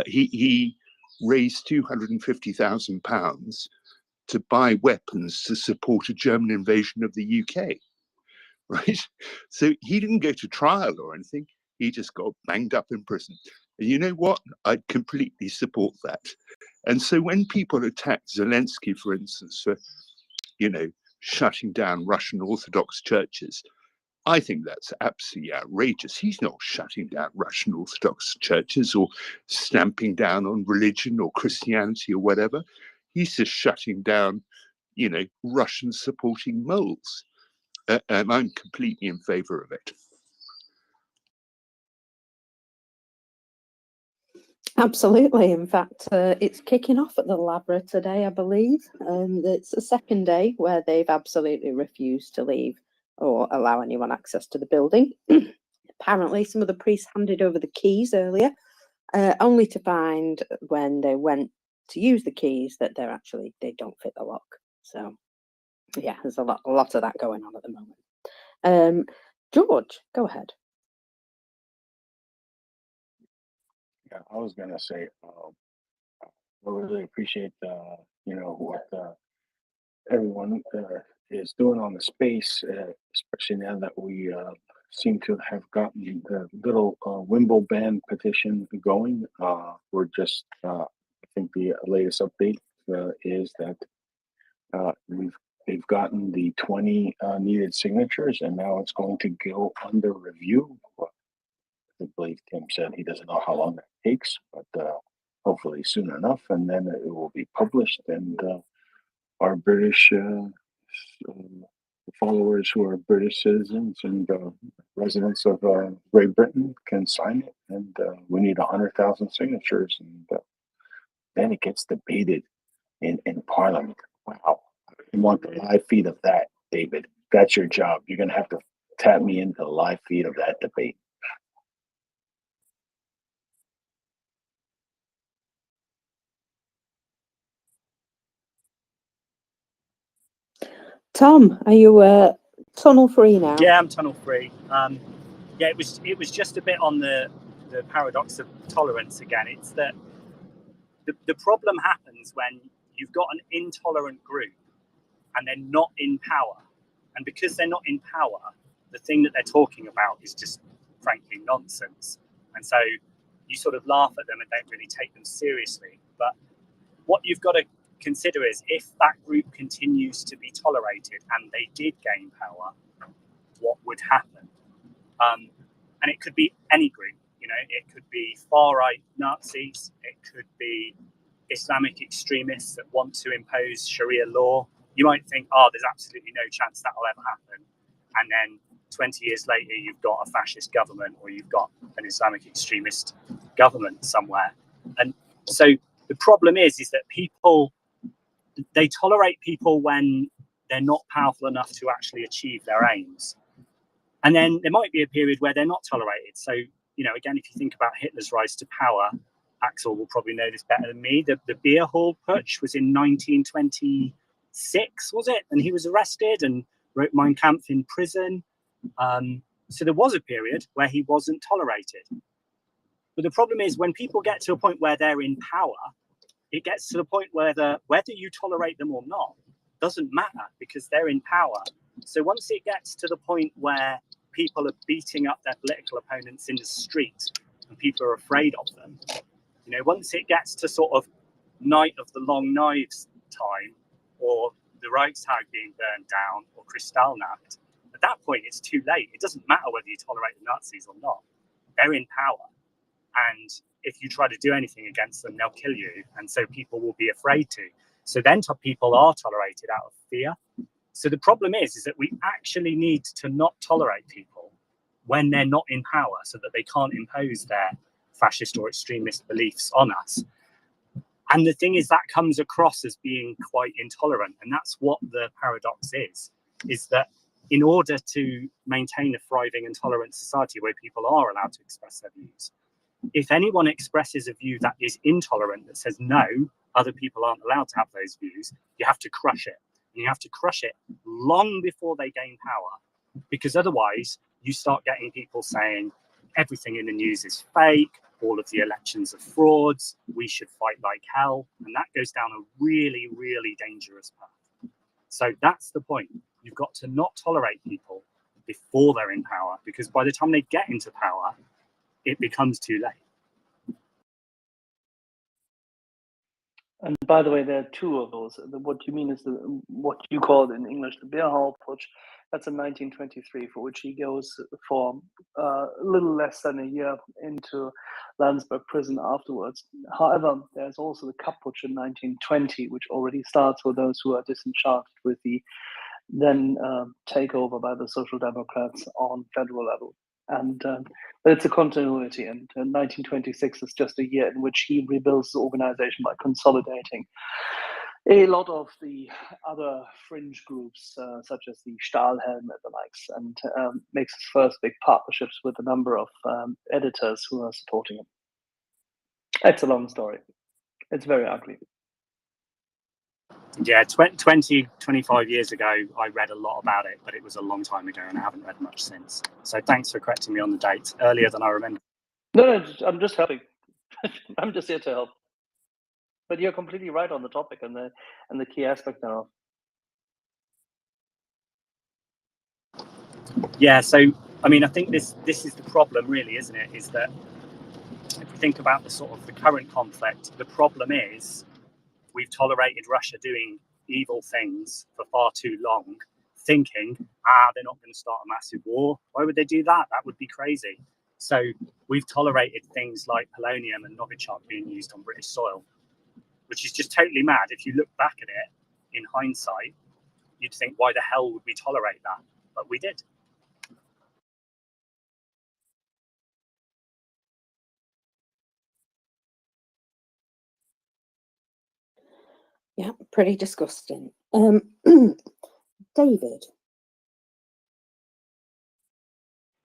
He raised £250,000 to buy weapons to support a German invasion of the UK, right? So he didn't go to trial or anything. He just got banged up in prison. And you know what? I'd completely support that. And so when people attack Zelensky, for instance, for, shutting down Russian Orthodox churches, I think that's absolutely outrageous. He's not shutting down Russian Orthodox churches or stamping down on religion or Christianity or whatever. He's just shutting down, Russian supporting moles. And I'm completely in favor of it. Absolutely. In fact, it's kicking off at the Labra today, I believe. It's the second day where they've absolutely refused to leave or allow anyone access to the building. Apparently, some of the priests handed over the keys earlier, only to find when they went to use the keys that they don't fit the lock. So, yeah, there's a lot of that going on at the moment. George, go ahead. Yeah, I was gonna say, I really appreciate what everyone is doing on the space, especially now that we seem to have gotten the little Wimbledon petition going. We're just, I think the latest update is that they've gotten the 20 needed signatures, and now it's going to go under review. I believe Tim said he doesn't know how long that takes, but hopefully soon enough, and then it will be published, and our British followers who are British citizens and residents of Great Britain can sign it, and we need 100,000 signatures, and then it gets debated in Parliament. Wow, I want the live feed of that, David. That's your job. You're gonna have to tap me into the live feed of that debate. Tom, are you tunnel free now? Yeah, I'm tunnel free. Yeah, it was just a bit on the paradox of tolerance again. It's that the problem happens when you've got an intolerant group and they're not in power. And because they're not in power, the thing that they're talking about is just frankly nonsense. And so you sort of laugh at them and don't really take them seriously. But what you've got to consider is if that group continues to be tolerated and they did gain power, what would happen? And it could be any group, it could be far-right Nazis, it could be Islamic extremists that want to impose Sharia law. You might think, there's absolutely no chance that will ever happen. And then 20 years later, you've got a fascist government or you've got an Islamic extremist government somewhere. And so the problem is that people, they tolerate people when they're not powerful enough to actually achieve their aims. And then there might be a period where they're not tolerated. So, again, if you think about Hitler's rise to power, Axel will probably know this better than me. The beer hall putsch was in 1926, was it? And he was arrested and wrote Mein Kampf in prison. So there was a period where he wasn't tolerated. But the problem is when people get to a point where they're in power, it gets to the point where whether you tolerate them or not doesn't matter because they're in power. So once it gets to the point where people are beating up their political opponents in the street and people are afraid of them, once it gets to sort of Night of the Long Knives time or the Reichstag being burned down or Kristallnacht, at that point it's too late. It doesn't matter whether you tolerate the Nazis or not. They're in power. And if you try to do anything against them, they'll kill you. And so people will be afraid to. So then people are tolerated out of fear. So the problem is that we actually need to not tolerate people when they're not in power, so that they can't impose their fascist or extremist beliefs on us. And the thing is, that comes across as being quite intolerant. And that's what the paradox is that in order to maintain a thriving and tolerant society where people are allowed to express their views, if anyone expresses a view that is intolerant, that says no, other people aren't allowed to have those views, you have to crush it. And you have to crush it long before they gain power, because otherwise you start getting people saying everything in the news is fake, all of the elections are frauds, we should fight like hell. And that goes down a really, really dangerous path. So that's the point. You've got to not tolerate people before they're in power, because by the time they get into power, it becomes too late. And by the way, there are two of those. What you mean is what you call in English the beer hall putsch. That's in 1923, for which he goes for a little less than a year into Landsberg prison afterwards. However, there's also the cup putsch in 1920, which already starts with those who are disenchanted with the then takeover by the Social Democrats on federal level. And but it's a continuity, and 1926 is just a year in which he rebuilds the organization by consolidating a lot of the other fringe groups, such as the Stahlhelm and the likes, and makes his first big partnerships with a number of editors who are supporting him. It's a long story. It's very ugly. Yeah, 20, 25 years ago, I read a lot about it, but it was a long time ago and I haven't read much since. So thanks for correcting me on the date, earlier than I remember. No, I'm just helping. I'm just here to help. But you're completely right on the topic and the key aspect thereof. Yeah, so I mean, I think this is the problem, really, isn't it? Is that if we think about the current conflict, the problem is we've tolerated Russia doing evil things for far too long, thinking, they're not going to start a massive war. Why would they do that? That would be crazy. So we've tolerated things like polonium and Novichok being used on British soil, which is just totally mad. If you look back at it in hindsight, you'd think, why the hell would we tolerate that? But we did. Yeah, pretty disgusting. David.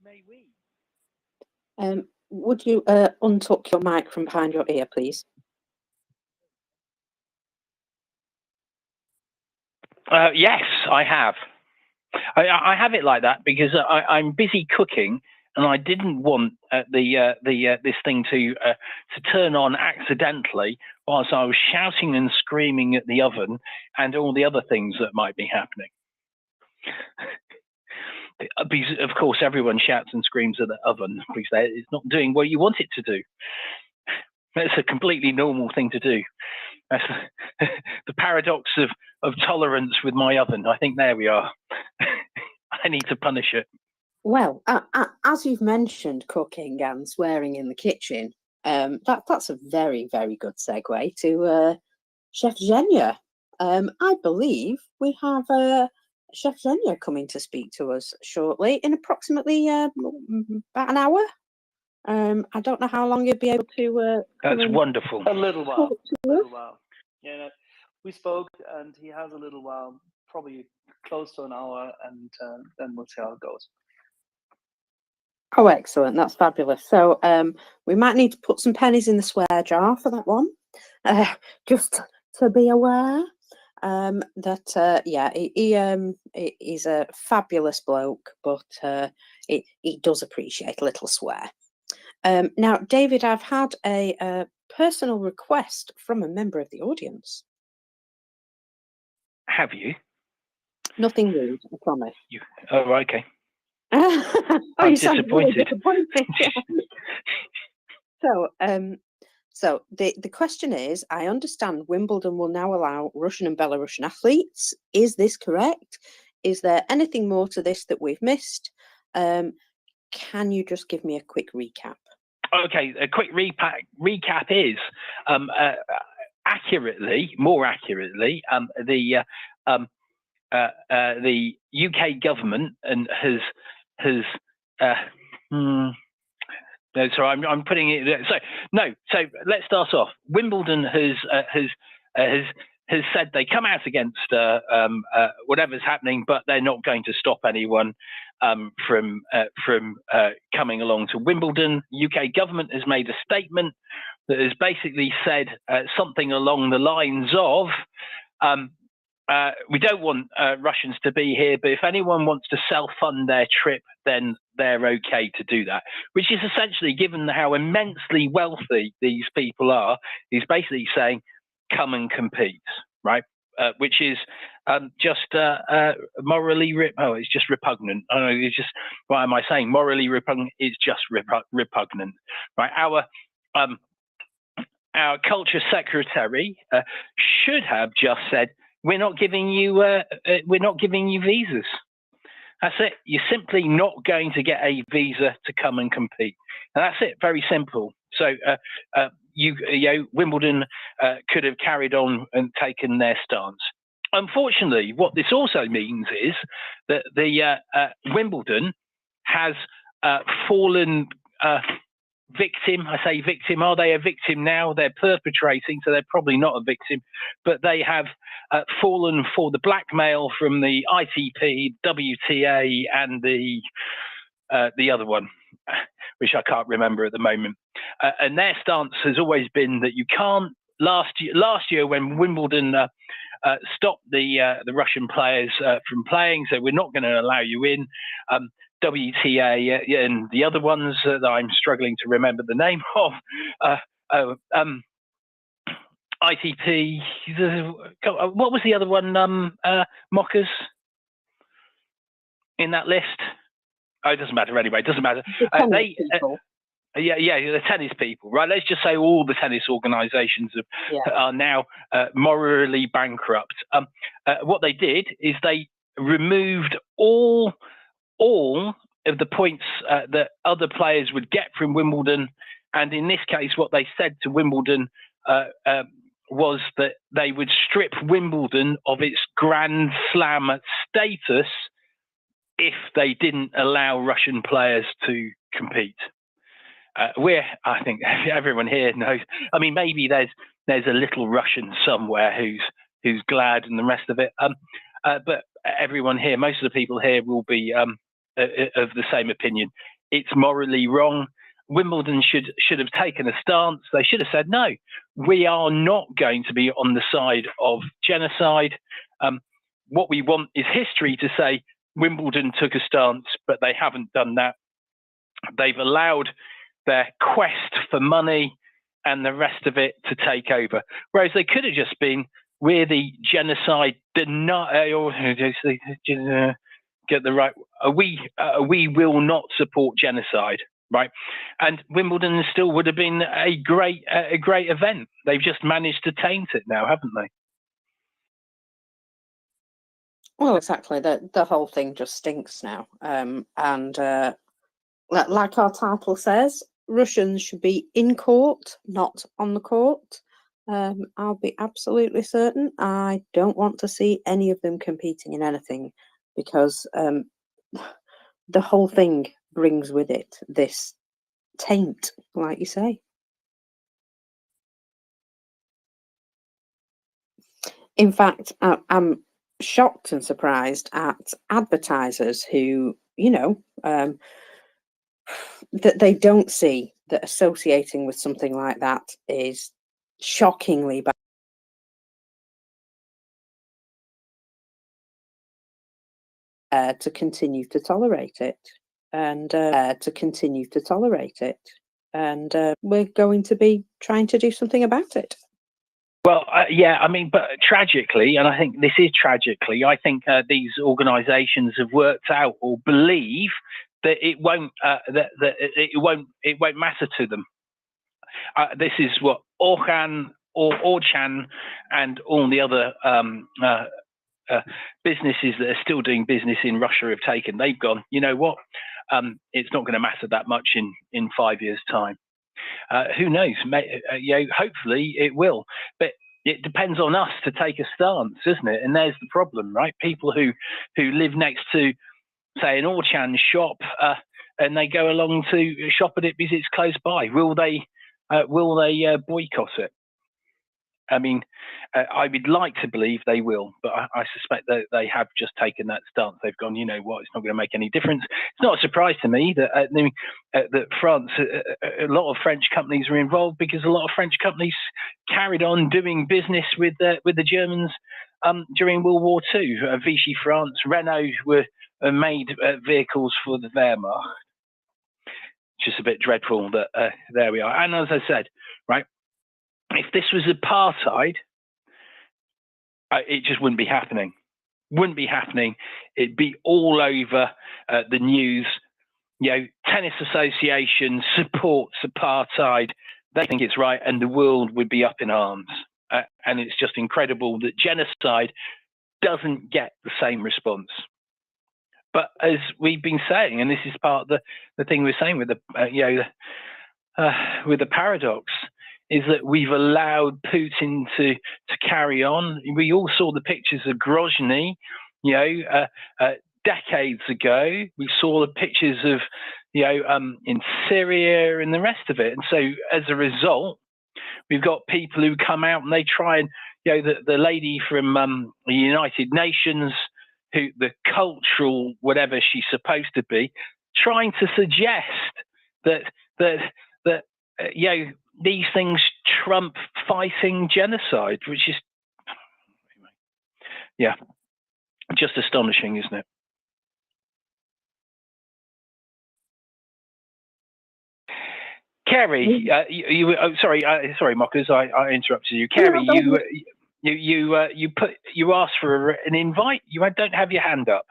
May we? Would you untuck your mic from behind your ear, please? Yes, I have. I have it like that because I'm busy cooking, and I didn't want this thing to turn on accidentally whilst I was shouting and screaming at the oven and all the other things that might be happening. Because, of course, everyone shouts and screams at the oven because it's not doing what you want it to do. That's a completely normal thing to do. That's the paradox of tolerance with my oven. I think there we are. I need to punish it. Well, as you've mentioned cooking and swearing in the kitchen, that's a very, very good segue to Chef Zhenya. I believe we have Chef Zhenya coming to speak to us shortly in approximately about an hour. I don't know how long you'll be able to. That's wonderful. A little while. A little while. Yeah, we spoke, and he has a little while, probably close to an hour, and then we'll see how it goes. Oh, excellent! That's fabulous. So, we might need to put some pennies in the swear jar for that one, just to be aware. He's a fabulous bloke, but he does appreciate a little swear. Now, David, I've had a personal request from a member of the audience. Have you? Nothing rude, I promise. Oh, okay. I'm disappointed. So the question is, I understand Wimbledon will now allow Russian and Belarusian athletes. Is this correct? Is there anything more to this that we've missed? Can you just give me a quick recap? Okay, a quick recap is more accurately, the UK government has No, so I'm putting it. So no. So let's start off. Wimbledon has said they come out against whatever's happening, but they're not going to stop anyone from coming along to Wimbledon. UK government has made a statement that has basically said something along the lines of. We don't want Russians to be here, but if anyone wants to self-fund their trip, then they're okay to do that. Which is essentially, given how immensely wealthy these people are, he's basically saying, come and compete, right? Which is just morally, it's just repugnant. I don't know, it's just, what am I saying? Morally repugnant, it's just repugnant, right? Our culture secretary should have just said, we're not giving you visas. That's it. You're simply not going to get a visa to come and compete. And that's it. Very simple. So Wimbledon could have carried on and taken their stance. Unfortunately, what this also means is that the Wimbledon has fallen victim. I say victim. Are they a victim now? They're perpetrating, so they're probably not a victim, but they have fallen for the blackmail from the ITP, WTA, and the other one, which I can't remember at the moment. And their stance has always been that you can't. Last year, when Wimbledon stopped the Russian players from playing, so we're not going to allow you in. WTA and the other ones that I'm struggling to remember the name of, ITP. What was the other one? Mockers in that list. Oh, it doesn't matter anyway. It doesn't matter. The tennis people, right? Let's just say all the tennis organisations are now morally bankrupt. What they did is they removed all of the points that other players would get from Wimbledon, and in this case, what they said to Wimbledon was that they would strip Wimbledon of its Grand Slam status if they didn't allow Russian players to compete. I think everyone here knows. I mean, maybe there's a little Russian somewhere who's glad and the rest of it. But everyone here, most of the people here, will be of the same opinion. It's morally wrong. Wimbledon should have taken a stance. They should have said, no, we are not going to be on the side of genocide. What we want is history to say Wimbledon took a stance, but they haven't done that. They've allowed their quest for money and the rest of it to take over. Whereas they could have just been, we're the genocide get the right. We will not support genocide, right? And Wimbledon still would have been a great event. They've just managed to taint it now, haven't they? Well, exactly. The whole thing just stinks now. Like our title says, Russians should be in court, not on the court. I'll be absolutely certain. I don't want to see any of them competing in anything, because the whole thing brings with it this taint, like you say. In fact, I'm shocked and surprised at advertisers who, that they don't see that associating with something like that is shockingly bad. To continue to tolerate it, and we're going to be trying to do something about it. Well, I mean, but tragically, and I think this is tragically, I think these organisations have worked out or believe that it won't it won't matter to them. This is what Orchan and all the other businesses that are still doing business in Russia have taken. They've gone, you know what? It's not going to matter that much in 5 years' time. Who knows? Hopefully it will, but it depends on us to take a stance, isn't it? And there's the problem, right? People who live next to, say, an Orchan shop and they go along to shop at it because it's close by? Will they boycott it? I mean, I would like to believe they will, but I suspect that they have just taken that stance. They've gone, you know what, it's not going to make any difference. It's not a surprise to me that France, a lot of French companies were involved, because a lot of French companies carried on doing business with the Germans during World War II. Vichy France, Renault made vehicles for the Wehrmacht. Just a bit dreadful that there we are. And as I said, right, if this was apartheid, it just wouldn't be happening. Wouldn't be happening. It'd be all over the news. You know, tennis association supports apartheid. They think it's right, and the world would be up in arms. And it's just incredible that genocide doesn't get the same response. But as we've been saying, and this is part of the thing we're saying with with the paradox, is that we've allowed Putin to carry on. We all saw the pictures of Grozny, decades ago. We saw the pictures of, in Syria and the rest of it. And so as a result, we've got people who come out and they try and, the lady from the United Nations, who the cultural whatever she's supposed to be, trying to suggest that these things trump fighting genocide, which is, just astonishing, isn't it? Kerry, sorry, Mockers, I interrupted you. Kerry, you asked for an invite. You don't have your hand up.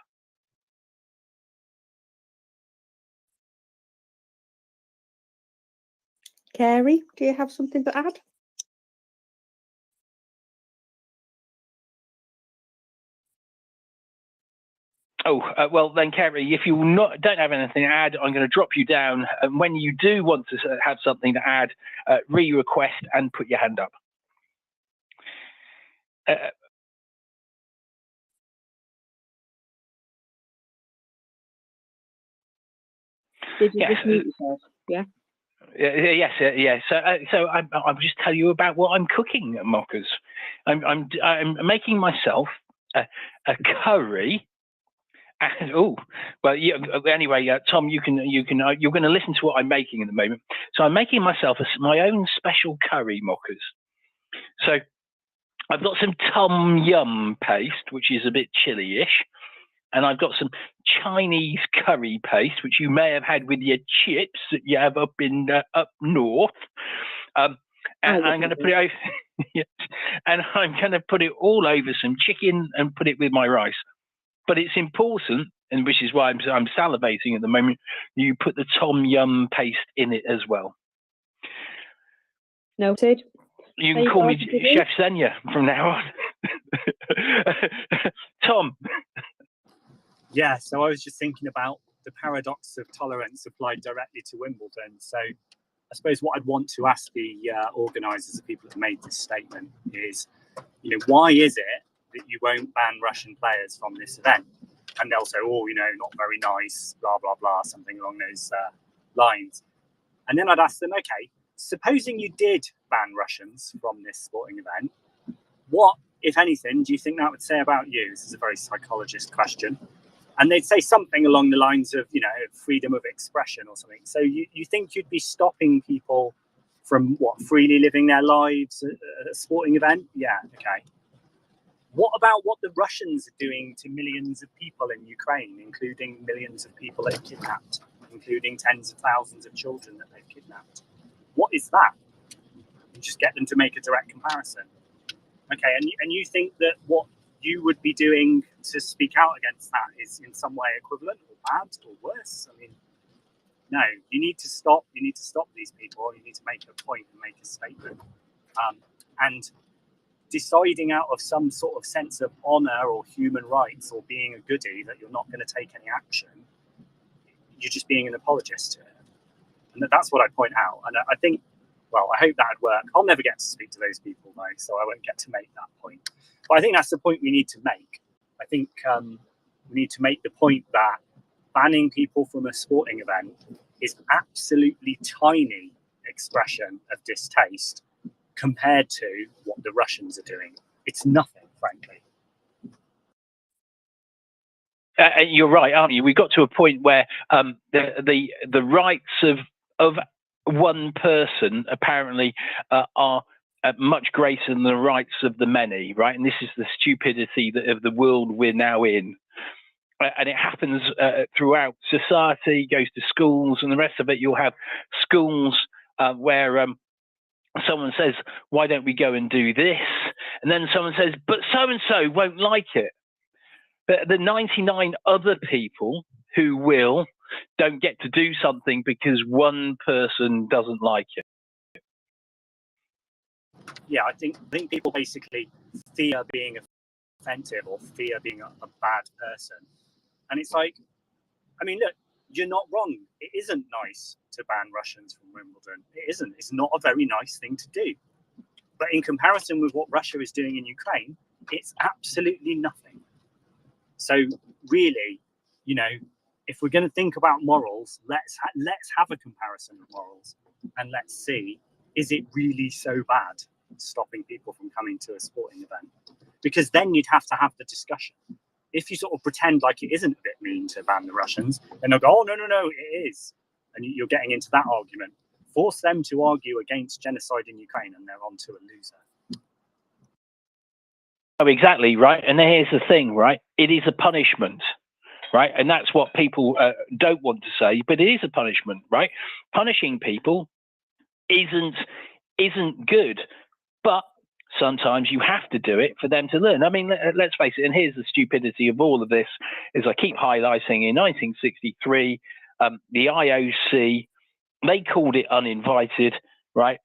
Kerry, do you have something to add? Oh, well then, Kerry, if you don't have anything to add, I'm going to drop you down. And when you do want to have something to add, re-request and put your hand up. Did you just mute yourself? Yeah. Yes. So I'll just tell you about what I'm cooking, Mockers. I'm making myself a curry. And, anyway, Tom, you're going to listen to what I'm making in a moment. So I'm making myself my own special curry, Mockers. So I've got some tom yum paste, which is a bit chili-ish, and I've got some Chinese curry paste, which you may have had with your chips that you have up north. And I'm going to put it over, yes, and I'm going to put it all over some chicken and put it with my rice. But it's important, and which is why I'm salivating at the moment, you put the tom yum paste in it as well. Noted. You can call me Chef Senya from now on. Tom. Yeah, so I was just thinking about the paradox of tolerance applied directly to Wimbledon. So I suppose what I'd want to ask the organisers, the people that made this statement, is, why is it that you won't ban Russian players from this event? And they'll say, not very nice, blah, blah, blah, something along those lines. And then I'd ask them, okay, supposing you did ban Russians from this sporting event, what, if anything, do you think that would say about you? This is a very psychologist question. And they'd say something along the lines of, freedom of expression or something. So you think you'd be stopping people from, freely living their lives at a sporting event? Yeah, okay. What about what the Russians are doing to millions of people in Ukraine, including millions of people they've kidnapped, including tens of thousands of children that they've kidnapped? What is that? You just get them to make a direct comparison. Okay, and you think that what you would be doing to speak out against that is in some way equivalent or bad or worse? I mean, no, you need to stop these people. You need to make a point and make a statement. And deciding out of some sort of sense of honor or human rights or being a goodie that you're not going to take any action, you're just being an apologist to it. And that's what I point out. And I think, well, I hope that would work. I'll never get to speak to those people, though, so I won't get to make that point. But I think that's the point we need to make. I think we need to make the point that banning people from a sporting event is absolutely tiny expression of distaste compared to what the Russians are doing. It's nothing, frankly. You're right, aren't you? We got to a point where the rights of one person apparently are much greater than the rights of the many, right? And this is the stupidity of the world we're now in. And it happens throughout society, goes to schools and the rest of it. You'll have schools where someone says, why don't we go and do this? And then someone says, but so-and-so won't like it. But the 99 other people who will don't get to do something because one person doesn't like it. Yeah, I think people basically fear being offensive or fear being a bad person. And it's like, I mean, look, you're not wrong. It isn't nice to ban Russians from Wimbledon. It isn't. It's not a very nice thing to do. But in comparison with what Russia is doing in Ukraine, it's absolutely nothing. So really, you know, if we're going to think about morals, let's have a comparison of morals, and let's see, is it really so bad stopping people from coming to a sporting event? Because then you'd have to have the discussion. If you sort of pretend like it isn't a bit mean to ban the Russians, then they'll go, oh, no, it is. And you're getting into that argument. Force them to argue against genocide in Ukraine and they're on to a loser. Oh, exactly, right. And here's the thing, right? It is a punishment, right? And that's what people don't want to say, but it is a punishment, right? Punishing people isn't good, but sometimes you have to do it for them to learn. I mean, let's face it, and here's the stupidity of all of this, is I keep highlighting in 1963, the IOC, they called it uninvited, right?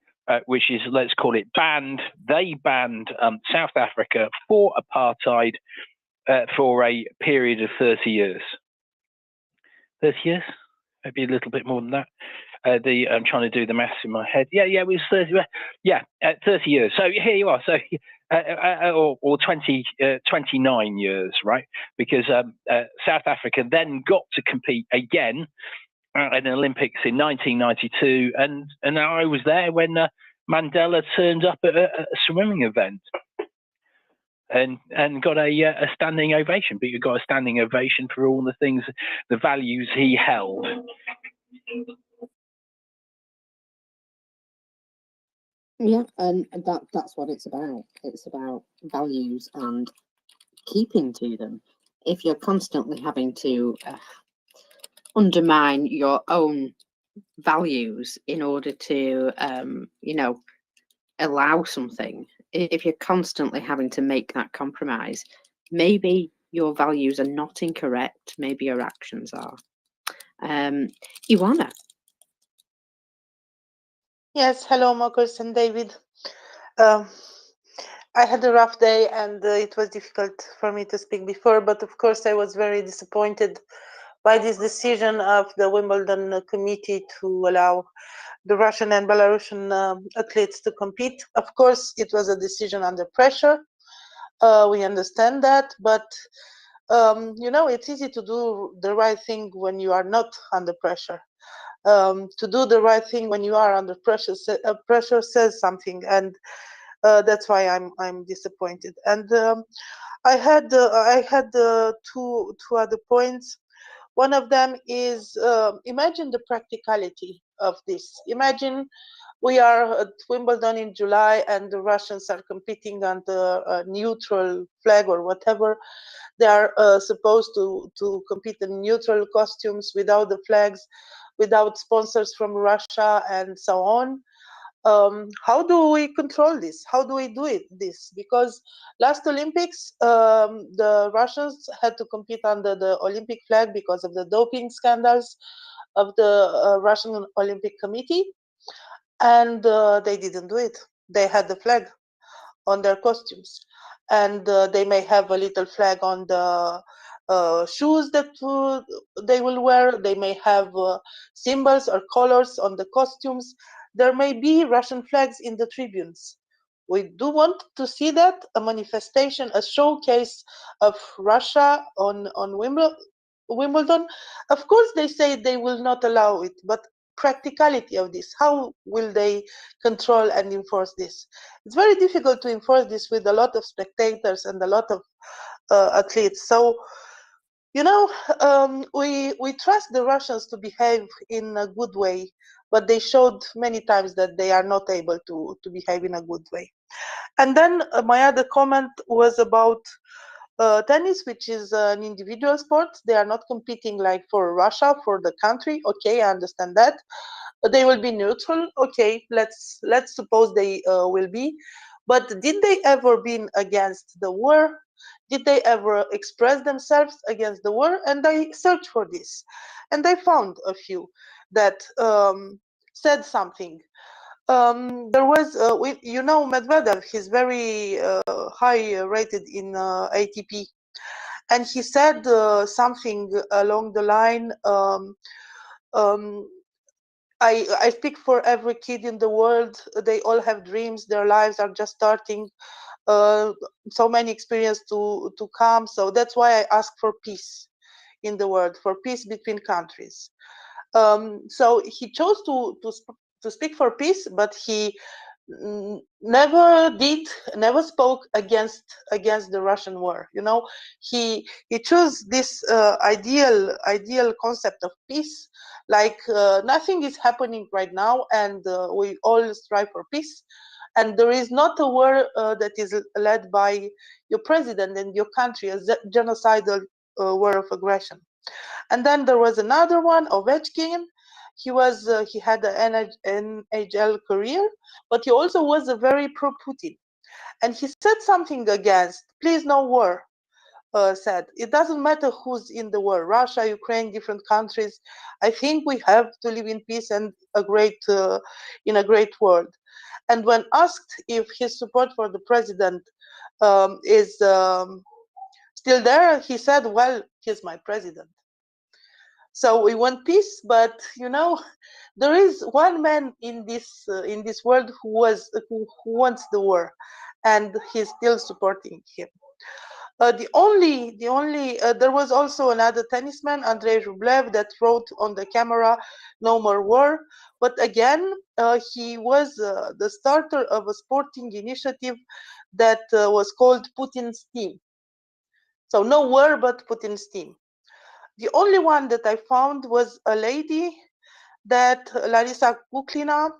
Which is, let's call it banned. They banned South Africa for apartheid for a period of 30 years. 30 years? Maybe a little bit more than that. I'm trying to do the maths in my head. Yeah, it was 30. Yeah, 30 years. So here you are. So, or 29 years, right? Because South Africa then got to compete again at the Olympics in 1992, and I was there when Mandela turned up at a swimming event and got a standing ovation. But you got a standing ovation for all the things, the values he held. Yeah, and that's what it's about. It's about values and keeping to them. If you're constantly having to undermine your own values in order to, allow something, if you're constantly having to make that compromise, maybe your values are not incorrect, maybe your actions are. Ioana. Yes, hello, Marcus and David. I had a rough day and it was difficult for me to speak before, but of course I was very disappointed by this decision of the Wimbledon committee to allow the Russian and Belarusian athletes to compete. Of course, it was a decision under pressure. We understand that, but it's easy to do the right thing when you are not under pressure. To do the right thing when you are under pressure, pressure says something, and that's why I'm disappointed. And I had two other points. One of them is imagine the practicality of this. Imagine we are at Wimbledon in July and the Russians are competing under a neutral flag or whatever. They are supposed to compete in neutral costumes without the flags, without sponsors from Russia and so on. How do we control this? How do we do this? Because last Olympics, the Russians had to compete under the Olympic flag because of the doping scandals of the Russian Olympic Committee, and they didn't do it. They had the flag on their costumes, and they may have a little flag on the shoes that they will wear. They may have symbols or colors on the costumes. There may be Russian flags in the tribunes. We do want to see that, a manifestation, a showcase of Russia on Wimbledon, Wimbledon. Of course, they say they will not allow it, but practicality of this, how will they control and enforce this? It's very difficult to enforce this with a lot of spectators and a lot of athletes. So, you know, we trust the Russians to behave in a good way, but they showed many times that they are not able to behave in a good way. And then my other comment was about tennis, which is an individual sport. They are not competing like for Russia, for the country. Okay, I understand that. They will be neutral. Okay, let's suppose they will be. But did they ever been against the war? Did they ever express themselves against the war? And I searched for this, and I found a few that said something. There was, you know, Medvedev. He's very high rated in ATP, and he said something along the line. I speak for every kid in the world. They all have dreams. Their lives are just starting. So many experiences to come. So that's why I ask for peace in the world, for peace between countries. So he chose to speak for peace, but he never spoke against the Russian war. You know, he chose this ideal concept of peace, like nothing is happening right now, and we all strive for peace. And there is not a war that is led by your president and your country, a genocidal war of aggression. And then there was another one, Ovechkin. He had an NHL career, but he also was a very pro-Putin. And he said something against, please no war, said, it doesn't matter who's in the war, Russia, Ukraine, different countries. I think we have to live in peace and in a great world. And when asked if his support for the president is still there, he said, well, he's my president. So we want peace, but you know, there is one man in this world who wants the war, and he's still supporting him. There was also another tennisman, Andrei Rublev, that wrote on the camera, "No more war." But again, he was the starter of a sporting initiative that was called Putin's Team. So no war, but Putin's Team. The only one that I found was a lady, that Larisa Kuklina,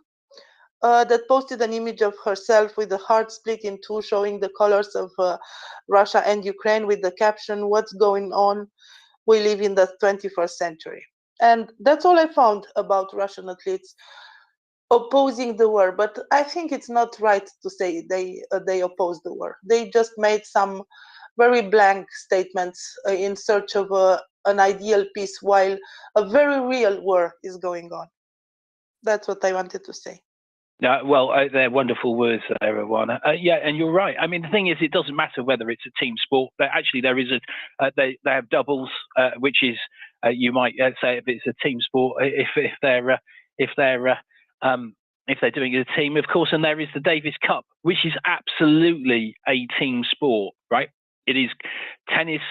that posted an image of herself with the heart split in two, showing the colors of Russia and Ukraine with the caption, "What's going on? We live in the 21st century." And that's all I found about Russian athletes opposing the war. But I think it's not right to say they oppose the war. They just made some very blank statements in search of an ideal peace, while a very real war is going on. That's what I wanted to say. Well, they're wonderful words there, Ivana. Yeah, and you're right. I mean, the thing is, it doesn't matter whether it's a team sport. Actually, there is they have doubles, which is you might say if it's a team sport, if they're doing it as a team, of course. And there is the Davis Cup, which is absolutely a team sport, right? It is tennis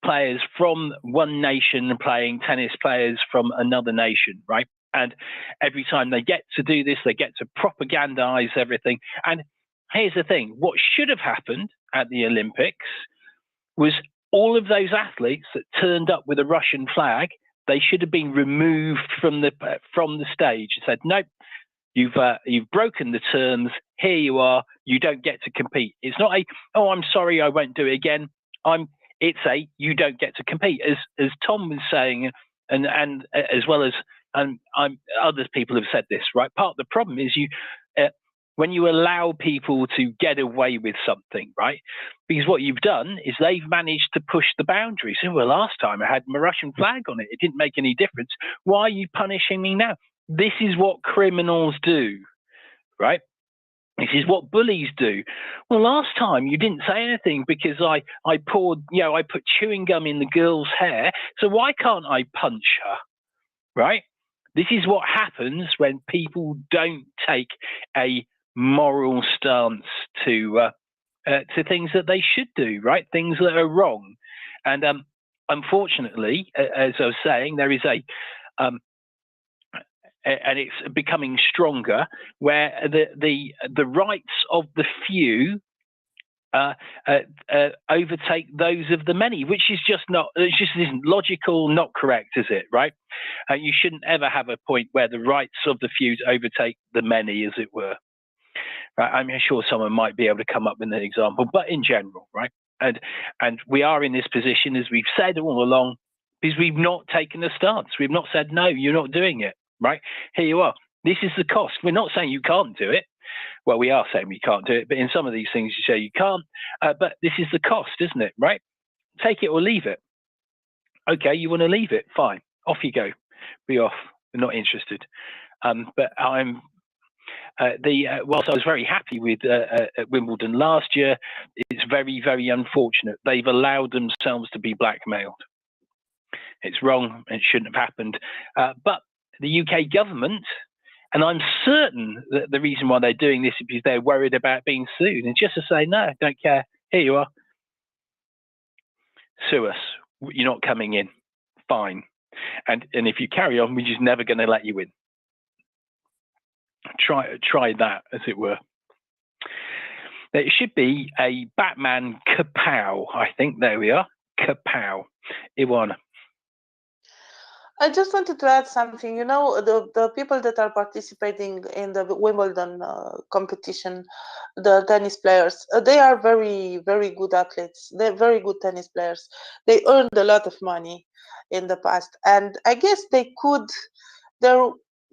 players from one nation playing tennis players from another nation, right? And every time they get to do this, they get to propagandize everything. And here's the thing, what should have happened at the Olympics was all of those athletes that turned up with a Russian flag, they should have been removed from the stage and said, nope, you've broken the terms, here you are, you don't get to compete. It's not a, oh, I'm sorry, I won't do it again. It's a, you don't get to compete. As Tom was saying, and as well as other people have said this, right? Part of the problem is when you allow people to get away with something, right? Because what you've done is they've managed to push the boundaries. So, well, last time I had my Russian flag on it. It didn't make any difference. Why are you punishing me now? This is what criminals do, right? This is what bullies do. Well, last time you didn't say anything because I put chewing gum in the girl's hair. So why can't I punch her, right? This is what happens when people don't take a moral stance to things that they should do, right? Things that are wrong. And unfortunately, as I was saying, there is a and it's becoming stronger, where the rights of the few overtake those of the many, which is just not, it just isn't logical, not correct, is it? Right? You shouldn't ever have a point where the rights of the few overtake the many, as it were. Right? I'm sure someone might be able to come up with an example, but in general, right? And we are in this position, as we've said all along, because we've not taken a stance. We've not said, no, you're not doing it, right? Here you are. This is the cost. We're not saying you can't do it. Well, we are saying we can't do it, but in some of these things you say you can't. But this is the cost, isn't it, right? Take it or leave it. Okay, you want to leave it? Fine. Off you go. Be off. We're not interested. But I'm... whilst I was very happy with at Wimbledon last year, it's very, very unfortunate. They've allowed themselves to be blackmailed. It's wrong. It shouldn't have happened. But the UK government, and I'm certain that the reason why they're doing this is because they're worried about being sued. And just to say, no, don't care. Here you are. Sue us. You're not coming in. Fine. And if you carry on, we're just never going to let you in. Try that, as it were. It should be a Batman kapow, I think. There we are. Kapow. Iwana. I just wanted to add something. You know, the people that are participating in the Wimbledon competition, the tennis players, they are very, very good athletes. They're very good tennis players. They earned a lot of money in the past, and I guess they could.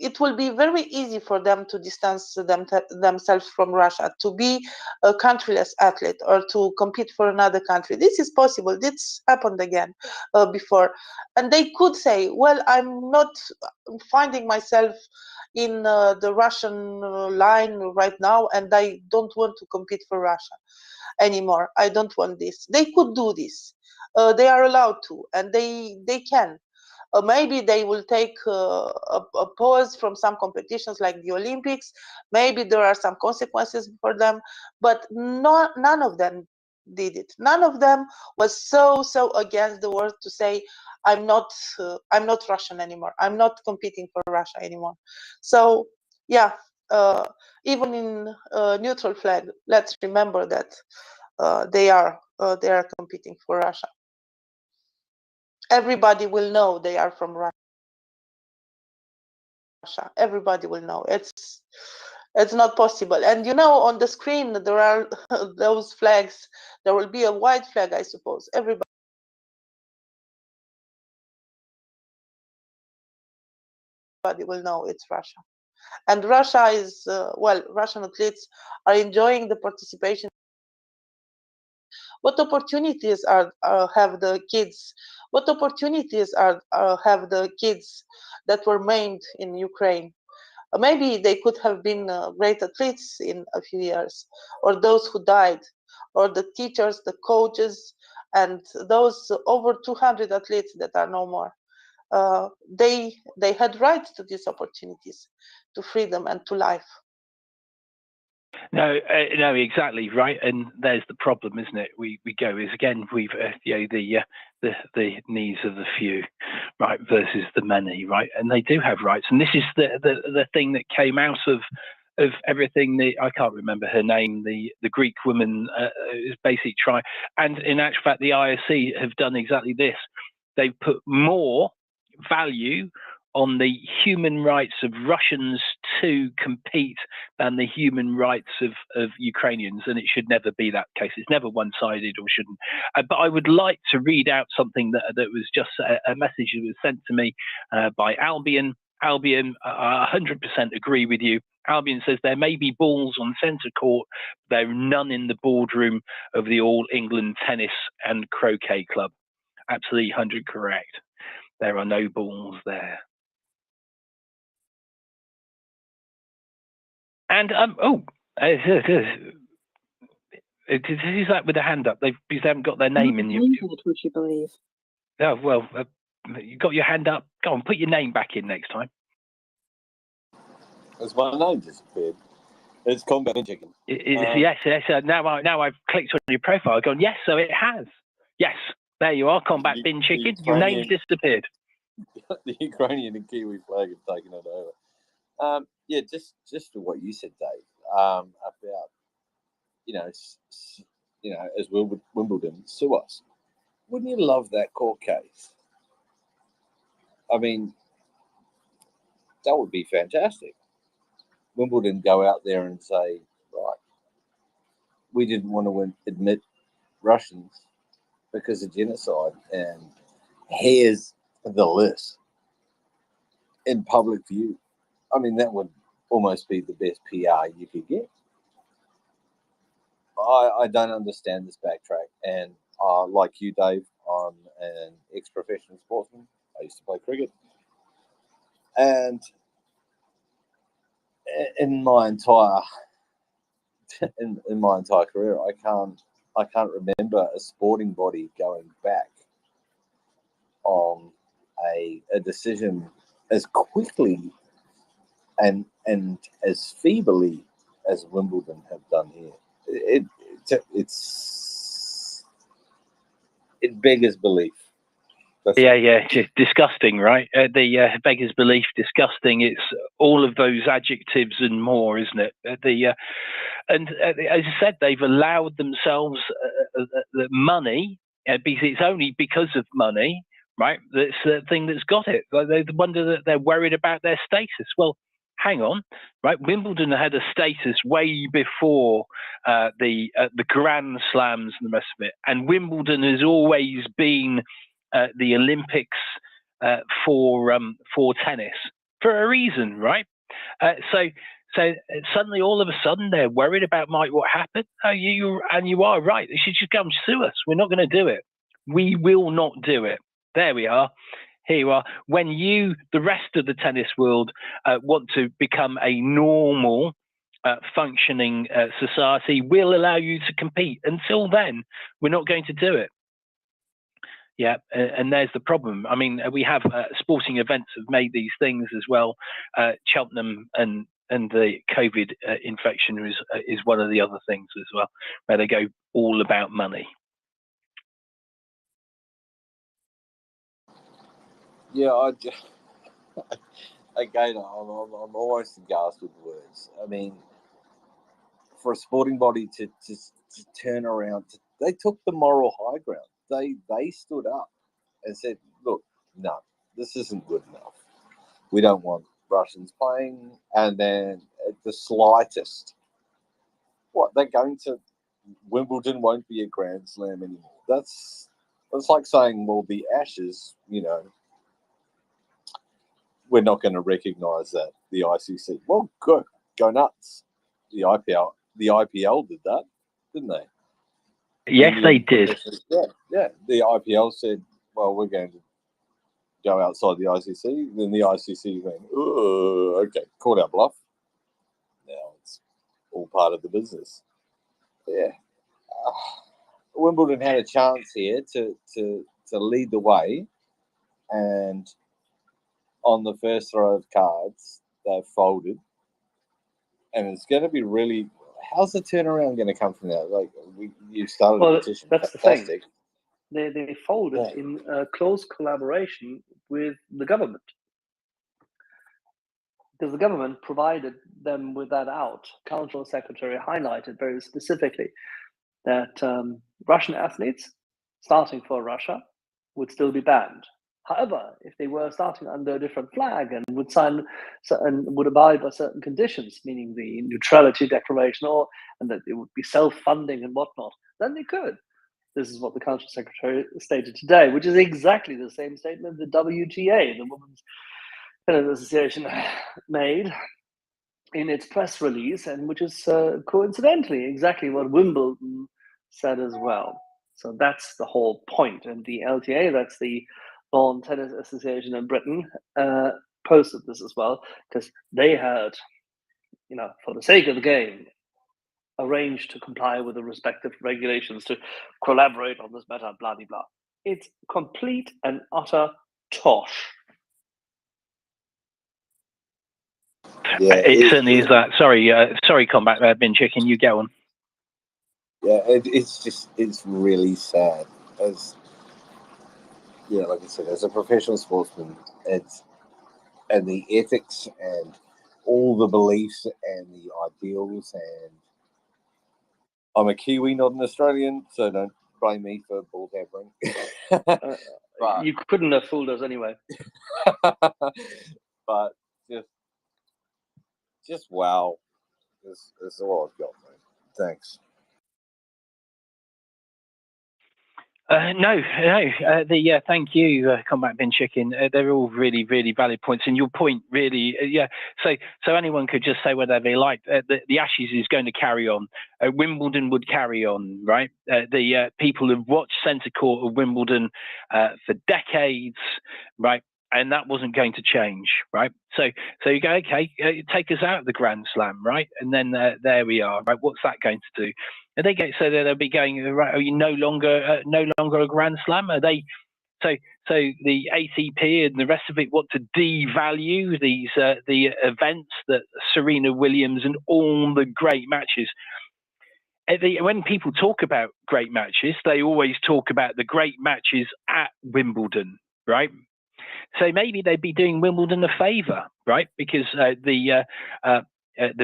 It will be very easy for them to distance themselves from Russia, to be a countryless athlete or to compete for another country. This is possible. This happened again before. And they could say, well, I'm not finding myself in the Russian line right now, and I don't want to compete for Russia anymore. I don't want this. They could do this. They are allowed to, and they can. Maybe they will take a pause from some competitions like the Olympics. Maybe there are some consequences for them, but none of them did it. None of them was so against the war to say, I'm not Russian anymore. I'm not competing for Russia anymore. So yeah, even in neutral flag, let's remember that they are competing for Russia. Everybody will know they are from Russia. Everybody will know. It's not possible. And you know, on the screen there are those flags. There will be a white flag, I suppose. Everybody will know it's Russia. And Russia is well, Russian athletes are enjoying the participation. What opportunities have the kids? What opportunities have the kids that were maimed in Ukraine? Maybe they could have been great athletes in a few years, or those who died, or the teachers, the coaches, and those over 200 athletes that are no more. They had rights to these opportunities, to freedom and to life. No, exactly right, and there's the problem, isn't it? We go is again we've the needs of the few, right, versus the many, right, and they do have rights, and this is the thing that came out of everything. I can't remember her name, the Greek woman is basically trying, and in actual fact, the IOC have done exactly this. They've put more value on the human rights of Russians to compete than the human rights of Ukrainians, and it should never be that case. It's never one-sided, or shouldn't. But I would like to read out something that was just a message that was sent to me by Albion. Albion, 100% agree with you. Albion says there may be balls on centre court, but there are none in the boardroom of the All England Tennis and Croquet Club. Absolutely 100 correct. There are no balls there. And who's that with a hand up? They haven't got their name in you. Would you believe? Oh well, you got your hand up. Go on, put your name back in next time. Has my name disappeared? It's Combat Chicken. Yes. Now I've clicked on your profile. I've gone yes, so it has. Yes, There you are, combat bin chicken. Your name's disappeared. The Ukrainian and Kiwi flag have taken it over. Yeah, just for what you said, Dave, about as Wimbledon sue us. Wouldn't you love that court case? I mean, that would be fantastic. Wimbledon go out there and say, right, we didn't want to admit Russians because of genocide, and here's the list in public view. I mean, that would almost be the best PR you could get. I don't understand this backtrack, and like you, Dave, I'm an ex-professional sportsman. I used to play cricket, and in my entire career, I can't remember a sporting body going back on a decision as quickly and as feebly as Wimbledon have done here. It beggars belief. Yeah, just disgusting, right? The beggars belief, disgusting. It's all of those adjectives and more, isn't it? And as I said, they've allowed themselves the money because it's only because of money, right? That's the thing that's got it. They wonder that they're worried about their status. Well, hang on, right? Wimbledon had a status way before the Grand Slams and the rest of it, and Wimbledon has always been the Olympics for tennis for a reason, right? So suddenly, all of a sudden, they're worried about what happened. Oh, you are right. They should just come sue us. We're not going to do it. We will not do it. There we are. Here you are. When the rest of the tennis world, want to become a normal, functioning society, we'll allow you to compete. Until then, we're not going to do it. Yeah, and there's the problem. I mean, we have sporting events have made these things as well. Cheltenham and the COVID infection is one of the other things as well, where they go all about money. Yeah, again, I'm almost aghast with words. I mean, for a sporting body to turn around, they took the moral high ground. They stood up and said, look, no, this isn't good enough. We don't want Russians playing. And then at the slightest, they're going to, Wimbledon won't be a Grand Slam anymore. That's like saying, well, the Ashes, we're not going to recognise that, the ICC. Well, go nuts. The IPL did that, didn't they? Yes, they did. Yeah. The IPL said, well, we're going to go outside the ICC. Then the ICC went, oh, okay, called our bluff. Now it's all part of the business. Yeah. Wimbledon had a chance here to lead the way, and on the first throw of cards, they've folded. And it's going to be really... How's the turnaround going to come from that? Like, you started a petition. That's fantastic. The thing. They folded in close collaboration with the government, because the government provided them with that out. Cultural Secretary highlighted very specifically that Russian athletes starting for Russia would still be banned. However, if they were starting under a different flag and would sign and would abide by certain conditions, meaning the neutrality declaration, and that it would be self-funding and whatnot, then they could. This is what the Cultural Secretary stated today, which is exactly the same statement the WTA, the Women's Tennis Association, made in its press release, and which is coincidentally exactly what Wimbledon said as well. So that's the whole point. And the LTA, that's the Lawn Tennis Association in Britain, posted this as well, because they had, for the sake of the game, arranged to comply with the respective regulations to collaborate on this matter, blah, blah, blah. It's complete and utter tosh. Yeah, it certainly is that. Sorry, Combat Bin Chicken, you go on. Yeah, it's really sad. As yeah, like I said, as a professional sportsman, it's and the ethics and all the beliefs and the ideals, and I'm a Kiwi, not an Australian, so don't blame me for ball tampering. But You couldn't have fooled us anyway. but just wow, that's all I've got, mate. Thanks. No. Thank you, Combat Bin Chicken. They're all really, really valid points, and your point really, So anyone could just say whatever they like. The Ashes is going to carry on. Wimbledon would carry on, right? The people have watched centre court of Wimbledon for decades, right? And that wasn't going to change, right? So you go, okay, take us out of the Grand Slam, right? And then there we are, right? What's that going to do? And they get so they'll be going, right? Are you no longer a Grand Slam? Are they? So the ATP and the rest of it want to devalue these the events that Serena Williams and all the great matches. When people talk about great matches, they always talk about the great matches at Wimbledon, right? So maybe they'd be doing Wimbledon a favour, right? Because the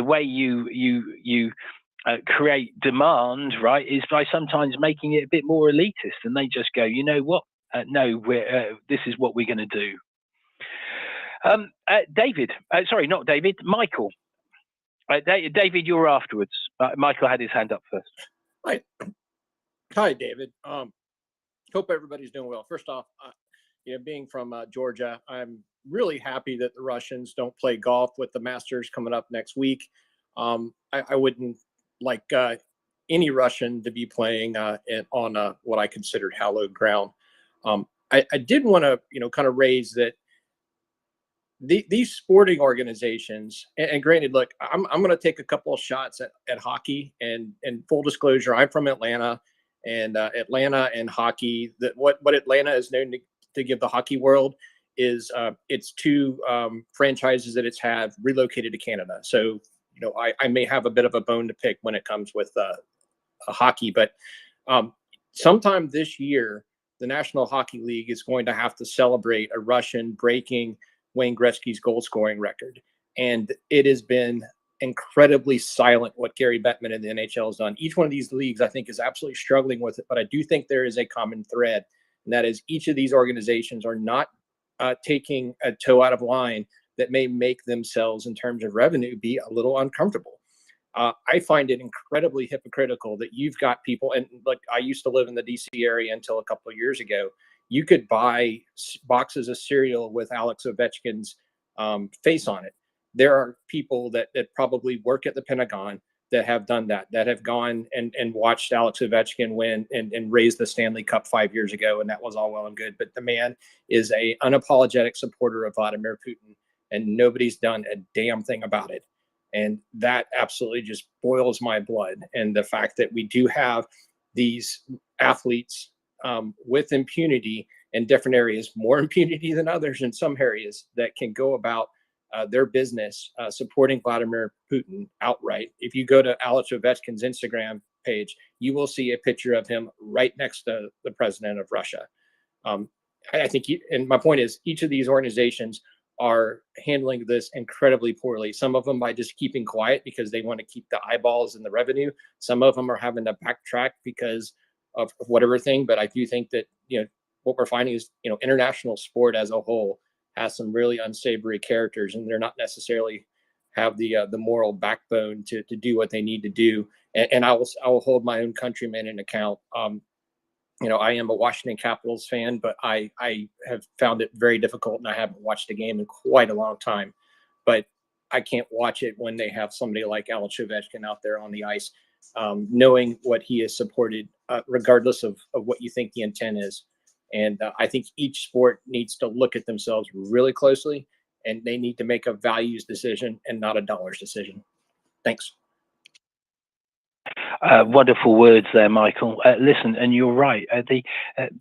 way you create demand, right, is by sometimes making it a bit more elitist, and they just go, you know what? No, this is what we're going to do. David, sorry, not David, Michael. David, you're afterwards. Michael had his hand up first. Hi, David. Hope everybody's doing well. First off, being from Georgia, I'm really happy that the Russians don't play golf with the Masters coming up next week. I wouldn't like any Russian to be playing on what I considered hallowed ground. I did want to, kind of raise that these sporting organizations, and granted, look, I'm going to take a couple of shots at hockey, and full disclosure, I'm from Atlanta, and Atlanta and hockey, that what Atlanta is known to give the hockey world is its two franchises that it's had relocated to Canada. So, I may have a bit of a bone to pick when it comes with hockey, but sometime this year, the National Hockey League is going to have to celebrate a Russian breaking Wayne Gretzky's goal scoring record. And it has been incredibly silent what Gary Bettman and the NHL has done. Each one of these leagues, I think, is absolutely struggling with it, but I do think there is a common thread, and that is each of these organizations are not taking a toe out of line that may make themselves, in terms of revenue, be a little uncomfortable. I find it incredibly hypocritical that you've got people, and like, I used to live in the DC area until a couple of years ago. You could buy boxes of cereal with Alex Ovechkin's face on it. There are people that probably work at the Pentagon that have done that have gone and watched Alex Ovechkin win and raise the Stanley Cup 5 years ago, and that was all well and good. But the man is a unapologetic supporter of Vladimir Putin, and nobody's done a damn thing about it. And that absolutely just boils my blood. And the fact that we do have these athletes with impunity in different areas, more impunity than others in some areas, that can go about their business supporting Vladimir Putin outright. If you go to Alex Ovechkin's Instagram page, you will see a picture of him right next to the president of Russia. I think, and my point is, each of these organizations are handling this incredibly poorly. Some of them by just keeping quiet because they want to keep the eyeballs and the revenue. Some of them are having to backtrack because of whatever thing. But I do think that, what we're finding is, international sport as a whole has some really unsavory characters, and they're not necessarily have the moral backbone to do what they need to do. And I will hold my own countrymen in account. I am a Washington Capitals fan, but I have found it very difficult, and I haven't watched a game in quite a long time. But I can't watch it when they have somebody like Alex Ovechkin out there on the ice, knowing what he has supported, regardless of what you think the intent is. And I think each sport needs to look at themselves really closely, and they need to make a values decision and not a dollars decision. Thanks. Wonderful words there, Michael. Listen, and you're right.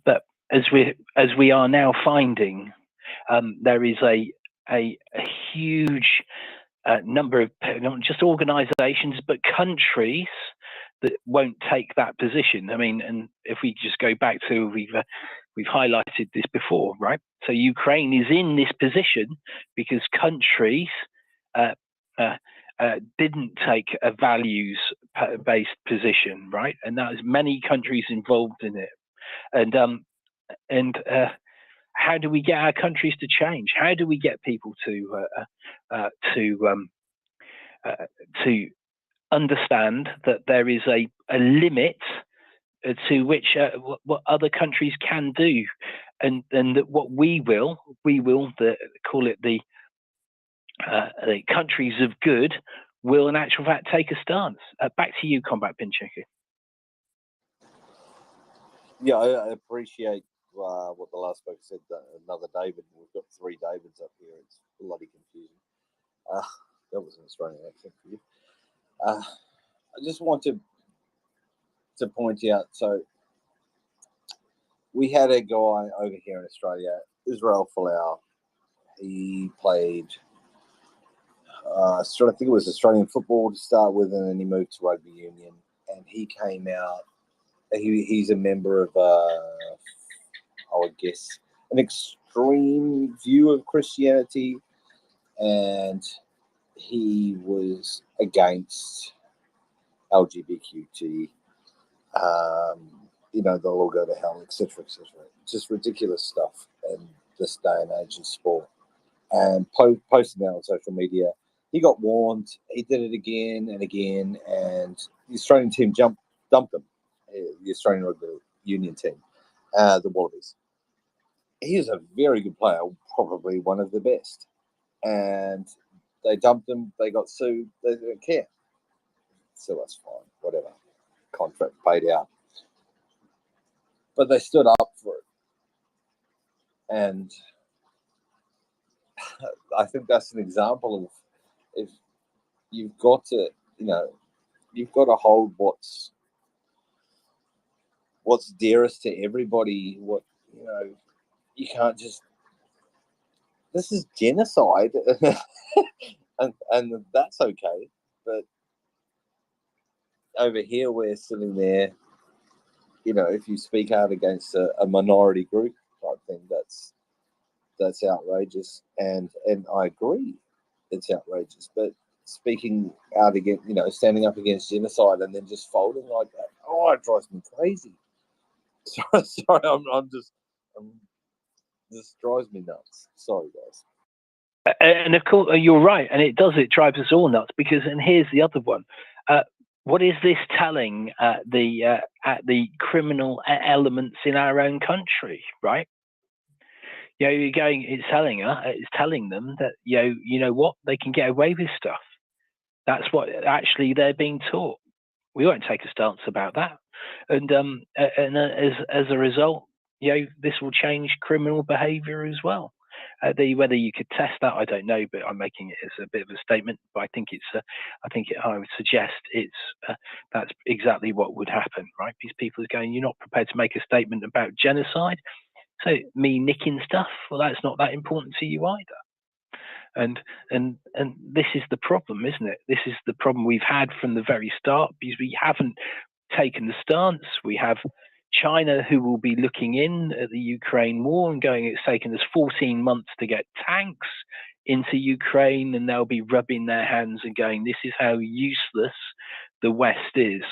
But as we are now finding, there is a huge number of not just organisations but countries that won't take that position. I mean, and if we just go back to We've highlighted this before, right? So Ukraine is in this position because countries didn't take a values-based position, right? And there's many countries involved in it. And how do we get our countries to change? How do we get people to understand that there is a limit to which what other countries can do, and that what we will call it the countries of good will in actual fact take a stance. Back to you, Combat Pinchecker. Yeah, I appreciate what the last spoke said. Another David. We've got 3 Davids up here. It's bloody confusing. That was an Australian accent for you. I just want to point out. So we had a guy over here in Australia, Israel Folau. He played, I think it was Australian football to start with, and then he moved to rugby union. And he came out. He's a member of, I would guess, an extreme view of Christianity, and he was against LGBTQ, they'll all go to hell, etc., etc. Just ridiculous stuff in this day and age in sport. And posting that on social media, he got warned. He did it again and again, and the Australian team dumped him. The Australian Rugby Union team, the Wallabies. He is a very good player, probably one of the best. And they dumped him. They got sued. They didn't care. So that's fine. Whatever. Contract paid out. But they stood up for it. And I think that's an example of if you've got to, you've got to hold what's dearest to everybody. You can't just. This is genocide, and that's okay. But over here, we're sitting there. If you speak out against a minority group type thing, that's outrageous, and I agree, it's outrageous. But speaking out against, standing up against genocide and then just folding like that, it drives me crazy. Sorry, this drives me nuts. Sorry, guys. And of course, you're right, and it drives us all nuts because. And here's the other one. What is this telling the criminal elements in our own country, right? It's telling them that you know what, they can get away with stuff. That's what actually they're being taught. We won't take a stance about that, and as a result, this will change criminal behaviour as well. Whether you could test that, I don't know, but I'm making it as a bit of a statement. But I think I would suggest that's exactly what would happen, right? These people are going, you're not prepared to make a statement about genocide, so me nicking stuff, well, that's not that important to you either. And this is the problem, isn't it? This is the problem we've had from the very start, because we haven't taken the stance. We have China, who will be looking in at the Ukraine war and going, it's taken us 14 months to get tanks into Ukraine, and they'll be rubbing their hands and going, this is how useless the West is.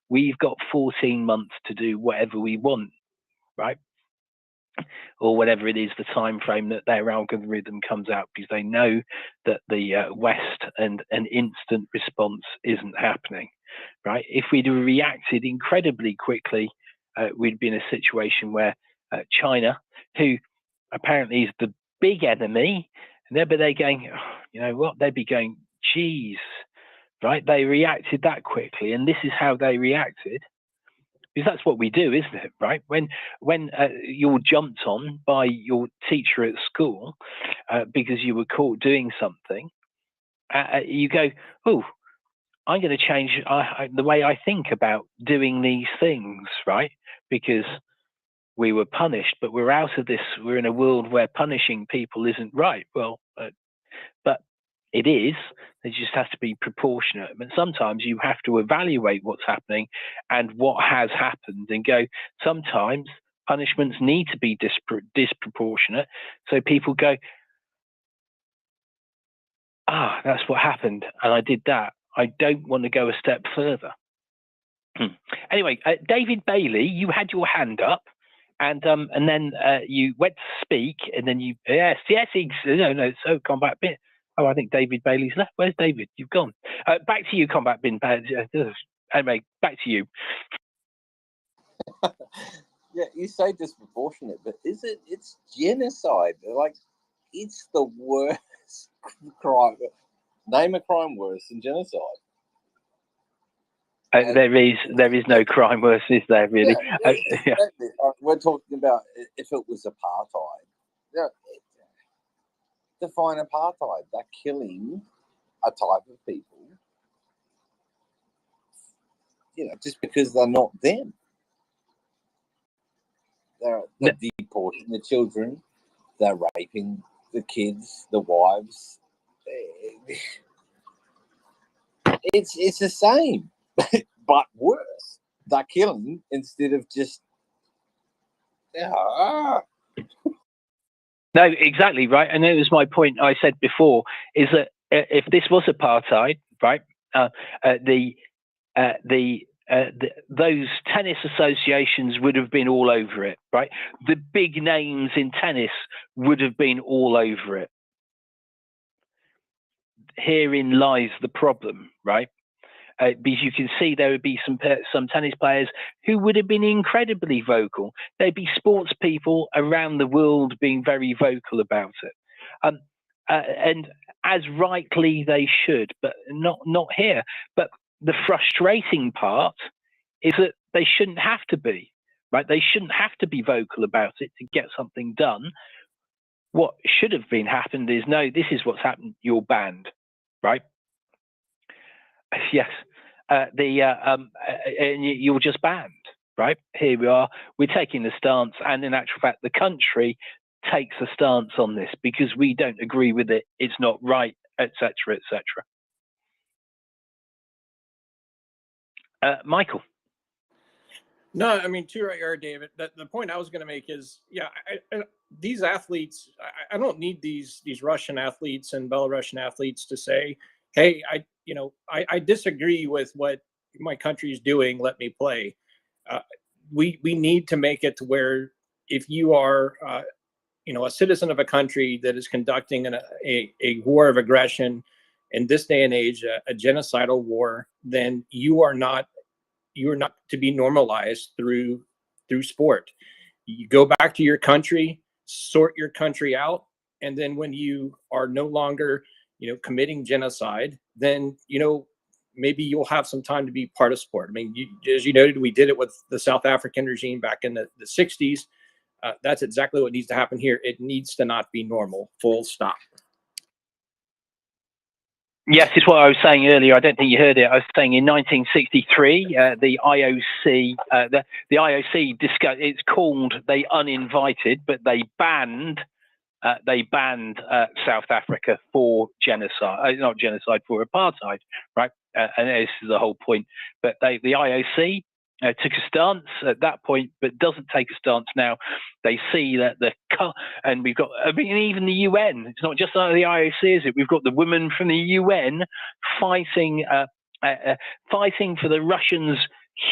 We've got 14 months to do whatever we want, right? Or whatever it is, the time frame that their algorithm comes out, because they know that the West and an instant response isn't happening, right? If we'd reacted incredibly quickly, we'd be in a situation where China, who apparently is the big enemy, but they're going, you know what? They'd be going, geez, right? They reacted that quickly, and this is how they reacted. Because that's what we do, isn't it? Right? When you're jumped on by your teacher at school because you were caught doing something, you go, "Oh, I'm going to change the way I think about doing these things," right? Because we were punished, but we're out of this. We're in a world where punishing people isn't right. Well, but it is. It just has to be proportionate. But sometimes you have to evaluate what's happening and what has happened and go, sometimes punishments need to be disproportionate, so people go, that's what happened, and I did that. I don't want to go a step further. Anyway, David Bailey, you had your hand up, and then you went to speak, and then so Combat Bin. Oh, I think David Bailey's left. Where's David? You've gone. Back to you, Combat Bin. Anyway, back to you. Yeah, you say disproportionate, but is it? It's genocide. Like, it's the worst crime. Name a crime worse than genocide. There is no crime worse, is there, really? Yeah, exactly. We're talking about if it was apartheid. Yeah, define apartheid. They're killing a type of people, just because they're not them. They're deporting the children. They're raping the kids, the wives. It's the same, but worse. They're killing instead of just. No, exactly right, and it was my point I said before, is that if this was apartheid, right, those tennis associations would have been all over it, right? The big names in tennis would have been all over it. Herein lies the problem, right? Because you can see there would be some tennis players who would have been incredibly vocal. There'd be sports people around the world being very vocal about it, and as rightly they should, but not here. But the frustrating part is that they shouldn't have to be, right? They shouldn't have to be vocal about it to get something done. What should have been happened is, no, this is what's happened. You're banned, right? Yes, and you're just banned, right? Here we are. We're taking a stance, and in actual fact, the country takes a stance on this because we don't agree with it. It's not right, etc., etc. Michael. No, I mean, too right here, David. The point I was going to make is, these athletes, I don't need these Russian athletes and Belarusian athletes to say, hey, I disagree with what my country is doing. Let me play. We need to make it to where if you are, a citizen of a country that is conducting a war of aggression in this day and age, a genocidal war, then you are not to be normalized through sport. You go back to your country, sort your country out, and then when you are no longer committing genocide, then maybe you'll have some time to be part of sport. I mean, as you noted, we did it with the South African regime back in the 60s. That's exactly what needs to happen here. It needs to not be normal, full stop. Yes, it's what I was saying earlier. I don't think you heard it. I was saying in 1963, the IOC discussed. It's called they uninvited, but they banned South Africa for genocide, not genocide, for apartheid, right? And this is the whole point. But the IOC took a stance at that point, but doesn't take a stance now. They see that and we've got, I mean, even the UN. It's not just the IOC, is it? We've got the woman from the UN fighting for the Russians'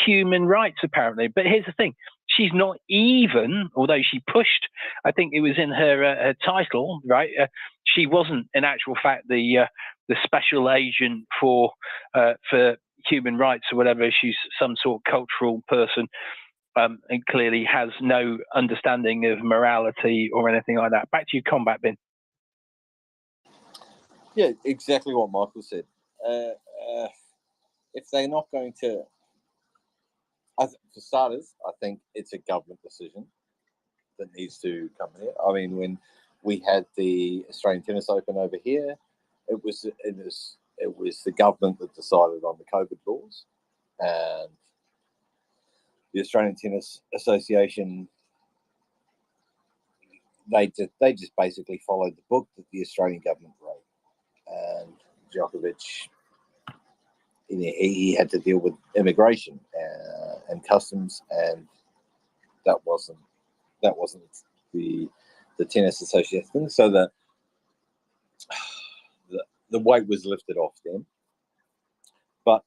human rights, apparently. But here's the thing: she's not even, although she pushed. I think it was in her title, right? She wasn't, in actual fact, the special agent for human rights or whatever. She's some sort of cultural person, and clearly has no understanding of morality or anything like that. Back to you, Combat Bin. Yeah, exactly what Michael said. If they're not going to, for starters, I think it's a government decision that needs to come here. I mean, when we had the Australian Tennis Open over here, it was the government that decided on the COVID laws, and the Australian Tennis Association, they just basically followed the book that the Australian government wrote, and Djokovic, he had to deal with immigration and customs, and that wasn't that wasn't the tennis association thing. So the weight was lifted off them. But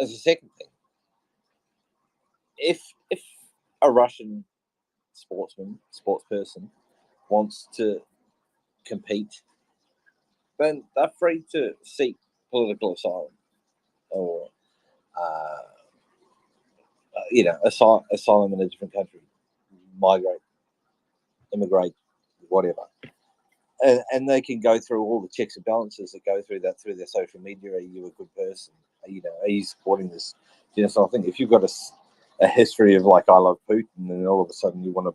as a second thing, if a Russian sportsperson wants to compete, then they're free to seek political asylum or asylum in a different country, migrate, immigrate, whatever. And they can go through all the checks and balances that go through that through their social media. Are you a good person? Are you supporting this genocidal thing? If you've got a history of like, I love Putin, and all of a sudden you want to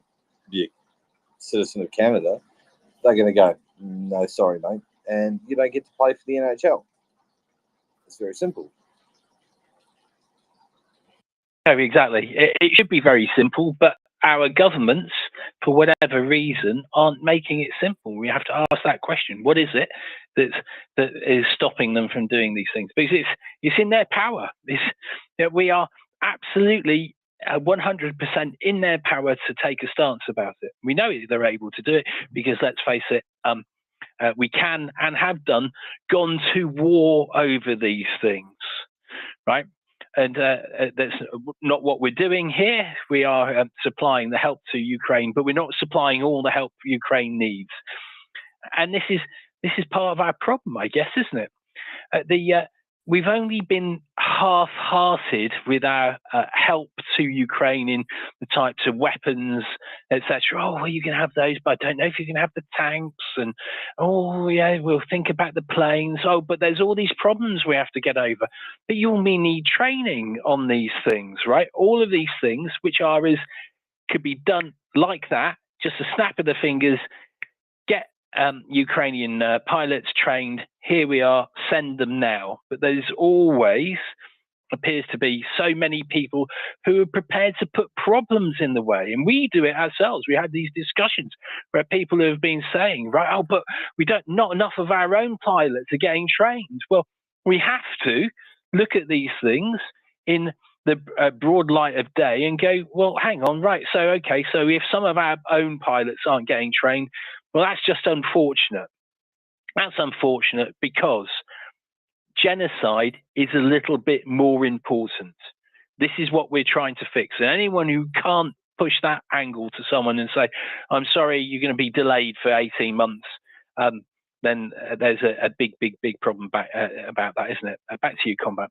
be a citizen of Canada, they're going to go, no, sorry, mate. And you don't get to play for the NHL. It's very simple. No, exactly. It should be very simple, but our governments, for whatever reason, aren't making it simple. We have to ask that question: what is it that is stopping them from doing these things? Because it's in their power. We are absolutely 100% in their power to take a stance about it. We know they're able to do it because, let's face it, we can and have gone to war over these things, right? And that's not what we're doing here. We are supplying the help to Ukraine, but we're not supplying all the help Ukraine needs. And this is part of our problem, I guess, isn't it? We've only been half-hearted with our help to Ukraine in the types of weapons, etc. Oh, well, you can have those, but I don't know if you can have the tanks. And oh, yeah, we'll think about the planes. Oh, but there's all these problems we have to get over. But you only need training on these things, right? All of these things, which could be done like that, just a snap of the fingers. Get Ukrainian pilots trained. Here we are, send them now. But there's always appears to be so many people who are prepared to put problems in the way. And we do it ourselves. We have these discussions where people have been saying, right, oh, but not enough of our own pilots are getting trained. Well, we have to look at these things in the broad light of day and go, well, hang on, right, so if some of our own pilots aren't getting trained, well, that's just unfortunate. That's unfortunate because genocide is a little bit more important. This is what we're trying to fix. And anyone who can't push that angle to someone and say, I'm sorry, you're going to be delayed for 18 months, then there's a big problem about that, isn't it? Back to you, Combat.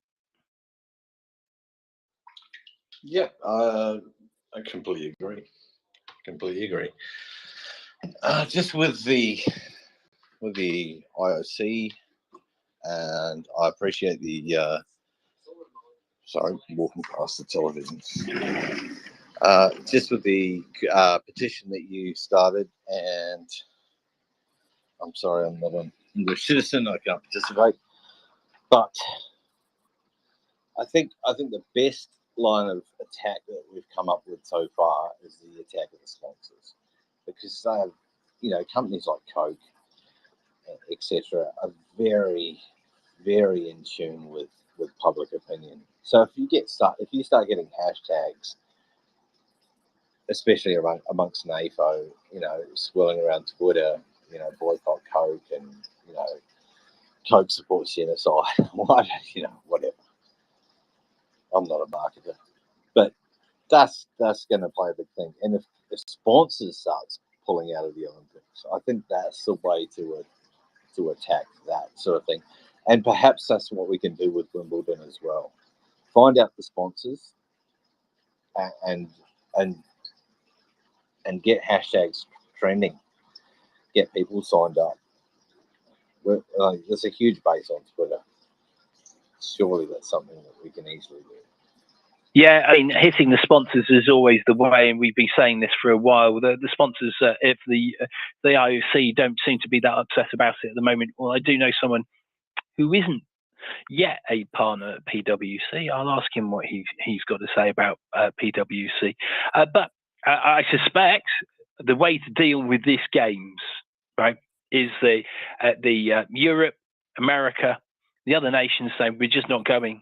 Yeah, I completely agree. Just with the IOC, and I appreciate the sorry, walking past the television. Just with the petition that you started, and I'm sorry, I'm not an English citizen, I can't participate, but I think the best line of attack that we've come up with so far is the attack of the sponsors, because they have, companies like Coke, etc., are very, very in tune with public opinion. So if you start getting hashtags, especially amongst NAFO, swirling around Twitter, boycott Coke and Coke supports genocide, whatever. I'm not a marketer, but that's going to play a big thing. And if sponsors starts pulling out of the Olympics, I think that's the way to attack that sort of thing. And perhaps that's what we can do with Wimbledon as well. Find out the sponsors and get hashtags trending. Get people signed up. There's a huge base on Twitter. Surely that's something that we can easily do. Yeah, I mean, hitting the sponsors is always the way, and we've been saying this for a while. The sponsors, if the IOC don't seem to be that upset about it at the moment. Well, I do know someone who isn't yet a partner at PwC. I'll ask him what he's got to say about PwC. But I suspect the way to deal with this games, right, is the Europe, America, the other nations say we're just not going.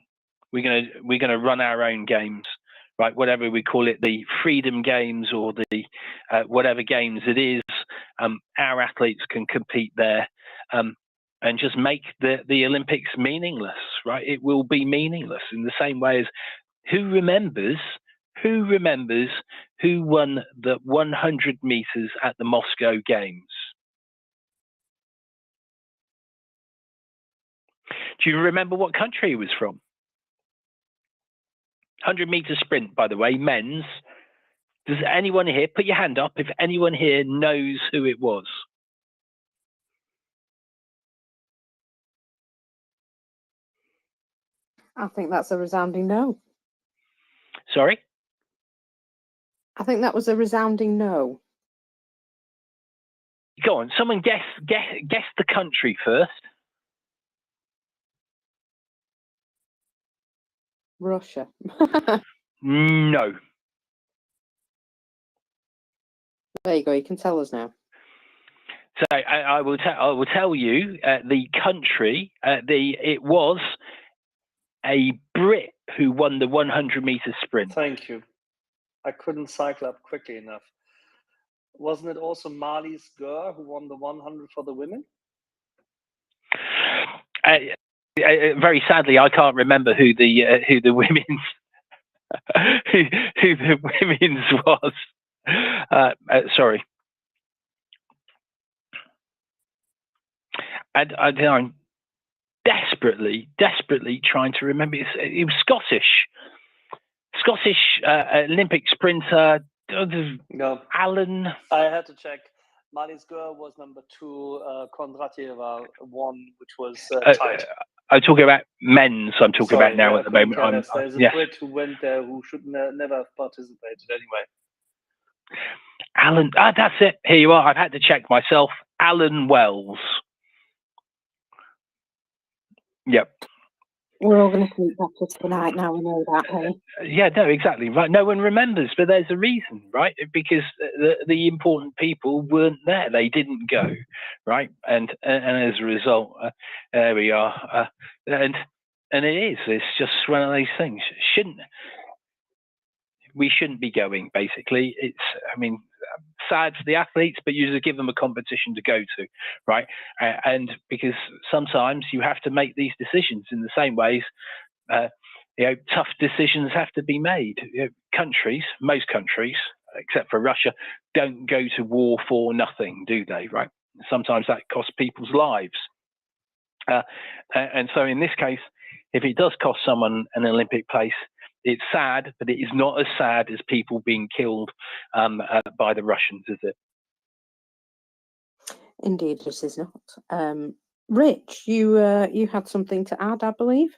We're gonna run our own games, right? Whatever we call it, the Freedom Games or the whatever games it is, our athletes can compete there and just make the Olympics meaningless, right? It will be meaningless in the same way as who remembers who won the 100 meters at the Moscow Games? Do you remember what country it was from? 100-meter sprint, by the way, men's. Does anyone here, put your hand up if anyone here knows who it was? I think that's a resounding no. Sorry? I think that was a resounding no. Go on, someone guess the country first. Russia. No. There you go. You can tell us now. So I will tell you the country. It was a Brit who won the 100-meter sprint. Thank you. I couldn't cycle up quickly enough. Wasn't it also Marlies Gurr who won the 100 for the women? Very sadly, I can't remember who the women's who the women's was. Sorry. And I'm desperately trying to remember. It was Scottish Olympic sprinter No. Alan. I had to check. Marlies Gurr was number 2. Kondratieva won, which was tied. I'm talking about men's. I'm talking about now at the moment. There's a Yes. Brit who went there who should never have participated anyway. Alan. That's it. Here you are. I've had to check myself. Alan Wells. Yep. We're all going to sleep better tonight now we know that, hey? Yeah, no, exactly. Right. No one remembers, but there's a reason, right? Because the important people weren't there. They didn't go, right? And as a result, there we are. And it is. It's just one of those things. We shouldn't be going, basically. It's, I mean, sad for the athletes, but you just give them a competition to go to, right? And because sometimes you have to make these decisions in the same ways, tough decisions have to be made. Most countries, except for Russia, don't go to war for nothing, do they, right? Sometimes that costs people's lives. And so in this case, if it does cost someone an Olympic place, it's sad, but it is not as sad as people being killed by the Russians, is it? Indeed, it is not. Rich, you had something to add, I believe.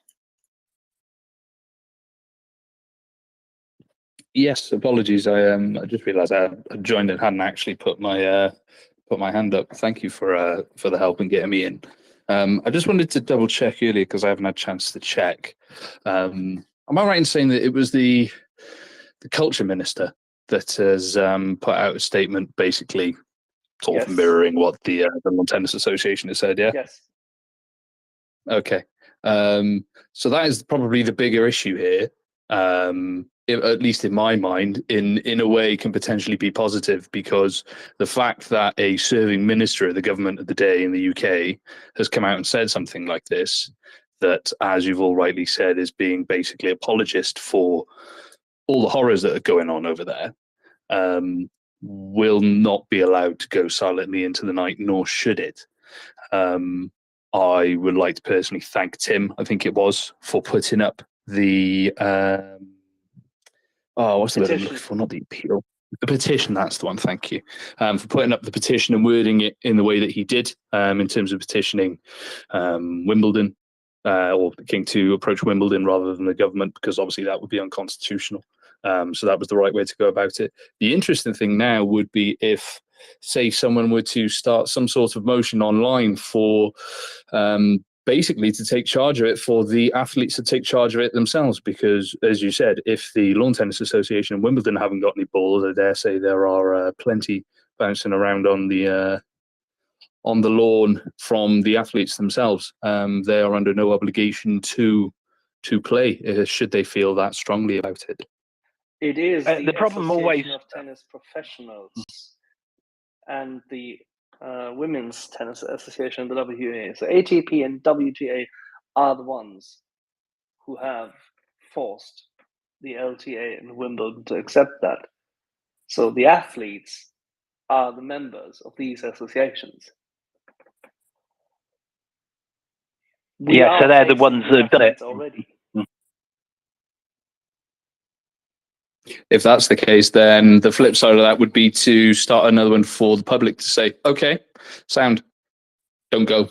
Yes, apologies. I just realised I joined and hadn't actually put my hand up. Thank you for the help and getting me in. I just wanted to double check earlier because I haven't had a chance to check. Am I right in saying that it was the culture minister that has put out a statement, basically sort of mirroring what the Lawn Tennis Association has said? Yeah. Yes. Okay. So that is probably the bigger issue here. At least in my mind, in a way, can potentially be positive because the fact that a serving minister of the government of the day in the UK has come out and said something like this, that, as you've all rightly said, is being basically apologist for all the horrors that are going on over there, will not be allowed to go silently into the night, nor should it. I would like to personally thank Tim, I think it was, for putting up the what's the word I'm looking for? Not the appeal. The petition, that's the one, thank you. For putting up the petition and wording it in the way that he did, in terms of petitioning Wimbledon, or the king to approach Wimbledon rather than the government, because obviously that would be unconstitutional. So that was the right way to go about it. The interesting thing now would be if, say, someone were to start some sort of motion online for basically to take charge of it, for the athletes to take charge of it themselves, because, as you said, if the Lawn Tennis Association and Wimbledon haven't got any balls, I dare say there are plenty bouncing around on the lawn from the athletes themselves. They are under no obligation to play should they feel that strongly about it. It is the problem always. Association of Tennis Professionals and the Women's Tennis Association, the WTA. So ATP and WTA are the ones who have forced the LTA and Wimbledon to accept that. So the athletes are the members of these associations. Yeah, so they're the ones that have done it already. If that's the case, then the flip side of that would be to start another one for the public to say, okay, sound, don't go.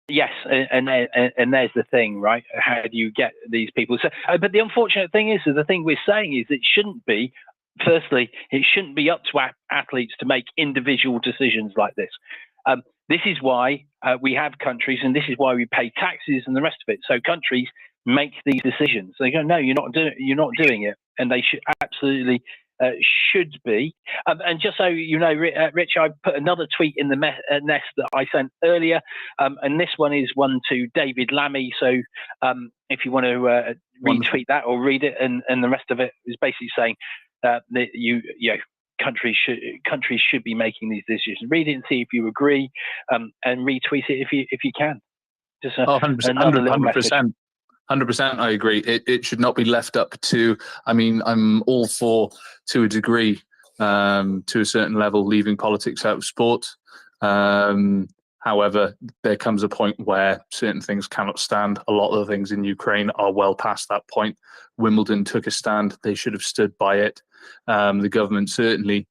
Yes, and there's the thing, right? How do you get these people? So, but the unfortunate thing is, the thing we're saying is it shouldn't be. Firstly, it shouldn't be up to athletes to make individual decisions like this. This is why we have countries, and this is why we pay taxes and the rest of it. So countries make these decisions. They go, no, you're not doing it, and they should absolutely should be. And just so you know, Rich, I put another tweet in the nest that I sent earlier, and this one is one to David Lammy. So if you want to retweet that or read it, and the rest of it is basically saying that countries should be making these decisions. Read it and see if you agree, and retweet it if you can. Just another little message. 100%, I agree. It should not be left up to. I mean, I'm all for, to a degree, to a certain level, leaving politics out of sport. However, there comes a point where certain things cannot stand. A lot of the things in Ukraine are well past that point. Wimbledon took a stand. They should have stood by it. The government, certainly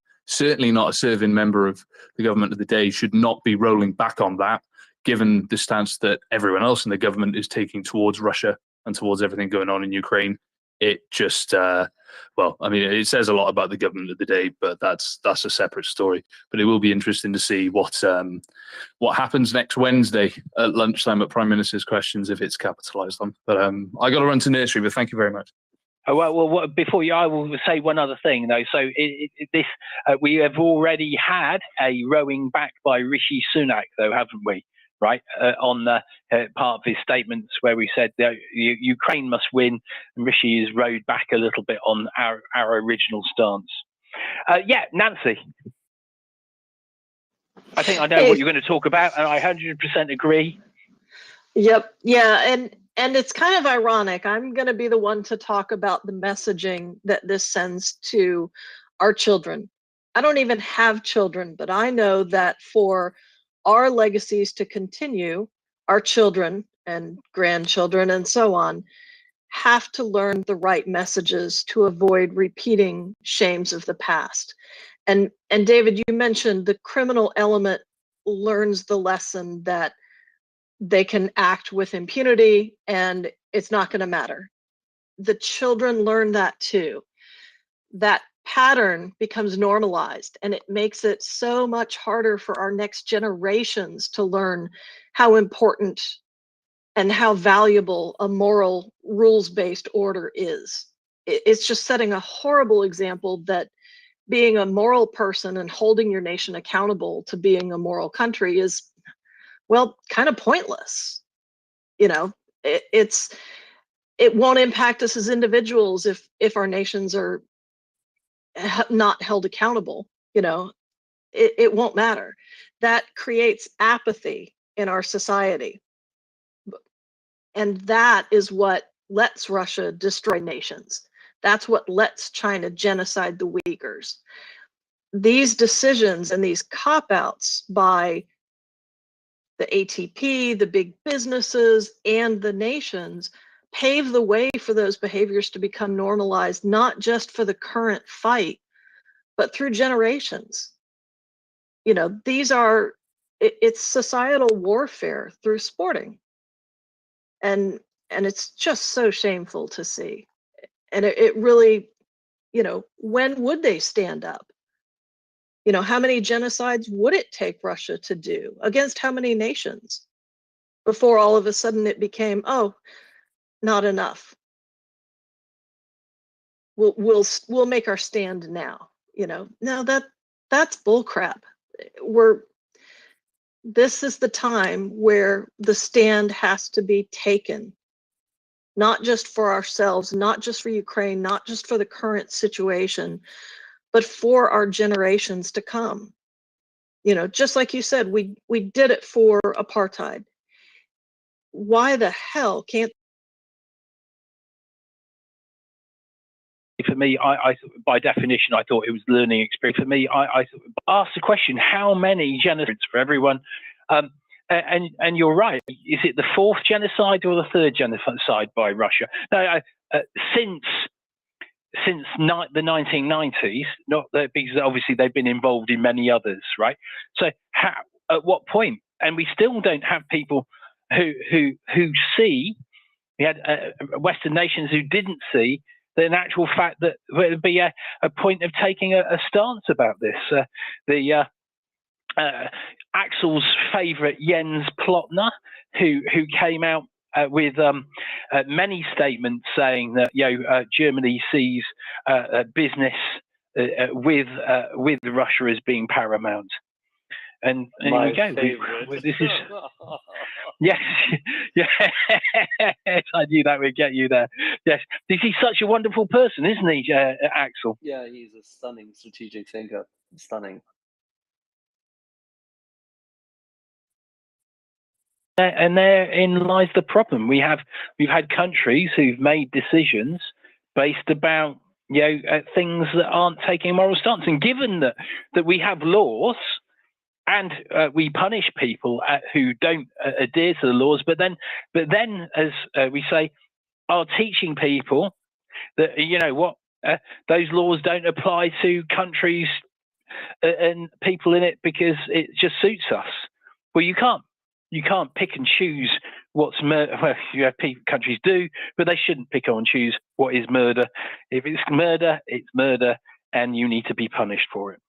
not a serving member of the government of the day, should not be rolling back on that, given the stance that everyone else in the government is taking towards Russia and towards everything going on in Ukraine. It just, well, I mean, it says a lot about the government of the day, but that's a separate story. But it will be interesting to see what happens next Wednesday at lunchtime at Prime Minister's Questions, if it's capitalised on. But I got to run to nursery, but thank you very much. Oh, well, before you, I will say one other thing though. So we have already had a rowing back by Rishi Sunak, though, haven't we? Right, on part of his statements where we said that Ukraine must win, and Rishi has rowed back a little bit on our original stance. Yeah, Nancy. I think I know what you're going to talk about, and I 100% agree. Yep. Yeah, and it's kind of ironic. I'm going to be the one to talk about the messaging that this sends to our children. I don't even have children, but I know that for our legacies to continue, our children and grandchildren and so on have to learn the right messages to avoid repeating shames of the past. And David, you mentioned the criminal element learns the lesson that they can act with impunity and it's not going to matter. The children learn that too. That pattern becomes normalized, and it makes it so much harder for our next generations to learn how important and how valuable a moral rules-based order is. It's just setting a horrible example that being a moral person and holding your nation accountable to being a moral country is, well, kind of pointless. You know, it won't impact us as individuals if our nations are not held accountable. You know, it won't matter. That creates apathy in our society. And that is what lets Russia destroy nations. That's what lets China genocide the Uyghurs. These decisions and these cop-outs by the ATP, the big businesses, and the nations pave the way for those behaviors to become normalized, not just for the current fight, but through generations. You know, it's societal warfare through sporting. And it's just so shameful to see. And it really, you know, when would they stand up? You know, how many genocides would it take Russia to do against how many nations before all of a sudden it became, oh, not enough. We'll make our stand now. You know, no, that's bullcrap. This is the time where the stand has to be taken. not just for ourselves, not just for Ukraine, not just for the current situation, but for our generations to come. You know, just like you said, we did it for apartheid. Why the hell can't For me, I by definition, I thought it was learning experience. For me, I asked the question: how many genocides for everyone? And you're right. Is it the fourth genocide or the third genocide by Russia? No, since the 1990s, not that, because obviously they've been involved in many others, right? So at what point? And we still don't have people who see. We had Western nations who didn't see the actual fact that there would be a point of taking a stance about this. Axel's favourite Jens Plotner, who came out with many statements saying that Germany sees business with Russia as being paramount. And here we go. This is yes, yes. I knew that would get you there. Yes, he's such a wonderful person, isn't he, Axel? Yeah, he's a stunning strategic thinker. Stunning. And therein lies the problem. We've had countries who've made decisions based about things that aren't taking a moral stance. And given that we have laws and we punish people who don't adhere to the laws, but then as we say, are teaching people that those laws don't apply to countries and people in it because it just suits us. Well, you can't pick and choose what's murder. Well, countries do, but they shouldn't pick and choose what is murder. If it's murder, and you need to be punished for it.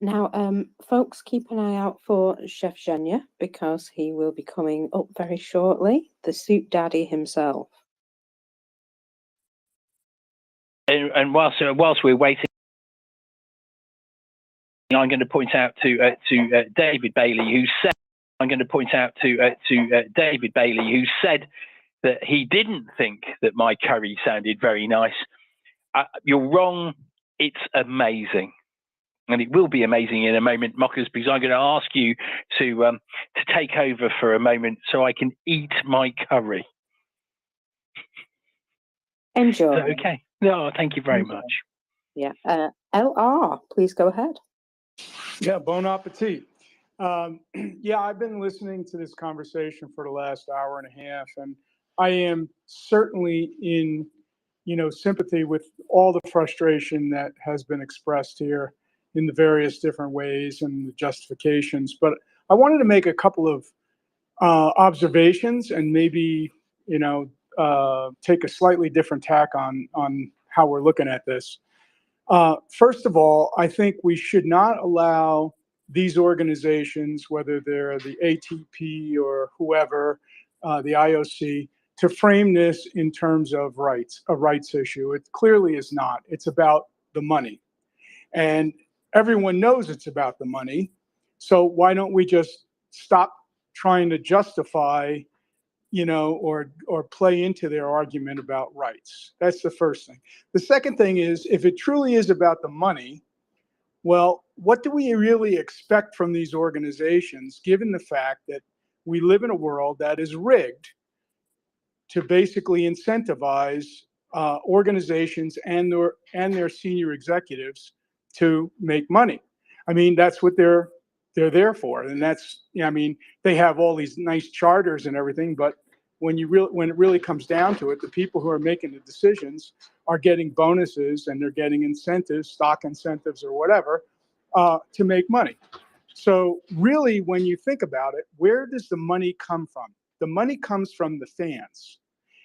Now, folks, keep an eye out for Chef Zhenya, because he will be coming up very shortly, the Soup Daddy himself. And whilst we're waiting, I'm going to point out to David Bailey, who said, David Bailey, who said that he didn't think that my curry sounded very nice. You're wrong. It's amazing. And it will be amazing in a moment, Mockers, because I'm going to ask you to take over for a moment so I can eat my curry. Enjoy. Is that okay? No, thank you very much. Yeah. LR, please go ahead. Yeah, bon appetit. Yeah, I've been listening to this conversation for the last hour and a half, and I am certainly in, sympathy with all the frustration that has been expressed here in the various different ways and the justifications. But I wanted to make a couple of observations and maybe, take a slightly different tack on how we're looking at this. First of all, I think we should not allow these organizations, whether they're the ATP or whoever, the IOC, to frame this in terms of rights, a rights issue. It clearly is not. It's about the money. And everyone knows it's about the money. So why don't we just stop trying to justify, or play into their argument about rights? That's the first thing. The second thing is, if it truly is about the money, well, what do we really expect from these organizations, given the fact that we live in a world that is rigged to basically incentivize organizations and their senior executives to make money? I mean, that's what they're there for, and that's, they have all these nice charters and everything, but when it really comes down to it, the people who are making the decisions are getting bonuses and they're getting incentives, stock incentives or whatever, to make money. So really, when you think about it, where does the money come from? The money comes from the fans.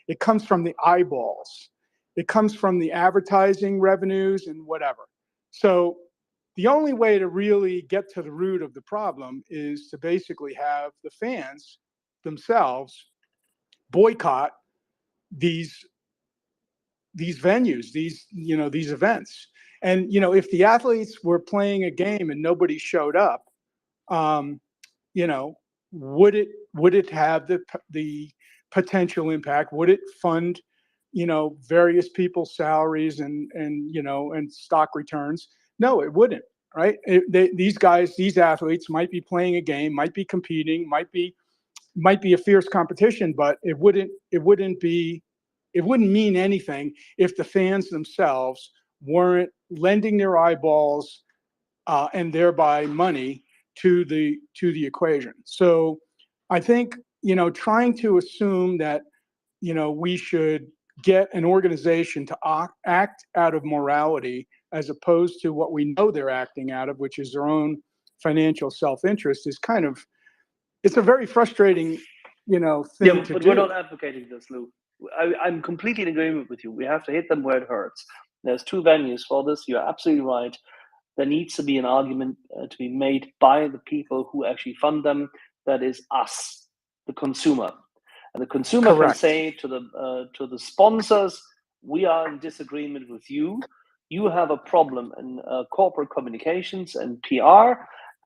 It comes from the eyeballs. It comes from the advertising revenues and whatever. So the only way to really get to the root of the problem is to basically have the fans themselves boycott these venues, these events. And, if the athletes were playing a game and nobody showed up, would it have the potential impact? Would it fund, various people's salaries and stock returns? No, it wouldn't. Right? These guys, these athletes might be playing a game, might be competing, might be a fierce competition, but it wouldn't mean anything if the fans themselves weren't lending their eyeballs and thereby money to the equation. So I think, trying to assume that, we should get an organization to act out of morality as opposed to what we know they're acting out of, which is their own financial self-interest, is it's a very frustrating, thing Yeah, to but do. we're not advocating this, Lou. I'm completely in agreement with you. We have to hit them where it hurts. There's two venues for this. You're absolutely right. There needs to be an argument to be made by the people who actually fund them. That is us, the consumer. And the consumer Correct. can say to the sponsors, we are in disagreement with you. You have a problem in corporate communications and PR,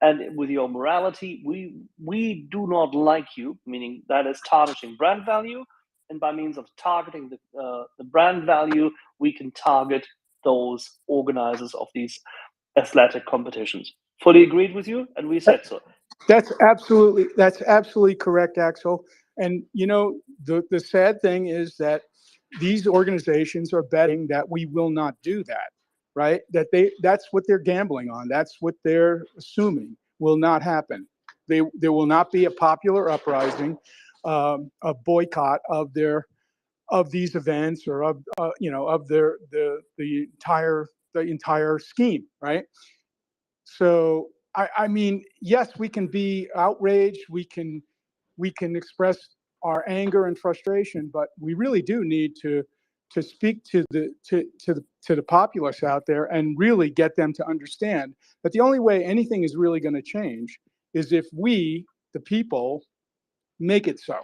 and with your morality, we do not like you, meaning that is targeting brand value. And by means of targeting the brand value, we can target those organizers of these athletic competitions. Fully agreed with you, and we said so. That's absolutely correct, Axel. And the sad thing is that these organizations are betting that we will not do that, right? That's what they're gambling on. That's what they're assuming will not happen. There will not be a popular uprising, a boycott of these events or of the entire scheme, right? So I mean, yes, we can be outraged. We can express our anger and frustration, but we really do need to speak to the populace out there and really get them to understand that the only way anything is really going to change is if we, the people, make it so.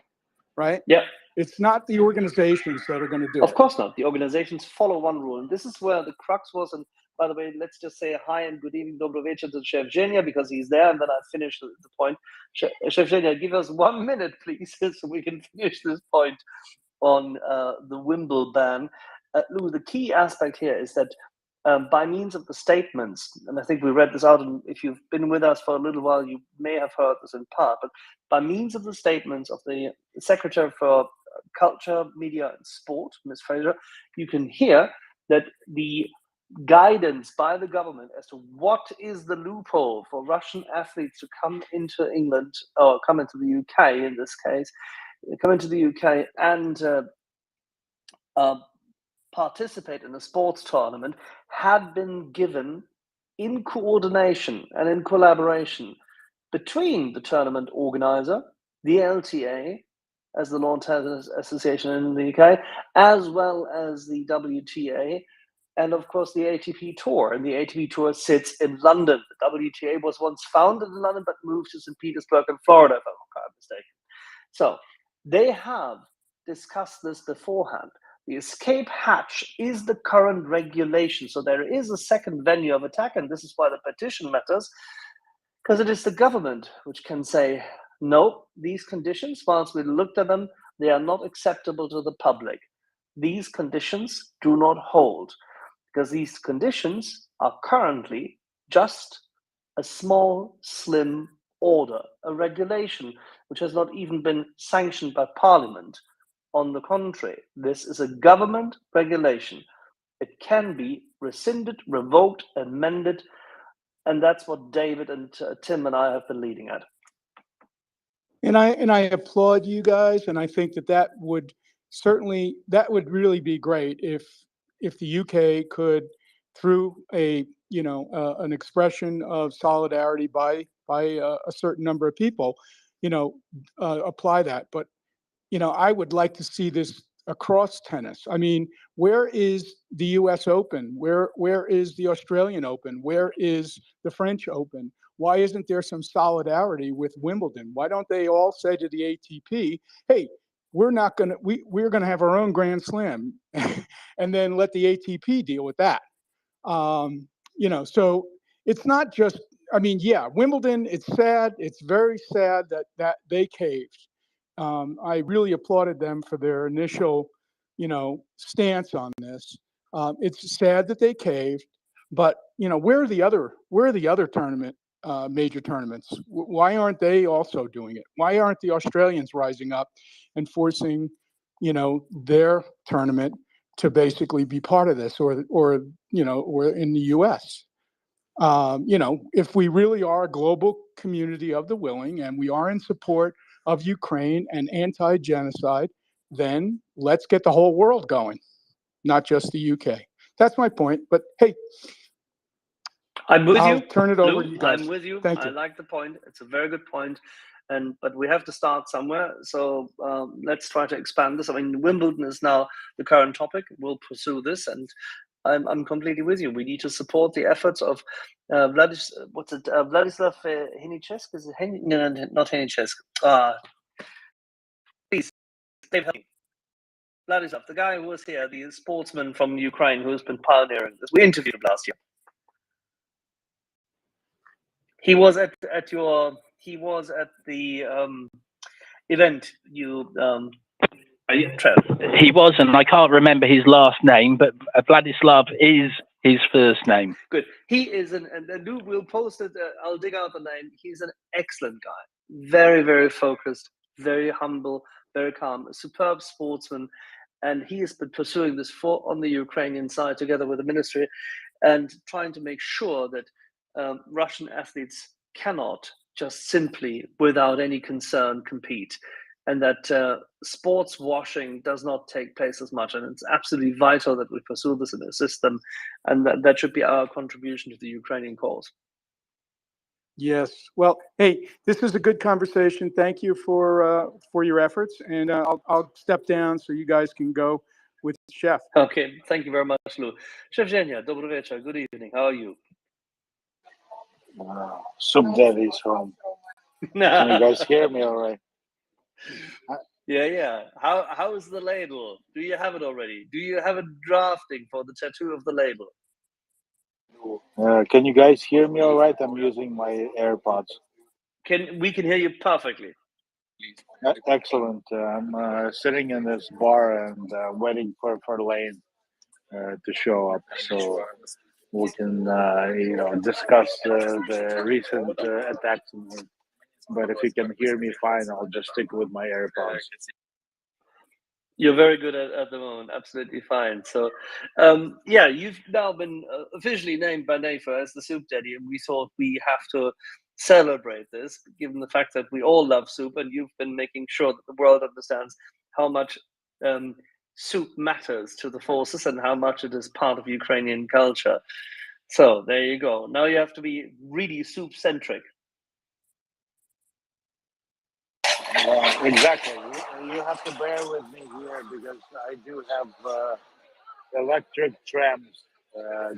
Right? Yeah. It's not the organizations that are going to do it. Of course not. The organizations follow one rule, and this is where the crux was. And by the way, let's just say hi and good evening, dobro večer to Chef Genia, because he's there, and then I finish the point. Chef Genia, give us 1 minute, please, so we can finish this point on the Wimble ban. Lou, the key aspect here is that by means of the statements, and I think we read this out, and if you've been with us for a little while, you may have heard this in part, but by means of the statements of the Secretary for Culture, Media and Sport, Ms. Fraser, you can hear that the guidance by the government as to what is the loophole for Russian athletes to come into England, or come into the UK in this case, come into the UK and participate in a sports tournament, had been given in coordination and in collaboration between the tournament organizer, the LTA, as the Lawn Tennis Association in the UK, as well as the WTA, and of course the ATP Tour. And the ATP Tour sits in London. The WTA was once founded in London, but moved to St. Petersburg in Florida, if I'm not mistaken. So they have discussed this beforehand. The escape hatch is the current regulation. So there is a second venue of attack, and this is why the petition matters, because it is the government which can say, no, these conditions, once we looked at them, they are not acceptable to the public. These conditions do not hold, because these conditions are currently just a small, slim order, a regulation which has not even been sanctioned by Parliament. On the contrary, this is a government regulation. It can be rescinded, revoked, amended, and that's what David and Tim and I have been leading at. And I applaud you guys, and I think that would really be great if the UK could, through an expression of solidarity by a certain number of people, apply that. But I would like to see this across tennis. I mean, where is the U.S. Open? Where is the Australian Open? Where is the French Open? Why isn't there some solidarity with Wimbledon? Why don't they all say to the ATP, hey, we're going to have our own Grand Slam, and then let the ATP deal with that. So it's not just I mean, yeah, Wimbledon. It's sad. It's very sad that they caved. I really applauded them for their initial, stance on this. It's sad that they caved, but where are the other major tournaments? Why aren't they also doing it? Why aren't the Australians rising up and forcing, their tournament to basically be part of this, or in the U.S. If we really are a global community of the willing and we are in support of Ukraine and anti-genocide, then let's get the whole world going, not just the UK. That's my point. But hey, I'm with I'll you. turn it over Lou, to you guys. I'm with you. Thank I you. like the point. It's a very good point. But we have to start somewhere. So let's try to expand this. I mean, Wimbledon is now the current topic. We'll pursue this, and I'm completely with you. We need to support the efforts of Vladislav Henichesk. Is it no, not Henichesk. Please, Dave, help me. Vladislav, the guy who was here, the sportsman from Ukraine who has been pioneering this. We interviewed him last year. He was at the event you He was, and I can't remember his last name, but Vladislav is his first name. Good. He is and Lou will post it. I'll dig out the name. He's an excellent guy. Very, very focused, very humble, very calm, a superb sportsman. And he has been pursuing this on the Ukrainian side together with the ministry and trying to make sure that Russian athletes cannot just simply, without any concern, compete. And that sports washing does not take place as much. And it's absolutely vital that we pursue this in a system. And that should be our contribution to the Ukrainian cause. Yes. Well, hey, this is a good conversation. Thank you for your efforts. And I'll step down so you guys can go with Chef. Okay. Thank you very much, Lou. Chef Zhenya, dobry wieczór. Good evening. How are you? Soup Daddy's home. Can you guys hear me all right? Yeah. How is the label? Do you have it already? Do you have a drafting for the tattoo of the label? Can you guys hear me all right? I'm using my AirPods. We can hear you perfectly. Excellent. I'm sitting in this bar and waiting for Lane to show up, so we can discuss the recent attacks. But if you can hear me fine, I'll just stick with my AirPods. You're very good at the moment. Absolutely fine. So, you've now been officially named by NAFA as the Soup Daddy, and we thought we have to celebrate this, given the fact that we all love soup, and you've been making sure that the world understands how much soup matters to the forces and how much it is part of Ukrainian culture. So there you go. Now you have to be really soup-centric. Exactly. You have to bear with me here because I do have electric trams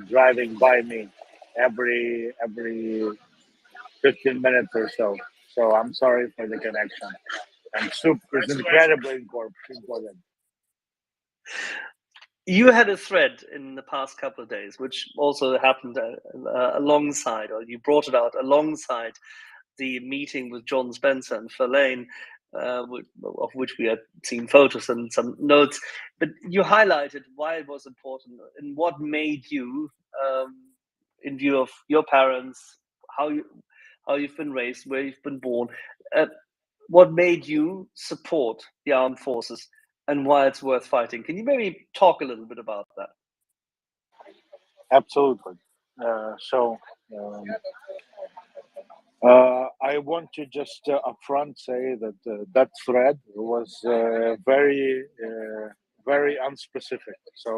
driving by me every 15 minutes or so. So I'm sorry for the connection. And soup is incredibly important. You had a thread in the past couple of days, which also happened alongside, or you brought it out alongside the meeting with John Spencer and Verlaine, of which we had seen photos and some notes. But you highlighted why it was important and what made you, in view of your parents, how you've been raised, where you've been born, what made you support the armed forces and why it's worth fighting. Can you maybe talk a little bit about that? Absolutely. I want to just upfront say that that thread was very unspecific. So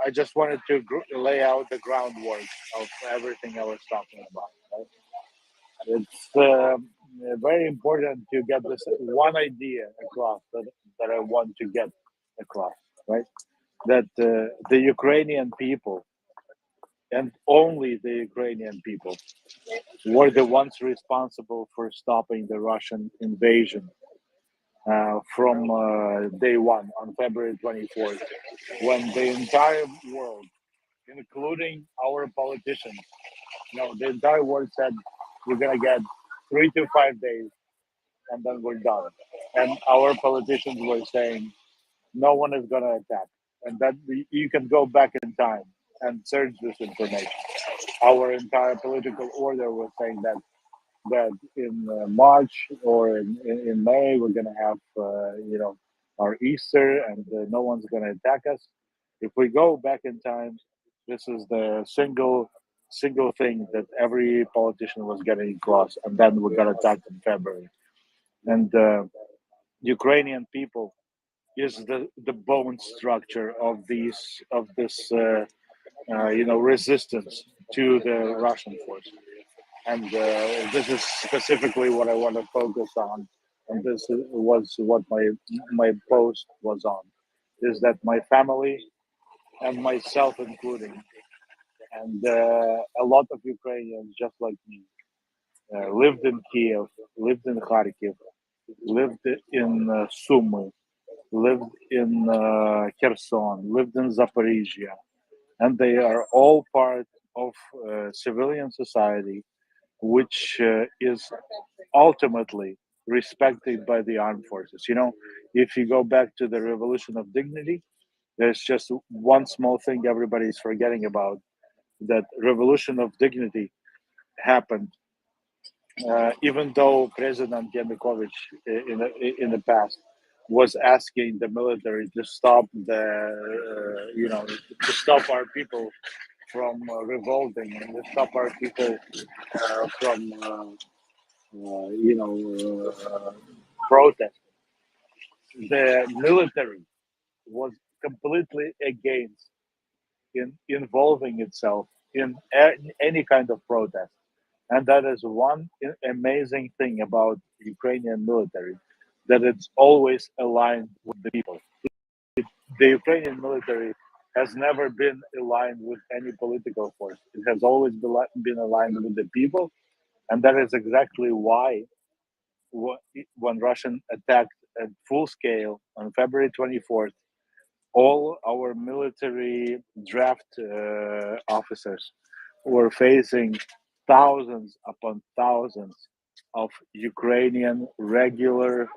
I just wanted to lay out the groundwork of everything I was talking about. Right? It's very important to get this one idea across that I want to get across, right? That the Ukrainian people, and only the Ukrainian people, were the ones responsible for stopping the Russian invasion from day one on February 24th, when the entire world, including our politicians, the entire world said, we're gonna get 3 to 5 days, and then we're done. And our politicians were saying no one is gonna attack, and that you can go back in time and search this information. Our entire political order was saying that in March or in May we're gonna have our Easter, and no one's gonna attack us. If we go back in time, this is the single thing that every politician was getting across, and then we got attacked in February. And Ukrainian people is the bone structure of this resistance to the Russian force. And this is specifically what I want to focus on. And this was what my post was on, is that my family and myself including, and a lot of Ukrainians just like me, lived in Kiev, lived in Kharkiv, lived in Sumy, lived in Kherson, lived in Zaporizhia, and they are all part of civilian society, which is ultimately respected by the armed forces. You know, if you go back to the Revolution of Dignity, there's just one small thing everybody is forgetting about. That Revolution of Dignity happened even though President Yanukovych in the past was asking the military to stop to stop our people from revolting, and to stop our people from protest. The military was completely against involving itself in any kind of protest. And that is one amazing thing about Ukrainian military, that it's always aligned with the people. The Ukrainian military has never been aligned with any political force. It has always been aligned with the people. And that is exactly why when Russian attacked at full scale on February 24th, all our military draft officers were facing thousands upon thousands of Ukrainian regular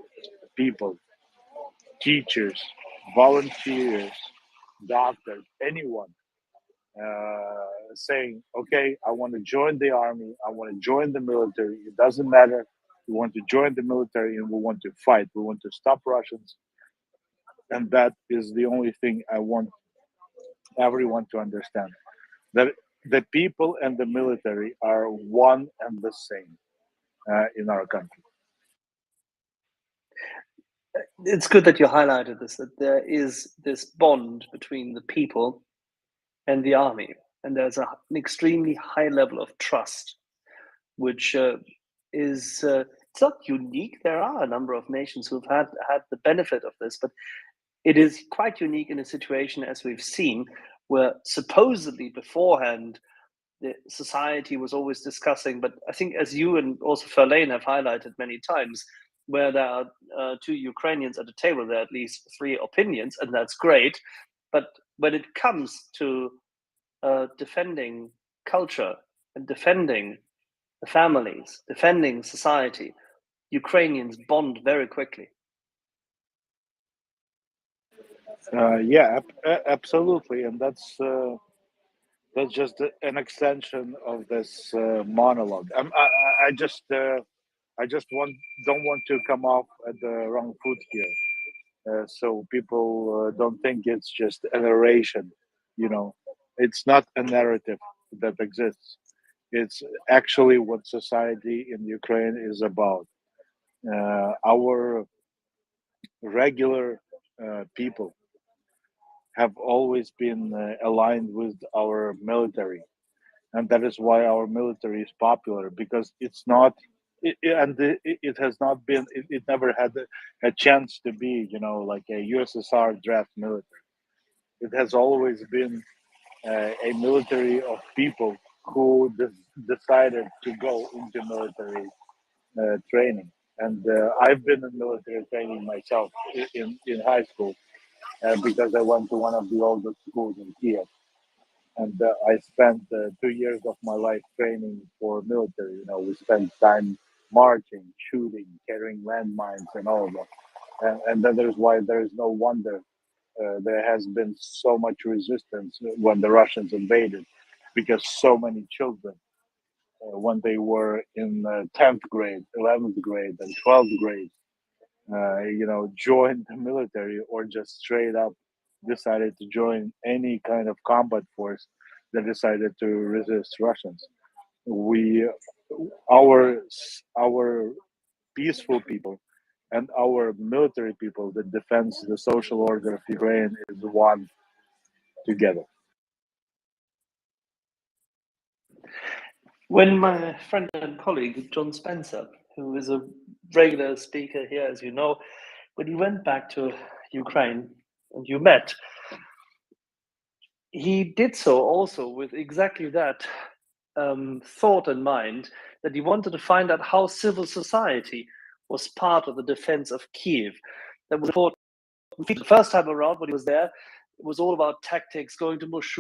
people, teachers, volunteers, doctors, anyone saying, okay, I want to join the army, I want to join the military, it doesn't matter, we want to join the military and we want to fight, we want to stop Russians. And that is the only thing I want everyone to understand, that the people and the military are one and the same in our country. It's good that you highlighted this, that there is this bond between the people and the army, and there's an extremely high level of trust, which is it's not unique. There are a number of nations who've had the benefit of this, but it is quite unique in a situation, as we've seen, where supposedly beforehand the society was always discussing, but I think, as you and also Verlaine have highlighted many times, where there are two Ukrainians at the table, there are at least three opinions, and that's great. But when it comes to defending culture and defending the families, defending society, Ukrainians bond very quickly. Absolutely, and that's just an extension of this monologue. I just don't want to come off at the wrong foot here, so people don't think it's just a narration. You know, it's not a narrative that exists. It's actually what society in Ukraine is about. Our regular people have always been aligned with our military, and that is why our military is popular, because it's not it has not been it never had a chance to be, you know, like a USSR draft military. It has always been a military of people who decided to go into military training. And I've been in military training myself in high school because I went to one of the oldest schools in Kiev. And I spent 2 years of my life training for military. You know, we spent time marching, shooting, carrying landmines, and all of that. And that is why there is no wonder there has been so much resistance when the Russians invaded, because so many children, when they were in 10th grade, 11th grade, and 12th grade, you know, joined the military or just straight up decided to join any kind of combat force that decided to resist Russians. We, our peaceful people and our military people that defends the social order of Ukraine is one together. When my friend and colleague John Spencer, who is a regular speaker here, as you know, when he went back to Ukraine and you met, he did so also with exactly that thought in mind, that he wanted to find out how civil society was part of the defense of Kiev. That was important. The first time around when he was there, it was all about tactics, going to Mosul,